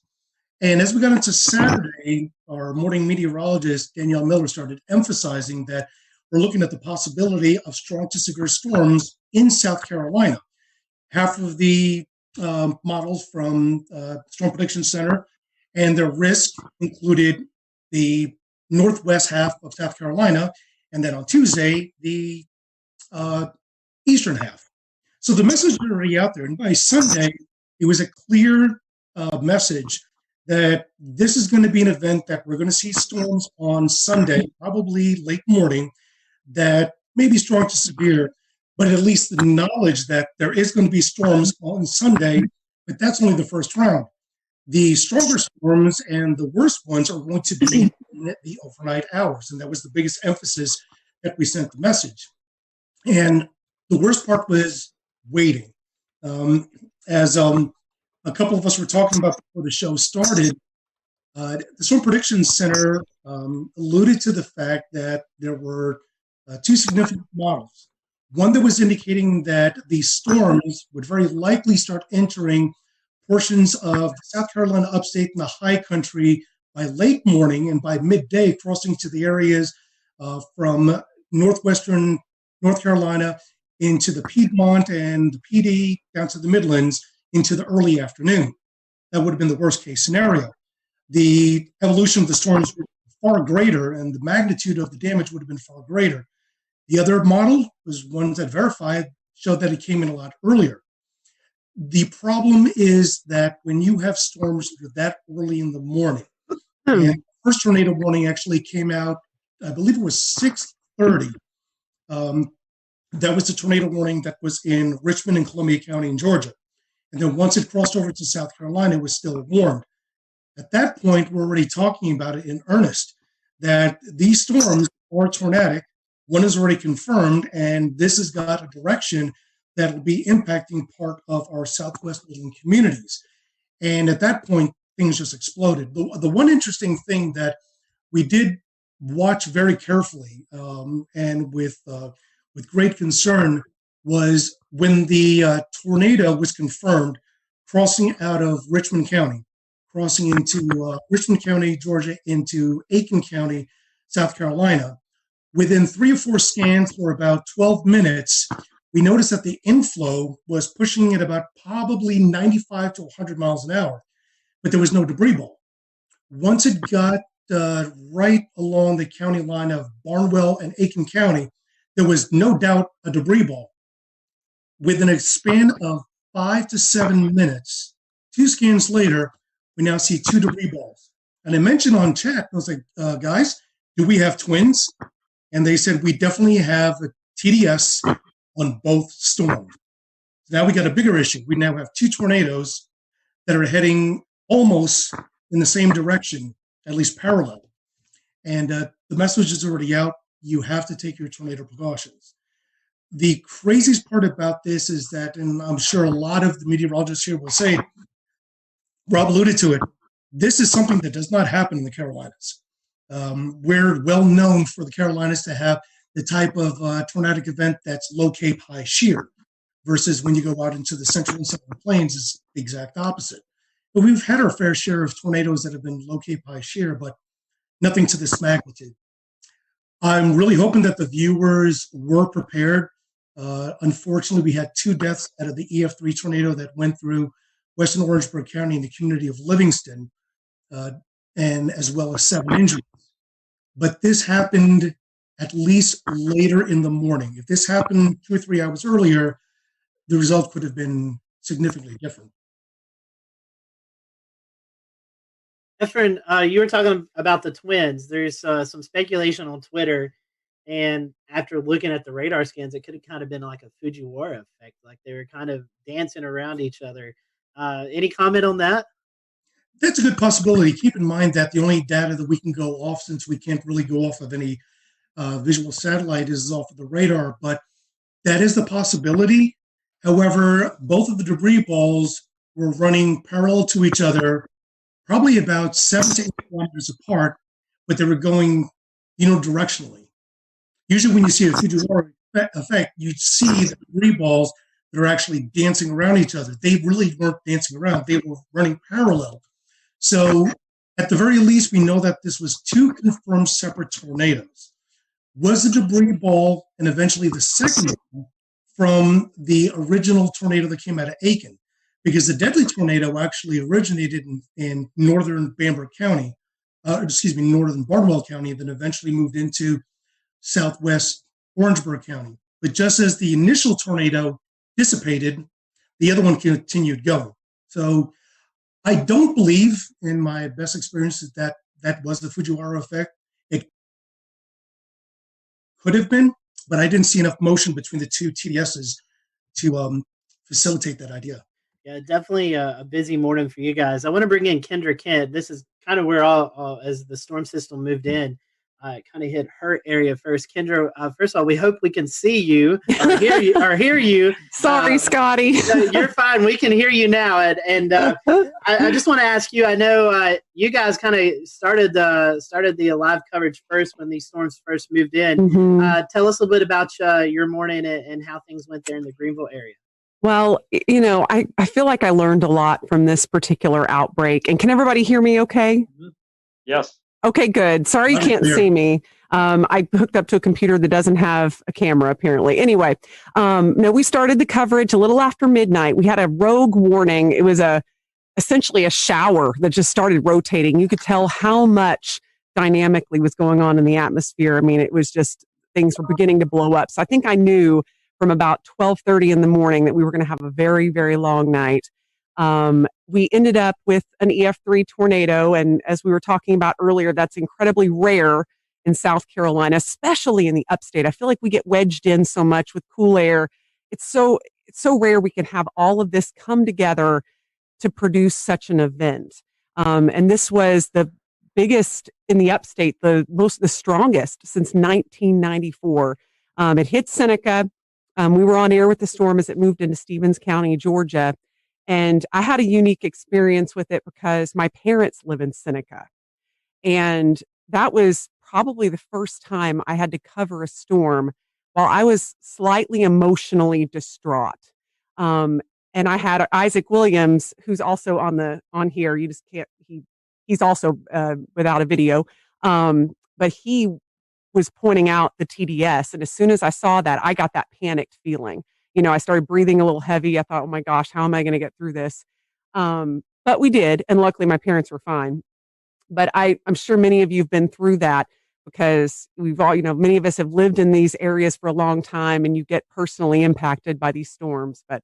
And as we got into Saturday, our morning meteorologist, Danielle Miller, started emphasizing that we're looking at the possibility of strong to severe storms in South Carolina. Half of the models from Storm Prediction Center and their risk included the northwest half of South Carolina, and then on Tuesday, the eastern half. So the message was already out there. And by Sunday, it was a clear message that this is going to be an event that we're going to see storms on Sunday, probably late morning, that may be strong to severe, but at least the knowledge that there is going to be storms on Sunday, but that's only the first round. The stronger storms and the worst ones are going to be in the overnight hours. And that was the biggest emphasis that we sent the message. And the worst part was waiting. As a couple of us were talking about before the show started, the Storm Prediction Center alluded to the fact that there were two significant models. One that was indicating that these storms would very likely start entering portions of South Carolina upstate and the high country by late morning and by midday crossing to the areas from northwestern North Carolina into the Piedmont and the PD down to the Midlands into the early afternoon. That would have been the worst case scenario. The evolution of the storms were far greater and the magnitude of the damage would have been far greater. The other model was one that verified, showed that it came in a lot earlier. The problem is that when you have storms that early in the morning, and the first tornado warning actually came out, I believe it was 6:30. That was the tornado warning that was in Richmond and Columbia County in Georgia. And then once it crossed over to South Carolina, it was still warned. At that point, we're already talking about it in earnest, that these storms are tornadic. One is already confirmed, and this has got a direction that will be impacting part of our southwestern communities. And at that point, things just exploded. The one interesting thing that we did watch very carefully and with great concern was when the tornado was confirmed crossing out of Richmond County, crossing into Richmond County, Georgia, into Aiken County, South Carolina. Within 3 or 4 scans for about 12 minutes, we noticed that the inflow was pushing at about probably 95 to 100 miles an hour, but there was no debris ball. Once it got right along the county line of Barnwell and Aiken County, there was no doubt a debris ball. Within a span of 5 to 7 minutes, 2 scans later, we now see 2 debris balls. And I mentioned on chat, I was like, guys, do we have twins? And they said, we definitely have a TDS on both storms. So now we got a bigger issue. We now have 2 tornadoes that are heading almost in the same direction, at least parallel. And the message is already out. You have to take your tornado precautions. The craziest part about this is that, and I'm sure a lot of the meteorologists here will say, Rob alluded to it, this is something that does not happen in the Carolinas. We're well known for the Carolinas to have the type of tornadic event that's low cape, high shear, versus when you go out into the central and southern plains, it's the exact opposite. But we've had our fair share of tornadoes that have been low cape, high shear, but nothing to this magnitude. I'm really hoping that the viewers were prepared. Unfortunately, we had 2 deaths out of the EF3 tornado that went through western Orangeburg County in the community of Livingston, and as well as 7 injuries. But this happened at least later in the morning. If this happened 2 or 3 hours earlier, the result could have been significantly different. Efren, you were talking about the twins. There's some speculation on Twitter, and after looking at the radar scans, it could have kind of been like a Fujiwara effect, like they were kind of dancing around each other. Any comment on that? That's a good possibility. Keep in mind that the only data that we can go off, since we can't really go off of any visual satellite, is off of the radar, but that is the possibility. However, both of the debris balls were running parallel to each other, probably about 7 to 8 kilometers apart, but they were going unidirectionally. Usually when you see a Fujiwara effect, you see the debris balls that are actually dancing around each other. They really weren't dancing around. They were running parallel. So at the very least, we know that this was 2 confirmed separate tornadoes. Was the debris ball and eventually the second one from the original tornado that came out of Aiken? Because the deadly tornado actually originated in northern Bamberg County, northern Barnwell County, then eventually moved into southwest Orangeburg County. But just as the initial tornado dissipated, the other one continued going. So I don't believe, in my best experience, that was the Fujiwara effect. It could have been, but I didn't see enough motion between the 2 TDSs to facilitate that idea. Yeah, definitely a busy morning for you guys. I want to bring in Kendra Kent. This is kind of where as the storm system moved in, it kind of hit her area first. Kendra, first of all, we hope we can see you or hear you. Sorry, Scotty. You're fine. We can hear you now. And I just want to ask you, I know you guys kind of started the live coverage first when these storms first moved in. Mm-hmm. Tell us a little bit about your morning and how things went there in the Greenville area. Well, I feel like I learned a lot from this particular outbreak. And can everybody hear me okay? Yes. Okay, good. Sorry you can't see me. I hooked up to a computer that doesn't have a camera, apparently. Anyway, no, we started the coverage a little after midnight. We had a rogue warning. It was essentially a shower that just started rotating. You could tell how much dynamically was going on in the atmosphere. I mean, it was just things were beginning to blow up. So I think I knew from about 12:30 in the morning that we were going to have a very, very long night. We ended up with an EF3 tornado, and as we were talking about earlier, that's incredibly rare in South Carolina, especially in the upstate. I feel like we get wedged in so much with cool air. It's so rare we can have all of this come together to produce such an event. And this was the biggest in the upstate, the strongest since 1994. It hit Seneca. We were on air with the storm as it moved into Stevens County, Georgia. And I had a unique experience with it because my parents live in Seneca. And that was probably the first time I had to cover a storm while I was slightly emotionally distraught. And I had Isaac Williams, who's also on here. You just can't, he's also without a video. But he was pointing out the TDS. And as soon as I saw that, I got that panicked feeling. I started breathing a little heavy. I thought, oh my gosh, how am I going to get through this? But we did. And luckily my parents were fine. But I'm sure many of you have been through that because we've all, many of us have lived in these areas for a long time and you get personally impacted by these storms. But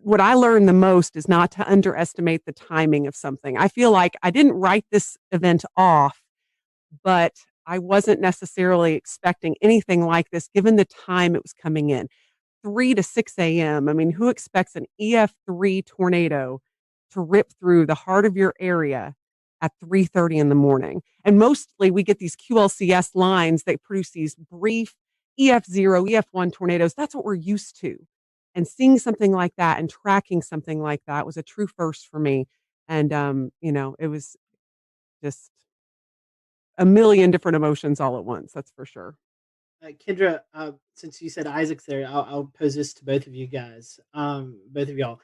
what I learned the most is not to underestimate the timing of something. I feel like I didn't write this event off, but I wasn't necessarily expecting anything like this given the time it was coming in. 3 to 6 a.m. I mean, who expects an EF3 tornado to rip through the heart of your area at 3:30 in the morning? And mostly we get these QLCS lines that produce these brief EF0, EF1 tornadoes. That's what we're used to. And seeing something like that and tracking something like that was a true first for me. And, it was just a million different emotions all at once. That's for sure. Kendra, since you said Isaac's there, I'll pose this to both of you guys, both of y'all.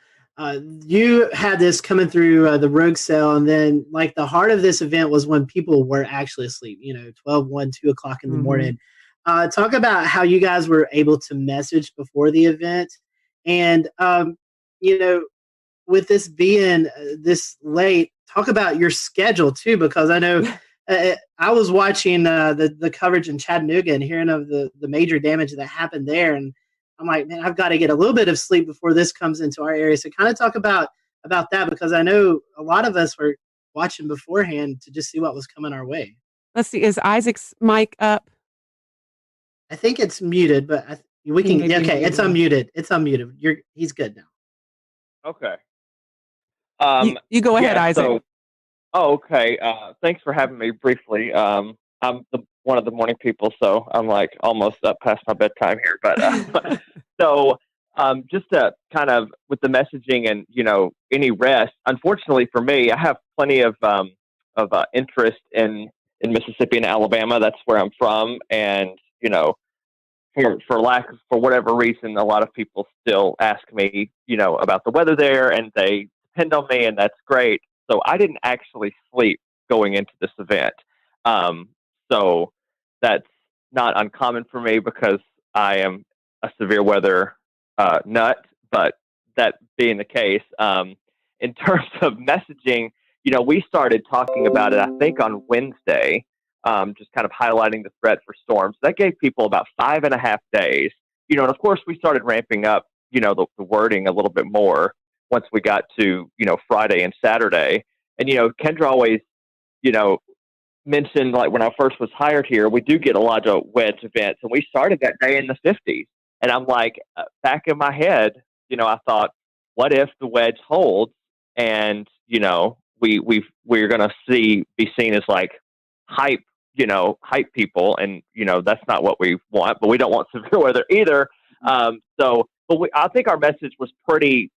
You had this coming through the rogue cell, and then like the heart of this event was when people were actually asleep, 12, 1, 2 o'clock in the morning. Talk about how you guys were able to message before the event. And, with this being this late, talk about your schedule too, because I know I was watching the coverage in Chattanooga and hearing of the major damage that happened there. And I'm like, man, I've got to get a little bit of sleep before this comes into our area. So kind of talk about that, because I know a lot of us were watching beforehand to just see what was coming our way. Let's see. Is Isaac's mic up? I think it's muted, but we can. Yeah, okay, it's unmuted. It's unmuted. He's good now. Okay. You go ahead, Isaac. Okay. Thanks for having me briefly. I'm one of the morning people, so I'm like almost up past my bedtime here. But so just to kind of with the messaging and any rest. Unfortunately for me, I have plenty of interest in Mississippi and Alabama. That's where I'm from, and for whatever reason, a lot of people still ask me, about the weather there, and they depend on me, and that's great. So I didn't actually sleep going into this event. So that's not uncommon for me because I am a severe weather nut. But that being the case, in terms of messaging, we started talking about it, I think, on Wednesday. Just kind of highlighting the threat for storms. That gave people about 5.5 days, and of course we started ramping up, the wording a little bit more once we got to, Friday and Saturday. And, Kendra always, mentioned, like when I first was hired here, we do get a lot of wedge events, and we started that day in the 50s. And I'm like, back in my head, I thought, what if the wedge holds and, we're going to be seen as like hype people, and that's not what we want, but we don't want severe weather either. I think our message was pretty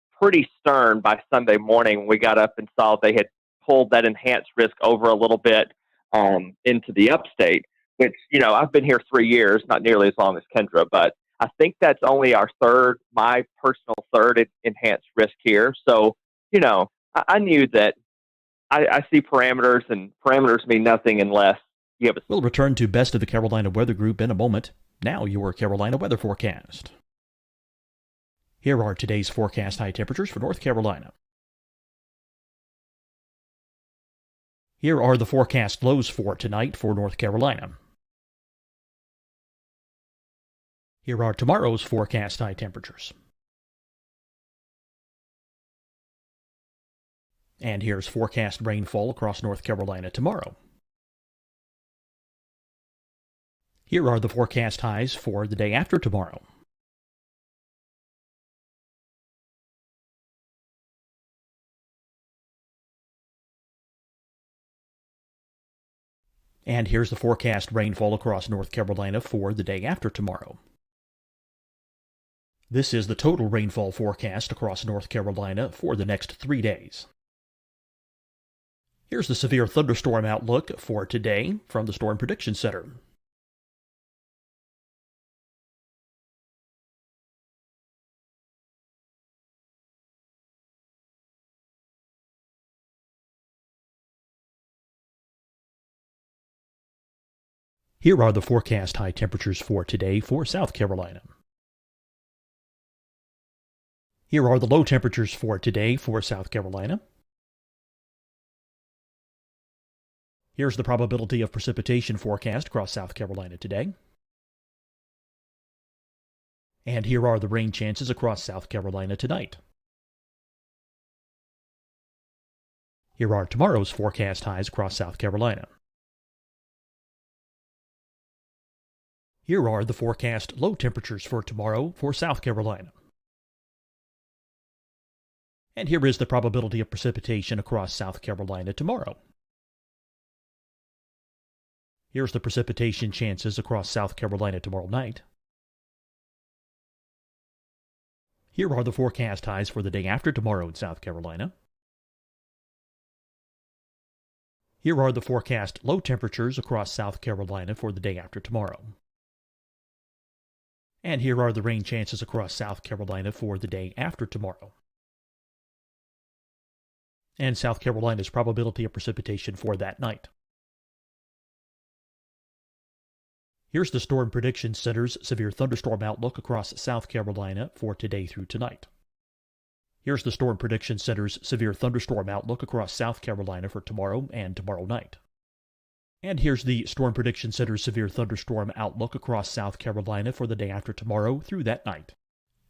stern by Sunday morning when we got up and saw they had pulled that enhanced risk over a little bit into the upstate, which I've been here 3 years, not nearly as long as Kendra, but I think that's only my personal third enhanced risk here. So I knew that I see parameters, and parameters mean nothing unless you have a... We'll return to Best of the Carolina Weather Group in a moment. Now your Carolina weather forecast. Here are today's forecast high temperatures for North Carolina. Here are the forecast lows for tonight for North Carolina. Here are tomorrow's forecast high temperatures. And here's forecast rainfall across North Carolina tomorrow. Here are the forecast highs for the day after tomorrow. And here's the forecast rainfall across North Carolina for the day after tomorrow. This is the total rainfall forecast across North Carolina for the next 3 days. Here's the severe thunderstorm outlook for today from the Storm Prediction Center. Here are the forecast high temperatures for today for South Carolina. Here are the low temperatures for today for South Carolina. Here's the probability of precipitation forecast across South Carolina today. And here are the rain chances across South Carolina tonight. Here are tomorrow's forecast highs across South Carolina. Here are the forecast low temperatures for tomorrow for South Carolina. And here is the probability of precipitation across South Carolina tomorrow. Here's the precipitation chances across South Carolina tomorrow night. Here are the forecast highs for the day after tomorrow in South Carolina. Here are the forecast low temperatures across South Carolina for the day after tomorrow. And here are the rain chances across South Carolina for the day after tomorrow. And South Carolina's probability of precipitation for that night. Here's the Storm Prediction Center's severe thunderstorm outlook across South Carolina for today through tonight. Here's the Storm Prediction Center's severe thunderstorm outlook across South Carolina for tomorrow and tomorrow night. And here's the Storm Prediction Center's severe thunderstorm outlook across South Carolina for the day after tomorrow through that night.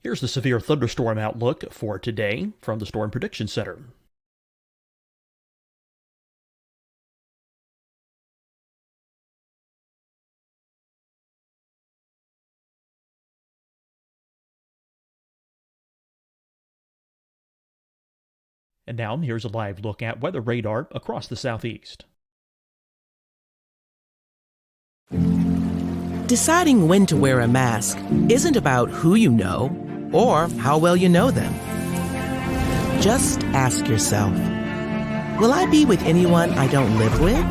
Here's the severe thunderstorm outlook for today from the Storm Prediction Center. And now here's a live look at weather radar across the southeast. Deciding when to wear a mask isn't about who you know or how well you know them. Just ask yourself, will I be with anyone I don't live with?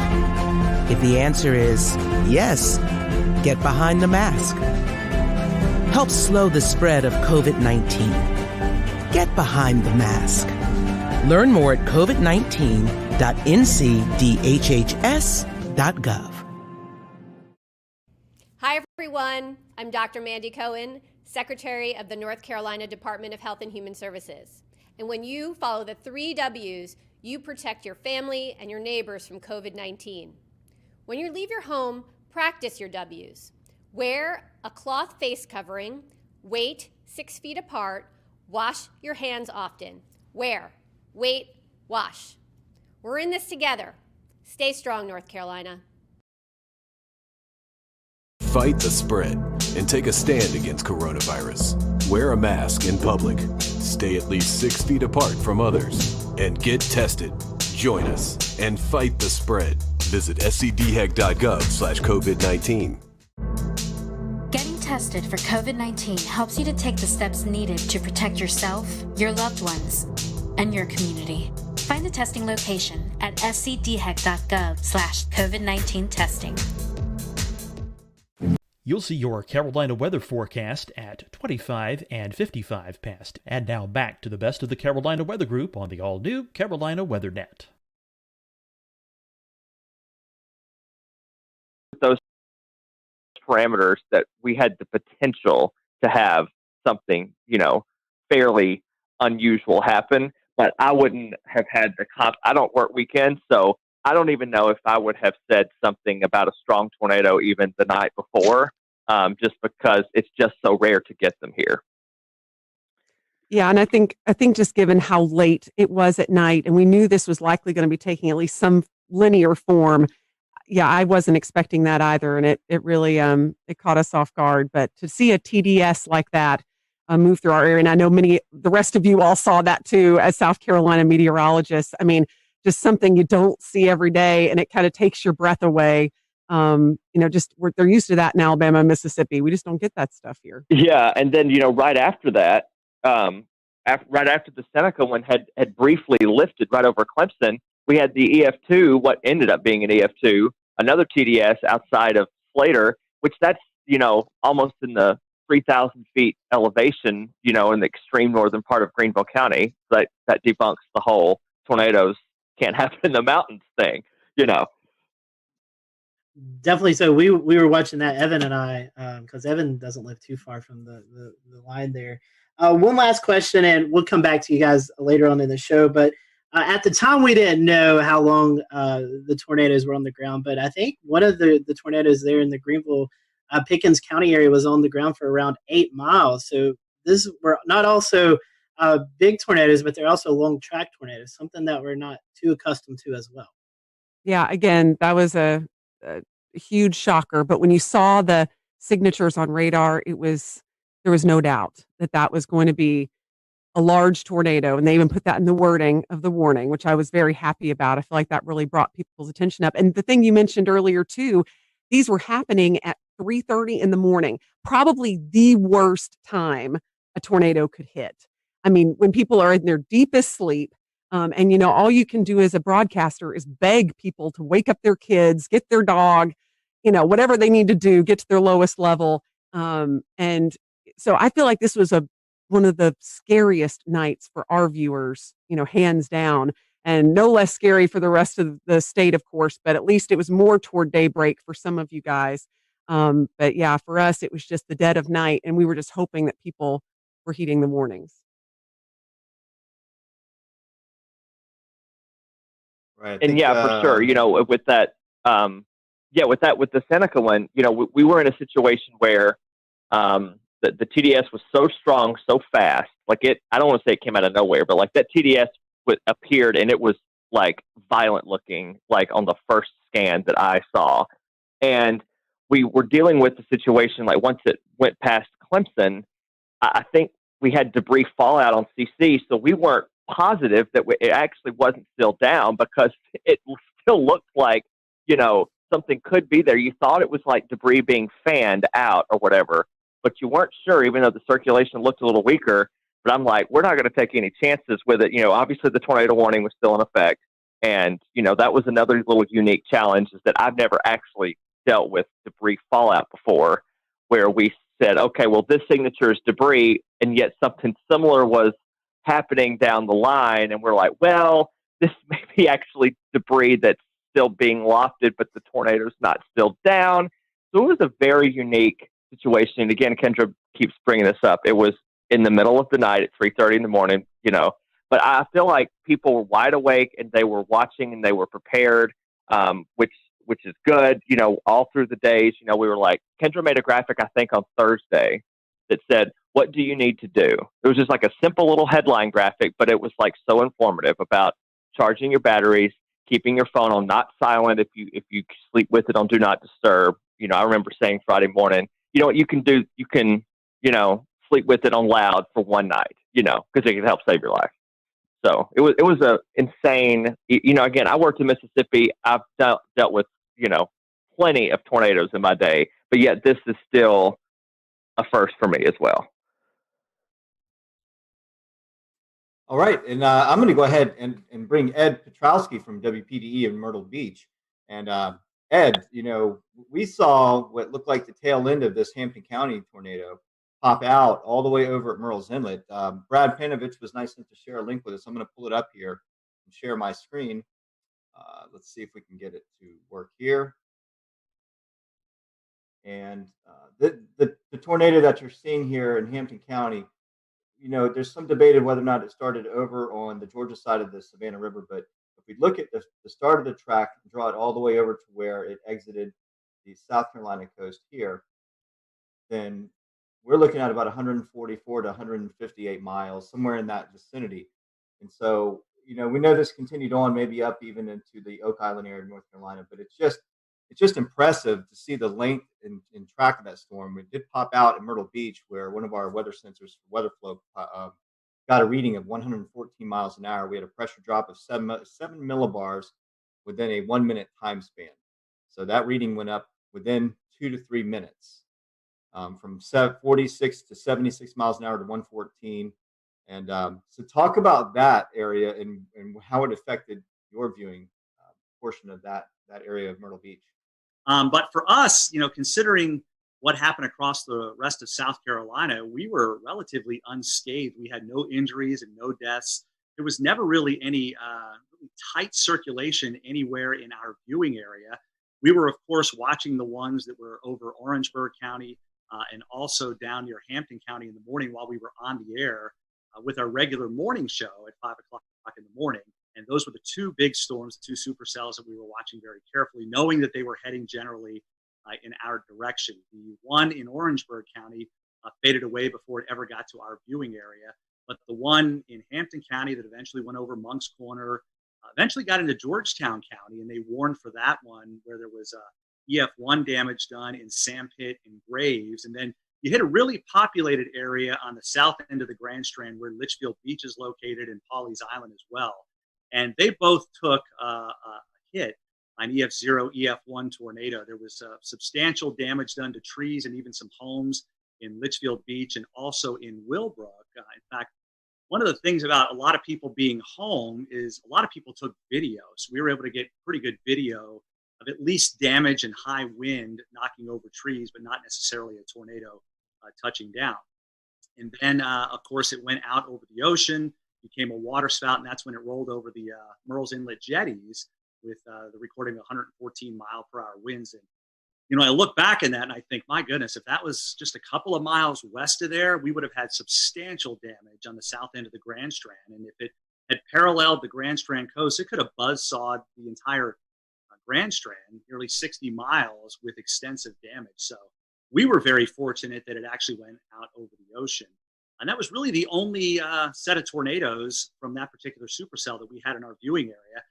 If the answer is yes, get behind the mask. Help slow the spread of COVID-19. Get behind the mask. Learn more at covid19.ncdhhs.gov. Hi, everyone. I'm Dr. Mandy Cohen, Secretary of the North Carolina Department of Health and Human Services. And when you follow the 3 W's, you protect your family and your neighbors from COVID-19. When you leave your home, practice your W's. Wear a cloth face covering, wait 6 feet apart, wash your hands often. Wear, wait, wash. We're in this together. Stay strong, North Carolina. Fight the spread and take a stand against coronavirus. Wear a mask in public. Stay at least 6 feet apart from others. And get tested. Join us and fight the spread. Visit scdhec.gov/COVID-19. Getting tested for COVID-19 helps you to take the steps needed to protect yourself, your loved ones, and your community. Find the testing location at scdhec.gov/COVID-19 testing. You'll see your Carolina weather forecast at 25 and 55 past. And now back to the Best of the Carolina Weather Group on the all-new Carolina WeatherNet. parameters that we had the potential to have something, fairly unusual happen. But I wouldn't have had I don't work weekends, so I don't even know if I would have said something about a strong tornado even the night before, just because it's just so rare to get them here. Yeah, and I think just given how late it was at night, and we knew this was likely going to be taking at least some linear form. Yeah, I wasn't expecting that either, and it really it caught us off guard. But to see a TDS like that move through our area, and I know the rest of you all saw that too as South Carolina meteorologists. I mean, just something you don't see every day, and it kind of takes your breath away. They're used to that in Alabama and Mississippi. We just don't get that stuff here. Yeah, and then right after that, right after the Seneca one had briefly lifted right over Clemson, we had the EF2, what ended up being an EF2, another TDS outside of Slater, which that's, almost in the 3,000 feet elevation, in the extreme northern part of Greenville County. That debunks the whole tornadoes can't happen in the mountains thing, Definitely. So we were watching that, Evan and I, because Evan doesn't live too far from the line there. One last question, and we'll come back to you guys later on in the show. But at the time, we didn't know how long the tornadoes were on the ground. But I think one of the tornadoes there in the Greenville, Pickens County area was on the ground for around 8 miles. So this were not also big tornadoes, but they're also long track tornadoes, something that we're not too accustomed to as well. Yeah, again, that was a huge shocker. But when you saw the signatures on radar, there was no doubt that was going to be a large tornado. And they even put that in the wording of the warning, which I was very happy about. I feel like that really brought people's attention up. And the thing you mentioned earlier too, these were happening at 3:30 in the morning, probably the worst time a tornado could hit. I mean, when people are in their deepest sleep, and all you can do as a broadcaster is beg people to wake up their kids, get their dog, whatever they need to do, get to their lowest level. And so I feel like this was one of the scariest nights for our viewers, hands down, and no less scary for the rest of the state, of course, but at least it was more toward daybreak for some of you guys. But yeah, for us, it was just the dead of night, and we were just hoping that people were heeding the warnings. Right. And for sure, with that, with the Seneca one, we were in a situation where the TDS was so strong, so fast. Like I don't want to say it came out of nowhere, but like that TDS appeared and it was like violent looking, like on the first scan that I saw. And we were dealing with the situation, like once it went past Clemson, I think we had debris fallout on CC. So we weren't positive that it actually wasn't still down because it still looked like, something could be there. You thought it was like debris being fanned out or whatever, but you weren't sure, even though the circulation looked a little weaker. But I'm like, we're not going to take any chances with it. Obviously the tornado warning was still in effect. And, that was another little unique challenge, is that I've never actually dealt with debris fallout before, where we said, okay, well, this signature is debris, and yet something similar was happening down the line. And we're like, well, this may be actually debris that's still being lofted, but the tornado's not still down. So it was a very unique situation. And again, Kendra keeps bringing this up. It was in the middle of the night at 3:30 in the morning, but I feel like people were wide awake and they were watching and they were prepared, which is good. All through the days, we were like, Kendra made a graphic, I think on Thursday, that said, what do you need to do? It was just like a simple little headline graphic, but it was like so informative about charging your batteries, keeping your phone on not silent if you sleep with it on do not disturb. I remember saying Friday morning, what you can do, you can, sleep with it on loud for one night, because it can help save your life. So it was a insane, again, I worked in Mississippi. I've dealt with, plenty of tornadoes in my day, but yet this is still a first for me as well. All right, and I'm going to go ahead and bring Ed Petrowski from WPDE in Myrtle Beach. And Ed, we saw what looked like the tail end of this Hampton County tornado pop out all the way over at Murrells Inlet. Brad Panovich was nice enough to share a link with us. I'm going to pull it up here and share my screen. Let's see if we can get it to work here. And the tornado that you're seeing here in Hampton County, there's some debate of whether or not it started over on the Georgia side of the Savannah River. But if we look at the start of the track and draw it all the way over to where it exited the South Carolina coast here, then we're looking at about 144 to 158 miles, somewhere in that vicinity. And so, we know this continued on, maybe up even into the Oak Island area of North Carolina, but it's just impressive to see the length and track of that storm. It did pop out at Myrtle Beach, where one of our weather sensors for weather flow got a reading of 114 miles an hour. We had a pressure drop of 7 millibars within a 1 minute time span. So that reading went up within 2 to 3 minutes, from 46 to 76 miles an hour to 114. And so talk about that area and how it affected your viewing portion of that area of Myrtle Beach. But for us, considering what happened across the rest of South Carolina, we were relatively unscathed. We had no injuries and no deaths. There was never really any really tight circulation anywhere in our viewing area. We were, of course, watching the ones that were over Orangeburg County and also down near Hampton County in the morning while we were on the air with our regular morning show at 5 o'clock in the morning. And those were the two big storms, the two supercells that we were watching very carefully, knowing that they were heading generally in our direction. The one in Orangeburg County faded away before it ever got to our viewing area. But the one in Hampton County that eventually went over Monk's Corner, eventually got into Georgetown County, and they warned for that one where there was EF1 damage done in Sandpit and Graves. And then you hit a really populated area on the south end of the Grand Strand where Litchfield Beach is located and Pawleys Island as well. And they both took a hit on EF0, EF1 tornado. There was substantial damage done to trees and even some homes in Litchfield Beach and also in Willbrook. In fact, one of the things about a lot of people being home is a lot of people took videos. We were able to get pretty good video of at least damage and high wind knocking over trees, but not necessarily a tornado touching down. And then, of course, it went out over the ocean, became a water spout, and that's when it rolled over the Murrells Inlet jetties with the recording of 114 mile per hour winds. And, I look back in that and I think, my goodness, if that was just a couple of miles west of there, we would have had substantial damage on the south end of the Grand Strand. And if it had paralleled the Grand Strand coast, it could have buzzsawed the entire Grand Strand, nearly 60 miles with extensive damage. So we were very fortunate that it actually went out over the ocean. And that was really the only set of tornadoes from that particular supercell that we had in our viewing area.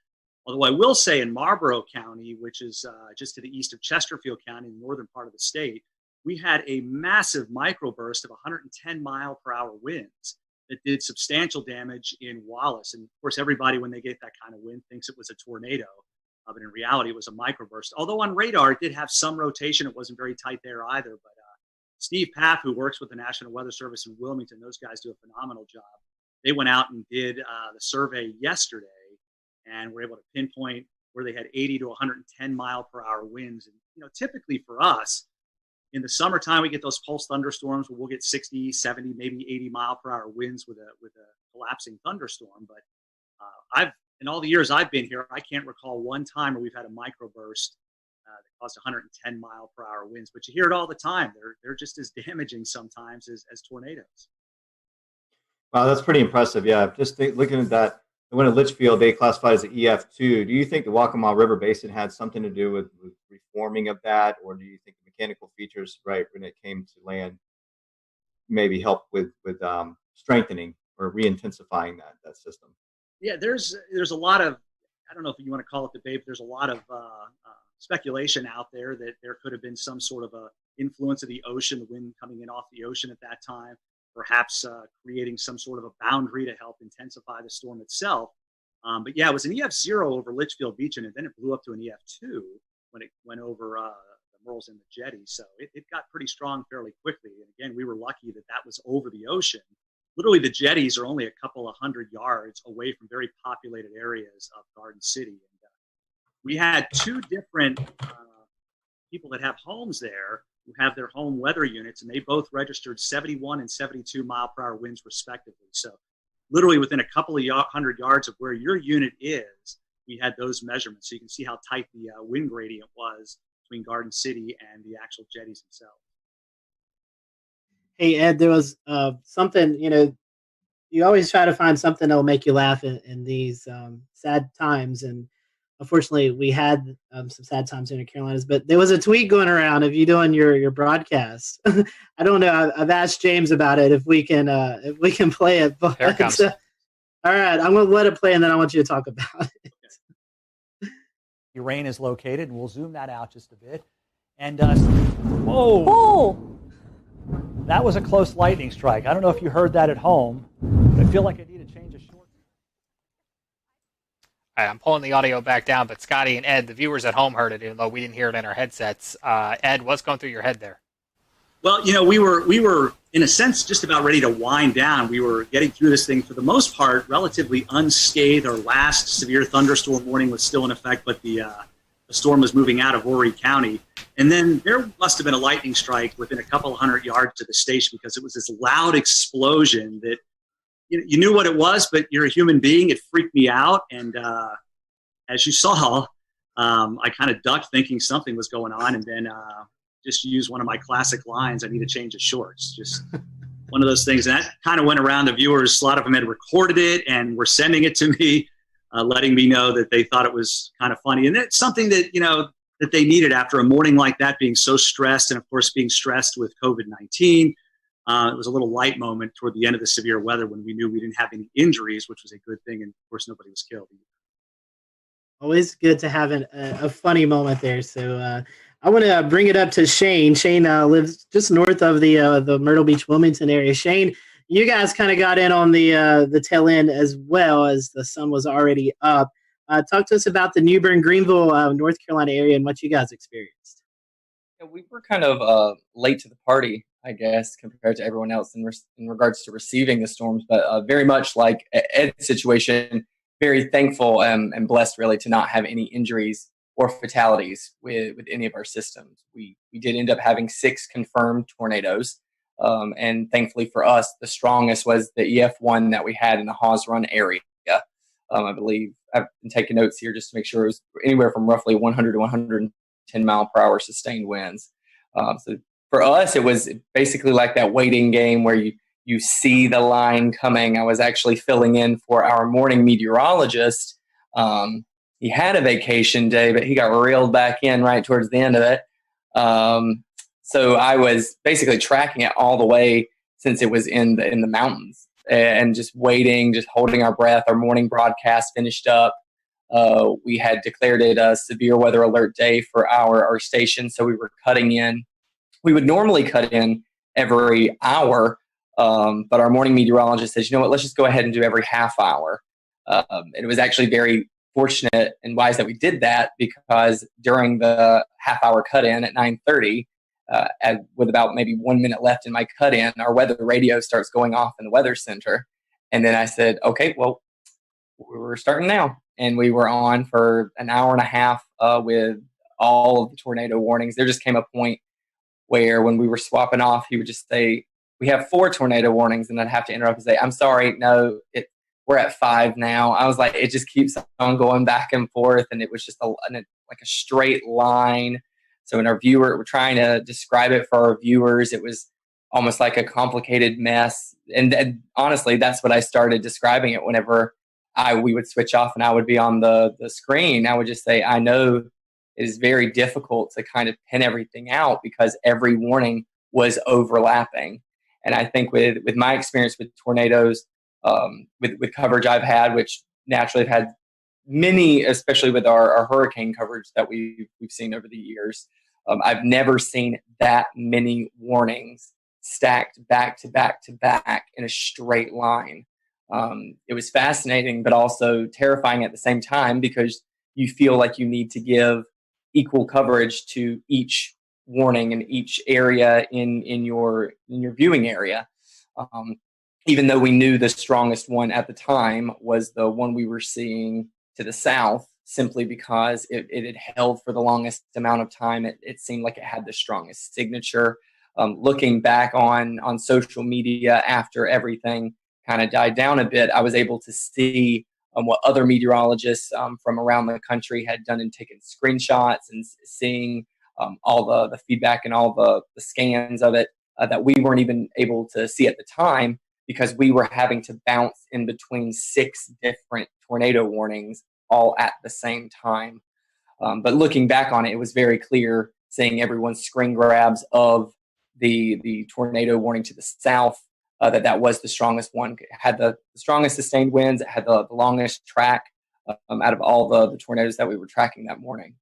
Although I will say in Marlborough County, which is just to the east of Chesterfield County, in the northern part of the state, we had a massive microburst of 110 mile per hour winds that did substantial damage in Wallace. And of course, everybody, when they get that kind of wind, thinks it was a tornado. But in reality, it was a microburst. Although on radar, it did have some rotation. It wasn't very tight there either. But Steve Paff, who works with the National Weather Service in Wilmington, those guys do a phenomenal job. They went out and did the survey yesterday and were able to pinpoint where they had 80 to 110 mile per hour winds. And, typically for us, in the summertime, we get those pulse thunderstorms where we'll get 60, 70, maybe 80 mile per hour winds with a collapsing thunderstorm. But in all the years I've been here, I can't recall one time where we've had a microburst that caused 110 mile per hour winds. But you hear it all the time. They're just as damaging sometimes as tornadoes. Wow, that's pretty impressive. Yeah, just looking at that, the one at Litchfield, they classified as an EF2. Do you think the Waccamaw River Basin had something to do with reforming of that, or do you think the mechanical features, right, when it came to land, maybe helped with strengthening or re-intensifying that system? Yeah, there's a lot of, I don't know if you want to call it debate, but there's a lot of speculation out there that there could have been some sort of a influence of the ocean, the wind coming in off the ocean at that time, perhaps creating some sort of a boundary to help intensify the storm itself. But yeah, it was an EF0 over Litchfield Beach, and then it blew up to an EF2 when it went over the Murrells Inlet jetty. So it got pretty strong fairly quickly. And again, we were lucky that was over the ocean. Literally, the jetties are only a couple of 100 yards away from very populated areas of Garden City. And we had two different people that have homes there who have their home weather units, and they both registered 71 and 72 mile per hour winds respectively. So literally within a couple of 100 yards of where your unit is, we had those measurements. So you can see how tight the wind gradient was between Garden City and the actual jetties themselves. Hey, Ed, there was something, you always try to find something that will make you laugh in these sad times. And unfortunately, we had some sad times in the Carolinas, but there was a tweet going around of you doing your broadcast. I don't know. I've asked James about it if we can play it. But, Here it comes. all right, I'm going to let it play, and then I want you to talk about it. Your rain is located, and we'll zoom that out just a bit. And whoa! Oh! That was a close lightning strike. I don't know if you heard that at home, but I feel like I need to change a short. All right, I'm pulling the audio back down, but Scotty and Ed, the viewers at home heard it, even though we didn't hear it in our headsets. Ed, what's going through your head there? Well, we were in a sense just about ready to wind down. We were getting through this thing for the most part relatively unscathed. Our last severe thunderstorm warning was still in effect, but the storm was moving out of Horry County. And then there must have been a lightning strike within a couple hundred yards of the station, because it was this loud explosion that you knew what it was, but you're a human being. It freaked me out. And as you saw, I kind of ducked thinking something was going on, and then just used one of my classic lines, I need to change the shorts. Just one of those things. And that kind of went around the viewers. A lot of them had recorded it and were sending it to me, letting me know that they thought it was kind of funny. And it's something that, that they needed after a morning like that, being so stressed, and of course being stressed with COVID-19. It was a little light moment toward the end of the severe weather when we knew we didn't have any injuries, which was a good thing. And of course, nobody was killed. Always good to have a funny moment there. So I want to bring it up to Shane. Shane lives just north of the Myrtle Beach, Wilmington area. Shane, you guys kind of got in on the tail end as well, as the sun was already up. Talk to us about the New Bern, Greenville, North Carolina area and what you guys experienced. Yeah, we were kind of late to the party, I guess, compared to everyone else in regards to receiving the storms, but very much like Ed's situation, very thankful and blessed really to not have any injuries or fatalities with any of our systems. We did end up having 6 confirmed tornadoes, and thankfully for us, the strongest was the EF1 that we had in the Hawes Run area. I believe I've been taking notes here just to make sure it was anywhere from roughly 100 to 110 mile per hour sustained winds. So for us, it was basically like that waiting game where you see the line coming. I was actually filling in for our morning meteorologist. He had a vacation day, but he got reeled back in right towards the end of it. So I was basically tracking it all the way since it was in the mountains, and just waiting, just holding our breath. Our morning broadcast finished up. We had declared it a severe weather alert day for our station, so we were cutting in. We would normally cut in every hour, but our morning meteorologist says, you know what, let's just go ahead and do every half hour. It was actually very fortunate and wise that we did that, because during the half hour cut in at 9:30, with about maybe 1 minute left in my cut in, our weather radio starts going off in the weather center. And then I said, okay, well, we're starting now. And we were on for an hour and a half with all of the tornado warnings. There just came a point where when we were swapping off, he would just say, we have 4 tornado warnings. And I'd have to interrupt and say, I'm sorry, no, we're at 5 now. I was like, it just keeps on going back and forth. And it was just like a straight line. So when we're trying to describe it for our viewers, it was almost like a complicated mess. And honestly, that's what I started describing it whenever we would switch off and I would be on the screen. I would just say, I know it is very difficult to kind of pin everything out because every warning was overlapping. And I think with my experience with tornadoes, with coverage I've had, which naturally I've had many, especially with our hurricane coverage that we've seen over the years, I've never seen that many warnings stacked back to back to back in a straight line. It was fascinating, but also terrifying at the same time, because you feel like you need to give equal coverage to each warning in each area in your viewing area. Even though we knew the strongest one at the time was the one we were seeing to the south, simply because it had held for the longest amount of time. It seemed like it had the strongest signature. Looking back on social media after everything kind of died down a bit, I was able to see what other meteorologists from around the country had done and taken screenshots and seeing all the feedback and all the scans of it that we weren't even able to see at the time because we were having to bounce in between 6 different tornado warnings all at the same time. But looking back on it, it was very clear seeing everyone's screen grabs of the tornado warning to the south, that was the strongest one. It had the strongest sustained winds. It had the longest track out of all the tornadoes that we were tracking that morning.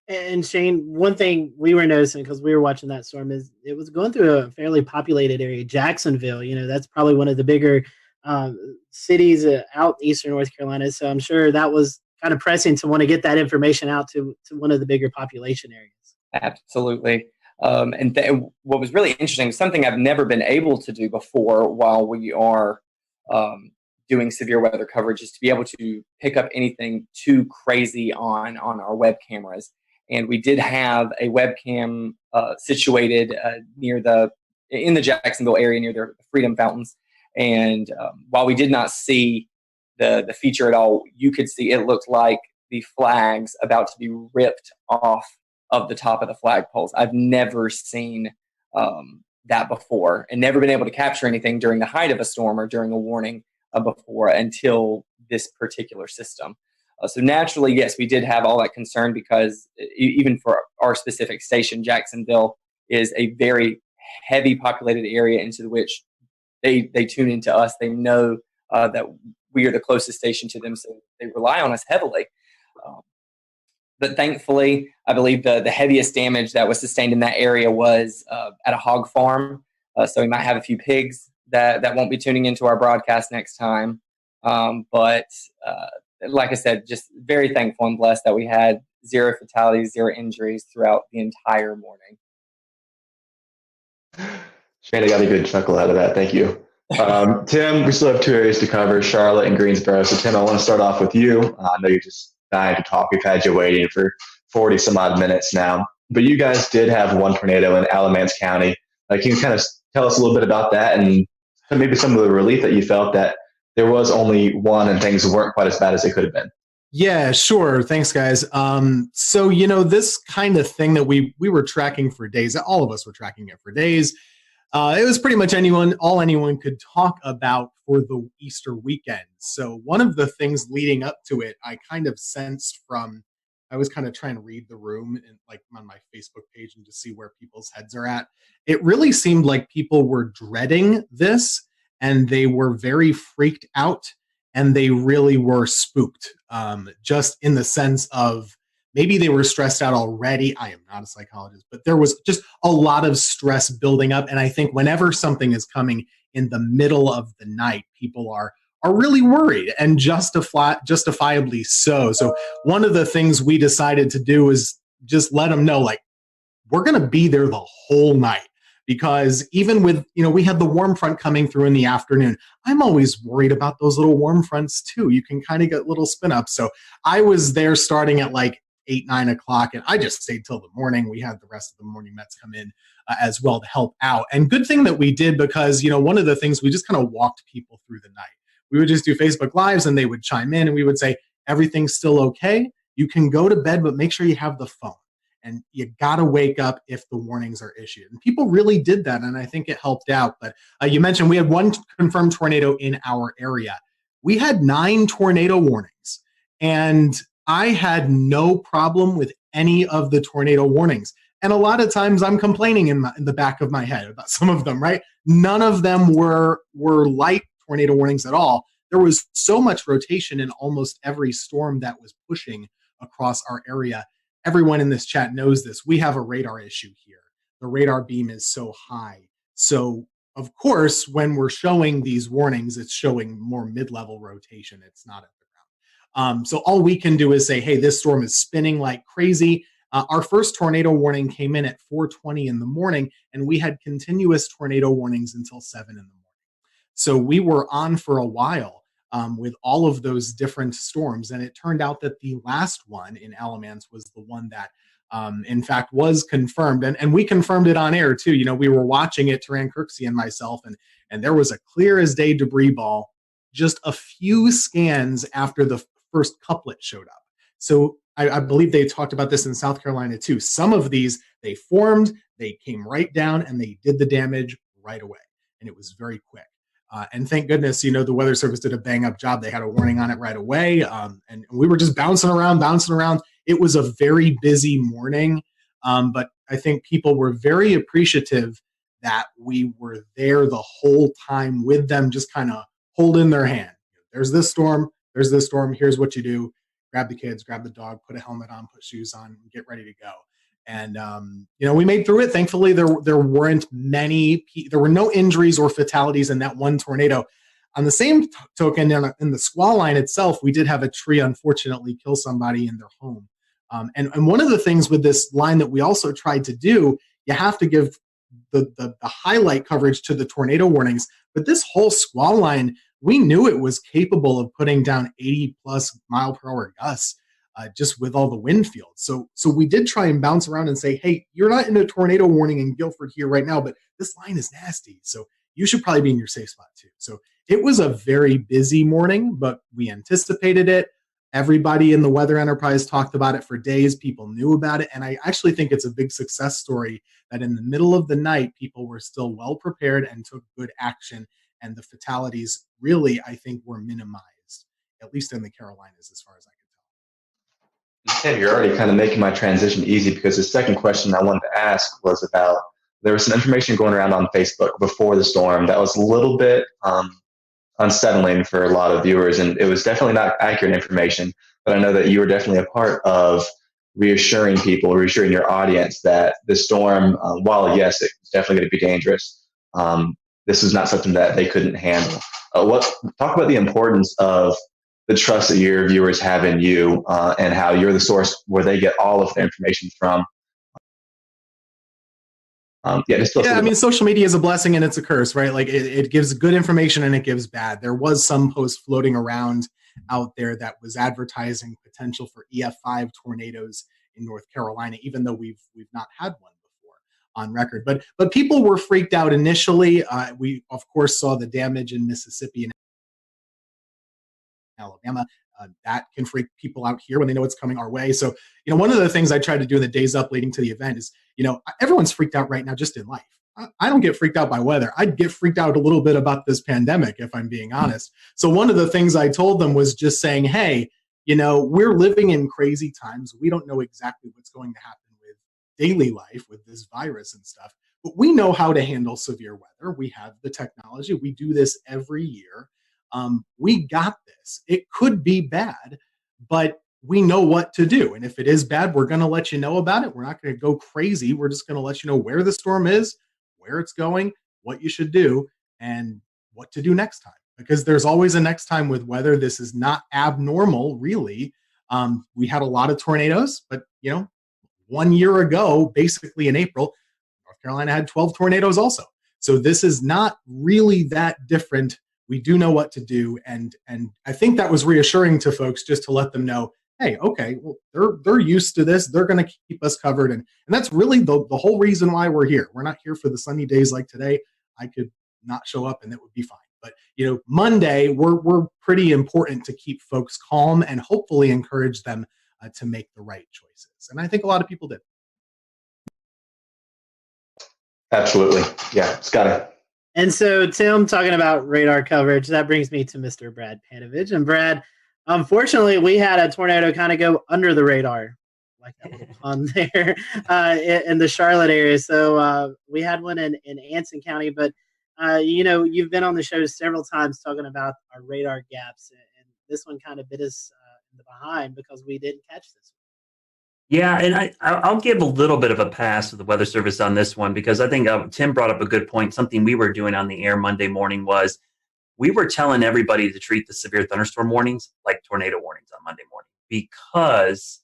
And Shane, one thing we were noticing because we were watching that storm is it was going through a fairly populated area, Jacksonville. That's probably one of the bigger cities out eastern North Carolina. So I'm sure that was kind of pressing to want to get that information out to one of the bigger population areas. Absolutely. What was really interesting, something I've never been able to do before while we are doing severe weather coverage, is to be able to pick up anything too crazy on our web cameras. And we did have a webcam situated in the Jacksonville area near the Freedom Fountains. And while we did not see the feature at all, you could see it looked like the flags about to be ripped off of the top of the flagpoles. I've never seen that before, and never been able to capture anything during the height of a storm or during a warning before until this particular system. So naturally, yes, we did have all that concern because even for our specific station, Jacksonville is a very heavy populated area into which they tune into us. They know that we are the closest station to them, so they rely on us heavily. But thankfully, I believe the heaviest damage that was sustained in that area was at a hog farm. So we might have a few pigs that won't be tuning into our broadcast next time. But like I said, just very thankful and blessed that we had 0 fatalities, 0 injuries throughout the entire morning. Shane, I got a good chuckle out of that. Thank you. Tim, we still have 2 areas to cover, Charlotte and Greensboro. So Tim, I want to start off with you. I know you're just dying to talk. We've had you waiting for 40 some odd minutes now. But you guys did have 1 tornado in Alamance County. Can you kind of tell us a little bit about that and maybe some of the relief that you felt that there was only 1 and things weren't quite as bad as they could have been? Yeah, sure. Thanks, guys. So, this kind of thing that we were tracking for days, all of us were tracking it for days. It was pretty much all anyone could talk about for the Easter weekend. So one of the things leading up to it, I kind of sensed I was kind of trying to read the room and on my Facebook page and to see where people's heads are at. It really seemed like people were dreading this and they were very freaked out and they really were spooked, just in the sense of maybe they were stressed out already. I am not a psychologist, but there was just a lot of stress building up. And I think whenever something is coming in the middle of the night, people are really worried, and justifiably so. So one of the things we decided to do is just let them know, we're going to be there the whole night. Because even with, we had the warm front coming through in the afternoon. I'm always worried about those little warm fronts too. You can kind of get little spin ups. So I was there starting at 8, 9 o'clock, and I just stayed till the morning. We had the rest of the morning Mets come in as well to help out. And good thing that we did, because, one of the things, we just kind of walked people through the night. We would just do Facebook Lives and they would chime in and we would say, everything's still okay. You can go to bed, but make sure you have the phone. And you got to wake up if the warnings are issued. And people really did that, and I think it helped out. But you mentioned we had 1 confirmed tornado in our area. We had 9 tornado warnings, and I had no problem with any of the tornado warnings. And a lot of times I'm complaining in the back of my head about some of them, right? None of them were light tornado warnings at all. There was so much rotation in almost every storm that was pushing across our area. Everyone in this chat knows this. We have a radar issue here. The radar beam is so high. So, of course, when we're showing these warnings, it's showing more mid-level rotation. It's not at the ground. So all we can do is say, hey, this storm is spinning like crazy. Our first tornado warning came in at 4:20 in the morning, and we had continuous tornado warnings until 7 in the morning. So we were on for a while with all of those different storms. And it turned out that the last one in Alamance was the one that, in fact, was confirmed. And we confirmed it on air, too. We were watching it, Taran Kirksey and myself, and there was a clear as day debris ball just a few scans after the first couplet showed up. So I believe they talked about this in South Carolina too. Some of these, they formed, they came right down, and they did the damage right away. And it was very quick. And thank goodness, the Weather Service did a bang up job. They had a warning on it right away. And we were just bouncing around. It was a very busy morning. But I think people were very appreciative that we were there the whole time with them, just kind of holding their hand. There's this storm. Here's what you do. Grab the kids, grab the dog, put a helmet on, put shoes on, get ready to go. And, we made through it. Thankfully, there were no injuries or fatalities in that one tornado. On the same token, in the squall line itself, we did have a tree, unfortunately, kill somebody in their home. And one of the things with this line that we also tried to do, you have to give the highlight coverage to the tornado warnings. But this whole squall line, we knew it was capable of putting down 80 plus mile per hour gusts just with all the wind fields. So we did try and bounce around and say, hey, you're not in a tornado warning in Guilford here right now, but this line is nasty. So you should probably be in your safe spot too. So it was a very busy morning, but we anticipated it. Everybody in the weather enterprise talked about it for days. People knew about it. And I actually think it's a big success story that in the middle of the night, people were still well prepared and took good action. And the fatalities really, I think, were minimized, at least in the Carolinas, as far as I can tell. You're already kind of making my transition easy, because the second question I wanted to ask was about, there was some information going around on Facebook before the storm that was a little bit unsettling for a lot of viewers, and it was definitely not accurate information. But I know that you were definitely a part of reassuring your audience that the storm, while yes, it's definitely going to be dangerous, this is not something that they couldn't handle. Talk about the importance of the trust that your viewers have in you, and how you're the source where they get all of the information from. Social media is a blessing and it's a curse, right? Like it gives good information and it gives bad. There was some post floating around out there that was advertising potential for EF5 tornadoes in North Carolina, even though we've not had one before on record. But people were freaked out initially. We of course saw the damage in Mississippi and Alabama. That can freak people out here when they know it's coming our way. So, one of the things I tried to do in the days up leading to the event is, everyone's freaked out right now just in life. I don't get freaked out by weather. I'd get freaked out a little bit about this pandemic, if I'm being honest. So one of the things I told them was just saying, hey, we're living in crazy times. We don't know exactly what's going to happen with daily life with this virus and stuff, but we know how to handle severe weather. We have the technology. We do this every year. We got this. It could be bad, but we know what to do. And if it is bad, we're going to let you know about it. We're not going to go crazy. We're just going to let you know where the storm is, where it's going, what you should do, and what to do next time. Because there's always a next time with weather. This is not abnormal, really. We had a lot of tornadoes, but 1 year ago, basically in April, North Carolina had 12 tornadoes also. So this is not really that different. We do know what to do, and I think that was reassuring to folks, just to let them know, hey, okay, well, they're used to this. They're going to keep us covered, and that's really the whole reason why we're here. We're not here for the sunny days like today. I could not show up, and it would be fine. But Monday, we're pretty important to keep folks calm and hopefully encourage them to make the right choices. And I think a lot of people did. Absolutely, yeah, Scotty. And so, Tim, talking about radar coverage, that brings me to Mr. Brad Panovich. And Brad, unfortunately, we had a tornado kind of go under the radar, like that little pun there, in the Charlotte area. So we had one in Anson County. But, you've been on the show several times talking about our radar gaps. And this one kind of bit us in the behind because we didn't catch this one. Yeah, and I'll give a little bit of a pass to the Weather Service on this one, because I think Tim brought up a good point. Something we were doing on the air Monday morning was we were telling everybody to treat the severe thunderstorm warnings like tornado warnings on Monday morning, because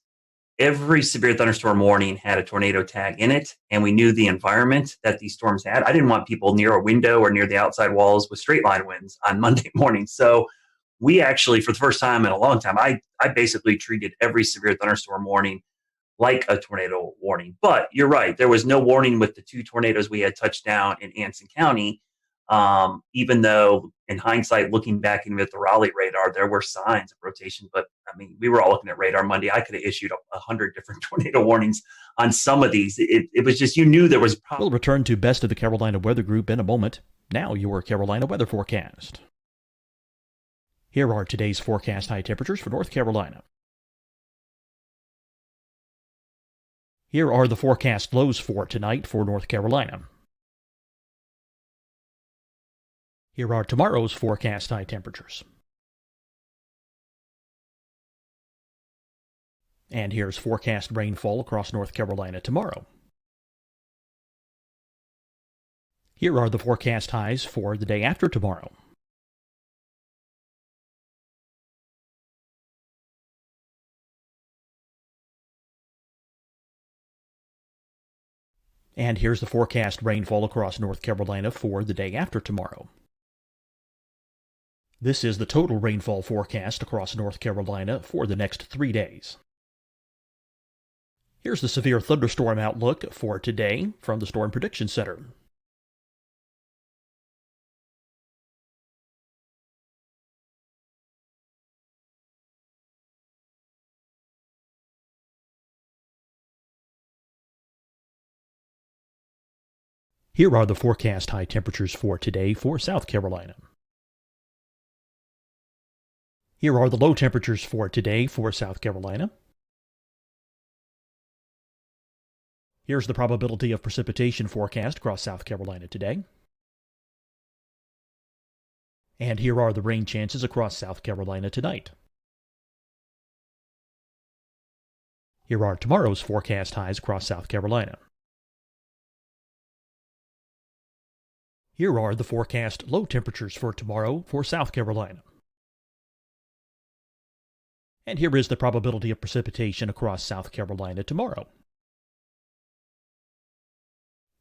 every severe thunderstorm warning had a tornado tag in it, and we knew the environment that these storms had. I didn't want people near a window or near the outside walls with straight line winds on Monday morning. So we actually, for the first time in a long time, I basically treated every severe thunderstorm warning like a tornado warning. But you're right, there was no warning with the two tornadoes we had touched down in Anson County, even though in hindsight, looking back even at the Raleigh radar, there were signs of rotation. But I mean, we were all looking at Radar Monday. I could have issued 100 different tornado warnings on some of these. It was just, you knew there was. We'll return to Best of the Carolina Weather Group in a moment. Now your Carolina weather forecast. Here are today's forecast high temperatures for North Carolina. Here are the forecast lows for tonight for North Carolina. Here are tomorrow's forecast high temperatures. And here's forecast rainfall across North Carolina tomorrow. Here are the forecast highs for the day after tomorrow. And here's the forecast rainfall across North Carolina for the day after tomorrow. This is the total rainfall forecast across North Carolina for the next 3 days. Here's the severe thunderstorm outlook for today from the Storm Prediction Center. Here are the forecast high temperatures for today for South Carolina. Here are the low temperatures for today for South Carolina. Here's the probability of precipitation forecast across South Carolina today. And here are the rain chances across South Carolina tonight. Here are tomorrow's forecast highs across South Carolina. Here are the forecast low temperatures for tomorrow for South Carolina. And here is the probability of precipitation across South Carolina tomorrow.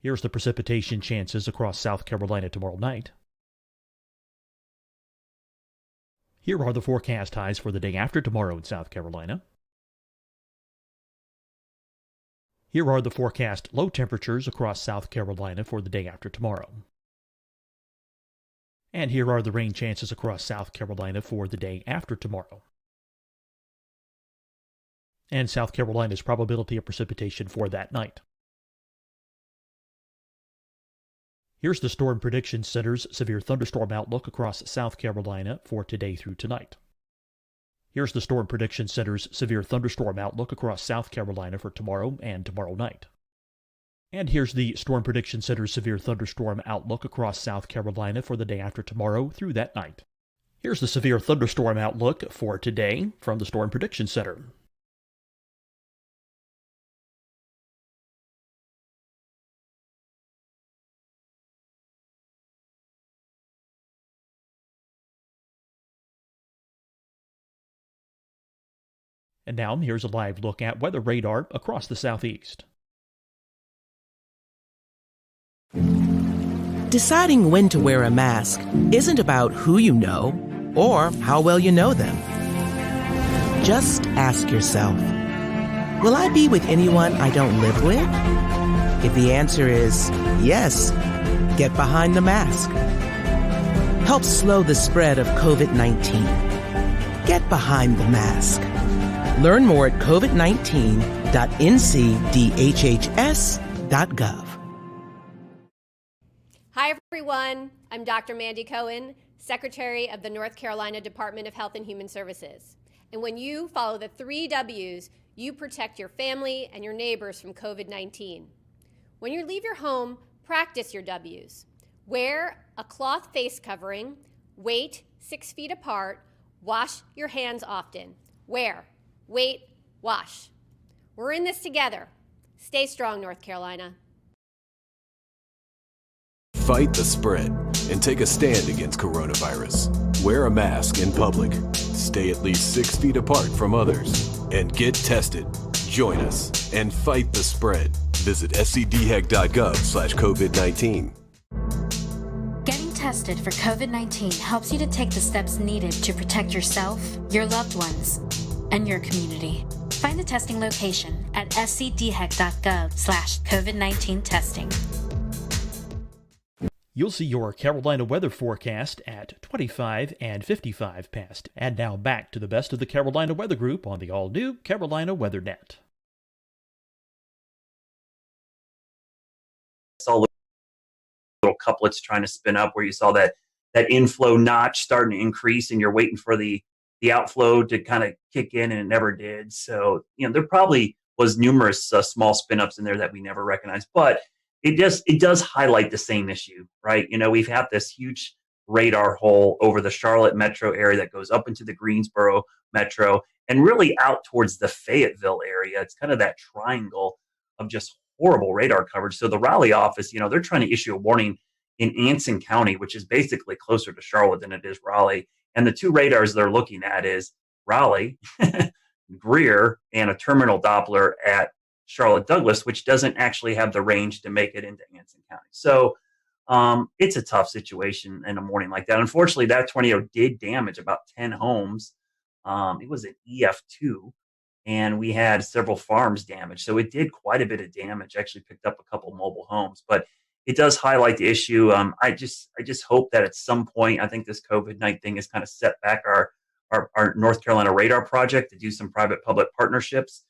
Here's the precipitation chances across South Carolina tomorrow night. Here are the forecast highs for the day after tomorrow in South Carolina. Here are the forecast low temperatures across South Carolina for the day after tomorrow. And here are the rain chances across South Carolina for the day after tomorrow. And South Carolina's probability of precipitation for that night. Here's the Storm Prediction Center's severe thunderstorm outlook across South Carolina for today through tonight. Here's the Storm Prediction Center's severe thunderstorm outlook across South Carolina for tomorrow and tomorrow night. And here's the Storm Prediction Center's severe thunderstorm outlook across South Carolina for the day after tomorrow through that night. Here's the severe thunderstorm outlook for today from the Storm Prediction Center. And now here's a live look at weather radar across the southeast. Deciding when to wear a mask isn't about who you know or how well you know them. Just ask yourself, will I be with anyone I don't live with? If the answer is yes, get behind the mask. Help slow the spread of COVID-19. Get behind the mask. Learn more at covid19.ncdhhs.gov. Hi, everyone. I'm Dr. Mandy Cohen, Secretary of the North Carolina Department of Health and Human Services. And when you follow the 3 W's, you protect your family and your neighbors from COVID-19. When you leave your home, practice your W's. Wear a cloth face covering, wait 6 feet apart, wash your hands often. Wear, wait, wash. We're in this together. Stay strong, North Carolina. Fight the spread and take a stand against coronavirus. Wear a mask in public. Stay at least 6 feet apart from others. And get tested. Join us and fight the spread. Visit scdhec.gov/COVID-19. Getting tested for COVID-19 helps you to take the steps needed to protect yourself, your loved ones, and your community. Find the testing location at scdhec.gov/COVID-19 testing. You'll see your Carolina weather forecast at 25 and 55 past. And now back to the best of the Carolina Weather Group on the all-new Carolina Weather Net. Saw little couplets trying to spin up where you saw that inflow notch starting to increase, and you're waiting for the outflow to kind of kick in, and it never did. So, there probably was numerous small spin ups in there that we never recognized, but it does highlight the same issue, right? We've had this huge radar hole over the Charlotte metro area that goes up into the Greensboro metro and really out towards the Fayetteville area. It's kind of that triangle of just horrible radar coverage. So the Raleigh office, they're trying to issue a warning in Anson County, which is basically closer to Charlotte than it is Raleigh. And the two radars they're looking at is Raleigh, Greer, and a terminal Doppler at Charlotte Douglas, which doesn't actually have the range to make it into Anson County. So it's a tough situation in a morning like that. Unfortunately, that tornado did damage about 10 homes. It was an EF2, and we had several farms damaged. So it did quite a bit of damage, actually picked up a couple mobile homes. But it does highlight the issue. I just hope that at some point, I think this COVID-19 thing has kind of set back our North Carolina radar project to do some private-public partnerships.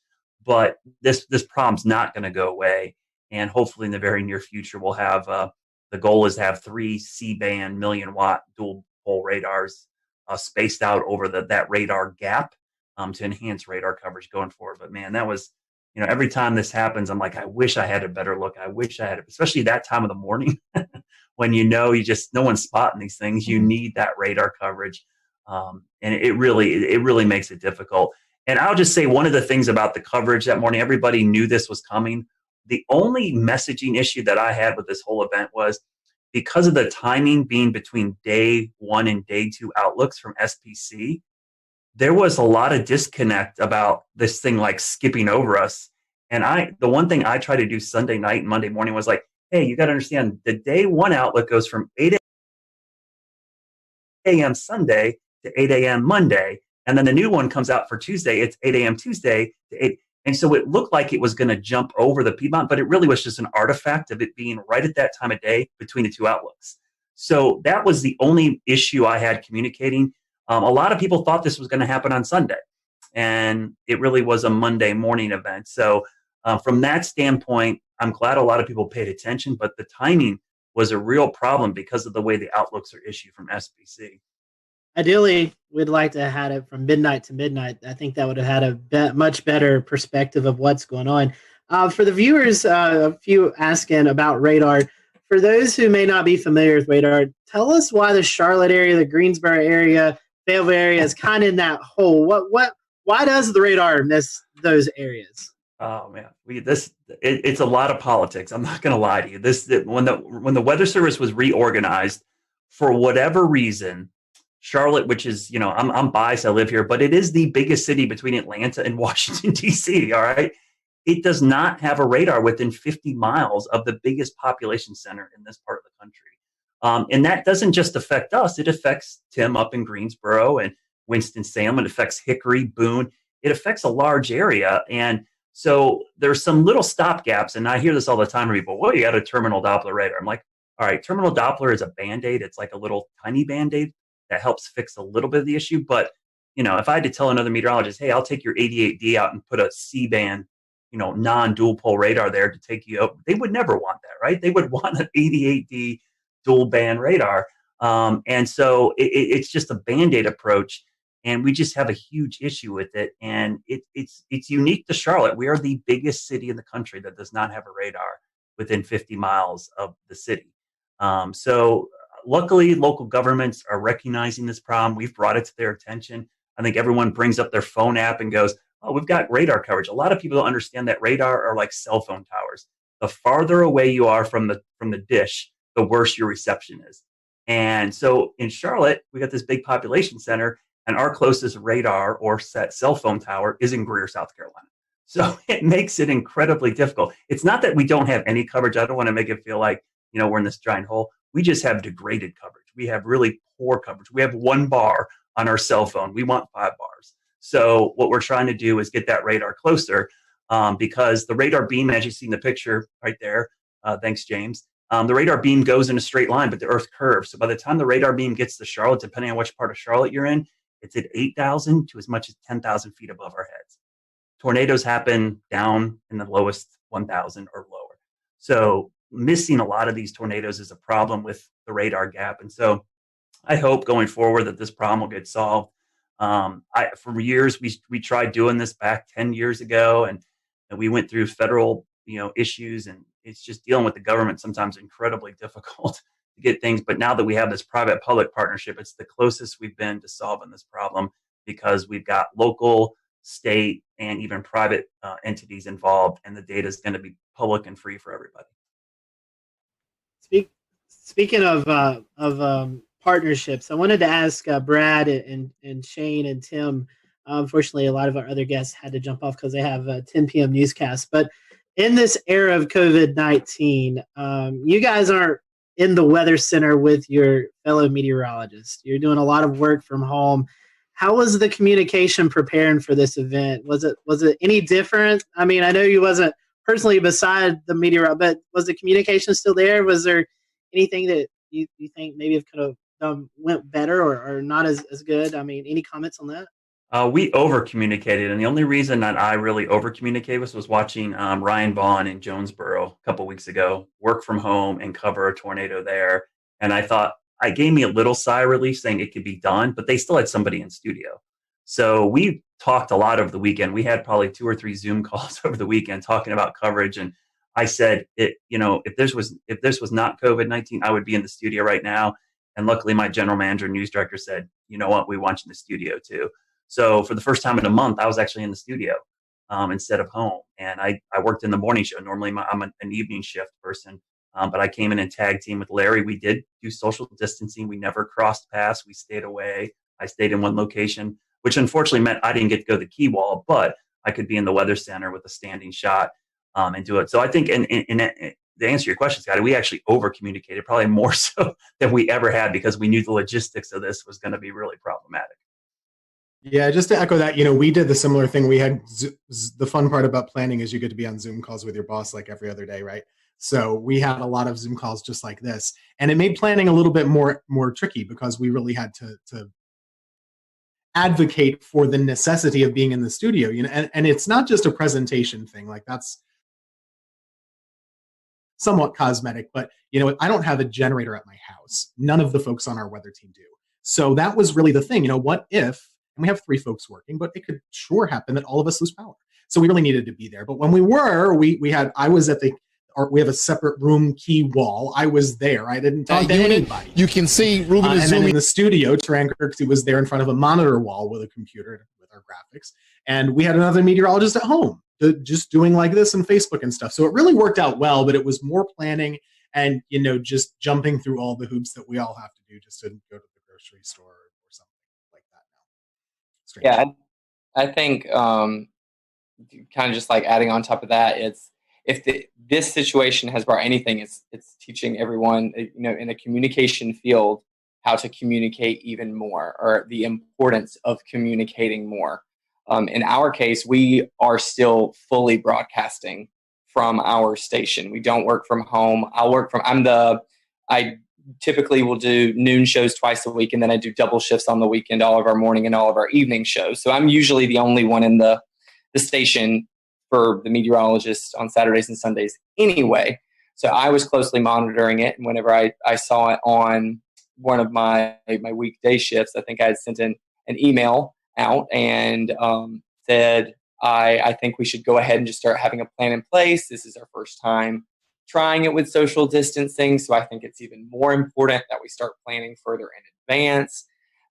But this problem's not going to go away. And hopefully in the very near future, we'll have the goal is to have 3 C-band million-watt dual-pole radars spaced out over that radar gap to enhance radar coverage going forward. But man, that was, every time this happens, I'm like, I wish I had a better look. I wish I had it, especially that time of the morning when no one's spotting these things. You need that radar coverage. And it really makes it difficult. And I'll just say one of the things about the coverage that morning, everybody knew this was coming. The only messaging issue that I had with this whole event was because of the timing being between day 1 and day 2 outlooks from SPC, there was a lot of disconnect about this thing like skipping over us. And the one thing I tried to do Sunday night and Monday morning was like, hey, you got to understand the day 1 outlook goes from 8 a.m. Sunday to 8 a.m. Monday. And then the new one comes out for Tuesday. It's 8 a.m. Tuesday to 8. And so it looked like it was going to jump over the Piedmont, but it really was just an artifact of it being right at that time of day between the two outlooks. So that was the only issue I had communicating. A lot of people thought this was going to happen on Sunday, and it really was a Monday morning event. So from that standpoint, I'm glad a lot of people paid attention, but the timing was a real problem because of the way the outlooks are issued from SPC. Ideally, we'd like to have had it from midnight to midnight. I think that would have had a much better perspective of what's going on. For the viewers, a few asking about radar. For those who may not be familiar with radar, tell us why the Charlotte area, the Greensboro area, Fayetteville area is kind of in that hole. Why does the radar miss those areas? Oh man, it's a lot of politics. I'm not going to lie to you. When the Weather Service was reorganized, for whatever reason, Charlotte, which is, I'm biased, I live here, but it is the biggest city between Atlanta and Washington, D.C., all right? It does not have a radar within 50 miles of the biggest population center in this part of the country. And that doesn't just affect us. It affects Tim up in Greensboro and Winston-Salem. It affects Hickory, Boone. It affects a large area. And so there's some little stopgaps, and I hear this all the time from people, well, you got a terminal Doppler radar. I'm like, all right, terminal Doppler is a Band-Aid. It's like a little tiny Band-Aid that helps fix a little bit of the issue. But, if I had to tell another meteorologist, hey, I'll take your 88D out and put a C-band, non-dual pole radar there to take you up, they would never want that, right? They would want an 88D dual band radar. And so it's just a Band-Aid approach. And we just have a huge issue with it. And it's unique to Charlotte. We are the biggest city in the country that does not have a radar within 50 miles of the city. So luckily, local governments are recognizing this problem. We've brought it to their attention. I think everyone brings up their phone app and goes, oh, we've got radar coverage. A lot of people don't understand that radar are like cell phone towers. The farther away you are from the dish, the worse your reception is. And so in Charlotte, we got this big population center, and our closest radar or cell phone tower is in Greer, South Carolina. So it makes it incredibly difficult. It's not that we don't have any coverage. I don't want to make it feel like, we're in this giant hole. We just have degraded coverage. We have really poor coverage. We have 1 bar on our cell phone. We want 5 bars. So what we're trying to do is get that radar closer because the radar beam, as you see in the picture right there, thanks, James, The radar beam goes in a straight line, but the Earth curves. So by the time the radar beam gets to Charlotte, depending on which part of Charlotte you're in, it's at 8,000 to as much as 10,000 feet above our heads. Tornadoes happen down in the lowest 1,000 or lower. So missing a lot of these tornadoes is a problem with the radar gap. And so I hope going forward that this problem will get solved. For years, we tried doing this back 10 years ago, and we went through federal issues, and it's just dealing with the government sometimes incredibly difficult to get things. But now that we have this private-public partnership, it's the closest we've been to solving this problem, because we've got local, state, and even private entities involved, and the data is going to be public and free for everybody. Speaking of partnerships, I wanted to ask Brad and Shane and Tim. Unfortunately, a lot of our other guests had to jump off because they have a 10 p.m. newscast. But in this era of COVID-19, you guys aren't in the weather center with your fellow meteorologists. You're doing a lot of work from home. How was the communication preparing for this event? Was it any different? I mean, I know you wasn't personally beside the meteorologist, but was the communication still there? Was there anything that you think maybe it could have went better or not as good? I mean, any comments on that? We over communicated, and the only reason that I really over communicated was watching Ryan Vaughn in Jonesboro a couple weeks ago work from home and cover a tornado there. And I thought, it gave me a little sigh of relief saying it could be done, but they still had somebody in studio. So we talked a lot over the weekend. We had probably 2 or 3 Zoom calls over the weekend talking about coverage. And I said, if this was not COVID-19, I would be in the studio right now. And luckily, my general manager and news director said, you know what, we want you in the studio too. So for the first time in a month, I was actually in the studio instead of home. And I worked in the morning show. Normally, I'm an evening shift person, but I came in and tag team with Larry. We did do social distancing. We never crossed paths. We stayed away. I stayed in one location, which unfortunately meant I didn't get to go to the key wall, but I could be in the weather center with a standing shot and do it. So I think, and to answer your question, Scotty, we actually over communicated, probably more so than we ever had, because we knew the logistics of this was going to be really problematic. Yeah, just to echo that, we did the similar thing. We had the fun part about planning is you get to be on Zoom calls with your boss like every other day, right? So we had a lot of Zoom calls just like this, and it made planning a little bit more tricky, because we really had to advocate for the necessity of being in the studio. And it's not just a presentation thing, like that's somewhat cosmetic, but I don't have a generator at my house. None of the folks on our weather team do. So that was really the thing. What if? And we have 3 folks working, but it could sure happen that all of us lose power. So we really needed to be there. But when we were, I was at we have a separate room key wall. I was there. I didn't talk to anybody. You can see Ruben is and zooming. then in the studio, Taran Kirksey was there in front of a monitor wall with a computer with our graphics. And we had another meteorologist at home just doing like this and Facebook and stuff. So it really worked out well, but it was more planning and, just jumping through all the hoops that we all have to do just to go to the grocery store. Yeah, I think kind of just like adding on top of that, this situation has brought anything, it's teaching everyone, in a communication field how to communicate even more, or the importance of communicating more. In our case, we are still fully broadcasting from our station. We don't work from home. I typically will do noon shows twice a week, and then I do double shifts on the weekend, all of our morning and all of our evening shows. So I'm usually the only one in the station for the meteorologist on Saturdays and Sundays anyway. So I was closely monitoring it, and whenever I saw it on one of my weekday shifts, I think I had sent an email out and said, I think we should go ahead and just start having a plan in place. This is our first time trying it with social distancing, so I think it's even more important that we start planning further in advance.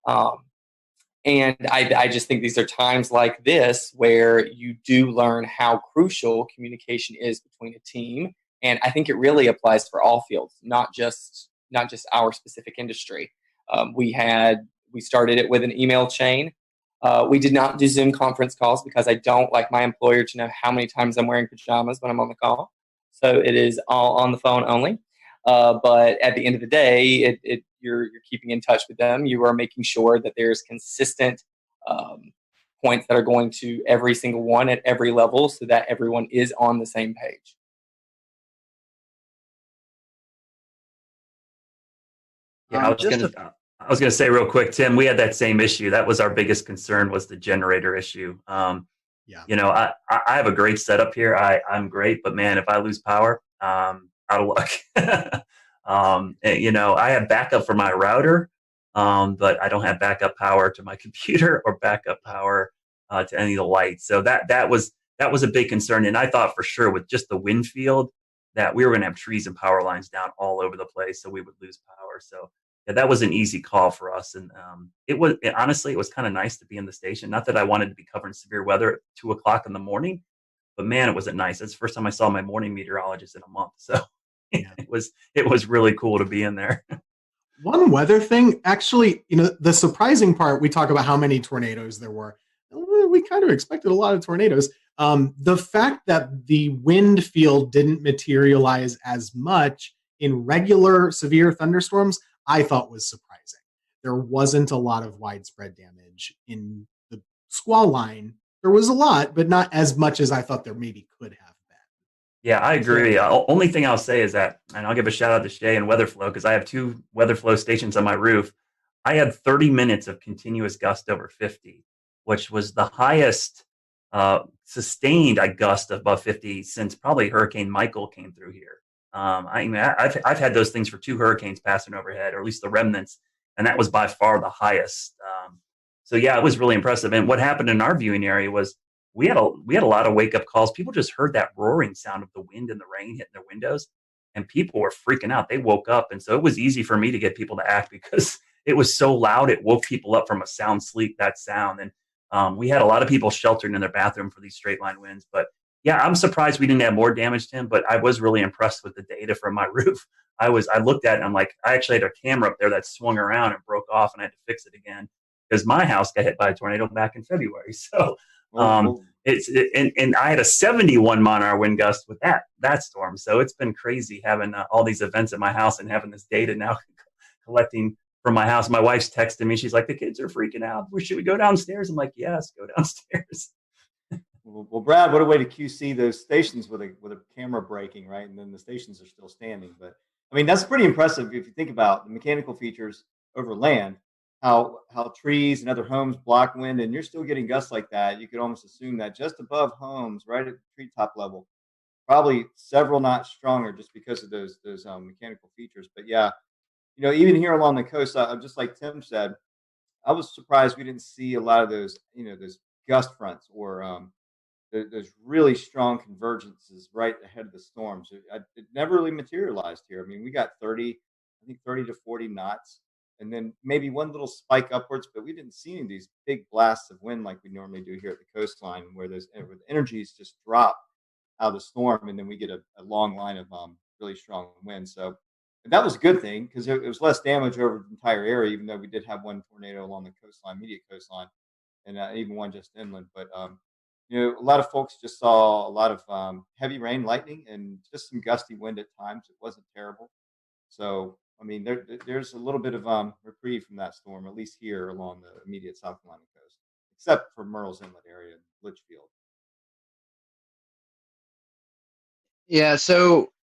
And I just think these are times like this where you do learn how crucial communication is between a team, and I think it really applies for all fields, not just our specific industry. We started it with an email chain. We did not do Zoom conference calls because I don't like my employer to know how many times I'm wearing pajamas when I'm on the call. So it is all on the phone only. But at the end of the day, you're keeping in touch with them. You are making sure that there's consistent points that are going to every single one at every level so that everyone is on the same page. Yeah, I was gonna say real quick, Tim, we had that same issue. That was our biggest concern, was the generator issue. You know, I have a great setup here. I'm great, but man, if I lose power, out of luck. You know, I have backup for my router, but I don't have backup power to my computer or backup power to any of the lights. So that was a big concern. And I thought for sure with just the wind field that we were going to have trees and power lines down all over the place, so we would lose power. So yeah, that was an easy call for us. And honestly, it was kind of nice to be in the station. Not that I wanted to be covering severe weather at 2:00 in the morning, but man, it wasn't nice. It's the first time I saw my morning meteorologist in a month. So it was really cool to be in there. One weather thing, actually, you know, the surprising part, we talk about how many tornadoes there were. We kind of expected a lot of tornadoes. The fact that the wind field didn't materialize as much in regular severe thunderstorms, I thought was surprising. There wasn't a lot of widespread damage in the squall line. There was a lot, but not as much as I thought there maybe could have. Yeah, I agree. Only thing I'll say is that, and I'll give a shout out to Shay and WeatherFlow, because I have 2 WeatherFlow stations on my roof. I had 30 minutes of continuous gust over 50, which was the highest sustained gust above 50 since probably Hurricane Michael came through here. I mean, I've had those things for 2 hurricanes passing overhead, or at least the remnants, and that was by far the highest. So yeah, it was really impressive. And what happened in our viewing area was we had a lot of wake up calls. People just heard that roaring sound of the wind and the rain hitting their windows, and people were freaking out. They woke up, and so it was easy for me to get people to act because it was so loud. It woke people up from a sound sleep. That sound, and we had a lot of people sheltered in their bathroom for these straight line winds. But yeah, I'm surprised we didn't have more damage, Tim. But I was really impressed with the data from my roof. I looked at it and I'm like, I actually had a camera up there that swung around and broke off, and I had to fix it again because my house got hit by a tornado back in February. So. And I had a 71 mile-an-hour wind gust with that storm. So it's been crazy having all these events at my house and having this data now collecting from my house. My wife's texting me. She's like, the kids are freaking out. Should we go downstairs? I'm like, yes, go downstairs. Well, Brad, what a way to QC those stations with a camera breaking, right? And then the stations are still standing. But I mean, that's pretty impressive if you think about the mechanical features over land. How trees and other homes block wind, and you're still getting gusts like that. You could almost assume that just above homes, right at the treetop level, probably several knots stronger just because of those mechanical features. But yeah, you know, even here along the coast, just like Tim said, I was surprised we didn't see a lot of those, you know, those gust fronts or those really strong convergences right ahead of the storms. It never really materialized here. I mean, we got 30 to 40 knots. And then maybe one little spike upwards, but we didn't see any of these big blasts of wind like we normally do here at the coastline, where the energies just drop out of the storm, and then we get a long line of really strong wind. So that was a good thing because it was less damage over the entire area, even though we did have one tornado along the coastline, immediate coastline, and even one just inland. But you know, a lot of folks just saw a lot of heavy rain, lightning, and just some gusty wind at times. It wasn't terrible. So I mean, there's a little bit of reprieve from that storm, at least here along the immediate South Carolina coast, except for Murrells Inlet area and Litchfield. Yeah, so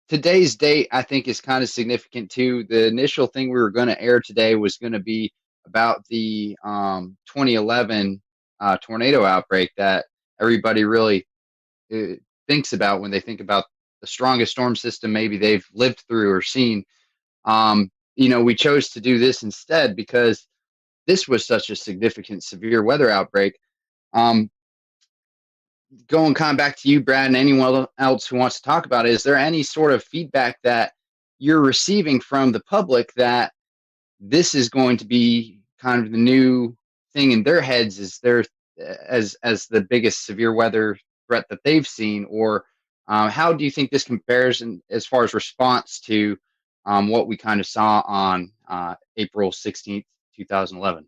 today's date, I think, is kind of significant too. The initial thing we were going to air today was going to be about the 2011 tornado outbreak that everybody really thinks about when they think about the strongest storm system maybe they've lived through or seen. You know, we chose to do this instead because this was such a significant severe weather outbreak. Going kind of back to you, Brad, and anyone else who wants to talk about it, is there any sort of feedback that you're receiving from the public that this is going to be kind of the new thing in their heads as the biggest severe weather threat that they've seen? Or how do you think this compares as far as response to what we kind of saw on April 16th, 2011?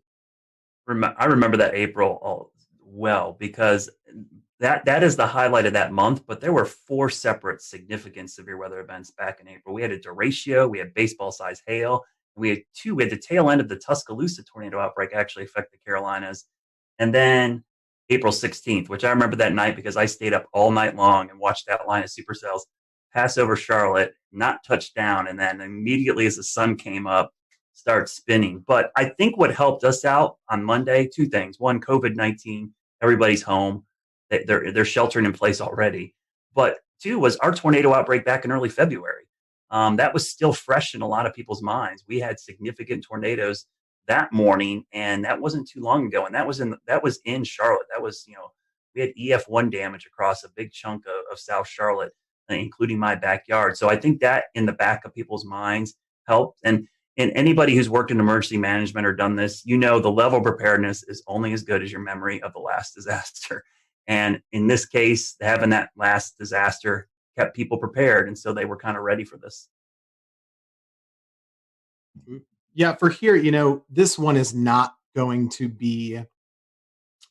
I remember that April well because that is the highlight of that month. But there were 4 separate significant severe weather events back in April. We had a derecho, we had baseball-sized hail, and we had the tail end of the Tuscaloosa tornado outbreak actually affect the Carolinas, and then April 16th, which I remember that night because I stayed up all night long and watched that line of supercells. pass over Charlotte, not touch down, and then immediately as the sun came up, start spinning. But I think what helped us out on Monday, two things. One, COVID-19, everybody's home. They're sheltering in place already. But two was our tornado outbreak back in early February. That was still fresh in a lot of people's minds. We had significant tornadoes that morning, and that wasn't too long ago. And that was in Charlotte. That was, we had EF1 damage across a big chunk of South Charlotte, including my backyard. So I think that in the back of people's minds helped. And anybody who's worked in emergency management or done this, the level of preparedness is only as good as your memory of the last disaster. And in this case, having that last disaster kept people prepared. And so they were kind of ready for this. Yeah, for here, this one is not going to be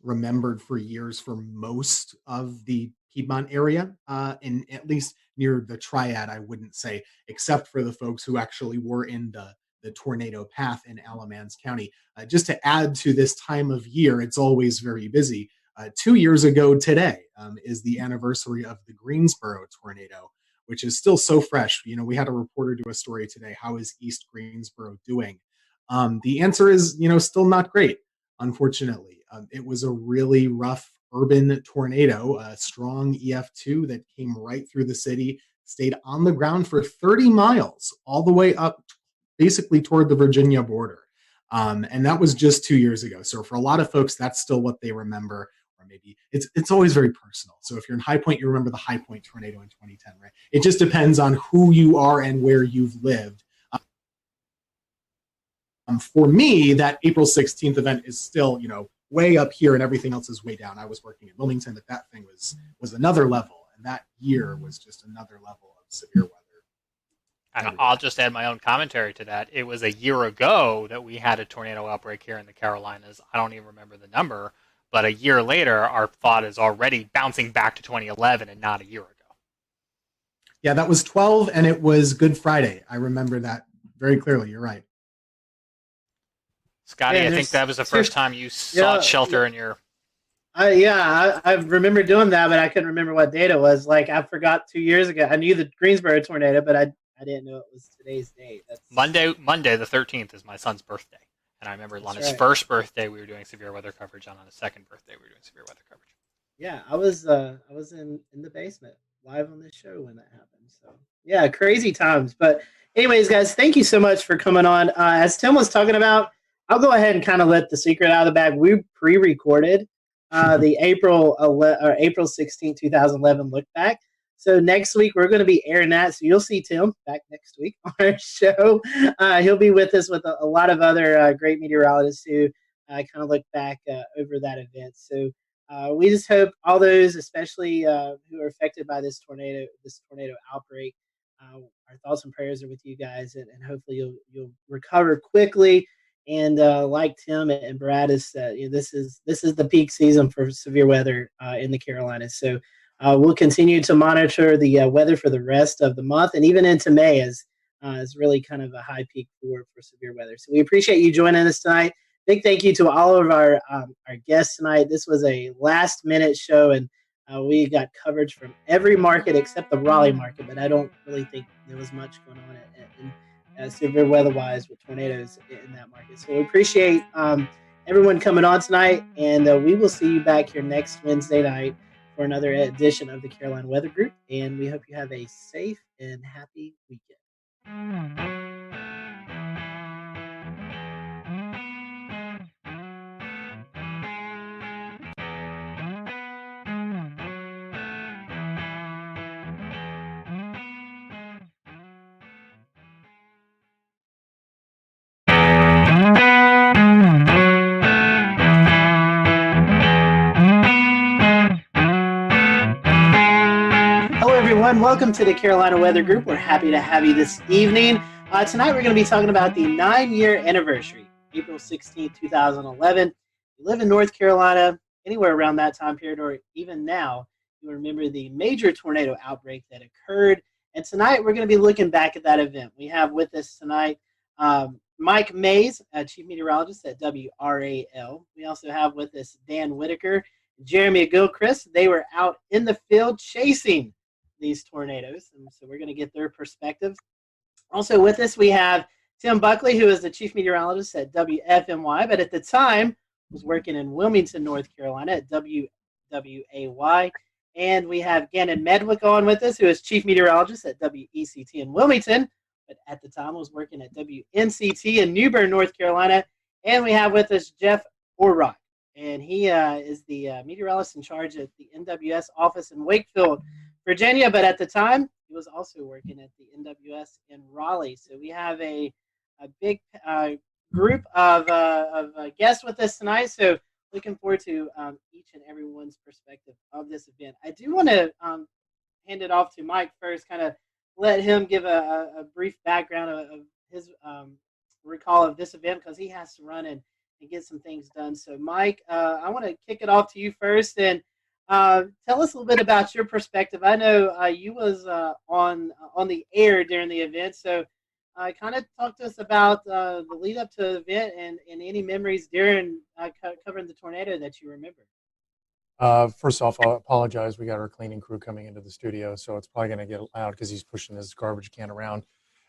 remembered for years for most of the Piedmont area, and at least near the Triad, I wouldn't say, except for the folks who actually were in the tornado path in Alamance County. Just to add to this time of year, it's always very busy. 2 years ago today is the anniversary of the Greensboro tornado, which is still so fresh. We had a reporter do a story today. How is East Greensboro doing? The answer is, still not great, unfortunately. It was a really rough urban tornado, a strong EF2 that came right through the city, stayed on the ground for 30 miles, all the way up basically toward the Virginia border. And that was just 2 years ago. So for a lot of folks, that's still what they remember. Or maybe it's always very personal. So if you're in High Point, you remember the High Point tornado in 2010, right? It just depends on who you are and where you've lived. For me, that April 16th event is still, way up here and everything else is way down. I was working at Wilmington, but that thing was another level. And that year was just another level of severe weather. And I'll just add my own commentary to that. It was a year ago that we had a tornado outbreak here in the Carolinas. I don't even remember the number, but a year later, our thought is already bouncing back to 2011 and not a year ago. Yeah, that was 12, and it was Good Friday. I remember that very clearly. You're right. Scotty, I think that was the first time you sought shelter in your... I remember doing that, but I couldn't remember what date it was. Like, I forgot 2 years ago. I knew the Greensboro tornado, but I didn't know it was today's date. That's... Monday the 13th is my son's birthday. And I remember on his first birthday, we were doing severe weather coverage, and on his second birthday, we were doing severe weather coverage. Yeah, I was in the basement live on this show when that happened. So, yeah, crazy times. But anyways, guys, thank you so much for coming on. As Tim was talking about, I'll go ahead and kind of let the secret out of the bag. We pre-recorded the April 16, 2011 look back. So next week we're going to be airing that. So you'll see Tim back next week on our show. He'll be with us with a lot of other great meteorologists who kind of look back over that event. So we just hope all those, especially who are affected by this tornado outbreak, our thoughts and prayers are with you guys, and hopefully you'll recover quickly. And like Tim and Brad has said, this is the peak season for severe weather in the Carolinas. So we'll continue to monitor the weather for the rest of the month and even into May as is really kind of a high peak for severe weather. So we appreciate you joining us tonight. Big thank you to all of our guests tonight. This was a last minute show, and we got coverage from every market except the Raleigh market, but I don't really think there was much going on in severe weather-wise with tornadoes in that market. So we appreciate everyone coming on tonight, and we will see you back here next Wednesday night for another edition of the Carolina Weather Group, and we hope you have a safe and happy weekend. Welcome to the Carolina Weather Group. We're happy to have you this evening. Tonight we're going to be talking about the 9-year anniversary, April 16, 2011. If you live in North Carolina, anywhere around that time period, or even now, you remember the major tornado outbreak that occurred. And tonight we're going to be looking back at that event. We have with us tonight Mike Mays, Chief Meteorologist at WRAL. We also have with us Dan Whitaker, Jeremy Gilchrist. They were out in the field chasing these tornadoes, and so we're going to get their perspective. Also with us, we have Tim Buckley, who is the chief meteorologist at WFMY, but at the time was working in Wilmington, North Carolina at WWAY. And we have Gannon Medwick on with us, who is chief meteorologist at WECT in Wilmington, but at the time was working at WNCT in New Bern, North Carolina. And we have with us Jeff Orrock, and he is the meteorologist in charge at the NWS office in Wakefield, Virginia, but at the time he was also working at the NWS in Raleigh. So we have a big group of guests with us tonight. So looking forward to each and everyone's perspective of this event. I do want to hand it off to Mike first, kind of let him give a brief background of his recall of this event, because he has to run and get some things done. So Mike, I want to kick it off to you first, and tell us a little bit about your perspective. I know you was on the air during the event, so kind of talk to us about the lead up to the event and any memories during covering the tornado that you remember. First off, I'll apologize. We got our cleaning crew coming into the studio, so it's probably going to get loud because he's pushing his garbage can around.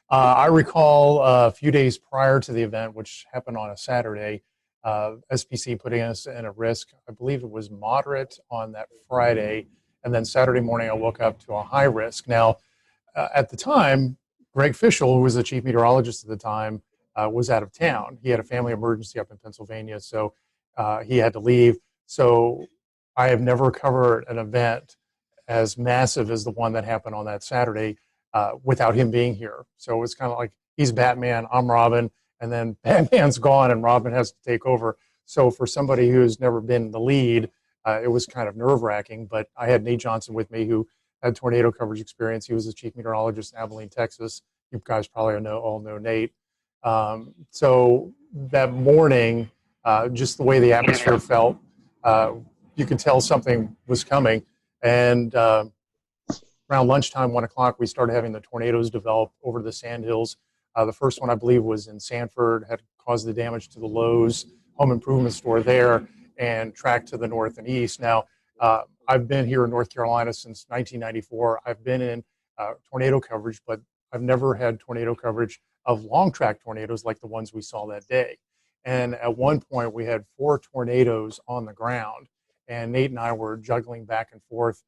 I recall a few days prior to the event, which happened on a Saturday, SPC putting us in a risk. I believe it was moderate on that Friday, and then Saturday morning I woke up to a high risk. Now, at the time, Greg Fischel, who was the chief meteorologist at the time, was out of town. He had a family emergency up in Pennsylvania, so he had to leave. So I have never covered an event as massive as the one that happened on that Saturday without him being here. So it's kind of like he's Batman, I'm Robin, and then Batman's gone and Robin has to take over. So for somebody who's never been the lead, it was kind of nerve-wracking. But I had Nate Johnson with me, who had tornado coverage experience. He was the chief meteorologist in Abilene, Texas. You guys probably all know Nate. So that morning, just the way the atmosphere felt, you could tell something was coming. And around lunchtime, 1 o'clock, we started having the tornadoes develop over the Sandhills. The first one, I believe, was in Sanford, had caused the damage to the Lowe's home improvement store there and tracked to the north and east. Now, I've been here in North Carolina since 1994. I've been in tornado coverage, but I've never had tornado coverage of long track tornadoes like the ones we saw that day. And at one point, we had 4 tornadoes on the ground, and Nate and I were juggling back and forth,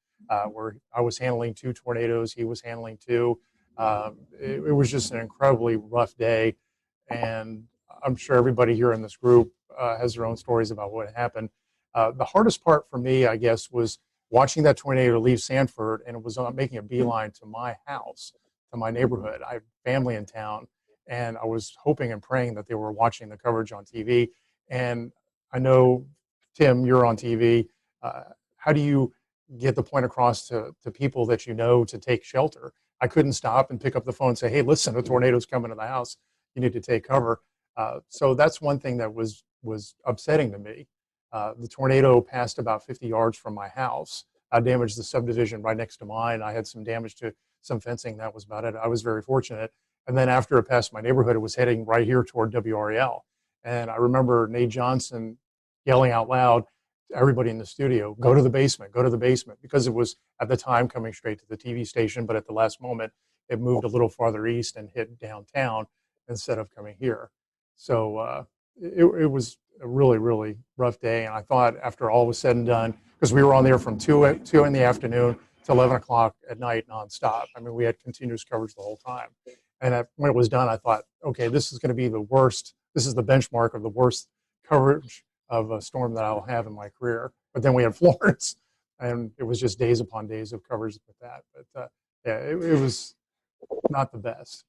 where I was handling 2 tornadoes, he was handling 2. It was just an incredibly rough day, and I'm sure everybody here in this group has their own stories about what happened. The hardest part for me, I guess, was watching that tornado leave Sanford, and it was making a beeline to my house, to my neighborhood. I have family in town, and I was hoping and praying that they were watching the coverage on TV. And I know, Tim, you're on TV. How do you get the point across to people that you know to take shelter? I couldn't stop and pick up the phone and say, hey, listen, a tornado's coming to the house. You need to take cover. So that's one thing that was upsetting to me. The tornado passed about 50 yards from my house. I damaged the subdivision right next to mine. I had some damage to some fencing. That was about it. I was very fortunate. And then after it passed my neighborhood, it was heading right here toward WREL. And I remember Nate Johnson yelling out loud to everybody in the studio, go to the basement, because it was at the time coming straight to the TV station, but at the last moment, it moved a little farther east and hit downtown instead of coming here. So it was a really, really rough day. And I thought after all was said and done, because we were on there from 2 in the afternoon to 11 o'clock at night nonstop. I mean, we had continuous coverage the whole time. And when it was done, I thought, okay, this is going to be the worst. This is the benchmark of the worst coverage of a storm that I'll have in my career. But then we had Florence, and it was just days upon days of coverage with that. But yeah, it was not the best.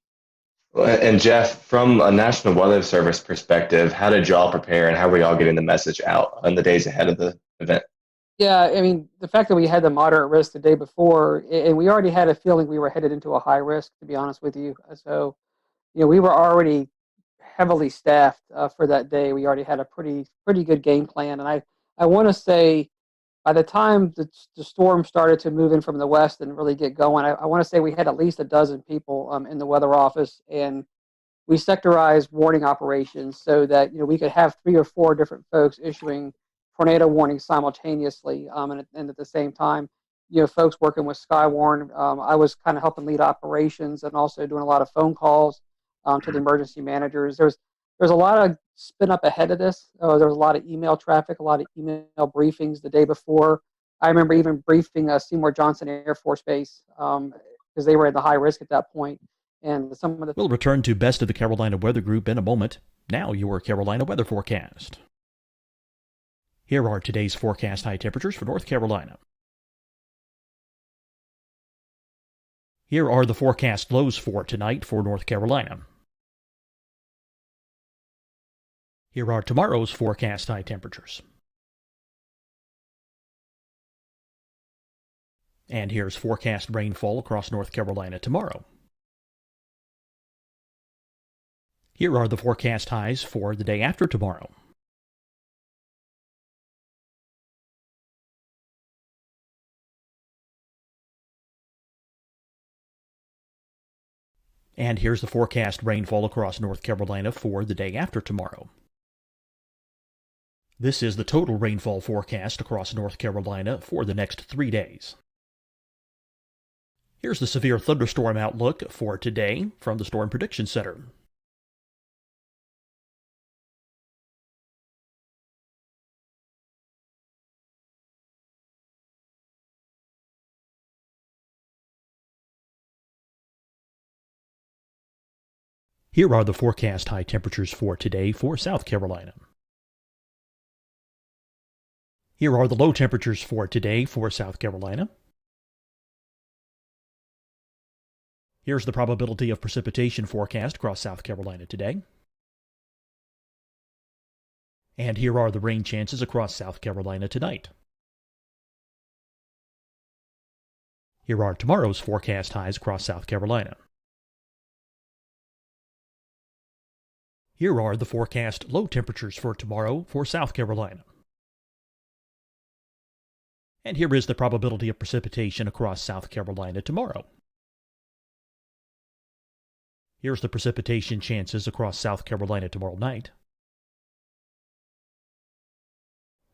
And Jeff, from a National Weather Service perspective, how did y'all prepare, and how were y'all getting the message out in the days ahead of the event? Yeah, I mean, the fact that we had the moderate risk the day before, and we already had a feeling we were headed into a high risk, to be honest with you. So, we were already heavily staffed for that day. We already had a pretty good game plan. And I want to say by the time the storm started to move in from the west and really get going, I want to say we had at least a dozen people in the weather office, and we sectorized warning operations so that we could have 3 or 4 different folks issuing tornado warnings simultaneously, and at the same time, folks working with Skywarn. I was kind of helping lead operations and also doing a lot of phone calls to the emergency managers. There's a lot of spin up ahead of this. There was a lot of email traffic, a lot of email briefings the day before. I remember even briefing Seymour Johnson Air Force Base because they were at the high risk at that point. And some of the We'll return to Best of the Carolina Weather Group in a moment. Now your Carolina weather forecast. Here are today's forecast high temperatures for North Carolina. Here are the forecast lows for tonight for North Carolina. Here are tomorrow's forecast high temperatures. And here's forecast rainfall across North Carolina tomorrow. Here are the forecast highs for the day after tomorrow. And here's the forecast rainfall across North Carolina for the day after tomorrow. This is the total rainfall forecast across North Carolina for the next 3 days. Here's the severe thunderstorm outlook for today from the Storm Prediction Center. Here are the forecast high temperatures for today for South Carolina. Here are the low temperatures for today for South Carolina. Here's the probability of precipitation forecast across South Carolina today. And here are the rain chances across South Carolina tonight. Here are tomorrow's forecast highs across South Carolina. Here are the forecast low temperatures for tomorrow for South Carolina. And here is the probability of precipitation across South Carolina tomorrow. Here's the precipitation chances across South Carolina tomorrow night.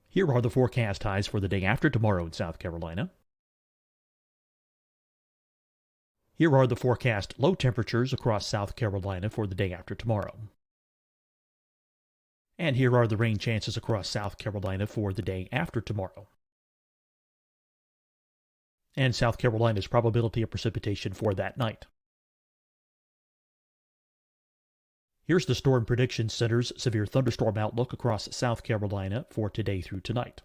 Here are the forecast highs for the day after tomorrow in South Carolina. Here are the forecast low temperatures across South Carolina for the day after tomorrow. And here are the rain chances across South Carolina for the day after tomorrow. And South Carolina's probability of precipitation for that night. Here's the Storm Prediction Center's severe thunderstorm outlook across South Carolina for today through tonight.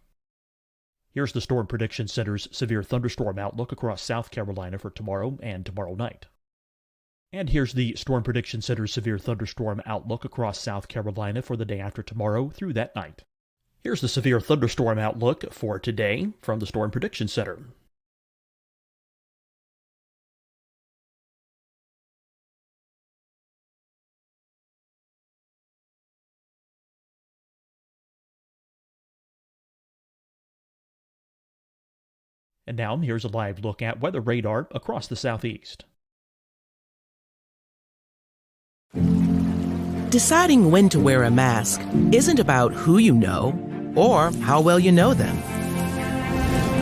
Here's the Storm Prediction Center's severe thunderstorm outlook across South Carolina for tomorrow and tomorrow night. And here's the Storm Prediction Center's severe thunderstorm outlook across South Carolina for the day after tomorrow through that night. Here's the severe thunderstorm outlook for today from the Storm Prediction Center. And now here's a live look at weather radar across the southeast. Deciding when to wear a mask isn't about who you know or how well you know them.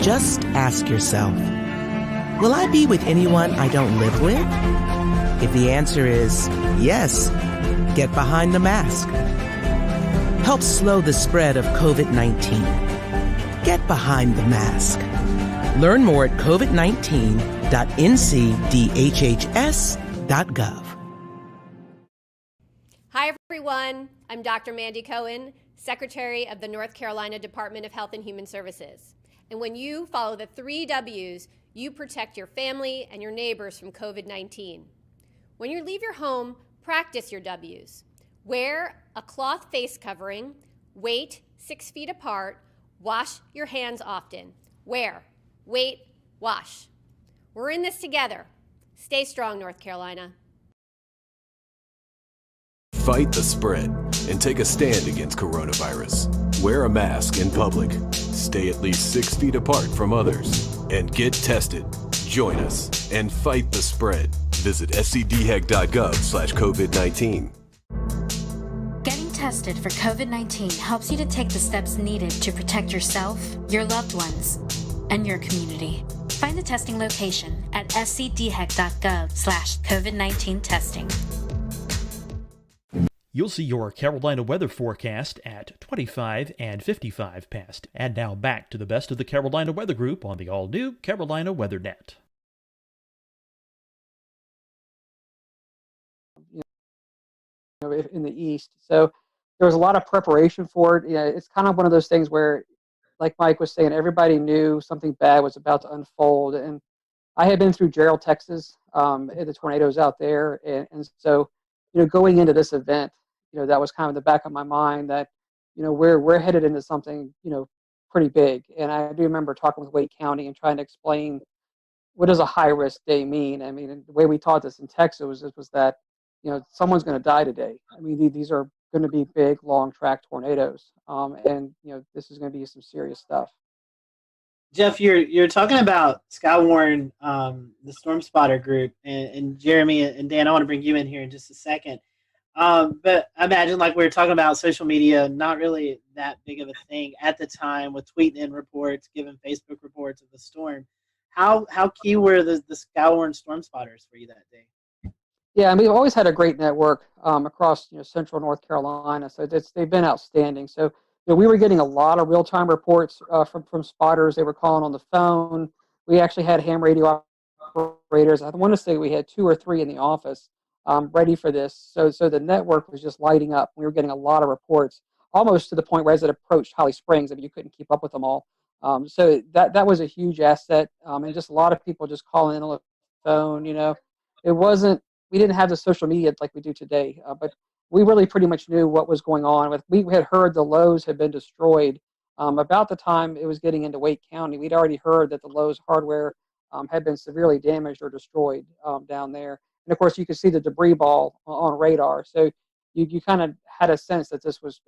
Just ask yourself, will I be with anyone I don't live with? If the answer is yes, get behind the mask. Help slow the spread of COVID-19. Get behind the mask. Learn more at covid19.ncdhhs.gov. Hi, everyone. I'm Dr. Mandy Cohen, Secretary of the North Carolina Department of Health and Human Services. And when you follow the 3 W's, you protect your family and your neighbors from COVID-19. When you leave your home, practice your W's. Wear a cloth face covering, wait 6 feet apart, wash your hands often. Wear, wait, wash. We're in this together. Stay strong, North Carolina. Fight the spread and take a stand against coronavirus. Wear a mask in public. Stay at least 6 feet apart from others. And get tested. Join us and fight the spread. Visit scdhec.gov/COVID-19. Getting tested for COVID-19 helps you to take the steps needed to protect yourself, your loved ones, and your community. Find the testing location at scdhec.gov/COVID-19 testing. You'll see your Carolina weather forecast at 25 and 55 past. And now back to the best of the Carolina Weather Group on the all-new Carolina WeatherNet. In the east. So there was a lot of preparation for it. It's kind of one of those things where, like Mike was saying, everybody knew something bad was about to unfold. And I had been through Gerald, Texas, and the tornadoes out there. And so, going into this event, that was kind of in the back of my mind that, we're headed into something, pretty big. And I do remember talking with Wake County and trying to explain what does a high risk day mean. I mean, the way we taught this in Texas was that, someone's going to die today. I mean, these are going to be big, long track tornadoes. And, this is going to be some serious stuff. Jeff, you're talking about Skywarn, the Storm Spotter group, and Jeremy and Dan. I want to bring you in here in just a second. But I imagine, like we were talking about, social media not really that big of a thing at the time, with tweeting in reports, giving Facebook reports of the storm. How key were the Skywarn Storm Spotters for you that day? Yeah, and we've always had a great network across central North Carolina, so they've been outstanding. So we were getting a lot of real-time reports from spotters. They were calling on the phone. We actually had ham radio operators. I want to say we had 2 or 3 in the office ready for this. So the network was just lighting up. We were getting a lot of reports, almost to the point where as it approached Holly Springs, I mean, you couldn't keep up with them all. So that was a huge asset, and just a lot of people just calling in on the phone. It wasn't. We didn't have the social media like we do today, but we really pretty much knew what was going on. We had heard the Lowe's had been destroyed. About the time it was getting into Wake County, we'd already heard that the Lowe's hardware had been severely damaged or destroyed down there. And of course, you could see the debris ball on radar. So you kind of had a sense that this was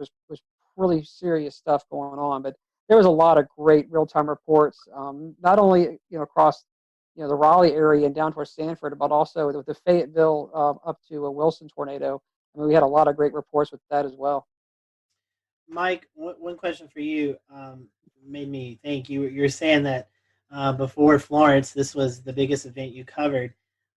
really serious stuff going on. But there was a lot of great real-time reports, not only across the Raleigh area and down towards Sanford, but also with the Fayetteville up to a Wilson tornado. I mean, we had a lot of great reports with that as well. Mike, one question for you made me think. You're saying that before Florence, this was the biggest event you covered.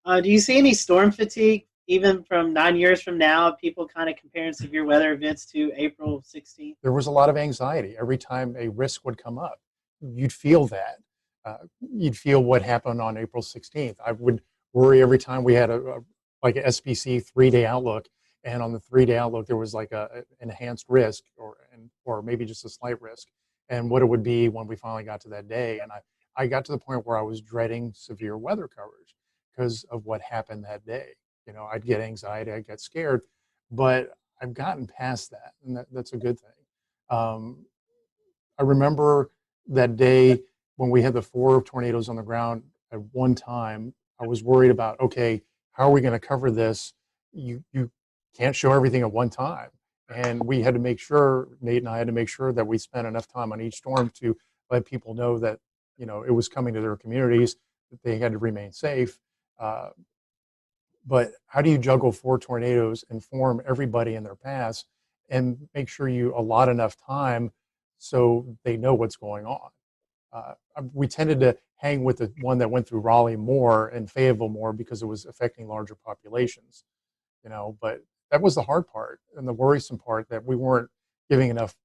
Do you see any storm fatigue, even from 9 years from now, people kind of comparing severe weather events to April 16th? There was a lot of anxiety every time a risk would come up. You'd feel that. You'd feel what happened on April 16th. I would worry every time we had a SPC 3-day outlook, and on the 3-day outlook there was like an enhanced risk or maybe just a slight risk, and what it would be when we finally got to that day. And I got to the point where I was dreading severe weather coverage because of what happened that day. I'd get anxiety, I'd get scared, but I've gotten past that, and that's a good thing. I remember that day when we had the 4 tornadoes on the ground at one time. I was worried about, okay, how are we going to cover this? You can't show everything at one time. And we had to make sure, Nate and I had to make sure that we spent enough time on each storm to let people know that, it was coming to their communities, that they had to remain safe. But how do you juggle 4 tornadoes, inform everybody in their paths, and make sure you allot enough time so they know what's going on? We tended to hang with the one that went through Raleigh more and Fayetteville more because it was affecting larger populations, but that was the hard part and the worrisome part, that we weren't giving enough,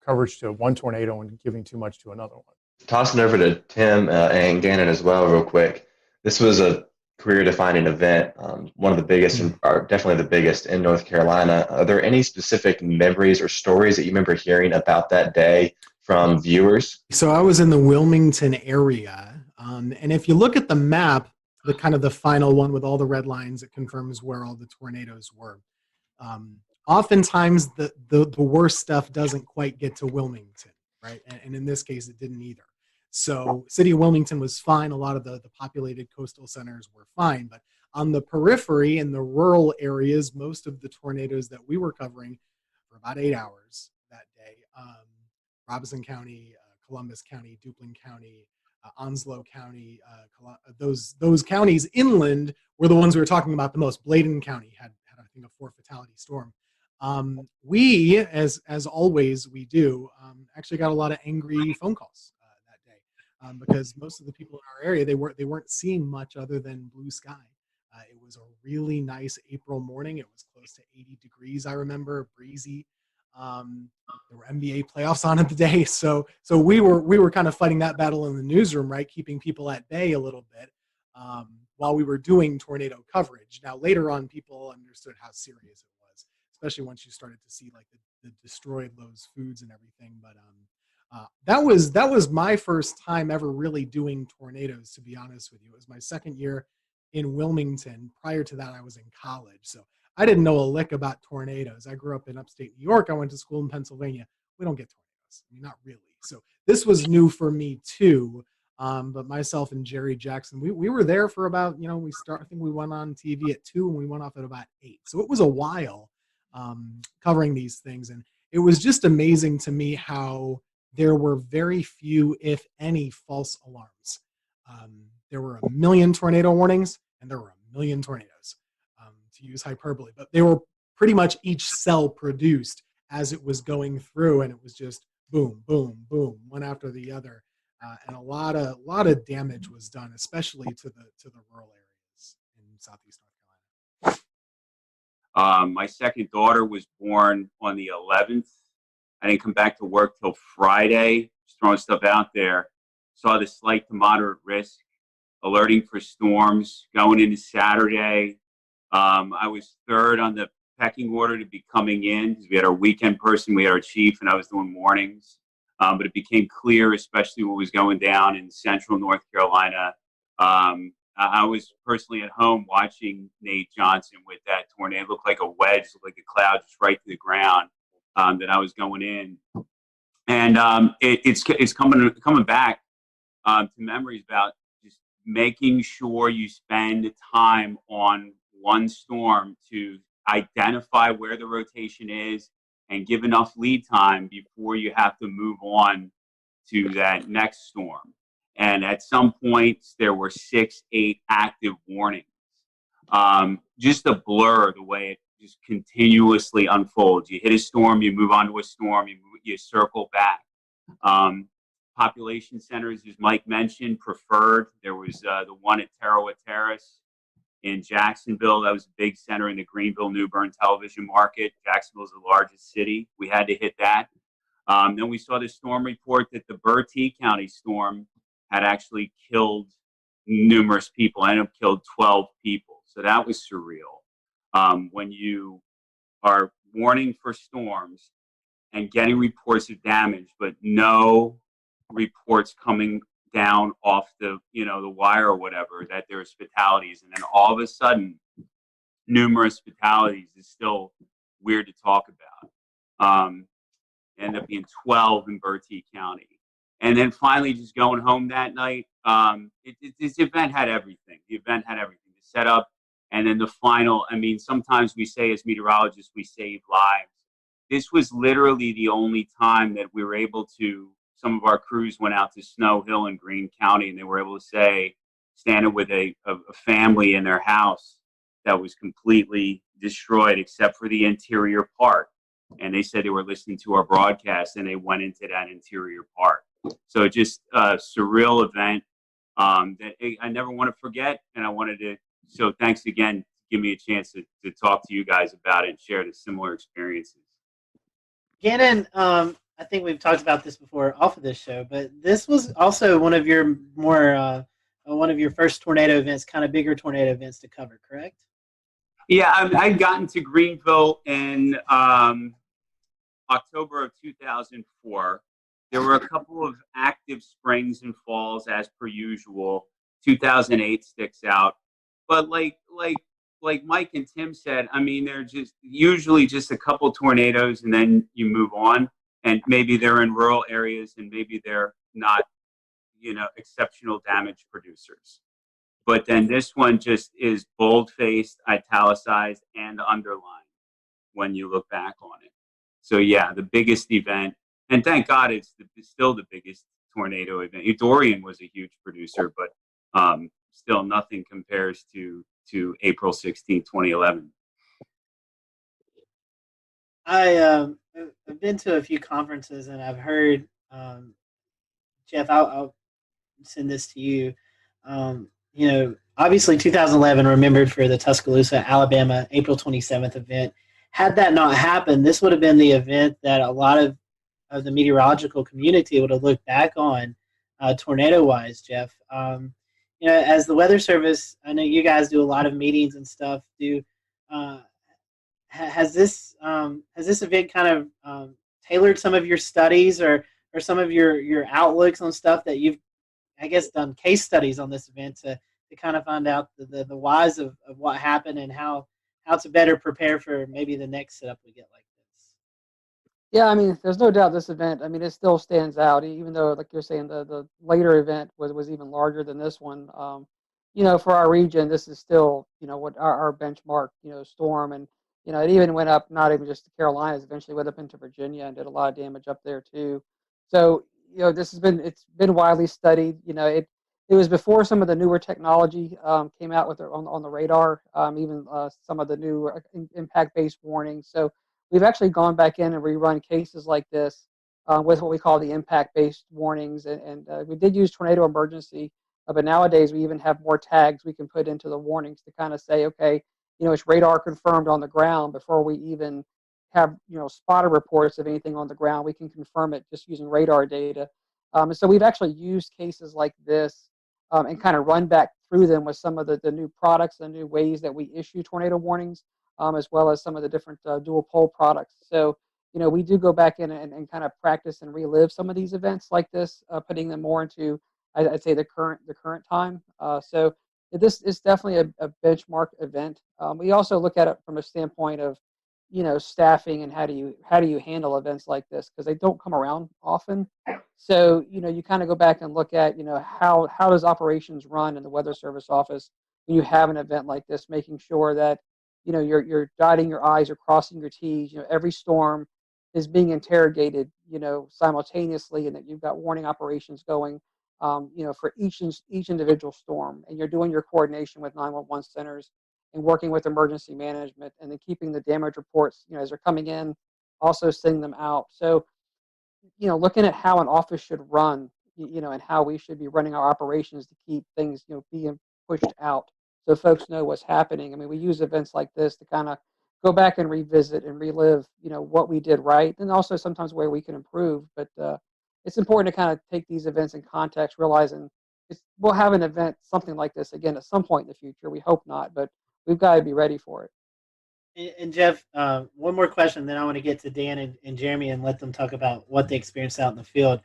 coverage to one tornado and giving too much to another one. Tossing over to Tim and Gannon as well real quick. This was a career-defining event, one of the biggest, or definitely the biggest in North Carolina. Are there any specific memories or stories that you remember hearing about that day from viewers? So I was in the Wilmington area, and if you look at the map, the kind of the final one with all the red lines, it confirms where all the tornadoes were. Oftentimes, the worst stuff doesn't quite get to Wilmington, right? And in this case, it didn't either. So city of Wilmington was fine. A lot of the populated coastal centers were fine. But on the periphery, in the rural areas, most of the tornadoes that we were covering for about 8 hours that day, Robeson County, Columbus County, Duplin County, Onslow County, those counties inland were the ones we were talking about the most. Bladen County had I think, a 4 fatality storm. We, as always we do, actually got a lot of angry phone calls that day. because most of the people in our area, they weren't seeing much other than blue sky. It was a really nice April morning. It was close to 80 degrees, I remember, breezy. There were NBA playoffs on at the day, so we were kind of fighting that battle in the newsroom, right, keeping people at bay a little bit while we were doing tornado coverage. Now later on, people understood how serious it was, especially once you started to see like the destroyed those foods and everything. But that was my first time ever really doing tornadoes. To be honest with you, it was my second year in Wilmington. Prior to that, I was in college, so I didn't know a lick about tornadoes. I grew up in upstate New York. I went to school in Pennsylvania. We don't get tornadoes. I mean, not really. So this was new for me too. But myself and Jerry Jackson, we were there for about, I think we went on TV at 2 and we went off at about 8. So it was a while covering these things. And it was just amazing to me how there were very few, if any, false alarms. There were a million tornado warnings and there were a million tornadoes, to use hyperbole, but they were pretty much each cell produced as it was going through, and it was just boom, boom, boom, one after the other, and a lot of damage was done, especially to the rural areas in Southeast North Carolina. My second daughter was born on the 11th. I didn't come back to work till Friday. Just throwing stuff out there. Saw the slight to moderate risk, alerting for storms going into Saturday. I was third on the pecking order to be coming in because we had our weekend person, we had our chief, and I was doing mornings. But it became clear, especially what was going down in central North Carolina. I was personally at home watching Nate Johnson with that tornado. It looked like a wedge, looked like a cloud just right to the ground that I was going in. And it's coming back to memories about just making sure you spend time on one storm to identify where the rotation is and give enough lead time before you have to move on to that next storm. And at some points, there were 6, 8 active warnings. Just a blur the way it just continuously unfolds. You hit a storm, you move on to a storm, you circle back. Population centers, as Mike mentioned, preferred. There was the one at Tarawa Terrace in Jacksonville. That was a big center in the Greenville-New Bern television market. Jacksonville is the largest city. We had to hit that. Then we saw the storm report that the Bertie County storm had actually killed numerous people. Ended up killed 12 people. So that was surreal. When you are warning for storms and getting reports of damage, but no reports coming down off the wire or whatever that there's fatalities, and then all of a sudden numerous fatalities is still weird to talk about. End up being 12 in Bertie County, and then finally just going home that night. This event had everything. The event had everything. The setup, and then the final. I mean, sometimes we say as meteorologists we save lives. This was literally the only time that we were able to. Some of our crews went out to Snow Hill in Greene County, and they were able to say, standing with a family in their house that was completely destroyed except for the interior part. And they said they were listening to our broadcast, and they went into that interior part. So just a surreal event that I never want to forget. And I wanted to, so thanks again to give me a chance to talk to you guys about it and share the similar experiences. Gannon, I think we've talked about this before off of this show, but this was also one of your one of your first tornado events, kind of bigger tornado events to cover, correct? Yeah, I'd gotten to Greenville in October of 2004. There were a couple of active springs and falls as per usual. 2008 sticks out, but like Mike and Tim said, I mean, they're just usually just a couple tornadoes, and then you move on. And maybe they're in rural areas, and maybe they're not, exceptional damage producers. But then this one just is bold-faced, italicized, and underlined when you look back on it. So yeah, the biggest event, and thank God it's still the biggest tornado event. Dorian was a huge producer, but still nothing compares to April 16, 2011. I've been to a few conferences, and I've heard, Jeff, send this to you. Obviously 2011 remembered for the Tuscaloosa, Alabama, April 27th event. Had that not happened, this would have been the event that a lot of the meteorological community would have looked back on tornado-wise, Jeff. As the Weather Service, I know you guys do a lot of meetings and stuff. Has this event kind of tailored some of your studies or some of your outlooks on stuff that you've, I guess, done case studies on this event to kind of find out the whys of what happened and how to better prepare for maybe the next setup we get like this? Yeah, I mean, there's no doubt this event, I mean, it still stands out, even though, like you're saying, the later event was even larger than this one. For our region, this is still, what our benchmark, storm. And, it even went up, not even just the Carolinas, eventually went up into Virginia and did a lot of damage up there too. So, it's been widely studied. It was before some of the newer technology came out with on the radar, even some of the new impact-based warnings. So we've actually gone back in and rerun cases like this with what we call the impact-based warnings, and we did use tornado emergency, but nowadays we even have more tags we can put into the warnings to kind of say, okay, it's radar confirmed on the ground before we even have spotter reports of anything on the ground. We can confirm it just using radar data. And so we've actually used cases like this and kind of run back through them with some of the new products and new ways that we issue tornado warnings, as well as some of the different dual pole products. So, we do go back in and kind of practice and relive some of these events like this, putting them more into, I'd say, the current time. So this is definitely a benchmark event. We also look at it from a standpoint of, staffing and how do you handle events like this, because they don't come around often. So, you kind of go back and look at, how does operations run in the Weather Service office when you have an event like this, making sure that, you're dotting your I's, you're crossing your T's. Every storm is being interrogated, simultaneously, and that you've got warning operations going, for each individual storm, and you're doing your coordination with 911 centers and working with emergency management, and then keeping the damage reports, as they're coming in, also sending them out. So, looking at how an office should run, and how we should be running our operations to keep things, being pushed out so folks know what's happening. I mean, we use events like this to kind of go back and revisit and relive, what we did right, and also sometimes where we can improve. But it's important to kind of take these events in context, realizing we'll have an event, something like this again at some point in the future. We hope not, but we've got to be ready for it. And Jeff, one more question, then I want to get to Dan and Jeremy and let them talk about what they experienced out in the field.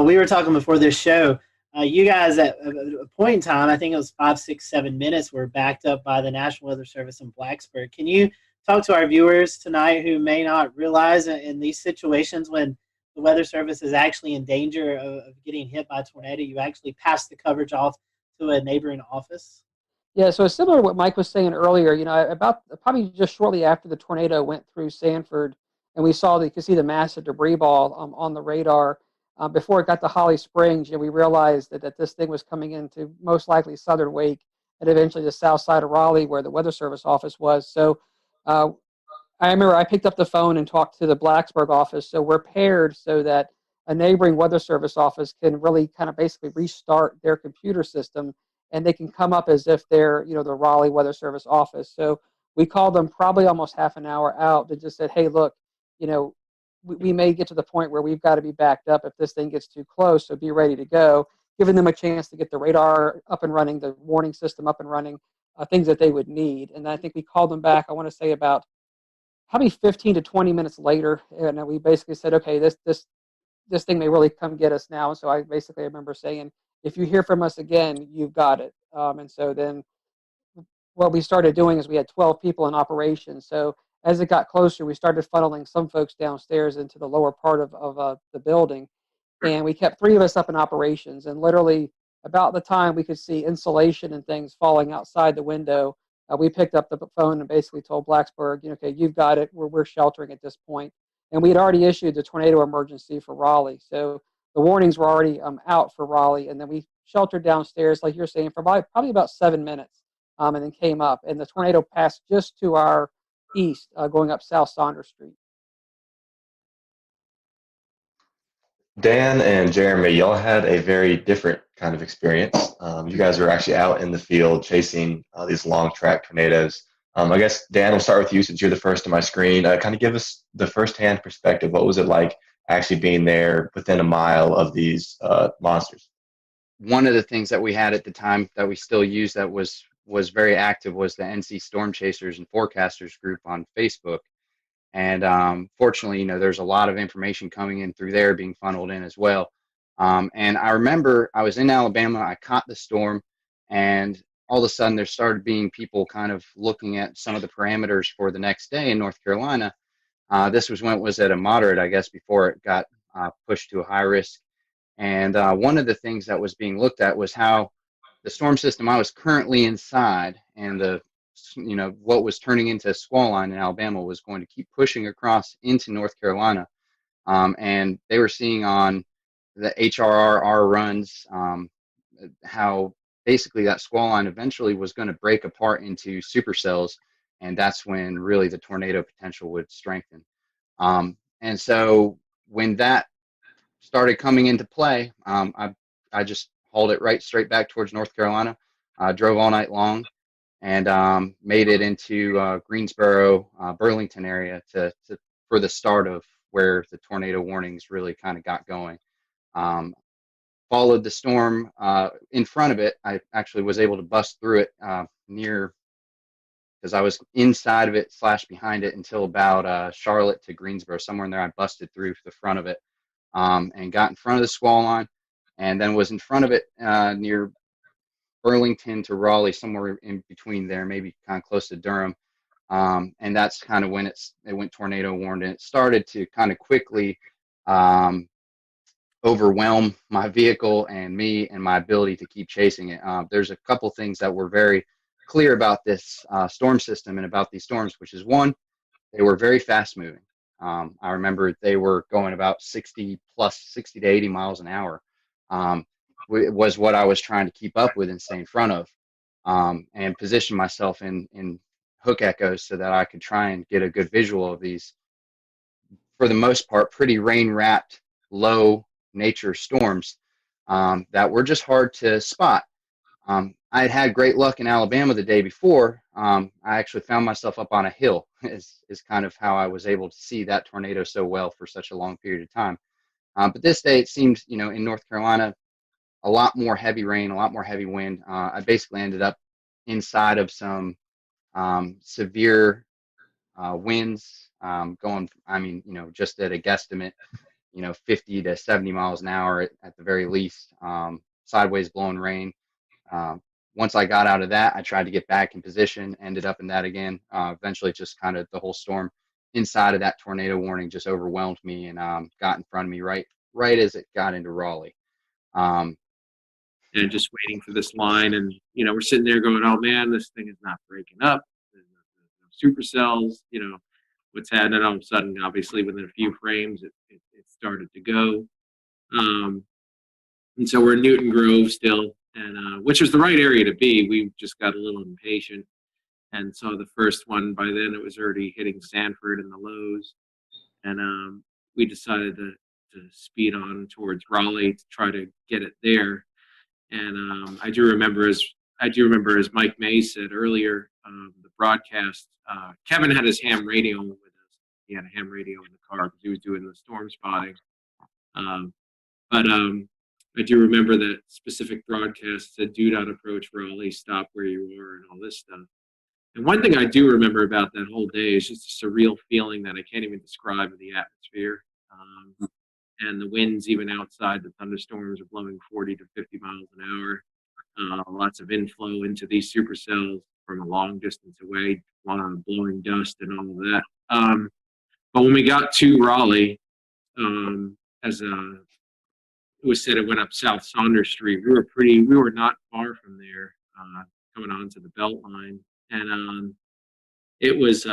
We were talking before this show. You guys, at a point in time, I think it was 5, 6, 7 minutes, were backed up by the National Weather Service in Blacksburg. Can you talk to our viewers tonight who may not realize in these situations when the Weather Service is actually in danger of getting hit by a tornado, you actually pass the coverage off to a neighboring office? Yeah, so it's similar to what Mike was saying earlier. About probably just shortly after the tornado went through Sanford, and you could see the massive debris ball on the radar. Before it got to Holly Springs, we realized that this thing was coming into most likely southern Wake and eventually the south side of Raleigh, where the Weather Service office was. So I remember I picked up the phone and talked to the Blacksburg office, so we're paired so that a neighboring Weather Service office can really kind of basically restart their computer system, and they can come up as if they're, the Raleigh Weather Service office. So we called them probably almost half an hour out and just said, hey, look, we may get to the point where we've got to be backed up if this thing gets too close, so be ready to go, giving them a chance to get the radar up and running, the warning system up and running, things that they would need. And I think we called them back, I want to say about probably 15 to 20 minutes later, and we basically said, okay, this thing may really come get us now. So I basically remember saying, if you hear from us again, you've got it. And so then what we started doing is we had 12 people in operation. So as it got closer, we started funneling some folks downstairs into the lower part of the building. And we kept 3 of us up in operations. And literally about the time we could see insulation and things falling outside the window, we picked up the phone and basically told Blacksburg, okay, you've got it. We're sheltering at this point. And we had already issued the tornado emergency for Raleigh. So the warnings were already out for Raleigh. And then we sheltered downstairs, like you're saying, for probably about 7 minutes, and then came up. And the tornado passed just to our east, going up South Saunders Street. Dan and Jeremy, y'all had a very different kind of experience. You guys were actually out in the field chasing these long track tornadoes. I guess, Dan, we'll start with you since you're the first on my screen. Kind of give us the firsthand perspective. What was it like actually being there within a mile of these monsters? One of the things that we had at the time that we still use that was very active was the NC Storm Chasers and Forecasters group on Facebook. And fortunately, there's a lot of information coming in through there being funneled in as well. And I remember I was in Alabama, I caught the storm, and all of a sudden there started being people kind of looking at some of the parameters for the next day in North Carolina. This was when it was at a moderate, I guess, before it got pushed to a high risk. And one of the things that was being looked at was how the storm system I was currently inside and what was turning into a squall line in Alabama was going to keep pushing across into North Carolina. And they were seeing on the HRR runs how basically that squall line eventually was going to break apart into supercells. And that's when really the tornado potential would strengthen. And so when that started coming into play, I just hauled it right straight back towards North Carolina, drove all night long, and made it into Greensboro, Burlington area for the start of where the tornado warnings really kind of got going. Followed the storm in front of it. I actually was able to bust through it because I was inside of it / behind it until about Charlotte to Greensboro, somewhere in there. I busted through the front of it and got in front of the squall line, and then was in front of it near Burlington to Raleigh, somewhere in between there, maybe kind of close to Durham. And that's kind of when it went tornado warned, and it started to kind of quickly overwhelm my vehicle and me and my ability to keep chasing it. There's a couple things that were very clear about this storm system and about these storms, which is one, they were very fast moving. I remember they were going about 60 to 80 miles an hour. Was what I was trying to keep up with and stay in front of, and position myself in hook echoes so that I could try and get a good visual of these, for the most part, pretty rain-wrapped, low nature storms that were just hard to spot. I had had great luck in Alabama the day before. I actually found myself up on a hill is kind of how I was able to see that tornado so well for such a long period of time. But this day it seemed, in North Carolina, a lot more heavy rain, a lot more heavy wind. I basically ended up inside of some severe winds going, just at a guesstimate, 50 to 70 miles an hour at the very least, sideways blowing rain. Once I got out of that, I tried to get back in position, ended up in that again. Eventually just kind of the whole storm inside of that tornado warning just overwhelmed me and got in front of me right as it got into Raleigh. And just waiting for this line, and we're sitting there going, "Oh man, this thing is not breaking up. There's no supercells. What's happening?" All of a sudden, obviously, within a few frames, it started to go. And so we're in Newton Grove still, and which was the right area to be. We just got a little impatient and saw the first one. By then, it was already hitting Sanford in the lows, and we decided to speed on towards Raleigh to try to get it there. And I do remember, as Mike May said earlier, the broadcast, Kevin had his ham radio with us. He had a ham radio in the car because he was doing the storm spotting. But I do remember that specific broadcast said, "Do not approach Raleigh, stop where you are," and all this stuff. And one thing I do remember about that whole day is just a surreal feeling that I can't even describe in the atmosphere. And the winds, even outside the thunderstorms, are blowing 40 to 50 miles an hour. Lots of inflow into these supercells from a long distance away, blowing dust and all of that. But when we got to Raleigh, as it was said, it went up South Saunders Street. We were not far from there, coming onto the Beltline, and it was.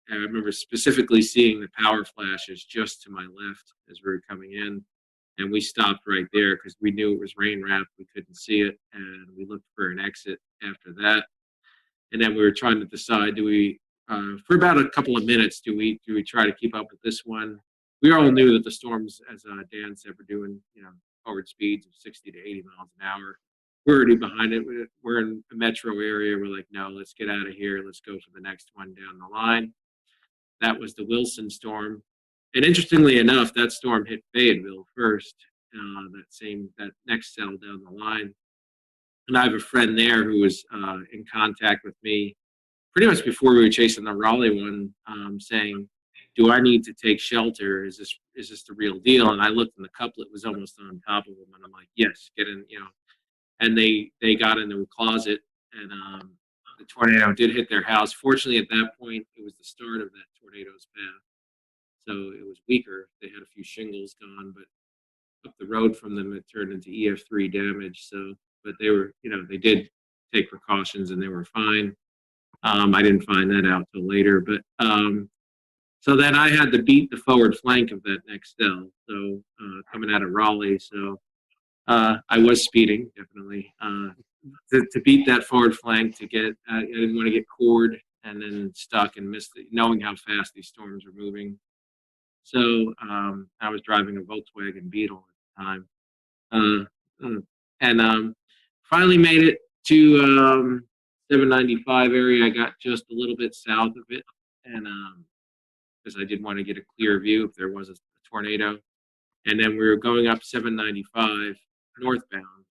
I remember specifically seeing the power flashes just to my left as we were coming in, and we stopped right there because we knew it was rain wrapped. We couldn't see it, and we looked for an exit after that. And then we were trying to decide: do we, for about a couple of minutes, do we try to keep up with this one? we all knew that the storms, as Dan said, were doing, forward speeds of 60 to 80 miles an hour. We're already behind it. We're in a metro area. We're like, no, let's get out of here. Let's go for the next one down the line. That was the Wilson storm. And interestingly enough, that storm hit Fayetteville first, that next cell down the line. And I have a friend there who was in contact with me pretty much before we were chasing the Raleigh one, saying, do I need to take shelter? Is this the real deal? And I looked, and the couplet was almost on top of them, and I'm like, yes, get in, And they got in the closet, and the tornado did hit their house. Fortunately, at that point, it was the start of that tornado's path, so it was weaker. They had a few shingles gone, but up the road from them, it turned into EF3 damage. So, but they were, they did take precautions, and they were fine. I didn't find that out till later, but so then I had to beat the forward flank of that next cell. So coming out of Raleigh, so I was speeding definitely to beat that forward flank to get. I didn't want to get cored and then stuck and miss knowing how fast these storms were moving. So I was driving a Volkswagen Beetle at the time, and finally made it to 795 area. I got just a little bit south of it, and because I did want to get a clear view if there was a tornado. And then we were going up 795 northbound,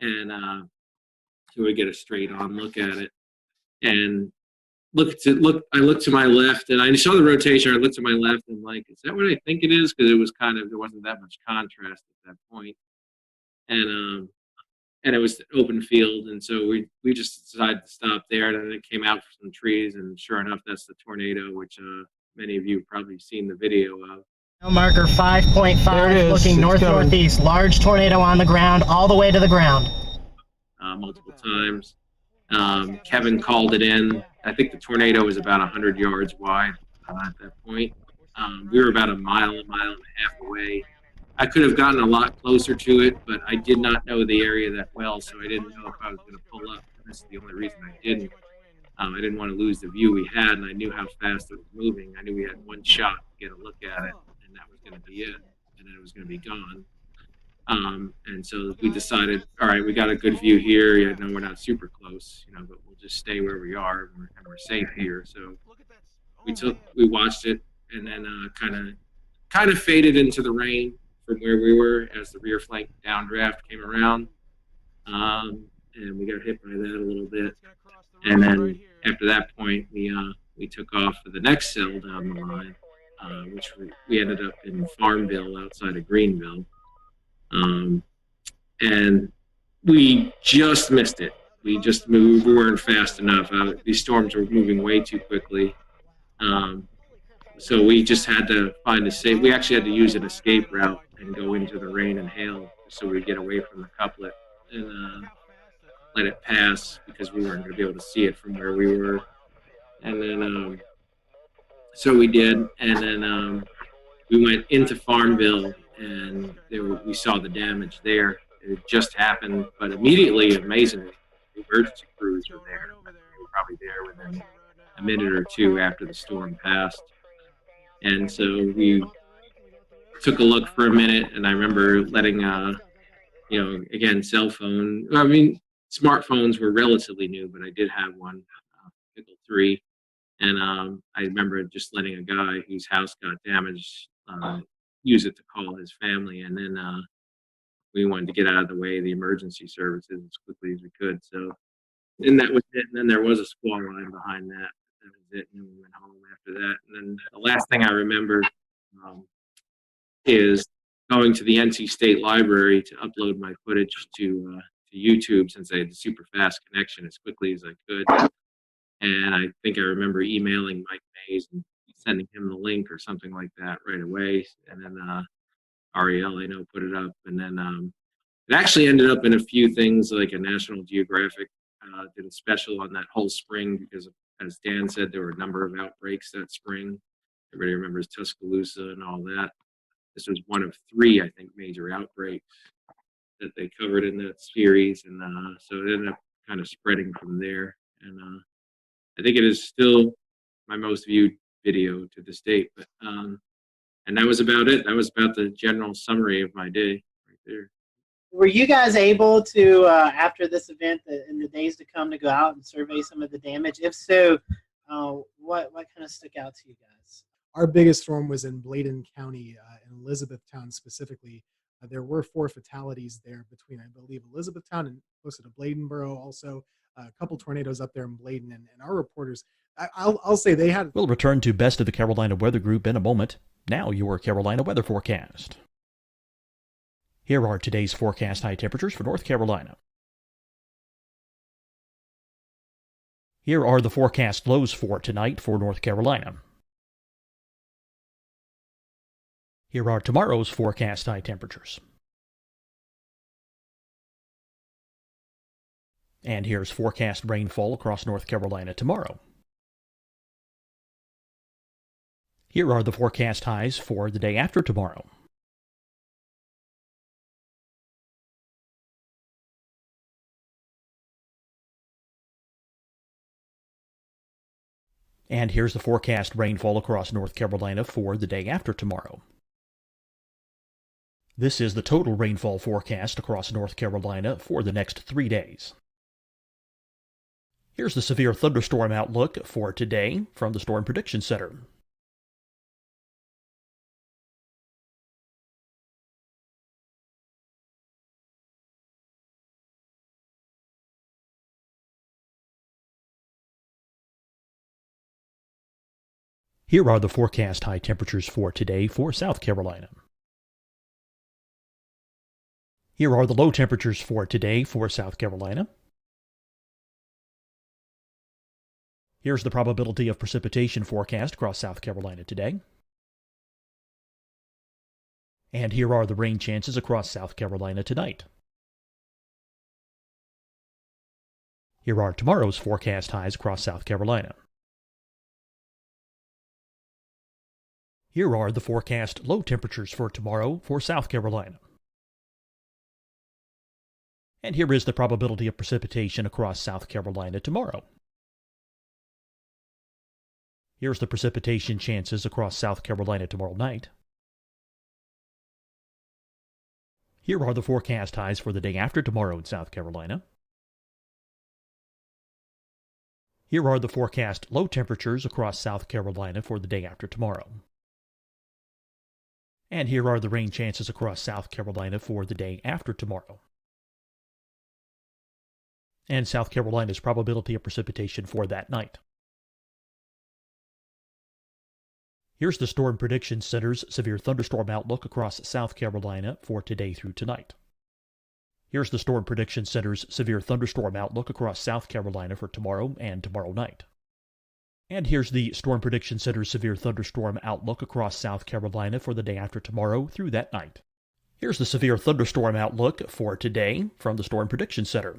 and so we get a straight on look at it. And I looked to my left, and I saw the rotation. I looked to my left, and like, is that what I think it is? Because it was there wasn't that much contrast at that point. And it was open field, and so we just decided to stop there. And then it came out from some trees, and sure enough, that's the tornado, which many of you have probably seen the video of. Marker 5.5, looking north-northeast. Large tornado on the ground, all the way to the ground. Multiple times. Kevin called it in. I think the tornado was about 100 yards wide at that point. We were about a mile and a half away. I could have gotten a lot closer to it, but I did not know the area that well, so I didn't know if I was going to pull up. That's the only reason I didn't. I didn't want to lose the view we had, and I knew how fast it was moving. I knew we had one shot to get a look at it, and that was going to be it, and then it was going to be gone. And so we decided, all right, we got a good view here. Yeah, no, we're not super close, but we'll just stay where we are, and we're safe here. So we watched it, and then kind of faded into the rain from where we were as the rear flank downdraft came around, and we got hit by that a little bit. And then after that point, we took off for the next cell down the line, which we ended up in Farmville outside of Greenville, and we just missed it. We just moved. We weren't fast enough. These storms were moving way too quickly. So we just had to find a safe. We actually had to use an escape route and go into the rain and hail so we'd get away from the couplet and let it pass because we weren't going to be able to see it from where we were. And then, so we did. And then we went into Farmville, and we saw the damage there. It just happened, but immediately, amazingly, the emergency crews were there. They were probably there within a minute or two after the storm passed. And so we took a look for a minute, and I remember letting, again, cell phone. I mean, smartphones were relatively new, but I did have one, Pickle 3. And I remember just letting a guy whose house got damaged use it to call his family. And then we wanted to get out of the way of the emergency services as quickly as we could. So then that was it. And then there was a squall line behind that. That was it. And then we went home after that. And then the last thing I remember is going to the NC State Library to upload my footage to YouTube, since I had the super fast connection, as quickly as I could. And I think I remember emailing Mike Mays and sending him the link or something like that right away. And then Ariel, I know, put it up. And then it actually ended up in a few things, like a National Geographic did a special on that whole spring because, as Dan said, there were a number of outbreaks that spring. Everybody remembers Tuscaloosa and all that. This was one of 3, I think, major outbreaks that they covered in that series. And so it ended up kind of spreading from there. And I think it is still my most viewed video to this date. But And that was about it. That was about the general summary of my day right there. Were you guys able to, after this event, in the days to come, to go out and survey some of the damage? If so, what kind of stuck out to you guys? Our biggest storm was in Bladen County, in Elizabethtown specifically. There were 4 fatalities there between, I believe, Elizabethtown and closer to Bladenboro. Also, a couple tornadoes up there in Bladen. And our reporters, I'll say they had... We'll return to Best of the Carolina Weather Group in a moment. Now your Carolina weather forecast. Here are today's forecast high temperatures for North Carolina. Here are the forecast lows for tonight for North Carolina. Here are tomorrow's forecast high temperatures. And here's forecast rainfall across North Carolina tomorrow. Here are the forecast highs for the day after tomorrow. And here's the forecast rainfall across North Carolina for the day after tomorrow. This is the total rainfall forecast across North Carolina for the next 3 days. Here's the severe thunderstorm outlook for today from the Storm Prediction Center. Here are the forecast high temperatures for today for South Carolina. Here are the low temperatures for today for South Carolina. Here's the probability of precipitation forecast across South Carolina today. And here are the rain chances across South Carolina tonight. Here are tomorrow's forecast highs across South Carolina. Here are the forecast low temperatures for tomorrow for South Carolina. And here is the probability of precipitation across South Carolina tomorrow. Here's the precipitation chances across South Carolina tomorrow night. Here are the forecast highs for the day after tomorrow in South Carolina. Here are the forecast low temperatures across South Carolina for the day after tomorrow. And here are the rain chances across South Carolina for the day after tomorrow. And South Carolina's probability of precipitation for that night. Here's the Storm Prediction Center's severe thunderstorm outlook across South Carolina for today through tonight. Here's the Storm Prediction Center's severe thunderstorm outlook across South Carolina for tomorrow and tomorrow night. And here's the Storm Prediction Center's severe thunderstorm outlook across South Carolina for the day after tomorrow through that night. Here's the severe thunderstorm outlook for today from the Storm Prediction Center.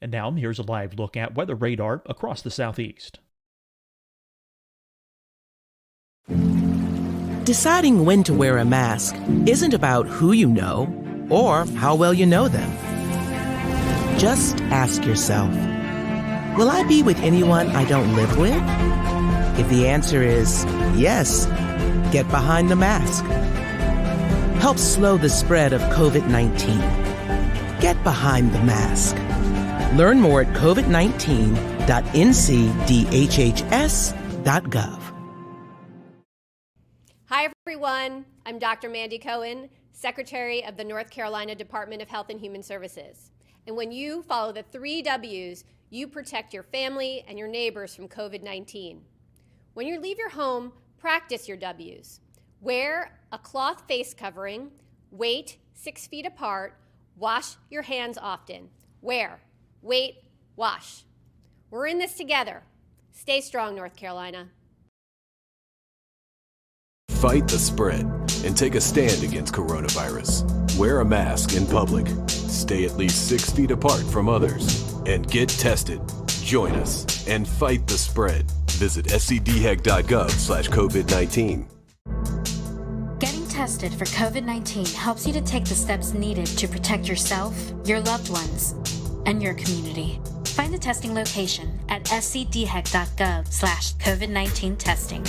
And now here's a live look at weather radar across the southeast. Deciding when to wear a mask isn't about who you know or how well you know them. Just ask yourself, will I be with anyone I don't live with? If the answer is yes, get behind the mask. Help slow the spread of COVID-19. Get behind the mask. Learn more at covid19.ncdhhs.gov. Hi, everyone. I'm Dr. Mandy Cohen, Secretary of the North Carolina Department of Health and Human Services. And when you follow the 3 W's, you protect your family and your neighbors from COVID-19. When you leave your home, practice your W's. Wear a cloth face covering, wait 6 feet apart, wash your hands often. Wear, wait, wash. We're in this together. Stay strong, North Carolina. Fight the spread and take a stand against coronavirus. Wear a mask in public. Stay at least 6 feet apart from others. And get tested. Join us and fight the spread. Visit scdhec.gov/COVID-19. Getting tested tested for COVID-19 helps you to take the steps needed to protect yourself, your loved ones, and your community. Find the testing location at scdhec.gov/COVID-19 testing.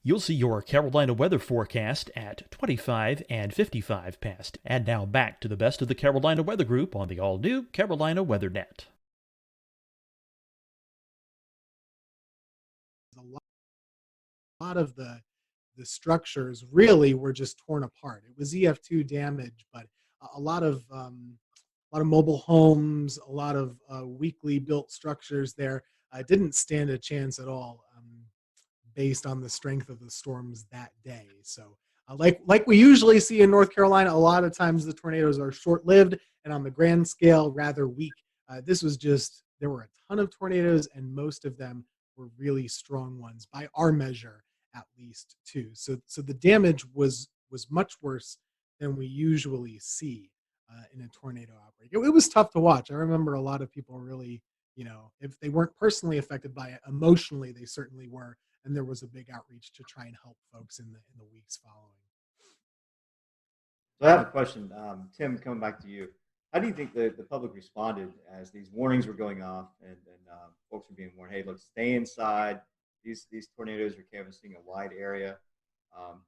You'll see your Carolina weather forecast at 25 and 55 past. And now back to the best of the Carolina Weather Group on the all-new Carolina WeatherNet. A lot of the structures really were just torn apart. It was EF2 damage, but a lot of mobile homes, a lot of weakly built structures there didn't stand a chance at all. Based on the strength of the storms that day. So like we usually see in North Carolina, a lot of times the tornadoes are short-lived and on the grand scale rather weak. This was just, there were a ton of tornadoes and most of them were really strong ones by our measure at least too. So the damage was much worse than we usually see in a tornado outbreak. It was tough to watch. I remember a lot of people really, if they weren't personally affected by it, emotionally they certainly were. And there was a big outreach to try and help folks in the weeks following. So I have a question, Tim. Coming back to you, how do you think the public responded as these warnings were going off and folks were being warned, hey, look, stay inside. These tornadoes are canvassing a wide area.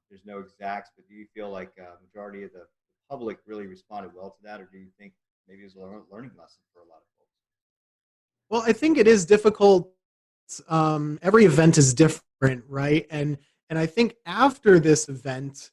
There's no exacts, but do you feel like majority of the public really responded well to that, or do you think maybe it was a learning lesson for a lot of folks? Well, I think it is difficult. Every event is different, right? And I think after this event,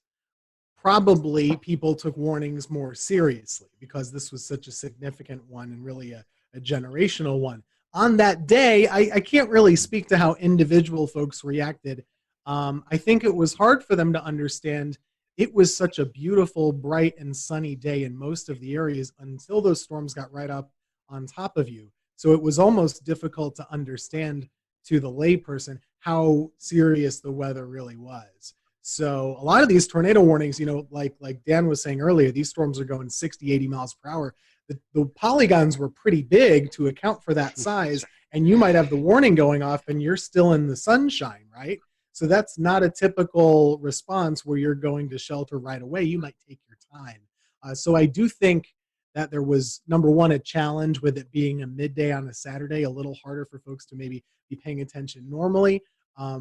probably people took warnings more seriously because this was such a significant one and really a generational one. On that day, I can't really speak to how individual folks reacted. I think it was hard for them to understand. It was such a beautiful, bright, and sunny day in most of the areas until those storms got right up on top of you. So it was almost difficult to understand to the layperson how serious the weather really was. So a lot of these tornado warnings, like Dan was saying earlier, these storms are going 60, 80 miles per hour. The polygons were pretty big to account for that size, and you might have the warning going off and you're still in the sunshine, right? So that's not a typical response where you're going to shelter right away. You might take your time. So I do think that there was, number one, a challenge with it being a midday on a Saturday, a little harder for folks to maybe be paying attention normally. I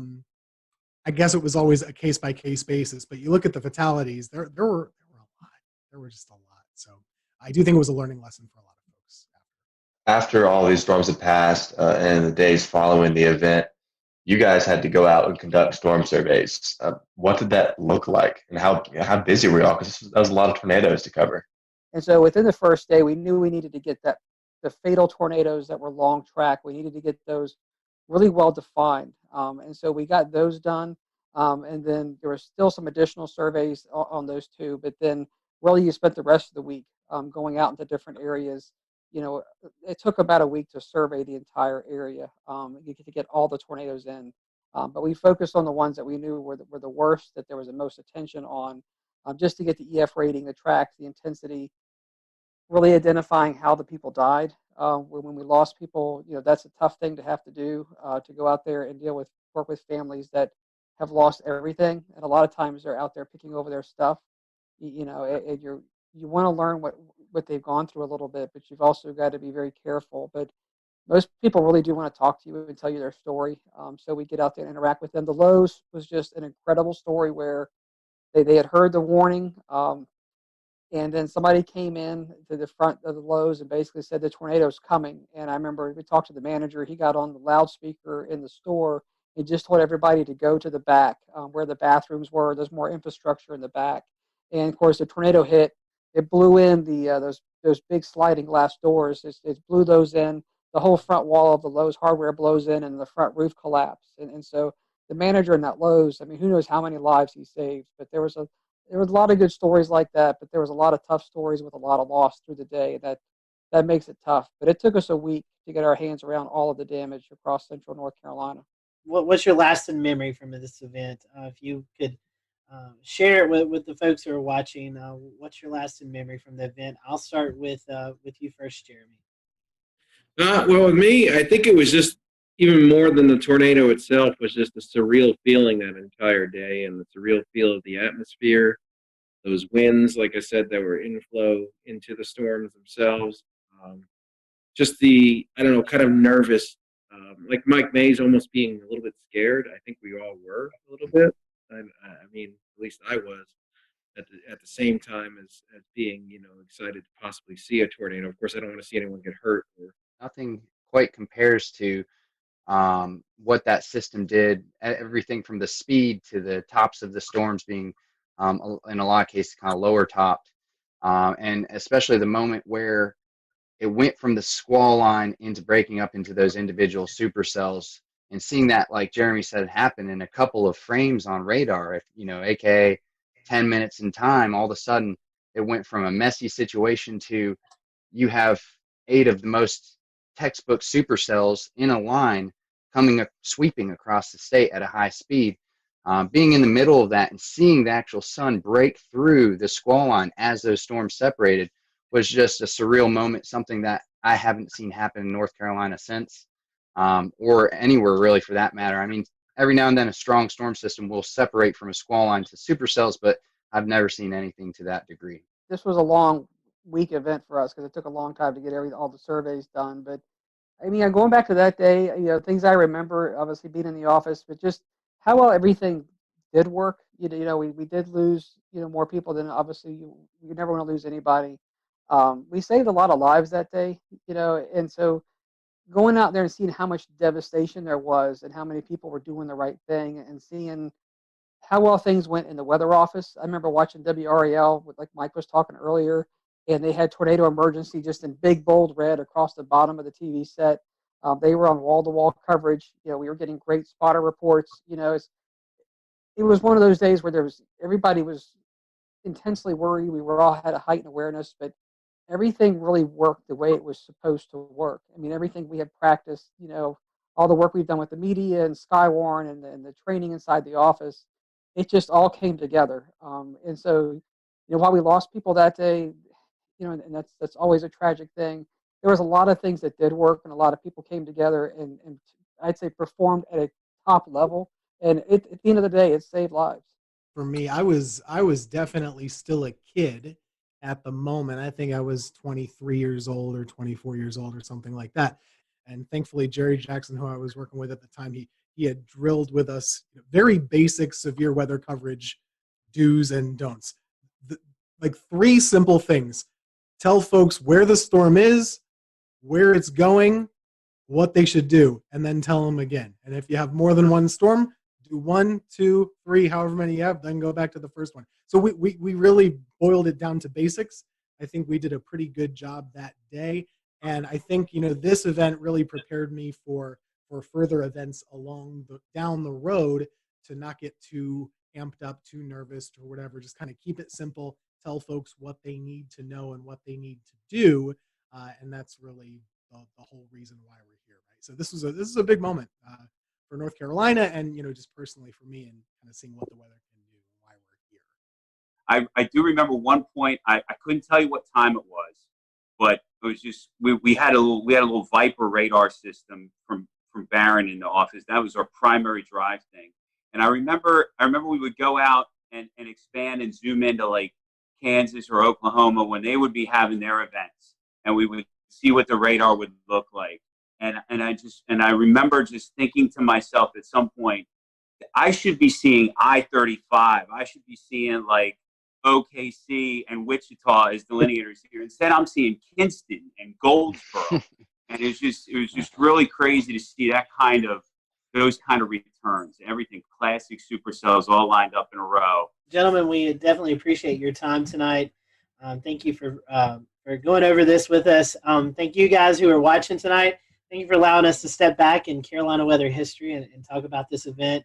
guess it was always a case-by-case basis, but you look at the fatalities, there were a lot. There were just a lot. So I do think it was a learning lesson for a lot of folks. After all these storms had passed and the days following the event, you guys had to go out and conduct storm surveys. What did that look like, and how busy were y'all? Because that was a lot of tornadoes to cover. And so within the first day, we knew we needed to get the fatal tornadoes that were long track. We needed to get those really well defined. And so we got those done. And then there were still some additional surveys on those two. But then really you spent the rest of the week going out into different areas. It took about a week to survey the entire area to get all the tornadoes in. But we focused on the ones that we knew were the worst, that there was the most attention on, just to get the EF rating, the tracks, the intensity, really identifying how the people died. When we lost people, that's a tough thing to have to do, to go out there and work with families that have lost everything. And a lot of times they're out there picking over their stuff. You want to learn what they've gone through a little bit, but you've also got to be very careful. But most people really do want to talk to you and tell you their story. So we get out there and interact with them. The Lowe's was just an incredible story where they had heard the warning. And then somebody came in to the front of the Lowe's and basically said the tornado's coming. And I remember we talked to the manager. He got on the loudspeaker in the store and just told everybody to go to the back where the bathrooms were. There's more infrastructure in the back. And of course, the tornado hit. It blew in those big sliding glass doors. It blew those in. The whole front wall of the Lowe's hardware blows in, and the front roof collapsed. And so the manager in that Lowe's, who knows how many lives he saved? But there was a lot of good stories like that, but there was a lot of tough stories with a lot of loss through the day. That makes it tough. But it took us a week to get our hands around all of the damage across central North Carolina. What's your lasting memory from this event? If you could share it with the folks who are watching, what's your lasting memory from the event? I'll start with you first, Jeremy. Well, with me, I think it was just even more than the tornado itself was just a surreal feeling that entire day, and the surreal feel of the atmosphere, those winds, like I said, that were inflow into the storms themselves. Just the, I don't know, kind of nervous, like Mike Mays almost being a little bit scared. I think we all were a little bit. I mean, at least I was at the same time as being, excited to possibly see a tornado. Of course, I don't want to see anyone get hurt. Nothing quite compares to what that system did. Everything from the speed to the tops of the storms being, in a lot of cases, kind of lower topped, and especially the moment where it went from the squall line into breaking up into those individual supercells, and seeing that, like Jeremy said, happen in a couple of frames on radar, aka 10 minutes in time. All of a sudden it went from a messy situation to you have 8 of the most textbook supercells in a line sweeping across the state at a high speed. Being in the middle of that and seeing the actual sun break through the squall line as those storms separated was just a surreal moment, something that I haven't seen happen in North Carolina since, or anywhere really for that matter. I mean, every now and then a strong storm system will separate from a squall line to supercells, but I've never seen anything to that degree. This was a long week event for us because it took a long time to get all the surveys done. But I mean, going back to that day, things I remember, obviously being in the office, but just how well everything did work. We did lose, more people than obviously you never want to lose anybody. We saved a lot of lives that day, and so going out there and seeing how much devastation there was and how many people were doing the right thing and seeing how well things went in the weather office. I remember watching WRAL, like Mike was talking earlier, and they had tornado emergency just in big, bold red across the bottom of the TV set. They were on wall-to-wall coverage. We were getting great spotter reports. It was one of those days where everybody was intensely worried. We were all had a heightened awareness, but everything really worked the way it was supposed to work. I mean, everything we had practiced, all the work we've done with the media and Skywarn and the training inside the office, it just all came together. And so, while we lost people that day, and that's always a tragic thing, there was a lot of things that did work and a lot of people came together and I'd say performed at a top level. And at the end of the day, it saved lives. For me, I was definitely still a kid at the moment. I think I was 23 years old or 24 years old or something like that. And thankfully, Jerry Jackson, who I was working with at the time, he had drilled with us very basic severe weather coverage do's and don'ts. Like 3 simple things. Tell folks where the storm is, where it's going, what they should do, and then tell them again. And if you have more than one storm, do 1, 2, 3, however many you have, then go back to the first one. So we really boiled it down to basics. I think we did a pretty good job that day. And I think, this event really prepared me for further events down the road, to not get too amped up, too nervous or whatever. Just kind of keep it simple, tell folks what they need to know and what they need to do. And that's really the whole reason why we're here, right? So this is a big moment for North Carolina and, just personally for me, and kind of seeing what the weather can do and why we're here. I do remember one point. I couldn't tell you what time it was, but it was just we had a little Viper radar system from Barron in the office. That was our primary drive thing. And I remember we would go out and expand and zoom into like Kansas or Oklahoma when they would be having their events, and we would see what the radar would look like. And I remember just thinking to myself at some point, I should be seeing I-35. I should be seeing like OKC and Wichita as delineators here. Instead, I'm seeing Kinston and Goldsboro, and it was just really crazy to see those kind of returns. Everything classic supercells all lined up in a row. Gentlemen, we definitely appreciate your time tonight. Thank you for going over this with us. Thank you guys who are watching tonight. Thank you for allowing us to step back in Carolina weather history and talk about this event.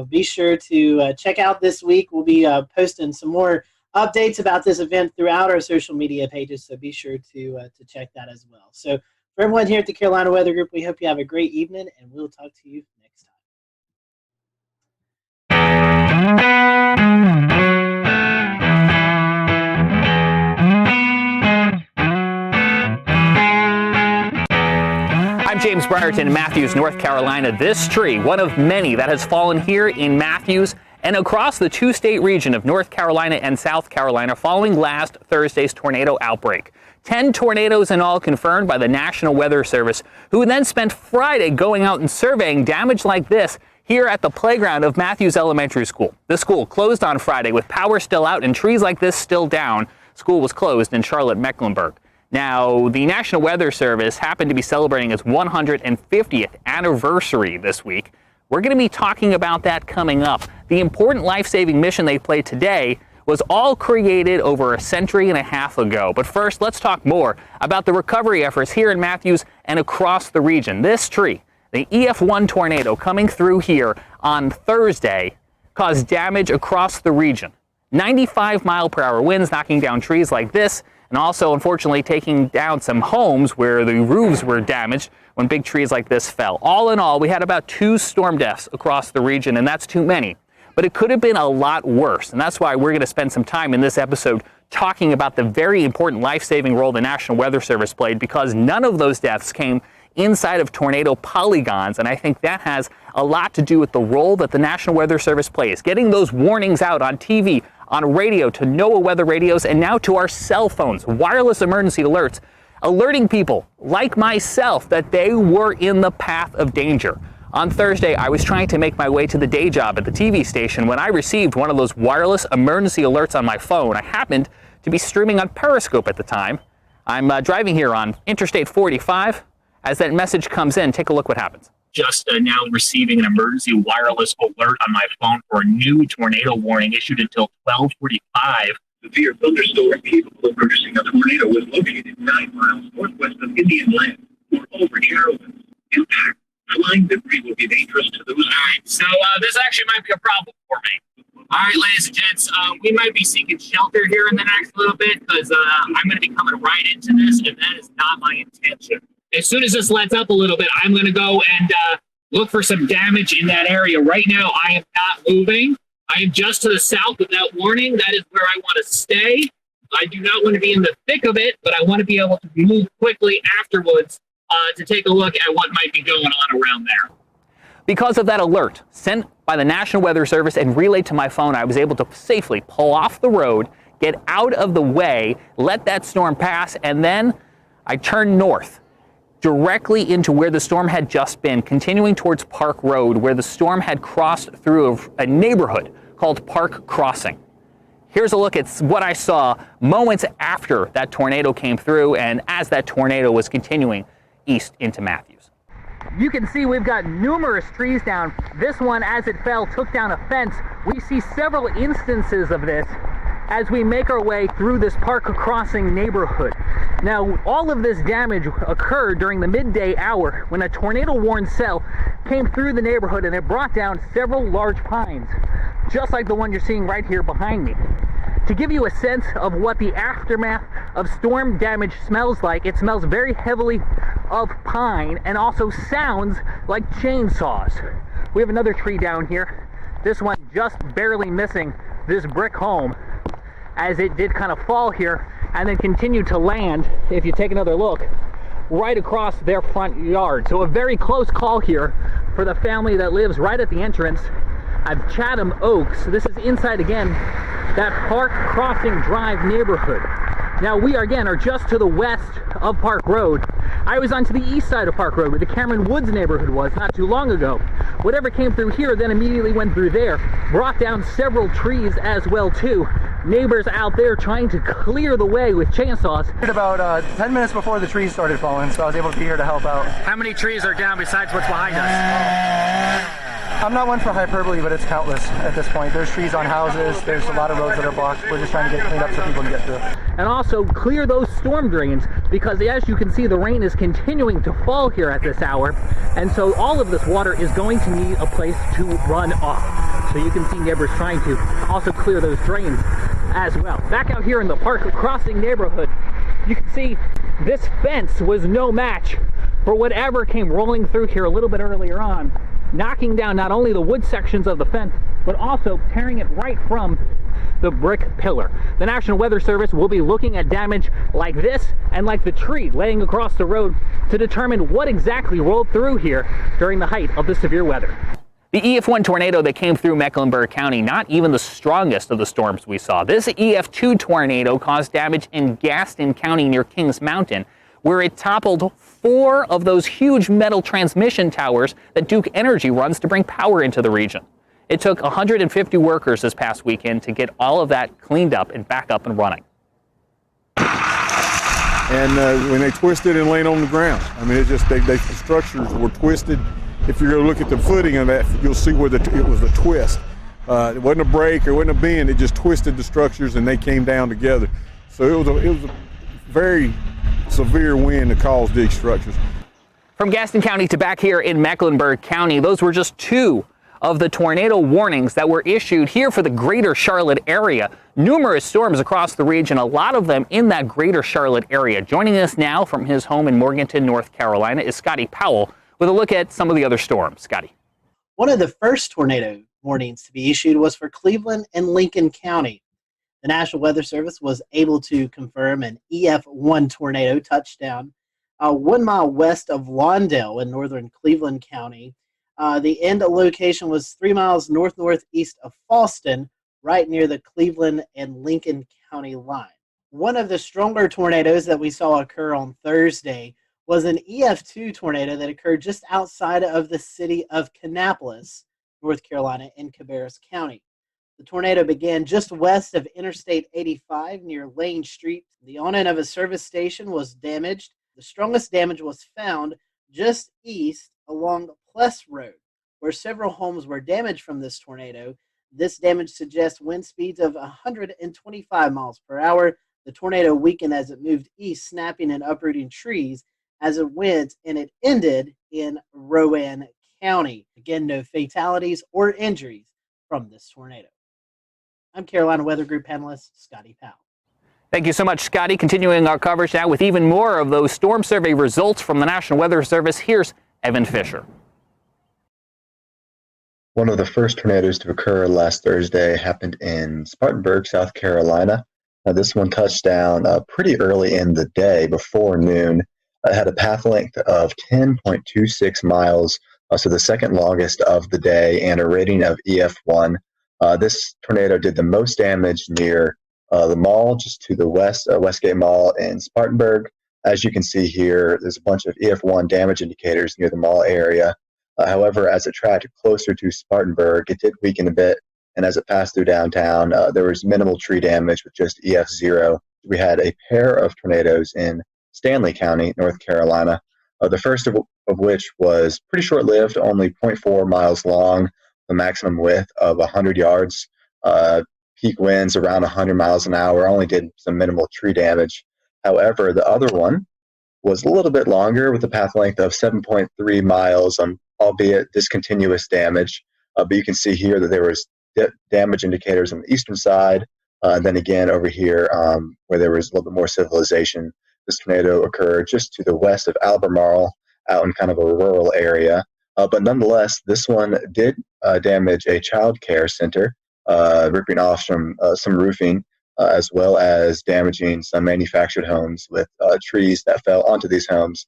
Be sure to check out this week. We'll be posting some more updates about this event throughout our social media pages, so be sure to check that as well. So for everyone here at the Carolina Weather Group, we hope you have a great evening, and we'll talk to you next time. James Brierton in Matthews, North Carolina. This tree, one of many that has fallen here in Matthews and across the two-state region of North Carolina and South Carolina following last Thursday's tornado outbreak. 10 tornadoes in all confirmed by the National Weather Service, who then spent Friday going out and surveying damage like this here at the playground of Matthews Elementary School. The school closed on Friday with power still out and trees like this still down. School was closed in Charlotte, Mecklenburg. Now, the National Weather Service happened to be celebrating its 150th anniversary this week. We're going to be talking about that coming up. The important life-saving mission they played today was all created over a century and a half ago. But first, let's talk more about the recovery efforts here in Matthews and across the region. This tree, the EF1 tornado coming through here on Thursday, caused damage across the region. 95-mile-per-hour winds knocking down trees like this, and also, unfortunately, taking down some homes where the roofs were damaged when big trees like this fell. All in all, we had about 2 storm deaths across the region, and that's too many. But it could have been a lot worse, and that's why we're going to spend some time in this episode talking about the very important life-saving role the National Weather Service played, because none of those deaths came inside of tornado polygons, and I think that has a lot to do with the role that the National Weather Service plays, getting those warnings out on TV, on radio, to NOAA weather radios, and now to our cell phones, wireless emergency alerts, alerting people like myself that they were in the path of danger. On Thursday, I was trying to make my way to the day job at the TV station when I received one of those wireless emergency alerts on my phone. I happened to be streaming on Periscope at the time. I'm driving here on Interstate 45. As that message comes in, take a look what happens. Just now receiving an emergency wireless alert on my phone for a new tornado warning issued until 12:45. Severe thunderstorm capable of producing a tornado was located 9 miles northwest of Indian Land or over Carolyn. Impact. Flying debris will be dangerous to those. All right, so this actually might be a problem for me. All right, ladies and gents, we might be seeking shelter here in the next little bit because I'm going to be coming right into this, and that is not my intention. As soon as this lets up a little bit, I'm going to go and look for some damage in that area. Right now, I am not moving. I am just to the south of that warning. That is where I want to stay. I do not want to be in the thick of it, but I want to be able to move quickly afterwards to take a look at what might be going on around there. Because of that alert sent by the National Weather Service and relayed to my phone, I was able to safely pull off the road, get out of the way, let that storm pass, and then I turned north, directly into where the storm had just been, continuing towards Park Road, where the storm had crossed through a neighborhood called Park Crossing. Here's a look at what I saw moments after that tornado came through and as that tornado was continuing east into Matthews. You can see we've got numerous trees down. This one, as it fell, took down a fence. We see several instances of this as we make our way through this Park Crossing neighborhood. Now, all of this damage occurred during the midday hour when a tornado-warned cell came through the neighborhood and it brought down several large pines, just like the one you're seeing right here behind me. To give you a sense of what the aftermath of storm damage smells like, it smells very heavily of pine and also sounds like chainsaws. We have another tree down here. This one just barely missing this brick home as it did kind of fall here and then continue to land, if you take another look, right across their front yard. So a very close call here for the family that lives right at the entrance of Chatham Oaks. This is inside, again, that Park Crossing Drive neighborhood. Now we are just to the west of Park Road. I was onto the east side of Park Road where the Cameron Woods neighborhood was not too long ago. Whatever came through here then immediately went through there, brought down several trees as well too. Neighbors out there trying to clear the way with chainsaws. About 10 minutes before the trees started falling, so I was able to be here to help out. How many trees are down besides what's behind us? I'm not one for hyperbole, but it's countless at this point. There's trees on houses, there's a lot of roads that are blocked. We're just trying to get cleaned up so people can get through. And also clear those storm drains, because as you can see, the rain is continuing to fall here at this hour, and so all of this water is going to need a place to run off. So you can see neighbors trying to also clear those drains as well. Back out here in the Park Crossing neighborhood, you can see this fence was no match for whatever came rolling through here a little bit earlier on, knocking down not only the wood sections of the fence, but also tearing it right from the brick pillar. The National Weather Service will be looking at damage like this and like the tree laying across the road to determine what exactly rolled through here during the height of the severe weather. The EF1 tornado that came through Mecklenburg County, not even the strongest of the storms we saw. This EF2 tornado caused damage in Gaston County near Kings Mountain, where it toppled 4 of those huge metal transmission towers that Duke Energy runs to bring power into the region. It took 150 workers this past weekend to get all of that cleaned up and back up and running. And when they twisted and laid on the ground, I mean, it just the structures were twisted. If you're going to look at the footing of that, you'll see where it was a twist. It wasn't a break or it wasn't a bend. It just twisted the structures and they came down together. So it was a very severe wind that caused these structures. From Gaston County to back here in Mecklenburg County, those were just 2 of the tornado warnings that were issued here for the greater Charlotte area. Numerous storms across the region, a lot of them in that greater Charlotte area. Joining us now from his home in Morganton, North Carolina, is Scotty Powell with a look at some of the other storms. Scotty. One of the first tornado warnings to be issued was for Cleveland and Lincoln County. The National Weather Service was able to confirm an EF1 tornado touchdown 1 mile west of Lawndale in northern Cleveland County. The end location was 3 miles northeast of Fallston, right near the Cleveland and Lincoln County line. One of the stronger tornadoes that we saw occur on Thursday was an EF2 tornado that occurred just outside of the city of Kannapolis, North Carolina, in Cabarrus County. The tornado began just west of Interstate 85 near Lane Street. The awning of a service station was damaged. The strongest damage was found just east along Pless Road, where several homes were damaged from this tornado. This damage suggests wind speeds of 125 miles per hour. The tornado weakened as it moved east, snapping and uprooting trees as it went, and it ended in Rowan County. Again, no fatalities or injuries from this tornado. I'm Carolina Weather Group panelist Scotty Powell. Thank you so much, Scotty. Continuing our coverage now with even more of those storm survey results from the National Weather Service. Here's Evan Fisher. One of the first tornadoes to occur last Thursday happened in Spartanburg, South Carolina. This one touched down pretty early in the day, before noon. It had a path length of 10.26 miles, so the second longest of the day, and a rating of EF1. This tornado did the most damage near the mall, just to the west, Westgate Mall in Spartanburg. As you can see here, there's a bunch of EF1 damage indicators near the mall area. However, as it tracked closer to Spartanburg, it did weaken a bit, and as it passed through downtown, there was minimal tree damage with just EF0. We had a pair of tornadoes in Stanley County, North Carolina, the first of which was pretty short-lived, only 0.4 miles long, the maximum width of 100 yards. Peak winds around 100 miles an hour, only did some minimal tree damage. However, the other one was a little bit longer with a path length of 7.3 miles, albeit discontinuous damage. But you can see here that there was damage indicators on the eastern side. And then again over here where there was a little bit more civilization. This tornado occurred just to the west of Albemarle, out in kind of a rural area. But nonetheless, this one did damage a child care center, ripping off some roofing, as well as damaging some manufactured homes with trees that fell onto these homes.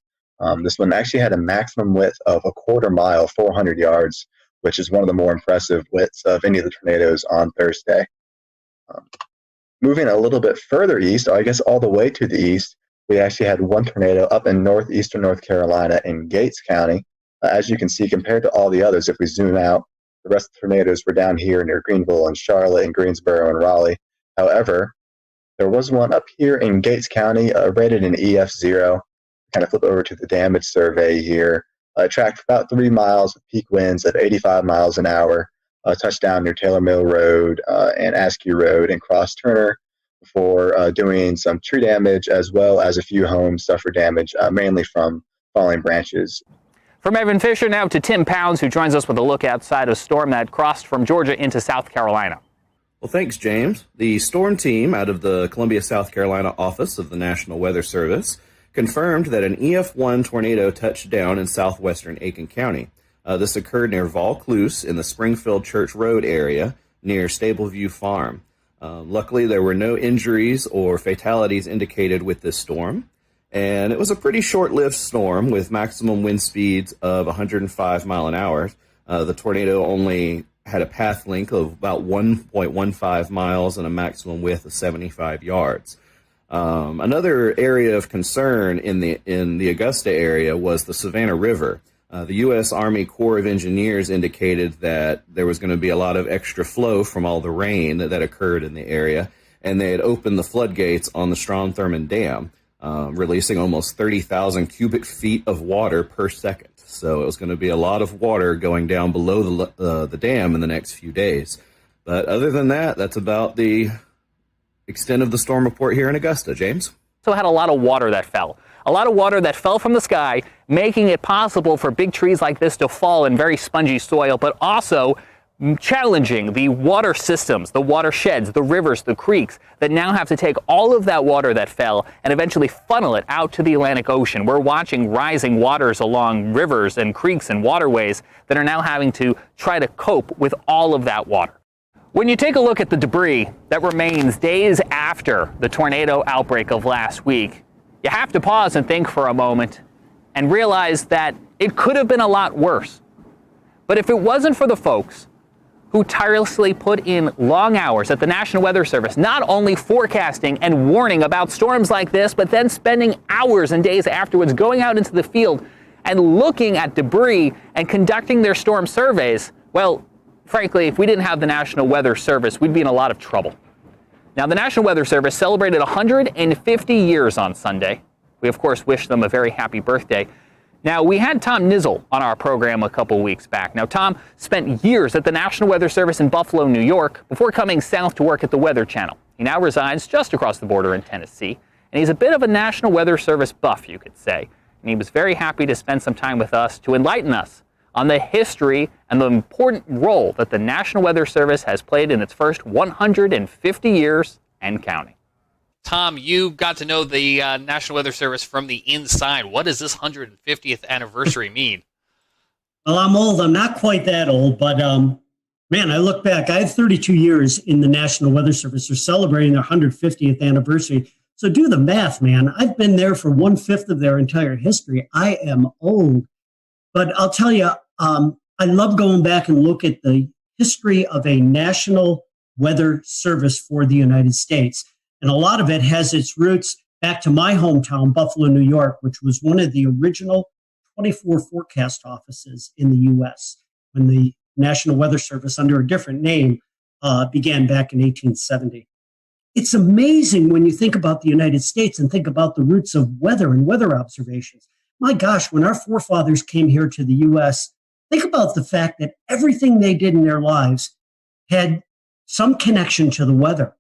This one actually had a maximum width of 1/4 mile, 400 yards, which is one of the more impressive widths of any of the tornadoes on Thursday. Moving a little bit further east, I guess all the way to the east, we actually had one tornado up in northeastern North Carolina in Gates County. As you can see, compared to all the others, if we zoom out, the rest of the tornadoes were down here near Greenville and Charlotte and Greensboro and Raleigh. However, there was one up here in Gates County, rated an EF0. Kind of flip over to the damage survey here. Tracked about 3 miles with peak winds of 85 miles an hour. Touched down near Taylor Mill Road and Askew Road and Cross Turner before doing some tree damage, as well as a few homes suffered damage, mainly from falling branches. From Evan Fisher now to Tim Pounds, who joins us with a look outside a storm that crossed from Georgia into South Carolina. Well, thanks, James. The storm team out of the Columbia, South Carolina office of the National Weather Service confirmed that an EF1 tornado touched down in southwestern Aiken County. This occurred near Vaucluse in the Springfield Church Road area near Stableview Farm. Luckily, there were no injuries or fatalities indicated with this storm. And it was a pretty short-lived storm with maximum wind speeds of 105 mile an hour. The tornado only had a path length of about 1.15 miles and a maximum width of 75 yards. Another area of concern in the Augusta area was the Savannah River. The U.S. Army Corps of Engineers indicated that there was going to be a lot of extra flow from all the rain that occurred in the area, and they had opened the floodgates on the Strom-Thurmond Dam, releasing almost 30,000 cubic feet of water per second. So it was going to be a lot of water going down below the dam in the next few days. But other than that, that's about the extent of the storm report here in Augusta. James? So it had a lot of water that fell. A lot of water that fell from the sky, making it possible for big trees like this to fall in very spongy soil, but also challenging the water systems, the watersheds, the rivers, the creeks that now have to take all of that water that fell and eventually funnel it out to the Atlantic Ocean. We're watching rising waters along rivers and creeks and waterways that are now having to try to cope with all of that water. When you take a look at the debris that remains days after the tornado outbreak of last week, you have to pause and think for a moment and realize that it could have been a lot worse. But if it wasn't for the folks who tirelessly put in long hours at the National Weather Service, not only forecasting and warning about storms like this, but then spending hours and days afterwards going out into the field and looking at debris and conducting their storm surveys, well, frankly, if we didn't have the National Weather Service, we'd be in a lot of trouble. Now, the National Weather Service celebrated 150 years on Sunday. We, of course, wish them a very happy birthday. Now, we had Tom Nizzle on our program a couple weeks back. Now, Tom spent years at the National Weather Service in Buffalo, New York, before coming south to work at the Weather Channel. He now resides just across the border in Tennessee, and he's a bit of a National Weather Service buff, you could say. And he was very happy to spend some time with us to enlighten us on the history and the important role that the National Weather Service has played in its first 150 years and counting. Tom, you got to know the National Weather Service from the inside. What does this 150th anniversary mean? Well, I'm old. I'm not quite that old, but man, I look back. I have 32 years in the National Weather Service. They're celebrating their 150th anniversary. So do the math, man. I've been there for 1/5 of their entire history. I am old. But I'll tell you, I love going back and look at the history of a National Weather Service for the United States. And a lot of it has its roots back to my hometown, Buffalo, New York, which was one of the original 24 forecast offices in the U.S. when the National Weather Service, under a different name, began back in 1870. It's amazing when you think about the United States and think about the roots of weather and weather observations. My gosh, when our forefathers came here to the U.S., think about the fact that everything they did in their lives had some connection to the weather.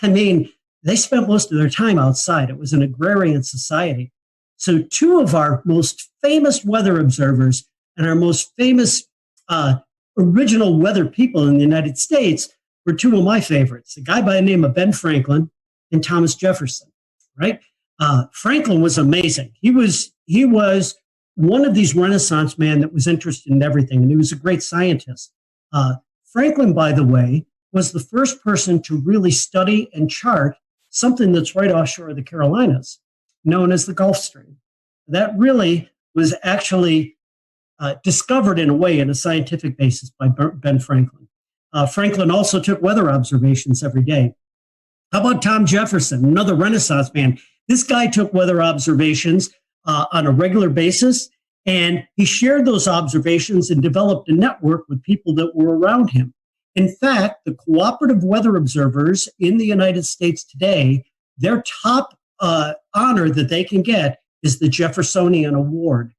I mean, they spent most of their time outside. It was an agrarian society. So two of our most famous weather observers and our most famous original weather people in the United States were two of my favorites, a guy by the name of Ben Franklin and Thomas Jefferson, right? Franklin was amazing. He was one of these Renaissance men that was interested in everything, and he was a great scientist. Franklin, by the way, was the first person to really study and chart something that's right offshore of the Carolinas, known as the Gulf Stream. That really was actually discovered in a way in a scientific basis by Ben Franklin. Franklin also took weather observations every day. How about Tom Jefferson, another Renaissance man? This guy took weather observations on a regular basis, and he shared those observations and developed a network with people that were around him. In fact, the cooperative weather observers in the United States today, their top honor that they can get is the Jeffersonian Award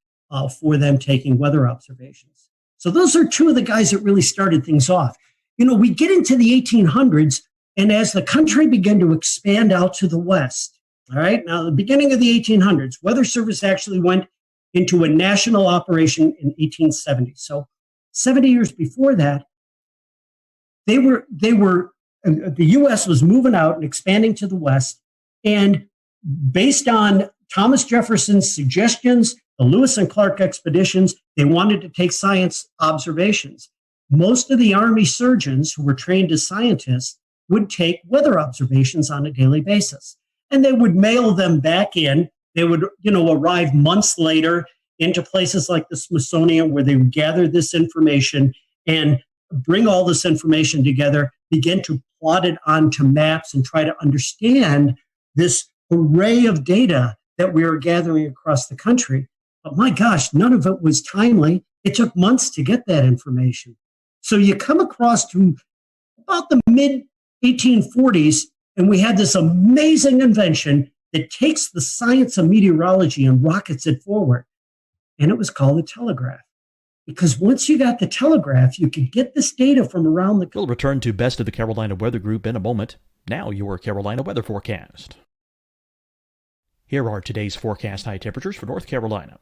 for them taking weather observations. So those are two of the guys that really started things off. You know, we get into the 1800s, and as the country began to expand out to the west, all right, now the beginning of the 1800s, Weather Service actually went into a national operation in 1870. So 70 years before that, the U.S. was moving out and expanding to the west, and based on Thomas Jefferson's suggestions, the Lewis and Clark expeditions, they wanted to take science observations. Most of the Army surgeons who were trained as scientists would take weather observations on a daily basis. And they would mail them back in. They would, arrive months later into places like the Smithsonian, where they would gather this information and bring all this information together, begin to plot it onto maps and try to understand this array of data that we are gathering across the country. But my gosh, none of it was timely. It took months to get that information. So you come across to about the mid 1840s, and we had this amazing invention that takes the science of meteorology and rockets it forward. And it was called the telegraph. Because once you got the telegraph, you could get this data from around the country. We'll return to Best of the Carolina Weather Group in a moment. Now your Carolina weather forecast. Here are today's forecast high temperatures for North Carolina.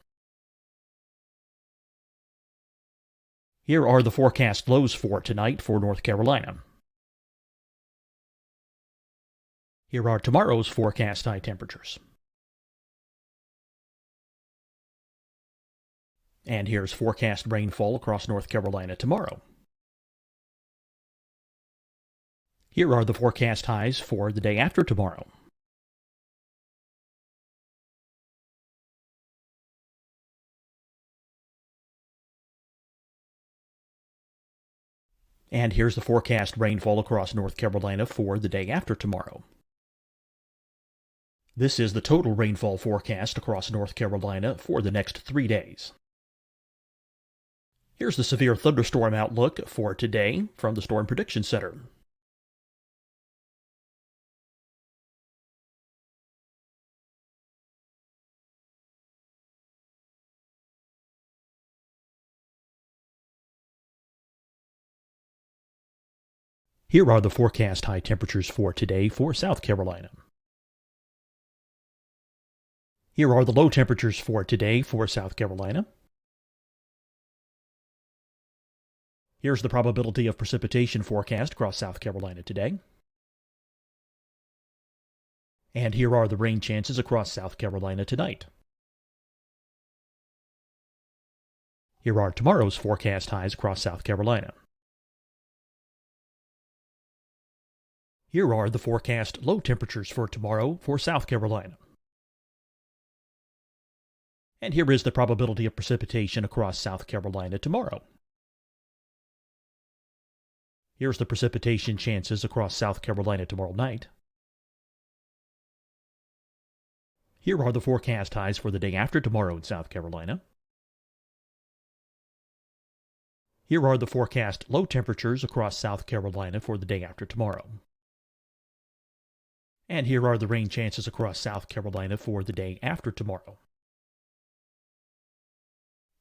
Here are the forecast lows for tonight for North Carolina. Here are tomorrow's forecast high temperatures. And here's forecast rainfall across North Carolina tomorrow. Here are the forecast highs for the day after tomorrow. And here's the forecast rainfall across North Carolina for the day after tomorrow. This is the total rainfall forecast across North Carolina for the next 3 days. Here's the severe thunderstorm outlook for today from the Storm Prediction Center. Here are the forecast high temperatures for today for South Carolina. Here are the low temperatures for today for South Carolina. Here's the probability of precipitation forecast across South Carolina today. And here are the rain chances across South Carolina tonight. Here are tomorrow's forecast highs across South Carolina. Here are the forecast low temperatures for tomorrow for South Carolina. And here is the probability of precipitation across South Carolina tomorrow. Here's the precipitation chances across South Carolina tomorrow night. Here are the forecast highs for the day after tomorrow in South Carolina. Here are the forecast low temperatures across South Carolina for the day after tomorrow. And here are the rain chances across South Carolina for the day after tomorrow.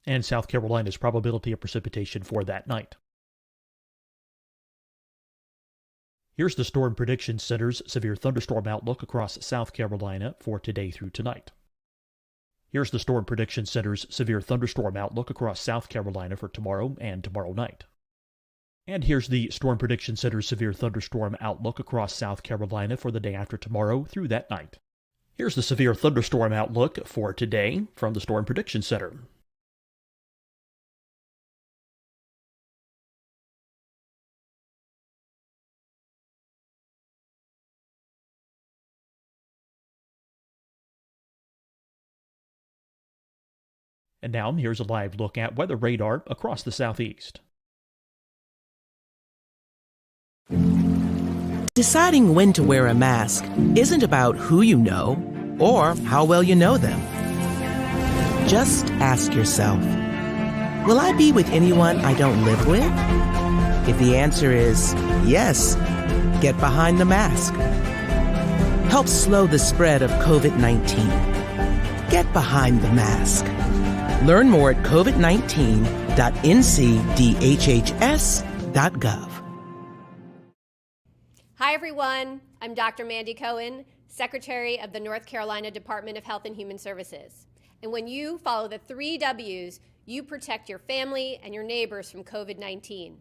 And South Carolina's probability of precipitation for that night. Here's the Storm Prediction Center's severe thunderstorm outlook across South Carolina for today through tonight. Here's the Storm Prediction Center's severe thunderstorm outlook across South Carolina for tomorrow and tomorrow night. And here's the Storm Prediction Center's severe thunderstorm outlook across South Carolina for the day after tomorrow through that night. Here's the severe thunderstorm outlook for today from the Storm Prediction Center. And now here's a live look at weather radar across the southeast. Deciding when to wear a mask isn't about who you know or how well you know them. Just ask yourself, will I be with anyone I don't live with? If the answer is yes, get behind the mask. Help slow the spread of COVID-19. Get behind the mask. Learn more at covid19.ncdhhs.gov. Hi, everyone. I'm Dr. Mandy Cohen, Secretary of the North Carolina Department of Health and Human Services. And when you follow the 3 W's, you protect your family and your neighbors from COVID-19.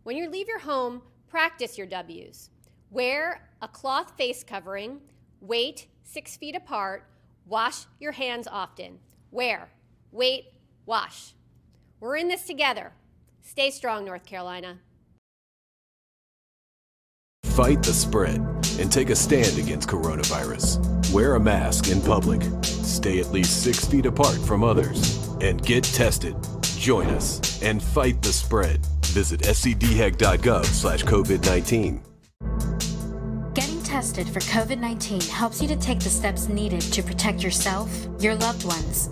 When you leave your home, practice your W's. Wear a cloth face covering, wait 6 feet apart, wash your hands often. Wear, wait, wash. We're in this together. Stay strong, North Carolina. Fight the spread and take a stand against coronavirus. Wear a mask in public. Stay at least 6 feet apart from others. And get tested. Join us and fight the spread. Visit scdhec.gov/COVID-19. Getting tested for COVID-19 helps you to take the steps needed to protect yourself, your loved ones,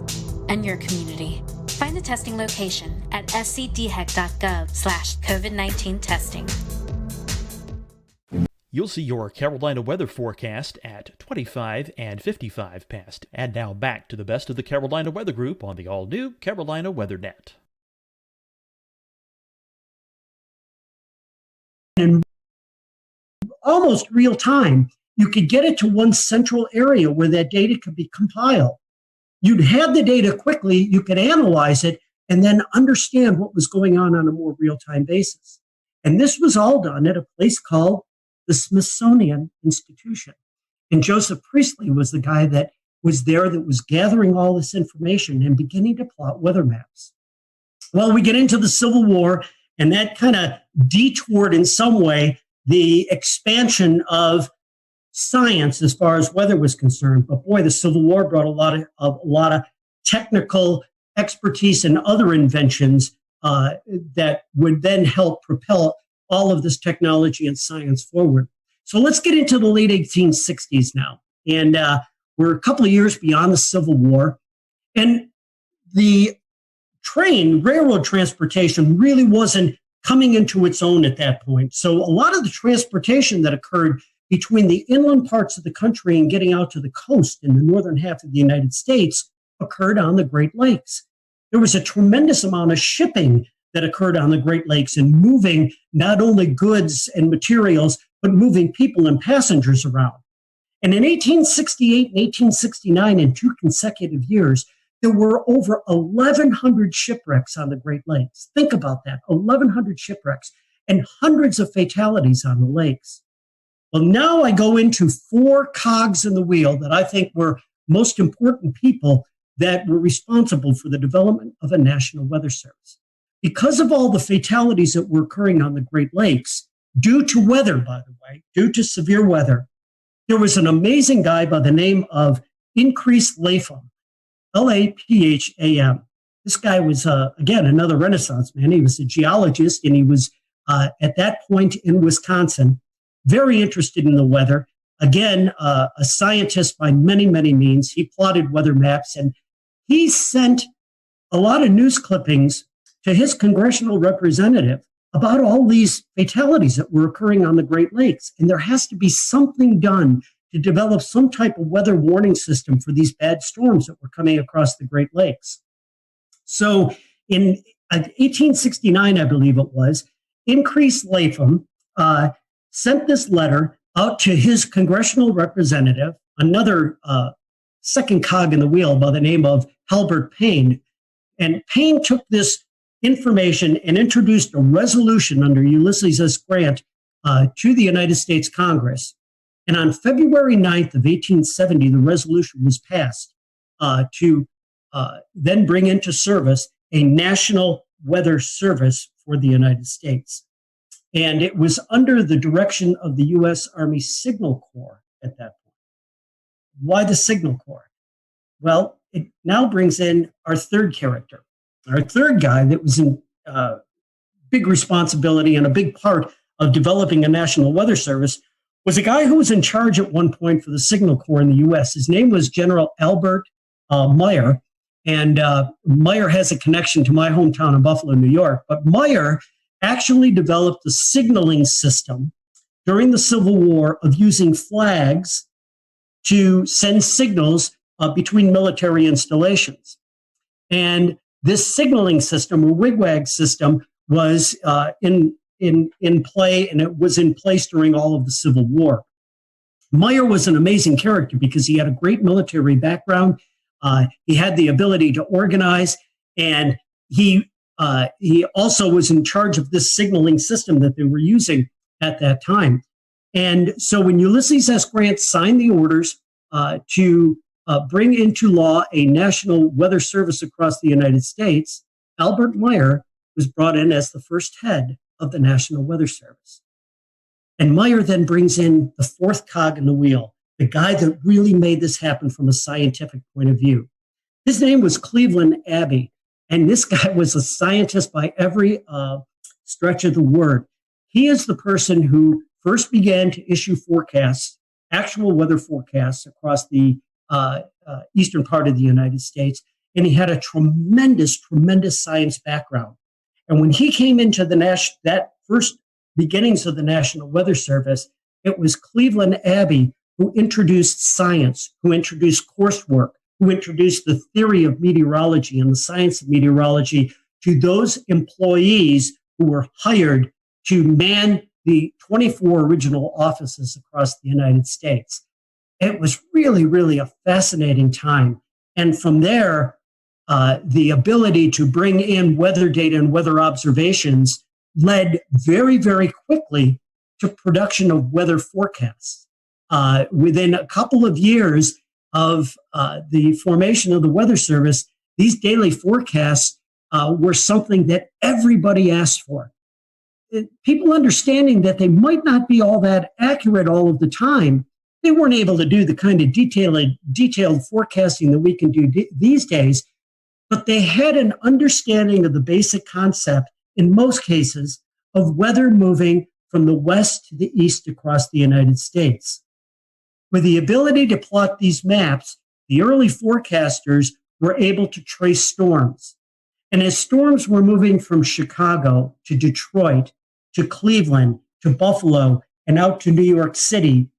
and your community. Find the testing location at scdhec.gov/COVID-19 testing. You'll see your Carolina weather forecast at 25 and 55 past. And now back to the best of the Carolina Weather Group on the all-new Carolina Weather Net. In almost real time, you could get it to one central area where that data could be compiled. You'd have the data quickly, you could analyze it, and then understand what was going on a more real-time basis. And this was all done at a place called the Smithsonian Institution. And Joseph Priestley was the guy that was there that was gathering all this information and beginning to plot weather maps. Well, we get into the Civil War, and that kind of detoured in some way the expansion of science as far as weather was concerned. But boy, the Civil War brought a lot of technical expertise and other inventions that would then help propel all of this technology and science forward. So let's get into the late 1860s now. And we're a couple of years beyond the Civil War. And the railroad transportation really wasn't coming into its own at that point. So a lot of the transportation that occurred between the inland parts of the country and getting out to the coast in the northern half of the United States occurred on the Great Lakes. There was a tremendous amount of shipping that occurred on the Great Lakes and moving not only goods and materials, but moving people and passengers around. And in 1868 and 1869, in 2 consecutive years, there were over 1,100 shipwrecks on the Great Lakes. Think about that, 1,100 shipwrecks and hundreds of fatalities on the lakes. Well, now I go into 4 cogs in the wheel that I think were most important people that were responsible for the development of a national weather service. Because of all the fatalities that were occurring on the Great Lakes, due to weather, by the way, due to severe weather, there was an amazing guy by the name of Increase Lapham, Lapham. This guy was, again, another Renaissance man. He was a geologist, and he was, at that point in Wisconsin, very interested in the weather. Again, a scientist by many, many means. He plotted weather maps, and he sent a lot of news clippings to his congressional representative about all these fatalities that were occurring on the Great Lakes. And there has to be something done to develop some type of weather warning system for these bad storms that were coming across the Great Lakes. So in 1869, I believe it was, Increase Lapham sent this letter out to his congressional representative, another second cog in the wheel by the name of Halbert Payne. And Payne took this information and introduced a resolution under Ulysses S. Grant to the United States Congress. And on February 9th of 1870, the resolution was passed to then bring into service a national weather service for the United States. And it was under the direction of the U.S. Army Signal Corps at that point. Why the Signal Corps? Well, it now brings in our third character. Our third guy that was in big responsibility and a big part of developing a national weather service was a guy who was in charge at one point for the Signal Corps in the U.S. His name was General Albert Meyer, and Meyer has a connection to my hometown of Buffalo, New York. But Meyer actually developed a signaling system during the Civil War of using flags to send signals between military installations. And this signaling system, or wigwag system, was in play, and it was in place during all of the Civil War. Meyer was an amazing character because he had a great military background. He had the ability to organize, and he also was in charge of this signaling system that they were using at that time. And so when Ulysses S. Grant signed the orders to bring into law a national weather service across the United States, Albert Meyer was brought in as the first head of the National Weather Service. And Meyer then brings in the fourth cog in the wheel, the guy that really made this happen from a scientific point of view. His name was Cleveland Abbey, and this guy was a scientist by every stretch of the word. He is the person who first began to issue forecasts, actual weather forecasts across the eastern part of the United States, and he had a tremendous science background. And when he came into that first beginnings of the National Weather Service, it was Cleveland Abbey who introduced science, who introduced coursework, who introduced the theory of meteorology and the science of meteorology to those employees who were hired to man the 24 original offices across the United States. It was really, really a fascinating time. And from there, the ability to bring in weather data and weather observations led very, very quickly to production of weather forecasts. Within a couple of years of the formation of the Weather Service, these daily forecasts were something that everybody asked for. People understanding that they might not be all that accurate all of the time, they weren't able to do the kind of detailed forecasting that we can do these days, but they had an understanding of the basic concept, in most cases, of weather moving from the west to the east across the United States. With the ability to plot these maps, the early forecasters were able to trace storms. And as storms were moving from Chicago to Detroit to Cleveland to Buffalo and out to New York City,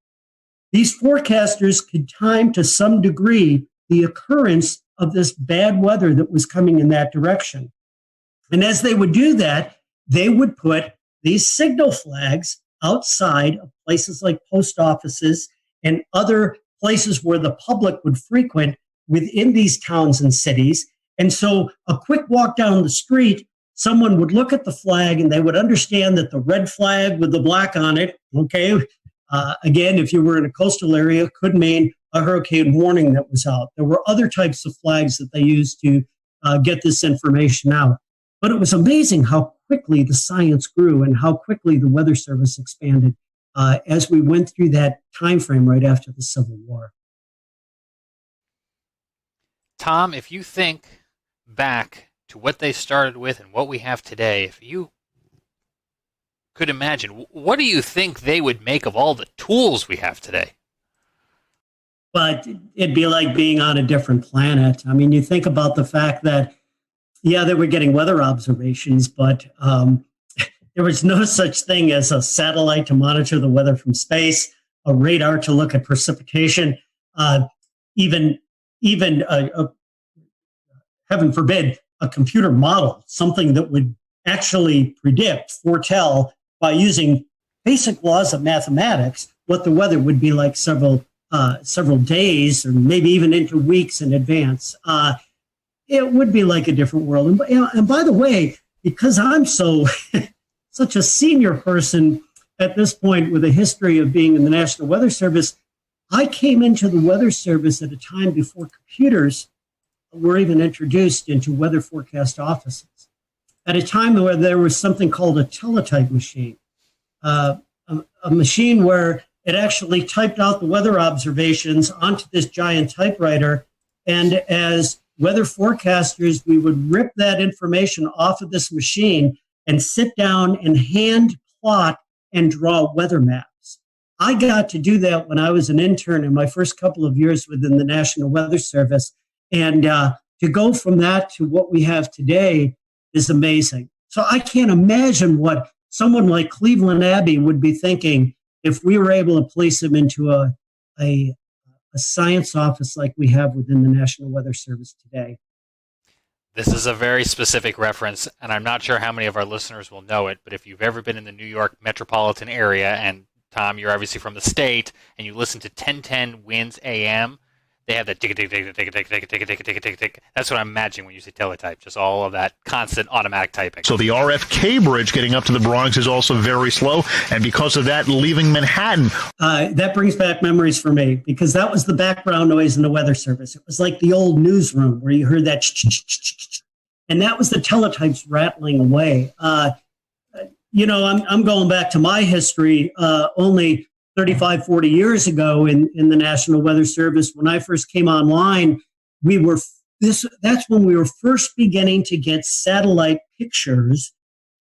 these forecasters could time to some degree the occurrence of this bad weather that was coming in that direction. And as they would do that, they would put these signal flags outside of places like post offices and other places where the public would frequent within these towns and cities. And so a quick walk down the street, someone would look at the flag and they would understand that the red flag with the black on it, okay, again, if you were in a coastal area, could mean a hurricane warning that was out. There were other types of flags that they used to get this information out. But it was amazing how quickly the science grew and how quickly the Weather Service expanded as we went through that time frame right after the Civil War. Tom, if you think back to what they started with and what we have today, if you could imagine, what do you think they would make of all the tools we have today? But it'd be like being on a different planet. I mean, you think about the fact that, yeah, they were getting weather observations, but there was no such thing as a satellite to monitor the weather from space, a radar to look at precipitation, even heaven forbid, a computer model, something that would actually foretell by using basic laws of mathematics what the weather would be like several days or maybe even into weeks in advance. It would be like a different world. And by the way, because I'm such a senior person at this point with a history of being in the National Weather Service, I came into the Weather Service at a time before computers were even introduced into weather forecast offices. At a time where there was something called a teletype machine, a machine where it actually typed out the weather observations onto this giant typewriter. And as weather forecasters, we would rip that information off of this machine and sit down and hand plot and draw weather maps. I got to do that when I was an intern in my first couple of years within the National Weather Service. And to go from that to what we have today is amazing. So I can't imagine what someone like Cleveland Abbey would be thinking if we were able to place him into a science office like we have within the National Weather Service today. This is a very specific reference, and I'm not sure how many of our listeners will know it, but if you've ever been in the New York metropolitan area, and Tom, you're obviously from the state, and you listen to 1010 Winds AM, they have that tick, tick, tick, tick, tick, tick, tick, tick, tick, tick, tick. That's what I'm imagining when you say teletype, just all of that constant automatic typing. So the RFK bridge getting up to the Bronx is also very slow, and because of that, leaving Manhattan. That brings back memories for me, because that was the background noise in the Weather Service. It was like the old newsroom where you heard that, and that was the teletypes rattling away. I'm going back to my history. Only 35, 40 years ago in the National Weather Service, when I first came online, that's when we were first beginning to get satellite pictures,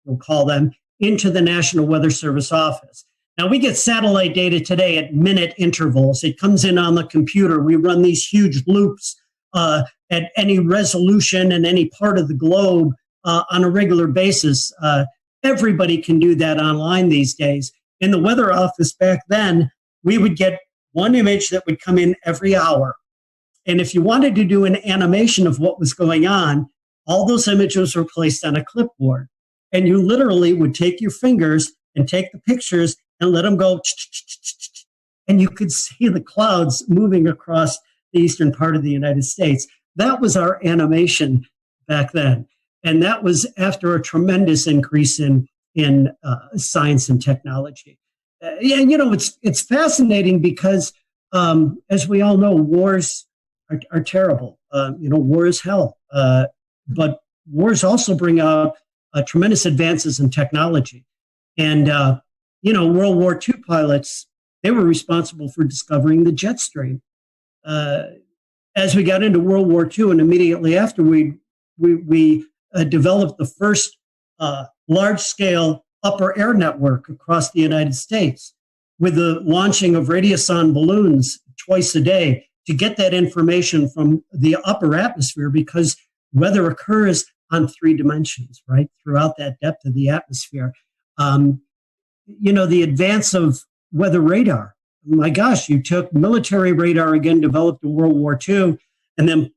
we'll call them, into the National Weather Service office. Now, we get satellite data today at minute intervals. It comes in on the computer. We run these huge loops at any resolution in any part of the globe on a regular basis. Everybody can do that online these days. In the weather office back then, we would get one image that would come in every hour. And if you wanted to do an animation of what was going on, all those images were placed on a clipboard. And you literally would take your fingers and take the pictures and let them go, and you could see the clouds moving across the eastern part of the United States. That was our animation back then. And that was after a tremendous increase in science and technology. It's fascinating because, as we all know, wars are terrible. War is hell. But wars also bring out tremendous advances in technology. And, World War II pilots, they were responsible for discovering the jet stream. As we got into World War II and immediately after, we developed the first large-scale upper air network across the United States with the launching of radiosonde balloons twice a day to get that information from the upper atmosphere, because weather occurs on 3 dimensions, right, throughout that depth of the atmosphere. The advance of weather radar. My gosh, you took military radar, again, developed in World War II, and then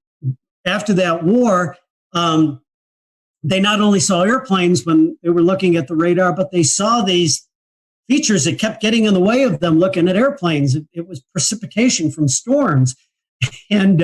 after that war, they not only saw airplanes when they were looking at the radar, but they saw these features that kept getting in the way of them looking at airplanes. It was precipitation from storms. And,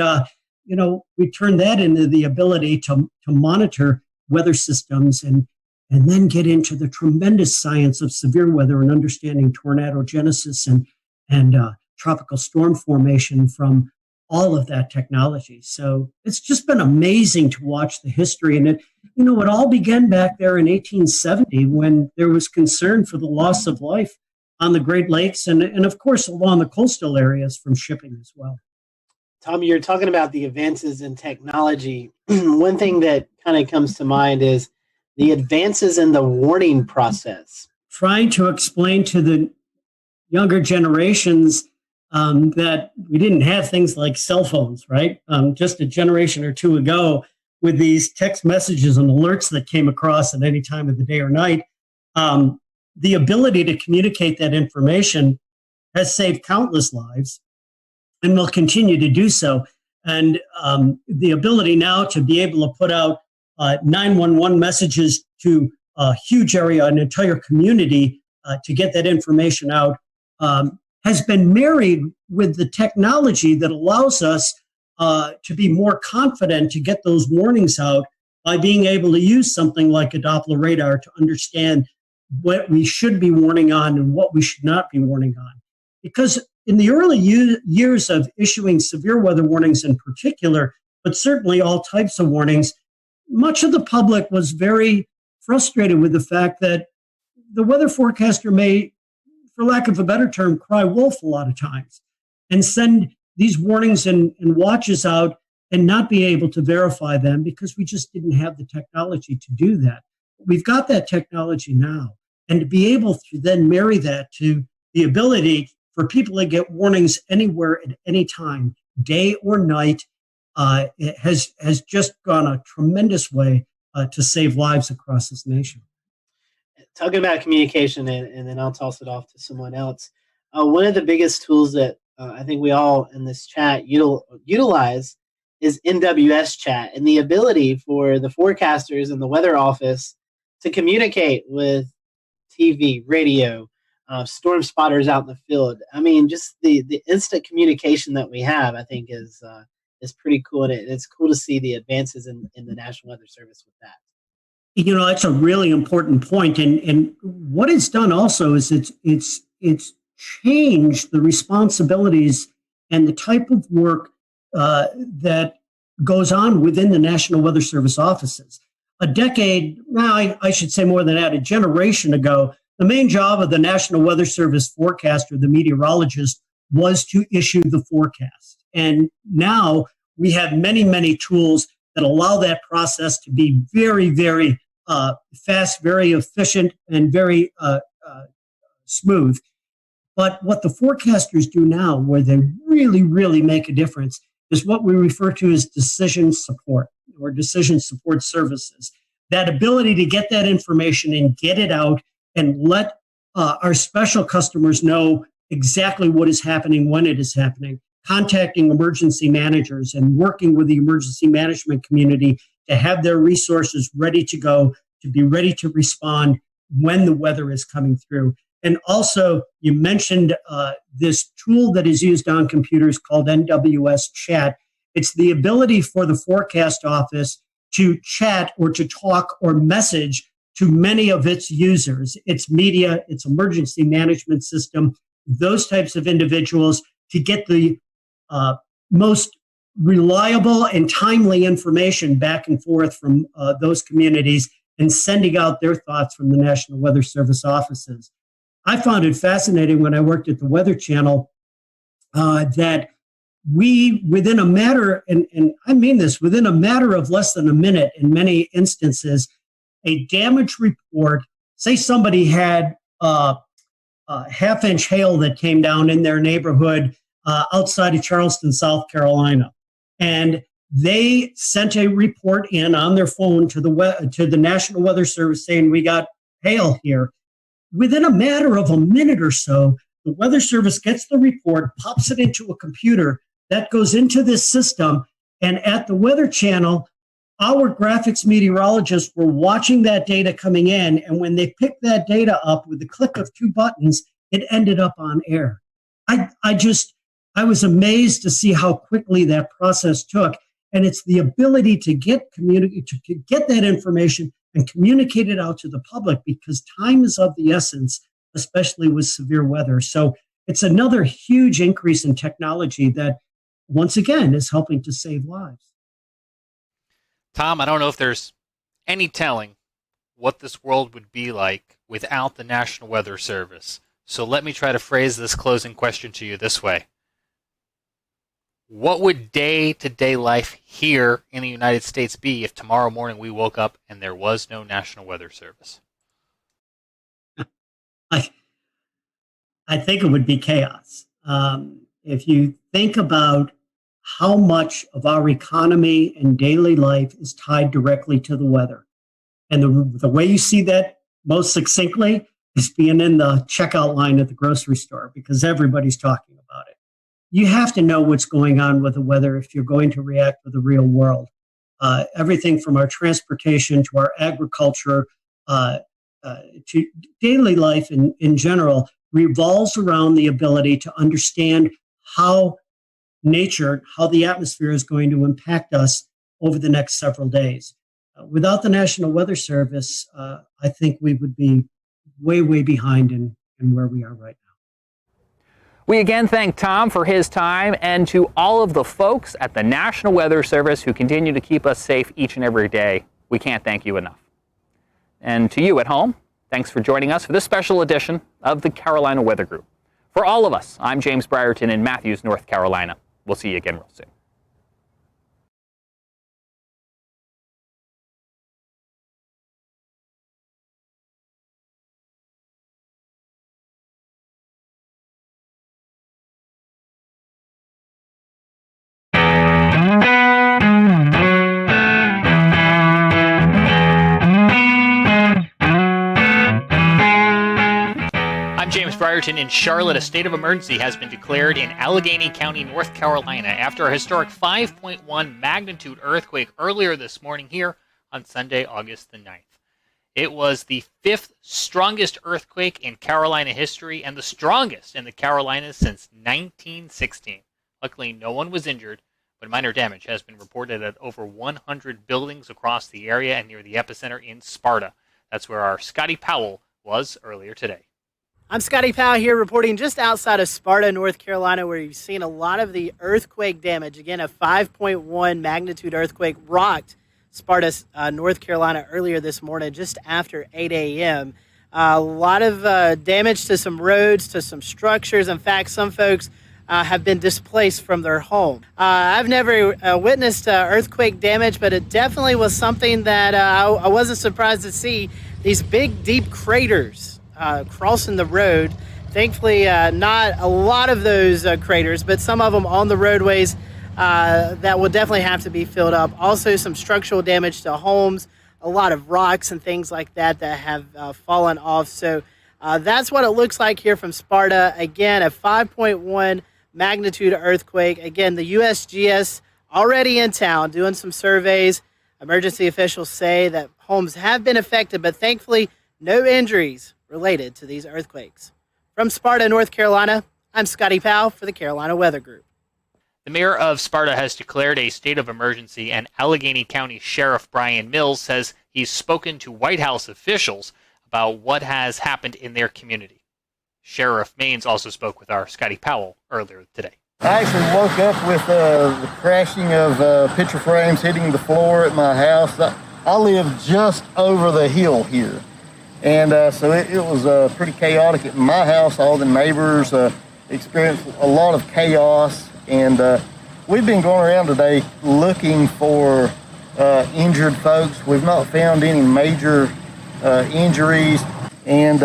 we turned that into the ability to monitor weather systems and then get into the tremendous science of severe weather and understanding tornado genesis and tropical storm formation from all of that technology. So it's just been amazing to watch the history. And it all began back there in 1870 when there was concern for the loss of life on the Great Lakes and of course, along the coastal areas from shipping as well. Tom, you're talking about the advances in technology. One thing that kind of comes to mind is the advances in the warning process. Trying to explain to the younger generations that we didn't have things like cell phones, right? Just a generation or two ago, with these text messages and alerts that came across at any time of the day or night, the ability to communicate that information has saved countless lives and will continue to do so. And the ability now to be able to put out 911 messages to a huge area, an entire community, to get that information out has been married with the technology that allows us to be more confident to get those warnings out by being able to use something like a Doppler radar to understand what we should be warning on and what we should not be warning on. Because in the early years of issuing severe weather warnings in particular, but certainly all types of warnings, much of the public was very frustrated with the fact that the weather forecaster may, for lack of a better term, cry wolf a lot of times and send these warnings and watches out and not be able to verify them because we just didn't have the technology to do that. We've got that technology now. And to be able to then marry that to the ability for people to get warnings anywhere at any time, day or night, it has just gone a tremendous way to save lives across this nation. Talking about communication, and then I'll toss it off to someone else. One of the biggest tools that I think we all in this chat utilize is NWS chat, and the ability for the forecasters and the weather office to communicate with TV, radio, storm spotters out in the field. I mean, just the instant communication that we have, I think, is pretty cool, and it's cool to see the advances in the National Weather Service with that. That's a really important point. And what it's done also is it's changed the responsibilities and the type of work that goes on within the National Weather Service offices. a decade, now I should say more than that, a generation ago, the main job of the National Weather Service forecaster, the meteorologist, was to issue the forecast. And now we have many, many tools that allow that process to be very, very fast, very efficient, and very smooth. But what the forecasters do now, where they really, really make a difference, is what we refer to as decision support or decision support services. That ability to get that information and get it out and let our special customers know exactly what is happening, when it is happening, contacting emergency managers and working with the emergency management community to have their resources ready to go, to be ready to respond when the weather is coming through. And also, you mentioned this tool that is used on computers called NWS Chat. It's the ability for the forecast office to chat or to talk or message to many of its users, its media, its emergency management system, those types of individuals, to get the most reliable and timely information back and forth from those communities and sending out their thoughts from the National Weather Service offices. I found it fascinating when I worked at the Weather Channel that we, within a matter, and I mean this, within a matter of less than a minute in many instances, a damage report, say somebody had half-inch hail that came down in their neighborhood outside of Charleston, South Carolina, and they sent a report in on their phone to the National Weather Service saying, we got hail here. Within a matter of a minute or so, the Weather Service gets the report, pops it into a computer that goes into this system, and at the Weather Channel, our graphics meteorologists were watching that data coming in, and when they picked that data up with the click of two buttons, it ended up on air. I was amazed to see how quickly that process took, and it's the ability to get that information and communicate it out to the public, because time is of the essence, especially with severe weather. So it's another huge increase in technology that, once again, is helping to save lives. Tom, I don't know if there's any telling what this world would be like without the National Weather Service. So let me try to phrase this closing question to you this way. What would day-to-day life here in the United States be if tomorrow morning we woke up and there was no National Weather Service? I think it would be chaos. If you think about how much of our economy and daily life is tied directly to the weather, and the way you see that most succinctly is being in the checkout line at the grocery store, because everybody's talking about it. You have to know what's going on with the weather if you're going to react with the real world. Everything from our transportation to our agriculture to daily life in general revolves around the ability to understand how nature, how the atmosphere is going to impact us over the next several days. Without the National Weather Service, I think we would be way, way behind in where we are right now. We again thank Tom for his time, and to all of the folks at the National Weather Service who continue to keep us safe each and every day. We can't thank you enough. And to you at home, thanks for joining us for this special edition of the Carolina Weather Group. For all of us, I'm James Brierton in Matthews, North Carolina. We'll see you again real soon. In Charlotte, a state of emergency has been declared in Allegheny County, North Carolina, after a historic 5.1 magnitude earthquake earlier this morning here on Sunday, August the 9th. It was the 5th strongest earthquake in Carolina history and the strongest in the Carolinas since 1916. Luckily, no one was injured, but minor damage has been reported at over 100 buildings across the area and near the epicenter in Sparta. That's where our Scotty Powell was earlier today. I'm Scotty Powell here reporting just outside of Sparta, North Carolina, where you've seen a lot of the earthquake damage. Again, a 5.1 magnitude earthquake rocked Sparta, North Carolina, earlier this morning, just after 8 a.m. A lot of damage to some roads, to some structures. In fact, some folks have been displaced from their home. I've never witnessed earthquake damage, but it definitely was something that I wasn't surprised to see. These big, deep craters crossing the road. Thankfully, not a lot of those craters, but some of them on the roadways that will definitely have to be filled up. Also, some structural damage to homes, a lot of rocks and things like that that have fallen off. So that's what it looks like here from Sparta. Again, a 5.1 magnitude earthquake. Again, the USGS already in town doing some surveys. Emergency officials say that homes have been affected, but thankfully no injuries related to these earthquakes. From Sparta, North Carolina, I'm Scotty Powell for the Carolina Weather Group. The mayor of Sparta has declared a state of emergency, and Allegheny County Sheriff Brian Mills says he's spoken to White House officials about what has happened in their community. Sheriff Maines also spoke with our Scotty Powell earlier today. I actually woke up with the crashing of picture frames hitting the floor at my house. I live just over the hill here. And so it was pretty chaotic at my house. All the neighbors experienced a lot of chaos. And we've been going around today looking for injured folks. We've not found any major injuries. And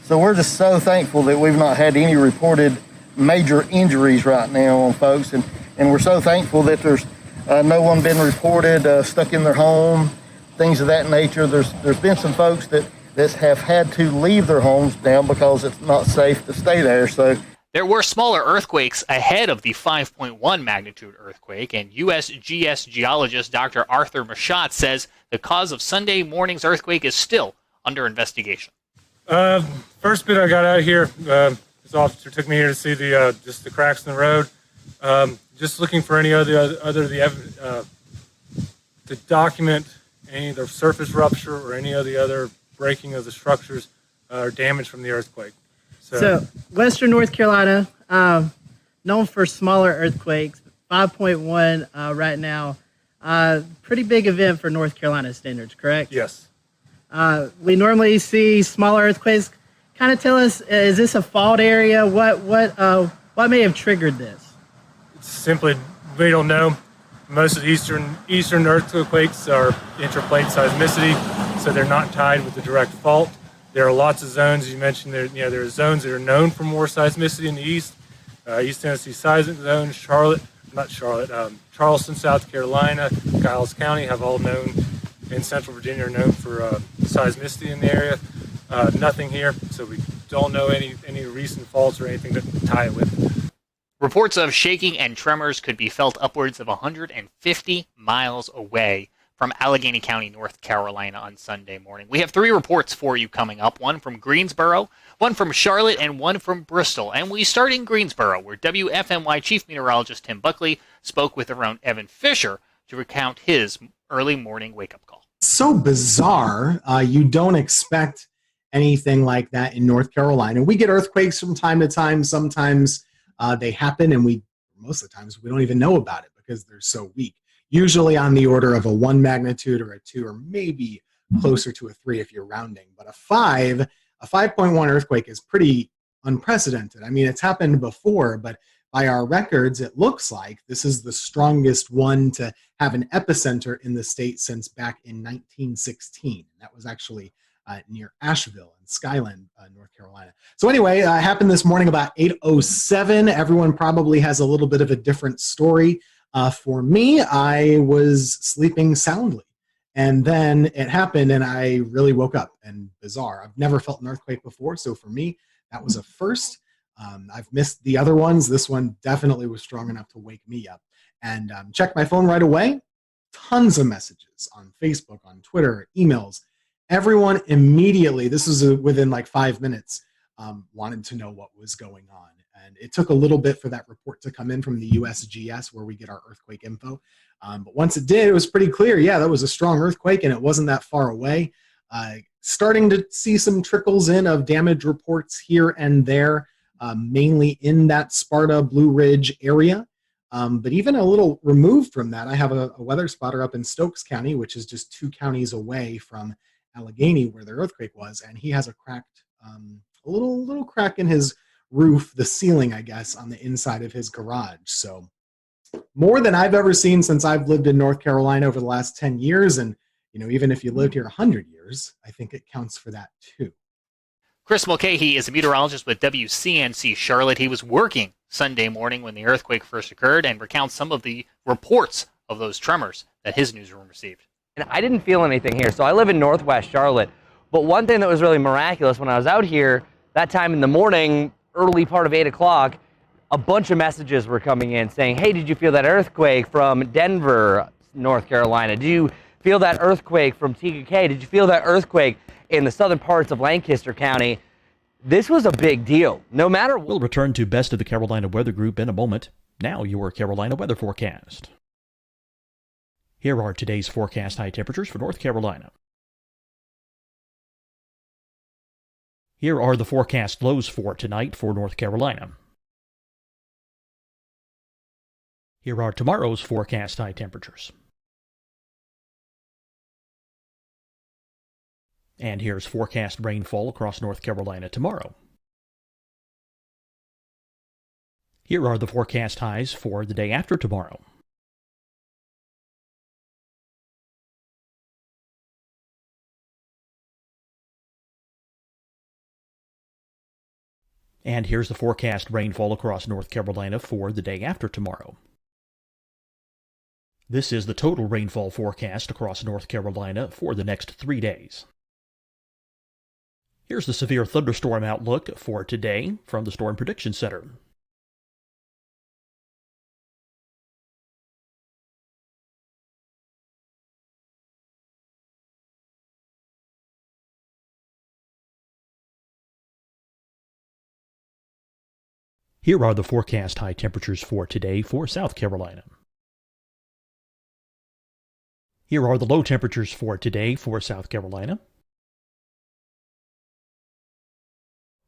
so we're just so thankful that we've not had any reported major injuries right now on folks. And we're so thankful that there's no one been reported stuck in their home, things of that nature. There's been some folks that have had to leave their homes now because it's not safe to stay there. So there were smaller earthquakes ahead of the 5.1 magnitude earthquake, and USGS geologist Dr. Arthur Machat says the cause of Sunday morning's earthquake is still under investigation. First bit I got out of here, this officer took me here to see just the cracks in the road. Just looking for any to document any of the surface rupture or any of the other breaking of the structures or damage from the earthquake. So Western North Carolina, known for smaller earthquakes, 5.1 right now. Pretty big event for North Carolina standards, correct? Yes. We normally see smaller earthquakes. Kind of tell us, is this a fault area? What may have triggered this? It's simply, we don't know. Most of the eastern earthquakes are intraplate seismicity, so they're not tied with the direct fault. There are lots of zones. You mentioned there are zones that are known for more seismicity in the east. East Tennessee seismic zone, Charleston, South Carolina, Giles County have all known, in Central Virginia are known for seismicity in the area. Nothing here, so we don't know any recent faults or anything to tie it with. Reports of shaking and tremors could be felt upwards of 150 miles away from Allegheny County, North Carolina on Sunday morning. We have 3 reports for you coming up, one from Greensboro, one from Charlotte, and one from Bristol. And we start in Greensboro, where WFMY Chief Meteorologist Tim Buckley spoke with our own Evan Fisher to recount his early morning wake-up call. So bizarre. You don't expect anything like that in North Carolina. We get earthquakes from time to time. Sometimes they happen, and most of the times we don't even know about it because they're so weak. Usually on the order of a 1 magnitude or a 2 or maybe closer to a 3 if you're rounding. But a 5.1 earthquake is pretty unprecedented. I mean, it's happened before, but by our records, it looks like this is the strongest one to have an epicenter in the state since back in 1916. That was actually near Asheville in Skyland, North Carolina. So anyway, it happened this morning about 8:07. Everyone probably has a little bit of a different story. For me, I was sleeping soundly, and then it happened, and I really woke up, and bizarre. I've never felt an earthquake before, so for me, that was a first. I've missed the other ones. This one definitely was strong enough to wake me up. And checked my phone right away. Tons of messages on Facebook, on Twitter, emails. Everyone immediately, this was within like 5 minutes, wanted to know what was going on. And it took a little bit for that report to come in from the USGS where we get our earthquake info. But once it did, it was pretty clear. Yeah, that was a strong earthquake and it wasn't that far away. Starting to see some trickles in of damage reports here and there, mainly in that Sparta Blue Ridge area. But even a little removed from that, I have a weather spotter up in Stokes County, which is just 2 counties away from Allegheny, where the earthquake was, and he has a cracked, a little crack in his roof, the ceiling, I guess, on the inside of his garage. So more than I've ever seen since I've lived in North Carolina over the last 10 years. And, even if you lived here 100 years, I think it counts for that too. Chris Mulcahy is a meteorologist with WCNC Charlotte. He was working Sunday morning when the earthquake first occurred and recounts some of the reports of those tremors that his newsroom received. And I didn't feel anything here. So I live in Northwest Charlotte. But one thing that was really miraculous when I was out here, that time in the morning, early part of 8 o'clock, a bunch of messages were coming in saying, hey, did you feel that earthquake from Denver, North Carolina? Did you feel that earthquake from TKK? Did you feel that earthquake in the southern parts of Lancaster County? This was a big deal. No matter what. We'll return to Best of the Carolina Weather Group in a moment. Now your Carolina weather forecast. Here are today's forecast high temperatures for North Carolina. Here are the forecast lows for tonight for North Carolina. Here are tomorrow's forecast high temperatures. And here's forecast rainfall across North Carolina tomorrow. Here are the forecast highs for the day after tomorrow. And here's the forecast rainfall across North Carolina for the day after tomorrow. This is the total rainfall forecast across North Carolina for the next 3 days. Here's the severe thunderstorm outlook for today from the Storm Prediction Center. Here are the forecast high temperatures for today for South Carolina. Here are the low temperatures for today for South Carolina.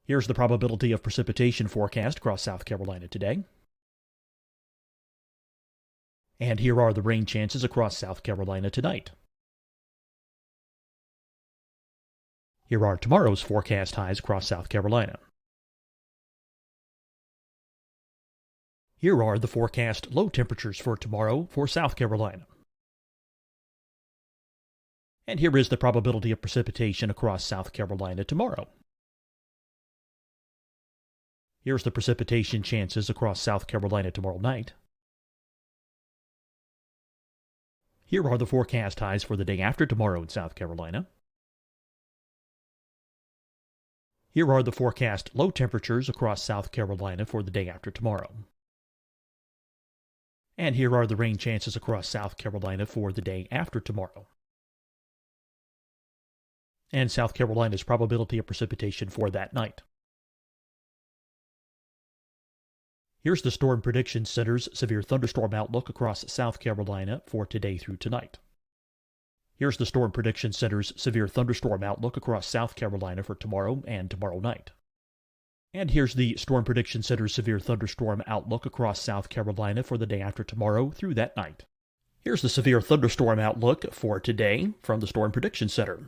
Here's the probability of precipitation forecast across South Carolina today. And here are the rain chances across South Carolina tonight. Here are tomorrow's forecast highs across South Carolina. Here are the forecast low temperatures for tomorrow for South Carolina. And here is the probability of precipitation across South Carolina tomorrow. Here's the precipitation chances across South Carolina tomorrow night. Here are the forecast highs for the day after tomorrow in South Carolina. Here are the forecast low temperatures across South Carolina for the day after tomorrow. And here are the rain chances across South Carolina for the day after tomorrow. And South Carolina's probability of precipitation for that night. Here's the Storm Prediction Center's severe thunderstorm outlook across South Carolina for today through tonight. Here's the Storm Prediction Center's severe thunderstorm outlook across South Carolina for tomorrow and tomorrow night. And here's the Storm Prediction Center's severe thunderstorm outlook across South Carolina for the day after tomorrow through that night. Here's the severe thunderstorm outlook for today from the Storm Prediction Center.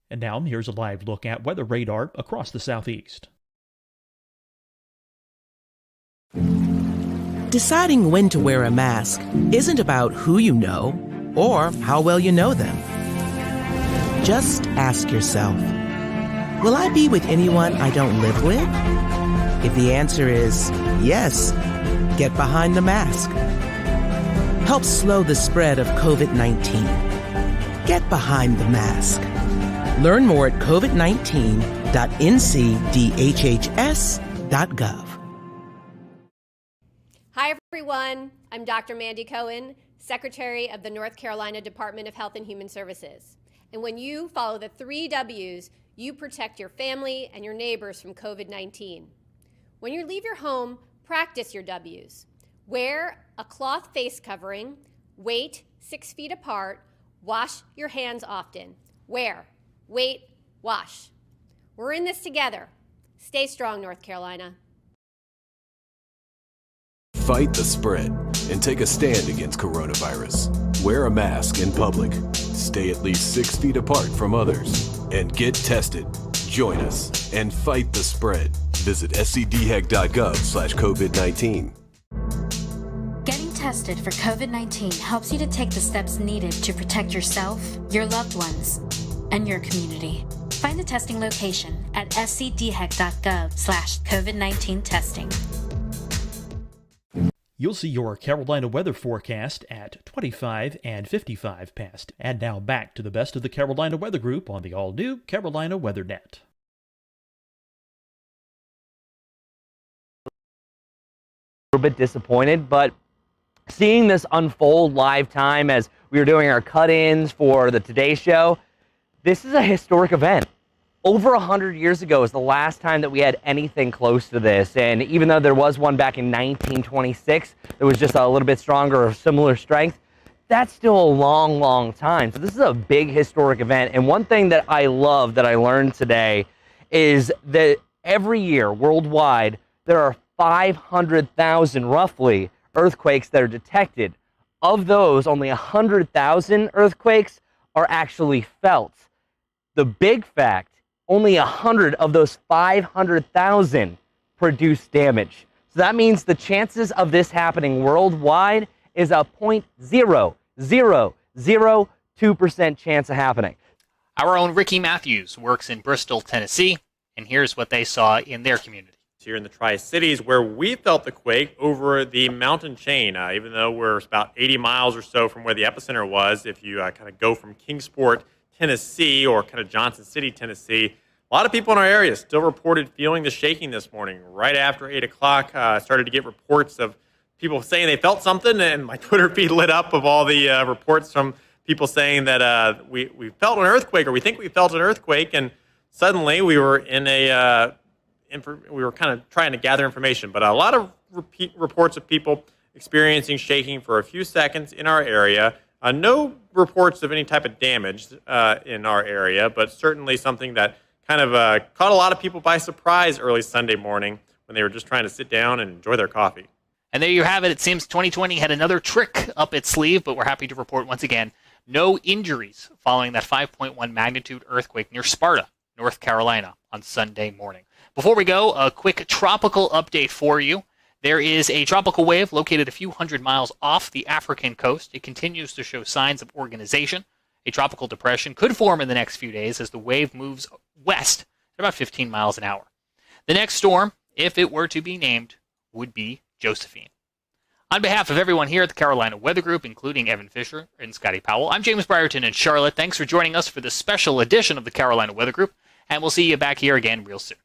And now, here's a live look at weather radar across the southeast. Deciding when to wear a mask isn't about who you know or how well you know them. Just ask yourself, will I be with anyone I don't live with? If the answer is yes, get behind the mask. Help slow the spread of COVID-19. Get behind the mask. Learn more at covid19.ncdhhs.gov. Hi, everyone. I'm Dr. Mandy Cohen, Secretary of the North Carolina Department of Health and Human Services. And when you follow the 3 W's, you protect your family and your neighbors from COVID-19. When you leave your home, practice your W's. Wear a cloth face covering, wait 6 feet apart, wash your hands often. Wear, wait, wash. We're in this together. Stay strong, North Carolina. Fight the spread and take a stand against coronavirus. Wear a mask in public. Stay at least 6 feet apart from others. And get tested. Join us and fight the spread. Visit scdhec.gov/COVID-19. Getting tested for COVID-19 helps you to take the steps needed to protect yourself, your loved ones, and your community. Find the testing location at scdhec.gov/COVID-19 testing. You'll see your Carolina weather forecast at 25 and 55 past. And now back to the best of the Carolina Weather Group on the all-new Carolina WeatherNet. A little bit disappointed, but seeing this unfold live time as we were doing our cut-ins for the Today Show, this is a historic event. Over 100 years ago is the last time that we had anything close to this, and even though there was one back in 1926 that was just a little bit stronger or similar strength, that's still a long, long time. So this is a big historic event, and one thing that I love that I learned today is that every year worldwide there are 500,000 roughly earthquakes that are detected. Of those, only 100,000 earthquakes are actually felt. The big fact, only 100 of those 500,000 produce damage. So that means the chances of this happening worldwide is a 0.0002% chance of happening. Our own Ricky Matthews works in Bristol, Tennessee, and here's what they saw in their community. Here in the Tri-Cities, where we felt the quake over the mountain chain, even though we're about 80 miles or so from where the epicenter was. If you kind of go from Kingsport, Tennessee, or kind of Johnson City, Tennessee, a lot of people in our area still reported feeling the shaking this morning. Right after 8 o'clock, started to get reports of people saying they felt something, and my Twitter feed lit up of all the reports from people saying that we felt an earthquake, or we think we felt an earthquake, and suddenly we were in a we were kind of trying to gather information, but a lot of reports of people experiencing shaking for a few seconds in our area. No reports of any type of damage in our area, but certainly something that kind of caught a lot of people by surprise early Sunday morning when they were just trying to sit down and enjoy their coffee. And there you have it. It seems 2020 had another trick up its sleeve, but we're happy to report once again, no injuries following that 5.1 magnitude earthquake near Sparta, North Carolina on Sunday morning. Before we go, a quick tropical update for you. There is a tropical wave located a few hundred miles off the African coast. It continues to show signs of organization. A tropical depression could form in the next few days as the wave moves west at about 15 miles an hour. The next storm, if it were to be named, would be Josephine. On behalf of everyone here at the Carolina Weather Group, including Evan Fisher and Scotty Powell, I'm James Brierton in Charlotte. Thanks for joining us for this special edition of the Carolina Weather Group, and we'll see you back here again real soon.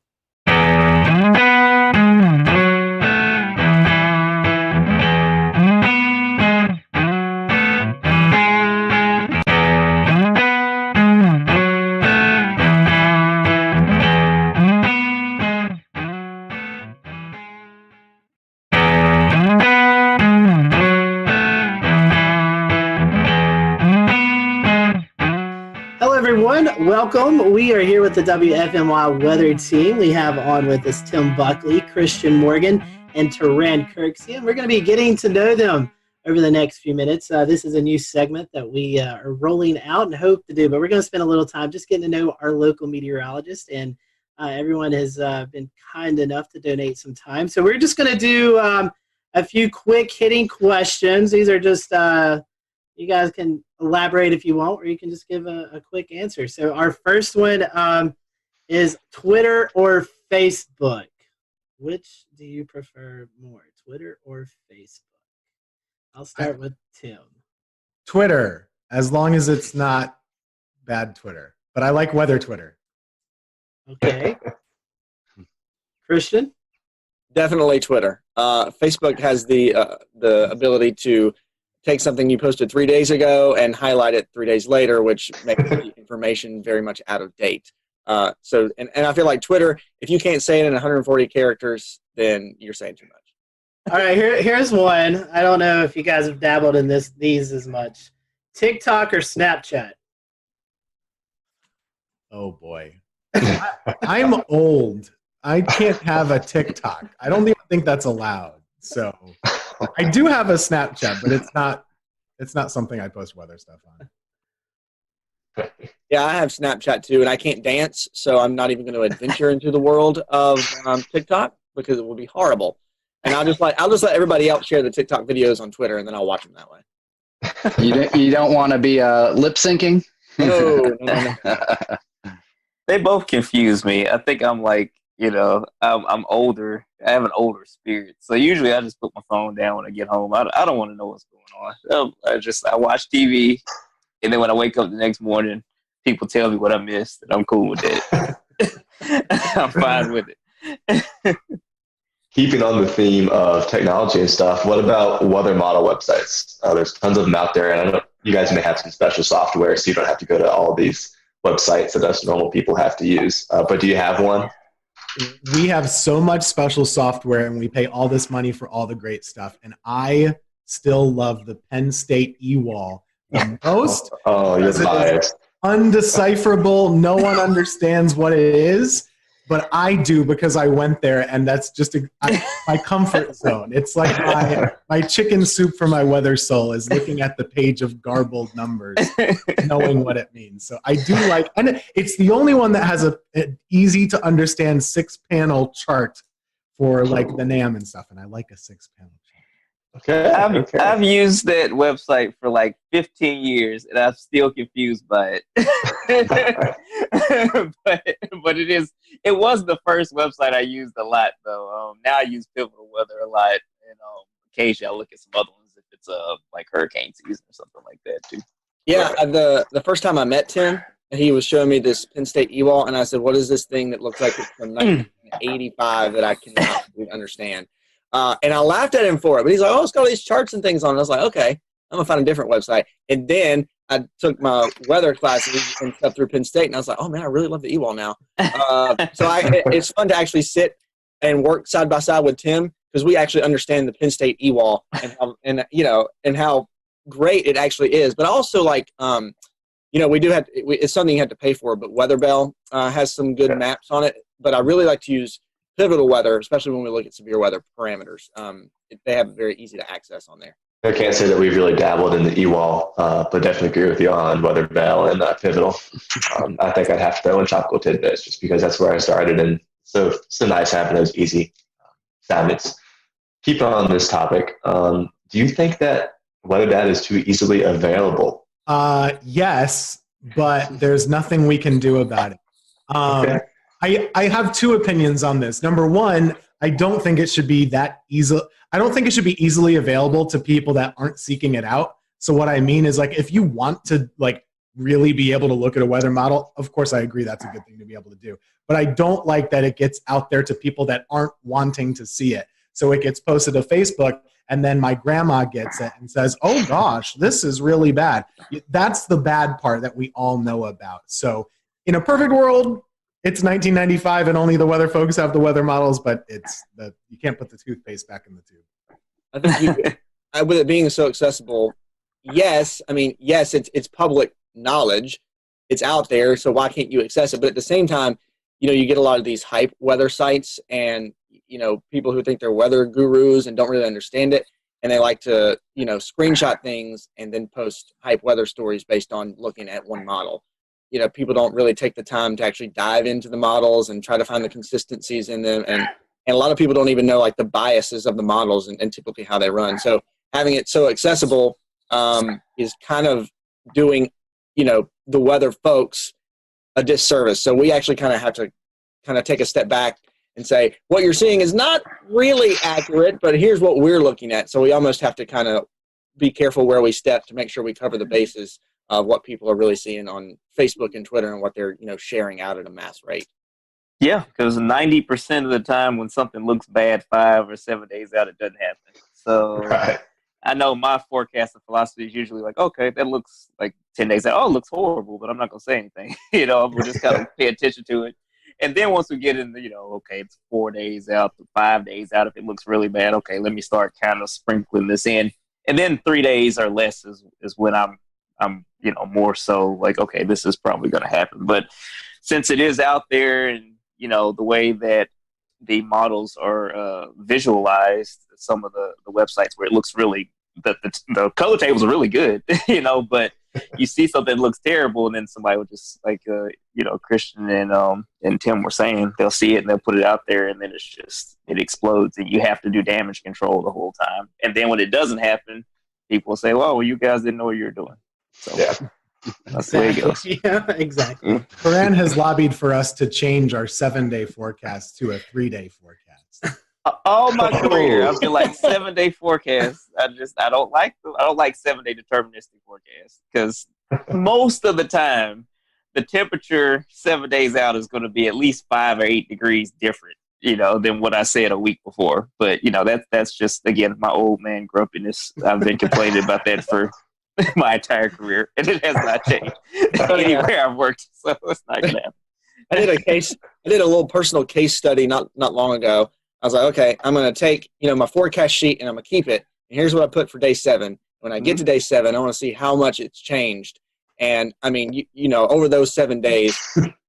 Welcome. We are here with the WFMY weather team. We have on with us Tim Buckley, Christian Morgan, and Teran Kirksey. And we're going to be getting to know them over the next few minutes. This is a new segment that we are rolling out and hope to do, but we're going to spend a little time just getting to know our local meteorologist, and everyone has been kind enough to donate some time. So we're just going to do a few quick hitting questions. These are just, you guys can elaborate if you want, or you can just give a quick answer. So our first one is Twitter or Facebook? Which do you prefer more, Twitter or Facebook? I'll start with Tim. Twitter, as long as it's not bad Twitter. But I like weather Twitter. Okay. Christian? Definitely Twitter. Facebook has the ability to take something you posted 3 days ago and highlight it 3 days later, which makes the information very much out of date. So I feel like Twitter, if you can't say it in 140 characters, then you're saying too much. All right, here's one. I don't know if you guys have dabbled in these as much. TikTok or Snapchat? Oh boy. I'm old. I can't have a TikTok. I don't even think that's allowed. So I do have a Snapchat, but it's not something I post weather stuff on. Yeah, I have Snapchat too, and I can't dance, so I'm not even going to adventure into the world of TikTok because it will be horrible. And I'll just let everybody else share the TikTok videos on Twitter, and then I'll watch them that way. You don't want to be lip syncing? No. They both confuse me. I think I'm like, I'm older. I have an older spirit. So usually I just put my phone down when I get home. I don't want to know what's going on. I watch TV, and then when I wake up the next morning, people tell me what I missed, and I'm cool with it. I'm fine with it. Keeping on the theme of technology and stuff, what about weather model websites? There's tons of them out there, and I know you guys may have some special software, so you don't have to go to all these websites that us normal people have to use. But do you have one? We have so much special software, and we pay all this money for all the great stuff. And I still love the Penn State eWall the most. Oh, you're biased. Undecipherable. No one understands what it is, but I do because I went there, and that's just my comfort zone. It's like my chicken soup for my weather soul is looking at the page of garbled numbers, knowing what it means. So I do like, and it's the only one that has an easy to understand 6-panel chart for like the NAM and stuff, and I like a 6-panel chart. Okay. I've used that website for like 15 years, and I'm still confused by it. but it was the first website I used a lot, though. Now I use Pivotal Weather a lot, and occasionally I'll look at some other ones if it's like hurricane season or something like that too. Yeah, the first time I met Tim, he was showing me this Penn State eWall, and I said, "What is this thing that looks like it's from 1985 that I cannot really understand?" And I laughed at him for it, but he's like, "Oh, it's got all these charts and things on it." I was like, "Okay, I'm gonna find a different website." And then I took my weather classes and stuff through Penn State, and I was like, "Oh man, I really love the eWall now." It's fun to actually sit and work side by side with Tim because we actually understand the Penn State eWall and how great it actually is. But also like we do have it's something you have to pay for, but WeatherBell has some good maps on it. But I really like to use Pivotal Weather, especially when we look at severe weather parameters. They have very easy to access on there. I can't say that we've really dabbled in the eWall, but definitely agree with you on WeatherBell and Pivotal. I think I'd have to throw in Tropical Tidbits just because that's where I started, and so it's so nice having those easy assignments. Keep on this topic. Do you think that weather data is too easily available? Yes, but there's nothing we can do about it. Okay. I have two opinions on this. Number one, I don't think it should be that easy. I don't think it should be easily available to people that aren't seeking it out. So what I mean is, like, if you want to like really be able to look at a weather model, of course I agree that's a good thing to be able to do. But I don't like that it gets out there to people that aren't wanting to see it. So it gets posted to Facebook, and then my grandma gets it and says, "Oh gosh, this is really bad." That's the bad part that we all know about. So in a perfect world, it's 1995 and only the weather folks have the weather models, but you can't put the toothpaste back in the tube. I think with it being so accessible, yes, it's public knowledge. It's out there, so why can't you access it? But at the same time, you get a lot of these hype weather sites and, people who think they're weather gurus and don't really understand it. And they like to, screenshot things and then post hype weather stories based on looking at one model. People don't really take the time to actually dive into the models and try to find the consistencies in them. And a lot of people don't even know like the biases of the models and typically how they run. So having it so accessible is kind of doing, the weather folks a disservice. So we actually kind of have to take a step back and say, what you're seeing is not really accurate, but here's what we're looking at. So we almost have to kind of be careful where we step to make sure we cover the bases of what people are really seeing on Facebook and Twitter and what they're, sharing out at a mass rate. Yeah, because 90% of the time when something looks bad 5 or 7 days out, it doesn't happen. So Right. I know my forecasting philosophy is usually like, okay, that looks like 10 days out. Oh, it looks horrible, but I'm not going to say anything. We'll just kind of pay attention to it. And then once we get in, okay, it's 4 days out, 5 days out. If it looks really bad, okay, let me start kind of sprinkling this in. And then 3 days or less is when I'm more so like, okay, this is probably going to happen. But since it is out there, and the way that the models are visualized, some of the websites where it looks really, the color tables are really good, but you see something that looks terrible, and then somebody will just like Christian and Tim were saying, they'll see it and they'll put it out there, and then it explodes, and you have to do damage control the whole time. And then when it doesn't happen, people will say, well, you guys didn't know what you were doing. So that's the way it goes. Yeah, exactly. Corinne has lobbied for us to change our 7-day forecast to a 3-day forecast. All my career, I've been like 7-day forecast. I don't like 7-day deterministic forecasts, because most of the time the temperature 7 days out is going to be at least 5 or 8 degrees different, than what I said a week before. But that's just, again, my old man grumpiness. I've been complaining about that for my entire career, and it has not changed anywhere I've worked. So it's not gonna happen. I did a little personal case study not long ago. I was like, okay, I'm going to take, my forecast sheet and I'm going to keep it. And here's what I put for day 7. When I get to day 7, I want to see how much it's changed. And I mean, over those 7 days,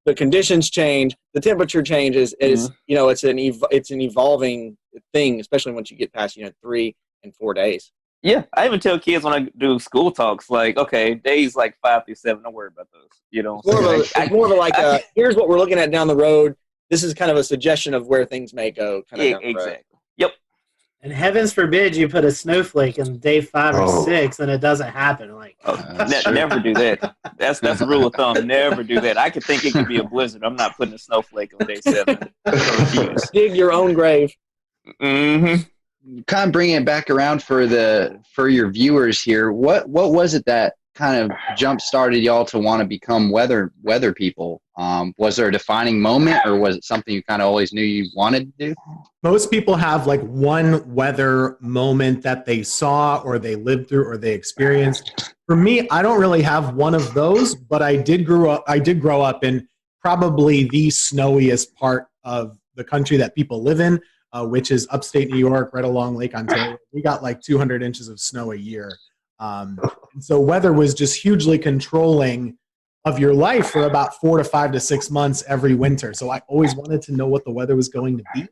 the conditions change, the temperature changes. It's an evolving thing, especially once you get past, 3 and 4 days. Yeah, I even tell kids when I do school talks, like, okay, days like 5 through 7, don't worry about those. It's more of a here's what we're looking at down the road. This is kind of a suggestion of where things may go. Exactly. Yep. And heavens forbid you put a snowflake in day 5 or 6 and it doesn't happen. Never do that. That's a rule of thumb. Never do that. I could think it could be a blizzard. I'm not putting a snowflake on day 7. Dig your own grave. Mm-hmm. Kind of bringing it back around for your viewers here. What was it that kind of jump started y'all to want to become weather people? Was there a defining moment, or was it something you kind of always knew you wanted to do? Most people have like one weather moment that they saw or they lived through or they experienced. For me, I don't really have one of those, but I did grow up in probably the snowiest part of the country that people live in, which is upstate New York, right along Lake Ontario. We got like 200 inches of snow a year. And so weather was just hugely controlling of your life for about 4 to 5 to 6 months every winter. So I always wanted to know what the weather was going to be.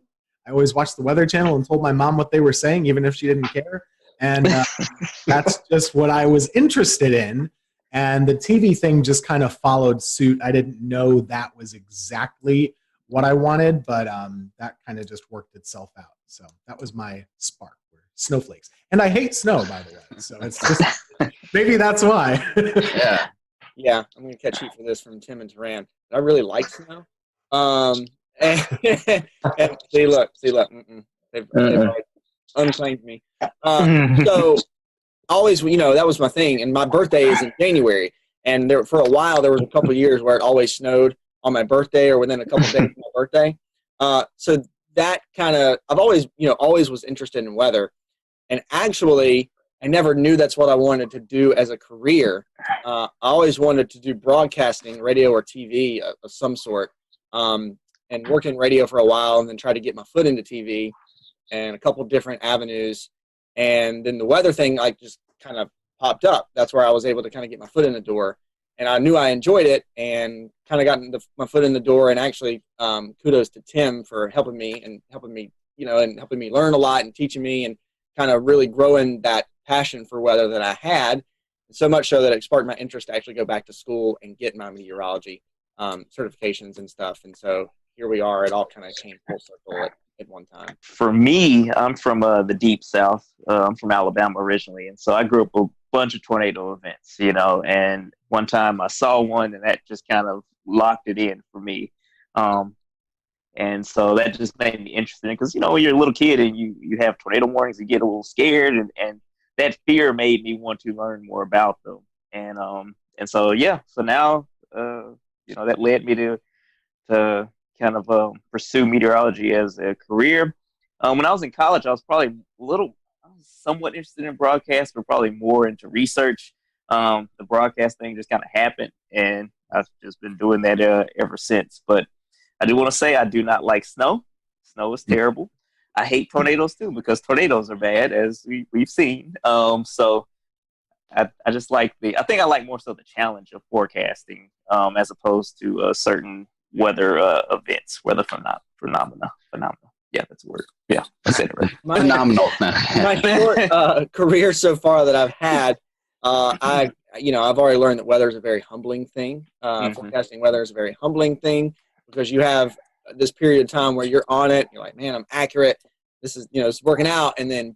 I always watched the Weather Channel and told my mom what they were saying, even if she didn't care. And that's just what I was interested in. And the TV thing just kind of followed suit. I didn't know that was exactly what I wanted, but that kind of just worked itself out. So that was my spark. Snowflakes. And I hate snow, by the way. So it's just, maybe that's why. Yeah, I'm going to catch heat for this from Tim and Taran. I really like snow. And see, look. They've unclaimed me. So always, that was my thing. And my birthday is in January. And for a while, there was a couple of years where it always snowed on my birthday or within a couple of days of my birthday. So that kind of, I've always was interested in weather. And actually, I never knew that's what I wanted to do as a career. I always wanted to do broadcasting, radio or TV of some sort, and work in radio for a while, and then try to get my foot into TV and a couple different avenues. And then the weather thing just kind of popped up. That's where I was able to kind of get my foot in the door. And I knew I enjoyed it and kind of got my foot in the door. And actually, kudos to Tim for helping me learn a lot and teaching me and kind of really growing that passion for weather that I had, so much so that it sparked my interest to actually go back to school and get my meteorology certifications and stuff. And so here we are. It all kind of came full circle at one time. For me, I'm from the deep South. I'm from Alabama originally, and so I grew up with a bunch of tornado events, and one time I saw one, and that just kind of locked it in for me. And so that just made me interested because, when you're a little kid and you have tornado warnings, you get a little scared, and that fear made me want to learn more about them. And so now, that led me to kind of pursue meteorology as a career. When I was in college, I was somewhat interested in broadcast, but probably more into research. The broadcast thing just kind of happened, and I've just been doing that ever since. But I do want to say I do not like snow. Snow is terrible. I hate tornadoes too because tornadoes are bad, as we've seen. So I just like I think I like more so the challenge of forecasting as opposed to certain weather events, weather phenomena. Yeah, that's a word. Yeah, I said it right. Phenomenal. My short career so far that I've had, I've already learned that weather is a very humbling thing. Forecasting weather is a very humbling thing because you have this period of time where you're on it. You're like, man, I'm accurate. This is, it's working out, and then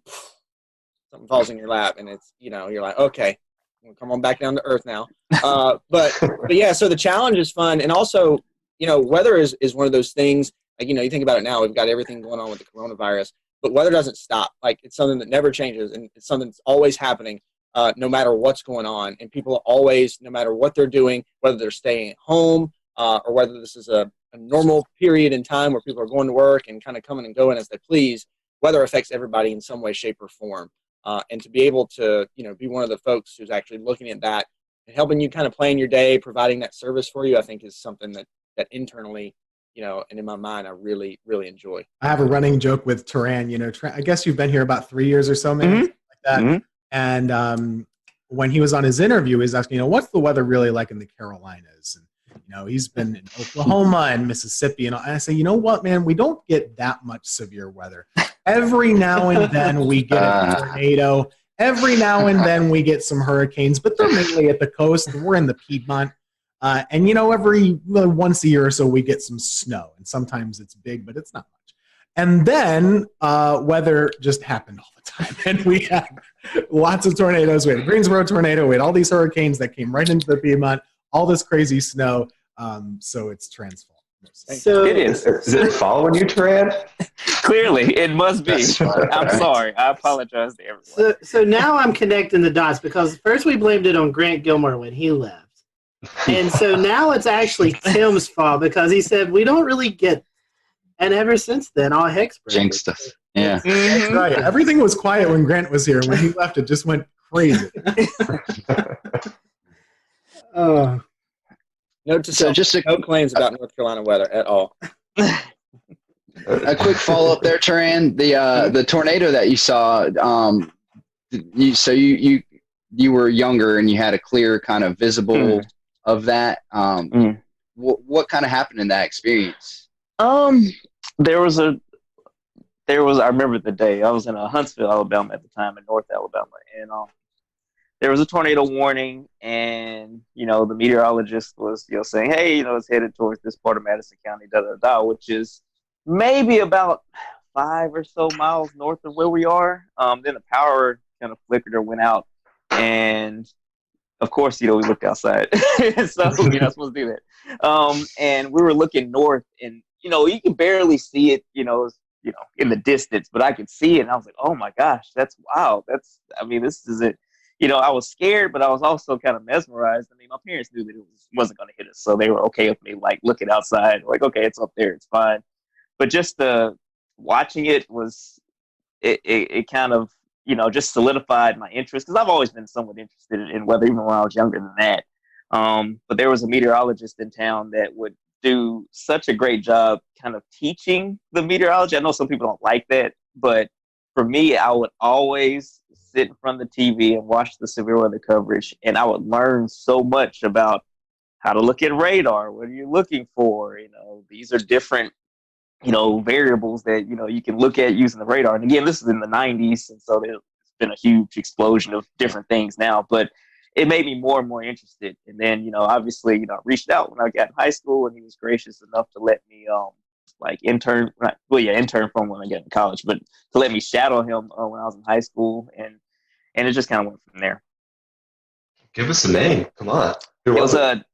something falls in your lap, and it's, you're like, okay, we'll come on back down to earth now. But yeah, so the challenge is fun, and also, weather is one of those things. Like, you think about it now, we've got everything going on with the coronavirus, but weather doesn't stop. Like, it's something that never changes, and it's something that's always happening, no matter what's going on. And people are always, no matter what they're doing, whether they're staying at home or whether this is a normal period in time where people are going to work and kind of coming and going as they please, weather affects everybody in some way, shape, or form. And to be able to, be one of the folks who's actually looking at that and helping you kind of plan your day, providing that service for you, I think is something that internally, and in my mind, I really, really enjoy. I have a running joke with Turan. I guess you've been here about 3 years or so, maybe, like that. Mm-hmm. And when he was on his interview, he was asking, what's the weather really like in the Carolinas? And, he's been in Oklahoma and Mississippi. And I say, you know what, man, we don't get that much severe weather. Every now and then we get a tornado. Every now and then we get some hurricanes, but they're mainly at the coast. We're in the Piedmont. And, every once a year or so we get some snow. And sometimes it's big, but it's not much. And then weather just happened all the time. And we had lots of tornadoes. We had a Greensboro tornado. We had all these hurricanes that came right into the Piedmont, all this crazy snow. So it's transformed. So it is. Is it following you, Turan? Clearly, it must be. I'm sorry. I apologize to everyone. So now I'm connecting the dots because first we blamed it on Grant Gilmore when he left. And so now it's actually Tim's fault because he said we don't really get, and ever since then, all heck's breaking. Jinxed us. Yeah. That's right. Everything was quiet when Grant was here. When he left, it just went crazy. Note to self, no claims about North Carolina weather at all. A quick follow up there, Turan. The tornado that you saw. You were younger and you had a clear kind of visible of that. What kind of happened in that experience? There was I remember the day. I was in Huntsville, Alabama at the time, in North Alabama, and there was a tornado warning, and the meteorologist was saying, hey, it's headed towards this part of Madison County, which is maybe about 5 or so miles north of where we are. Then the power kind of flickered or went out, and of course, we looked outside, so you're not supposed to do that. And we were looking north, and you can barely see it, in the distance, but I could see it, and I was like, oh my gosh, that's wow. This is it. I was scared, but I was also kind of mesmerized. My parents knew that it wasn't going to hit us, so they were okay with me, like, looking outside, like, okay, it's up there, it's fine. But just watching it it kind of, just solidified my interest, because I've always been somewhat interested in weather, even when I was younger than that. But there was a meteorologist in town that would do such a great job kind of teaching the meteorology. I know some people don't like that, but for me, I would always sit in front of the TV and watch the severe weather coverage, and I would learn so much about how to look at radar. What are you looking for? These are different, variables that, you can look at using the radar. And again, this is in the 90s, and so there's been a huge explosion of different things now, but it made me more and more interested. And then, obviously, I reached out when I got in high school, and he was gracious enough to let me, intern from when I got in college, but to let me shadow him when I was in high school, and it just kind of went from there. Give us a name. Come on. It was Dan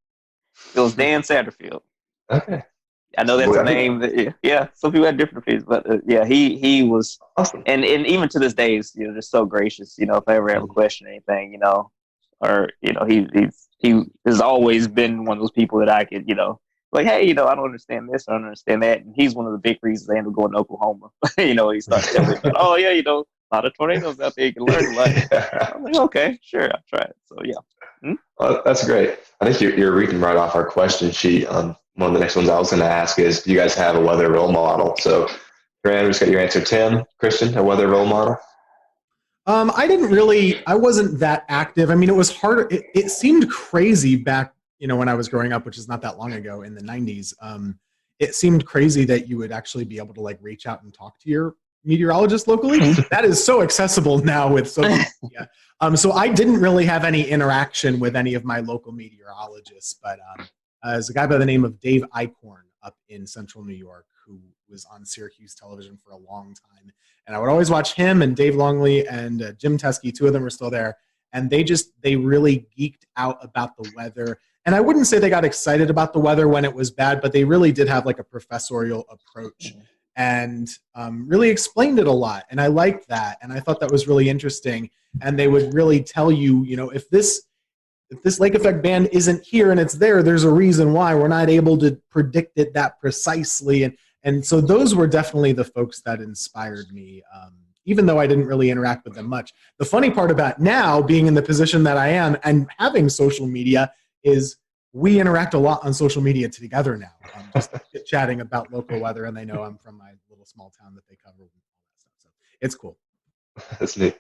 Satterfield. Okay. I know that's a name that, yeah, some people have different opinions, but he was awesome. And even to this day, he's just so gracious. If I ever have a question or anything, or he has always been one of those people that I could, like, hey, I don't understand this, I don't understand that, and he's one of the big reasons I ended up going to Oklahoma. He started telling me, oh yeah, a lot of tornadoes out there, you can learn a lot. I'm like, okay, sure, I'll try it. So yeah. Well, that's great. I think you're reading right off our question sheet on one of the next ones I was going to ask is, do you guys have a weather role model? So, Duran, we just got your answer. Tim, Christian, a weather role model? I wasn't that active. I mean, it was hard. It seemed crazy back, when I was growing up, which is not that long ago in the 90s. It seemed crazy that you would actually be able to like reach out and talk to your meteorologist locally. That is so accessible now with social media. So I didn't really have any interaction with any of my local meteorologists, but there's a guy by the name of Dave Eichhorn up in central New York who was on Syracuse television for a long time. And I would always watch him and Dave Longley and Jim Teskey. Two of them are still there. And they really geeked out about the weather. And I wouldn't say they got excited about the weather when it was bad, but they really did have like a professorial approach and really explained it a lot. And I liked that. And I thought that was really interesting. And they would really tell you, if this lake effect band isn't here and it's there, there's a reason why. We're not able to predict it that precisely. And so those were definitely the folks that inspired me, even though I didn't really interact with them much. The funny part about now being in the position that I am and having social media is we interact a lot on social media together now, just chatting about local weather, and they know I'm from my little small town that they cover and all that stuff. So it's cool. That's neat.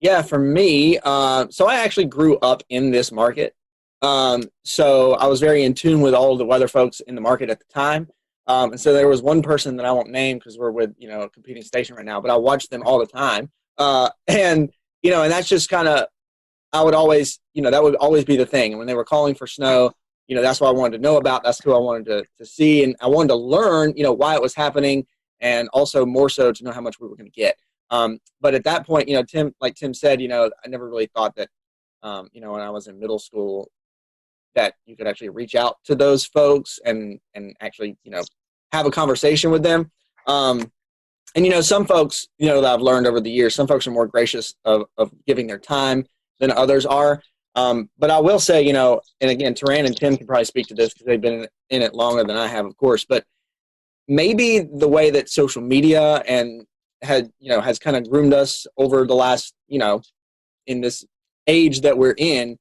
Yeah, for me, so I actually grew up in this market. So I was very in tune with all of the weather folks in the market at the time. And so there was one person that I won't name because we're with, a competing station right now, but I watched them all the time. And that's just kind of, I would always, that would always be the thing. And when they were calling for snow, that's what I wanted to know about. That's who I wanted to see. And I wanted to learn, why it was happening, and also more so to know how much we were going to get. But at that point, Tim, like Tim said, I never really thought that, when I was in middle school, that you could actually reach out to those folks and actually, have a conversation with them. And, some folks, that I've learned over the years, some folks are more gracious of giving their time than others are. But I will say, and again, Taran and Tim can probably speak to this because they've been in it longer than I have, of course, but maybe the way that social media has kind of groomed us over the last, in this age that we're in,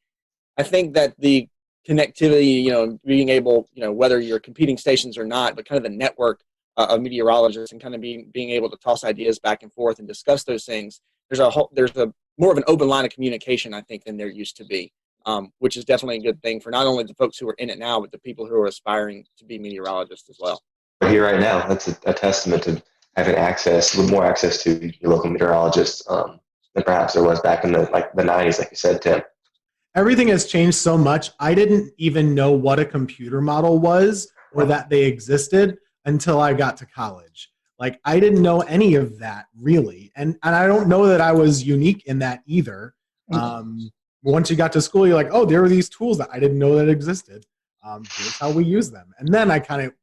I think that the connectivity, being able, whether you're competing stations or not, but kind of the network of meteorologists and kind of being able to toss ideas back and forth and discuss those things, there's a more of an open line of communication, I think, than there used to be, which is definitely a good thing for not only the folks who are in it now, but the people who are aspiring to be meteorologists as well. Here right now, that's a testament to having access, with more access to your local meteorologists than perhaps there was back in the 90s, like you said, Tim. Everything has changed so much. I didn't even know what a computer model was or that they existed until I got to college. Like, I didn't know any of that, really. And I don't know that I was unique in that either. Once you got to school, you're like, oh, there are these tools that I didn't know that existed. Here's how we use them. And then I kind of,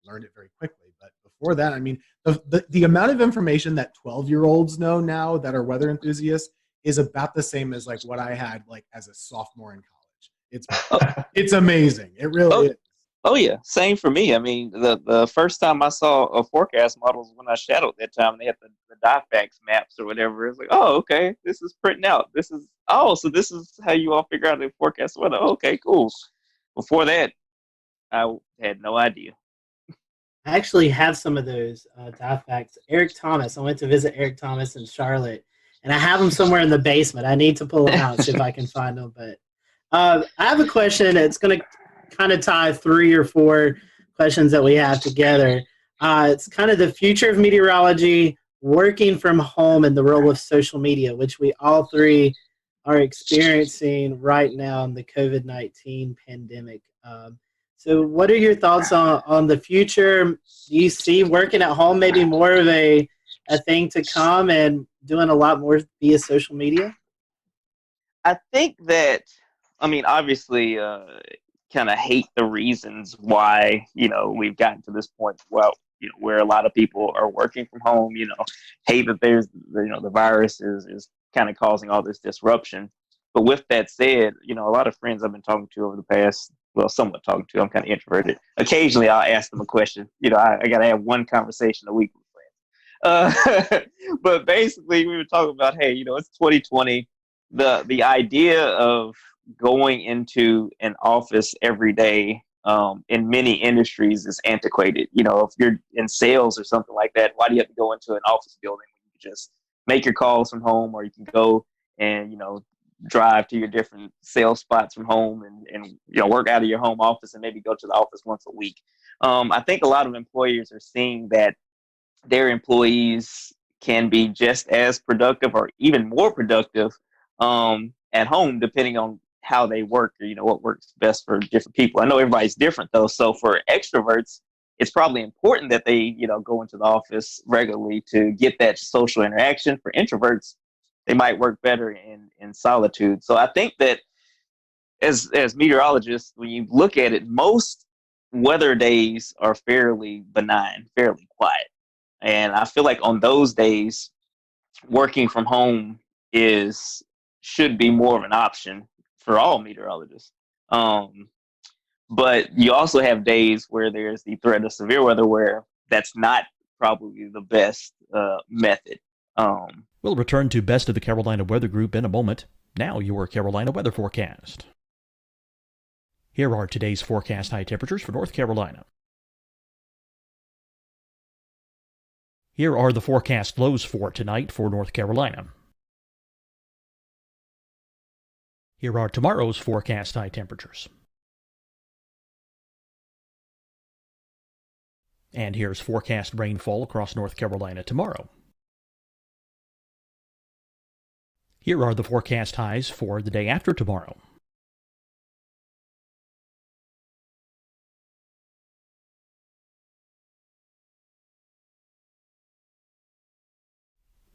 learned it very quickly. But before that, I mean, the amount of information that 12-year-olds know now that are weather enthusiasts is about the same as like what I had like as a sophomore in college. It's amazing. It really is. Oh yeah, same for me. I mean, the first time I saw a forecast model was when I shadowed that time. They had the DIFAX maps or whatever. It's like, oh, okay, this is printing out. So this is how you all figure out the forecast weather. Oh, okay, cool. Before that, I had no idea. I actually have some of those DIFAX. Eric Thomas. I went to visit Eric Thomas in Charlotte, and I have them somewhere in the basement. I need to pull them out, see if I can find them. But I have a question. It's going to kind of tie 3 or 4 questions that we have together. It's kind of the future of meteorology, working from home, and the role of social media, which we all 3 are experiencing right now in the COVID-19 pandemic. So what are your thoughts on the future? Do you see working at home maybe more of a thing to come and doing a lot more via social media? I think that, obviously, kind of hate the reasons why, we've gotten to this point, where a lot of people are working from home, hate that there's, the virus is kind of causing all this disruption. But with that said, a lot of friends I've been talking to over the past, somewhat talking to, I'm kind of introverted. Occasionally I'll ask them a question. I got to have one conversation a week with friends. But basically we were talking about, hey, it's 2020. The idea of going into an office every day in many industries is antiquated. You know, if you're in sales or something like that, why do you have to go into an office building when you can just make your calls from home, or you can go and, you know, drive to your different sales spots from home and you know, work out of your home office and maybe go to the office once a week. I think a lot of employers are seeing that their employees can be just as productive or even more productive at home, depending on how they work, or, you know, what works best for different people. I know everybody's different though. So for extroverts, it's probably important that they, you know, go into the office regularly to get that social interaction. For introverts, they might work better in solitude. So I think that as meteorologists, when you look at it, most weather days are fairly benign, fairly quiet. And I feel like on those days, working from home should be more of an option for all meteorologists. But you also have days where there's the threat of severe weather where that's not probably the best method. We'll return to Best of the Carolina Weather Group in a moment. Now your Carolina weather forecast. Here are today's forecast high temperatures for North Carolina. Here are the forecast lows for tonight for North Carolina. Here are tomorrow's forecast high temperatures. And here's forecast rainfall across North Carolina tomorrow. Here are the forecast highs for the day after tomorrow.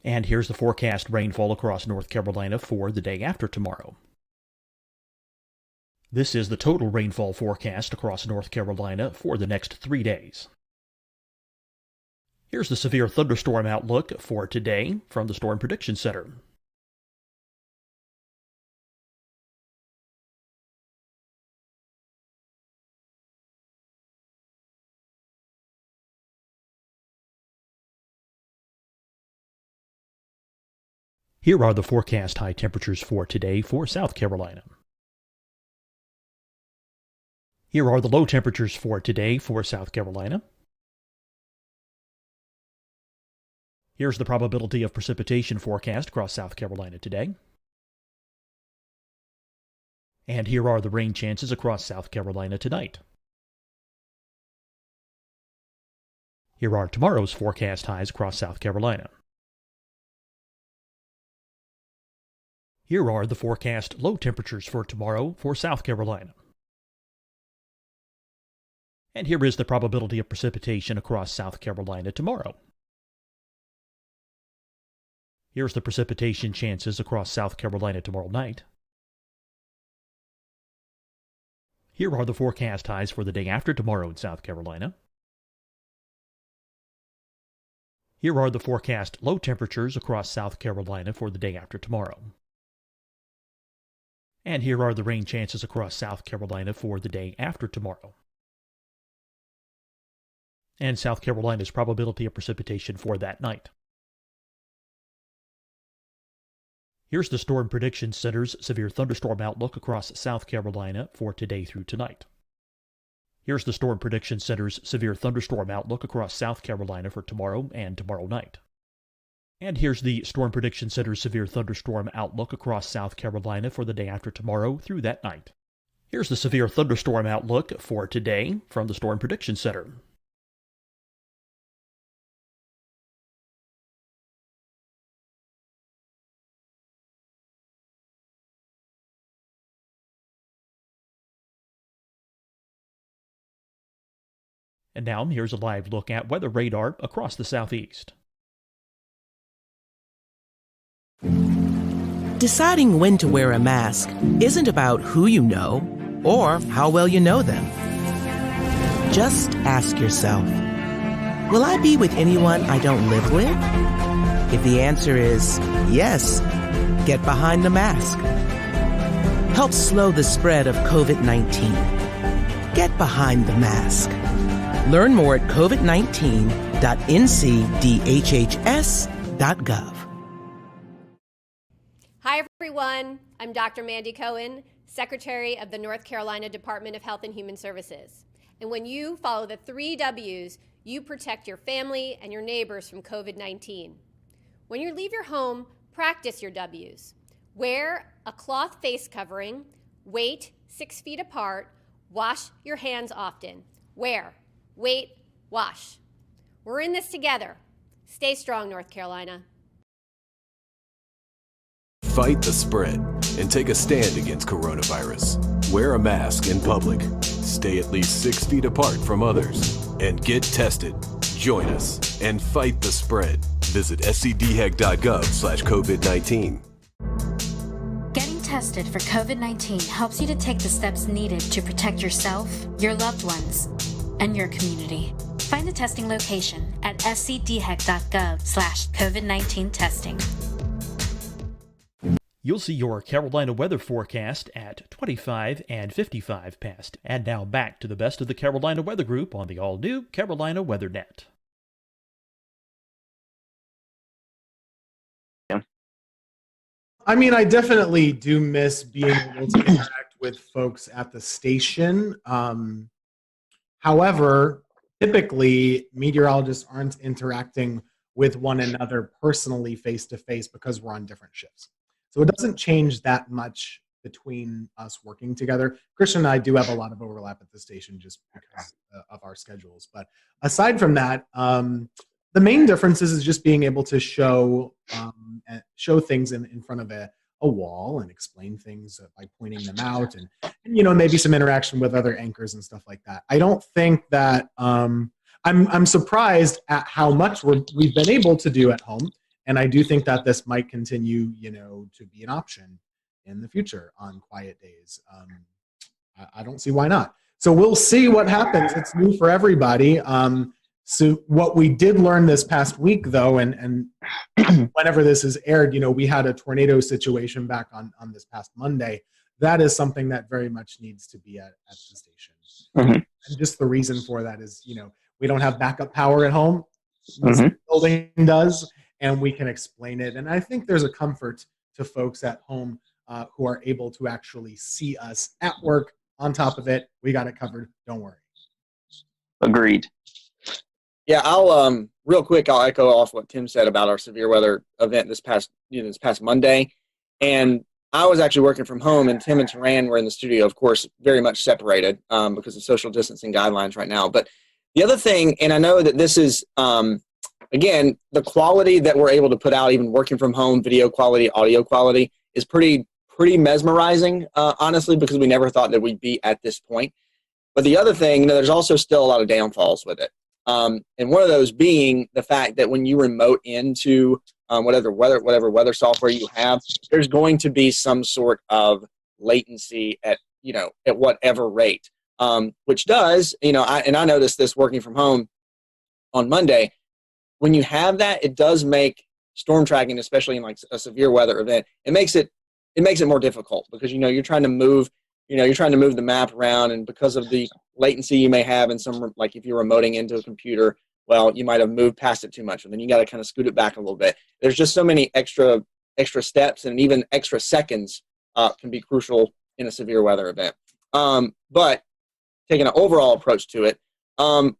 And here's the forecast rainfall across North Carolina for the day after tomorrow. This is the total rainfall forecast across North Carolina for the next 3 days. Here's the severe thunderstorm outlook for today from the Storm Prediction Center. Here are the forecast high temperatures for today for South Carolina. Here are the low temperatures for today for South Carolina. Here's the probability of precipitation forecast across South Carolina today. And here are the rain chances across South Carolina tonight. Here are tomorrow's forecast highs across South Carolina. Here are the forecast low temperatures for tomorrow for South Carolina. And here is the probability of precipitation across South Carolina tomorrow. Here's the precipitation chances across South Carolina tomorrow night. Here are the forecast highs for the day after tomorrow in South Carolina. Here are the forecast low temperatures across South Carolina for the day after tomorrow. And here are the rain chances across South Carolina for the day after tomorrow. And South Carolina's probability of precipitation for that night. Here's the Storm Prediction Center's severe thunderstorm outlook across South Carolina for today through tonight. Here's the Storm Prediction Center's severe thunderstorm outlook across South Carolina for tomorrow and tomorrow night. And here's the Storm Prediction Center's severe thunderstorm outlook across South Carolina for the day after tomorrow through that night. Here's the severe thunderstorm outlook for today from the Storm Prediction Center. And now here's a live look at weather radar across the southeast. Deciding when to wear a mask isn't about who you know or how well you know them. Just ask yourself, will I be with anyone I don't live with? If the answer is yes, get behind the mask. Help slow the spread of COVID-19. Get behind the mask. Learn more at covid19.ncdhhs.gov. Hi, everyone. I'm Dr. Mandy Cohen, Secretary of the North Carolina Department of Health and Human Services. And when you follow the 3 W's, you protect your family and your neighbors from COVID-19. When you leave your home, practice your W's. Wear a cloth face covering, wait 6 feet apart, wash your hands often. Wear, wait, wash. We're in this together. Stay strong, North Carolina. Fight the spread and take a stand against coronavirus. Wear a mask in public. Stay at least 6 feet apart from others. And get tested. Join us and fight the spread. Visit scdhec.gov/COVID-19. Getting tested for COVID-19 helps you to take the steps needed to protect yourself, your loved ones, and your community. Find the testing location at scdhec.gov/COVID-19 testing. You'll see your Carolina weather forecast at 25 and 55 past. And now back to the best of the Carolina Weather Group on the all-new Carolina WeatherNet. I mean, I definitely do miss being able to interact with folks at the station. However, typically meteorologists aren't interacting with one another personally face-to-face because we're on different shifts. So it doesn't change that much between us working together. Christian and I do have a lot of overlap at the station just because of our schedules. But aside from that, the main difference is just being able to show things in front of a wall and explain things by pointing them out and maybe some interaction with other anchors and stuff like that. I don't think that I'm surprised at how much we've been able to do at home. And I do think that this might continue, to be an option in the future on quiet days. I don't see why not. So we'll see what happens. It's new for everybody. So what we did learn this past week, though, and whenever this is aired, we had a tornado situation back on this past Monday. That is something that very much needs to be at the station. Mm-hmm. And just the reason for that is, we don't have backup power at home. The building does. And we can explain it. And I think there's a comfort to folks at home who are able to actually see us at work. On top of it, we got it covered. Don't worry. Agreed. Yeah, I'll real quick. I'll echo off what Tim said about our severe weather event this past Monday. And I was actually working from home, and Tim and Taran were in the studio, of course, very much separated because of social distancing guidelines right now. But the other thing, and I know that this is again, the quality that we're able to put out, even working from home, video quality, audio quality, is pretty mesmerizing, honestly, because we never thought that we'd be at this point. But the other thing, there's also still a lot of downfalls with it. And one of those being the fact that when you remote into whatever weather software you have, there's going to be some sort of latency at whatever rate, which does, I noticed this working from home on Monday. When you have that, it does make storm tracking, especially in like a severe weather event, it makes it more difficult because you're trying to move the map around, and because of the latency you may have in some, like if you're remoting into a computer, well, you might have moved past it too much, and then you got to kind of scoot it back a little bit. There's just so many extra steps, and even extra seconds can be crucial in a severe weather event. But taking an overall approach to it,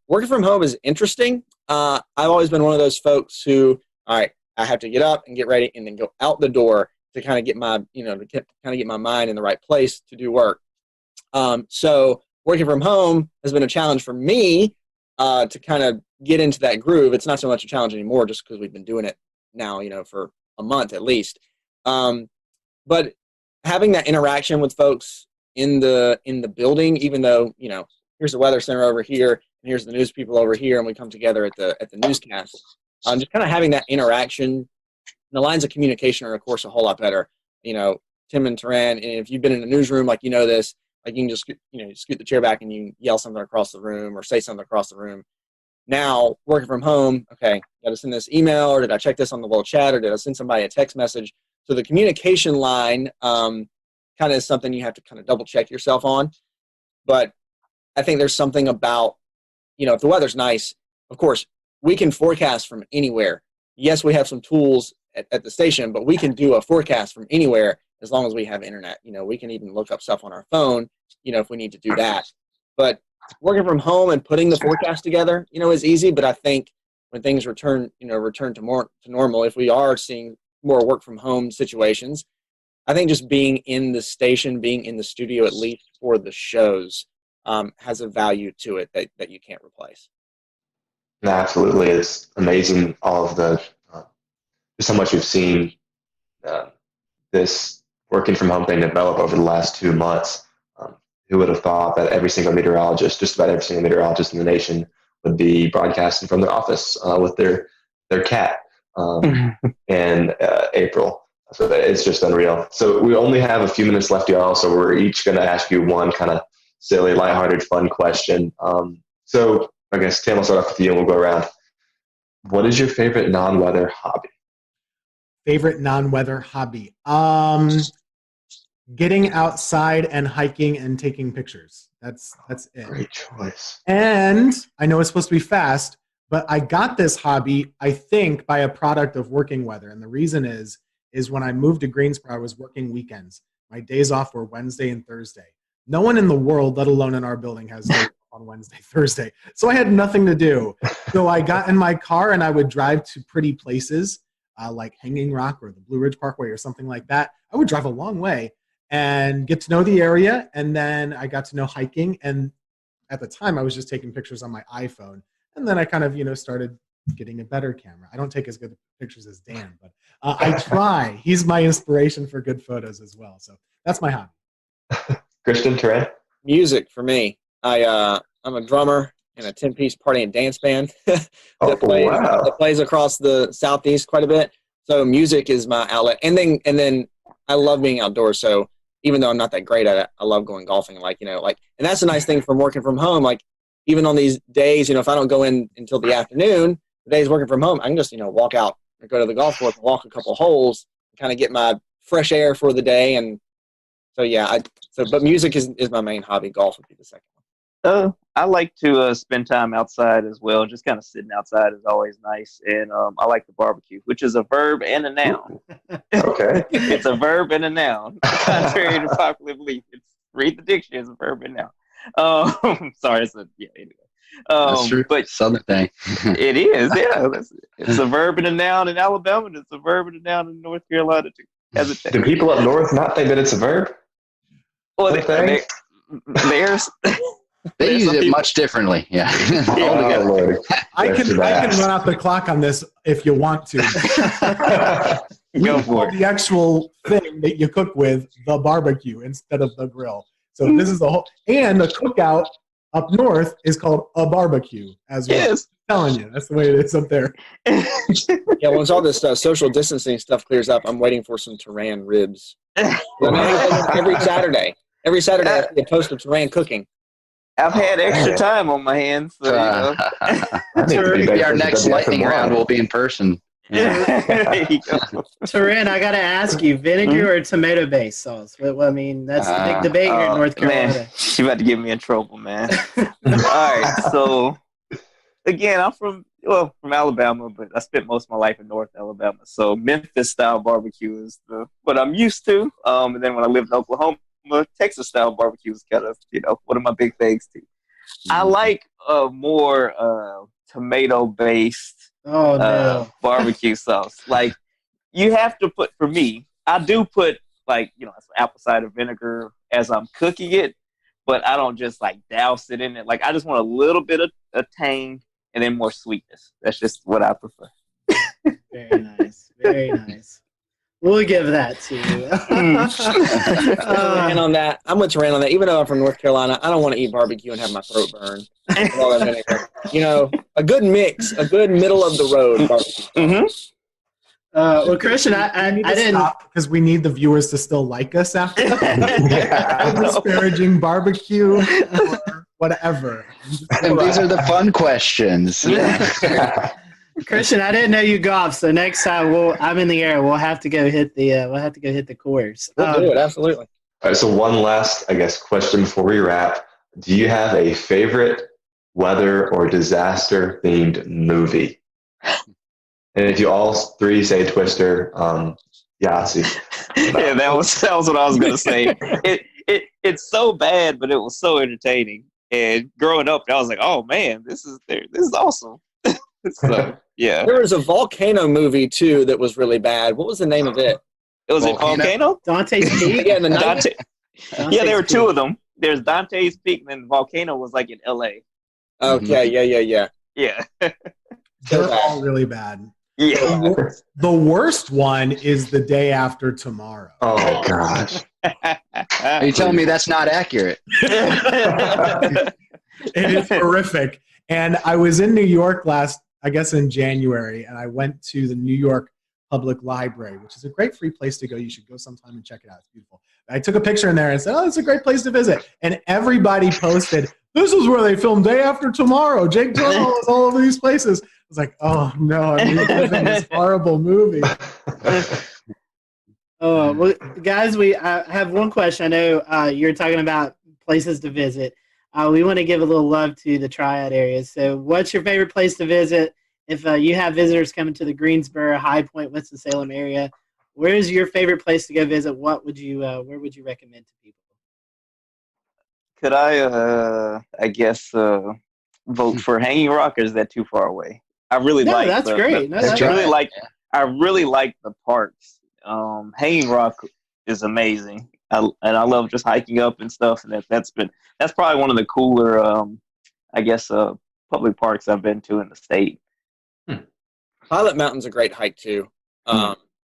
working from home is interesting. I've always been one of those folks who, all right, I have to get up and get ready and then go out the door to kind of get my, get my mind in the right place to do work. So working from home has been a challenge for me to kind of get into that groove. It's not so much a challenge anymore just because we've been doing it now, for a month at least. But having that interaction with folks in the building, even though, here's the weather center over here, and here's the news people over here, and we come together at the newscast. Just kind of having that interaction. The lines of communication are, of course, a whole lot better. Tim and Taran, and if you've been in a newsroom, like this, like you can just scoot the chair back and you yell something across the room or say something across the room. Now, working from home, okay, got to send this email, or did I check this on the little chat, or did I send somebody a text message? So the communication line kind of is something you have to kind of double check yourself on. But I think there's something about, if the weather's nice, of course, we can forecast from anywhere. Yes, we have some tools at the station, but we can do a forecast from anywhere as long as we have internet. We can even look up stuff on our phone, if we need to do that. But working from home and putting the forecast together, is easy. But I think when things return to normal, if we are seeing more work from home situations, I think just being in the station, being in the studio, at least for the shows, has a value to it that you can't replace. No, absolutely. It's amazing all of the, just how much we've seen this working from home thing develop over the last 2 months. Who would have thought that just about every single meteorologist in the nation would be broadcasting from their office with their cat in April. So it's just unreal. So we only have a few minutes left, y'all. So we're each going to ask you one kind of silly, lighthearted, fun question. So I guess, Tim, I'll start off with you and we'll go around. What is your favorite non-weather hobby? Favorite non-weather hobby? Getting outside and hiking and taking pictures. That's it. Great choice. And I know it's supposed to be fast, but I got this hobby, I think, by a product of working weather. And the reason is when I moved to Greensboro, I was working weekends. My days off were Wednesday and Thursday. No one in the world, let alone in our building, has days off on Wednesday, Thursday. So I had nothing to do. So I got in my car and I would drive to pretty places like Hanging Rock or the Blue Ridge Parkway or something like that. I would drive a long way and get to know the area. And then I got to know hiking. And at the time, I was just taking pictures on my iPhone. And then I kind of, started getting a better camera. I don't take as good pictures as Dan, but I try. He's my inspiration for good photos as well. So that's my hobby. Christian, Turan? Music for me. I'm a drummer in a 10-piece party and dance band that plays across the Southeast quite a bit. So music is my outlet. And then I love being outdoors. So even though I'm not that great at it, I love going golfing. And that's a nice thing from working from home. Like, even on these days, if I don't go in until the afternoon, the days working from home, I can just, walk out or go to the golf course and walk a couple holes, kind of get my fresh air for the day. And so, yeah, but music is my main hobby. Golf would be the second one. I like to spend time outside as well. Just kind of sitting outside is always nice. And I like the barbecue, which is a verb and a noun. Okay. It's a verb and a noun. Contrary to popular belief. Read the dictionary as a verb and noun. Sorry, anyway. That's true. But Southern thing. It is, yeah. It's a verb and a noun in Alabama, and it's a verb and a noun in North Carolina too. Do people up north not think that it's a verb? Well, there's they use it much differently. Yeah. I can run out the clock on this if you want to. Go for it. The actual thing that you cook with, the barbecue instead of the grill. So this is the whole, and the cookout up north is called a barbecue as well. Yes. I'm telling you, that's the way it is up there. Yeah, once all this social distancing stuff clears up, I'm waiting for some Turan ribs. Every Saturday, I post of Turan cooking. I've had extra time on my hands, so maybe our next lightning round will be in person. Turan, I gotta ask you, vinegar or tomato-based sauce? Well, I mean, that's the big debate here in North Carolina. Man, you about to get me in trouble, man. All right, so again, I'm from Alabama, but I spent most of my life in North Alabama. So Memphis-style barbecue is what I'm used to. And then when I lived in Oklahoma, Texas-style barbecue is kind of, one of my big things too. I like more tomato-based barbecue sauce. Like, you have to put, for me, I do put some apple cider vinegar as I'm cooking it, but I don't just douse it in it. Like, I just want a little bit of tang and then more sweetness. That's just what I prefer. Very nice. Very nice. We'll give that to you. And on that, I'm with Turan on that. Even though I'm from North Carolina, I don't want to eat barbecue and have my throat burn. A good mix, a good middle of the road barbecue. Well, Christian, I didn't stop because we need the viewers to still like us after disparaging barbecue or whatever. And these are the fun questions. Christian, I didn't know you golf, so next time I'm in the air. We'll have to go hit the course. We'll do it, absolutely. All right, so one last, question before we wrap. Do you have a favorite weather or disaster themed movie? And if you all three say Twister, Yahtzee. Yeah, that was what I was gonna say. It's so bad, but it was so entertaining. And growing up, I was like, oh man, this is awesome. So yeah, There was a volcano movie too that was really bad. What was the name of it? it was a volcano. Dante's Peak. Yeah, in the 90s. Dante. Dante's Yeah, there were two Peak. of them. There's Dante's Peak, and then the volcano was like in L.A. Okay, yeah. Yeah, They're all really bad. yeah. The worst one is The Day After Tomorrow. Oh gosh. Are you telling me that's not accurate? It is horrific. And I was in New York in January, and I went to the New York Public Library, which is a great free place to go. You should go sometime and check it out. It's beautiful. I took a picture in there and said, oh, it's a great place to visit. And everybody posted, this is where they filmed Day After Tomorrow. Jake Gyllenhaal is all over these places. I was like, oh, no, I'm reliving this horrible movie. Well, guys, I have one question. I know you're talking about places to visit. We want to give a little love to the Triad areas. So what's your favorite place to visit? If you have visitors coming to the Greensboro, High Point, Winston-Salem area, where is your favorite place to go visit? Where would you recommend to people? Could I guess, vote for Hanging Rock, or is that too far away? I really like. That's great. I really like the parks. Hanging Rock is amazing, and I love just hiking up and stuff. And that's probably one of the cooler, public parks I've been to in the state. Pilot Mountain's a great hike too.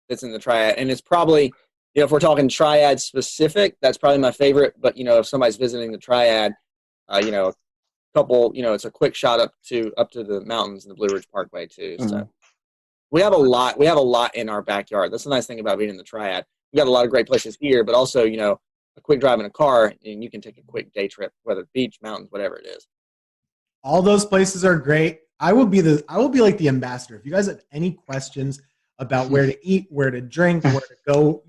It's in the Triad, and it's probably, if we're talking Triad specific, that's probably my favorite. But if somebody's visiting the Triad, a couple, it's a quick shot up to the mountains and the Blue Ridge Parkway too. So we have a lot. We have a lot in our backyard. That's the nice thing about being in the Triad. We got a lot of great places here, but also a quick drive in a car, and you can take a quick day trip, whether beach, mountains, whatever it is. All those places are great. I will be like the ambassador. If you guys have any questions about where to eat, where to drink, where to go,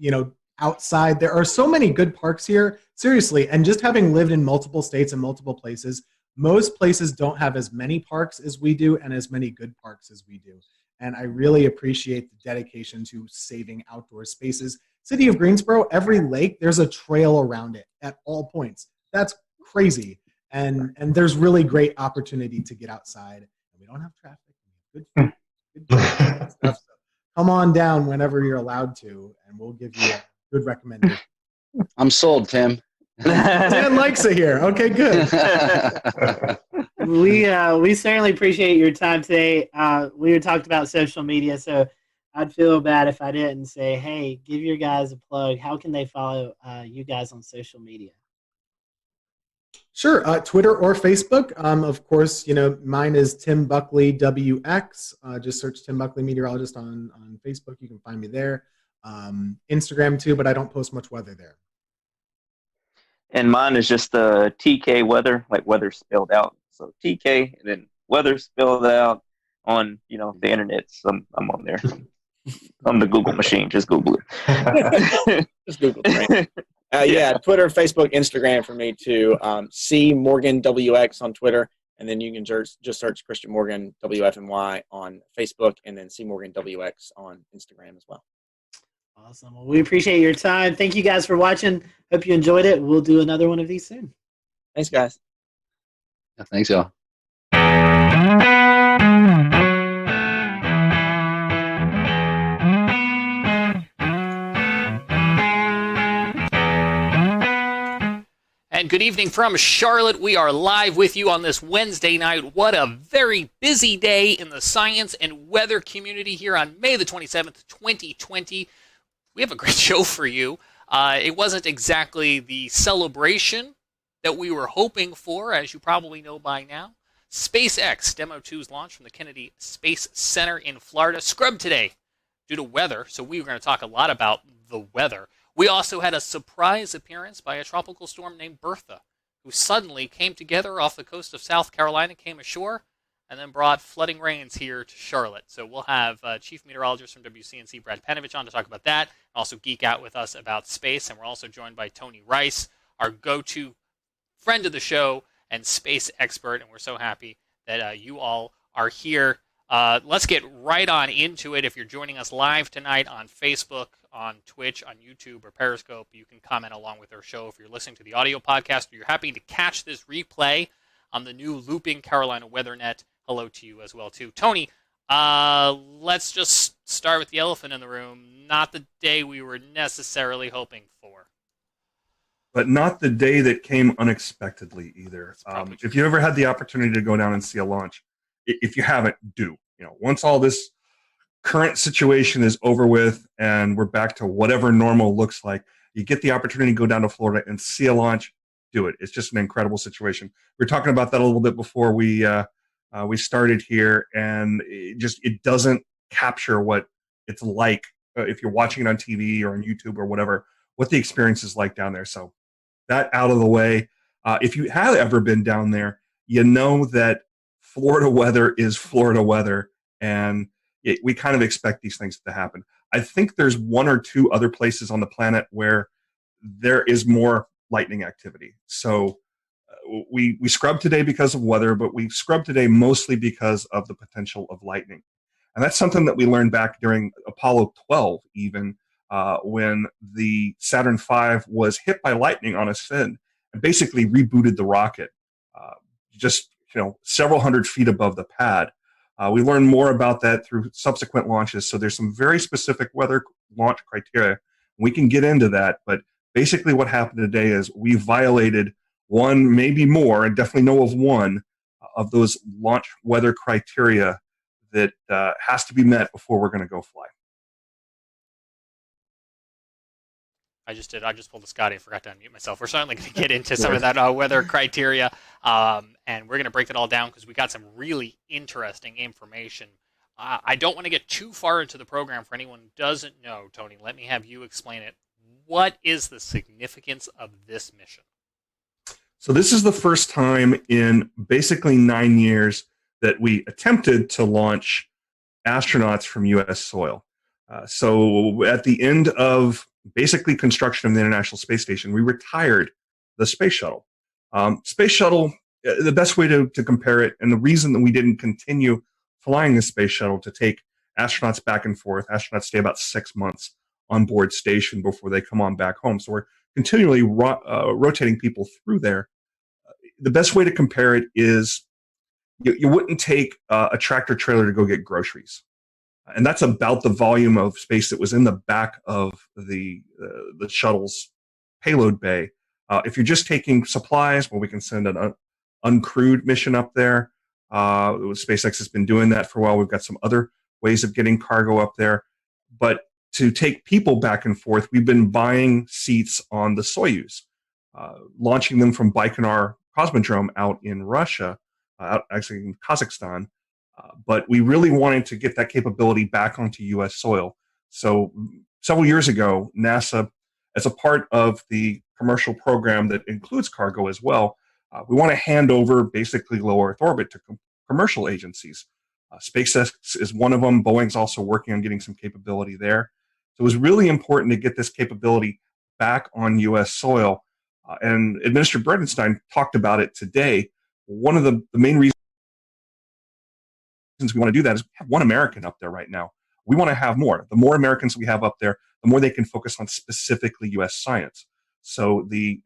outside, there are so many good parks here. Seriously, and just having lived in multiple states and multiple places, most places don't have as many parks as we do and as many good parks as we do. And I really appreciate the dedication to saving outdoor spaces. City of Greensboro, every lake, there's a trail around it at all points. That's crazy. And there's really great opportunity to get outside. And we don't have traffic. Good food, good stuff. So come on down whenever you're allowed to, and we'll give you a good recommendation. I'm sold, Tim. Dan likes it here. Okay, good. We certainly appreciate your time today. We talked about social media, so I'd feel bad if I didn't say, hey, give your guys a plug. How can they follow you guys on social media? Sure. Twitter or Facebook. Of course, mine is Tim Buckley WX. Just search Tim Buckley Meteorologist on Facebook. You can find me there. Instagram too, but I don't post much weather there. And mine is just TK Weather, like weather spelled out. So TK and then weather spelled out on the internet. So I'm on there. I'm the Google machine. Just Google it. Just Google it. Yeah, Twitter, Facebook, Instagram for me too. C Morgan WX on Twitter, and then you can just search Christian Morgan WFMY on Facebook, and then C Morgan WX on Instagram as well. Awesome. Well, we appreciate your time. Thank you guys for watching. Hope you enjoyed it. We'll do another one of these soon. Thanks, guys. Yeah, thanks, y'all. And good evening from Charlotte. We are live with you on this Wednesday night. What a very busy day in the science and weather community here on May the 27th, 2020. We have a great show for you. It wasn't exactly the celebration that we were hoping for, as you probably know by now. SpaceX Demo 2's launch from the Kennedy Space Center in Florida scrubbed today due to weather, so we were going to talk a lot about the weather. We also had a surprise appearance by a tropical storm named Bertha, who suddenly came together off the coast of South Carolina, came ashore, and then brought flooding rains here to Charlotte. So we'll have Chief Meteorologist from WCNC, Brad Panovich, on to talk about that, also geek out with us about space. And we're also joined by Tony Rice, our go-to friend of the show and space expert. And we're so happy that you all are here Let's get right on into it. If you're joining us live tonight on Facebook, on Twitch, on YouTube, or Periscope, you can comment along with our show. If you're listening to the audio podcast, or you're happy to catch this replay on the new Looping Carolina WeatherNet, hello to you as well, too. Tony, let's just start with the elephant in the room. Not the day we were necessarily hoping for. But not the day that came unexpectedly either. If you ever had the opportunity to go down and see a launch, if you haven't, do. Once all this current situation is over with and we're back to whatever normal looks like, you get the opportunity to go down to Florida and see a launch, do it. It's just an incredible situation. We were talking about that a little bit before we started here, and it doesn't capture what it's like if you're watching it on TV or on YouTube or whatever, what the experience is like down there. So that out of the way. If you have ever been down there, you know that Florida weather is Florida weather, and we kind of expect these things to happen. I think there's one or two other places on the planet where there is more lightning activity. So we scrubbed today because of weather, but we scrubbed today mostly because of the potential of lightning. And that's something that we learned back during Apollo 12, even when the Saturn V was hit by lightning on ascend and basically rebooted the rocket several hundred feet above the pad. We learned more about that through subsequent launches. So there's some very specific weather launch criteria. We can get into that, but basically what happened today is we violated one, maybe more, and definitely know of one of those launch weather criteria that has to be met before we're going to go fly. I just pulled a Scotty and forgot to unmute myself. We're certainly going to get into some of that weather criteria, and we're going to break it all down because we got some really interesting information. I don't want to get too far into the program for anyone who doesn't know, Tony. Let me have you explain it. What is the significance of this mission? So this is the first time in basically 9 years that we attempted to launch astronauts from U.S. soil. So at the end of basically construction of the International Space Station, we retired the space shuttle. Space shuttle, the best way to compare it, and the reason that we didn't continue flying the space shuttle to take astronauts back and forth, astronauts stay about 6 months on board station before they come on back home. So we're continually rotating people through there. The best way to compare it is you wouldn't take a tractor trailer to go get groceries. And that's about the volume of space that was in the back of the shuttle's payload bay. If you're just taking supplies, well, we can send an uncrewed mission up there. SpaceX has been doing that for a while. We've got some other ways of getting cargo up there. But to take people back and forth, we've been buying seats on the Soyuz, launching them from Baikonur Cosmodrome out in Russia, actually in Kazakhstan. But we really wanted to get that capability back onto U.S. soil. So several years ago, NASA, as a part of the commercial program that includes cargo as well, we want to hand over basically low Earth orbit to commercial agencies. SpaceX is one of them. Boeing's also working on getting some capability there. So it was really important to get this capability back on U.S. soil. And Administrator Bredenstein talked about it today. One of the main reasons we want to do that is we have one American up there right now. We want to have more. The more Americans we have up there, the more they can focus on specifically U.S. science. So the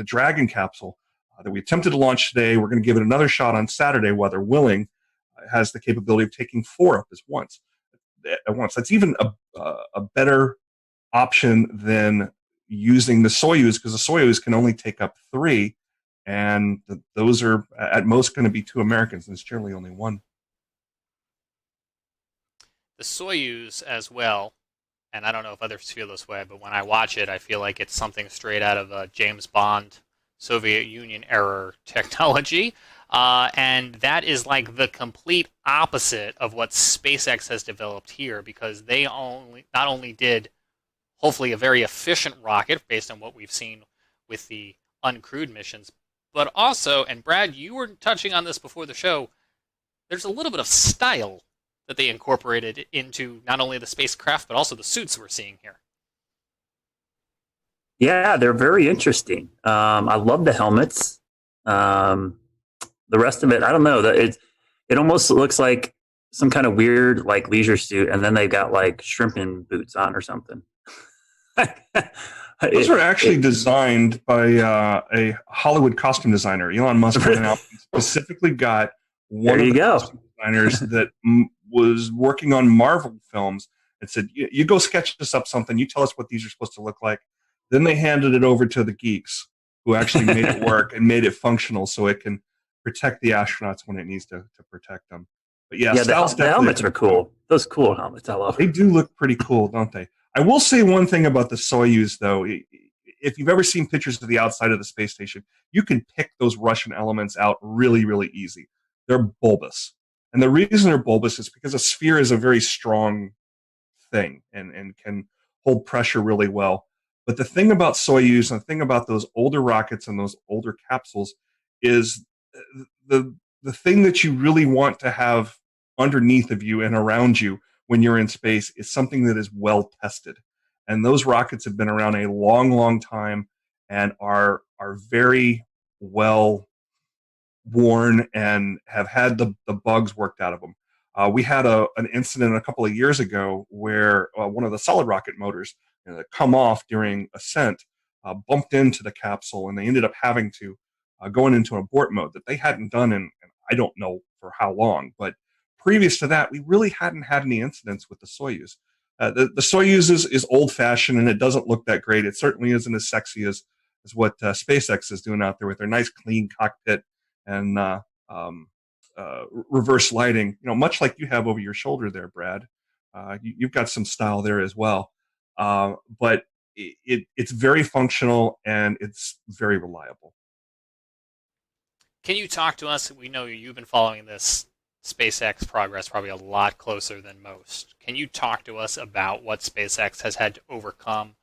Dragon capsule that we attempted to launch today, we're going to give it another shot on Saturday, weather willing, has the capability of taking 4 up at once. That's even a better option than using the Soyuz, because the Soyuz can only take up 3, and those are at most going to be 2 Americans, and it's generally only 1. The Soyuz as well, and I don't know if others feel this way, but when I watch it, I feel like it's something straight out of James Bond, Soviet Union era technology. And that is like the complete opposite of what SpaceX has developed here, because they not only did hopefully a very efficient rocket based on what we've seen with the uncrewed missions, but also, and Brad, you were touching on this before the show, there's a little bit of style that they incorporated into not only the spacecraft, but also the suits we're seeing here. Yeah, they're very interesting. I love the helmets. The rest of it, I don't know. It almost looks like some kind of weird like leisure suit, and then they've got like shrimping boots on or something. Those were actually designed by a Hollywood costume designer. Elon Musk went out and specifically got one of the costume designers that was working on Marvel films and said, you go sketch us up something. You tell us what these are supposed to look like. Then they handed it over to the geeks who actually made it work and made it functional so it can protect the astronauts when it needs to protect them. But yeah, the helmets are cool. Those cool helmets, I love. They do look pretty cool, don't they? I will say one thing about the Soyuz, though. If you've ever seen pictures of the outside of the space station, you can pick those Russian elements out really, really easy. They're bulbous. And the reason they're bulbous is because a sphere is a very strong thing and can hold pressure really well. But the thing about Soyuz and the thing about those older rockets and those older capsules is the thing that you really want to have underneath of you and around you when you're in space is something that is well tested. And those rockets have been around a long, long time and are very well worn and have had the bugs worked out of them. We had an incident a couple of years ago where one of the solid rocket motors that come off during ascent bumped into the capsule, and they ended up having to going into abort mode that they hadn't done in I don't know for how long. But previous to that, we really hadn't had any incidents with the Soyuz. The Soyuz is old-fashioned, and it doesn't look that great. It certainly isn't as sexy as what SpaceX is doing out there with their nice, clean cockpit and reverse lighting. Much like you have over your shoulder there, Brad. You've got some style there as well. But it's very functional, and it's very reliable. Can you talk to us? We know you've been following this SpaceX progress probably a lot closer than most. Can you talk to us about what SpaceX has had to overcome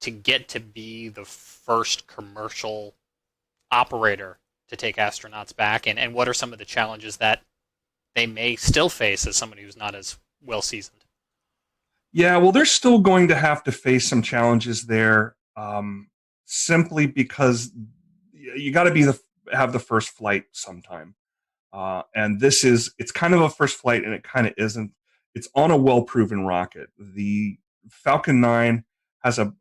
to get to be the first commercial operator to take astronauts back, and what are some of the challenges that they may still face as somebody who's not as well seasoned? Yeah, well, they're still going to have to face some challenges there, simply because you got to have the first flight sometime. And it's kind of a first flight, and it kind of isn't. It's on a well-proven rocket. The Falcon 9 has a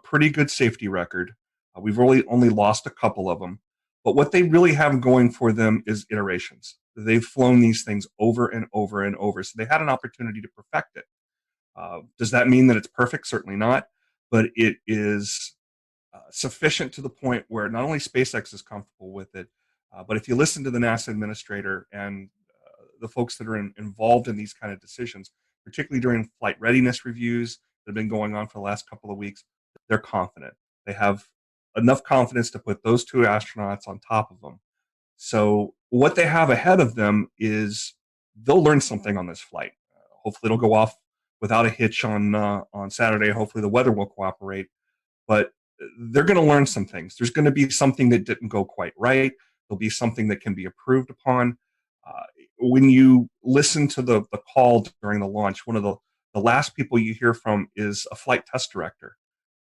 pretty good safety record. We've only lost a couple of them. But what they really have going for them is iterations. They've flown these things over and over and over, so they had an opportunity to perfect it. Does that mean that it's perfect? Certainly not. But it is sufficient to the point where not only SpaceX is comfortable with it, but if you listen to the NASA administrator and the folks that are involved in these kind of decisions, particularly during flight readiness reviews that have been going on for the last couple of weeks, they're confident. They have enough confidence to put those two astronauts on top of them. So what they have ahead of them is they'll learn something on this flight. Hopefully it'll go off without a hitch on Saturday. Hopefully the weather will cooperate. But they're going to learn some things. There's going to be something that didn't go quite right. There'll be something that can be improved upon. When you listen to the call during the launch, one of the last people you hear from is a flight test director.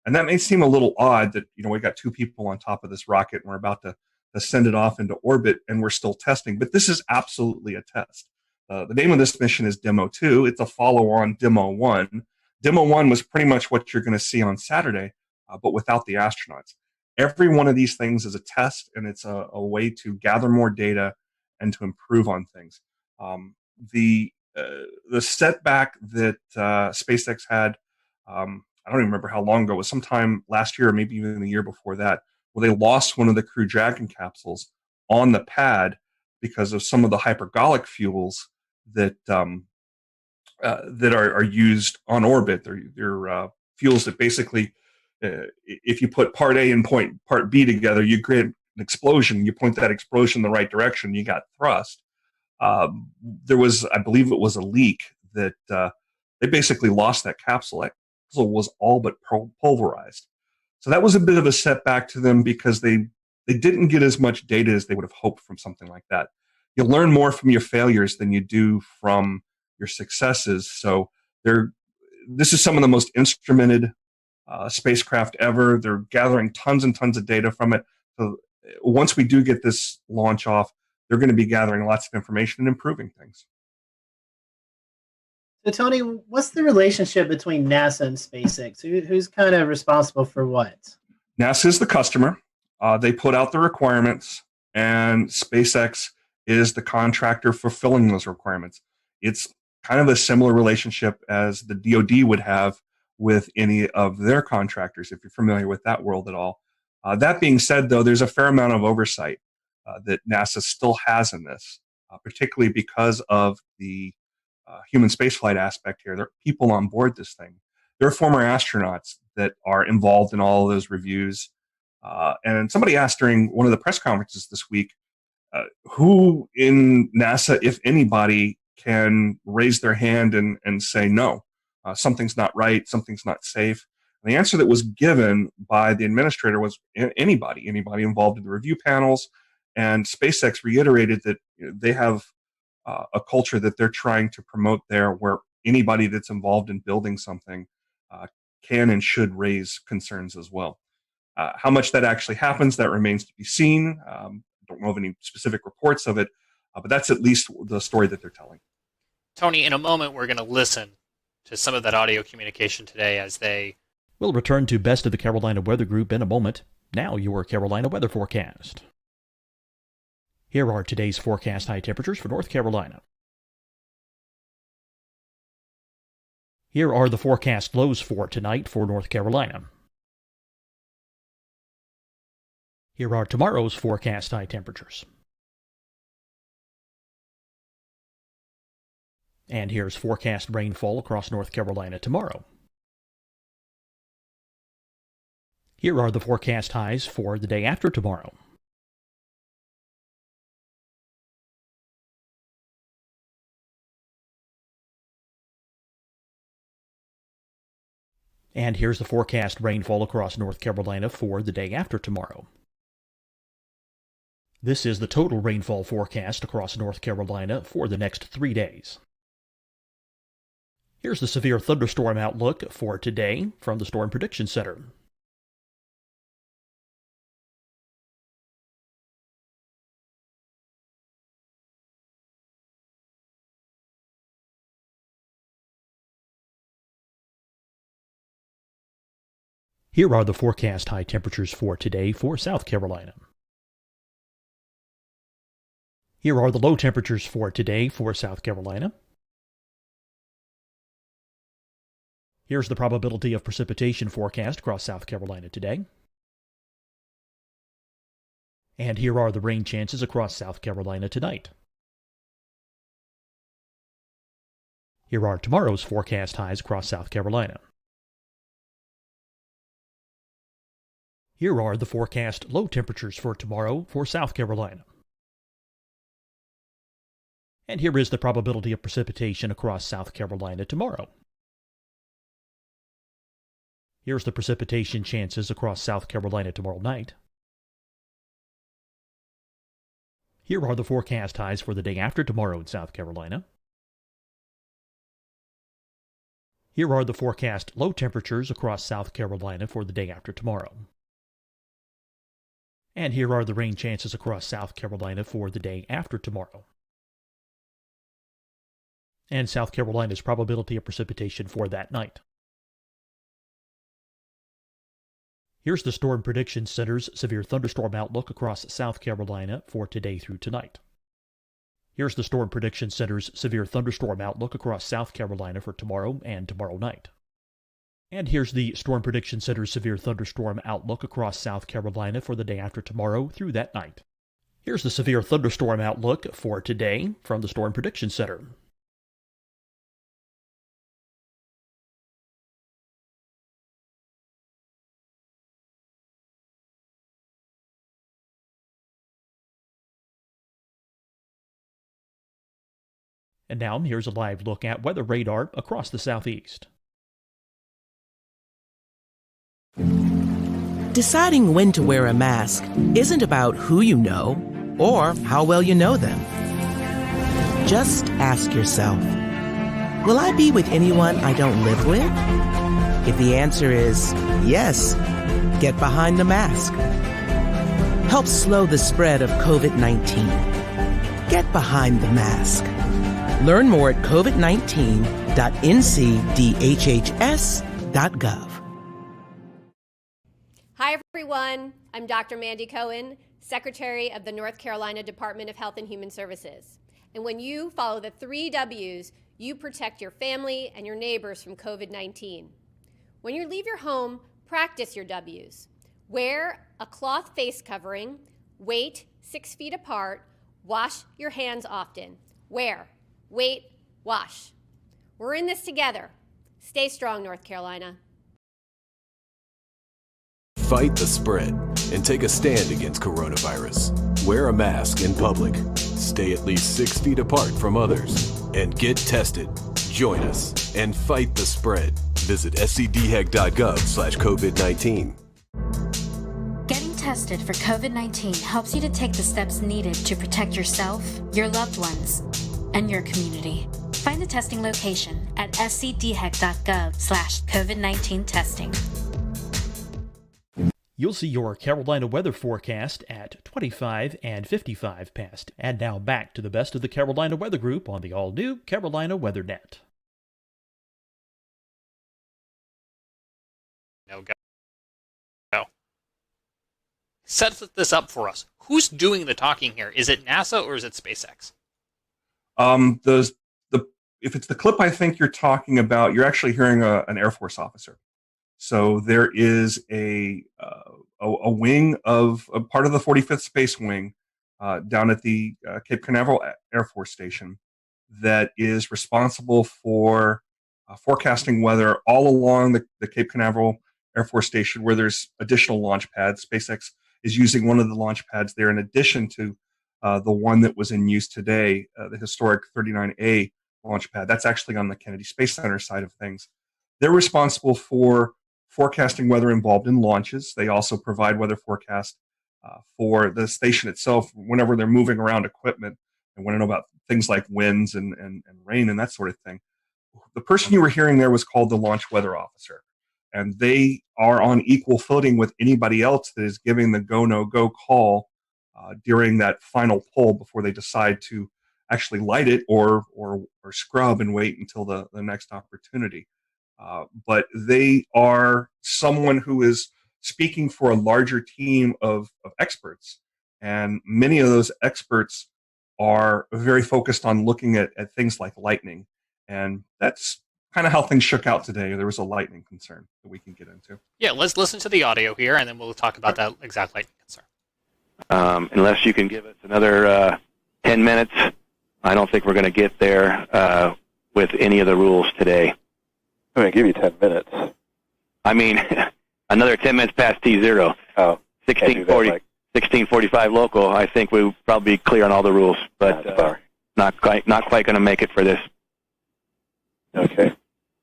And that may seem a little odd that, we got two people on top of this rocket and we're about to send it off into orbit and we're still testing. But this is absolutely a test. The name of this mission is Demo 2. It's a follow-on Demo 1. Demo 1 was pretty much what you're going to see on Saturday, but without the astronauts. Every one of these things is a test, and it's a way to gather more data and to improve on things. The setback that SpaceX had, I don't even remember how long ago, it was sometime last year or maybe even the year before that, where they lost one of the Crew Dragon capsules on the pad because of some of the hypergolic fuels that are used on orbit. They're fuels that basically, if you put part A and part B together, you create an explosion. You point that explosion in the right direction, you got thrust. There was, I believe it was a leak that they basically lost that capsule. That capsule was all but pulverized. So that was a bit of a setback to them because they didn't get as much data as they would have hoped from something like that. You learn more from your failures than you do from your successes. So this is some of the most instrumented spacecraft ever. They're gathering tons and tons of data from it. So once we do get this launch off, they're going to be gathering lots of information and improving things. So, Tony, what's the relationship between NASA and SpaceX? Who's kind of responsible for what? NASA is the customer. They put out the requirements, and SpaceX is the contractor fulfilling those requirements. It's kind of a similar relationship as the DoD would have with any of their contractors, if you're familiar with that world at all. That being said, though, there's a fair amount of oversight that NASA still has in this, particularly because of the human spaceflight aspect here. There are people on board this thing. There are former astronauts that are involved in all of those reviews. And somebody asked during one of the press conferences this week, who in NASA, if anybody, can raise their hand and say, no, something's not right, something's not safe. And the answer that was given by the administrator was anybody involved in the review panels. And SpaceX reiterated that they have a culture that they're trying to promote there, where anybody that's involved in building something can and should raise concerns as well. How much that actually happens, that remains to be seen. Don't know of any specific reports of it, but that's at least the story that they're telling. Tony, in a moment, we're going to listen to some of that audio communication today as they... We'll return to Best of the Carolina Weather Group in a moment. Now your Carolina weather forecast. Here are today's forecast high temperatures for North Carolina. Here are the forecast lows for tonight for North Carolina. Here are tomorrow's forecast high temperatures. And here's forecast rainfall across North Carolina tomorrow. Here are the forecast highs for the day after tomorrow. And here's the forecast rainfall across North Carolina for the day after tomorrow. This is the total rainfall forecast across North Carolina for the next 3 days. Here's the severe thunderstorm outlook for today from the Storm Prediction Center. Here are the forecast high temperatures for today for South Carolina. Here are the low temperatures for today for South Carolina. Here's the probability of precipitation forecast across South Carolina today. And here are the rain chances across South Carolina tonight. Here are tomorrow's forecast highs across South Carolina. Here are the forecast low temperatures for tomorrow for South Carolina. And here is the probability of precipitation across South Carolina tomorrow. Here's the precipitation chances across South Carolina tomorrow night. Here are the forecast highs for the day after tomorrow in South Carolina. Here are the forecast low temperatures across South Carolina for the day after tomorrow. And here are the rain chances across South Carolina for the day after tomorrow. And South Carolina's probability of precipitation for that night. Here's the Storm Prediction Center's severe thunderstorm outlook across South Carolina for today through tonight. Here's the Storm Prediction Center's severe thunderstorm outlook across South Carolina for tomorrow and tomorrow night. And here's the Storm Prediction Center's severe thunderstorm outlook across South Carolina for the day after tomorrow through that night. Here's the severe thunderstorm outlook for today from the Storm Prediction Center. And now, here's a live look at weather radar across the southeast. Deciding when to wear a mask isn't about who you know or how well you know them. Just ask yourself, will I be with anyone I don't live with? If the answer is yes, get behind the mask. Help slow the spread of COVID-19. Get behind the mask. Learn more at covid19.ns.gov. www.ncdhhs.gov. Hi, everyone. I'm Dr. Mandy Cohen, Secretary of the North Carolina Department of Health and Human Services. And when you follow the 3 W's, you protect your family and your neighbors from COVID-19. When you leave your home, practice your W's. Wear a cloth face covering, wait 6 feet apart, wash your hands often. Wear, wait, wash. We're in this together. Stay strong, North Carolina. Fight the spread and take a stand against coronavirus. Wear a mask in public. Stay at least 6 feet apart from others. And get tested. Join us and fight the spread. Visit scdhec.gov/COVID-19. Getting tested for COVID-19 helps you to take the steps needed to protect yourself, your loved ones, and your community. Find the testing location at scdhec.gov/COVID-19 testing. You'll see your Carolina weather forecast at 25 and 55 past. And now back to the best of the Carolina Weather Group on the all-new Carolina WeatherNet. No, go. Set this up for us. Who's doing the talking here? Is it NASA or is it SpaceX? If it's the clip I think you're talking about, you're actually hearing an Air Force officer. So there is a wing of a part of the 45th Space Wing down at the Cape Canaveral Air Force Station that is responsible for forecasting weather all along the Cape Canaveral Air Force Station, where there's additional launch pads. SpaceX is using one of the launch pads there in addition to the one that was in use today, the historic 39A launch pad. That's actually on the Kennedy Space Center side of things. They're responsible for forecasting weather involved in launches. They also provide weather forecast for the station itself whenever they're moving around equipment and want to know about things like winds and rain and that sort of thing. The person you were hearing there was called the launch weather officer, and they are on equal footing with anybody else that is giving the go, no go call during that final pull before they decide to actually light it or scrub and wait until the next opportunity. But they are someone who is speaking for a larger team of experts. And many of those experts are very focused on looking at things like lightning. And that's kind of how things shook out today. There was a lightning concern that we can get into. Yeah, let's listen to the audio here, and then we'll talk about that exact lightning concern. Unless you can give us another 10 minutes, I don't think we're going to get there with any of the rules today. I'm going to give you 10 minutes. I mean, another 10 minutes past T0. Oh, 16:45 local. I think we'll probably be clear on all the rules, but not quite going to make it for this. Okay.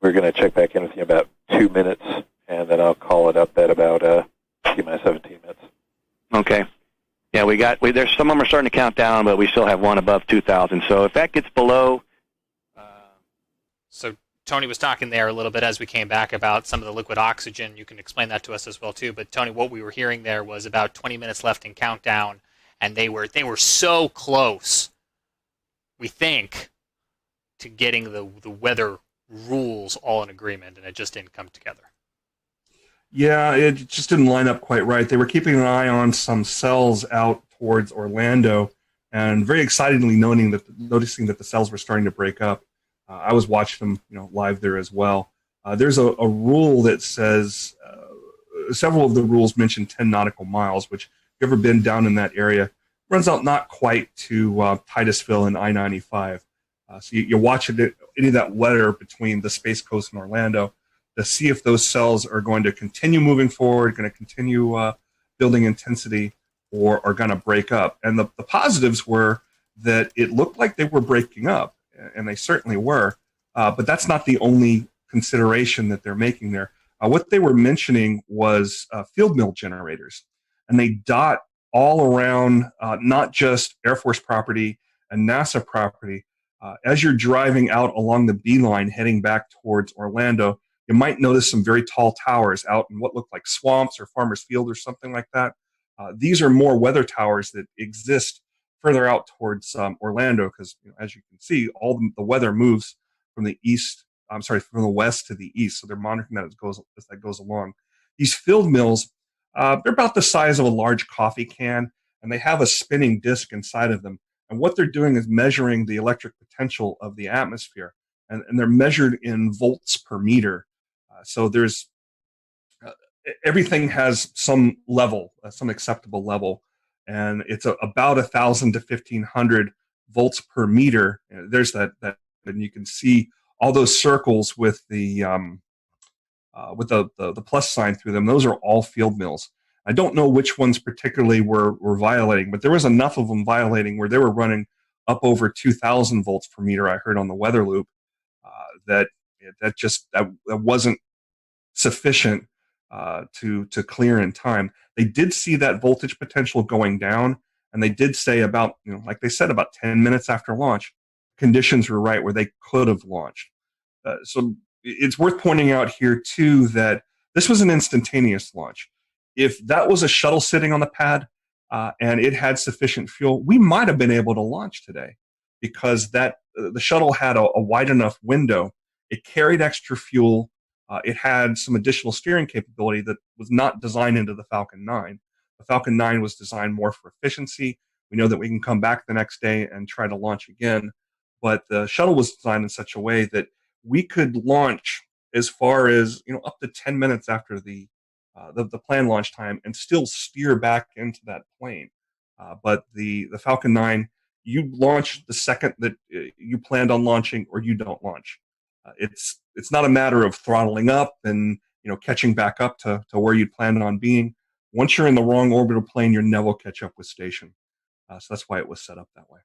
We're going to check back in with you in about 2 minutes, and then I'll call it up at about T-minus 17 minutes. Okay. Yeah, there's some of them are starting to count down, but we still have one above 2,000. So if that gets below. So Tony was talking there a little bit as we came back about some of the liquid oxygen. You can explain that to us as well too. But Tony, what we were hearing there was about 20 minutes left in countdown, and they were so close, we think, to getting the weather rules all in agreement, and it just didn't come together. Yeah, it just didn't line up quite right. They were keeping an eye on some cells out towards Orlando, and very excitedly noticing that the cells were starting to break up. I was watching them, live there as well. There's a rule that says several of the rules mention 10 nautical miles, which, if you've ever been down in that area, runs out not quite to Titusville and I-95. So you watch any of that weather between the Space Coast and Orlando to see if those cells are going to continue moving forward, going to continue building intensity, or are going to break up. And the positives were that it looked like they were breaking up, and they certainly were, but that's not the only consideration that they're making there. What they were mentioning was field mill generators, and they dot all around not just Air Force property and NASA property. As you're driving out along the beeline heading back towards Orlando, you might notice some very tall towers out in what look like swamps or farmers' field or something like that. These are more weather towers that exist further out towards Orlando because, as you can see, all the weather moves from the east from the west to the east. So they're monitoring that as that goes along. These field mills, they're about the size of a large coffee can, and they have a spinning disc inside of them. And what they're doing is measuring the electric potential of the atmosphere, and they're measured in volts per meter. So there's everything has some level, some acceptable level, and it's about 1,000 to 1,500 volts per meter. There's that, and you can see all those circles with the plus sign through them. Those are all field mills. I don't know which ones particularly were violating, but there was enough of them violating where they were running up over 2,000 volts per meter. I heard on the weather loop that wasn't sufficient to clear in time. They did see that voltage potential going down, and they did say about, like they said, about 10 minutes after launch, conditions were right where they could have launched. So it's worth pointing out here too that this was an instantaneous launch. If that was a shuttle sitting on the pad and it had sufficient fuel, we might have been able to launch today, because the shuttle had a wide enough window. It carried extra fuel. It had some additional steering capability that was not designed into the Falcon 9. The Falcon 9 was designed more for efficiency. We know that we can come back the next day and try to launch again. But the shuttle was designed in such a way that we could launch as far as up to 10 minutes after the planned launch time and still steer back into that plane. But the Falcon 9, you launch the second that you planned on launching, or you don't launch. It's not a matter of throttling up and catching back up to where you'd planned on being. Once you're in the wrong orbital plane, you'll never catch up with station. So that's why it was set up that way.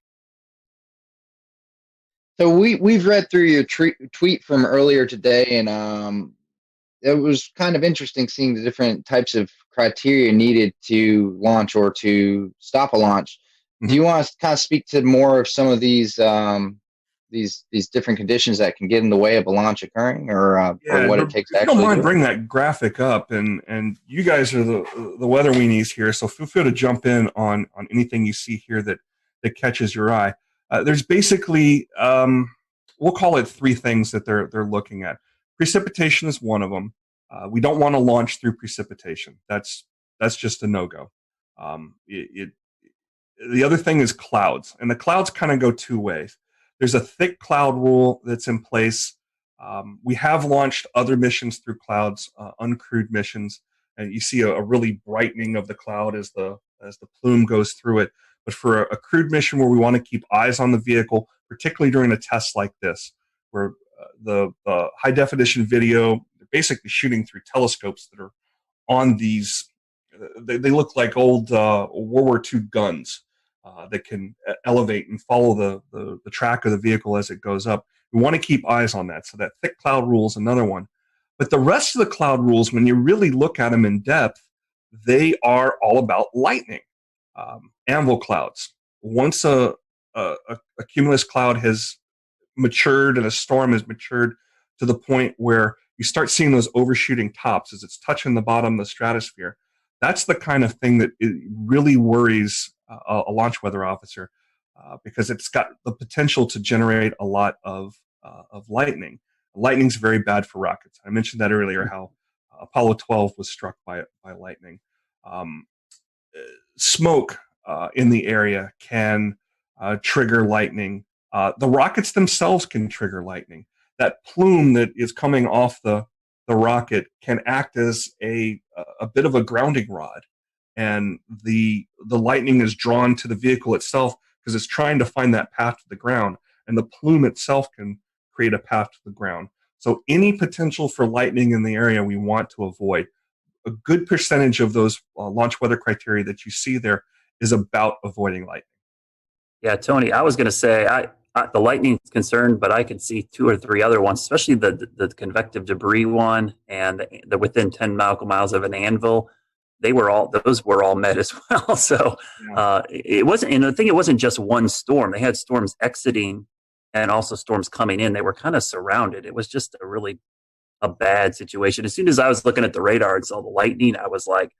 So we've read through your tweet from earlier today, and it was kind of interesting seeing the different types of criteria needed to launch or to stop a launch. Mm-hmm. Do you want to kind of speak to more of some of these different conditions that can get in the way of a launch occurring, or what it takes to actually? If you don't mind, bring that graphic up, and you guys are the weather weenies here, so feel free to jump in on anything you see here that catches your eye. There's basically, we'll call it three things that they're looking at. Precipitation is one of them. We don't want to launch through precipitation. That's just a no-go. The other thing is clouds, and the clouds kind of go two ways. There's a thick cloud rule that's in place. We have launched other missions through clouds, uncrewed missions, and you see a really brightening of the cloud as the plume goes through it. But for a crewed mission where we want to keep eyes on the vehicle, particularly during a test like this, where the high definition video, they're basically shooting through telescopes that are on these, they look like old World War II guns that can elevate and follow the track of the vehicle as it goes up. We want to keep eyes on that. So that thick cloud rule is another one. But the rest of the cloud rules, when you really look at them in depth, they are all about lightning. Anvil clouds. Once a cumulus cloud has matured and a storm has matured to the point where you start seeing those overshooting tops as it's touching the bottom of the stratosphere, that's the kind of thing that it really worries a launch weather officer because it's got the potential to generate a lot of lightning. Lightning's very bad for rockets. I mentioned that earlier, how Apollo 12 was struck by lightning. Smoke in the area can trigger lightning. The rockets themselves can trigger lightning. That plume that is coming off the rocket can act as a bit of a grounding rod, and the lightning is drawn to the vehicle itself because it's trying to find that path to the ground, and the plume itself can create a path to the ground. So any potential for lightning in the area we want to avoid. A good percentage of those launch weather criteria that you see there is about avoiding lightning. Yeah, Tony, I was going to say the lightning is concerned, but I could see two or three other ones, especially the convective debris one and the within 10 nautical miles of an anvil. Those were all met as well. So it wasn't, and I think it wasn't just one storm. They had storms exiting and also storms coming in. They were kind of surrounded. It was just a bad situation. As soon as I was looking at the radar and saw the lightning, I was like,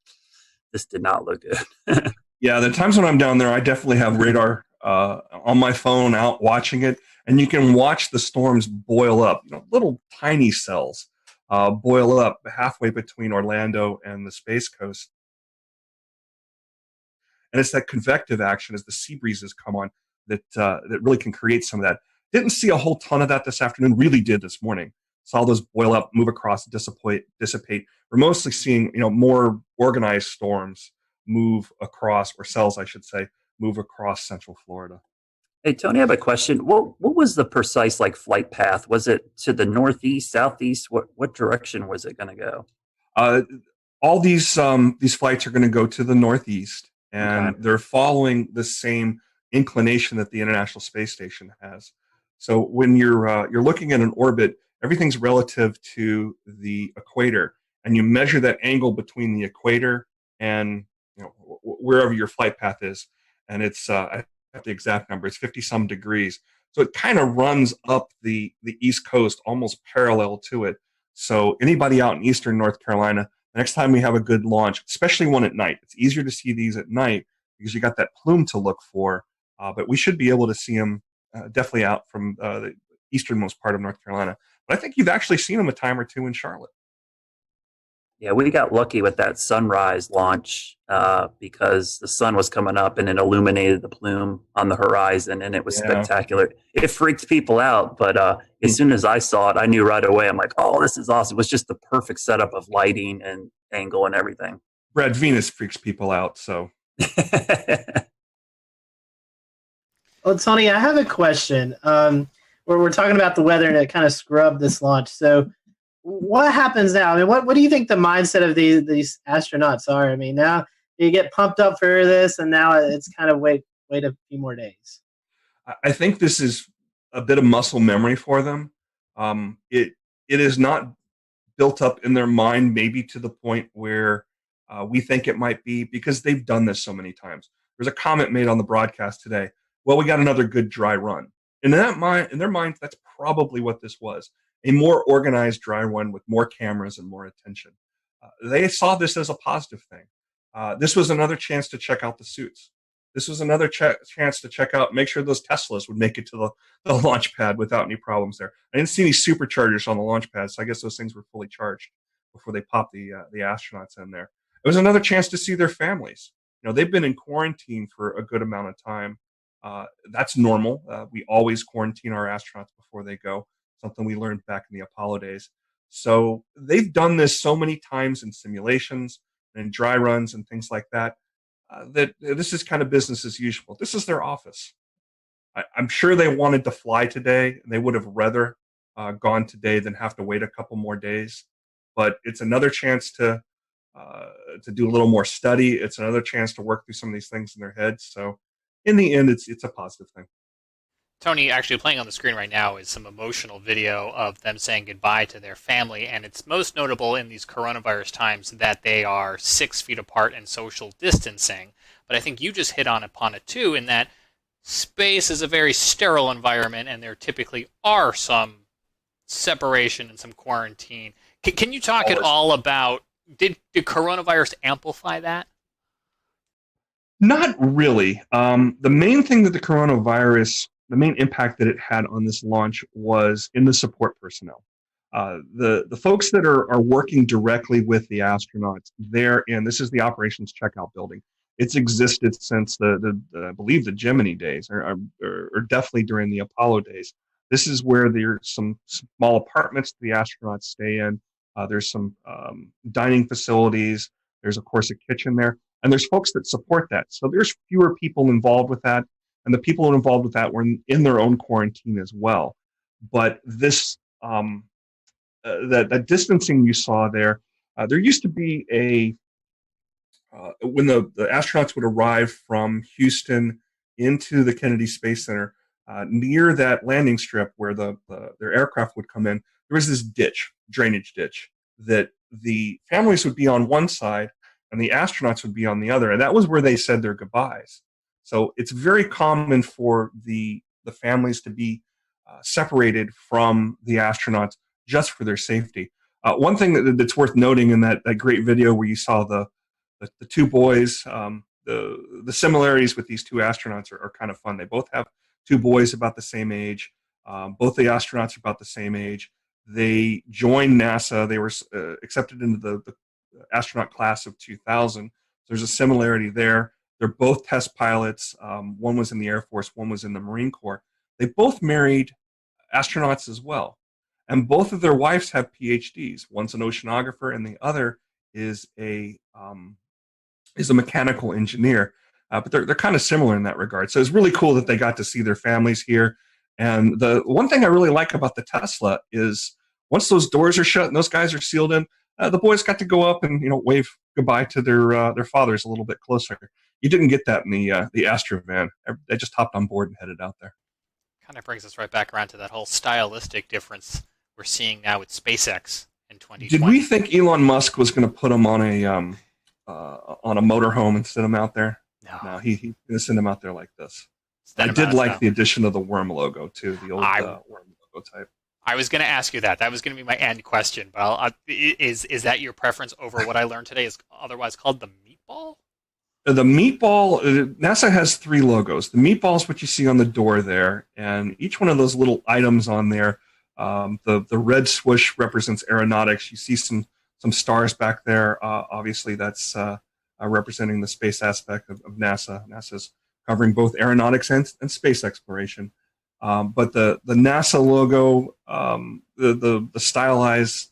this did not look good. Yeah, the times when I'm down there, I definitely have radar on my phone out watching it. and you can watch the storms boil up. Little tiny cells boil up halfway between Orlando and the Space Coast. And it's that convective action as the sea breezes come on that really can create some of that. Didn't see a whole ton of that this afternoon. Really did this morning. Saw those boil up, move across, dissipate. We're mostly seeing more organized storms move across, or cells, I should say, move across Central Florida. Hey, Tony, I have a question. What was the precise flight path? Was it to the northeast, southeast? What direction was it going to go? All these flights are going to go to the northeast, and Okay. they're following the same inclination that the International Space Station has. So when you're looking at an orbit, everything's relative to the equator, and you measure that angle between the equator and wherever your flight path is, and it's I have the exact number. It's 50-some degrees. So it kind of runs up the East Coast, almost parallel to it. So anybody out in eastern North Carolina, the next time we have a good launch, especially one at night, it's easier to see these at night because you got that plume to look for. But we should be able to see them definitely out from the easternmost part of North Carolina. But I think you've actually seen them a time or two in Charlotte. Yeah, we got lucky with that sunrise launch because the sun was coming up and it illuminated the plume on the horizon, and it was spectacular. It freaked people out, but as soon as I saw it, I knew right away. I'm like, oh, this is awesome. It was just the perfect setup of lighting and angle and everything. Brad, Venus freaks people out, so. Well, Tony, I have a question. We're talking about the weather and it kind of scrubbed this launch. So what happens now? I mean, what do you think the mindset of these astronauts are? I mean, now you get pumped up for this, and now it's kind of wait a few more days. I think this is a bit of muscle memory for them. It is not built up in their mind, maybe to the point where we think it might be, because they've done this so many times. There's a comment made on the broadcast today. Well, we got another good dry run. And in their minds, that's probably what this was. A more organized dry run with more cameras and more attention. They saw this as a positive thing. This was another chance to check out the suits. This was another chance to check out, make sure those Teslas would make it to the launch pad without any problems there. I didn't see any superchargers on the launch pad, so I guess those things were fully charged before they popped the astronauts in there. It was another chance to see their families. They've been in quarantine for a good amount of time. That's normal. We always quarantine our astronauts before they go, something we learned back in the Apollo days. So they've done this so many times in simulations and dry runs and things like that, that this is kind of business as usual. This is their office. I'm sure they wanted to fly today, and they would have rather gone today than have to wait a couple more days. But it's another chance to do a little more study. It's another chance to work through some of these things in their heads. So in the end, it's a positive thing. Tony, actually playing on the screen right now is some emotional video of them saying goodbye to their family, and it's most notable in these coronavirus times that they are 6 feet apart and social distancing. But I think you just hit upon it too, in that space is a very sterile environment, and there typically are some separation and some quarantine. Can you talk at all about, did coronavirus amplify that? Not really. The main thing that the main impact that it had on this launch was in the support personnel. The folks that are working directly with the astronauts, this is the operations checkout building. It's existed since I believe the Gemini days, or definitely during the Apollo days. This is where there's some small apartments the astronauts stay in. There's some dining facilities. There's, of course, a kitchen there. And there's folks that support that. So there's fewer people involved with that. And the people involved with that were in their own quarantine as well. But this, that distancing you saw there used to be when the astronauts would arrive from Houston into the Kennedy Space Center, near that landing strip where their aircraft would come in, there was this drainage ditch, that the families would be on one side and the astronauts would be on the other. And that was where they said their goodbyes. So it's very common for the families to be separated from the astronauts just for their safety. One thing that's worth noting in that great video where you saw the two boys, the similarities with these two astronauts are kind of fun. They both have two boys about the same age. Both the astronauts are about the same age. They joined NASA. They were accepted into the astronaut class of 2000. There's a similarity there. They're both test pilots. One was in the Air Force, one was in the Marine Corps. They both married astronauts as well. And both of their wives have PhDs. One's an oceanographer, and the other is a mechanical engineer. But they're kind of similar in that regard. So it's really cool that they got to see their families here. And the one thing I really like about the Tesla is once those doors are shut and those guys are sealed in, the boys got to go up and wave goodbye to their fathers a little bit closer. You didn't get that in the Astro van. They just hopped on board and headed out there. Kind of brings us right back around to that whole stylistic difference we're seeing now with SpaceX in 2020. Did we think Elon Musk was going to put them on a motorhome and send them out there? No, he's going to send them out there like this. I did like the addition of the worm logo too, the old worm logo type. I was going to ask you that. That was going to be my end question. But is that your preference over what I learned today is otherwise called the meatball? The meatball, NASA has 3 logos. The meatball is what you see on the door there, and each one of those little items on there, the red swoosh represents aeronautics. You see some stars back there. Obviously, that's representing the space aspect of NASA. NASA's covering both aeronautics and space exploration. But the NASA logo, the stylized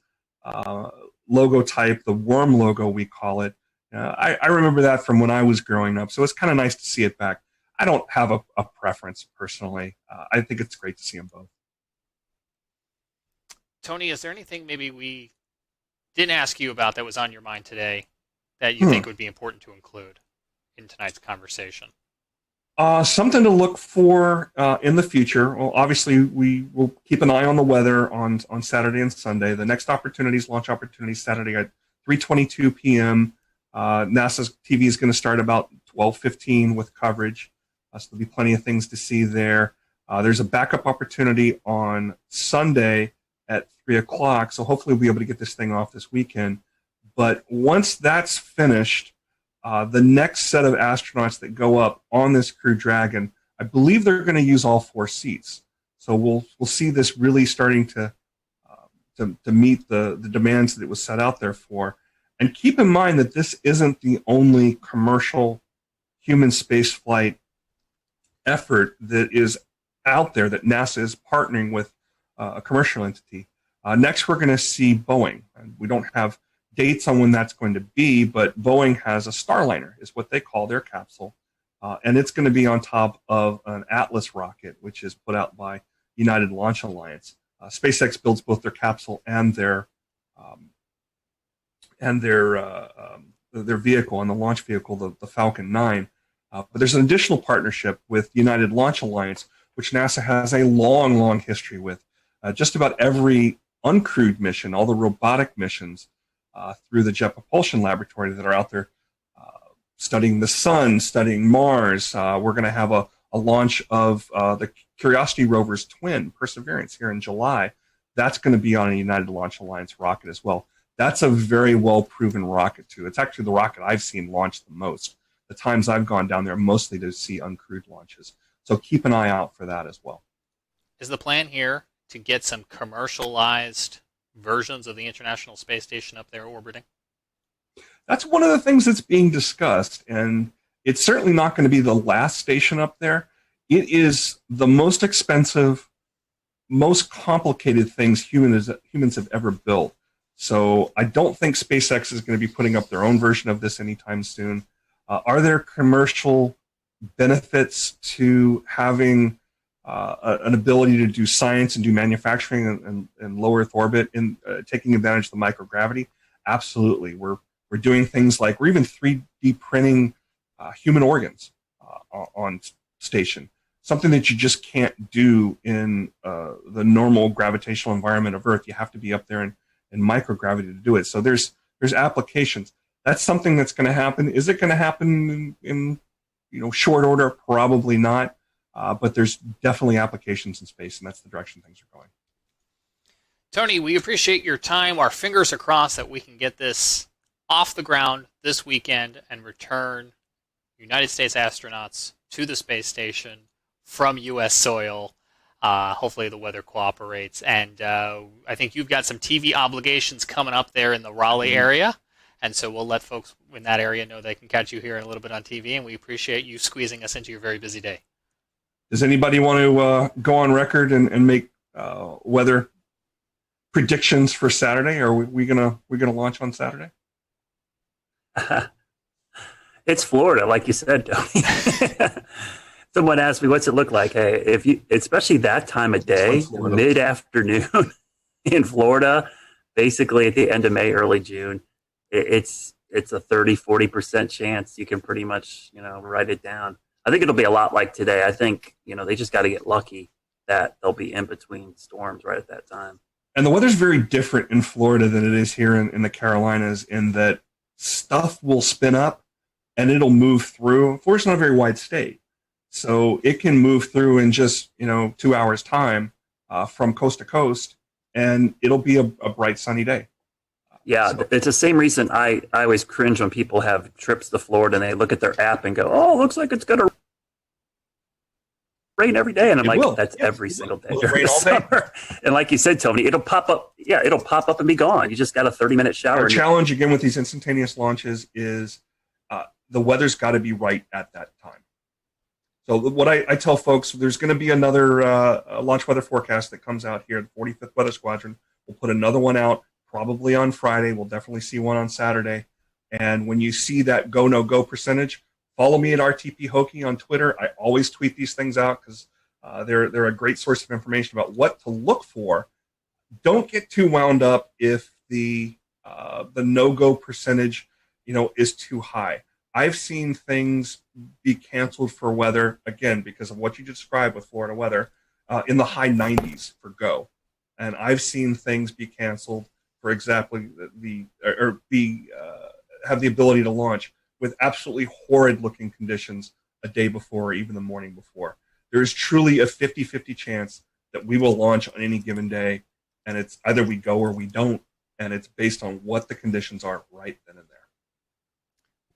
logo type, the worm logo we call it, I remember that from when I was growing up, so it's kind of nice to see it back. I don't have a preference personally. I think it's great to see them both. Tony, is there anything maybe we didn't ask you about that was on your mind today that you think would be important to include in tonight's conversation? Something to look for in the future. Well, obviously, we will keep an eye on the weather on Saturday and Sunday. The next launch opportunities, Saturday at 3:22 p.m. NASA's TV is going to start about 12:15 with coverage. So there'll be plenty of things to see there. There's a backup opportunity on Sunday at 3 o'clock. So hopefully we'll be able to get this thing off this weekend. But once that's finished, the next set of astronauts that go up on this Crew Dragon, I believe they're going to use all 4 seats. So we'll see this really starting to meet the demands that it was set out there for. And keep in mind that this isn't the only commercial human spaceflight effort that is out there that NASA is partnering with a commercial entity. Next, we're going to see Boeing. And we don't have dates on when that's going to be, but Boeing has a Starliner, is what they call their capsule. And it's going to be on top of an Atlas rocket, which is put out by United Launch Alliance. SpaceX builds both their capsule and their vehicle, and the launch vehicle, the Falcon 9. But there's an additional partnership with United Launch Alliance, which NASA has a long, long history with. Just about every uncrewed mission, all the robotic missions through the Jet Propulsion Laboratory that are out there studying the sun, studying Mars. We're going to have a launch of the Curiosity rover's twin, Perseverance, here in July. That's going to be on a United Launch Alliance rocket as well. That's a very well-proven rocket, too. It's actually the rocket I've seen launch the most. The times I've gone down there, mostly to see uncrewed launches. So keep an eye out for that as well. Is the plan here to get some commercialized versions of the International Space Station up there orbiting? That's one of the things that's being discussed, and it's certainly not going to be the last station up there. It is the most expensive, most complicated things humans have ever built. So I don't think SpaceX is going to be putting up their own version of this anytime soon. Are there commercial benefits to having an ability to do science and do manufacturing in low Earth orbit and taking advantage of the microgravity? Absolutely. We're doing things like we're even 3D printing human organs on station, something that you just can't do in the normal gravitational environment of Earth. You have to be up there in microgravity to do it. So there's applications. That's something that's going to happen. Is it going to happen in short order? Probably not. But there's definitely applications in space, and that's the direction things are going. Tony, we appreciate your time. Our fingers are crossed that we can get this off the ground this weekend and return United States astronauts to the space station from U.S. soil. Hopefully the weather cooperates. And I think you've got some TV obligations coming up there in the Raleigh area. And so we'll let folks in that area know they can catch you here in a little bit on TV. And we appreciate you squeezing us into your very busy day. Does anybody want to go on record and make weather predictions for Saturday? Are we gonna launch on Saturday? It's Florida, like you said, Tony. Someone asked me, "What's it look like?" Hey, if you, especially that time of day, mid-afternoon in Florida, basically at the end of May, early June, it's a 30-40% chance you can pretty much write it down. I think it'll be a lot like today. I think they just got to get lucky that they'll be in between storms right at that time. And the weather's very different in Florida than it is here in the Carolinas, in that stuff will spin up and it'll move through. Florida's not a very wide state, so it can move through in just 2 hours time from coast to coast, and it'll be a bright sunny day. Yeah, it's the same reason I always cringe when people have trips to Florida and they look at their app and go, "Oh, looks like it's going to rain every day," and I'm like, "That's every single day during the summer." And like you said, Tony, it'll pop up. Yeah, it'll pop up and be gone. You just got a 30-minute shower. Our challenge again with these instantaneous launches is the weather's got to be right at that time. So what I tell folks, there's going to be another launch weather forecast that comes out here. The 45th Weather Squadron will put another one out probably on Friday. We'll definitely see one on Saturday. And when you see that go no go percentage, follow me at RTP Hokie on Twitter. I always tweet these things out because they're a great source of information about what to look for. Don't get too wound up if the no-go percentage is too high. I've seen things be canceled for weather, again, because of what you described with Florida weather, in the high 90s for go. And I've seen things be canceled for exactly have the ability to launch with absolutely horrid-looking conditions a day before or even the morning before. There is truly a 50-50 chance that we will launch on any given day, and it's either we go or we don't, and it's based on what the conditions are right then and there.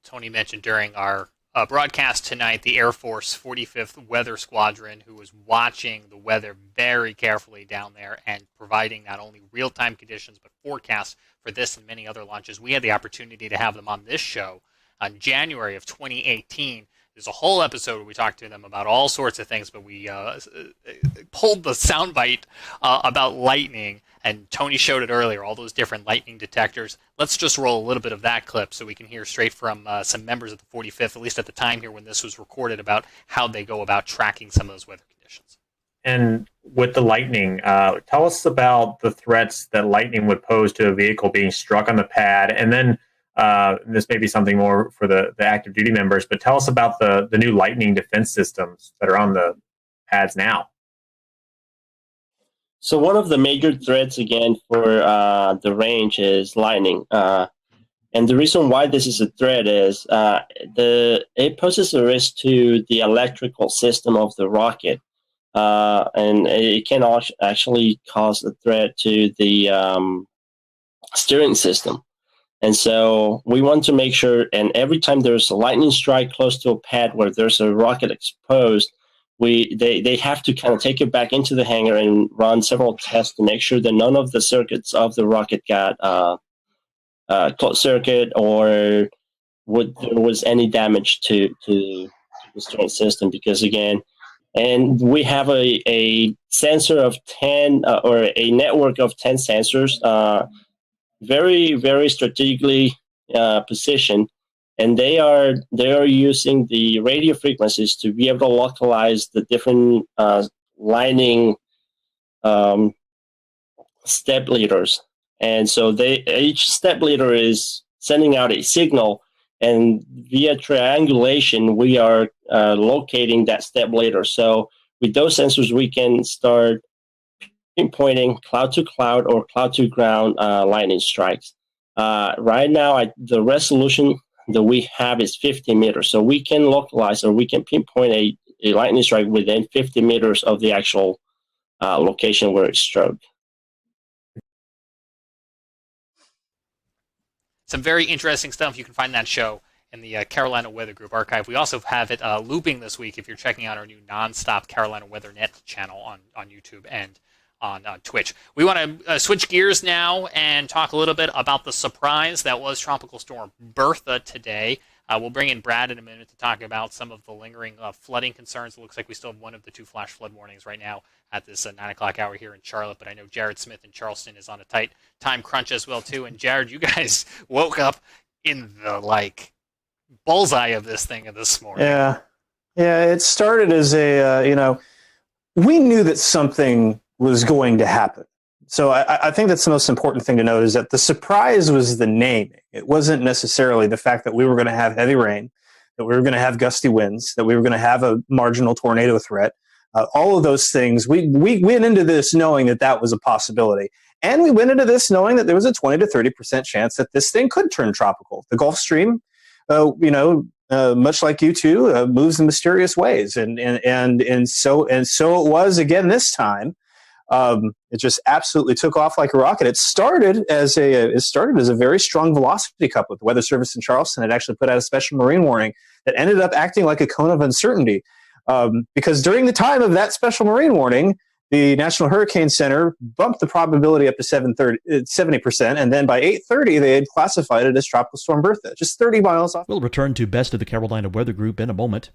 Tony mentioned during our broadcast tonight the Air Force 45th Weather Squadron, who was watching the weather very carefully down there and providing not only real-time conditions but forecasts for this and many other launches. We had the opportunity to have them on this show in January of 2018. There's a whole episode where we talked to them about all sorts of things, but we pulled the soundbite about lightning, and Tony showed it earlier, all those different lightning detectors. Let's just roll a little bit of that clip so we can hear straight from some members of the 45th, at least at the time here when this was recorded, about how they go about tracking some of those weather conditions. And with the lightning, tell us about the threats that lightning would pose to a vehicle being struck on the pad, and then this may be something more for the active duty members, but tell us about the new lightning defense systems that are on the pads now. So one of the major threats, again, for the range is lightning. And the reason why this is a threat is it poses a risk to the electrical system of the rocket. And it can actually cause a threat to the steering system. And so we want to make sure, and every time there's a lightning strike close to a pad where there's a rocket exposed, they have to kind of take it back into the hangar and run several tests to make sure that none of the circuits of the rocket got closed circuit or there was any damage to the steering system. Because again, and we have a sensor of 10 or a network of 10 sensors, very, very strategically positioned, and they are using the radio frequencies to be able to localize the different lightning step leaders. And so each step leader is sending out a signal, and via triangulation, we are locating that step leader. So with those sensors, we can start pinpointing cloud to cloud or cloud to ground lightning strikes. Right now, the resolution that we have is 50 meters. So we can localize or we can pinpoint a lightning strike within 50 meters of the actual location where it's struck. Some very interesting stuff. You can find that show in the Carolina Weather Group archive. We also have it looping this week if you're checking out our new nonstop Carolina Weather Net channel on YouTube and on Twitch. We want to switch gears now and talk a little bit about the surprise that was Tropical Storm Bertha today. We'll bring in Brad in a minute to talk about some of the lingering flooding concerns. It looks like we still have one of the 2 flash flood warnings right now at this 9 o'clock hour here in Charlotte, but I know Jared Smith in Charleston is on a tight time crunch as well, too. And Jared, you guys woke up in the, bullseye of this thing this morning. Yeah, it started as we knew that something was going to happen. So I think that's the most important thing to note, is that the surprise was the naming. It wasn't necessarily the fact that we were going to have heavy rain, that we were going to have gusty winds, that we were going to have a marginal tornado threat. All of those things, we went into this knowing that was a possibility. And we went into this knowing that there was a 20 to 30% chance that this thing could turn tropical. The Gulf Stream, much like you two, moves in mysterious ways. And so it was again this time. It just absolutely took off like a rocket. It started as a very strong velocity cup with the Weather Service in Charleston. It actually put out a special marine warning that ended up acting like a cone of uncertainty. Because during the time of that special marine warning, the National Hurricane Center bumped the probability up to 70%, and then by 8:30, they had classified it as Tropical Storm Bertha, just 30 miles off. We'll return to Best of the Carolina Weather Group in a moment.